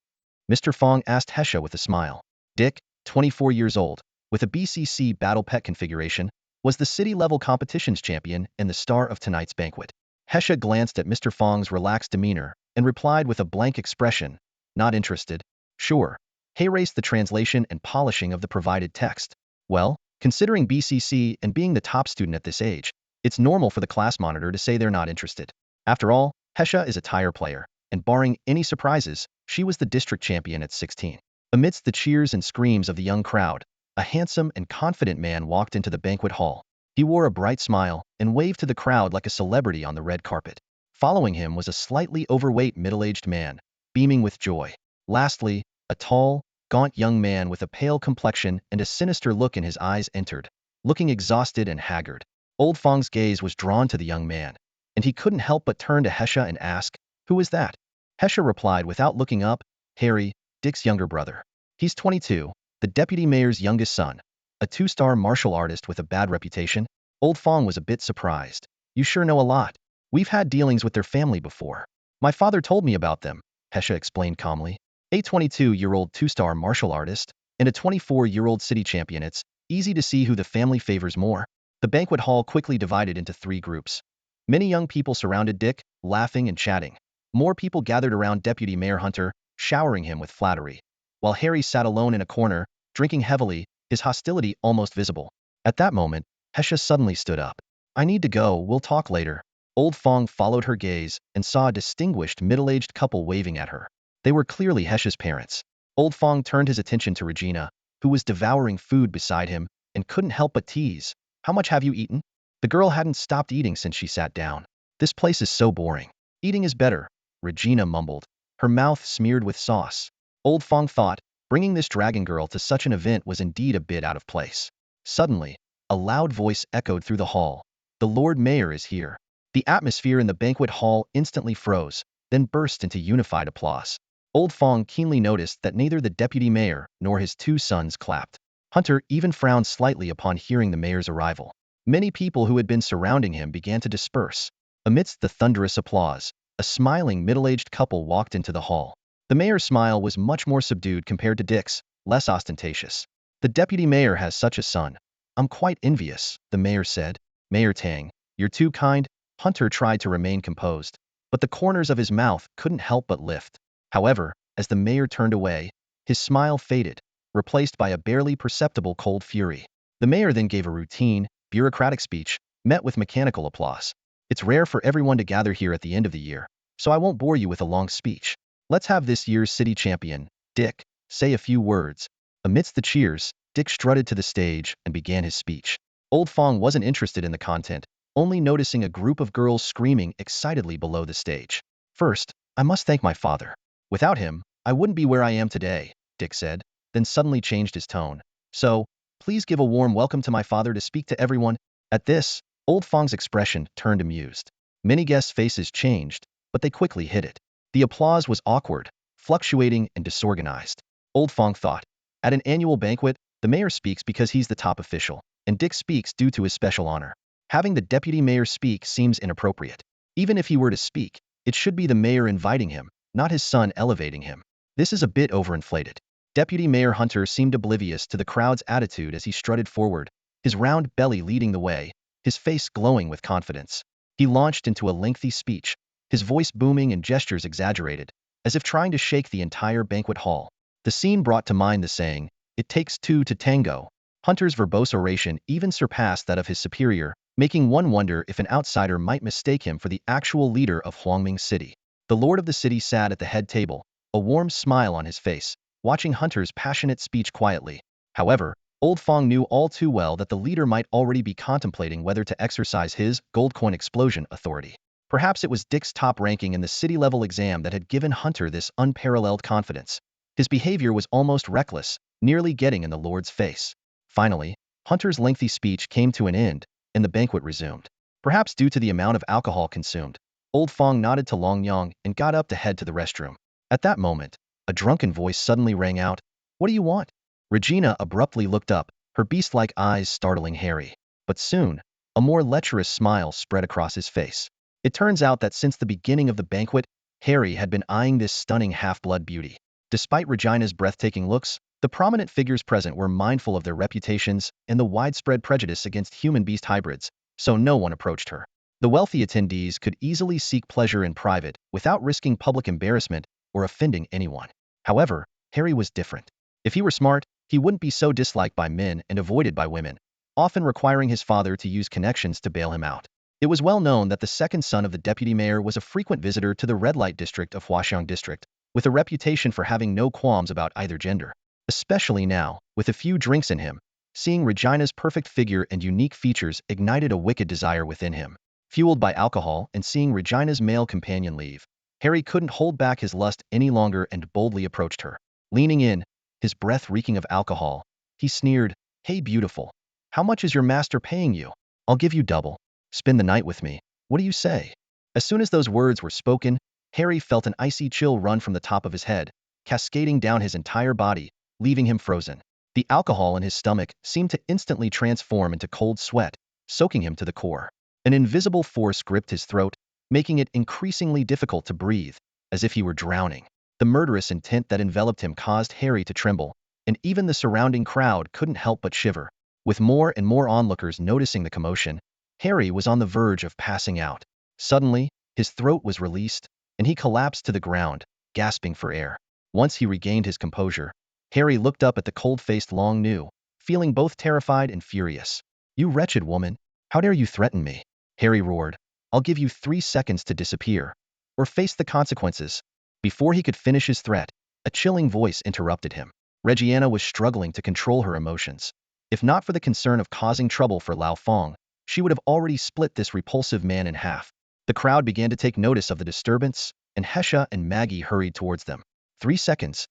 Mr. Fang asked Hesha with a smile. Dick, 24 years old, with a BCC battle pet configuration, was the city-level competitions champion and the star of tonight's banquet. Hesha glanced at Mr. Fang's relaxed demeanor and replied with a blank expression, not interested. Sure. He erased the translation and polishing of the provided text. Well, considering BCC and being the top student at this age, it's normal for the class monitor to say they're not interested. After all, Hesha is a tire player, and barring any surprises, she was the district champion at 16. Amidst the cheers and screams of the young crowd, a handsome and confident man walked into the banquet hall. He wore a bright smile and waved to the crowd like a celebrity on the red carpet. Following him was a slightly overweight middle-aged man, beaming with joy. Lastly, a tall, gaunt young man with a pale complexion and a sinister look in his eyes entered, looking exhausted and haggard. Old Fang's gaze was drawn to the young man, and he couldn't help but turn to Hesha and ask, Who is that? Hesha replied without looking up, Harry, Dick's younger brother. He's 22, the deputy mayor's youngest son, a two-star martial artist with a bad reputation. Old Fang was a bit surprised. You sure know a lot. We've had dealings with their family before. My father told me about them, Hesha explained calmly. A 22-year-old two-star martial artist and a 24-year-old city champion. It's easy to see who the family favors more. The banquet hall quickly divided into 3 groups. Many young people surrounded Dick, laughing and chatting. More people gathered around Deputy Mayor Hunter, showering him with flattery, while Harry sat alone in a corner, drinking heavily, his hostility almost visible. At that moment, Hesha suddenly stood up. I need to go, we'll talk later. Old Fang followed her gaze and saw a distinguished middle-aged couple waving at her. They were clearly Hesha's parents. Old Fang turned his attention to Regina, who was devouring food beside him, and couldn't help but tease. How much have you eaten? The girl hadn't stopped eating since she sat down. This place is so boring. Eating is better, Regina mumbled, her mouth smeared with sauce. Old Fang thought, bringing this dragon girl to such an event was indeed a bit out of place. Suddenly, a loud voice echoed through the hall. The Lord Mayor is here. The atmosphere in the banquet hall instantly froze, then burst into unified applause. Old Fang keenly noticed that neither the deputy mayor nor his 2 sons clapped. Hunter even frowned slightly upon hearing the mayor's arrival. Many people who had been surrounding him began to disperse. Amidst the thunderous applause, a smiling middle-aged couple walked into the hall. The mayor's smile was much more subdued compared to Dick's, less ostentatious. The deputy mayor has such a son. I'm quite envious, the mayor said. Mayor Tang, you're too kind. Hunter tried to remain composed. but the corners of his mouth couldn't help but lift. However, as the mayor turned away, his smile faded, replaced by a barely perceptible cold fury. The mayor then gave a routine, bureaucratic speech, met with mechanical applause. It's rare for everyone to gather here at the end of the year, so I won't bore you with a long speech. Let's have this year's city champion, Dick, say a few words. Amidst the cheers, Dick strutted to the stage and began his speech. Old Fong wasn't interested in the content, only noticing a group of girls screaming excitedly below the stage. First, I must thank my father. Without him, I wouldn't be where I am today, Dick said, then suddenly changed his tone. So, please give a warm welcome to my father to speak to everyone. At this, Old Fong's expression turned amused. Many guests' faces changed, but they quickly hid it. The applause was awkward, fluctuating, and disorganized. Old Fong thought, at an annual banquet, the mayor speaks because he's the top official, and Dick speaks due to his special honor. Having the deputy mayor speak seems inappropriate. Even if he were to speak, it should be the mayor inviting him, not his son elevating him. This is a bit overinflated. Deputy Mayor Hunter seemed oblivious to the crowd's attitude as he strutted forward, his round belly leading the way, his face glowing with confidence. He launched into a lengthy speech, his voice booming and gestures exaggerated, as if trying to shake the entire banquet hall. The scene brought to mind the saying, "It takes two to tango." Hunter's verbose oration even surpassed that of his superior, making one wonder if an outsider might mistake him for the actual leader of Huangming City. The lord of the city sat at the head table, a warm smile on his face, watching Hunter's passionate speech quietly. However, Old Fong knew all too well that the leader might already be contemplating whether to exercise his gold coin explosion authority. Perhaps it was Dick's top ranking in the city-level exam that had given Hunter this unparalleled confidence. His behavior was almost reckless, nearly getting in the lord's face. Finally, Hunter's lengthy speech came to an end, and the banquet resumed. Perhaps due to the amount of alcohol consumed, Old Fong nodded to Long Yang and got up to head to the restroom. At that moment, a drunken voice suddenly rang out, "What do you want?" Regina abruptly looked up, her beast-like eyes startling Harry. But soon, a more lecherous smile spread across his face. It turns out that since the beginning of the banquet, Harry had been eyeing this stunning half-blood beauty. Despite Regina's breathtaking looks, the prominent figures present were mindful of their reputations and the widespread prejudice against human-beast hybrids, so no one approached her. The wealthy attendees could easily seek pleasure in private without risking public embarrassment or offending anyone. However, Harry was different. If he were smart, he wouldn't be so disliked by men and avoided by women, often requiring his father to use connections to bail him out. It was well known that the second son of the deputy mayor was a frequent visitor to the red light district of Huaxiang district, with a reputation for having no qualms about either gender. Especially now, with a few drinks in him, seeing Regina's perfect figure and unique features ignited a wicked desire within him. Fueled by alcohol and seeing Regina's male companion leave, Harry couldn't hold back his lust any longer and boldly approached her. Leaning in, his breath reeking of alcohol, he sneered, "Hey beautiful, how much is your master paying you? I'll give you double. Spend the night with me. What do you say?" As soon as those words were spoken, Harry felt an icy chill run from the top of his head, cascading down his entire body, leaving him frozen. The alcohol in his stomach seemed to instantly transform into cold sweat, soaking him to the core. An invisible force gripped his throat, making it increasingly difficult to breathe, as if he were drowning. The murderous intent that enveloped him caused Harry to tremble, and even the surrounding crowd couldn't help but shiver. With more and more onlookers noticing the commotion, Harry was on the verge of passing out. Suddenly, his throat was released, and he collapsed to the ground, gasping for air. Once he regained his composure, Harry looked up at the cold-faced Long Nu, feeling both terrified and furious. "You wretched woman, how dare you threaten me?" Harry roared. "I'll give you 3 seconds to disappear, or face the consequences." Before he could finish his threat, a chilling voice interrupted him. Regina was struggling to control her emotions. If not for the concern of causing trouble for Lao Fong, she would have already split this repulsive man in half. The crowd began to take notice of the disturbance, and Hesha and Maggie hurried towards them. 3 seconds.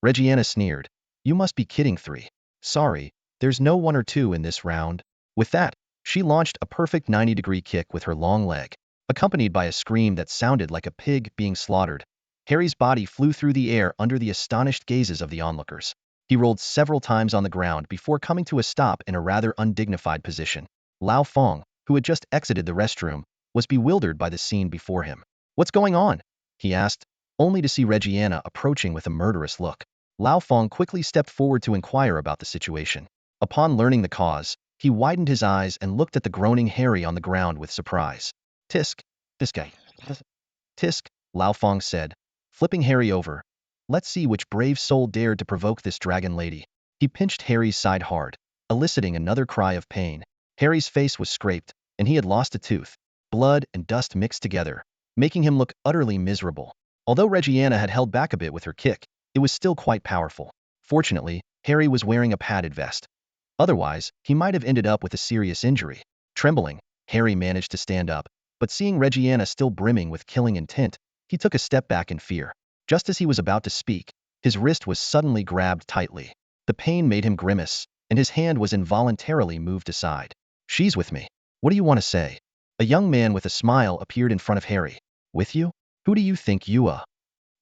Regina sneered. "You must be kidding 3. Sorry, there's no 1 or 2 in this round." With that, she launched a perfect 90-degree kick with her long leg. Accompanied by a scream that sounded like a pig being slaughtered, Harry's body flew through the air under the astonished gazes of the onlookers. He rolled several times on the ground before coming to a stop in a rather undignified position. Lao Fong, who had just exited the restroom, was bewildered by the scene before him. "What's going on?" he asked, only to see Regina approaching with a murderous look. Lao Fong quickly stepped forward to inquire about the situation. Upon learning the cause, he widened his eyes and looked at the groaning Harry on the ground with surprise. "Tisk, this guy." Tisk, Lao Fong said, flipping Harry over. Let's see which brave soul dared to provoke this dragon lady. He pinched Harry's side hard, eliciting another cry of pain. Harry's face was scraped, and he had lost a tooth. Blood and dust mixed together, making him look utterly miserable. Although Reggiana had held back a bit with her kick, it was still quite powerful. Fortunately, Harry was wearing a padded vest. Otherwise, he might have ended up with a serious injury. Trembling, Harry managed to stand up, but seeing Reggiana still brimming with killing intent, he took a step back in fear. Just as he was about to speak, his wrist was suddenly grabbed tightly. The pain made him grimace, and his hand was involuntarily moved aside. She's with me. What do you want to say? A young man with a smile appeared in front of Harry. With you? Who do you think you are?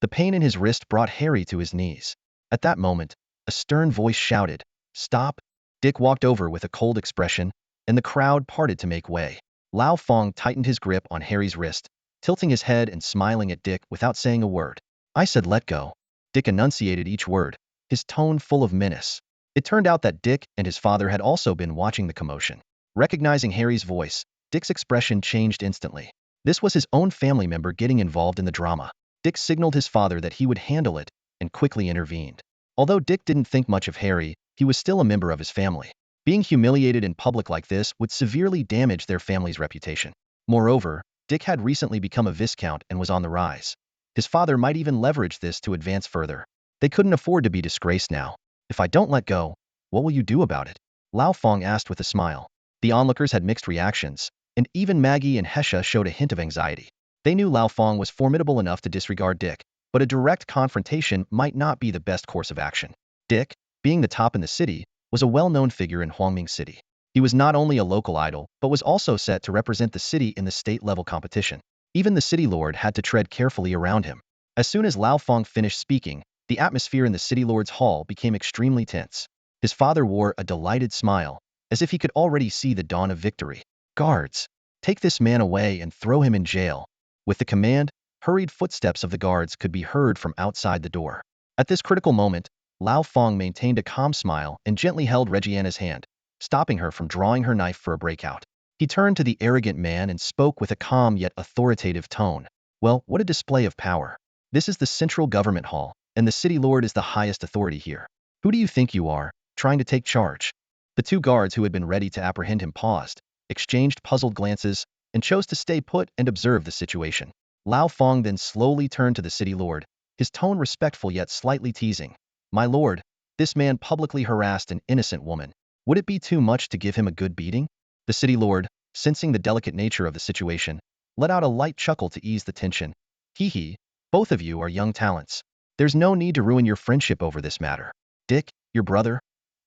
The pain in his wrist brought Harry to his knees. At that moment, a stern voice shouted, "Stop!" Dick walked over with a cold expression, and the crowd parted to make way. Lao Fong tightened his grip on Harry's wrist, tilting his head and smiling at Dick without saying a word. I said let go. Dick enunciated each word, his tone full of menace. It turned out that Dick and his father had also been watching the commotion. Recognizing Harry's voice, Dick's expression changed instantly. This was his own family member getting involved in the drama. Dick signaled his father that he would handle it and quickly intervened. Although Dick didn't think much of Harry, he was still a member of his family. Being humiliated in public like this would severely damage their family's reputation. Moreover, Dick had recently become a viscount and was on the rise. His father might even leverage this to advance further. They couldn't afford to be disgraced now. If I don't let go, what will you do about it? Lao Fong asked with a smile. The onlookers had mixed reactions, and even Maggie and Hesha showed a hint of anxiety. They knew Lao Fong was formidable enough to disregard Dick, but a direct confrontation might not be the best course of action. Dick, being the top in the city, was a well-known figure in Huangming City. He was not only a local idol, but was also set to represent the city in the state-level competition. Even the city lord had to tread carefully around him. As soon as Lao Fong finished speaking, the atmosphere in the city lord's hall became extremely tense. His father wore a delighted smile, as if he could already see the dawn of victory. Guards, take this man away and throw him in jail. With the command, hurried footsteps of the guards could be heard from outside the door. At this critical moment, Lao Fong maintained a calm smile and gently held Reggiana's hand, stopping her from drawing her knife for a breakout. He turned to the arrogant man and spoke with a calm yet authoritative tone. Well, what a display of power. This is the central government hall, and the city lord is the highest authority here. Who do you think you are, trying to take charge? The two guards who had been ready to apprehend him paused, exchanged puzzled glances, and chose to stay put and observe the situation. Lao Fong then slowly turned to the city lord, his tone respectful yet slightly teasing. My lord, this man publicly harassed an innocent woman. Would it be too much to give him a good beating? The city lord, sensing the delicate nature of the situation, let out a light chuckle to ease the tension. Hee, both of you are young talents. There's no need to ruin your friendship over this matter. Dick, your brother?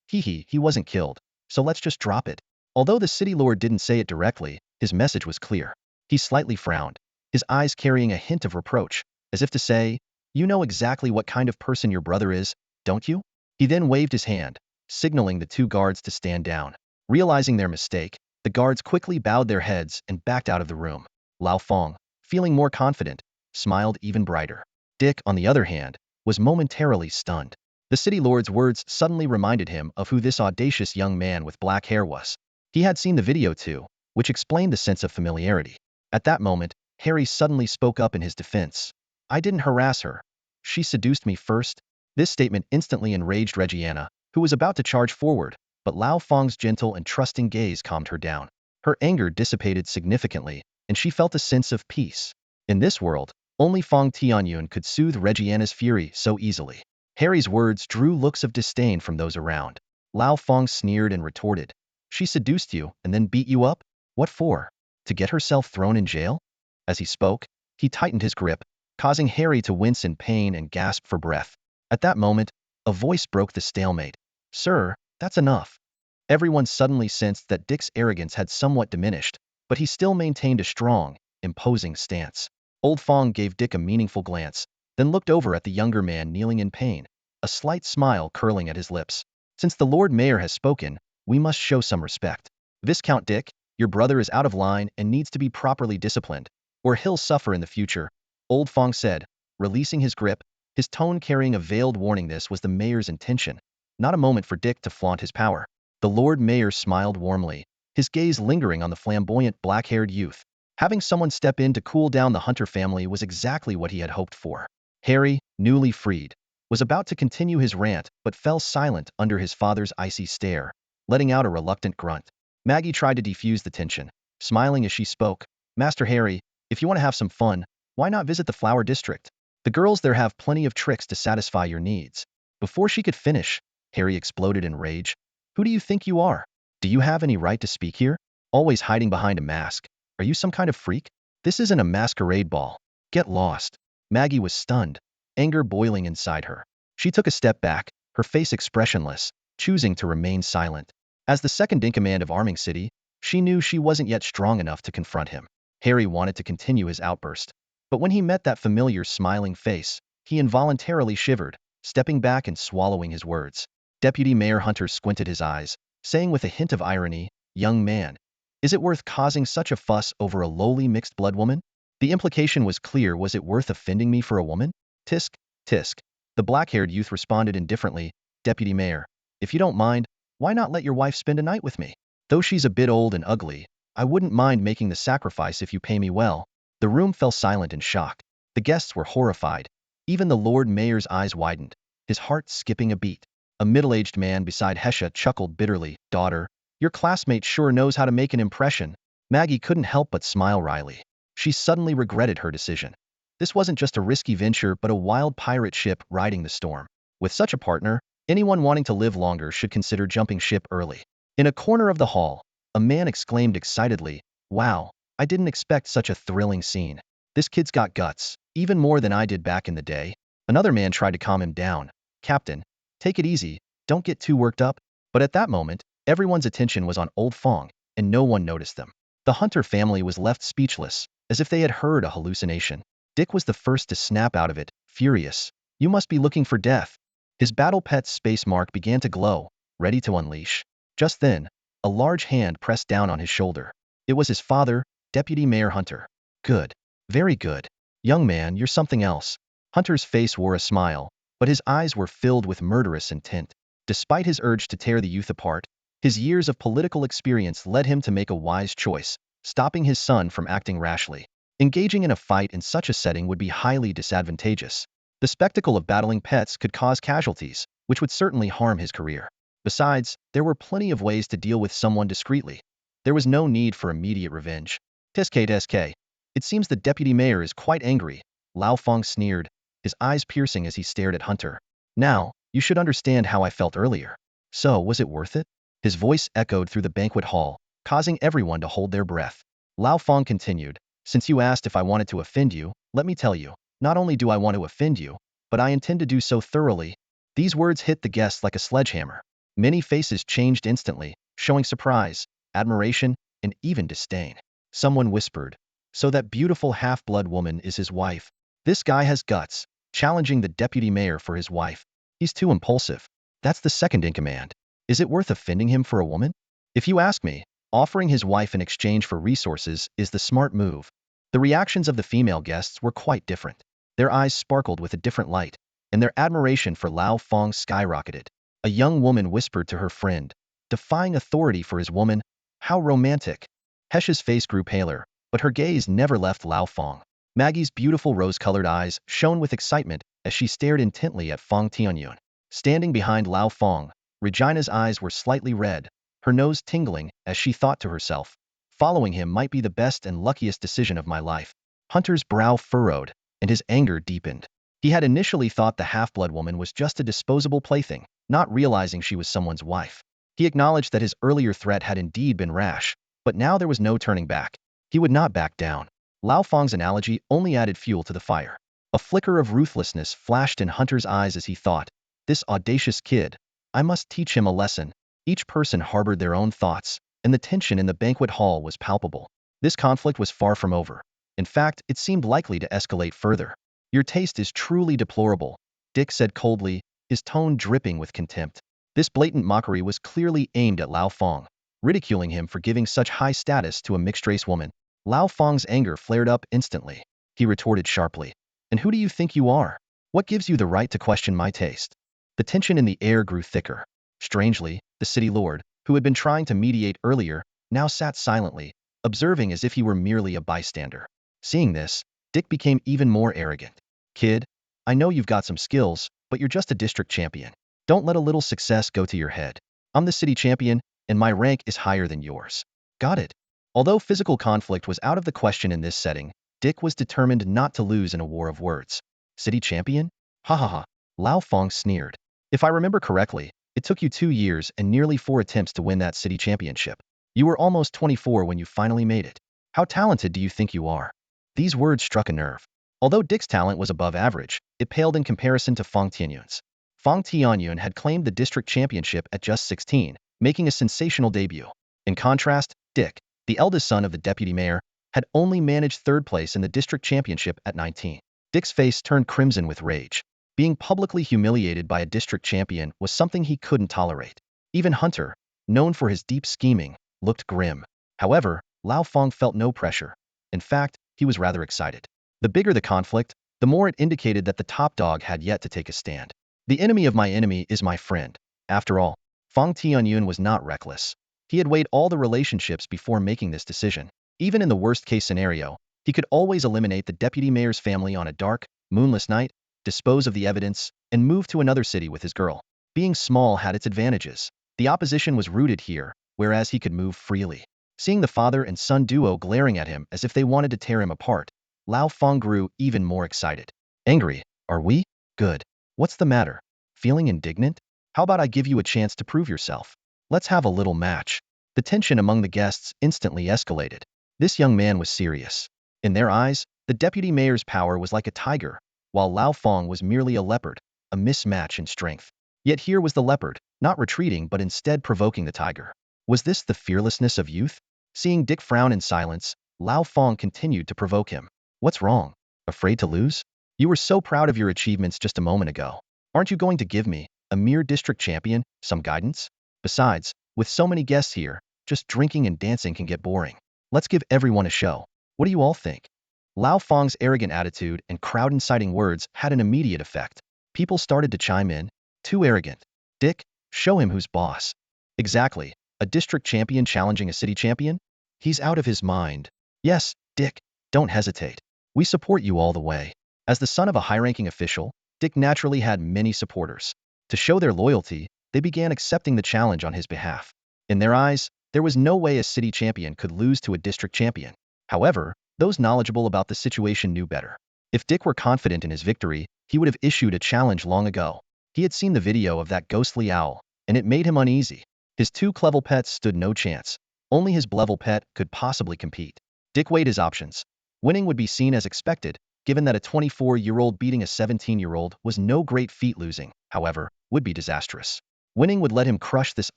He wasn't killed, so let's just drop it. Although the city lord didn't say it directly, his message was clear. He slightly frowned, his eyes carrying a hint of reproach, as if to say, you know exactly what kind of person your brother is, don't you? He then waved his hand, signaling the two guards to stand down. Realizing their mistake, the guards quickly bowed their heads and backed out of the room. Lao Fong, feeling more confident, smiled even brighter. Dick, on the other hand, was momentarily stunned. The city lord's words suddenly reminded him of who this audacious young man with black hair was. He had seen the video too, which explained the sense of familiarity. At that moment, Harry suddenly spoke up in his defense. I didn't harass her. She seduced me first. This statement instantly enraged Reggiana, who was about to charge forward, but Lao Fong's gentle and trusting gaze calmed her down. Her anger dissipated significantly, and she felt a sense of peace. In this world, only Fang Tianyun could soothe Reggiana's fury so easily. Harry's words drew looks of disdain from those around. Lao Fong sneered and retorted. She seduced you and then beat you up? What for? To get herself thrown in jail? As he spoke, he tightened his grip, causing Harry to wince in pain and gasp for breath. At that moment, a voice broke the stalemate. Sir, that's enough. Everyone suddenly sensed that Dick's arrogance had somewhat diminished, but he still maintained a strong, imposing stance. Old Fong gave Dick a meaningful glance, then looked over at the younger man kneeling in pain, a slight smile curling at his lips. Since the Lord Mayor has spoken, we must show some respect. Viscount Dick, your brother is out of line and needs to be properly disciplined, or he'll suffer in the future, Old Fong said, releasing his grip, his tone carrying a veiled warning. This was the mayor's intention, not a moment for Dick to flaunt his power. The Lord Mayor smiled warmly, his gaze lingering on the flamboyant black-haired youth. Having someone step in to cool down the Hunter family was exactly what he had hoped for. Harry, newly freed, was about to continue his rant but fell silent under his father's icy stare, letting out a reluctant grunt. Maggie tried to defuse the tension, smiling as she spoke. Master Harry, if you want to have some fun, why not visit the Flower District? The girls there have plenty of tricks to satisfy your needs. Before she could finish, Harry exploded in rage. Who do you think you are? Do you have any right to speak here? Always hiding behind a mask. Are you some kind of freak? This isn't a masquerade ball. Get lost. Maggie was stunned, anger boiling inside her. She took a step back, her face expressionless, choosing to remain silent. As the second-in-command of Arming City, she knew she wasn't yet strong enough to confront him. Harry wanted to continue his outburst, but when he met that familiar smiling face, he involuntarily shivered, stepping back and swallowing his words. Deputy Mayor Hunter squinted his eyes, saying with a hint of irony, "Young man, is it worth causing such a fuss over a lowly mixed-blood woman?" The implication was clear. Was it worth offending me for a woman? Tisk, tisk. The black-haired youth responded indifferently, "Deputy Mayor, if you don't mind, why not let your wife spend a night with me? Though she's a bit old and ugly, I wouldn't mind making the sacrifice if you pay me well." The room fell silent in shock. The guests were horrified. Even the Lord Mayor's eyes widened, his heart skipping a beat. A middle-aged man beside Hesha chuckled bitterly. "Daughter, your classmate sure knows how to make an impression." Maggie couldn't help but smile wryly. She suddenly regretted her decision. This wasn't just a risky venture but a wild pirate ship riding the storm. With such a partner, anyone wanting to live longer should consider jumping ship early. In a corner of the hall, a man exclaimed excitedly, "Wow, I didn't expect such a thrilling scene. This kid's got guts, even more than I did back in the day." Another man tried to calm him down. "Captain, take it easy, don't get too worked up." But at that moment, everyone's attention was on old Fang, and no one noticed them. The Hunter family was left speechless, as if they had heard a hallucination. Dick was the first to snap out of it, furious. "You must be looking for death." His battle pet's space mark began to glow, ready to unleash. Just then, a large hand pressed down on his shoulder. It was his father, Deputy Mayor Hunter. "Good. Very good. Young man, you're something else." Hunter's face wore a smile, but his eyes were filled with murderous intent. Despite his urge to tear the youth apart, his years of political experience led him to make a wise choice, stopping his son from acting rashly. Engaging in a fight in such a setting would be highly disadvantageous. The spectacle of battling pets could cause casualties, which would certainly harm his career. Besides, there were plenty of ways to deal with someone discreetly. There was no need for immediate revenge. "Tsk. It seems the deputy mayor is quite angry," Lao Fang sneered, his eyes piercing as he stared at Hunter. "Now, you should understand how I felt earlier. So, was it worth it?" His voice echoed through the banquet hall, causing everyone to hold their breath. Lao Fang continued, "Since you asked if I wanted to offend you, let me tell you, not only do I want to offend you, but I intend to do so thoroughly." These words hit the guests like a sledgehammer. Many faces changed instantly, showing surprise, admiration, and even disdain. Someone whispered, "So that beautiful half-blood woman is his wife. This guy has guts, challenging the deputy mayor for his wife. He's too impulsive. That's the second-in-command. Is it worth offending him for a woman?" If you ask me, offering his wife in exchange for resources is the smart move. The reactions of the female guests were quite different. Their eyes sparkled with a different light, and their admiration for Lao Fang skyrocketed. A young woman whispered to her friend, "Defying authority for his woman? How romantic." Hesha's face grew paler, but her gaze never left Lao Fang. Maggie's beautiful rose-colored eyes shone with excitement as she stared intently at Fang Tianyun. Standing behind Lao Fang, Regina's eyes were slightly red, her nose tingling as she thought to herself, "Following him might be the best and luckiest decision of my life." Hunter's brow furrowed, and his anger deepened. He had initially thought the half-blood woman was just a disposable plaything, not realizing she was someone's wife. He acknowledged that his earlier threat had indeed been rash, but now there was no turning back. He would not back down. Lao Fang's analogy only added fuel to the fire. A flicker of ruthlessness flashed in Hunter's eyes as he thought, "This audacious kid. I must teach him a lesson." Each person harbored their own thoughts, and the tension in the banquet hall was palpable. This conflict was far from over. In fact, it seemed likely to escalate further. "Your taste is truly deplorable," Dick said coldly, his tone dripping with contempt. This blatant mockery was clearly aimed at Lao Fang, ridiculing him for giving such high status to a mixed-race woman. Lao Fang's anger flared up instantly. He retorted sharply, "And who do you think you are? What gives you the right to question my taste?" The tension in the air grew thicker. Strangely, the city lord, who had been trying to mediate earlier, now sat silently, observing as if he were merely a bystander. Seeing this, Dick became even more arrogant. Kid, I know you've got some skills, but you're just a district champion. Don't let a little success go to your head. I'm the city champion, and my rank is higher than yours. Got it? Although physical conflict was out of the question in this setting, Dick was determined not to lose in a war of words. City champion? Ha ha ha. Lao Fong sneered. If I remember correctly, it took you 2 years and nearly 4 attempts to win that city championship. You were almost 24 when you finally made it. How talented do you think you are? These words struck a nerve. Although Dick's talent was above average, it paled in comparison to Fang Tianyun's. Fang Tianyun had claimed the district championship at just 16, making a sensational debut. In contrast, Dick, the eldest son of the deputy mayor, had only managed 3rd place in the district championship at 19. Dick's face turned crimson with rage. Being publicly humiliated by a district champion was something he couldn't tolerate. Even Hunter, known for his deep scheming, looked grim. However, Lao Fong felt no pressure. In fact, he was rather excited. The bigger the conflict, the more it indicated that the top dog had yet to take a stand. The enemy of my enemy is my friend. After all, Fang Tianyun was not reckless. He had weighed all the relationships before making this decision. Even in the worst-case scenario, he could always eliminate the deputy mayor's family on a dark, moonless night, dispose of the evidence, and move to another city with his girl. Being small had its advantages. The opposition was rooted here, whereas he could move freely. Seeing the father and son duo glaring at him as if they wanted to tear him apart, Lao Fong grew even more excited. Angry, are we? Good. What's the matter? Feeling indignant? How about I give you a chance to prove yourself? Let's have a little match. The tension among the guests instantly escalated. This young man was serious. In their eyes, the deputy mayor's power was like a tiger, while Lao Fong was merely a leopard, a mismatch in strength. Yet here was the leopard, not retreating but instead provoking the tiger. Was this the fearlessness of youth? Seeing Dick frown in silence, Lao Fong continued to provoke him. What's wrong? Afraid to lose? You were so proud of your achievements just a moment ago. Aren't you going to give me, a mere district champion, some guidance? Besides, with so many guests here, just drinking and dancing can get boring. Let's give everyone a show. What do you all think? Lao Fong's arrogant attitude and crowd-inciting words had an immediate effect. People started to chime in. Too arrogant. Dick, show him who's boss. Exactly. A district champion challenging a city champion? He's out of his mind. Yes, Dick, don't hesitate. We support you all the way. As the son of a high-ranking official, Dick naturally had many supporters. To show their loyalty, they began accepting the challenge on his behalf. In their eyes, there was no way a city champion could lose to a district champion. However, those knowledgeable about the situation knew better. If Dick were confident in his victory, he would have issued a challenge long ago. He had seen the video of that ghostly owl, and it made him uneasy. His 2 clever pets stood no chance. Only his Blevel pet could possibly compete. Dick weighed his options. Winning would be seen as expected, given that a 24-year-old beating a 17-year-old was no great feat. Losing, however, would be disastrous. Winning would let him crush this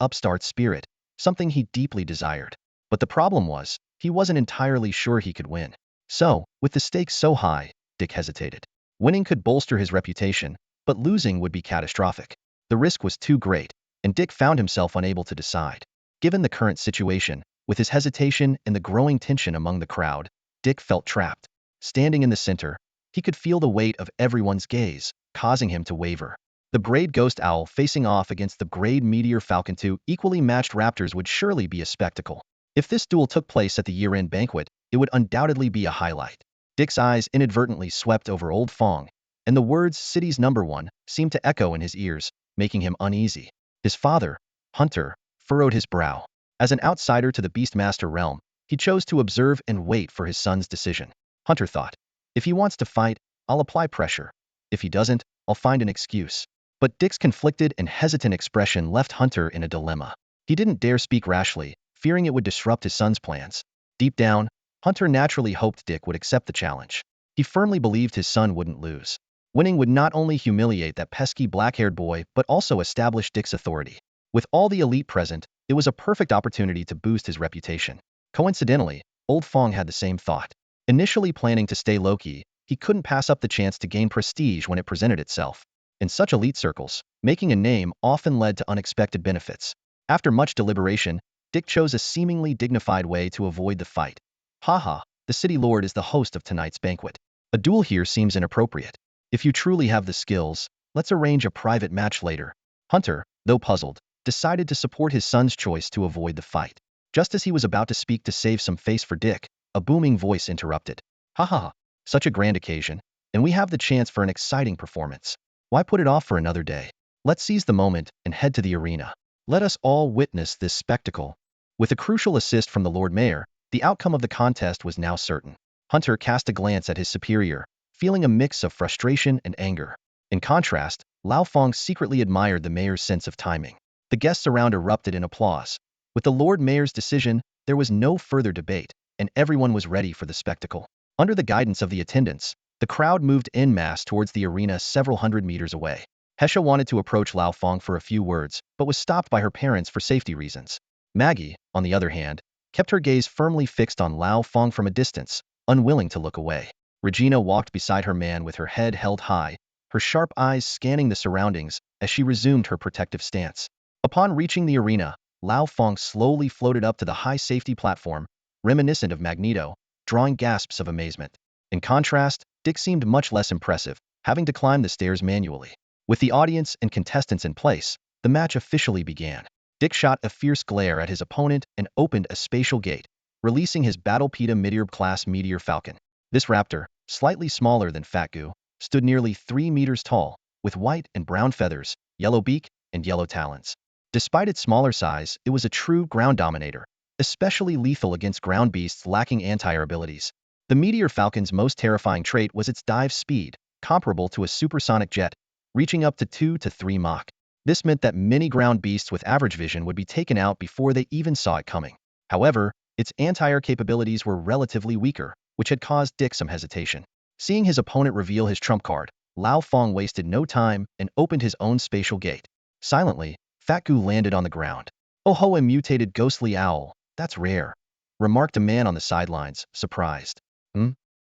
upstart spirit, something he deeply desired. But the problem was, he wasn't entirely sure he could win. So, with the stakes so high, Dick hesitated. Winning could bolster his reputation, but losing would be catastrophic. The risk was too great, and Dick found himself unable to decide. Given the current situation, with his hesitation and the growing tension among the crowd, Dick felt trapped. Standing in the center, he could feel the weight of everyone's gaze, causing him to waver. The Braid Ghost Owl facing off against the Braid Meteor Falcon, 2 equally matched raptors, would surely be a spectacle. If this duel took place at the year-end banquet, it would undoubtedly be a highlight. Dick's eyes inadvertently swept over Old Fong, and the words "City's #1" seemed to echo in his ears, making him uneasy. His father, Hunter, furrowed his brow. As an outsider to the Beastmaster realm, he chose to observe and wait for his son's decision. Hunter thought, if he wants to fight, I'll apply pressure. If he doesn't, I'll find an excuse. But Dick's conflicted and hesitant expression left Hunter in a dilemma. He didn't dare speak rashly, fearing it would disrupt his son's plans. Deep down, Hunter naturally hoped Dick would accept the challenge. He firmly believed his son wouldn't lose. Winning would not only humiliate that pesky black-haired boy but also establish Dick's authority. With all the elite present, it was a perfect opportunity to boost his reputation. Coincidentally, Old Fong had the same thought. Initially planning to stay low-key, he couldn't pass up the chance to gain prestige when it presented itself. In such elite circles, making a name often led to unexpected benefits. After much deliberation, Dick chose a seemingly dignified way to avoid the fight. Haha, the city lord is the host of tonight's banquet. A duel here seems inappropriate. If you truly have the skills, let's arrange a private match later. Hunter, though puzzled, decided to support his son's choice to avoid the fight. Just as he was about to speak to save some face for Dick, a booming voice interrupted. Ha ha ha, such a grand occasion, and we have the chance for an exciting performance. Why put it off for another day? Let's seize the moment and head to the arena. Let us all witness this spectacle. With a crucial assist from the Lord Mayor, the outcome of the contest was now certain. Hunter cast a glance at his superior, feeling a mix of frustration and anger. In contrast, Lao Fong secretly admired the mayor's sense of timing. The guests around erupted in applause. With the Lord Mayor's decision, there was no further debate, and everyone was ready for the spectacle. Under the guidance of the attendants, the crowd moved en masse towards the arena several hundred meters away. Hesha wanted to approach Lao Fong for a few words, but was stopped by her parents for safety reasons. Maggie, on the other hand, kept her gaze firmly fixed on Lao Fong from a distance, unwilling to look away. Regina walked beside her man with her head held high, her sharp eyes scanning the surroundings as she resumed her protective stance. Upon reaching the arena, Lao Fong slowly floated up to the high safety platform, reminiscent of Magneto, drawing gasps of amazement. In contrast, Dick seemed much less impressive, having to climb the stairs manually. With the audience and contestants in place, the match officially began. Dick shot a fierce glare at his opponent and opened a spatial gate, releasing his Battlepeda Meteor-class Meteor Falcon. This raptor, slightly smaller than Fat Goo, stood nearly 3 meters tall, with white and brown feathers, yellow beak, and yellow talons. Despite its smaller size, it was a true ground dominator, especially lethal against ground beasts lacking anti-air abilities. The Meteor Falcon's most terrifying trait was its dive speed, comparable to a supersonic jet, reaching up to 2 to 3 Mach. This meant that many ground beasts with average vision would be taken out before they even saw it coming. However, its anti-air capabilities were relatively weaker, which had caused Dick some hesitation. Seeing his opponent reveal his trump card, Lao Fong wasted no time and opened his own spatial gate. Silently, Fat Goo landed on the ground. "Oh ho, a mutated ghostly owl, that's rare," remarked a man on the sidelines, surprised.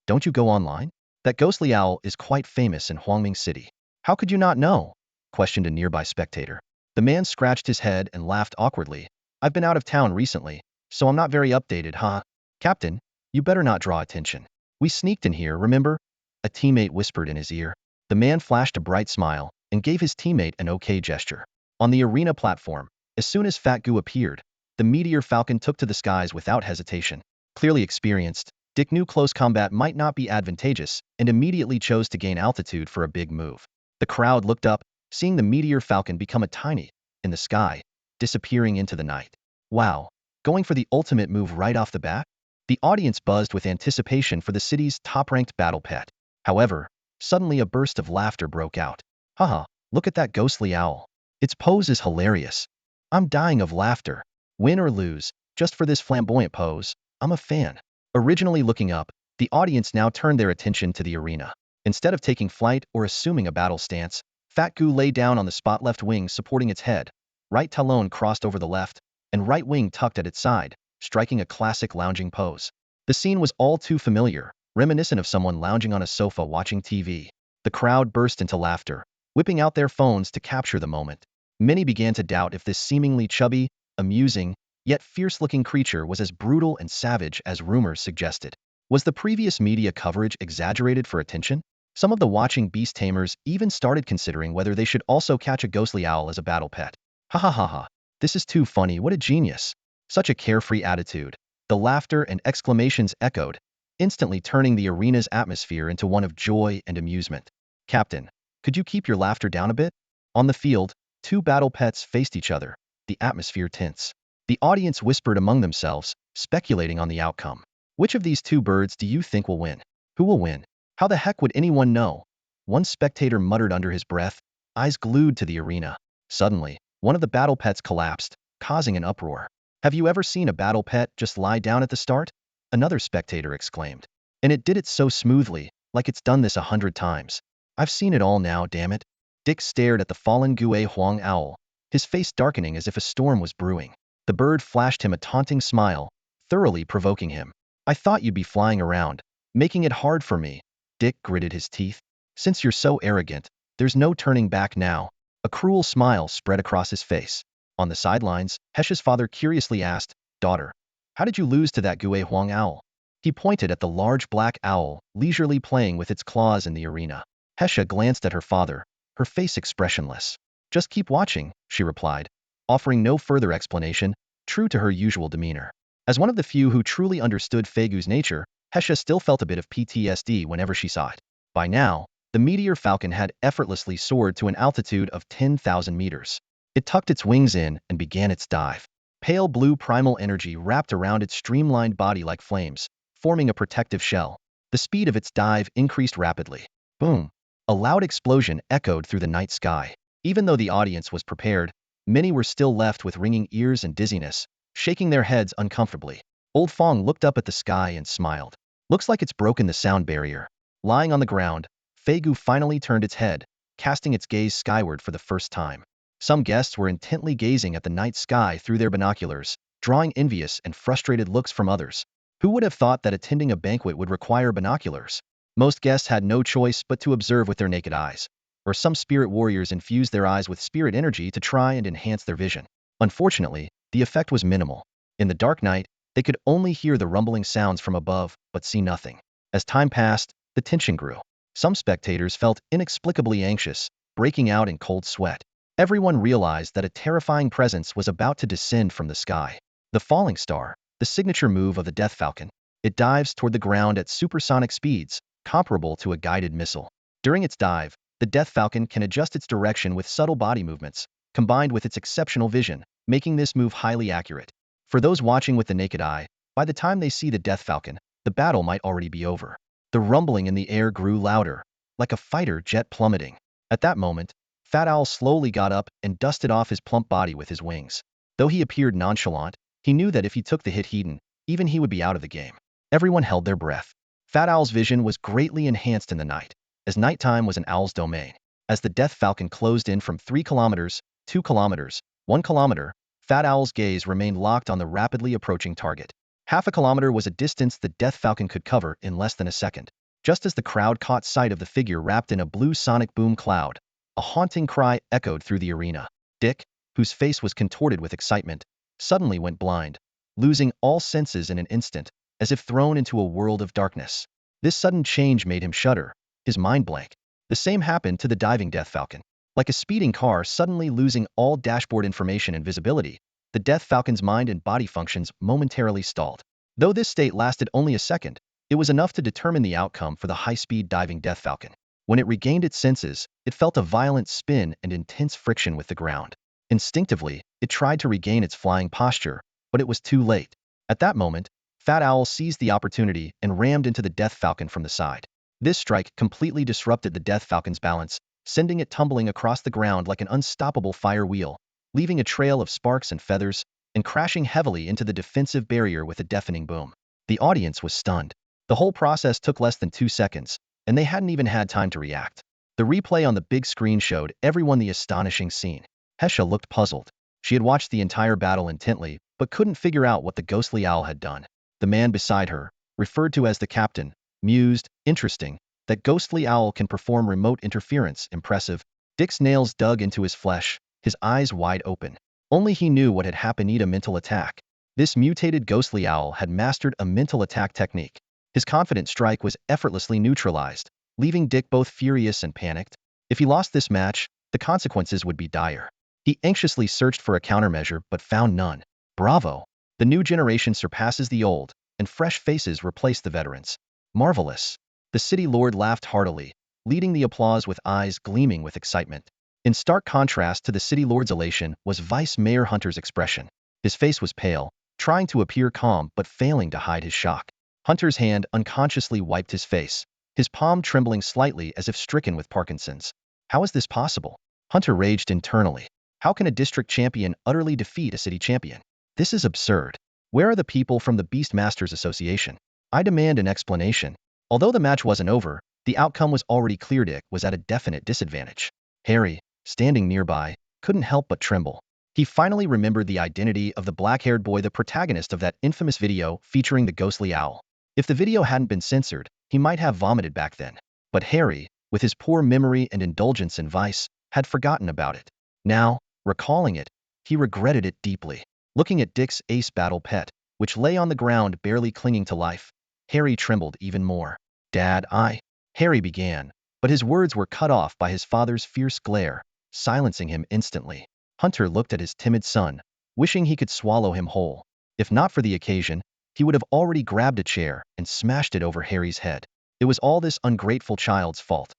Don't you go online? That ghostly owl is quite famous in Huangming City." "How could you not know?" questioned a nearby spectator. The man scratched his head and laughed awkwardly. "I've been out of town recently, so I'm not very updated, huh?" "Captain, you better not draw attention. We sneaked in here, remember?" a teammate whispered in his ear. The man flashed a bright smile and gave his teammate an okay gesture. On the arena platform, as soon as Fat Goo appeared, the Meteor Falcon took to the skies without hesitation. Clearly experienced, Dick knew close combat might not be advantageous and immediately chose to gain altitude for a big move. The crowd looked up, seeing the Meteor Falcon become a tiny, in the sky, disappearing into the night. Wow, going for the ultimate move right off the bat? The audience buzzed with anticipation for the city's top-ranked battle pet. However, suddenly a burst of laughter broke out. Haha, look at that ghostly owl. Its pose is hilarious. I'm dying of laughter. Win or lose, just for this flamboyant pose, I'm a fan. Originally looking up, the audience now turned their attention to the arena. Instead of taking flight or assuming a battle stance, Fat Goo lay down on the spot, left wing supporting its head, right talon crossed over the left, and right wing tucked at its side, striking a classic lounging pose. The scene was all too familiar, reminiscent of someone lounging on a sofa watching TV. The crowd burst into laughter, whipping out their phones to capture the moment. Many began to doubt if this seemingly chubby, amusing, yet fierce-looking creature was as brutal and savage as rumors suggested. Was the previous media coverage exaggerated for attention? Some of the watching beast tamers even started considering whether they should also catch a ghostly owl as a battle pet. Ha ha ha ha, this is too funny, what a genius. Such a carefree attitude. The laughter and exclamations echoed, instantly turning the arena's atmosphere into one of joy and amusement. "Captain, could you keep your laughter down a bit?" On the field, two battle pets faced each other, the atmosphere tense. The audience whispered among themselves, speculating on the outcome. "Which of these two birds do you think will win? Who will win? How the heck would anyone know?" One spectator muttered under his breath, eyes glued to the arena. Suddenly, one of the battle pets collapsed, causing an uproar. "Have you ever seen a battle pet just lie down at the start?" another spectator exclaimed. "And it did it so smoothly, like it's done this 100 times. I've seen it all now, damn it." Dick stared at the fallen Gue Huang owl, his face darkening as if a storm was brewing. The bird flashed him a taunting smile, thoroughly provoking him. "I thought you'd be flying around, making it hard for me." Dick gritted his teeth. "Since you're so arrogant, there's no turning back now." A cruel smile spread across his face. On the sidelines, Hesh's father curiously asked, "Daughter, how did you lose to that Gue Huang owl?" He pointed at the large black owl, leisurely playing with its claws in the arena. Hesha glanced at her father, her face expressionless. "Just keep watching," she replied, offering no further explanation, true to her usual demeanor. As one of the few who truly understood Feigu's nature, Hesha still felt a bit of PTSD whenever she saw it. By now, the meteor falcon had effortlessly soared to an altitude of 10,000 meters. It tucked its wings in and began its dive. Pale blue primal energy wrapped around its streamlined body like flames, forming a protective shell. The speed of its dive increased rapidly. Boom! A loud explosion echoed through the night sky. Even though the audience was prepared, many were still left with ringing ears and dizziness, shaking their heads uncomfortably. Old Fong looked up at the sky and smiled. Looks like it's broken the sound barrier. Lying on the ground, Feigu finally turned its head, casting its gaze skyward for the first time. Some guests were intently gazing at the night sky through their binoculars, drawing envious and frustrated looks from others. Who would have thought that attending a banquet would require binoculars? Most guests had no choice but to observe with their naked eyes. Or some spirit warriors infused their eyes with spirit energy to try and enhance their vision. Unfortunately, the effect was minimal. In the dark night, they could only hear the rumbling sounds from above, but see nothing. As time passed, the tension grew. Some spectators felt inexplicably anxious, breaking out in cold sweat. Everyone realized that a terrifying presence was about to descend from the sky. The falling star, the signature move of the Death Falcon. It dives toward the ground at supersonic speeds, comparable to a guided missile. During its dive, the Death Falcon can adjust its direction with subtle body movements, combined with its exceptional vision, making this move highly accurate. For those watching with the naked eye, by the time they see the Death Falcon, the battle might already be over. The rumbling in the air grew louder, like a fighter jet plummeting. At that moment, Fat Owl slowly got up and dusted off his plump body with his wings. Though he appeared nonchalant, he knew that if he took the hit heeded, even he would be out of the game. Everyone held their breath. Fat Owl's vision was greatly enhanced in the night, as nighttime was an owl's domain. As the Death Falcon closed in from 3 kilometers, 2 kilometers, 1 kilometer, Fat Owl's gaze remained locked on the rapidly approaching target. Half a kilometer was a distance the Death Falcon could cover in less than a second. Just as the crowd caught sight of the figure wrapped in a blue sonic boom cloud, a haunting cry echoed through the arena. Dick, whose face was contorted with excitement, suddenly went blind, losing all senses in an instant, as if thrown into a world of darkness. This sudden change made him shudder, his mind blank. The same happened to the diving Death Falcon. Like a speeding car suddenly losing all dashboard information and visibility, the Death Falcon's mind and body functions momentarily stalled. Though this state lasted only a second, it was enough to determine the outcome for the high-speed diving Death Falcon. When it regained its senses, it felt a violent spin and intense friction with the ground. Instinctively, it tried to regain its flying posture, but it was too late. At that moment, Fat Owl seized the opportunity and rammed into the Death Falcon from the side. This strike completely disrupted the Death Falcon's balance, sending it tumbling across the ground like an unstoppable fire wheel, leaving a trail of sparks and feathers, and crashing heavily into the defensive barrier with a deafening boom. The audience was stunned. The whole process took less than 2 seconds, and they hadn't even had time to react. The replay on the big screen showed everyone the astonishing scene. Hesha looked puzzled. She had watched the entire battle intently, but couldn't figure out what the ghostly owl had done. The man beside her, referred to as the captain, mused, interesting, that ghostly owl can perform remote interference, impressive. Dick's nails dug into his flesh, his eyes wide open. Only he knew what had happened. A mental attack. This mutated ghostly owl had mastered a mental attack technique. His confident strike was effortlessly neutralized, leaving Dick both furious and panicked. If he lost this match, the consequences would be dire. He anxiously searched for a countermeasure but found none. Bravo! The new generation surpasses the old, and fresh faces replace the veterans. Marvelous! The city lord laughed heartily, leading the applause with eyes gleaming with excitement. In stark contrast to the city lord's elation was Vice Mayor Hunter's expression. His face was pale, trying to appear calm but failing to hide his shock. Hunter's hand unconsciously wiped his face, his palm trembling slightly as if stricken with Parkinson's. How is this possible? Hunter raged internally. How can a district champion utterly defeat a city champion? This is absurd. Where are the people from the Beastmasters Association? I demand an explanation. Although the match wasn't over, the outcome was already clear. Dick was at a definite disadvantage. Harry, standing nearby, couldn't help but tremble. He finally remembered the identity of the black-haired boy, the protagonist of that infamous video featuring the ghostly owl. If the video hadn't been censored, he might have vomited back then. But Harry, with his poor memory and indulgence in vice, had forgotten about it. Now, recalling it, he regretted it deeply. Looking at Dick's ace battle pet, which lay on the ground barely clinging to life, Harry trembled even more. Dad, Harry began, but his words were cut off by his father's fierce glare, silencing him instantly. Hunter looked at his timid son, wishing he could swallow him whole. If not for the occasion, he would have already grabbed a chair and smashed it over Harry's head. It was all this ungrateful child's fault.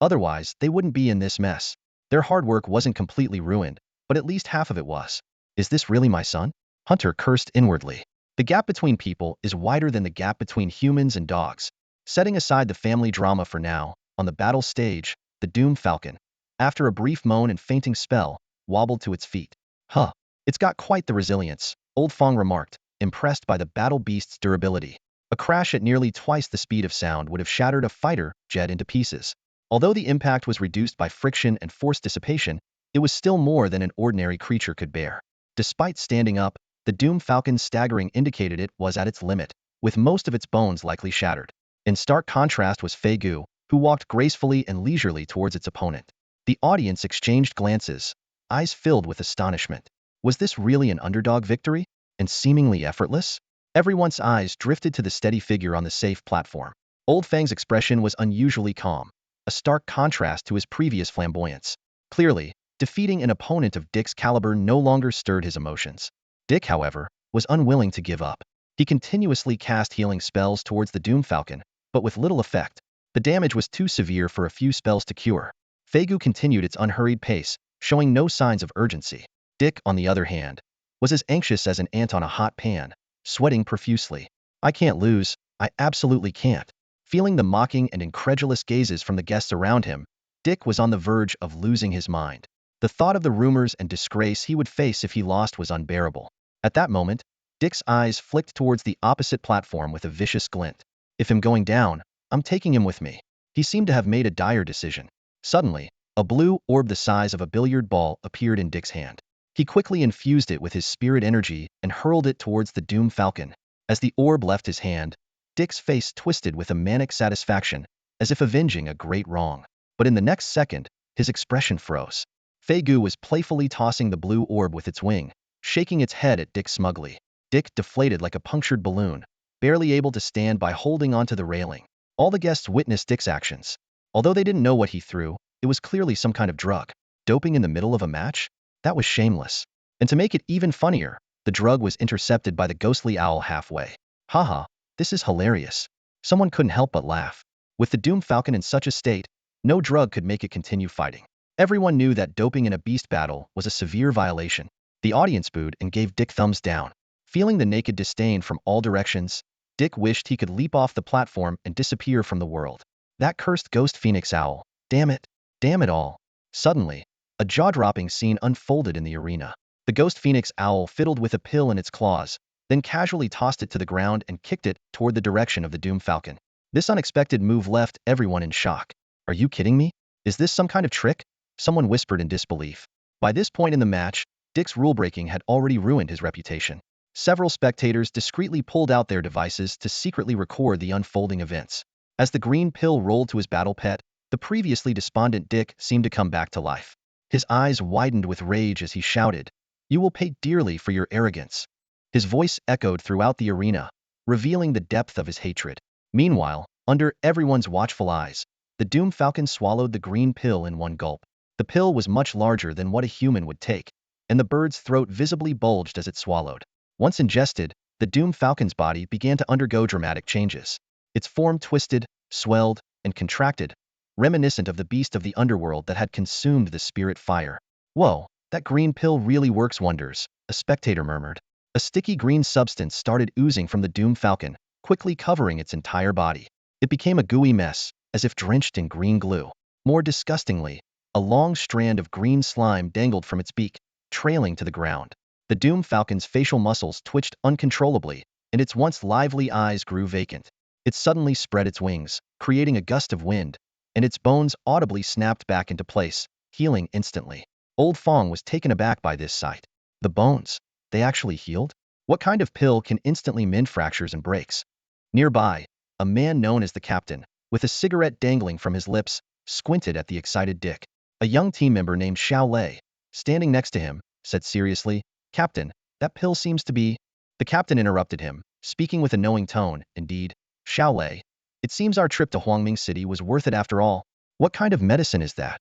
Otherwise, they wouldn't be in this mess. Their hard work wasn't completely ruined, but at least half of it was. Is this really my son? Hunter cursed inwardly. The gap between people is wider than the gap between humans and dogs. Setting aside the family drama for now, on the battle stage, the doomed falcon, after a brief moan and fainting spell, wobbled to its feet. Huh. It's got quite the resilience, old Fang remarked, impressed by the battle beast's durability. A crash at nearly twice the speed of sound would have shattered a fighter jet into pieces. Although the impact was reduced by friction and force dissipation, it was still more than an ordinary creature could bear. Despite standing up, the doomed falcon's staggering indicated it was at its limit, with most of its bones likely shattered. In stark contrast was Fei Gu, who walked gracefully and leisurely towards its opponent. The audience exchanged glances, eyes filled with astonishment. Was this really an underdog victory? And seemingly effortless? Everyone's eyes drifted to the steady figure on the safe platform. Old Fang's expression was unusually calm, a stark contrast to his previous flamboyance. Clearly, defeating an opponent of Dick's caliber no longer stirred his emotions. Dick, however, was unwilling to give up. He continuously cast healing spells towards the doomed falcon, but with little effect. The damage was too severe for a few spells to cure. Fei Gu continued its unhurried pace, showing no signs of urgency. Dick, on the other hand, was as anxious as an ant on a hot pan, sweating profusely. I can't lose, I absolutely can't. Feeling the mocking and incredulous gazes from the guests around him, Dick was on the verge of losing his mind. The thought of the rumors and disgrace he would face if he lost was unbearable. At that moment, Dick's eyes flicked towards the opposite platform with a vicious glint. If I'm going down, I'm taking him with me. He seemed to have made a dire decision. Suddenly, a blue orb the size of a billiard ball appeared in Dick's hand. He quickly infused it with his spirit energy and hurled it towards the doomed falcon. As the orb left his hand, Dick's face twisted with a manic satisfaction, as if avenging a great wrong. But in the next second, his expression froze. Fei Gu was playfully tossing the blue orb with its wing, shaking its head at Dick smugly. Dick deflated like a punctured balloon, barely able to stand by holding onto the railing. All the guests witnessed Dick's actions. Although they didn't know what he threw, it was clearly some kind of drug. Doping in the middle of a match? That was shameless. And to make it even funnier, the drug was intercepted by the ghostly owl halfway. Haha, this is hilarious. Someone couldn't help but laugh. With the doomed falcon in such a state, no drug could make it continue fighting. Everyone knew that doping in a beast battle was a severe violation. The audience booed and gave Dick thumbs down. Feeling the naked disdain from all directions, Dick wished he could leap off the platform and disappear from the world. That cursed ghost phoenix owl. Damn it all. Suddenly, a jaw-dropping scene unfolded in the arena. The ghost phoenix owl fiddled with a pill in its claws, then casually tossed it to the ground and kicked it toward the direction of the doomed falcon. This unexpected move left everyone in shock. Are you kidding me? Is this some kind of trick? Someone whispered in disbelief. By this point in the match, Dick's rule-breaking had already ruined his reputation. Several spectators discreetly pulled out their devices to secretly record the unfolding events. As the green pill rolled to his battle pet, the previously despondent Dick seemed to come back to life. His eyes widened with rage as he shouted, "You will pay dearly for your arrogance." His voice echoed throughout the arena, revealing the depth of his hatred. Meanwhile, under everyone's watchful eyes, the doomed falcon swallowed the green pill in one gulp. The pill was much larger than what a human would take, and the bird's throat visibly bulged as it swallowed. Once ingested, the doomed falcon's body began to undergo dramatic changes. Its form twisted, swelled, and contracted, reminiscent of the beast of the underworld that had consumed the spirit fire. Whoa, that green pill really works wonders, a spectator murmured. A sticky green substance started oozing from the doomed falcon, quickly covering its entire body. It became a gooey mess, as if drenched in green glue. More disgustingly, a long strand of green slime dangled from its beak, trailing to the ground. The doomed falcon's facial muscles twitched uncontrollably, and its once lively eyes grew vacant. It suddenly spread its wings, creating a gust of wind, and its bones audibly snapped back into place, healing instantly. Old Fang was taken aback by this sight. The bones, they actually healed? What kind of pill can instantly mend fractures and breaks? Nearby, a man known as the captain, with a cigarette dangling from his lips, squinted at the excited Dick. A young team member named Xiao Lei, standing next to him, said seriously, "Captain, that pill seems to be—" The captain interrupted him, speaking with a knowing tone. "Indeed, Xiao Lei, it seems our trip to Huangming City was worth it after all. What kind of medicine is that?"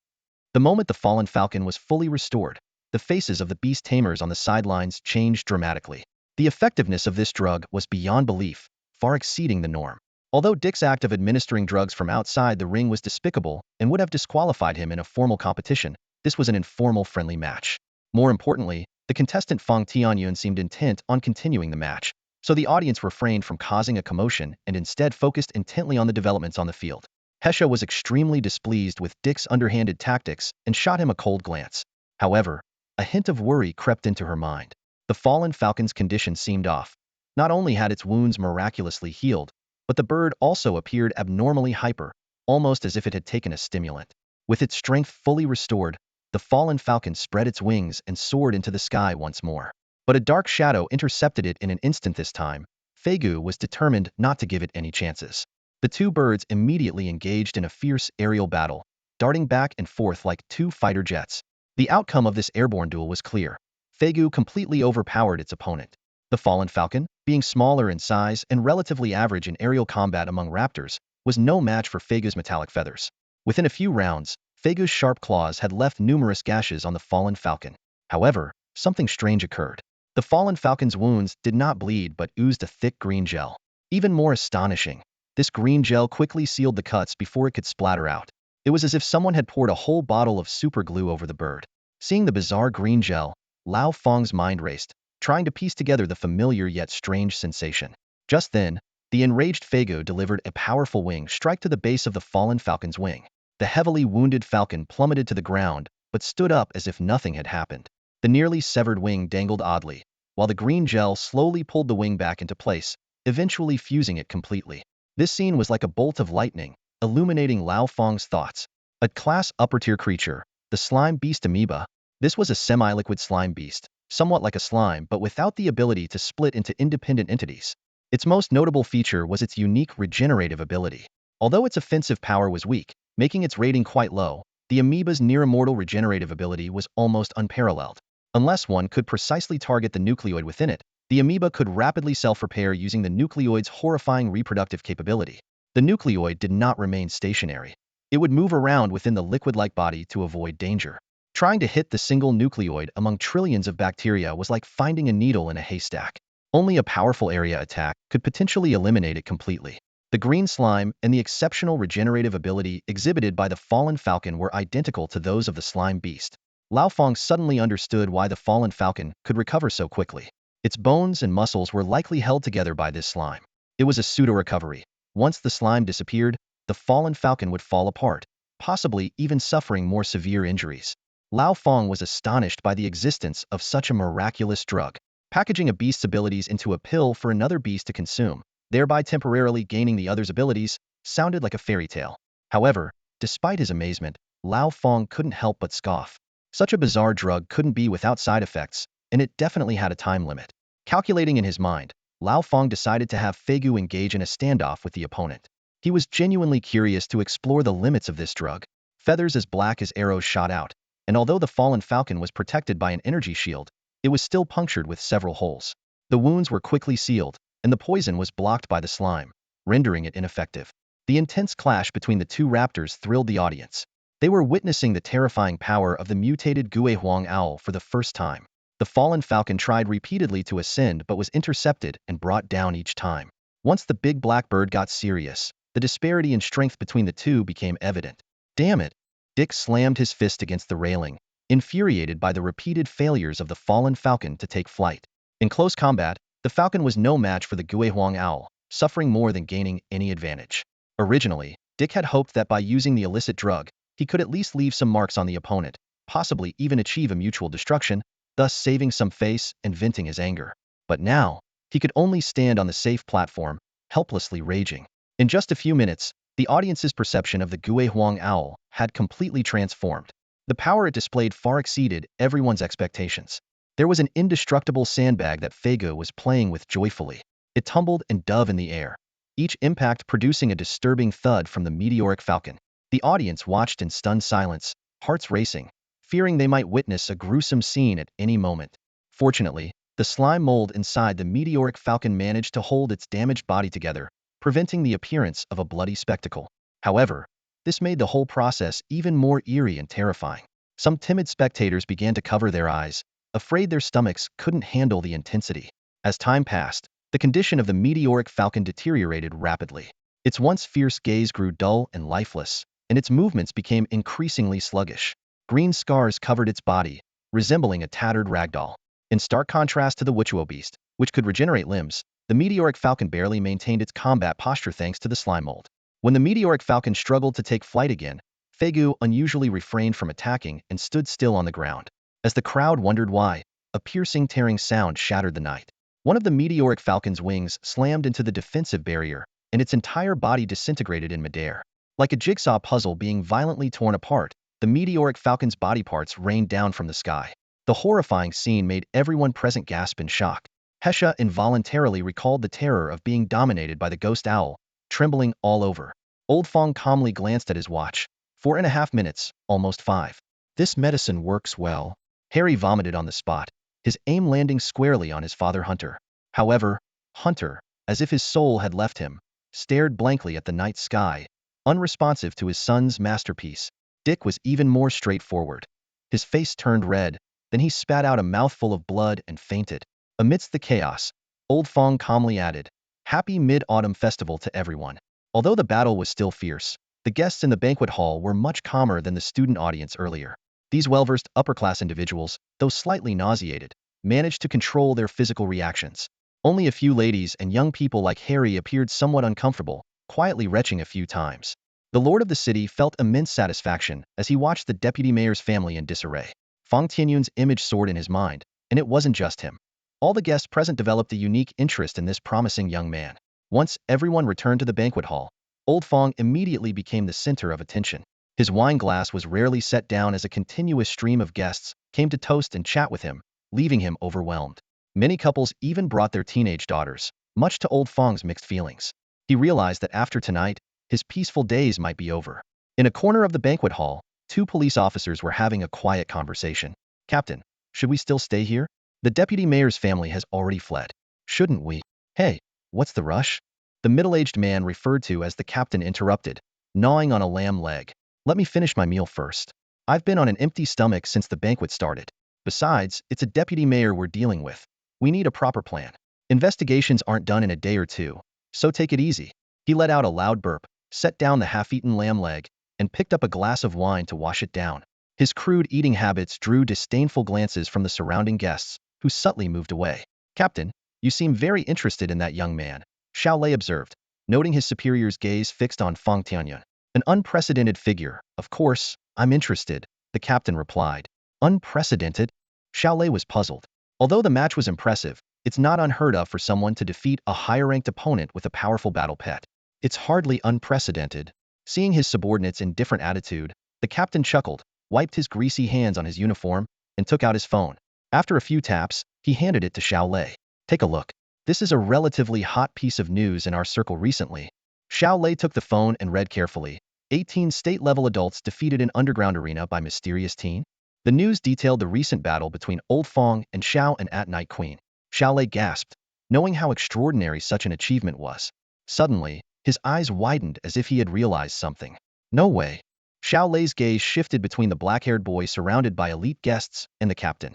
The moment the fallen falcon was fully restored, the faces of the beast tamers on the sidelines changed dramatically. The effectiveness of this drug was beyond belief, far exceeding the norm. Although Dick's act of administering drugs from outside the ring was despicable and would have disqualified him in a formal competition, this was an informal friendly match. More importantly, the contestant Fang Tianyun seemed intent on continuing the match, so the audience refrained from causing a commotion and instead focused intently on the developments on the field. Hesha was extremely displeased with Dick's underhanded tactics and shot him a cold glance. However, a hint of worry crept into her mind. The fallen falcon's condition seemed off. Not only had its wounds miraculously healed, but the bird also appeared abnormally hyper, almost as if it had taken a stimulant. With its strength fully restored, the fallen falcon spread its wings and soared into the sky once more. But a dark shadow intercepted it in an instant this time. Feigu was determined not to give it any chances. The two birds immediately engaged in a fierce aerial battle, darting back and forth like two fighter jets. The outcome of this airborne duel was clear. Feigu completely overpowered its opponent. The fallen falcon, being smaller in size and relatively average in aerial combat among raptors, was no match for Feigu's metallic feathers. Within a few rounds, Feigu's sharp claws had left numerous gashes on the fallen falcon. However, something strange occurred. The fallen falcon's wounds did not bleed but oozed a thick green gel. Even more astonishing, this green gel quickly sealed the cuts before it could splatter out. It was as if someone had poured a whole bottle of super glue over the bird. Seeing the bizarre green gel, Lao Fang's mind raced, trying to piece together the familiar yet strange sensation. Just then, the enraged Feigu delivered a powerful wing strike to the base of the fallen falcon's wing. The heavily wounded falcon plummeted to the ground, but stood up as if nothing had happened. The nearly severed wing dangled oddly, while the green gel slowly pulled the wing back into place, eventually fusing it completely. This scene was like a bolt of lightning, illuminating Lao Fang's thoughts. A class upper-tier creature, the slime beast amoeba. This was a semi-liquid slime beast, somewhat like a slime but without the ability to split into independent entities. Its most notable feature was its unique regenerative ability. Although its offensive power was weak, making its rating quite low, the amoeba's near-immortal regenerative ability was almost unparalleled. Unless one could precisely target the nucleoid within it, the amoeba could rapidly self-repair using the nucleoid's horrifying reproductive capability. The nucleoid did not remain stationary. It would move around within the liquid-like body to avoid danger. Trying to hit the single nucleoid among trillions of bacteria was like finding a needle in a haystack. Only a powerful area attack could potentially eliminate it completely. The green slime and the exceptional regenerative ability exhibited by the fallen falcon were identical to those of the slime beast. Lao Fang suddenly understood why the fallen falcon could recover so quickly. Its bones and muscles were likely held together by this slime. It was a pseudo-recovery. Once the slime disappeared, the fallen falcon would fall apart, possibly even suffering more severe injuries. Lao Fang was astonished by the existence of such a miraculous drug. Packaging a beast's abilities into a pill for another beast to consume, thereby temporarily gaining the other's abilities, sounded like a fairy tale. However, despite his amazement, Lao Fang couldn't help but scoff. Such a bizarre drug couldn't be without side effects, and it definitely had a time limit. Calculating in his mind, Lao Fang decided to have Feigu engage in a standoff with the opponent. He was genuinely curious to explore the limits of this drug. Feathers as black as arrows shot out, and although the fallen falcon was protected by an energy shield, it was still punctured with several holes. The wounds were quickly sealed, and the poison was blocked by the slime, rendering it ineffective. The intense clash between the two raptors thrilled the audience. They were witnessing the terrifying power of the mutated Guihuang owl for the first time. The fallen falcon tried repeatedly to ascend but was intercepted and brought down each time. Once the big black bird got serious, the disparity in strength between the two became evident. Damn it! Dick slammed his fist against the railing, infuriated by the repeated failures of the fallen falcon to take flight. In close combat, the falcon was no match for the Guihuang owl, suffering more than gaining any advantage. Originally, Dick had hoped that by using the illicit drug, he could at least leave some marks on the opponent, possibly even achieve a mutual destruction, thus saving some face and venting his anger. But now, he could only stand on the safe platform, helplessly raging. In just a few minutes, the audience's perception of the Guihuang owl had completely transformed. The power it displayed far exceeded everyone's expectations. There was an indestructible sandbag that Feigu was playing with joyfully. It tumbled and dove in the air, each impact producing a disturbing thud from the meteoric falcon. The audience watched in stunned silence, hearts racing, fearing they might witness a gruesome scene at any moment. Fortunately, the slime mold inside the meteoric falcon managed to hold its damaged body together, preventing the appearance of a bloody spectacle. However, this made the whole process even more eerie and terrifying. Some timid spectators began to cover their eyes, afraid their stomachs couldn't handle the intensity. As time passed, the condition of the meteoric falcon deteriorated rapidly. Its once fierce gaze grew dull and lifeless, and its movements became increasingly sluggish. Green scars covered its body, resembling a tattered ragdoll. In stark contrast to the Wichuo beast, which could regenerate limbs, the meteoric falcon barely maintained its combat posture thanks to the slime mold. When the meteoric falcon struggled to take flight again, Feigu unusually refrained from attacking and stood still on the ground. As the crowd wondered why, a piercing tearing sound shattered the night. One of the meteoric falcon's wings slammed into the defensive barrier, and its entire body disintegrated in midair. Like a jigsaw puzzle being violently torn apart, the meteoric falcon's body parts rained down from the sky. The horrifying scene made everyone present gasp in shock. Hesha involuntarily recalled the terror of being dominated by the ghost owl, trembling all over. Old Fang calmly glanced at his watch. 4.5 minutes, almost 5. This medicine works well. Harry vomited on the spot, his aim landing squarely on his father Hunter. However, Hunter, as if his soul had left him, stared blankly at the night sky, unresponsive to his son's masterpiece. Dick was even more straightforward. His face turned red, then he spat out a mouthful of blood and fainted. Amidst the chaos, Old Fang calmly added, "Happy Mid-Autumn Festival to everyone." Although the battle was still fierce, the guests in the banquet hall were much calmer than the student audience earlier. These well-versed upper-class individuals, though slightly nauseated, managed to control their physical reactions. Only a few ladies and young people like Harry appeared somewhat uncomfortable, quietly retching a few times. The lord of the city felt immense satisfaction as he watched the deputy mayor's family in disarray. Fang Tianyun's image soared in his mind, and it wasn't just him. All the guests present developed a unique interest in this promising young man. Once everyone returned to the banquet hall, Old Fang immediately became the center of attention. His wine glass was rarely set down as a continuous stream of guests came to toast and chat with him, leaving him overwhelmed. Many couples even brought their teenage daughters, much to Old Fang's mixed feelings. He realized that after tonight, his peaceful days might be over. In a corner of the banquet hall, 2 police officers were having a quiet conversation. "Captain, should we still stay here? The deputy mayor's family has already fled. Shouldn't we?" "Hey, what's the rush?" The middle-aged man referred to as the captain interrupted, gnawing on a lamb leg. "Let me finish my meal first. I've been on an empty stomach since the banquet started. Besides, it's a deputy mayor we're dealing with. We need a proper plan. Investigations aren't done in a day or two, so take it easy." He let out a loud burp, set down the half-eaten lamb leg, and picked up a glass of wine to wash it down. His crude eating habits drew disdainful glances from the surrounding guests, who subtly moved away. "Captain, you seem very interested in that young man," Xiaolei observed, noting his superior's gaze fixed on Fang Tianyun. "An unprecedented figure, of course, I'm interested," the captain replied. "Unprecedented?" Xiaolei was puzzled. Although the match was impressive, it's not unheard of for someone to defeat a higher-ranked opponent with a powerful battle pet. It's hardly unprecedented. Seeing his subordinates in different attitude, the captain chuckled, wiped his greasy hands on his uniform, and took out his phone. After a few taps, he handed it to Xiaolei. "Take a look. This is a relatively hot piece of news in our circle recently." Xiaolei took the phone and read carefully. 18 state-level adults defeated in underground arena by mysterious teen. The news detailed the recent battle between Old Fang and Xiao and At-Night Queen. Xiaolei gasped, knowing how extraordinary such an achievement was. Suddenly, his eyes widened as if he had realized something. "No way." Xiaolei's gaze shifted between the black-haired boy surrounded by elite guests and the captain.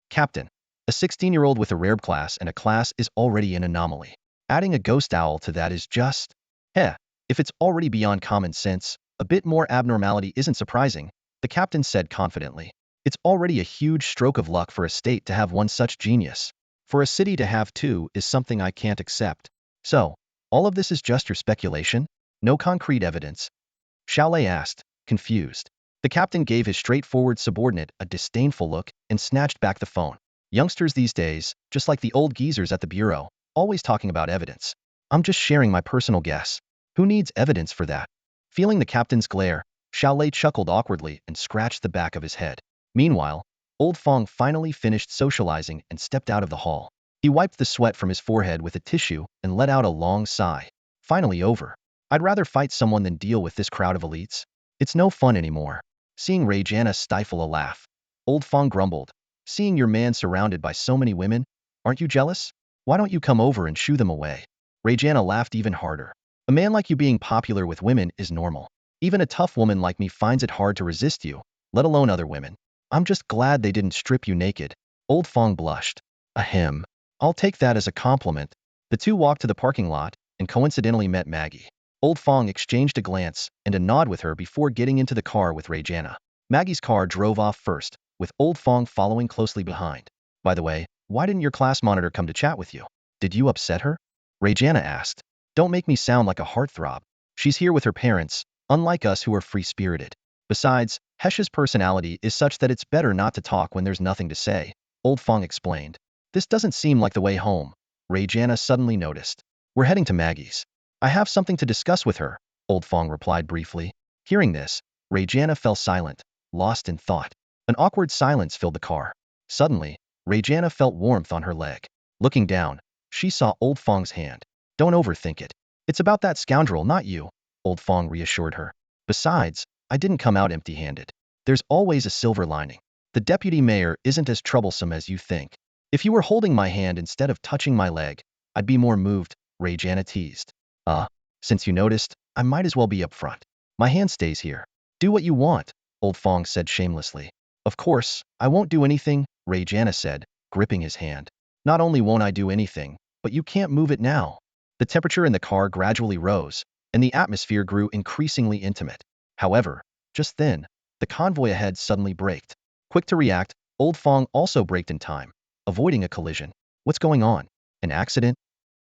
"Captain, a 16-year-old with a rare class and a class is already an anomaly. Adding a ghost owl to that is just... if it's already beyond common sense, a bit more abnormality isn't surprising," the captain said confidently. "It's already a huge stroke of luck for a state to have one such genius. For a city to have 2 is something I can't accept. So, all of this is just your speculation? No concrete evidence?" Xiaolei asked, confused. The captain gave his straightforward subordinate a disdainful look and snatched back the phone. "Youngsters these days, just like the old geezers at the bureau, always talking about evidence. I'm just sharing my personal guess. Who needs evidence for that?" Feeling the captain's glare, Xiaolei chuckled awkwardly and scratched the back of his head. Meanwhile, Old Fang finally finished socializing and stepped out of the hall. He wiped the sweat from his forehead with a tissue and let out a long sigh. "Finally over. I'd rather fight someone than deal with this crowd of elites. It's no fun anymore." Seeing Raijana stifle a laugh, Old Fang grumbled, "Seeing your man surrounded by so many women, aren't you jealous? Why don't you come over and shoo them away?" Raijana laughed even harder. "A man like you being popular with women is normal. Even a tough woman like me finds it hard to resist you, let alone other women. I'm just glad they didn't strip you naked." Old Fang blushed. "Ahem. I'll take that as a compliment. The two walked to the parking lot and coincidentally met Maggie. Old Fong exchanged a glance and a nod with her before getting into the car with Rayjana. Maggie's car drove off first, with Old Fong following closely behind. By the way, why didn't your class monitor come to chat with you? Did you upset her? Rayjana asked. Don't make me sound like a heartthrob. She's here with her parents, unlike us who are free-spirited. Besides, Hesh's personality is such that it's better not to talk when there's nothing to say, Old Fong explained. This doesn't seem like the way home, Rayjana suddenly noticed. We're heading to Maggie's. I have something to discuss with her, Old Fong replied briefly. Hearing this, Rayjana fell silent, lost in thought. An awkward silence filled the car. Suddenly, Rayjana felt warmth on her leg. Looking down, she saw Old Fong's hand. Don't overthink it. It's about that scoundrel, not you, Old Fong reassured her. Besides, I didn't come out empty-handed. There's always a silver lining. The deputy mayor isn't as troublesome as you think. If you were holding my hand instead of touching my leg, I'd be more moved, Rayjana teased. Since you noticed, I might as well be upfront. My hand stays here. Do what you want, Old Fong said shamelessly. Of course, I won't do anything, Rayjana said, gripping his hand. Not only won't I do anything, but you can't move it now. The temperature in the car gradually rose, and the atmosphere grew increasingly intimate. However, just then, the convoy ahead suddenly braked. Quick to react, Old Fong also braked in time, avoiding a collision. What's going on? An accident?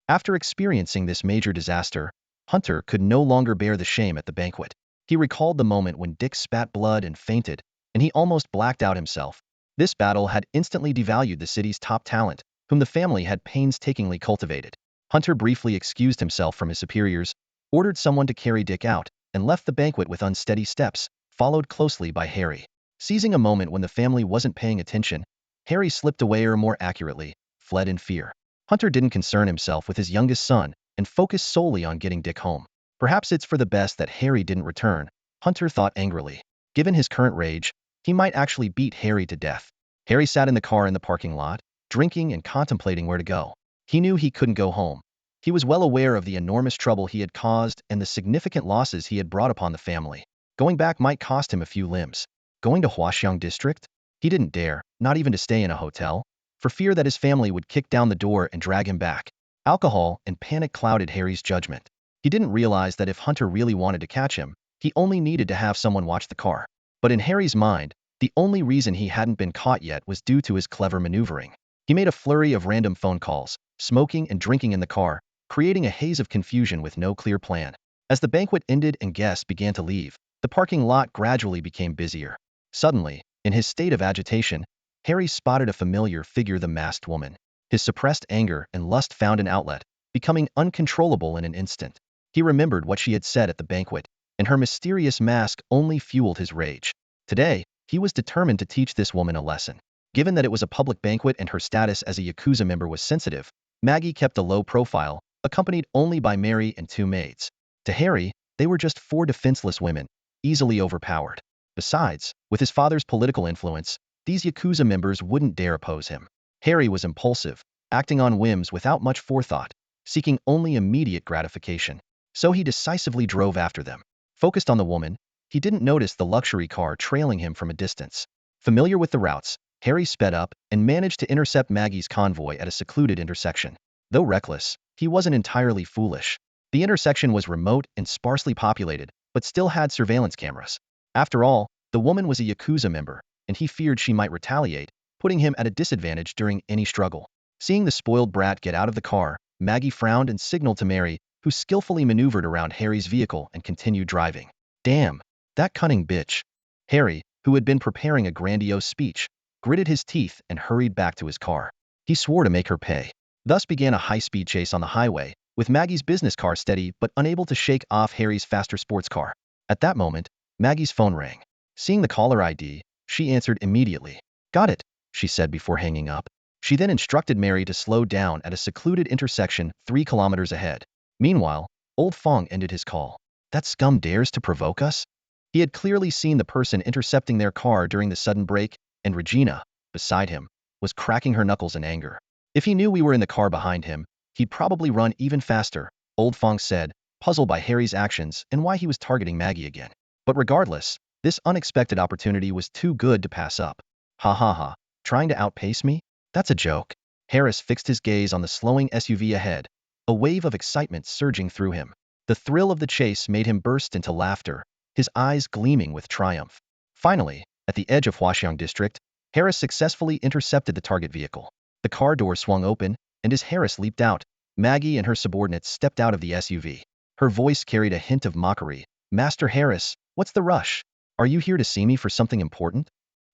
After experiencing this major disaster, Hunter could no longer bear the shame at the banquet. He recalled the moment when Dick spat blood and fainted, and he almost blacked out himself. This battle had instantly devalued the city's top talent, whom the family had painstakingly cultivated. Hunter briefly excused himself from his superiors, ordered someone to carry Dick out, and left the banquet with unsteady steps, followed closely by Harry. Seizing a moment when the family wasn't paying attention, Harry slipped away, or more accurately, fled in fear. Hunter didn't concern himself with his youngest son and focused solely on getting Dick home. Perhaps it's for the best that Harry didn't return, Hunter thought angrily. Given his current rage, he might actually beat Harry to death. Harry sat in the car in the parking lot, drinking and contemplating where to go. He knew he couldn't go home. He was well aware of the enormous trouble he had caused and the significant losses he had brought upon the family. Going back might cost him a few limbs. Going to Huaxiang District? He didn't dare, not even to stay in a hotel, for fear that his family would kick down the door and drag him back. Alcohol and panic clouded Harry's judgment. He didn't realize that if Hunter really wanted to catch him, he only needed to have someone watch the car. But in Harry's mind, the only reason he hadn't been caught yet was due to his clever maneuvering. He made a flurry of random phone calls, smoking and drinking in the car, creating a haze of confusion with no clear plan. As the banquet ended and guests began to leave, the parking lot gradually became busier. Suddenly, in his state of agitation, Harry spotted a familiar figure, the masked woman. His suppressed anger and lust found an outlet, becoming uncontrollable in an instant. He remembered what she had said at the banquet, and her mysterious mask only fueled his rage. Today, he was determined to teach this woman a lesson. Given that it was a public banquet and her status as a Yakuza member was sensitive, Maggie kept a low profile, accompanied only by Mary and two maids. To Harry, they were just four defenseless women, easily overpowered. Besides, with his father's political influence, these Yakuza members wouldn't dare oppose him. Harry was impulsive, acting on whims without much forethought, seeking only immediate gratification. So he decisively drove after them. Focused on the woman, he didn't notice the luxury car trailing him from a distance. Familiar with the routes, Harry sped up and managed to intercept Maggie's convoy at a secluded intersection. Though reckless, he wasn't entirely foolish. The intersection was remote and sparsely populated, but still had surveillance cameras. After all, the woman was a Yakuza member, and he feared she might retaliate, putting him at a disadvantage during any struggle. Seeing the spoiled brat get out of the car, Maggie frowned and signaled to Mary, who skillfully maneuvered around Harry's vehicle and continued driving. Damn, that cunning bitch. Harry, who had been preparing a grandiose speech, gritted his teeth and hurried back to his car. He swore to make her pay. Thus began a high-speed chase on the highway, with Maggie's business car steady but unable to shake off Harry's faster sports car. At that moment, Maggie's phone rang. Seeing the caller ID, she answered immediately. Got it, she said before hanging up. She then instructed Mary to slow down at a secluded intersection 3 kilometers ahead. Meanwhile, Old Fong ended his call. That scum dares to provoke us? He had clearly seen the person intercepting their car during the sudden break, and Regina, beside him, was cracking her knuckles in anger. If he knew we were in the car behind him, he'd probably run even faster, Old Fong said, puzzled by Harry's actions and why he was targeting Maggie again. But regardless, this unexpected opportunity was too good to pass up. Ha ha ha, trying to outpace me? That's a joke. Harris fixed his gaze on the slowing SUV ahead, a wave of excitement surging through him. The thrill of the chase made him burst into laughter, his eyes gleaming with triumph. Finally, at the edge of Huaxiang District, Harris successfully intercepted the target vehicle. The car door swung open, and as Harris leaped out, Maggie and her subordinates stepped out of the SUV. Her voice carried a hint of mockery. "Master Harris, what's the rush? Are you here to see me for something important?"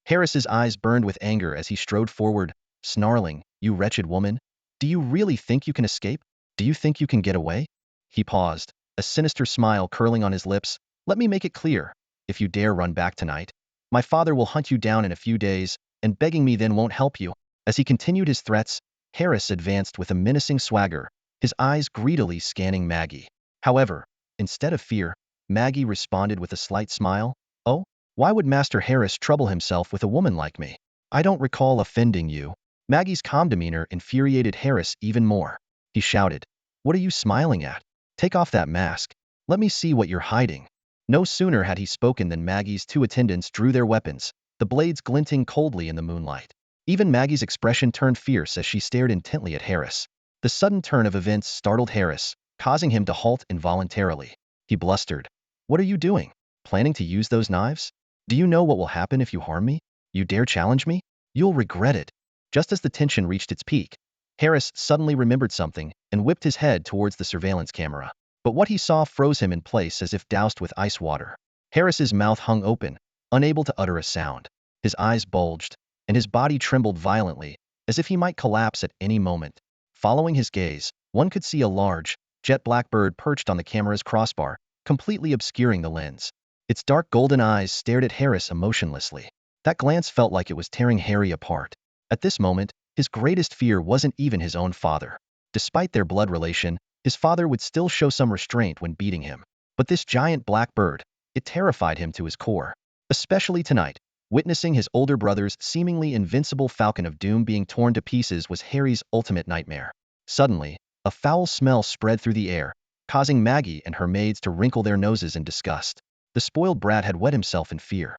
Harris's eyes burned with anger as he strode forward, snarling, "You wretched woman! Do you really think you can escape? Do you think you can get away?" He paused, a sinister smile curling on his lips. "Let me make it clear. If you dare run back tonight, my father will hunt you down in a few days, and begging me then won't help you." As he continued his threats, Harris advanced with a menacing swagger, his eyes greedily scanning Maggie. However, instead of fear, Maggie responded with a slight smile. "Oh, why would Master Harris trouble himself with a woman like me? I don't recall offending you." Maggie's calm demeanor infuriated Harris even more. He shouted, "What are you smiling at? Take off that mask. Let me see what you're hiding." No sooner had he spoken than Maggie's two attendants drew their weapons, the blades glinting coldly in the moonlight. Even Maggie's expression turned fierce as she stared intently at Harris. The sudden turn of events startled Harris, causing him to halt involuntarily. He blustered, "What are you doing? Planning to use those knives? Do you know what will happen if you harm me? You dare challenge me? You'll regret it." Just as the tension reached its peak, Harris suddenly remembered something and whipped his head towards the surveillance camera. But what he saw froze him in place as if doused with ice water. Harris's mouth hung open, unable to utter a sound. His eyes bulged, and his body trembled violently, as if he might collapse at any moment. Following his gaze, one could see a large, jet-black bird perched on the camera's crossbar, completely obscuring the lens. Its dark golden eyes stared at Harris emotionlessly. That glance felt like it was tearing Harry apart. At this moment, his greatest fear wasn't even his own father. Despite their blood relation, his father would still show some restraint when beating him. But this giant black bird, it terrified him to his core. Especially tonight, witnessing his older brother's seemingly invincible falcon of doom being torn to pieces was Harry's ultimate nightmare. Suddenly, a foul smell spread through the air, causing Maggie and her maids to wrinkle their noses in disgust. The spoiled brat had wet himself in fear.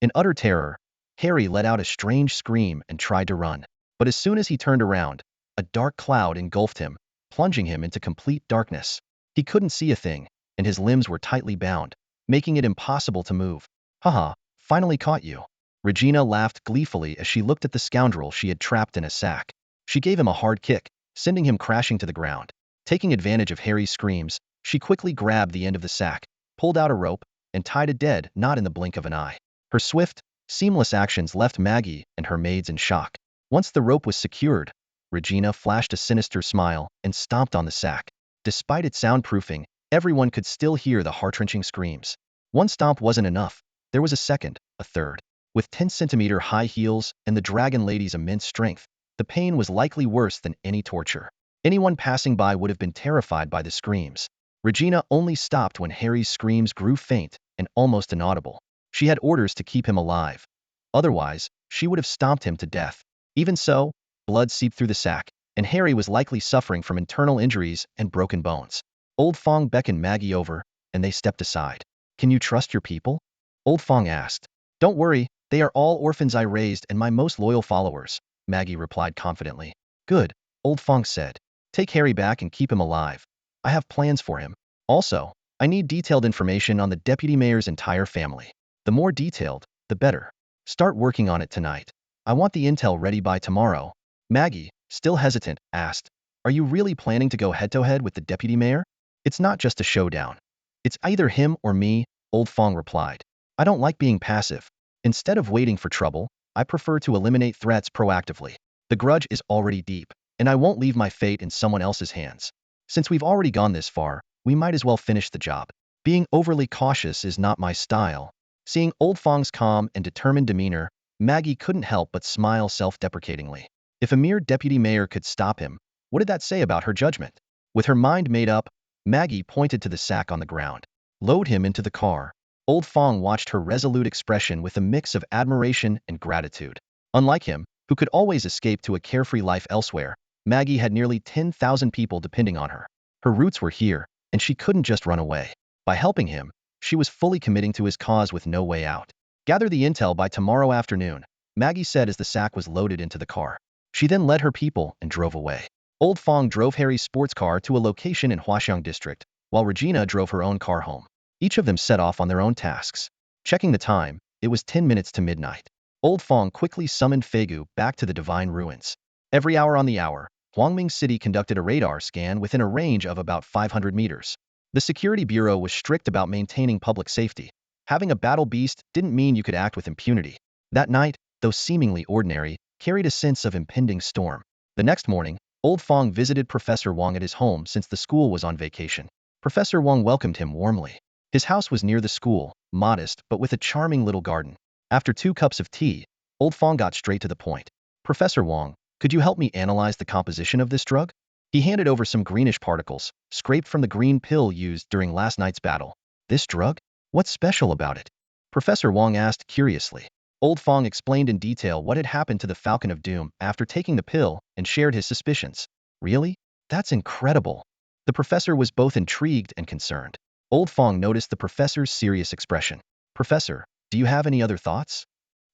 In utter terror, Harry let out a strange scream and tried to run. But as soon as he turned around, a dark cloud engulfed him, plunging him into complete darkness. He couldn't see a thing, and his limbs were tightly bound, making it impossible to move. "Haha, finally caught you." Regina laughed gleefully as she looked at the scoundrel she had trapped in a sack. She gave him a hard kick, sending him crashing to the ground. Taking advantage of Harry's screams, she quickly grabbed the end of the sack, pulled out a rope, and tied a dead knot in the blink of an eye. Her swift, seamless actions left Maggie and her maids in shock. Once the rope was secured, Regina flashed a sinister smile and stomped on the sack. Despite its soundproofing, everyone could still hear the heart-wrenching screams. One stomp wasn't enough. There was a second, a third. With 10-centimeter high heels and the dragon lady's immense strength, the pain was likely worse than any torture. Anyone passing by would have been terrified by the screams. Regina only stopped when Harry's screams grew faint and almost inaudible. She had orders to keep him alive. Otherwise, she would have stomped him to death. Even so, blood seeped through the sack, and Harry was likely suffering from internal injuries and broken bones. Old Fang beckoned Maggie over, and they stepped aside. "Can you trust your people?" Old Fang asked. "Don't worry, they are all orphans I raised and my most loyal followers," Maggie replied confidently. "Good," Old Fang said. "Take Harry back and keep him alive. I have plans for him. Also, I need detailed information on the deputy mayor's entire family. The more detailed, the better. Start working on it tonight. I want the intel ready by tomorrow." Maggie, still hesitant, asked, "Are you really planning to go head-to-head with the deputy mayor?" "It's not just a showdown. It's either him or me," Old Fang replied. "I don't like being passive. Instead of waiting for trouble, I prefer to eliminate threats proactively. The grudge is already deep, and I won't leave my fate in someone else's hands. Since we've already gone this far, we might as well finish the job. Being overly cautious is not my style." Seeing Old Fang's calm and determined demeanor, Maggie couldn't help but smile self-deprecatingly. If a mere deputy mayor could stop him, what did that say about her judgment? With her mind made up, Maggie pointed to the sack on the ground. "Load him into the car." Old Fang watched her resolute expression with a mix of admiration and gratitude. Unlike him, who could always escape to a carefree life elsewhere, Maggie had nearly 10,000 people depending on her. Her roots were here, and she couldn't just run away. By helping him, she was fully committing to his cause with no way out. "Gather the intel by tomorrow afternoon," Maggie said as the sack was loaded into the car. She then led her people and drove away. Old Fang drove Harry's sports car to a location in Huaxiang district, while Regina drove her own car home. Each of them set off on their own tasks. Checking the time, it was 10 minutes to midnight. Old Fang quickly summoned Feigu back to the divine ruins. Every hour on the hour, Huangming City conducted a radar scan within a range of about 500 meters. The Security Bureau was strict about maintaining public safety. Having a battle beast didn't mean you could act with impunity. That night, though seemingly ordinary, carried a sense of impending storm. The next morning, Old Fang visited Professor Wang at his home since the school was on vacation. Professor Wang welcomed him warmly. His house was near the school, modest but with a charming little garden. After 2 cups of tea, Old Fang got straight to the point. Professor Wang, could you help me analyze the composition of this drug? He handed over some greenish particles, scraped from the green pill used during last night's battle. This drug? What's special about it? Professor Wang asked curiously. Old Fang explained in detail what had happened to the Falcon of Doom after taking the pill and shared his suspicions. Really? That's incredible. The professor was both intrigued and concerned. Old Fang noticed the professor's serious expression. Professor, do you have any other thoughts?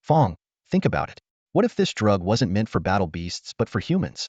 Fang, think about it. What if this drug wasn't meant for battle beasts but for humans?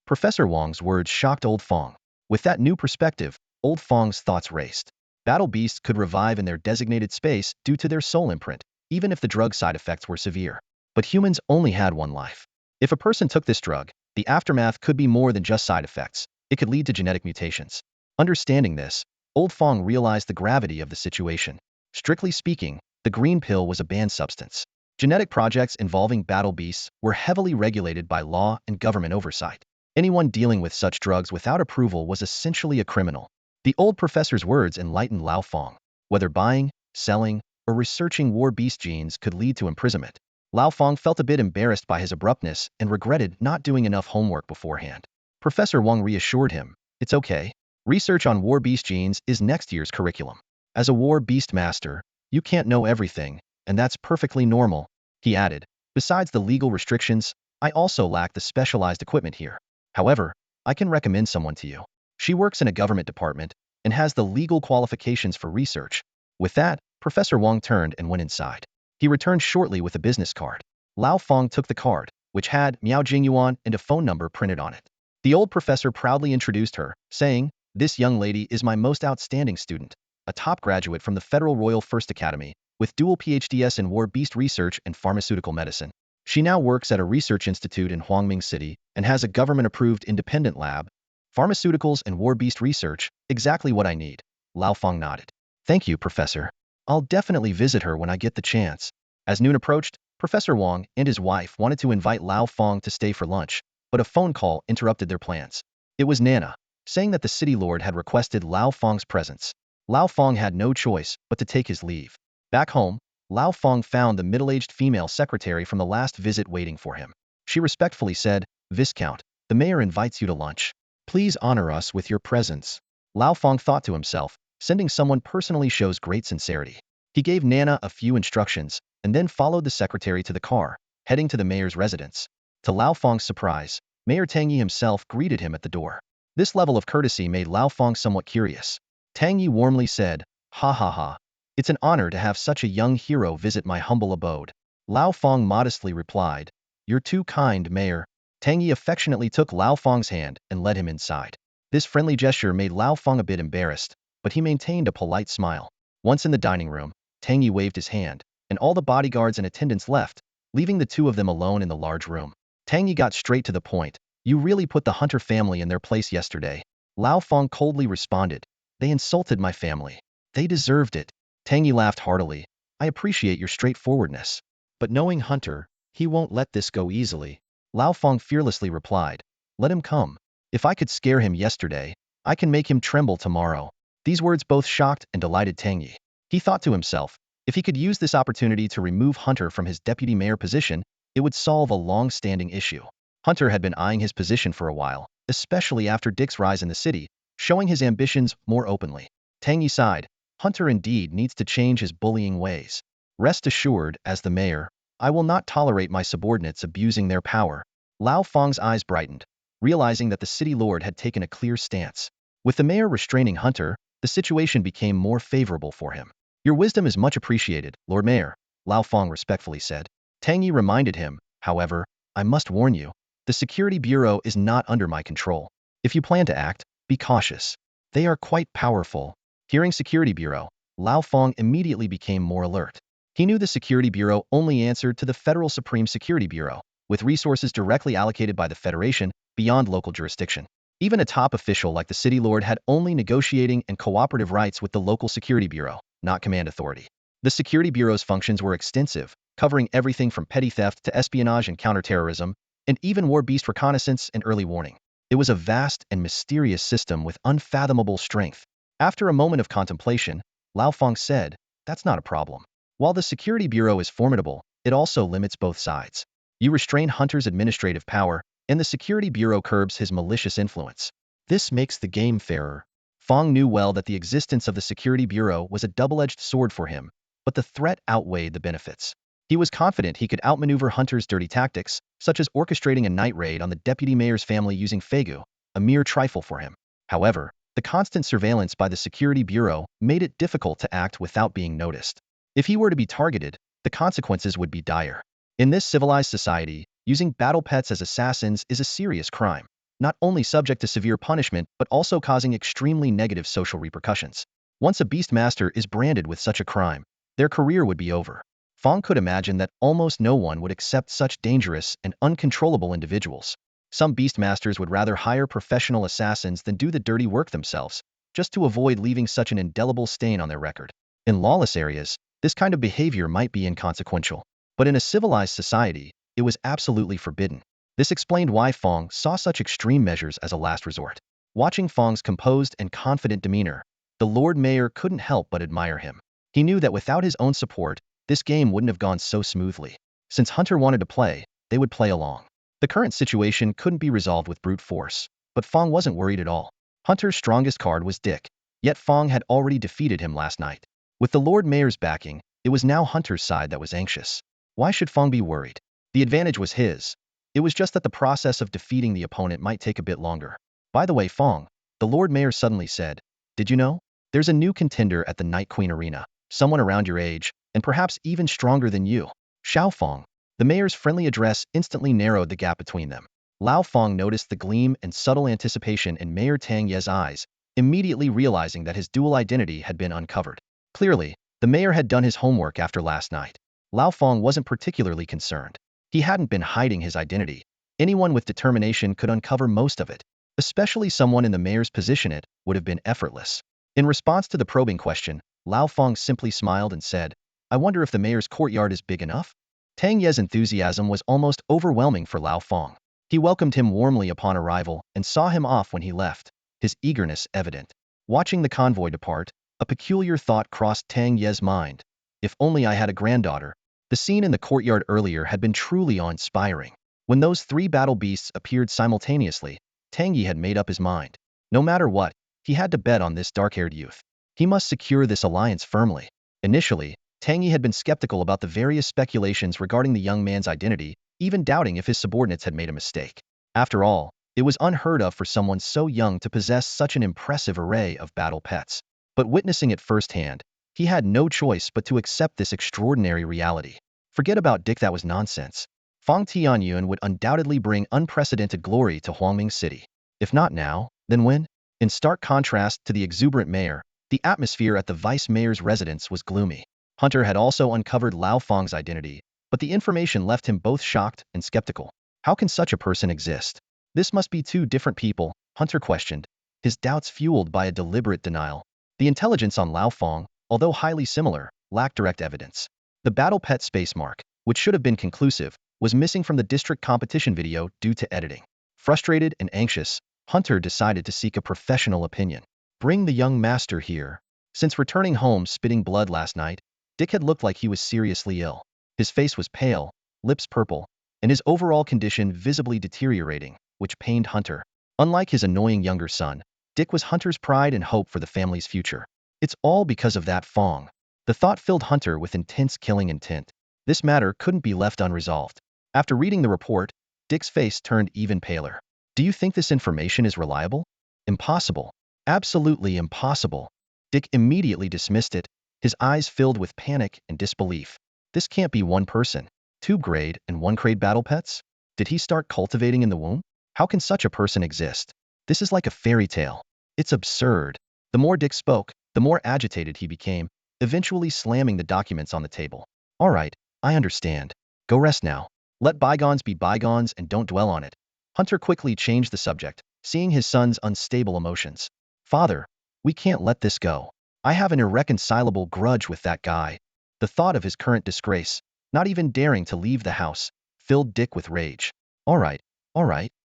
Professor Wang's words shocked Old Fang. With that new perspective, Old Fang's thoughts raced. Battle beasts could revive in their designated space due to their soul imprint, even if the drug side effects were severe. But humans only had one life. If a person took this drug, the aftermath could be more than just side effects. It could lead to genetic mutations. Understanding this, Old Fang realized the gravity of the situation. Strictly speaking, the green pill was a banned substance. Genetic projects involving battle beasts were heavily regulated by law and government oversight. Anyone dealing with such drugs without approval was essentially a criminal. The old professor's words enlightened Lao Fang. Whether buying, selling, or researching war beast genes could lead to imprisonment. Lao Fang felt a bit embarrassed by his abruptness and regretted not doing enough homework beforehand. Professor Wang reassured him, it's okay. Research on war beast genes is next year's curriculum. As a war beast master, you can't know everything, and that's perfectly normal, he added. Besides the legal restrictions, I also lack the specialized equipment here. However, I can recommend someone to you. She works in a government department and has the legal qualifications for research. With that, Professor Wang turned and went inside. He returned shortly with a business card. Lao Fang took the card, which had Miao Jingyuan and a phone number printed on it. The old professor proudly introduced her, saying, "This young lady is my most outstanding student, a top graduate from the Federal Royal First Academy, with dual PhDs in war beast research and pharmaceutical medicine. She now works at a research institute in Huangming City and has a government-approved independent lab. Pharmaceuticals and war beast research, exactly what I need." Lao Fang nodded. "Thank you, Professor. I'll definitely visit her when I get the chance." As noon approached, Professor Wang and his wife wanted to invite Lao Fang to stay for lunch, but a phone call interrupted their plans. It was Nana, saying that the city lord had requested Lao Fang's presence. Lao Fang had no choice but to take his leave. Back home, Lao Fang found the middle-aged female secretary from the last visit waiting for him. She respectfully said, "Viscount, the mayor invites you to lunch. Please honor us with your presence." Lao Fang thought to himself, sending someone personally shows great sincerity. He gave Nana a few instructions, and then followed the secretary to the car, heading to the mayor's residence. To Lao Fang's surprise, Mayor Tang Yi himself greeted him at the door. This level of courtesy made Lao Fang somewhat curious. Tang Yi warmly said, "Ha ha ha. It's an honor to have such a young hero visit my humble abode." Lao Fang modestly replied, "You're too kind, Mayor." Tang Yi affectionately took Lao Fang's hand and led him inside. This friendly gesture made Lao Fang a bit embarrassed, but he maintained a polite smile. Once in the dining room, Tang Yi waved his hand, and all the bodyguards and attendants left, leaving the two of them alone in the large room. Tang Yi got straight to the point. "You really put the Hunter family in their place yesterday." Lao Fang coldly responded, "They insulted my family. They deserved it." Tang Yi laughed heartily. "I appreciate your straightforwardness. But knowing Hunter, he won't let this go easily." Lao Fang fearlessly replied, "Let him come. If I could scare him yesterday, I can make him tremble tomorrow." These words both shocked and delighted Tang Yi. He thought to himself, if he could use this opportunity to remove Hunter from his deputy mayor position, it would solve a long-standing issue. Hunter had been eyeing his position for a while, especially after Dick's rise in the city, showing his ambitions more openly. Tang Yi sighed. Hunter indeed needs to change his bullying ways. "Rest assured, as the mayor, I will not tolerate my subordinates abusing their power." Lao Fang's eyes brightened, realizing that the city lord had taken a clear stance. With the mayor restraining Hunter, the situation became more favorable for him. "Your wisdom is much appreciated, Lord Mayor," Lao Fang respectfully said. Tang Yi reminded him, however, "I must warn you, The Security Bureau is not under my control. If you plan to act, be cautious. They are quite powerful. Hearing Security Bureau, Lao Fang immediately became more alert. He knew the Security Bureau only answered to the Federal Supreme Security Bureau, with resources directly allocated by the Federation beyond local jurisdiction. Even a top official like the City Lord had only negotiating and cooperative rights with the local Security Bureau, not command authority. The Security Bureau's functions were extensive, covering everything from petty theft to espionage and counterterrorism, and even war beast reconnaissance and early warning. It was a vast and mysterious system with unfathomable strength. After a moment of contemplation, Lao Fang said, "That's not a problem. While the Security Bureau is formidable, it also limits both sides. You restrain Hunter's administrative power, and the Security Bureau curbs his malicious influence. This makes the game fairer." Fang knew well that the existence of the Security Bureau was a double-edged sword for him, but the threat outweighed the benefits. He was confident he could outmaneuver Hunter's dirty tactics, such as orchestrating a night raid on the deputy mayor's family using Fegu, a mere trifle for him. However, the constant surveillance by the Security Bureau made it difficult to act without being noticed. If he were to be targeted, the consequences would be dire. In this civilized society, using battle pets as assassins is a serious crime, not only subject to severe punishment but also causing extremely negative social repercussions. Once a beastmaster is branded with such a crime, their career would be over. Fang could imagine that almost no one would accept such dangerous and uncontrollable individuals. Some beastmasters would rather hire professional assassins than do the dirty work themselves, just to avoid leaving such an indelible stain on their record. In lawless areas, this kind of behavior might be inconsequential, but in a civilized society, it was absolutely forbidden. This explained why Fang saw such extreme measures as a last resort. Watching Fang's composed and confident demeanor, the Lord Mayor couldn't help but admire him. He knew that without his own support, this game wouldn't have gone so smoothly. Since Hunter wanted to play, they would play along. The current situation couldn't be resolved with brute force, but Fang wasn't worried at all. Hunter's strongest card was Dick, yet Fang had already defeated him last night. With the Lord Mayor's backing, it was now Hunter's side that was anxious. Why should Fang be worried? The advantage was his. It was just that the process of defeating the opponent might take a bit longer. By the way, Fang, the Lord Mayor suddenly said, "Did you know? There's a new contender at the Night Queen Arena, someone around your age, and perhaps even stronger than you." Xiao Fang. The mayor's friendly address instantly narrowed the gap between them. Lao Fang noticed the gleam and subtle anticipation in Mayor Tang Ye's eyes, immediately realizing that his dual identity had been uncovered. Clearly, the mayor had done his homework after last night. Lao Fang wasn't particularly concerned. He hadn't been hiding his identity. Anyone with determination could uncover most of it. Especially someone in the mayor's position, it would have been effortless. In response to the probing question, Lao Fang simply smiled and said, "I wonder if the mayor's courtyard is big enough?" Tang Ye's enthusiasm was almost overwhelming for Lao Fang. He welcomed him warmly upon arrival and saw him off when he left, his eagerness evident. Watching the convoy depart, a peculiar thought crossed Tang Ye's mind. If only I had a granddaughter. The scene in the courtyard earlier had been truly awe-inspiring. When those three battle beasts appeared simultaneously, Tang Ye had made up his mind. No matter what, he had to bet on this dark-haired youth. He must secure this alliance firmly. Initially, Tang Ye had been skeptical about the various speculations regarding the young man's identity, even doubting if his subordinates had made a mistake. After all, it was unheard of for someone so young to possess such an impressive array of battle pets. But witnessing it firsthand, he had no choice but to accept this extraordinary reality. Forget about Dick, that was nonsense. Fang Tianyun would undoubtedly bring unprecedented glory to Huangming City. If not now, then when? In stark contrast to the exuberant mayor, the atmosphere at the vice mayor's residence was gloomy. Hunter had also uncovered Lao Fang's identity, but the information left him both shocked and skeptical. How can such a person exist? This must be two different people, Hunter questioned, his doubts fueled by a deliberate denial. The intelligence on Lao Fang, although highly similar, lacked direct evidence. The battle pet space mark, which should have been conclusive, was missing from the district competition video due to editing. Frustrated and anxious, Hunter decided to seek a professional opinion. Bring the young master here. Since returning home spitting blood last night, Dick had looked like he was seriously ill. His face was pale, lips purple, and his overall condition visibly deteriorating, which pained Hunter. Unlike his annoying younger son, Dick was Hunter's pride and hope for the family's future. It's all because of that Fang. The thought filled Hunter with intense killing intent. This matter couldn't be left unresolved. After reading the report, Dick's face turned even paler. "Do you think this information is reliable?" "Impossible. Absolutely impossible." Dick immediately dismissed it, his eyes filled with panic and disbelief. "This can't be one person. Two grade and one grade battle pets? Did he start cultivating in the womb? How can such a person exist? This is like a fairy tale. It's absurd. The more Dick spoke, the more agitated he became, eventually slamming the documents on the table. All right, I understand. Go rest now. Let bygones be bygones and don't dwell on it. Hunter quickly changed the subject, seeing his son's unstable emotions. Father, we can't let this go. I have an irreconcilable grudge with that guy. The thought of his current disgrace, not even daring to leave the house, filled Dick with rage. All right,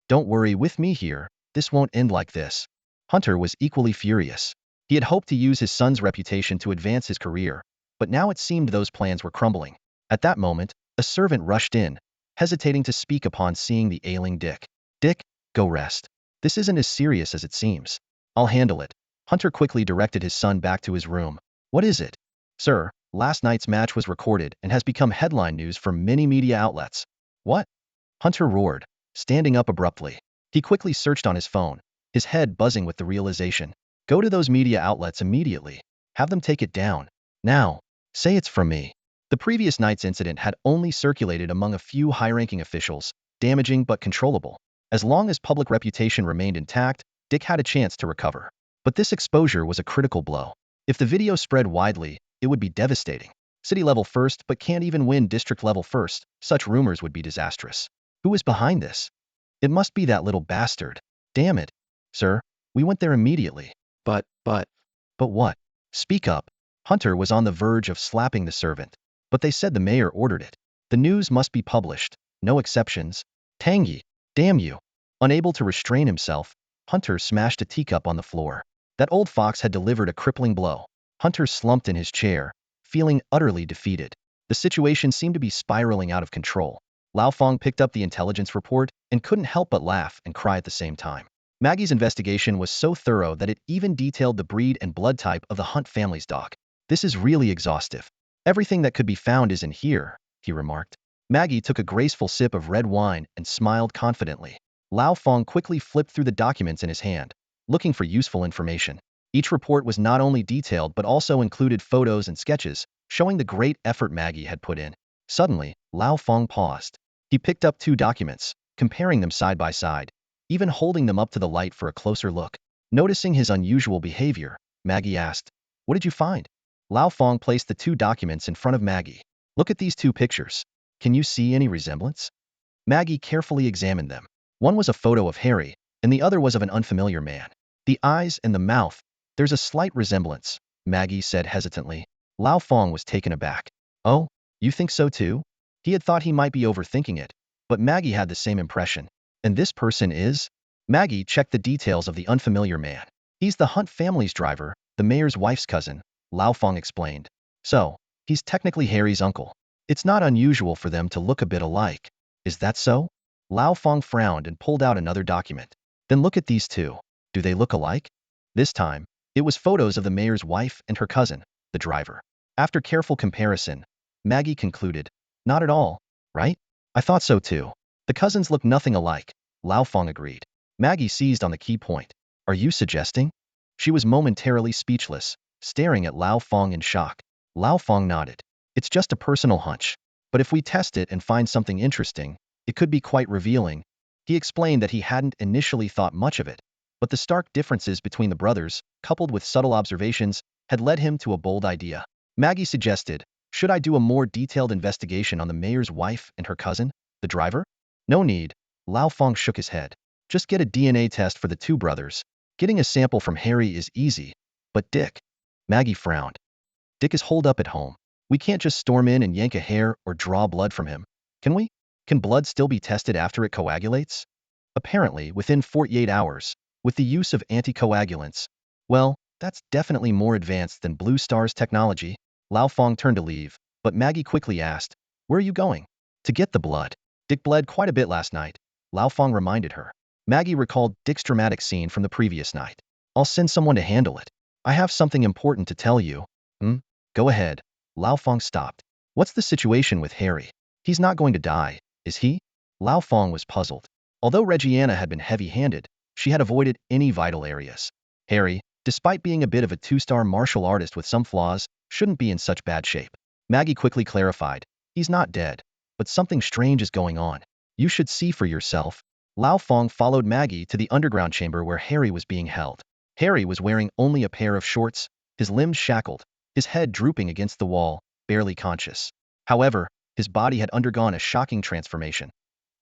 don't worry with me here. This won't end like this. Hunter was equally furious. He had hoped to use his son's reputation to advance his career, but now it seemed those plans were crumbling. At that moment, a servant rushed in, hesitating to speak upon seeing the ailing Dick. Dick, go rest. This isn't as serious as it seems. I'll handle it. Hunter quickly directed his son back to his room. What is it? Sir, last night's match was recorded and has become headline news for many media outlets. What? Hunter roared, standing up abruptly. He quickly searched on his phone, his head buzzing with the realization. Go to those media outlets immediately. Have them take it down. Now. Say it's from me. The previous night's incident had only circulated among a few high-ranking officials, damaging but controllable. As long as public reputation remained intact, Dick had a chance to recover. But this exposure was a critical blow. If the video spread widely, it would be devastating. City level first, but can't even win district level first. Such rumors would be disastrous. Who is behind this? It must be that little bastard. Damn it. Sir, we went there immediately. But what? Speak up. Hunter was on the verge of slapping the servant. But they said the mayor ordered it. The news must be published. No exceptions. Tangy. Damn you. Unable to restrain himself, Hunter smashed a teacup on the floor. That old fox had delivered a crippling blow. Hunter slumped in his chair, feeling utterly defeated. The situation seemed to be spiraling out of control. Lao Fong picked up the intelligence report and couldn't help but laugh and cry at the same time. Maggie's investigation was so thorough that it even detailed the breed and blood type of the Hunt family's dog. This is really exhaustive. Everything that could be found is in here, he remarked. Maggie took a graceful sip of red wine and smiled confidently. Lao Fong quickly flipped through the documents in his hand, looking for useful information. Each report was not only detailed but also included photos and sketches, showing the great effort Maggie had put in. Suddenly, Lao Fong paused. He picked up two documents, comparing them side by side, even holding them up to the light for a closer look. Noticing his unusual behavior, Maggie asked, "What did you find?" Lao Fong placed the two documents in front of Maggie. "Look at these two pictures. Can you see any resemblance?" Maggie carefully examined them. One was a photo of Harry, and the other was of an unfamiliar man. The eyes and the mouth, there's a slight resemblance, Maggie said hesitantly. Lao Fong was taken aback. Oh, you think so too? He had thought he might be overthinking it, but Maggie had the same impression. And this person is? Maggie checked the details of the unfamiliar man. He's the Hunt family's driver, the mayor's wife's cousin, Lao Fong explained. So, he's technically Harry's uncle. It's not unusual for them to look a bit alike. Is that so? Lao Fong frowned and pulled out another document. Then look at these two. Do they look alike? This time, it was photos of the mayor's wife and her cousin, the driver. After careful comparison, Maggie concluded, not at all, right? I thought so too. The cousins look nothing alike, Lao Fong agreed. Maggie seized on the key point. Are you suggesting? She was momentarily speechless, staring at Lao Fong in shock. Lao Fong nodded. It's just a personal hunch. But if we test it and find something interesting, it could be quite revealing. He explained that he hadn't initially thought much of it, but the stark differences between the brothers, coupled with subtle observations, had led him to a bold idea. Maggie suggested, should I do a more detailed investigation on the mayor's wife and her cousin, the driver? No need. Lao Fong shook his head. Just get a DNA test for the two brothers. Getting a sample from Harry is easy. But Dick? Maggie frowned. Dick is holed up at home. We can't just storm in and yank a hair or draw blood from him. Can we? Can blood still be tested after it coagulates? Apparently, within 48 hours, with the use of anticoagulants. Well, that's definitely more advanced than Blue Star's technology. Lao Fong turned to leave, but Maggie quickly asked, where are you going? To get the blood. Dick bled quite a bit last night, Lao Fong reminded her. Maggie recalled Dick's dramatic scene from the previous night. I'll send someone to handle it. I have something important to tell you. Go ahead. Lao Fong stopped. What's the situation with Harry? He's not going to die, is he? Lao Fong was puzzled. Although Regiana had been heavy-handed, she had avoided any vital areas. Harry, despite being a bit of a two-star martial artist with some flaws, shouldn't be in such bad shape. Maggie quickly clarified. He's not dead, but something strange is going on. You should see for yourself. Lao Fong followed Maggie to the underground chamber where Harry was being held. Harry was wearing only a pair of shorts, his limbs shackled, his head drooping against the wall, barely conscious. However, his body had undergone a shocking transformation.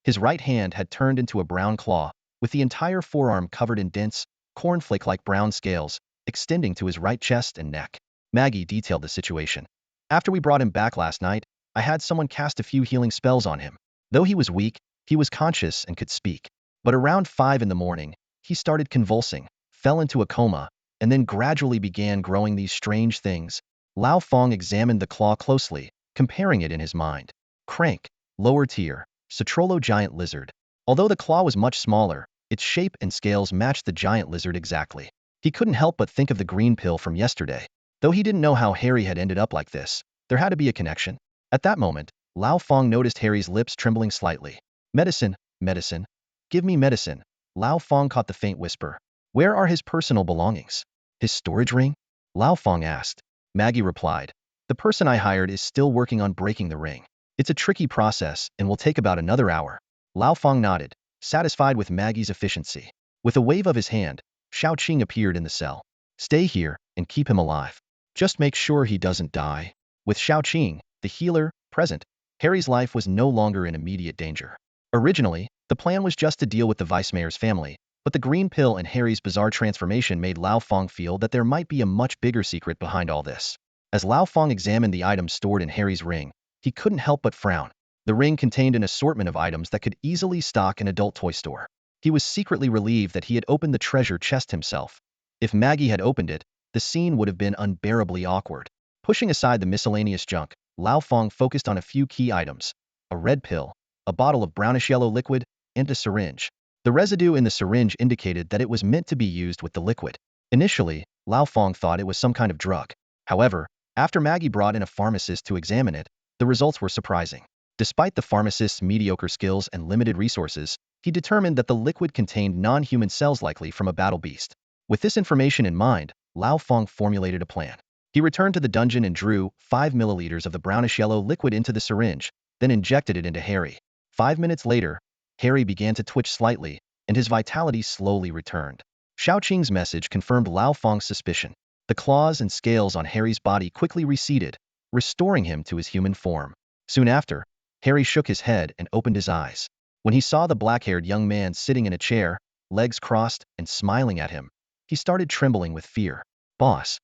His right hand had turned into a brown claw, with the entire forearm covered in dense, cornflake-like brown scales, extending to his right chest and neck. Maggie detailed the situation. After we brought him back last night, I had someone cast a few healing spells on him. Though he was weak, he was conscious and could speak. But around 5 in the morning, he started convulsing, fell into a coma, and then gradually began growing these strange things. Lao Fong examined the claw closely, comparing it in his mind. Crank, lower tier, Citrolo giant lizard. Although the claw was much smaller, its shape and scales matched the giant lizard exactly. He couldn't help but think of the green pill from yesterday. Though he didn't know how Harry had ended up like this, there had to be a connection. At that moment, Lao Fong noticed Harry's lips trembling slightly. Medicine, medicine. Give me medicine. Lao Fong caught the faint whisper. Where are his personal belongings? His storage ring? Lao Fong asked. Maggie replied. The person I hired is still working on breaking the ring. It's a tricky process and will take about another hour. Lao Fong nodded, satisfied with Maggie's efficiency. With a wave of his hand, Xiao Qing appeared in the cell. Stay here and keep him alive. Just make sure he doesn't die. With Xiao Qing, the healer, present, Harry's life was no longer in immediate danger. Originally, the plan was just to deal with the vice mayor's family, but the green pill and Harry's bizarre transformation made Lao Fong feel that there might be a much bigger secret behind all this. As Lao Fong examined the items stored in Harry's ring, he couldn't help but frown. The ring contained an assortment of items that could easily stock an adult toy store. He was secretly relieved that he had opened the treasure chest himself. If Maggie had opened it, the scene would have been unbearably awkward. Pushing aside the miscellaneous junk, Lao Fong focused on a few key items: a red pill, a bottle of brownish-yellow liquid, and a syringe. The residue in the syringe indicated that it was meant to be used with the liquid. Initially, Lao Fong thought it was some kind of drug. However, after Maggie brought in a pharmacist to examine it, the results were surprising. Despite the pharmacist's mediocre skills and limited resources, he determined that the liquid contained non-human cells likely from a battle beast. With this information in mind, Lao Fong formulated a plan. He returned to the dungeon and drew 5 milliliters of the brownish-yellow liquid into the syringe, then injected it into Harry. 5 minutes later, Harry began to twitch slightly, and his vitality slowly returned. Xiao Qing's message confirmed Lao Fong's suspicion. The claws and scales on Harry's body quickly receded, restoring him to his human form. Soon after, Harry shook his head and opened his eyes. When he saw the black-haired young man sitting in a chair, legs crossed and smiling at him, he started trembling with fear. Boss,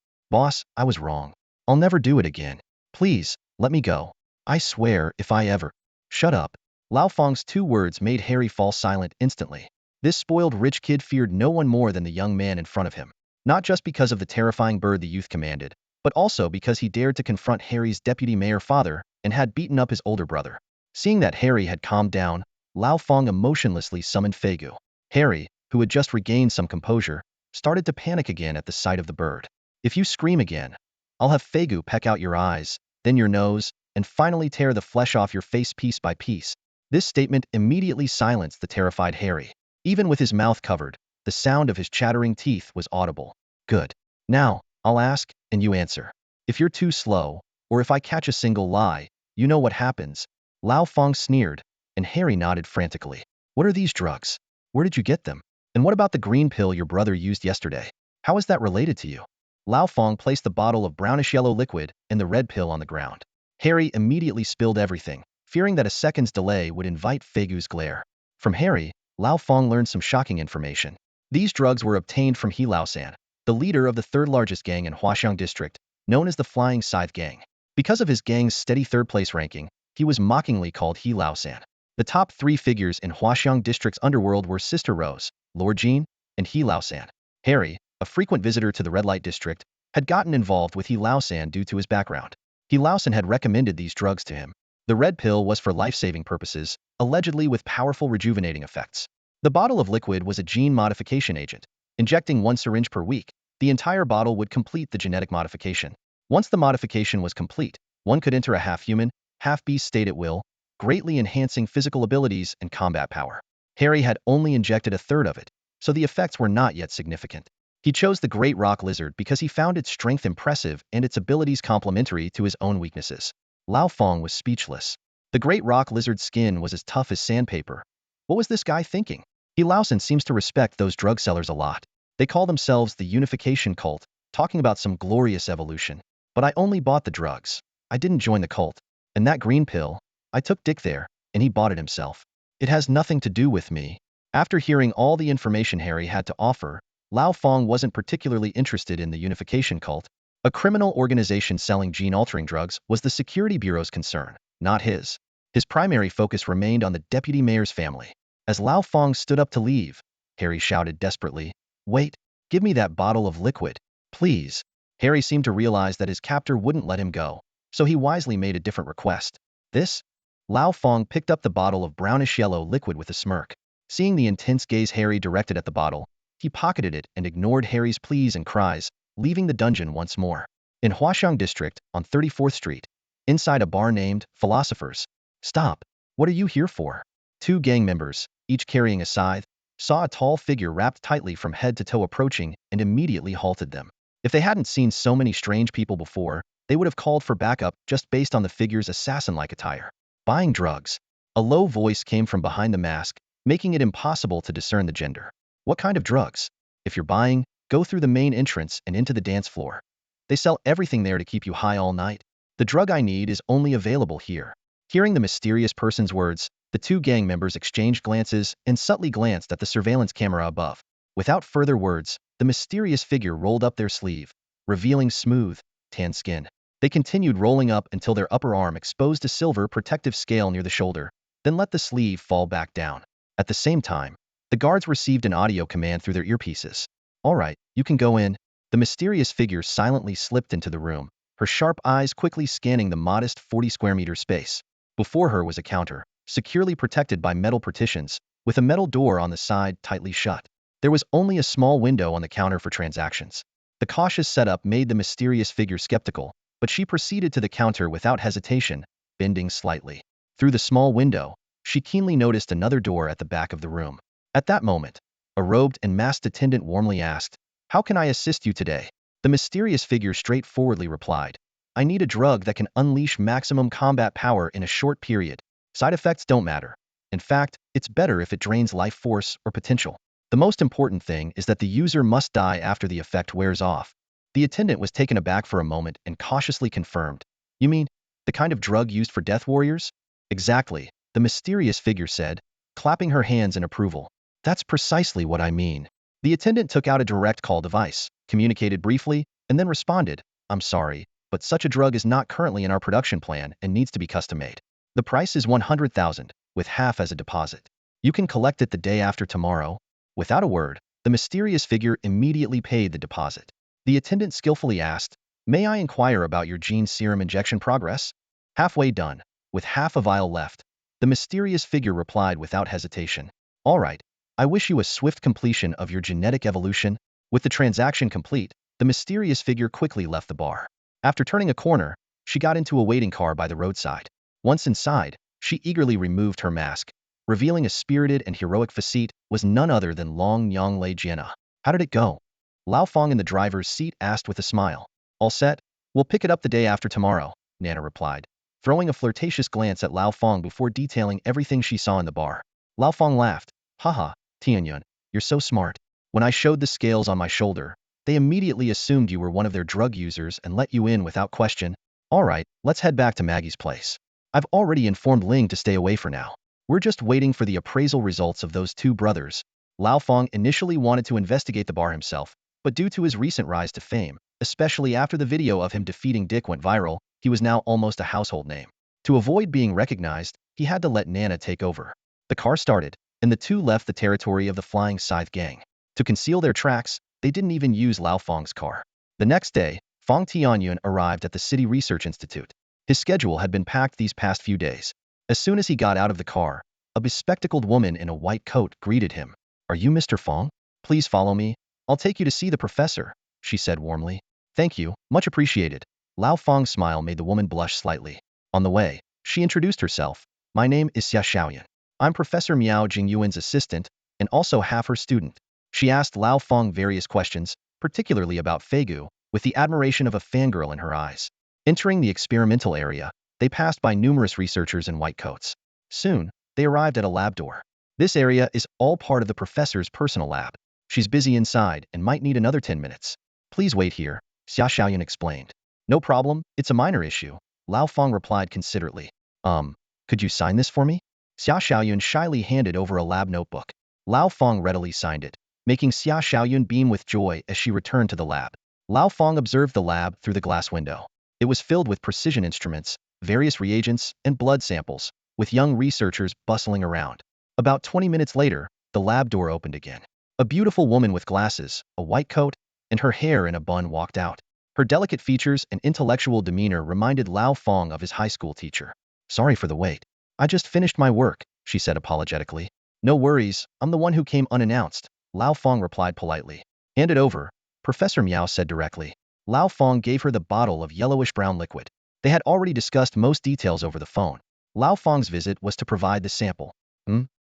I was wrong. I'll never do it again. Please, let me go. I swear if I ever... Shut up. Lao Fong's 2 words made Harry fall silent instantly. This spoiled rich kid feared no one more than the young man in front of him. Not just because of the terrifying bird the youth commanded, but also because he dared to confront Harry's deputy mayor father and had beaten up his older brother. Seeing that Harry had calmed down, Lao Fong emotionlessly summoned Feigu. Harry, who had just regained some composure, started to panic again at the sight of the bird. If you scream again, I'll have Feigu peck out your eyes, then your nose, and finally tear the flesh off your face piece by piece. This statement immediately silenced the terrified Harry. Even with his mouth covered, the sound of his chattering teeth was audible. Good. Now, I'll ask, and you answer. If you're too slow, or if I catch a single lie, you know what happens. Lao Fong sneered, and Harry nodded frantically. What are these drugs? Where did you get them? And what about the green pill your brother used yesterday? How is that related to you? Lao Fong placed the bottle of brownish-yellow liquid and the red pill on the ground. Harry immediately spilled everything, fearing that a second's delay would invite Feigu's glare. From Harry, Lao Fong learned some shocking information. These drugs were obtained from He Laosan, the leader of the third-largest gang in Huaxiang District, known as the Flying Scythe Gang. Because of his gang's steady third-place ranking, he was mockingly called He Laosan. The top 3 figures in Huaxiang District's underworld were Sister Rose, Lord Jean, and He Laosan. Harry, a frequent visitor to the Red Light District, had gotten involved with He Laosan due to his background. He Laosan had recommended these drugs to him. The red pill was for life-saving purposes, allegedly with powerful rejuvenating effects. The bottle of liquid was a gene modification agent. Injecting 1 syringe per week, the entire bottle would complete the genetic modification. Once the modification was complete, one could enter a half-human, half-beast state at will, greatly enhancing physical abilities and combat power. Harry had only injected a third of it, so the effects were not yet significant. He chose the great rock lizard because he found its strength impressive and its abilities complementary to his own weaknesses. Lao Fong was speechless. The great rock lizard's skin was as tough as sandpaper. What was this guy thinking? He Lausen seems to respect those drug sellers a lot. They call themselves the unification cult, talking about some glorious evolution. But I only bought the drugs. I didn't join the cult. And that green pill, I took Dick there, and he bought it himself. It has nothing to do with me. After hearing all the information Harry had to offer, Lao Fong wasn't particularly interested in the unification cult. A criminal organization selling gene-altering drugs was the Security Bureau's concern, not his. His primary focus remained on the deputy mayor's family. As Lao Fong stood up to leave, Harry shouted desperately, "Wait, give me that bottle of liquid, please." Harry seemed to realize that his captor wouldn't let him go, so he wisely made a different request. This? Lao Fong picked up the bottle of brownish-yellow liquid with a smirk. Seeing the intense gaze Harry directed at the bottle, he pocketed it and ignored Harry's pleas and cries, leaving the dungeon once more. In Huaxiang District, on 34th Street, inside a bar named Philosophers. "Stop. What are you here for?" Two gang members, each carrying a scythe, saw a tall figure wrapped tightly from head to toe approaching and immediately halted them. If they hadn't seen so many strange people before, they would have called for backup just based on the figure's assassin-like attire. Buying drugs. A low voice came from behind the mask, making it impossible to discern the gender. "What kind of drugs? If you're buying, go through the main entrance and into the dance floor. They sell everything there to keep you high all night. The drug I need is only available here." Hearing the mysterious person's words, the two gang members exchanged glances and subtly glanced at the surveillance camera above. Without further words, the mysterious figure rolled up their sleeve, revealing smooth, tan skin. They continued rolling up until their upper arm exposed a silver protective scale near the shoulder, then let the sleeve fall back down. At the same time, the guards received an audio command through their earpieces. "All right, you can go in." The mysterious figure silently slipped into the room, her sharp eyes quickly scanning the modest 40 square meter space. Before her was a counter, securely protected by metal partitions, with a metal door on the side tightly shut. There was only a small window on the counter for transactions. The cautious setup made the mysterious figure skeptical, but she proceeded to the counter without hesitation, bending slightly. Through the small window, she keenly noticed another door at the back of the room. At that moment, a robed and masked attendant warmly asked, "How can I assist you today?" The mysterious figure straightforwardly replied, "I need a drug that can unleash maximum combat power in a short period. Side effects don't matter. In fact, it's better if it drains life force or potential. The most important thing is that the user must die after the effect wears off." The attendant was taken aback for a moment and cautiously confirmed, "You mean, the kind of drug used for death warriors?" "Exactly," the mysterious figure said, clapping her hands in approval. "That's precisely what I mean." The attendant took out a direct call device, communicated briefly, and then responded, "I'm sorry, but such a drug is not currently in our production plan and needs to be custom-made. The price is 100,000, with half as a deposit. You can collect it the day after tomorrow." Without a word, the mysterious figure immediately paid the deposit. The attendant skillfully asked, "May I inquire about your gene serum injection progress?" "Halfway done, with half a vial left," the mysterious figure replied without hesitation. "All right, I wish you a swift completion of your genetic evolution." With the transaction complete, the mysterious figure quickly left the bar. After turning a corner, she got into a waiting car by the roadside. Once inside, she eagerly removed her mask, revealing a spirited and heroic facete was none other than Long Yonglei Jiena. "How did it go?" Lao Fong in the driver's seat asked with a smile. "All set? We'll pick it up the day after tomorrow," Nana replied, throwing a flirtatious glance at Lao Fong before detailing everything she saw in the bar. Lao Fong laughed. "Haha, Tianyun, you're so smart. When I showed the scales on my shoulder, they immediately assumed you were one of their drug users and let you in without question. All right, let's head back to Maggie's place. I've already informed Ling to stay away for now. We're just waiting for the appraisal results of those two brothers." Lao Fong initially wanted to investigate the bar himself, but due to his recent rise to fame, especially after the video of him defeating Dick went viral, he was now almost a household name. To avoid being recognized, he had to let Nana take over. The car started, and the two left the territory of the Flying Scythe gang. To conceal their tracks, they didn't even use Lao Fong's car. The next day, Fang Tianyun arrived at the City Research Institute. His schedule had been packed these past few days. As soon as he got out of the car, a bespectacled woman in a white coat greeted him. "Are you Mr. Fong? Please follow me. I'll take you to see the professor," she said warmly. "Thank you, much appreciated." Lao Fong's smile made the woman blush slightly. On the way, she introduced herself. "My name is Xia Xiaoyan. I'm Professor Miao Jingyuan's assistant, and also half her student." She asked Lao Fong various questions, particularly about Feigu, with the admiration of a fangirl in her eyes. Entering the experimental area, They passed by numerous researchers in white coats. Soon, they arrived at a lab door. This area is all part of the professor's personal lab. She's busy inside and might need another 10 minutes. Please wait here, Xia Xiaoyun explained. No problem, it's a minor issue, Lao Fang replied considerately. Could you sign this for me? Xia Xiaoyun shyly handed over a lab notebook. Lao Fang readily signed it, making Xia Xiaoyun beam with joy as she returned to the lab. Lao Fang observed the lab through the glass window. It was filled with precision instruments, various reagents, and blood samples, with young researchers bustling around. About 20 minutes later, the lab door opened again. A beautiful woman with glasses, a white coat, and her hair in a bun walked out. Her delicate features and intellectual demeanor reminded Lao Fang of his high school teacher. Sorry for the wait. I just finished my work, she said apologetically. No worries, I'm the one who came unannounced, Lao Fang replied politely. Hand it over, Professor Miao said directly. Lao Fang gave her the bottle of yellowish-brown liquid. They had already discussed most details over the phone. Lao Fang's visit was to provide the sample.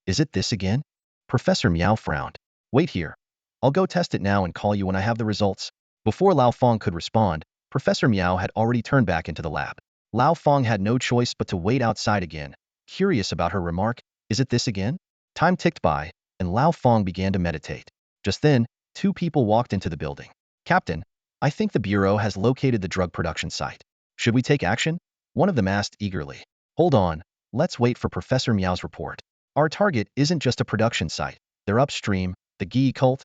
Is it this again? Professor Miao frowned. Wait here. I'll go test it now and call you when I have the results. Before Lao Fang could respond, Professor Miao had already turned back into the lab. Lao Fang had no choice but to wait outside again, curious about her remark. Is it this again? Time ticked by, and Lao Fang began to meditate. Just then, two people walked into the building. Captain, I think the Bureau has located the drug production site. Should we take action? One of them asked eagerly. Hold on, let's wait for Professor Miao's report. Our target isn't just a production site. They're upstream, the Gi cult.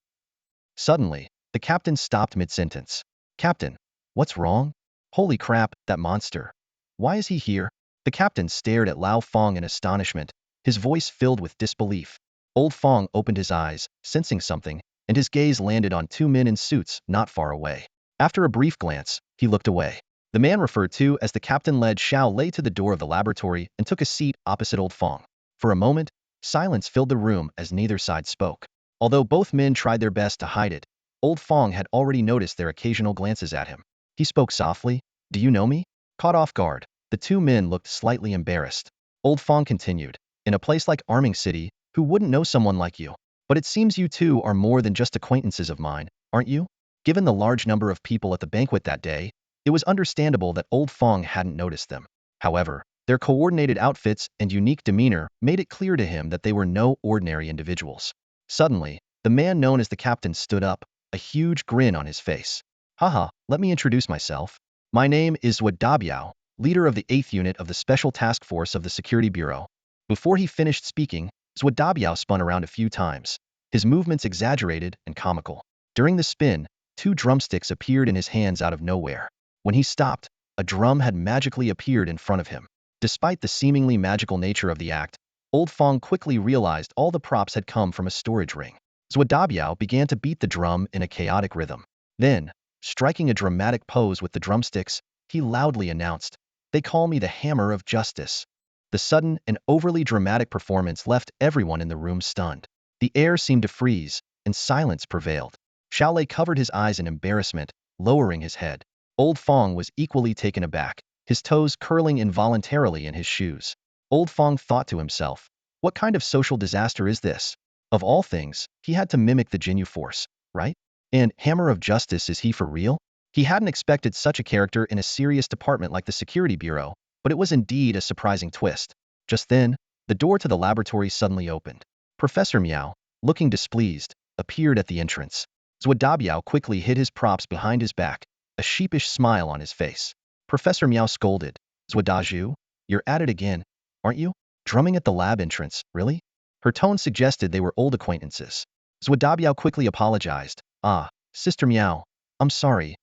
Suddenly, the captain stopped mid-sentence. Captain, what's wrong? Holy crap, that monster. Why is he here? The captain stared at Lao Fang in astonishment, his voice filled with disbelief. Old Fang opened his eyes, sensing something, and his gaze landed on two men in suits not far away. After a brief glance, he looked away. The man referred to as the captain led Xiao Lei to the door of the laboratory and took a seat opposite Old Fang. For a moment, silence filled the room as neither side spoke. Although both men tried their best to hide it, Old Fang had already noticed their occasional glances at him. He spoke softly. Do you know me? Caught off guard, the two men looked slightly embarrassed. Old Fang continued. In a place like Arming City, who wouldn't know someone like you? But it seems you two are more than just acquaintances of mine, aren't you? Given the large number of people at the banquet that day, it was understandable that Old Fang hadn't noticed them. However, their coordinated outfits and unique demeanor made it clear to him that they were no ordinary individuals. Suddenly, the man known as the captain stood up, a huge grin on his face. Haha, let me introduce myself. My name is Dabiao, leader of the 8th Unit of the Special Task Force of the Security Bureau. Before he finished speaking, Dabiao spun around a few times, his movements exaggerated and comical. During the spin, two drumsticks appeared in his hands out of nowhere. When he stopped, a drum had magically appeared in front of him. Despite the seemingly magical nature of the act, Old Fang quickly realized all the props had come from a storage ring. Dabiao began to beat the drum in a chaotic rhythm. Then, striking a dramatic pose with the drumsticks, he loudly announced, "They call me the Hammer of Justice." The sudden and overly dramatic performance left everyone in the room stunned. The air seemed to freeze, and silence prevailed. Xiao Lei covered his eyes in embarrassment, lowering his head. Old Fang was equally taken aback, his toes curling involuntarily in his shoes. Old Fang thought to himself, what kind of social disaster is this? Of all things, he had to mimic the Jinyu Force, right? And Hammer of Justice, is he for real? He hadn't expected such a character in a serious department like the Security Bureau, but it was indeed a surprising twist. Just then, the door to the laboratory suddenly opened. Professor Miao, looking displeased, appeared at the entrance. Dabiao quickly hid his props behind his back, a sheepish smile on his face. Professor Miao scolded. Daju, you're at it again, aren't you? Drumming at the lab entrance, really? Her tone suggested they were old acquaintances. Dabiao quickly apologized. Ah, Sister Miao, I'm sorry.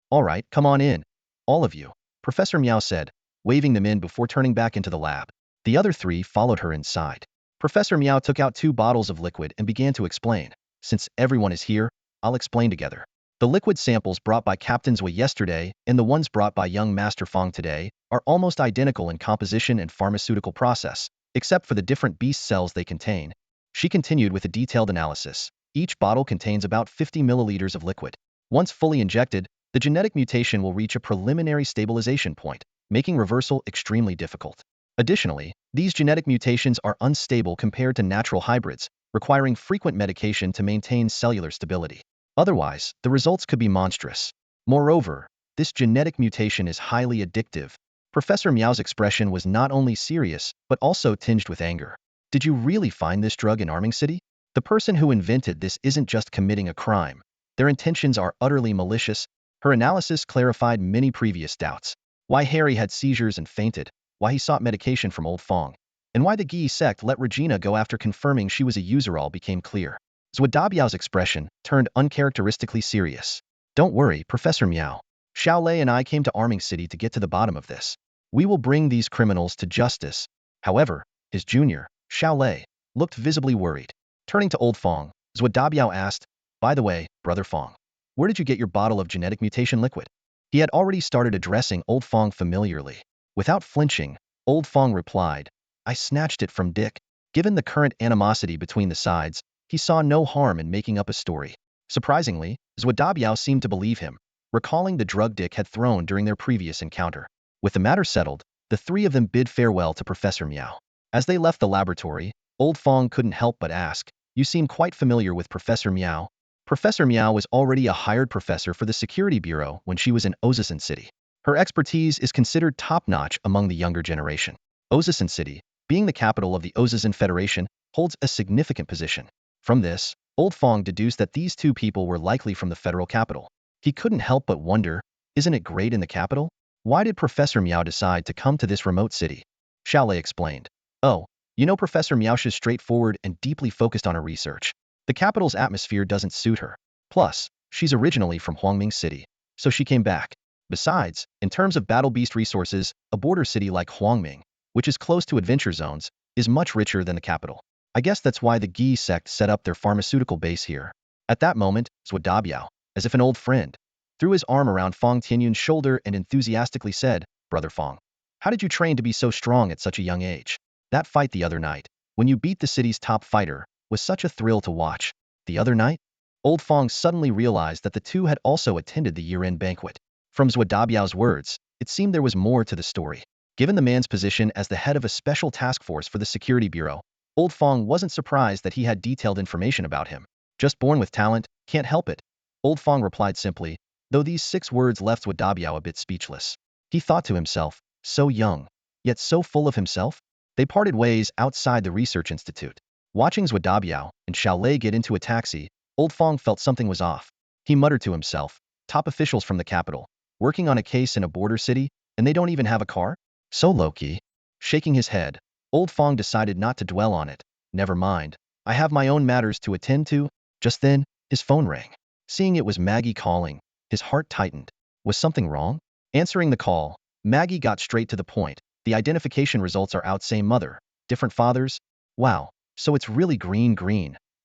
All right, come on in. All of you, Professor Miao said, waving them in before turning back into the lab. The other three followed her inside. Professor Miao took out 2 bottles of liquid and began to explain. Since everyone is here, I'll explain together. The liquid samples brought by Captain Zui yesterday and the ones brought by young Master Fang today are almost identical in composition and pharmaceutical process, except for the different beast cells they contain. She continued with a detailed analysis. Each bottle contains about 50 milliliters of liquid. Once fully injected, the genetic mutation will reach a preliminary stabilization point, making reversal extremely difficult. Additionally, these genetic mutations are unstable compared to natural hybrids, requiring frequent medication to maintain cellular stability. Otherwise, the results could be monstrous. Moreover, this genetic mutation is highly addictive. Professor Miao's expression was not only serious, but also tinged with anger. Did you really find this drug in Arming City? The person who invented this isn't just committing a crime. Their intentions are utterly malicious. Her analysis clarified many previous doubts. Why Harry had seizures and fainted, why he sought medication from old Fang, and why the Guy sect let Regina go after confirming she was a user all became clear. Zhuo expression turned uncharacteristically serious. Don't worry, Professor Miao. Xiao Lei and I came to Arming City to get to the bottom of this. We will bring these criminals to justice. However, his junior, Xiao Lei, looked visibly worried. Turning to old Fang, Zhuo asked, by the way, Brother Fang, where did you get your bottle of genetic mutation liquid? He had already started addressing old Fang familiarly. Without flinching, old Fang replied, I snatched it from Dick. Given the current animosity between the sides, he saw no harm in making up a story. Surprisingly, Zhuo seemed to believe him, recalling the drug Dick had thrown during their previous encounter. With the matter settled, the three of them bid farewell to Professor Miao. As they left the laboratory, old Fang couldn't help but ask, you seem quite familiar with Professor Miao. Professor Miao was already a hired professor for the Security Bureau when she was in Ozison City. Her expertise is considered top-notch among the younger generation. Ozison City, being the capital of the Ozison Federation, holds a significant position. From this, old Fang deduced that these two people were likely from the federal capital. He couldn't help but wonder, isn't it great in the capital? Why did Professor Miao decide to come to this remote city? Xiao Lei explained. Oh, you know Professor Miao is straightforward and deeply focused on her research. The capital's atmosphere doesn't suit her. Plus, she's originally from Huangming City, so she came back. Besides, in terms of battle beast resources, a border city like Huangming, which is close to adventure zones, is much richer than the capital. I guess that's why the Guy sect set up their pharmaceutical base here. At that moment, Zhuo, as if an old friend, threw his arm around Fang Tianyun's shoulder and enthusiastically said, Brother Fang, how did you train to be so strong at such a young age? That fight the other night, when you beat the city's top fighter, was such a thrill to watch. The other night? Old Fang suddenly realized that the two had also attended the year-end banquet. From Zhuo words, it seemed there was more to the story. Given the man's position as the head of a special task force for the Security Bureau, old Fang wasn't surprised that he had detailed information about him. Just born with talent, can't help it. Old Fang replied simply, though these 6 words left Zhuo a bit speechless. He thought to himself, so young, yet so full of himself? They parted ways outside the research institute. Watching Zhuo and Xiao Lei get into a taxi, old Fang felt something was off. He muttered to himself, top officials from the capital, working on a case in a border city, and they don't even have a car? So low-key. Shaking his head, old Fang decided not to dwell on it. Never mind, I have my own matters to attend to. Just then, his phone rang. Seeing it was Maggie calling, his heart tightened. Was something wrong? Answering the call, Maggie got straight to the point. The identification results are out, same mother, different fathers. Wow, so it's really green.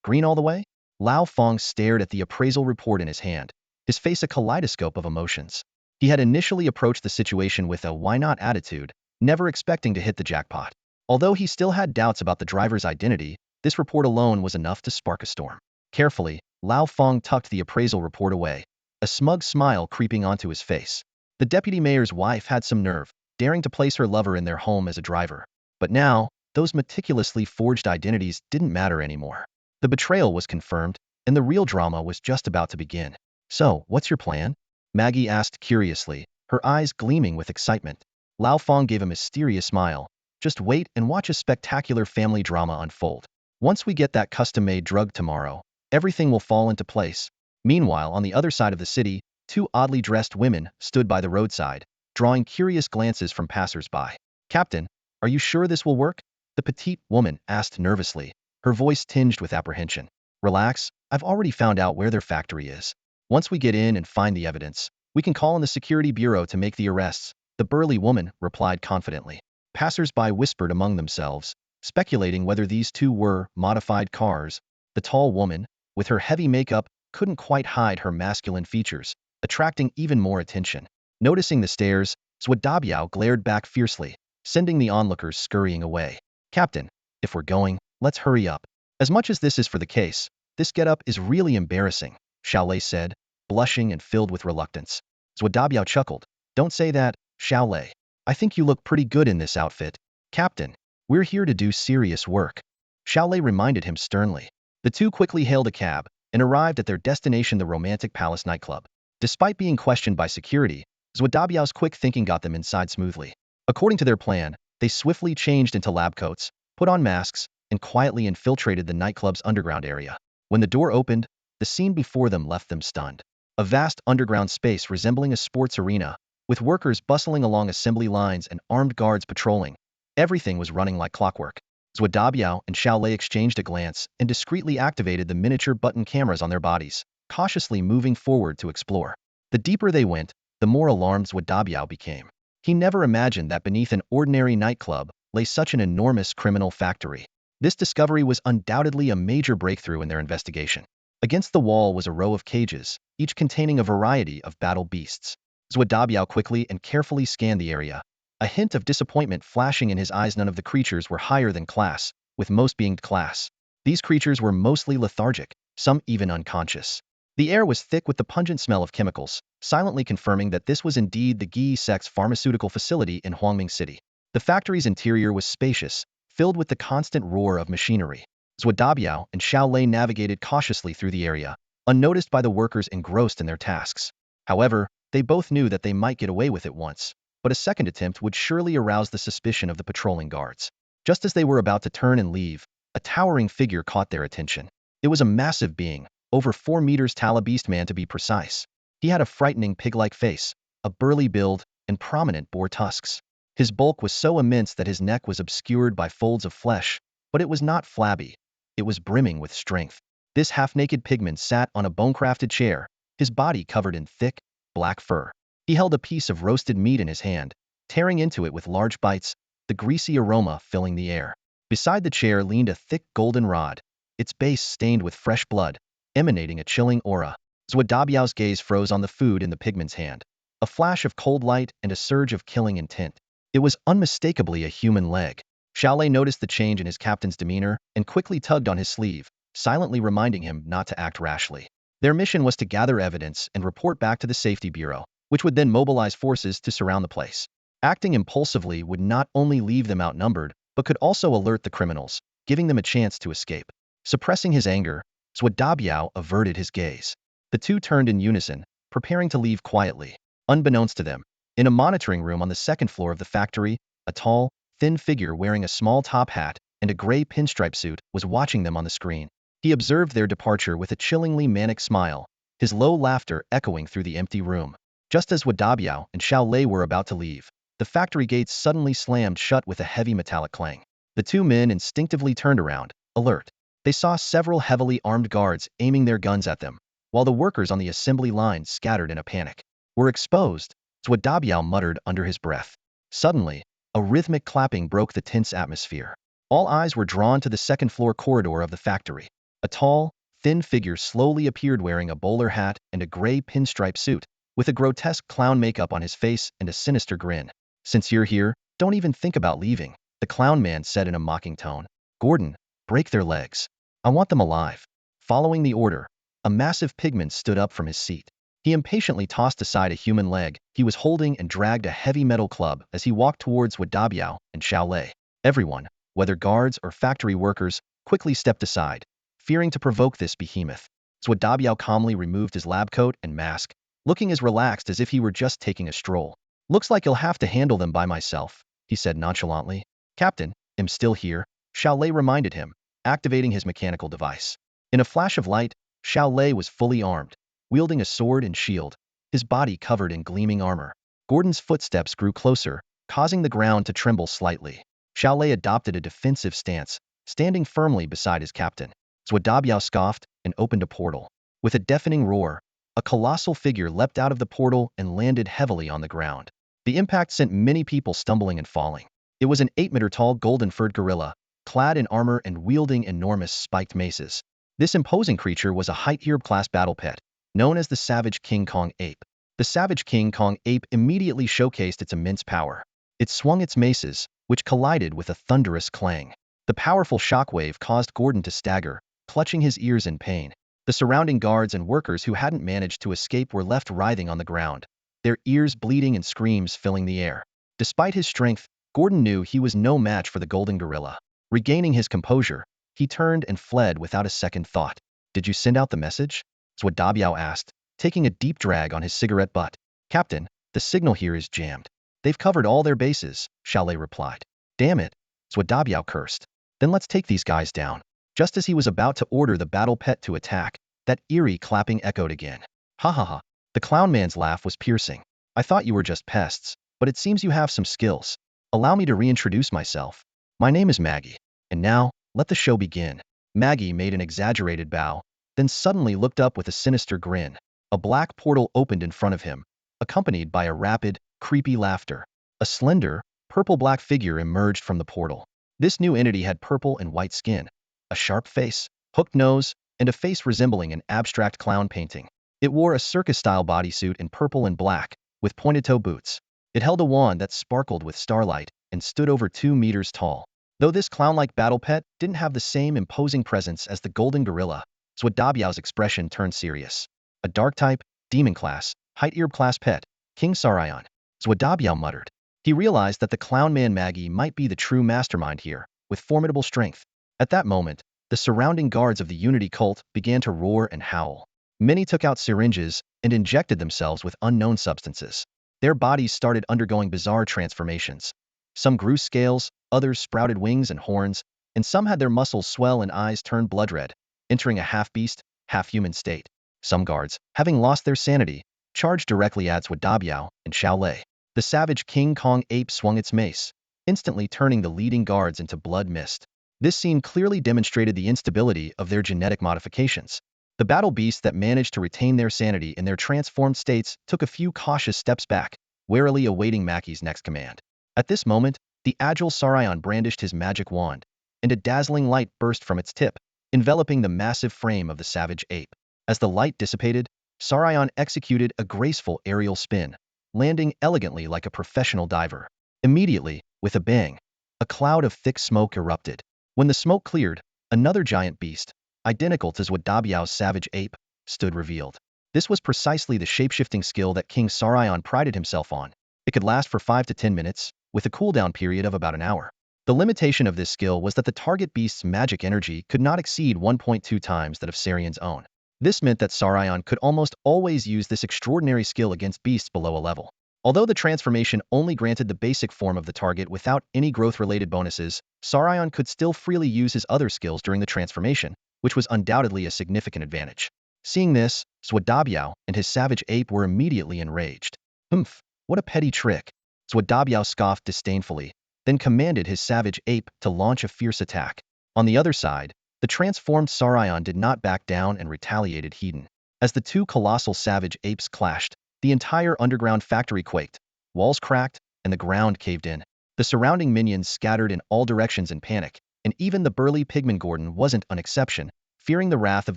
Green all the way? Lao Fang stared at the appraisal report in his hand, his face a kaleidoscope of emotions. He had initially approached the situation with a why-not attitude, never expecting to hit the jackpot. Although he still had doubts about the driver's identity, this report alone was enough to spark a storm. Carefully, Lao Fang tucked the appraisal report away, a smug smile creeping onto his face. The deputy mayor's wife had some nerve, daring to place her lover in their home as a driver. But now, those meticulously forged identities didn't matter anymore. The betrayal was confirmed, and the real drama was just about to begin. So, what's your plan? Maggie asked curiously, her eyes gleaming with excitement. Lao Fang gave a mysterious smile. Just wait and watch a spectacular family drama unfold. Once we get that custom-made drug tomorrow, everything will fall into place. Meanwhile, on the other side of the city, 2 oddly dressed women stood by the roadside, drawing curious glances from passers-by. Captain, are you sure this will work? The petite woman asked nervously, her voice tinged with apprehension. Relax, I've already found out where their factory is. Once we get in and find the evidence, we can call on the Security Bureau to make the arrests, the burly woman replied confidently. Passers-by whispered among themselves, speculating whether these 2 were modified cars. The tall woman, with her heavy makeup, couldn't quite hide her masculine features, attracting even more attention. Noticing the stares, Zhuo glared back fiercely, sending the onlookers scurrying away. Captain, if we're going, let's hurry up. As much as this is for the case, this getup is really embarrassing, Xiao Lei said, blushing and filled with reluctance. Zhuo chuckled. Don't say that, Xiao Lei. I think you look pretty good in this outfit. Captain, we're here to do serious work. Xiao Lei reminded him sternly. The 2 quickly hailed a cab and arrived at their destination, the Romantic Palace nightclub. Despite being questioned by security, Zhuo's quick thinking got them inside smoothly. According to their plan, they swiftly changed into lab coats, put on masks, and quietly infiltrated the nightclub's underground area. When the door opened, the scene before them left them stunned. A vast underground space resembling a sports arena, with workers bustling along assembly lines and armed guards patrolling. Everything was running like clockwork. Zhuo and Xiaolei exchanged a glance and discreetly activated the miniature button cameras on their bodies, cautiously moving forward to explore. The deeper they went, the more alarmed Zhuo became. He never imagined that beneath an ordinary nightclub lay such an enormous criminal factory. This discovery was undoubtedly a major breakthrough in their investigation. Against the wall was a row of cages, each containing a variety of battle beasts. Zhuo quickly and carefully scanned the area, a hint of disappointment flashing in his eyes. None of the creatures were higher than class, with most being class. These creatures were mostly lethargic, some even unconscious. The air was thick with the pungent smell of chemicals, silently confirming that this was indeed the Gi Sect's pharmaceutical facility in Huangming City. The factory's interior was spacious, filled with the constant roar of machinery. Zhuo and Xiaolei navigated cautiously through the area, unnoticed by the workers engrossed in their tasks. However, they both knew that they might get away with it once, but a second attempt would surely arouse the suspicion of the patrolling guards. Just as they were about to turn and leave, a towering figure caught their attention. It was a massive being, over 4 meters tall, a beast man to be precise. He had a frightening pig-like face, a burly build, and prominent boar tusks. His bulk was so immense that his neck was obscured by folds of flesh, but it was not flabby. It was brimming with strength. This half-naked pigman sat on a bone-crafted chair, his body covered in thick, black fur. He held a piece of roasted meat in his hand, tearing into it with large bites, the greasy aroma filling the air. Beside the chair leaned a thick golden rod, its base stained with fresh blood, emanating a chilling aura. Zhuo's gaze froze on the food in the pigman's hand. A flash of cold light and a surge of killing intent. It was unmistakably a human leg. Xiaolei noticed the change in his captain's demeanor and quickly tugged on his sleeve, silently reminding him not to act rashly. Their mission was to gather evidence and report back to the Safety Bureau, which would then mobilize forces to surround the place. Acting impulsively would not only leave them outnumbered, but could also alert the criminals, giving them a chance to escape. Suppressing his anger, Zhuo averted his gaze. The two turned in unison, preparing to leave quietly. Unbeknownst to them, in a monitoring room on the second floor of the factory, a tall, thin figure wearing a small top hat and a gray pinstripe suit was watching them on the screen. He observed their departure with a chillingly manic smile, his low laughter echoing through the empty room. Just as Zhuo and Xiaolei were about to leave, the factory gates suddenly slammed shut with a heavy metallic clang. The two men instinctively turned around, alert. They saw several heavily armed guards aiming their guns at them, while the workers on the assembly line scattered in a panic. "We're exposed," Zhuo muttered under his breath. Suddenly, a rhythmic clapping broke the tense atmosphere. All eyes were drawn to the second-floor corridor of the factory. A tall, thin figure slowly appeared wearing a bowler hat and a gray pinstripe suit, with a grotesque clown makeup on his face and a sinister grin. "Since you're here, don't even think about leaving," the clown man said in a mocking tone. "Gordon, break their legs. I want them alive." Following the order, a massive pigman stood up from his seat. He impatiently tossed aside a human leg he was holding and dragged a heavy metal club as he walked towards Zhuo and Xiaolei. Everyone, whether guards or factory workers, quickly stepped aside, fearing to provoke this behemoth. Zhuo calmly removed his lab coat and mask, looking as relaxed as if he were just taking a stroll. "Looks like you'll have to handle them by myself," he said nonchalantly. "Captain, I'm still here," Xiaolei reminded him, activating his mechanical device. In a flash of light, Xiaolei was fully armed, wielding a sword and shield, his body covered in gleaming armor. Gordon's footsteps grew closer, causing the ground to tremble slightly. Xiaolei adopted a defensive stance, standing firmly beside his captain. Zhuo scoffed and opened a portal. With a deafening roar, a colossal figure leapt out of the portal and landed heavily on the ground. The impact sent many people stumbling and falling. It was an 8-meter-tall golden-furred gorilla, clad in armor and wielding enormous spiked maces. This imposing creature was a Height-Herb-class battle pet, known as the Savage King Kong ape. The Savage King Kong ape immediately showcased its immense power. It swung its maces, which collided with a thunderous clang. The powerful shockwave caused Gordon to stagger, clutching his ears in pain. The surrounding guards and workers who hadn't managed to escape were left writhing on the ground, their ears bleeding and screams filling the air. Despite his strength, Gordon knew he was no match for the golden gorilla. Regaining his composure, he turned and fled without a second thought. "Did you send out the message?" Zhuo asked, taking a deep drag on his cigarette butt. "Captain, the signal here is jammed." They've covered all their bases, Xiaolei replied. Damn it, Zhuo cursed. Then let's take these guys down. Just as he was about to order the battle pet to attack, that eerie clapping echoed again. Ha ha ha. The clown man's laugh was piercing. I thought you were just pests, but it seems you have some skills. Allow me to reintroduce myself. My name is Maggie. And now, let the show begin. Maggie made an exaggerated bow, then suddenly looked up with a sinister grin. A black portal opened in front of him, accompanied by a rapid, creepy laughter. A slender, purple-black figure emerged from the portal. This new entity had purple and white skin, a sharp face, hooked nose, and a face resembling an abstract clown painting. It wore a circus-style bodysuit in purple and black, with pointed-toe boots. It held a wand that sparkled with starlight and stood over 2 meters tall. Though this clown-like battle pet didn't have the same imposing presence as the golden gorilla, Zhuo expression turned serious. A dark type, demon class, height earb class pet, King Sarayan. Zhuo muttered. He realized that the clown man Maggie might be the true mastermind here, with formidable strength. At that moment, the surrounding guards of the Unity cult began to roar and howl. Many took out syringes and injected themselves with unknown substances. Their bodies started undergoing bizarre transformations. Some grew scales, others sprouted wings and horns, and some had their muscles swell and eyes turn blood red, entering a half-beast, half-human state. Some guards, having lost their sanity, charged directly at Zhuo and Xiaolei. The savage King Kong ape swung its mace, instantly turning the leading guards into blood mist. This scene clearly demonstrated the instability of their genetic modifications. The battle beasts that managed to retain their sanity in their transformed states took a few cautious steps back, warily awaiting Mackie's next command. At this moment, the agile Sarayan brandished his magic wand, and a dazzling light burst from its tip, enveloping the massive frame of the savage ape. As the light dissipated, Sarayan executed a graceful aerial spin, landing elegantly like a professional diver. Immediately, with a bang, a cloud of thick smoke erupted. When the smoke cleared, another giant beast, identical to Zhuo savage ape, stood revealed. This was precisely the shapeshifting skill that King Sarayan prided himself on. It could last for 5 to 10 minutes, with a cooldown period of about an hour. The limitation of this skill was that the target beast's magic energy could not exceed 1.2 times that of Sarian's own. This meant that Sarayan could almost always use this extraordinary skill against beasts below a level. Although the transformation only granted the basic form of the target without any growth-related bonuses, Sarayan could still freely use his other skills during the transformation, which was undoubtedly a significant advantage. Seeing this, Zhuo and his savage ape were immediately enraged. Humph, what a petty trick. Zhuo scoffed disdainfully, then commanded his savage ape to launch a fierce attack. On the other side, the transformed Sarayan did not back down and retaliated heeding. As the two colossal savage apes clashed, the entire underground factory quaked, walls cracked, and the ground caved in. The surrounding minions scattered in all directions in panic, and even the burly pigman Gordon wasn't an exception, fearing the wrath of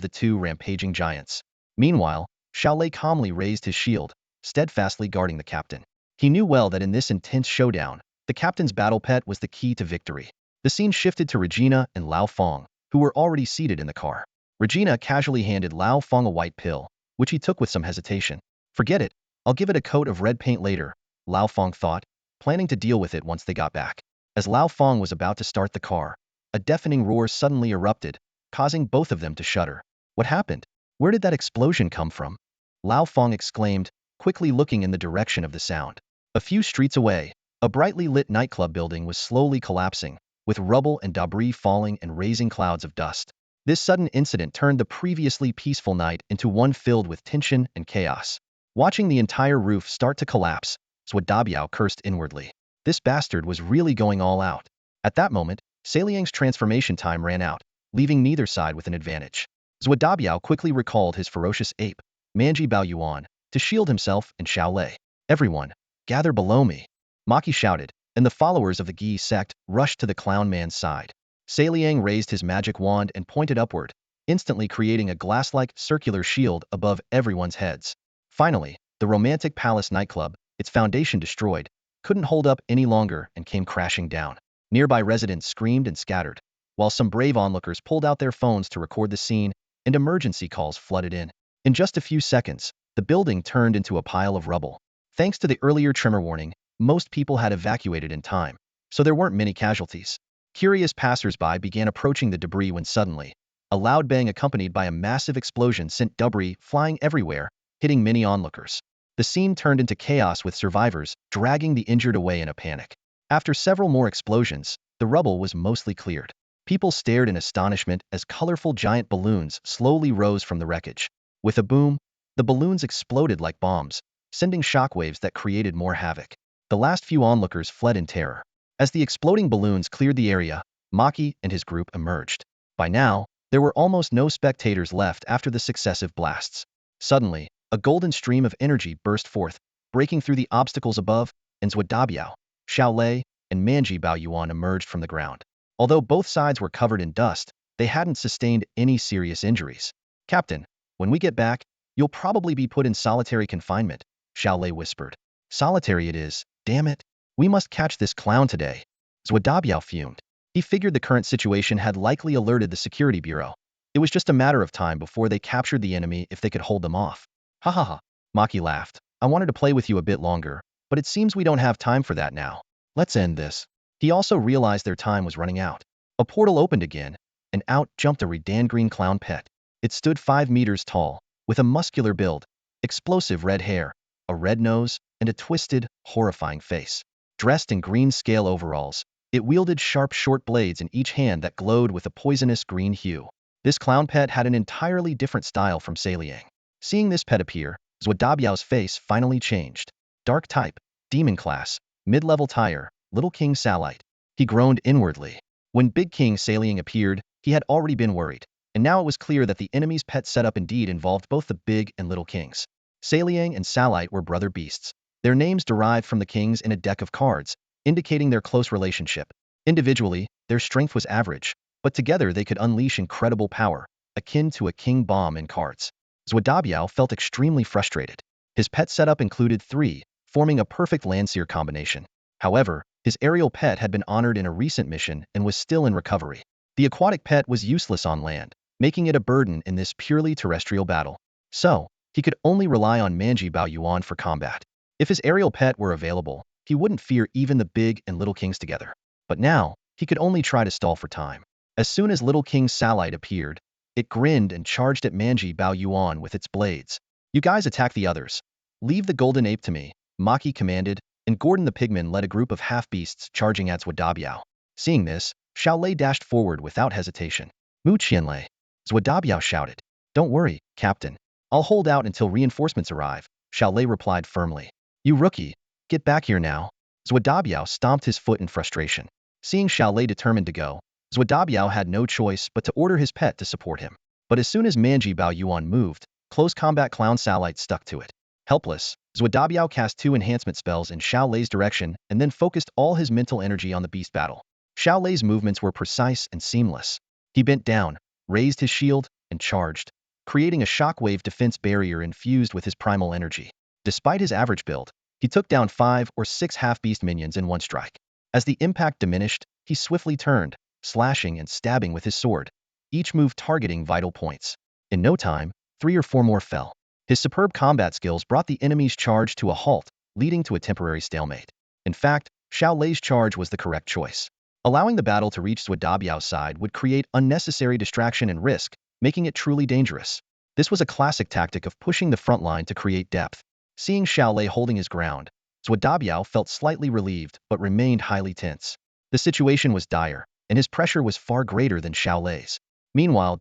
the two rampaging giants. Meanwhile, Xiaolei calmly raised his shield, steadfastly guarding the captain. He knew well that in this intense showdown, the captain's battle pet was the key to victory. The scene shifted to Regina and Lao Fong, who were already seated in the car. Regina casually handed Lao Fong a white pill, which he took with some hesitation. Forget it, I'll give it a coat of red paint later, Lao Fong thought, planning to deal with it once they got back. As Lao Fong was about to start the car, a deafening roar suddenly erupted, causing both of them to shudder. What happened? Where did that explosion come from? Lao Fong exclaimed, quickly looking in the direction of the sound. A few streets away, a brightly lit nightclub building was slowly collapsing, with rubble and debris falling and raising clouds of dust. This sudden incident turned the previously peaceful night into one filled with tension and chaos. Watching the entire roof start to collapse, Zhuo cursed inwardly. This bastard was really going all out. At that moment, Saliang's transformation time ran out, leaving neither side with an advantage. Zhuo quickly recalled his ferocious ape, Manji Baoyuan, to shield himself and Xiaolei. Everyone, gather below me, Maki shouted, and the followers of the Gi sect rushed to the clown man's side. Saliang raised his magic wand and pointed upward, instantly creating a glass-like circular shield above everyone's heads. Finally, the romantic palace nightclub, its foundation destroyed, couldn't hold up any longer and came crashing down. Nearby residents screamed and scattered, while some brave onlookers pulled out their phones to record the scene, and emergency calls flooded in. In just a few seconds, the building turned into a pile of rubble. Thanks to the earlier tremor warning, most people had evacuated in time, so there weren't many casualties. Curious passers-by began approaching the debris when suddenly, a loud bang accompanied by a massive explosion sent debris flying everywhere, hitting many onlookers. The scene turned into chaos with survivors dragging the injured away in a panic. After several more explosions, the rubble was mostly cleared. People stared in astonishment as colorful giant balloons slowly rose from the wreckage. With a boom, the balloons exploded like bombs, sending shockwaves that created more havoc. The last few onlookers fled in terror. As the exploding balloons cleared the area, Maki and his group emerged. By now, there were almost no spectators left after the successive blasts. Suddenly, a golden stream of energy burst forth, breaking through the obstacles above, and Zhuodabiao, Xiaolei, and Manji Baoyuan emerged from the ground. Although both sides were covered in dust, they hadn't sustained any serious injuries. "Captain, when we get back, you'll probably be put in solitary confinement," Xiaolei whispered. "Solitary it is, damn it. We must catch this clown today." Zhuodabiao fumed. He figured the current situation had likely alerted the security bureau. It was just a matter of time before they captured the enemy if they could hold them off. "Ha ha ha," Maki laughed. "I wanted to play with you a bit longer, but it seems we don't have time for that now. Let's end this." He also realized their time was running out. A portal opened again, and out jumped a redan green clown pet. It stood 5 meters tall, with a muscular build, explosive red hair, a red nose, and a twisted, horrifying face. Dressed in green scale overalls, it wielded sharp short blades in each hand that glowed with a poisonous green hue. This clown pet had an entirely different style from Saliang. Seeing this pet appear, Zhuodabiao's face finally changed. Dark type, demon class, mid-level tire, Little King Salite. He groaned inwardly. When Big King Saliang appeared, he had already been worried, and now it was clear that the enemy's pet setup indeed involved both the Big and Little Kings. Saliang and Salite were brother beasts. Their names derived from the kings in a deck of cards, indicating their close relationship. Individually, their strength was average, but together they could unleash incredible power, akin to a king bomb in cards. Zhuodabiao felt extremely frustrated. His pet setup included 3, forming a perfect Landseer combination. However, his aerial pet had been honored in a recent mission and was still in recovery. The aquatic pet was useless on land, making it a burden in this purely terrestrial battle. So, he could only rely on Manji Baoyuan for combat. If his aerial pet were available, he wouldn't fear even the Big and Little Kings together. But now, he could only try to stall for time. As soon as Little King Salite appeared, it grinned and charged at Manji Baoyuan with its blades. "You guys attack the others. Leave the golden ape to me," Maki commanded, and Gordon the pigman led a group of half-beasts charging at Zhuodabiao. Seeing this, Xiaolei dashed forward without hesitation. "Mu Qianlei," Zhuodabiao shouted. "Don't worry, Captain. I'll hold out until reinforcements arrive," Xiaolei replied firmly. "You rookie, get back here now." Zhuodabiao stomped his foot in frustration. Seeing Xiaolei determined to go, Zhuodabiao had no choice but to order his pet to support him. But as soon as Manji Baoyuan moved, close combat clown Salite stuck to it. Helpless, Zhuodabiao cast 2 enhancement spells in Xiaolei's direction and then focused all his mental energy on the beast battle. Xiaolei's movements were precise and seamless. He bent down, raised his shield, and charged, creating a shockwave defense barrier infused with his primal energy. Despite his average build, he took down 5 or 6 half-beast minions in one strike. As the impact diminished, he swiftly turned, slashing and stabbing with his sword, each move targeting vital points. In no time, 3 or 4 more fell. His superb combat skills brought the enemy's charge to a halt, leading to a temporary stalemate. In fact, Xiaolei's charge was the correct choice. Allowing the battle to reach Zhuodabiao's side would create unnecessary distraction and risk, making it truly dangerous. This was a classic tactic of pushing the front line to create depth. Seeing Xiaolei holding his ground, Zhuodabiao felt slightly relieved but remained highly tense. The situation was dire, and his pressure was far greater than Xiaolei's. Meanwhile,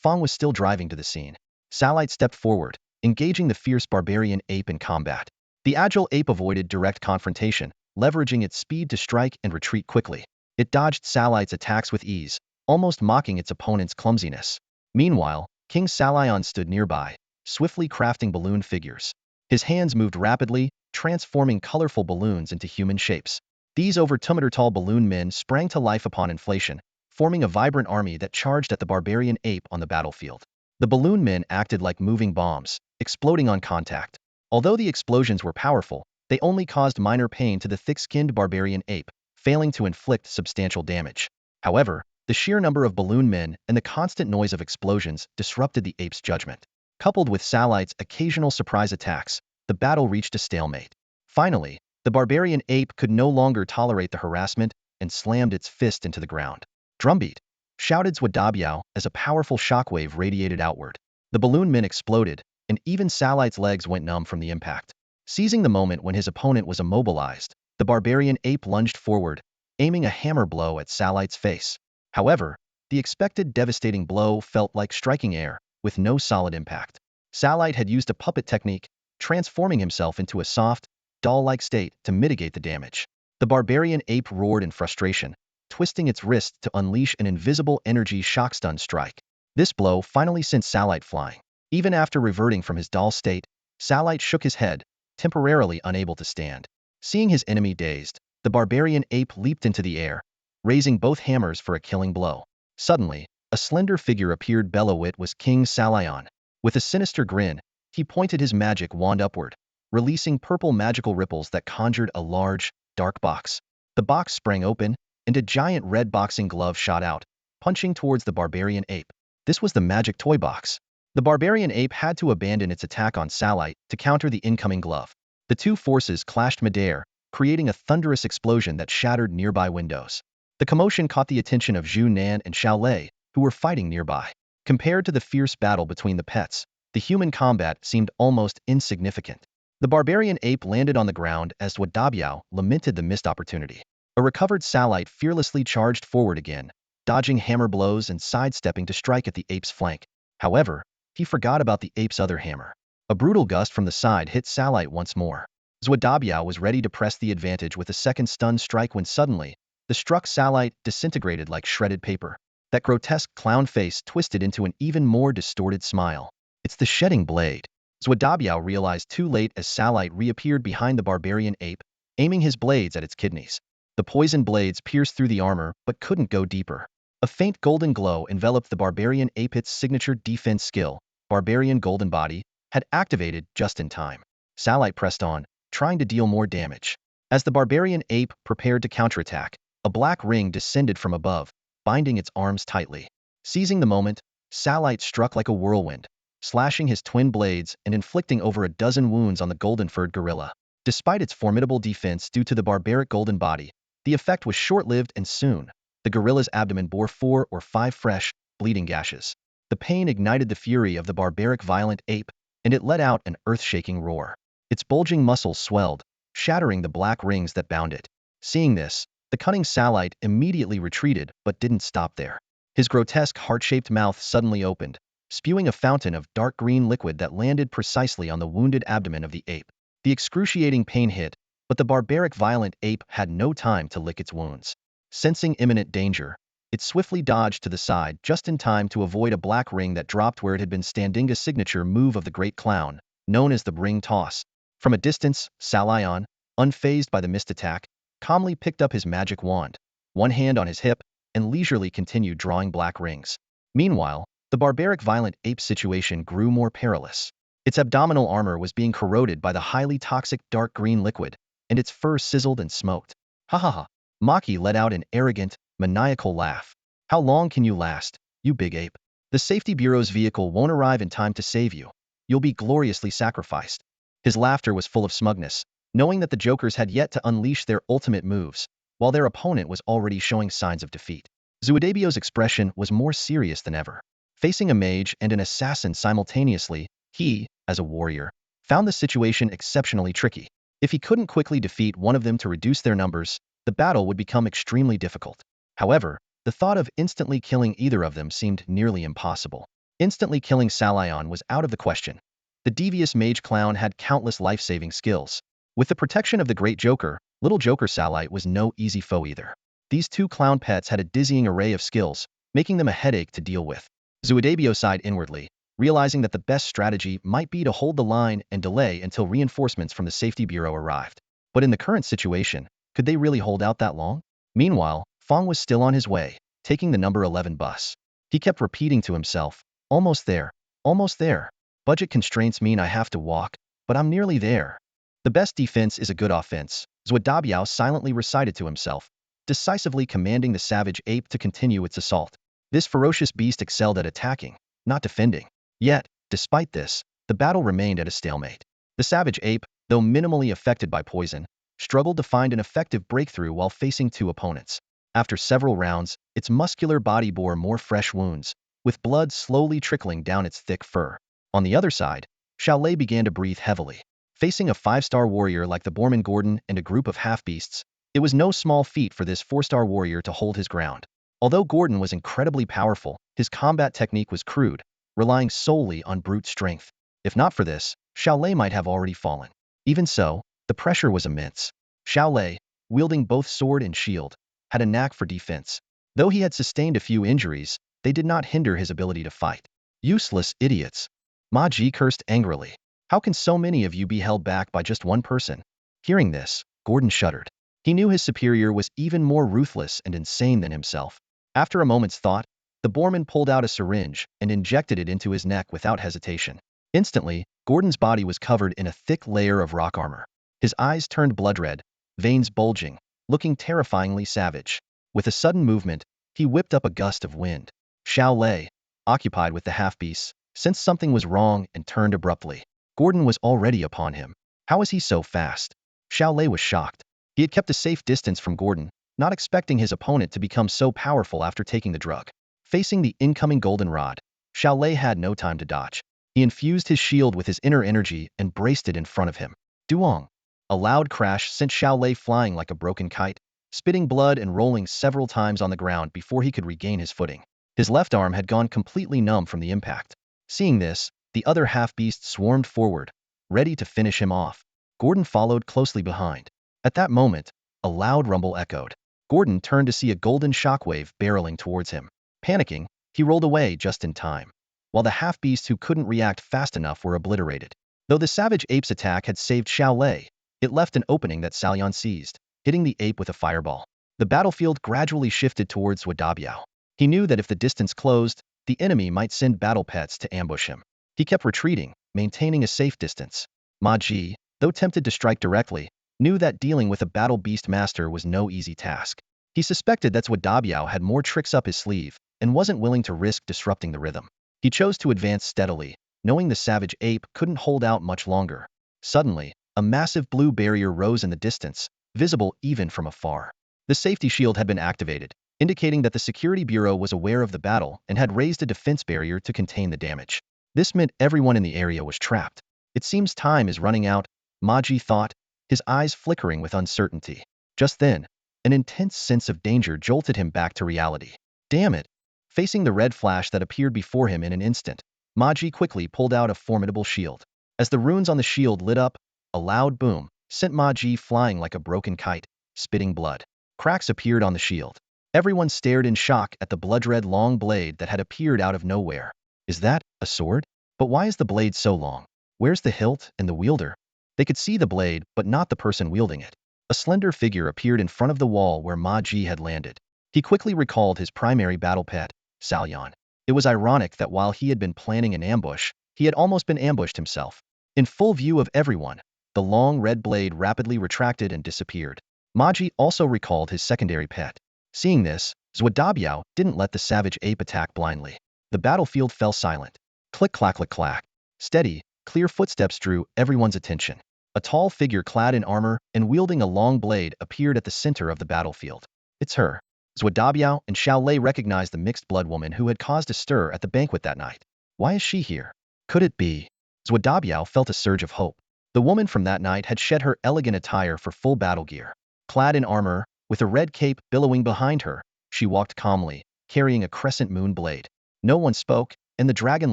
Fang was still driving to the scene. Salite stepped forward, engaging the fierce barbarian ape in combat. The agile ape avoided direct confrontation, leveraging its speed to strike and retreat quickly. It dodged Salite's attacks with ease, almost mocking its opponent's clumsiness. Meanwhile, King Salion stood nearby, swiftly crafting balloon figures. His hands moved rapidly, transforming colorful balloons into human shapes. These over 2-meter-tall balloon men sprang to life upon inflation, forming a vibrant army that charged at the barbarian ape on the battlefield. The balloon men acted like moving bombs, exploding on contact. Although the explosions were powerful, they only caused minor pain to the thick-skinned barbarian ape, failing to inflict substantial damage. However, the sheer number of balloon men and the constant noise of explosions disrupted the ape's judgment. Coupled with Salite's occasional surprise attacks, the battle reached a stalemate. Finally, the barbarian ape could no longer tolerate the harassment and slammed its fist into the ground. "Drumbeat!" shouted Zhuodabiao as a powerful shockwave radiated outward. The balloon men exploded, and even Salite's legs went numb from the impact. Seizing the moment when his opponent was immobilized, the barbarian ape lunged forward, aiming a hammer blow at Salite's face. However, the expected devastating blow felt like striking air, with no solid impact. Salite had used a puppet technique, transforming himself into a soft, doll-like state to mitigate the damage. The barbarian ape roared in frustration, twisting its wrist to unleash an invisible energy shock-stun strike. This blow finally sent Salite flying. Even after reverting from his doll state, Salite shook his head, temporarily unable to stand. Seeing his enemy dazed, the barbarian ape leaped into the air, raising both hammers for a killing blow. Suddenly, a slender figure appeared. It was King Salion. With a sinister grin, he pointed his magic wand upward, releasing purple magical ripples that conjured a large, dark box. The box sprang open, and a giant red boxing glove shot out, punching towards the barbarian ape. This was the magic toy box. The barbarian ape had to abandon its attack on Salite to counter the incoming glove. The two forces clashed midair, creating a thunderous explosion that shattered nearby windows. The commotion caught the attention of Zhu Nan and Xiao Lei, who were fighting nearby. Compared to the fierce battle between the pets, the human combat seemed almost insignificant. The barbarian ape landed on the ground as Wadabiao lamented the missed opportunity. A recovered Salite fearlessly charged forward again, dodging hammer blows and sidestepping to strike at the ape's flank. However, he forgot about the ape's other hammer. A brutal gust from the side hit Salite once more. Zhuadabiao was ready to press the advantage with a second stun strike when suddenly, the struck Salite disintegrated like shredded paper. That grotesque clown face twisted into an even more distorted smile. It's the shedding blade. Zhuadabiao realized too late as Salite reappeared behind the barbarian ape, aiming his blades at its kidneys. The poison blades pierced through the armor but couldn't go deeper. A faint golden glow enveloped the barbarian ape. Its signature defense skill, Barbarian Golden Body, had activated just in time. Salite pressed on, trying to deal more damage. As the barbarian ape prepared to counterattack, a black ring descended from above, binding its arms tightly. Seizing the moment, Salite struck like a whirlwind, slashing his twin blades and inflicting over a dozen wounds on the golden-furred gorilla. Despite its formidable defense due to the barbaric golden body, the effect was short-lived and soon, the gorilla's abdomen bore 4 or 5 fresh, bleeding gashes. The pain ignited the fury of the barbaric violent ape, and it let out an earth-shaking roar. Its bulging muscles swelled, shattering the black rings that bound it. Seeing this, the cunning Salite immediately retreated but didn't stop there. His grotesque heart-shaped mouth suddenly opened, spewing a fountain of dark green liquid that landed precisely on the wounded abdomen of the ape. The excruciating pain hit, but the barbaric violent ape had no time to lick its wounds. Sensing imminent danger, it swiftly dodged to the side just in time to avoid a black ring that dropped where it had been standing, a signature move of the great clown, known as the ring toss. From a distance, Salion, unfazed by the missed attack, calmly picked up his magic wand, one hand on his hip, and leisurely continued drawing black rings. Meanwhile, the barbaric violent ape's situation grew more perilous. Its abdominal armor was being corroded by the highly toxic dark green liquid, and its fur sizzled and smoked. Ha ha ha! Maki let out an arrogant, maniacal laugh. How long can you last, you big ape? The Safety Bureau's vehicle won't arrive in time to save you. You'll be gloriously sacrificed. His laughter was full of smugness, knowing that the Jokers had yet to unleash their ultimate moves, while their opponent was already showing signs of defeat. Zhuadabio's expression was more serious than ever. Facing a mage and an assassin simultaneously, he, as a warrior, found the situation exceptionally tricky. If he couldn't quickly defeat one of them to reduce their numbers, the battle would become extremely difficult. However, the thought of instantly killing either of them seemed nearly impossible. Instantly killing Salion was out of the question. The devious mage clown had countless life-saving skills. With the protection of the great Joker, little Joker Salite was no easy foe either. These two clown pets had a dizzying array of skills, making them a headache to deal with. Zhuadabio sighed inwardly, realizing that the best strategy might be to hold the line and delay until reinforcements from the Safety Bureau arrived. But in the current situation, could they really hold out that long? Meanwhile, Fang was still on his way, taking the number 11 bus. He kept repeating to himself, almost there, almost there. Budget constraints mean I have to walk, but I'm nearly there. The best defense is a good offense, Zhuadabiao silently recited to himself, decisively commanding the savage ape to continue its assault. This ferocious beast excelled at attacking, not defending. Yet, despite this, the battle remained at a stalemate. The savage ape, though minimally affected by poison, struggled to find an effective breakthrough while facing two opponents. After several rounds, its muscular body bore more fresh wounds, with blood slowly trickling down its thick fur. On the other side, Lei began to breathe heavily. Facing a 5-star warrior like the Borman Gordon and a group of half-beasts, it was no small feat for this 4-star warrior to hold his ground. Although Gordon was incredibly powerful, his combat technique was crude, relying solely on brute strength. If not for this, Lei might have already fallen. Even so, the pressure was immense. Lei, wielding both sword and shield, had a knack for defense. Though he had sustained a few injuries, they did not hinder his ability to fight. Useless idiots. Ma Ji cursed angrily. How can so many of you be held back by just one person? Hearing this, Gordon shuddered. He knew his superior was even more ruthless and insane than himself. After a moment's thought, the Borman pulled out a syringe and injected it into his neck without hesitation. Instantly, Gordon's body was covered in a thick layer of rock armor. His eyes turned blood red, veins bulging, looking terrifyingly savage. With a sudden movement, he whipped up a gust of wind. Lei, occupied with the half-beasts, sensed something was wrong and turned abruptly. Gordon was already upon him. How was he so fast? Lei was shocked. He had kept a safe distance from Gordon, not expecting his opponent to become so powerful after taking the drug. Facing the incoming goldenrod, Lei had no time to dodge. He infused his shield with his inner energy and braced it in front of him. Duong! A loud crash sent Lei flying like a broken kite, spitting blood and rolling several times on the ground before he could regain his footing. His left arm had gone completely numb from the impact. Seeing this, the other half-beast swarmed forward, ready to finish him off. Gordon followed closely behind. At that moment, a loud rumble echoed. Gordon turned to see a golden shockwave barreling towards him. Panicking, he rolled away just in time, while the half-beasts who couldn't react fast enough were obliterated. Though the savage ape's attack had saved Lei, it left an opening that Salyan seized, hitting the ape with a fireball. The battlefield gradually shifted towards Wadabiao. He knew that if the distance closed, the enemy might send battle pets to ambush him. He kept retreating, maintaining a safe distance. Ma Ji, though tempted to strike directly, knew that dealing with a battle beast master was no easy task. He suspected that Wadabiao had more tricks up his sleeve and wasn't willing to risk disrupting the rhythm. He chose to advance steadily, knowing the savage ape couldn't hold out much longer. Suddenly, a massive blue barrier rose in the distance, visible even from afar. The safety shield had been activated, indicating that the Security Bureau was aware of the battle and had raised a defense barrier to contain the damage. This meant everyone in the area was trapped. It seems time is running out, Ma Ji thought, his eyes flickering with uncertainty. Just then, an intense sense of danger jolted him back to reality. Damn it! Facing the red flash that appeared before him in an instant, Ma Ji quickly pulled out a formidable shield. As the runes on the shield lit up, a loud boom sent Ma Ji flying like a broken kite, spitting blood. Cracks appeared on the shield. Everyone stared in shock at the blood-red long blade that had appeared out of nowhere. Is that a sword? But why is the blade so long? Where's the hilt and the wielder? They could see the blade, but not the person wielding it. A slender figure appeared in front of the wall where Ma Ji had landed. He quickly recalled his primary battle pet, Salyan. It was ironic that while he had been planning an ambush, he had almost been ambushed himself. In full view of everyone, the long red blade rapidly retracted and disappeared. Ma Ji also recalled his secondary pet. Seeing this, Wadabiao didn't let the savage ape attack blindly. The battlefield fell silent. Click clack click clack. Steady, clear footsteps drew everyone's attention. A tall figure clad in armor and wielding a long blade appeared at the center of the battlefield. It's her. Wadabiao and Lei recognized the mixed-blood woman who had caused a stir at the banquet that night. Why is she here? Could it be? Wadabiao felt a surge of hope. The woman from that night had shed her elegant attire for full battle gear. Clad in armor, with a red cape billowing behind her, she walked calmly, carrying a crescent moon blade. No one spoke, and the dragon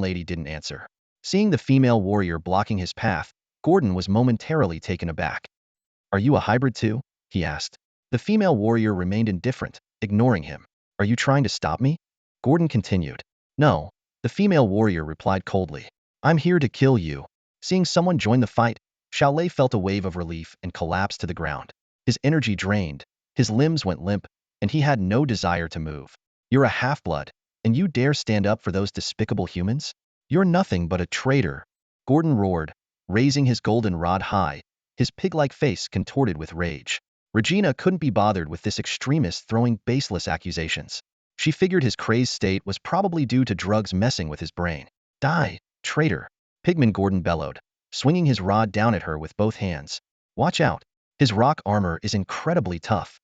lady didn't answer. Seeing the female warrior blocking his path, Gordon was momentarily taken aback. Are you a hybrid too? He asked. The female warrior remained indifferent, ignoring him. Are you trying to stop me? Gordon continued. No, the female warrior replied coldly. I'm here to kill you. Seeing someone join the fight, Lei felt a wave of relief and collapsed to the ground. His energy drained, his limbs went limp, and he had no desire to move. You're a half-blood, and you dare stand up for those despicable humans? You're nothing but a traitor, Gordon roared, raising his golden rod high, his pig-like face contorted with rage. Regina couldn't be bothered with this extremist throwing baseless accusations. She figured his crazed state was probably due to drugs messing with his brain. Die, traitor, Pigman Gordon bellowed, swinging his rod down at her with both hands. Watch out. His rock armor is incredibly tough.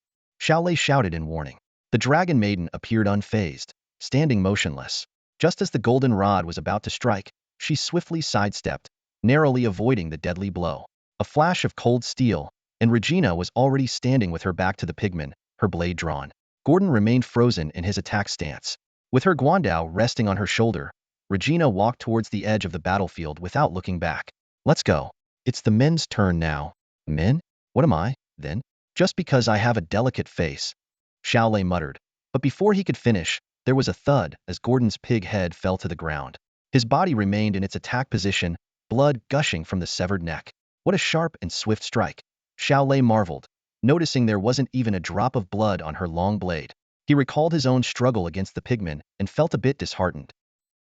Lei shouted in warning. The dragon maiden appeared unfazed, standing motionless. Just as the golden rod was about to strike, she swiftly sidestepped, narrowly avoiding the deadly blow. A flash of cold steel, and Regina was already standing with her back to the pigman, her blade drawn. Gordon remained frozen in his attack stance. With her guandao resting on her shoulder, Regina walked towards the edge of the battlefield without looking back. Let's go. It's the men's turn now. Men? What am I, then? Just because I have a delicate face, Xiaolei muttered. But before he could finish, there was a thud as Gordon's pig head fell to the ground. His body remained in its attack position, blood gushing from the severed neck. What a sharp and swift strike. Xiaolei marveled, noticing there wasn't even a drop of blood on her long blade. He recalled his own struggle against the pigmen and felt a bit disheartened.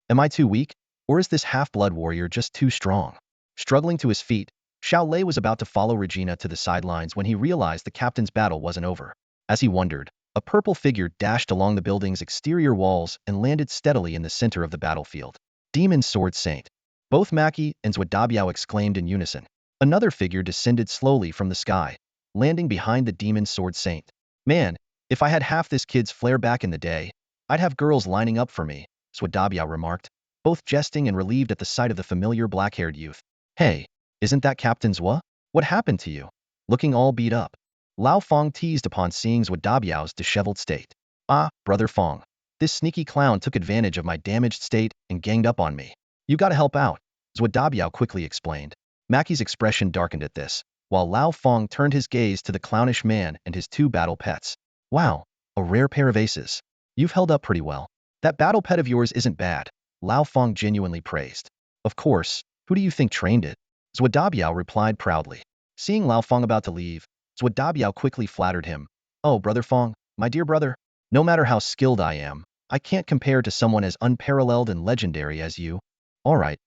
Am I too weak? Or is this half-blood warrior just too strong? Struggling to his feet, Xiaolei was about to follow Regina to the sidelines when he realized the captain's battle wasn't over. As he wondered, a purple figure dashed along the building's exterior walls and landed steadily in the center of the battlefield. Demon Sword Saint. Both Maki and Zhuodabiao exclaimed in unison. Another figure descended slowly from the sky, landing behind the Demon Sword Saint. Man, if I had half this kid's flair back in the day, I'd have girls lining up for me, Zhuodabiao remarked, both jesting and relieved at the sight of the familiar black-haired youth. Hey, isn't that Captain Zhua? What happened to you? Looking all beat up. Lao Fang teased upon seeing Zhuodabiao's disheveled state. Ah, Brother Fang. This sneaky clown took advantage of my damaged state and ganged up on me. You gotta help out, Zhuodabiao quickly explained. Maki's expression darkened at this, while Lao Fang turned his gaze to the clownish man and his two battle pets. Wow, a rare pair of aces. You've held up pretty well. That battle pet of yours isn't bad, Lao Fang genuinely praised. Of course, who do you think trained it? Zhuodabiao replied proudly. Seeing Lao Fang about to leave, Zhuodabiao quickly flattered him. Oh, Brother Fang, my dear brother, no matter how skilled I am, I can't compare to someone as unparalleled and legendary as you. All right,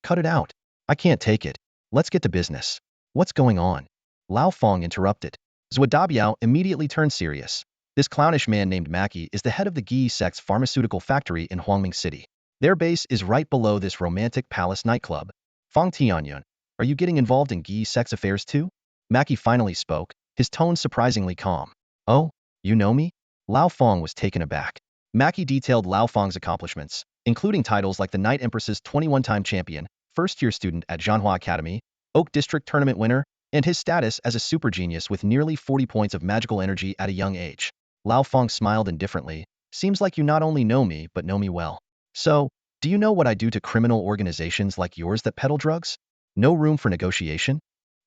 cut it out. I can't take it. Let's get to business. What's going on? Lao Fang interrupted. Zhuodabiao immediately turned serious. This clownish man named Maki is the head of the Gi sect's pharmaceutical factory in Huangming City. Their base is right below this romantic palace nightclub. Fang Tianyun, are you getting involved in Gi sect's affairs too? Maki finally spoke, his tone surprisingly calm. Oh, you know me? Lao Fang was taken aback. Maki detailed Lao Fang's accomplishments, including titles like the Night Empress's 21-time champion, first-year student at Zhanhua Academy, Oak District tournament winner, and his status as a super genius with nearly 40 points of magical energy at a young age. Lao Fang smiled indifferently. Seems like you not only know me, but know me well. So, do you know what I do to criminal organizations like yours that peddle drugs? No room for negotiation?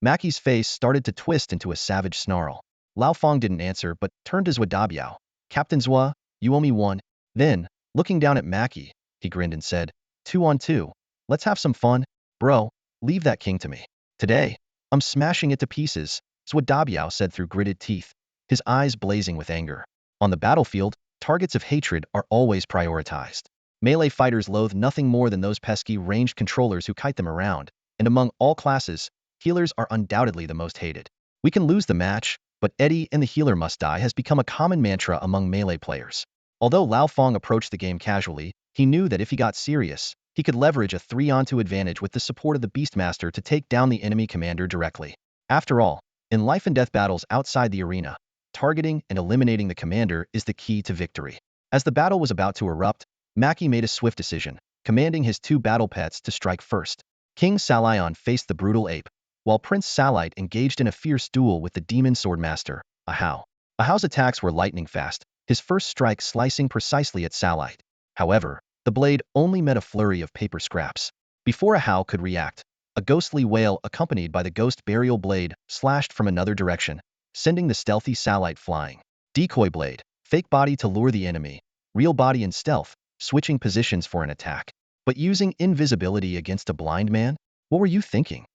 Maki's face started to twist into a savage snarl. Lao Fang didn't answer but turned to Zhuodabiao. Captain Zhua, you owe me one. Then, looking down at Maki, he grinned and said, 2 on 2. Let's have some fun. Bro, leave that king to me. Today, I'm smashing it to pieces, Zhuodabiao said through gritted teeth, his eyes blazing with anger. On the battlefield, targets of hatred are always prioritized. Melee fighters loathe nothing more than those pesky ranged controllers who kite them around, and among all classes, healers are undoubtedly the most hated. We can lose the match, but Eddie and the healer must die has become a common mantra among melee players. Although Lao Fang approached the game casually, he knew that if he got serious, he could leverage a 3-on-2 advantage with the support of the Beastmaster to take down the enemy commander directly. After all, in life-and-death battles outside the arena, targeting and eliminating the commander is the key to victory. As the battle was about to erupt, Maki made a swift decision, commanding his two battle pets to strike first. King Salion faced the brutal ape, while Prince Salite engaged in a fierce duel with the demon swordmaster, Ahau. Ahau's attacks were lightning fast, his first strike slicing precisely at Salite. However, the blade only met a flurry of paper scraps. Before Ahau could react, a ghostly wail accompanied by the ghost burial blade slashed from another direction, sending the stealthy Salite flying. Decoy blade, fake body to lure the enemy, real body in stealth, switching positions for an attack. But using invisibility against a blind man? What were you thinking?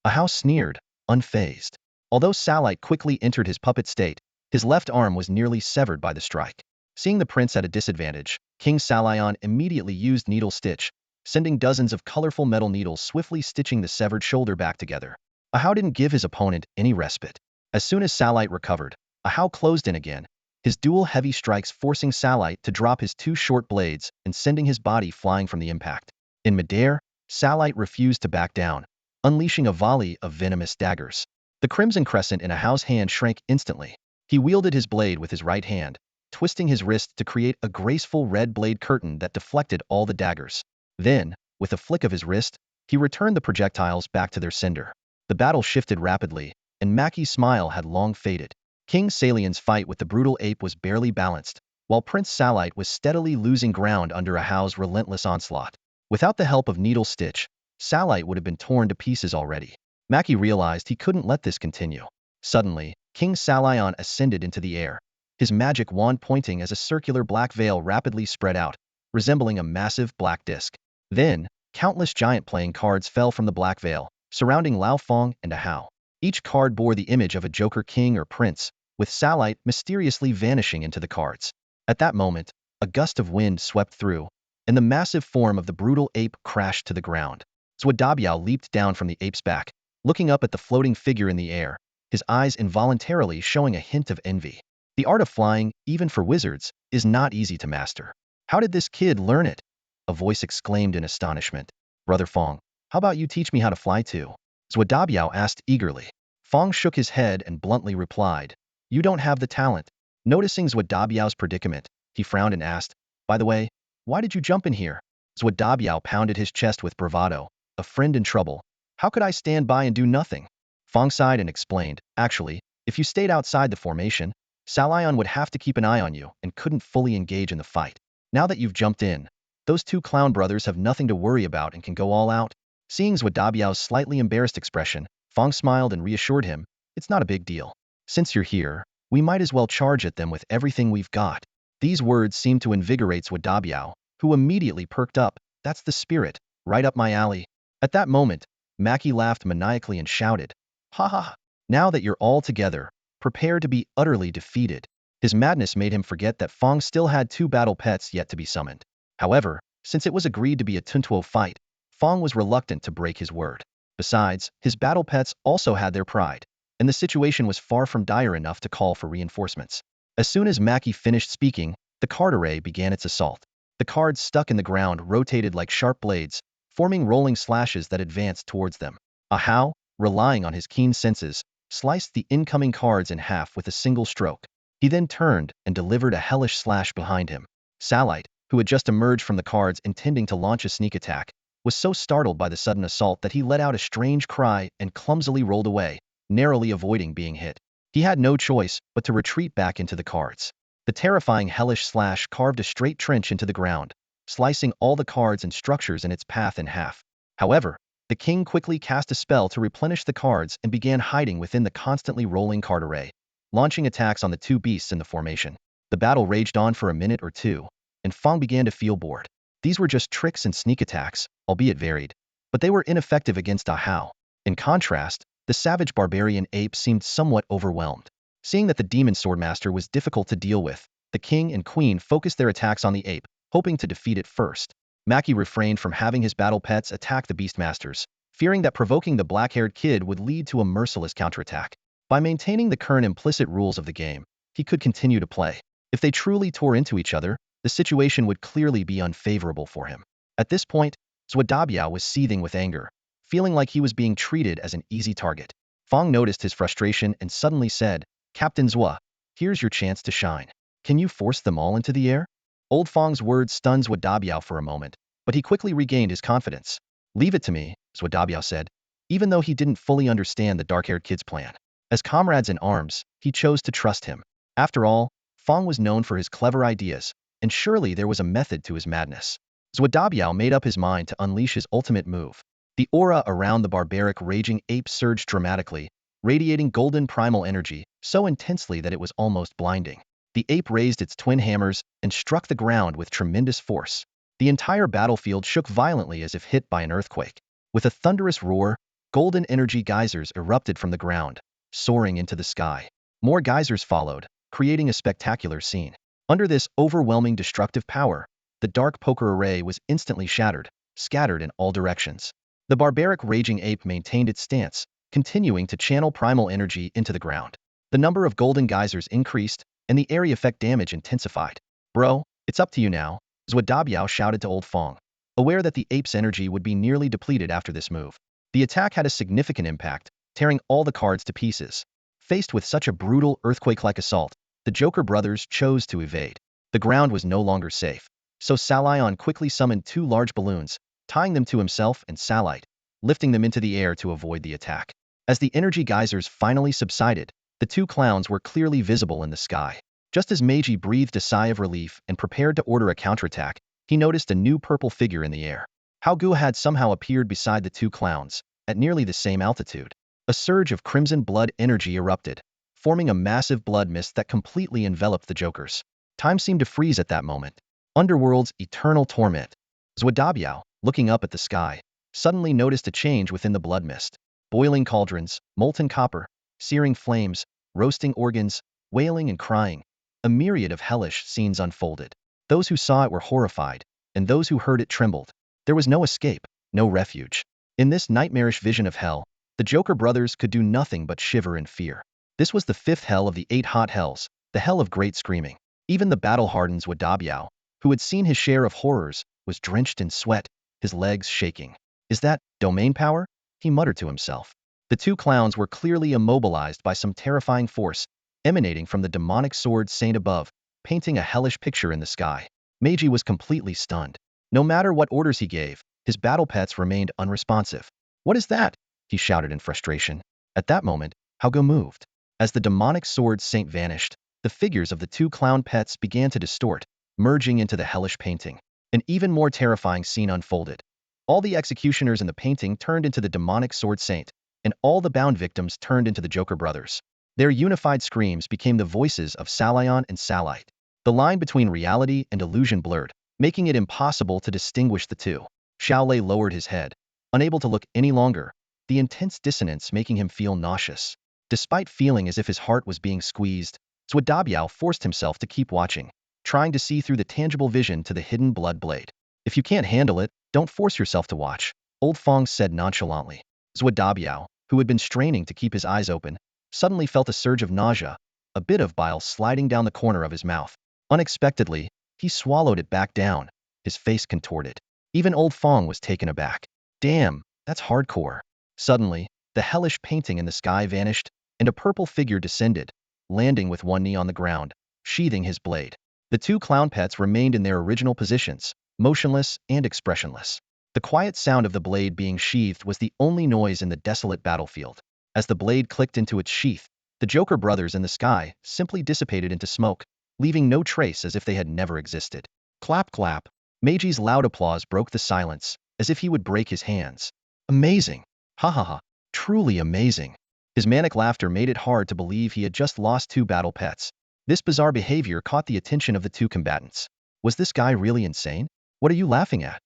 Ahau sneered, unfazed. Although Salite quickly entered his puppet state, his left arm was nearly severed by the strike. Seeing the prince at a disadvantage, King Salion immediately used needle stitch, sending dozens of colorful metal needles swiftly stitching the severed shoulder back together. Ahau didn't give his opponent any respite. As soon as Salite recovered, Ahau closed in again, his dual heavy strikes forcing Salite to drop his two short blades and sending his body flying from the impact. In midair, Salite refused to back down, unleashing a volley of venomous daggers. The crimson crescent in Ahau's hand shrank instantly. He wielded his blade with his right hand, twisting his wrist to create a graceful red blade curtain that deflected all the daggers. Then, with a flick of his wrist, He returned the projectiles back to their sender. The battle shifted rapidly, and Mackie's smile had long faded. King Salian's fight with the brutal ape was barely balanced, while Prince Salite was steadily losing ground under Ahau's relentless onslaught. Without the help of Needle Stitch, Salite would have been torn to pieces already. Mackie realized he couldn't let this continue. Suddenly, King Salion ascended into the air, his magic wand pointing as a circular black veil rapidly spread out, resembling a massive black disc. Then, countless giant playing cards fell from the black veil, surrounding Lao Fong and Ahau. Each card bore the image of a Joker king or prince, with Salite mysteriously vanishing into the cards. At that moment, a gust of wind swept through, and the massive form of the brutal ape crashed to the ground. Zhuadabiao leaped down from the ape's back, looking up at the floating figure in the air, his eyes involuntarily showing a hint of envy. The art of flying, even for wizards, is not easy to master. How did this kid learn it? A voice exclaimed in astonishment. Brother Fong, how about you teach me how to fly too? Zhuadabiao asked eagerly. Fong shook his head and bluntly replied, you don't have the talent. Noticing Zhuadabiao's predicament, he frowned and asked, by the way, why did you jump in here? Zhuadabiao pounded his chest with bravado, a friend in trouble. How could I stand by and do nothing? Fong sighed and explained, actually, if you stayed outside the formation, Salion would have to keep an eye on you and couldn't fully engage in the fight. Now that you've jumped in, those two clown brothers have nothing to worry about and can go all out. Seeing Zhuadabiao's slightly embarrassed expression, Fong smiled and reassured him, it's not a big deal. Since you're here, we might as well charge at them with everything we've got. These words seemed to invigorate Zhuadabiao, who immediately perked up. That's the spirit, right up my alley. At that moment, Mackie laughed maniacally and shouted, ha ha, now that you're all together, prepare to be utterly defeated. His madness made him forget that Fong still had two battle pets yet to be summoned. However, since it was agreed to be a Tuntuo fight, Fong was reluctant to break his word. Besides, his battle pets also had their pride, and the situation was far from dire enough to call for reinforcements. As soon as Mackie finished speaking, the card array began its assault. The cards stuck in the ground rotated like sharp blades, forming rolling slashes that advanced towards them. Ahau, relying on his keen senses, sliced the incoming cards in half with a single stroke. He then turned and delivered a hellish slash behind him. Salite, who had just emerged from the cards intending to launch a sneak attack, was so startled by the sudden assault that he let out a strange cry and clumsily rolled away, narrowly avoiding being hit. He had no choice but to retreat back into the cards. The terrifying hellish slash carved a straight trench into the ground, slicing all the cards and structures in its path in half. However, the king quickly cast a spell to replenish the cards and began hiding within the constantly rolling card array, launching attacks on the two beasts in the formation. The battle raged on for a minute or two, and Fong began to feel bored. These were just tricks and sneak attacks, albeit varied, but they were ineffective against Ahau. In contrast, the savage barbarian ape seemed somewhat overwhelmed. Seeing that the demon swordmaster was difficult to deal with, the king and queen focused their attacks on the ape, hoping to defeat it first. Mackie refrained from having his battle pets attack the beastmasters, fearing that provoking the black-haired kid would lead to a merciless counterattack. By maintaining the current implicit rules of the game, he could continue to play. If they truly tore into each other, the situation would clearly be unfavorable for him. At this point, Zhuadabiao was seething with anger, feeling like he was being treated as an easy target. Fong noticed his frustration and suddenly said, Captain Zhua, here's your chance to shine. Can you force them all into the air? Old Fong's words stunned Zhuadabiao for a moment, but he quickly regained his confidence. Leave it to me, Zhuadabiao said, even though he didn't fully understand the dark-haired kid's plan. As comrades in arms, he chose to trust him. After all, Fong was known for his clever ideas, and surely there was a method to his madness. Zhuadabiao made up his mind to unleash his ultimate move. The aura around the barbaric raging ape surged dramatically, radiating golden primal energy so intensely that it was almost blinding. The ape raised its twin hammers and struck the ground with tremendous force. The entire battlefield shook violently as if hit by an earthquake. With a thunderous roar, golden energy geysers erupted from the ground, soaring into the sky. More geysers followed, creating a spectacular scene. Under this overwhelming destructive power, the dark poker array was instantly shattered, scattered in all directions. The barbaric raging ape maintained its stance, continuing to channel primal energy into the ground. The number of golden geysers increased, and the area effect damage intensified. Bro, it's up to you now, Zhuadabiao shouted to Old Fong, aware that the ape's energy would be nearly depleted after this move. The attack had a significant impact, tearing all the cards to pieces. Faced with such a brutal earthquake-like assault, the Joker brothers chose to evade. The ground was no longer safe, so Salion quickly summoned two large balloons, tying them to himself and Salite, lifting them into the air to avoid the attack. As the energy geysers finally subsided, the two clowns were clearly visible in the sky. Just as Meiji breathed a sigh of relief and prepared to order a counterattack, he noticed a new purple figure in the air. Hao had somehow appeared beside the two clowns, at nearly the same altitude. A surge of crimson blood energy erupted, forming a massive blood mist that completely enveloped the Jokers. Time seemed to freeze at that moment. Underworld's eternal torment. Zhuo, looking up at the sky, suddenly noticed a change within the blood mist. Boiling cauldrons, molten copper, searing flames, roasting organs, wailing and crying. A myriad of hellish scenes unfolded. Those who saw it were horrified, and those who heard it trembled. There was no escape, no refuge. In this nightmarish vision of hell, the Joker brothers could do nothing but shiver in fear. This was the fifth hell of the 8 hot hells, the hell of great screaming. Even the battle-hardened Zhuo, who had seen his share of horrors, was drenched in sweat, his legs shaking. Is that domain power? He muttered to himself. The two clowns were clearly immobilized by some terrifying force, emanating from the demonic sword saint above, painting a hellish picture in the sky. Meiji was completely stunned. No matter what orders he gave, his battle pets remained unresponsive. What is that? He shouted in frustration. At that moment, Hao moved. As the demonic sword saint vanished, the figures of the two clown pets began to distort, merging into the hellish painting. An even more terrifying scene unfolded. All the executioners in the painting turned into the demonic sword saint, and all the bound victims turned into the Joker brothers. Their unified screams became the voices of Salion and Salite. The line between reality and illusion blurred, making it impossible to distinguish the two. Xiaolei lowered his head, unable to look any longer, the intense dissonance making him feel nauseous. Despite feeling as if his heart was being squeezed, Zhuo forced himself to keep watching, trying to see through the tangible vision to the hidden blood blade. If you can't handle it, don't force yourself to watch, Old Fang said nonchalantly. Zhuo, who had been straining to keep his eyes open, suddenly felt a surge of nausea, a bit of bile sliding down the corner of his mouth. Unexpectedly, he swallowed it back down, his face contorted. Even Old Fang was taken aback. Damn, that's hardcore. Suddenly, the hellish painting in the sky vanished, and a purple figure descended, landing with one knee on the ground, sheathing his blade. The two clown pets remained in their original positions, motionless and expressionless. The quiet sound of the blade being sheathed was the only noise in the desolate battlefield. As the blade clicked into its sheath, the Joker brothers in the sky simply dissipated into smoke, leaving no trace as if they had never existed. Clap clap. Meiji's loud applause broke the silence, as if he would break his hands. Amazing. Ha ha ha. Truly amazing. His manic laughter made it hard to believe he had just lost two battle pets. This bizarre behavior caught the attention of the two combatants. Was this guy really insane? What are you laughing at?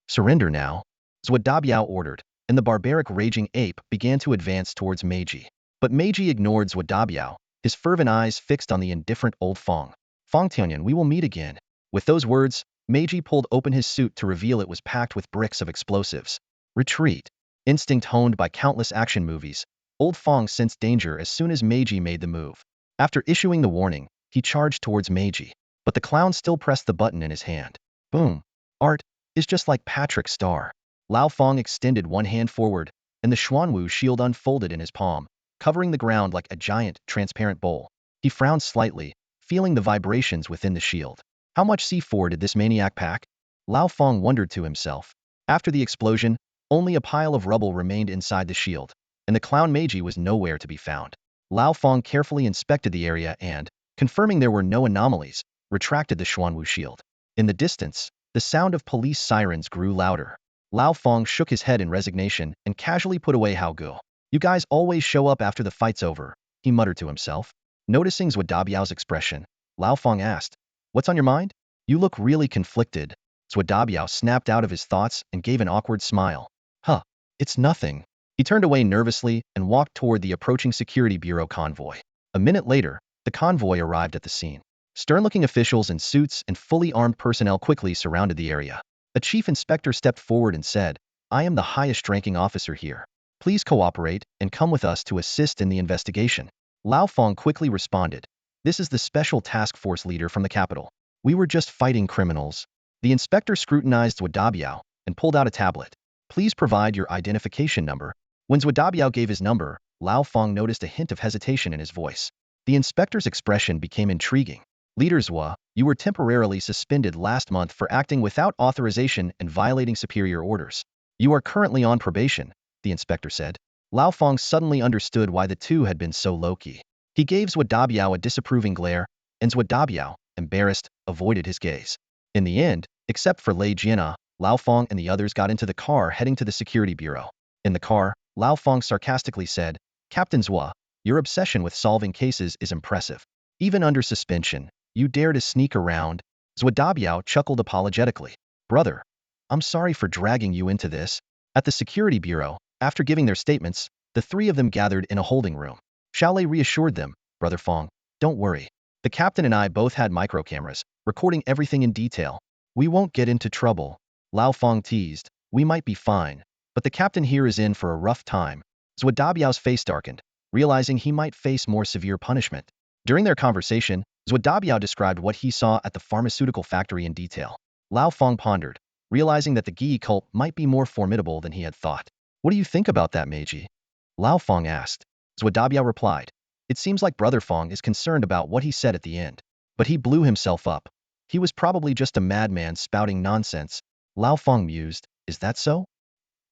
Surrender now. Zhuo ordered, and the barbaric raging ape began to advance towards Meiji. But Meiji ignored Zhuo, his fervent eyes fixed on the indifferent Old Fang. Fang Tianyun, we will meet again. With those words, Meiji pulled open his suit to reveal it was packed with bricks of explosives. Retreat. Instinct honed by countless action movies, Old Fang sensed danger as soon as Meiji made the move. After issuing the warning, he charged towards Meiji, but the clown still pressed the button in his hand. Boom. Art is just like Patrick Star. Lao Fang extended one hand forward, and the Xuanwu shield unfolded in his palm, covering the ground like a giant, transparent bowl. He frowned slightly, feeling the vibrations within the shield. How much C4 did this maniac pack? Lao Fang wondered to himself. After the explosion, only a pile of rubble remained inside the shield, and the clown Meiji was nowhere to be found. Lao Fang carefully inspected the area and, confirming there were no anomalies, retracted the Xuanwu shield. In the distance, the sound of police sirens grew louder. Lao Fang shook his head in resignation and casually put away Hao Gu. You guys always show up after the fight's over, he muttered to himself. Noticing Zhuo expression, Lao Fang asked, What's on your mind? You look really conflicted. Zhuo snapped out of his thoughts and gave an awkward smile. Huh, it's nothing. He turned away nervously and walked toward the approaching security bureau convoy. A minute later, the convoy arrived at the scene. Stern-looking officials in suits and fully armed personnel quickly surrounded the area. A chief inspector stepped forward and said, I am the highest-ranking officer here. Please cooperate and come with us to assist in the investigation. Lao Fang quickly responded, This is the special task force leader from the capital. We were just fighting criminals. The inspector scrutinized Zhuo and pulled out a tablet. Please provide your identification number. When Zhuo gave his number, Lao Fang noticed a hint of hesitation in his voice. The inspector's expression became intriguing. Leader Zhuo, you were temporarily suspended last month for acting without authorization and violating superior orders. You are currently on probation, the inspector said. Lao Fong suddenly understood why the two had been so low-key. He gave Zhuo a disapproving glare, and Zhuo, embarrassed, avoided his gaze. In the end, except for Lei Jiana, Lao Fong and the others got into the car heading to the security bureau. In the car, Lao Fong sarcastically said, Captain Zhuo, your obsession with solving cases is impressive. Even under suspension, you dare to sneak around. Zhuo chuckled apologetically. Brother, I'm sorry for dragging you into this. At the security bureau, after giving their statements, the three of them gathered in a holding room. Xiaolei reassured them, Brother Fong, don't worry. The captain and I both had micro cameras, recording everything in detail. We won't get into trouble. Lao Fong teased, we might be fine, but the captain here is in for a rough time. Zhuo face darkened, realizing he might face more severe punishment. During their conversation, Zhuo described what he saw at the pharmaceutical factory in detail. Lao Fong pondered, realizing that the Gi cult might be more formidable than he had thought. What do you think about that, Meiji? Lao Fong asked. Zhuo replied, it seems like Brother Fong is concerned about what he said at the end. But he blew himself up. He was probably just a madman spouting nonsense. Lao Fong mused, is that so?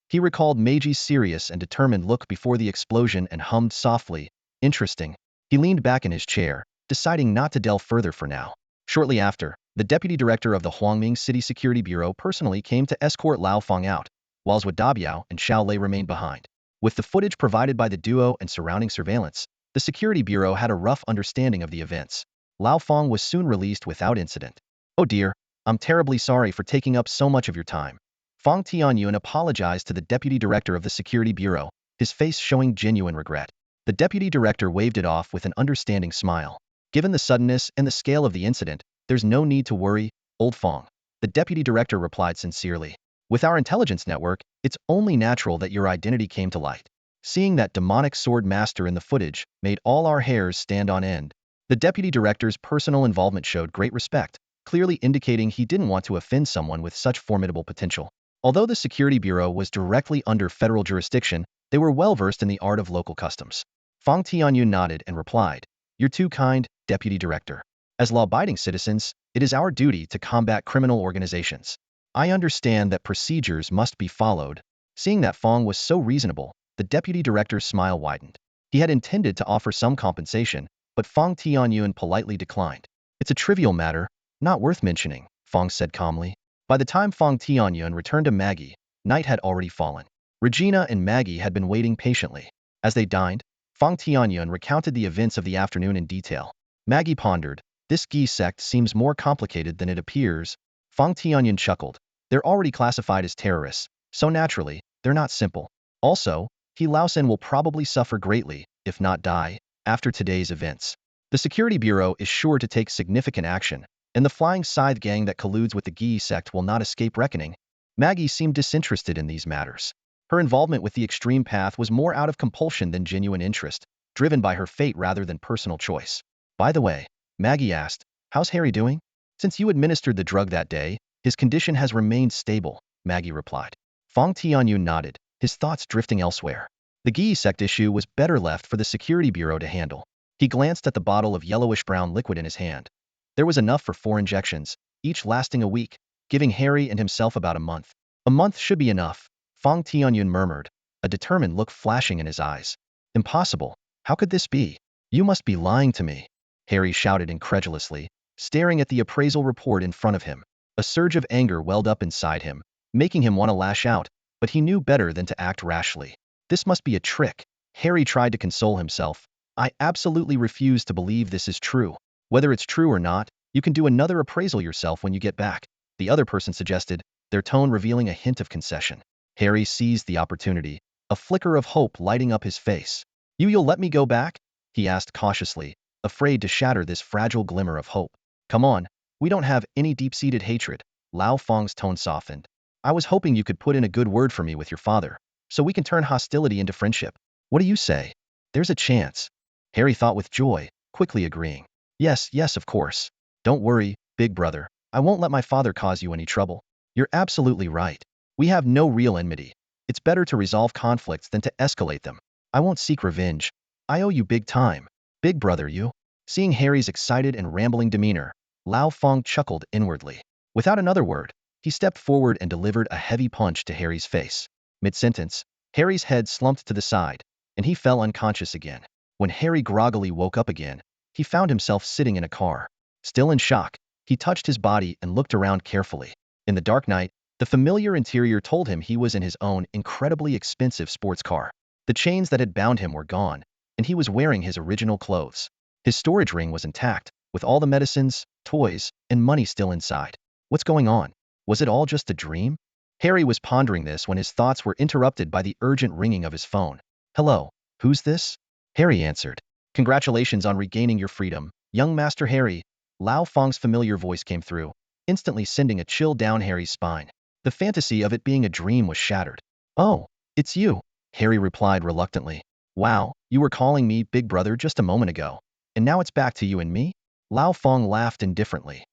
He recalled Meiji's serious and determined look before the explosion and hummed softly, interesting. He leaned back in his chair, deciding not to delve further for now. Shortly after, the deputy director of the Huangming City Security Bureau personally came to escort Lao Fong out, while Zhuo and Xiaolei remained behind. With the footage provided by the duo and surrounding surveillance, the Security Bureau had a rough understanding of the events. Lao Fong was soon released without incident. Oh dear, I'm terribly sorry for taking up so much of your time. Fang Tianyun apologized to the deputy director of the Security Bureau, his face showing genuine regret. The deputy director waved it off with an understanding smile. Given the suddenness and the scale of the incident, there's no need to worry, old Fong. The deputy director replied sincerely. With our intelligence network, it's only natural that your identity came to light. Seeing that demonic sword master in the footage made all our hairs stand on end. The deputy director's personal involvement showed great respect, clearly indicating he didn't want to offend someone with such formidable potential. Although the Security Bureau was directly under federal jurisdiction, they were well versed in the art of local customs. Fang Tianyun nodded and replied, you're too kind, Deputy Director. As law-abiding citizens, it is our duty to combat criminal organizations. I understand that procedures must be followed. Seeing that Fong was so reasonable, the Deputy Director's smile widened. He had intended to offer some compensation, but Fang Tianyun politely declined. It's a trivial matter, not worth mentioning, Fong said calmly. By the time Fang Tianyun returned to Maggie, night had already fallen. Regina and Maggie had been waiting patiently. As they dined, Fang Tianyun recounted the events of the afternoon in detail. Maggie pondered, this Gi sect seems more complicated than it appears. Fang Tianyun chuckled. They're already classified as terrorists, so naturally, they're not simple. Also, He Laosen will probably suffer greatly, if not die, after today's events. The Security Bureau is sure to take significant action, and the Flying Scythe gang that colludes with the Gi sect will not escape reckoning. Maggie seemed disinterested in these matters. Her involvement with the extreme path was more out of compulsion than genuine interest, driven by her fate rather than personal choice. By the way, Maggie asked, how's Harry doing? Since you administered the drug that day, his condition has remained stable, Maggie replied. Fang Tianyun nodded, his thoughts drifting elsewhere. The Gi sect issue was better left for the Security Bureau to handle. He glanced at the bottle of yellowish-brown liquid in his hand. There was enough for 4 injections, each lasting a week, giving Harry and himself about a month. A month should be enough, Fang Tianyun murmured, a determined look flashing in his eyes. Impossible. How could this be? You must be lying to me, Harry shouted incredulously, staring at the appraisal report in front of him. A surge of anger welled up inside him, making him want to lash out, but he knew better than to act rashly. This must be a trick. Harry tried to console himself. I absolutely refuse to believe this is true. Whether it's true or not, you can do another appraisal yourself when you get back, the other person suggested, their tone revealing a hint of concession. Harry seized the opportunity, a flicker of hope lighting up his face. You'll let me go back? He asked cautiously, afraid to shatter this fragile glimmer of hope. Come on, we don't have any deep-seated hatred. Lao Fong's tone softened. I was hoping you could put in a good word for me with your father, so we can turn hostility into friendship. What do you say? There's a chance. Harry thought with joy, quickly agreeing. Yes, of course. Don't worry, big brother. I won't let my father cause you any trouble. You're absolutely right. We have no real enmity. It's better to resolve conflicts than to escalate them. I won't seek revenge. I owe you big time. Big brother, you. Seeing Harry's excited and rambling demeanor, Lao Fong chuckled inwardly. Without another word, he stepped forward and delivered a heavy punch to Harry's face. Mid-sentence, Harry's head slumped to the side, and he fell unconscious again. When Harry groggily woke up again, he found himself sitting in a car. Still in shock, he touched his body and looked around carefully. In the dark night, the familiar interior told him he was in his own incredibly expensive sports car. The chains that had bound him were gone, and he was wearing his original clothes. His storage ring was intact, with all the medicines, toys, and money still inside. What's going on? Was it all just a dream? Harry was pondering this when his thoughts were interrupted by the urgent ringing of his phone. Hello, who's this? Harry answered. Congratulations on regaining your freedom, young Master Harry. Lao Fang's familiar voice came through, instantly sending a chill down Harry's spine. The fantasy of it being a dream was shattered. Oh, it's you, Harry replied reluctantly. Wow, you were calling me big brother just a moment ago, and now it's back to you and me? Lao Fang laughed indifferently.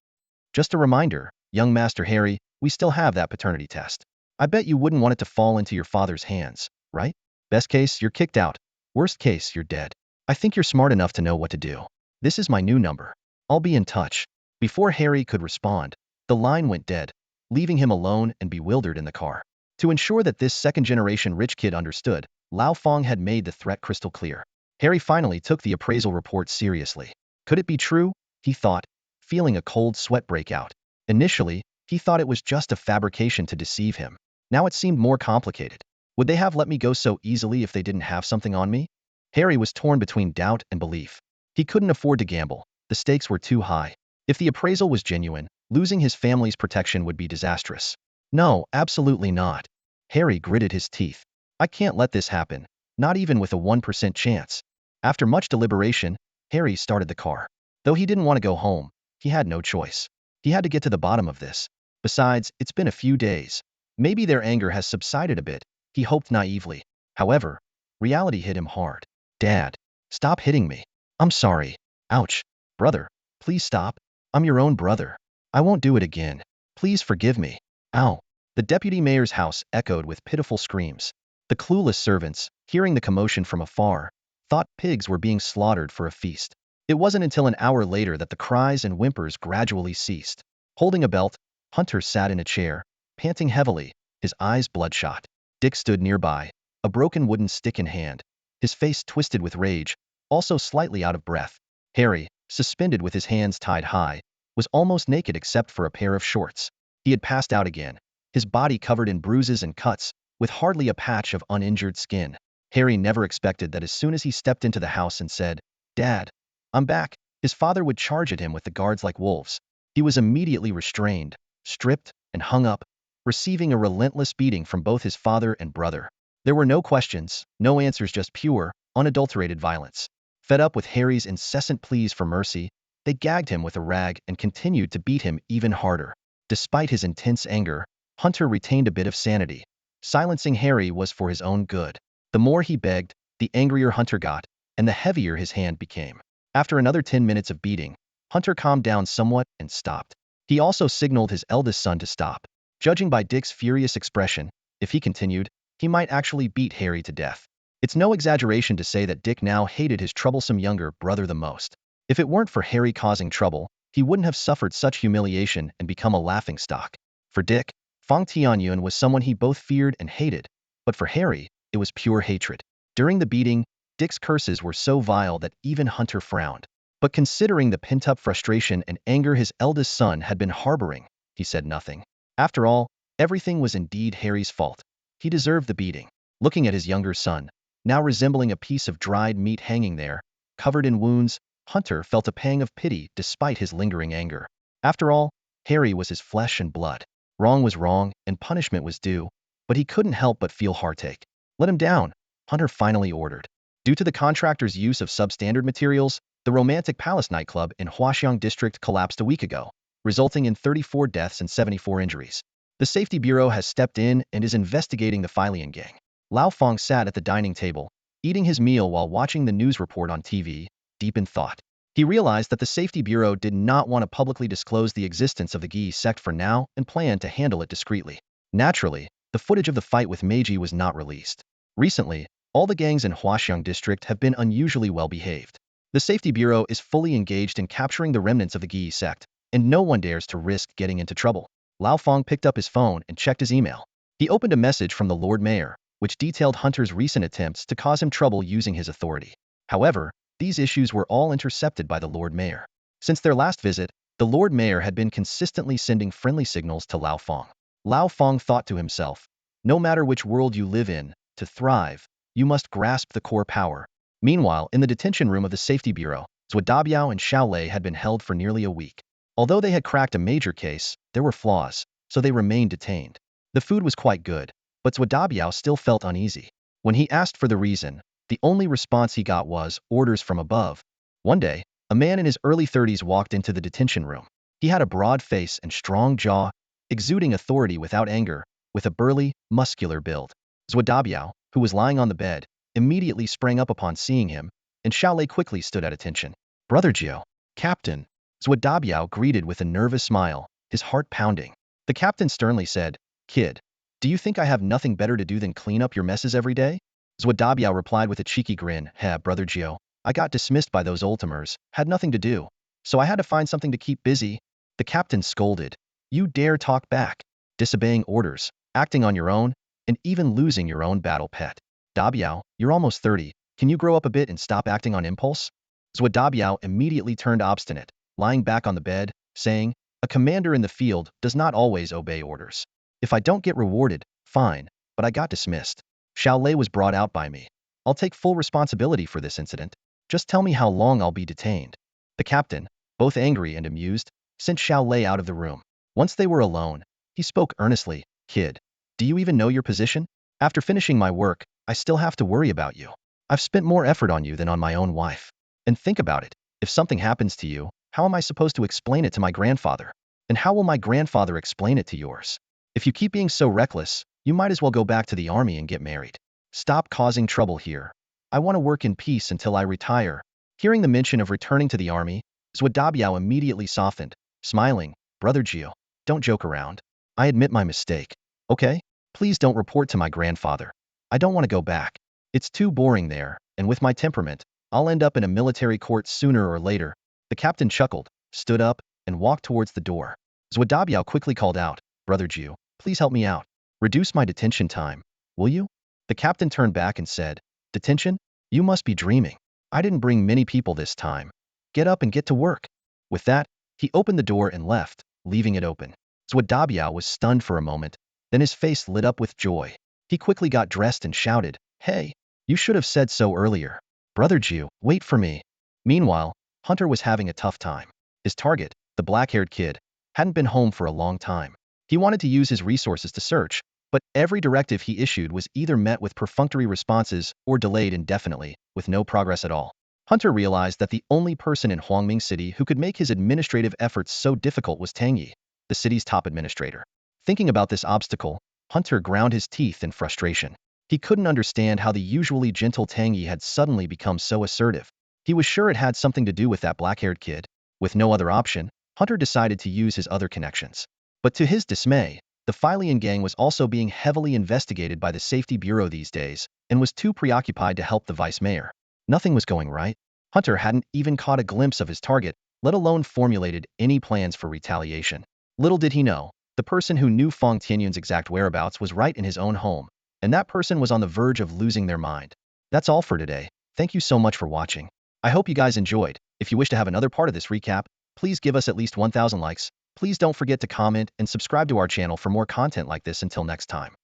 Just a reminder, young Master Harry, we still have that paternity test. I bet you wouldn't want it to fall into your father's hands, right? Best case, you're kicked out. Worst case, you're dead. I think you're smart enough to know what to do. This is my new number. I'll be in touch. Before Harry could respond, the line went dead, leaving him alone and bewildered in the car. To ensure that this second-generation rich kid understood, Lao Fang had made the threat crystal clear. Harry finally took the appraisal report seriously. Could it be true? He thought, feeling a cold sweat break out. Initially, he thought it was just a fabrication to deceive him. Now it seemed more complicated. Would they have let me go so easily if they didn't have something on me? Harry was torn between doubt and belief. He couldn't afford to gamble. The stakes were too high. If the appraisal was genuine, losing his family's protection would be disastrous. No, absolutely not. Harry gritted his teeth. I can't let this happen, not even with a 1% chance. After much deliberation, Harry started the car. Though he didn't want to go home, he had no choice. He had to get to the bottom of this. Besides, it's been a few days. Maybe their anger has subsided a bit, he hoped naively. However, reality hit him hard. Dad, stop hitting me. I'm sorry. Ouch. Brother, please stop. I'm your own brother. I won't do it again. Please forgive me. Ow. The deputy mayor's house echoed with pitiful screams. The clueless servants, hearing the commotion from afar, thought pigs were being slaughtered for a feast. It wasn't until an hour later that the cries and whimpers gradually ceased. Holding a belt, Hunter sat in a chair, panting heavily, his eyes bloodshot. Dick stood nearby, a broken wooden stick in hand, his face twisted with rage, also slightly out of breath. Harry, suspended with his hands tied high, was almost naked except for a pair of shorts. He had passed out again, his body covered in bruises and cuts, with hardly a patch of uninjured skin. Harry never expected that as soon as he stepped into the house and said, Dad, I'm back, his father would charge at him with the guards like wolves. He was immediately restrained, stripped, and hung up, receiving a relentless beating from both his father and brother. There were no questions, no answers, just pure, unadulterated violence. Fed up with Harry's incessant pleas for mercy, they gagged him with a rag and continued to beat him even harder. Despite his intense anger, Hunter retained a bit of sanity. Silencing Harry was for his own good. The more he begged, the angrier Hunter got, and the heavier his hand became. After another 10 minutes of beating, Hunter calmed down somewhat and stopped. He also signaled his eldest son to stop. Judging by Dick's furious expression, if he continued, he might actually beat Harry to death. It's no exaggeration to say that Dick now hated his troublesome younger brother the most. If it weren't for Harry causing trouble, he wouldn't have suffered such humiliation and become a laughingstock. For Dick, Fang Tianyun was someone he both feared and hated, but for Harry, it was pure hatred. During the beating, Dick's curses were so vile that even Hunter frowned. But considering the pent-up frustration and anger his eldest son had been harboring, he said nothing. After all, everything was indeed Harry's fault. He deserved the beating. Looking at his younger son, now resembling a piece of dried meat hanging there, covered in wounds, Hunter felt a pang of pity despite his lingering anger. After all, Harry was his flesh and blood. Wrong was wrong, and punishment was due, but he couldn't help but feel heartache. Let him down, Hunter finally ordered. Due to the contractor's use of substandard materials, the Romantic Palace nightclub in Huaxiang district collapsed a week ago, resulting in 34 deaths and 74 injuries. The Safety Bureau has stepped in and is investigating the Filian gang. Lao Fang sat at the dining table, eating his meal while watching the news report on TV, deep in thought. He realized that the Safety Bureau did not want to publicly disclose the existence of the Gi sect for now and planned to handle it discreetly. Naturally, the footage of the fight with Meiji was not released. Recently, all the gangs in Huaxiang district have been unusually well behaved. The Safety Bureau is fully engaged in capturing the remnants of the Gi sect, and no one dares to risk getting into trouble. Lao Fang picked up his phone and checked his email. He opened a message from the Lord Mayor, which detailed Hunter's recent attempts to cause him trouble using his authority. However, these issues were all intercepted by the Lord Mayor. Since their last visit, the Lord Mayor had been consistently sending friendly signals to Lao Fang. Lao Fang thought to himself, no matter which world you live in, to thrive, you must grasp the core power. Meanwhile, in the detention room of the Safety Bureau, Zhuo and Xiao Lei had been held for nearly a week. Although they had cracked a major case, there were flaws, so they remained detained. The food was quite good, but Zhuo still felt uneasy. When he asked for the reason, the only response he got was orders from above. One day, a man in his early 30s walked into the detention room. He had a broad face and strong jaw, exuding authority without anger, with a burly, muscular build. Zhuo, who was lying on the bed, immediately sprang up upon seeing him, and Xiao Lei quickly stood at attention. Brother Jiu, Captain, Zhuo greeted with a nervous smile, his heart pounding. The captain sternly said, Kid, do you think I have nothing better to do than clean up your messes every day? Zhuo replied with a cheeky grin, Brother Jiu, I got dismissed by those ultimers, had nothing to do, so I had to find something to keep busy. The captain scolded, you dare talk back, disobeying orders, acting on your own, and even losing your own battle pet. Dabiao, you're almost 30, can you grow up a bit and stop acting on impulse? Zhuo immediately turned obstinate, lying back on the bed, saying, a commander in the field does not always obey orders. If I don't get rewarded, fine, but I got dismissed. Xiao Lei was brought out by me. I'll take full responsibility for this incident. Just tell me how long I'll be detained. The captain, both angry and amused, sent Xiao Lei out of the room. Once they were alone, he spoke earnestly, Kid, do you even know your position? After finishing my work, I still have to worry about you. I've spent more effort on you than on my own wife. And think about it, if something happens to you, how am I supposed to explain it to my grandfather? And how will my grandfather explain it to yours? If you keep being so reckless, you might as well go back to the army and get married. Stop causing trouble here. I want to work in peace until I retire. Hearing the mention of returning to the army, Zhuo immediately softened, smiling, Brother Jiu, don't joke around. I admit my mistake. Okay? Please don't report to my grandfather. I don't want to go back. It's too boring there, and with my temperament, I'll end up in a military court sooner or later. The captain chuckled, stood up, and walked towards the door. Zhuo quickly called out, Brother Jiu, please help me out. Reduce my detention time, will you? The captain turned back and said, Detention? You must be dreaming. I didn't bring many people this time. Get up and get to work. With that, he opened the door and left, leaving it open. Zhuo was stunned for a moment, then his face lit up with joy. He quickly got dressed and shouted, Hey, you should have said so earlier. Brother Jiu, wait for me. Meanwhile, Hunter was having a tough time. His target, the black-haired kid, hadn't been home for a long time. He wanted to use his resources to search, but every directive he issued was either met with perfunctory responses or delayed indefinitely, with no progress at all. Hunter realized that the only person in Huangming City who could make his administrative efforts so difficult was Tang Yi, the city's top administrator. Thinking about this obstacle, Hunter ground his teeth in frustration. He couldn't understand how the usually gentle Tang Yi had suddenly become so assertive. He was sure it had something to do with that black-haired kid. With no other option, Hunter decided to use his other connections. But to his dismay, the Filian gang was also being heavily investigated by the Safety Bureau these days, and was too preoccupied to help the vice mayor. Nothing was going right. Hunter hadn't even caught a glimpse of his target, let alone formulated any plans for retaliation. Little did he know, the person who knew Fang Tianyun's exact whereabouts was right in his own home, and that person was on the verge of losing their mind. That's all for today. Thank you so much for watching. I hope you guys enjoyed. If you wish to have another part of this recap, please give us at least 1,000 likes. Please don't forget to comment and subscribe to our channel for more content like this until next time.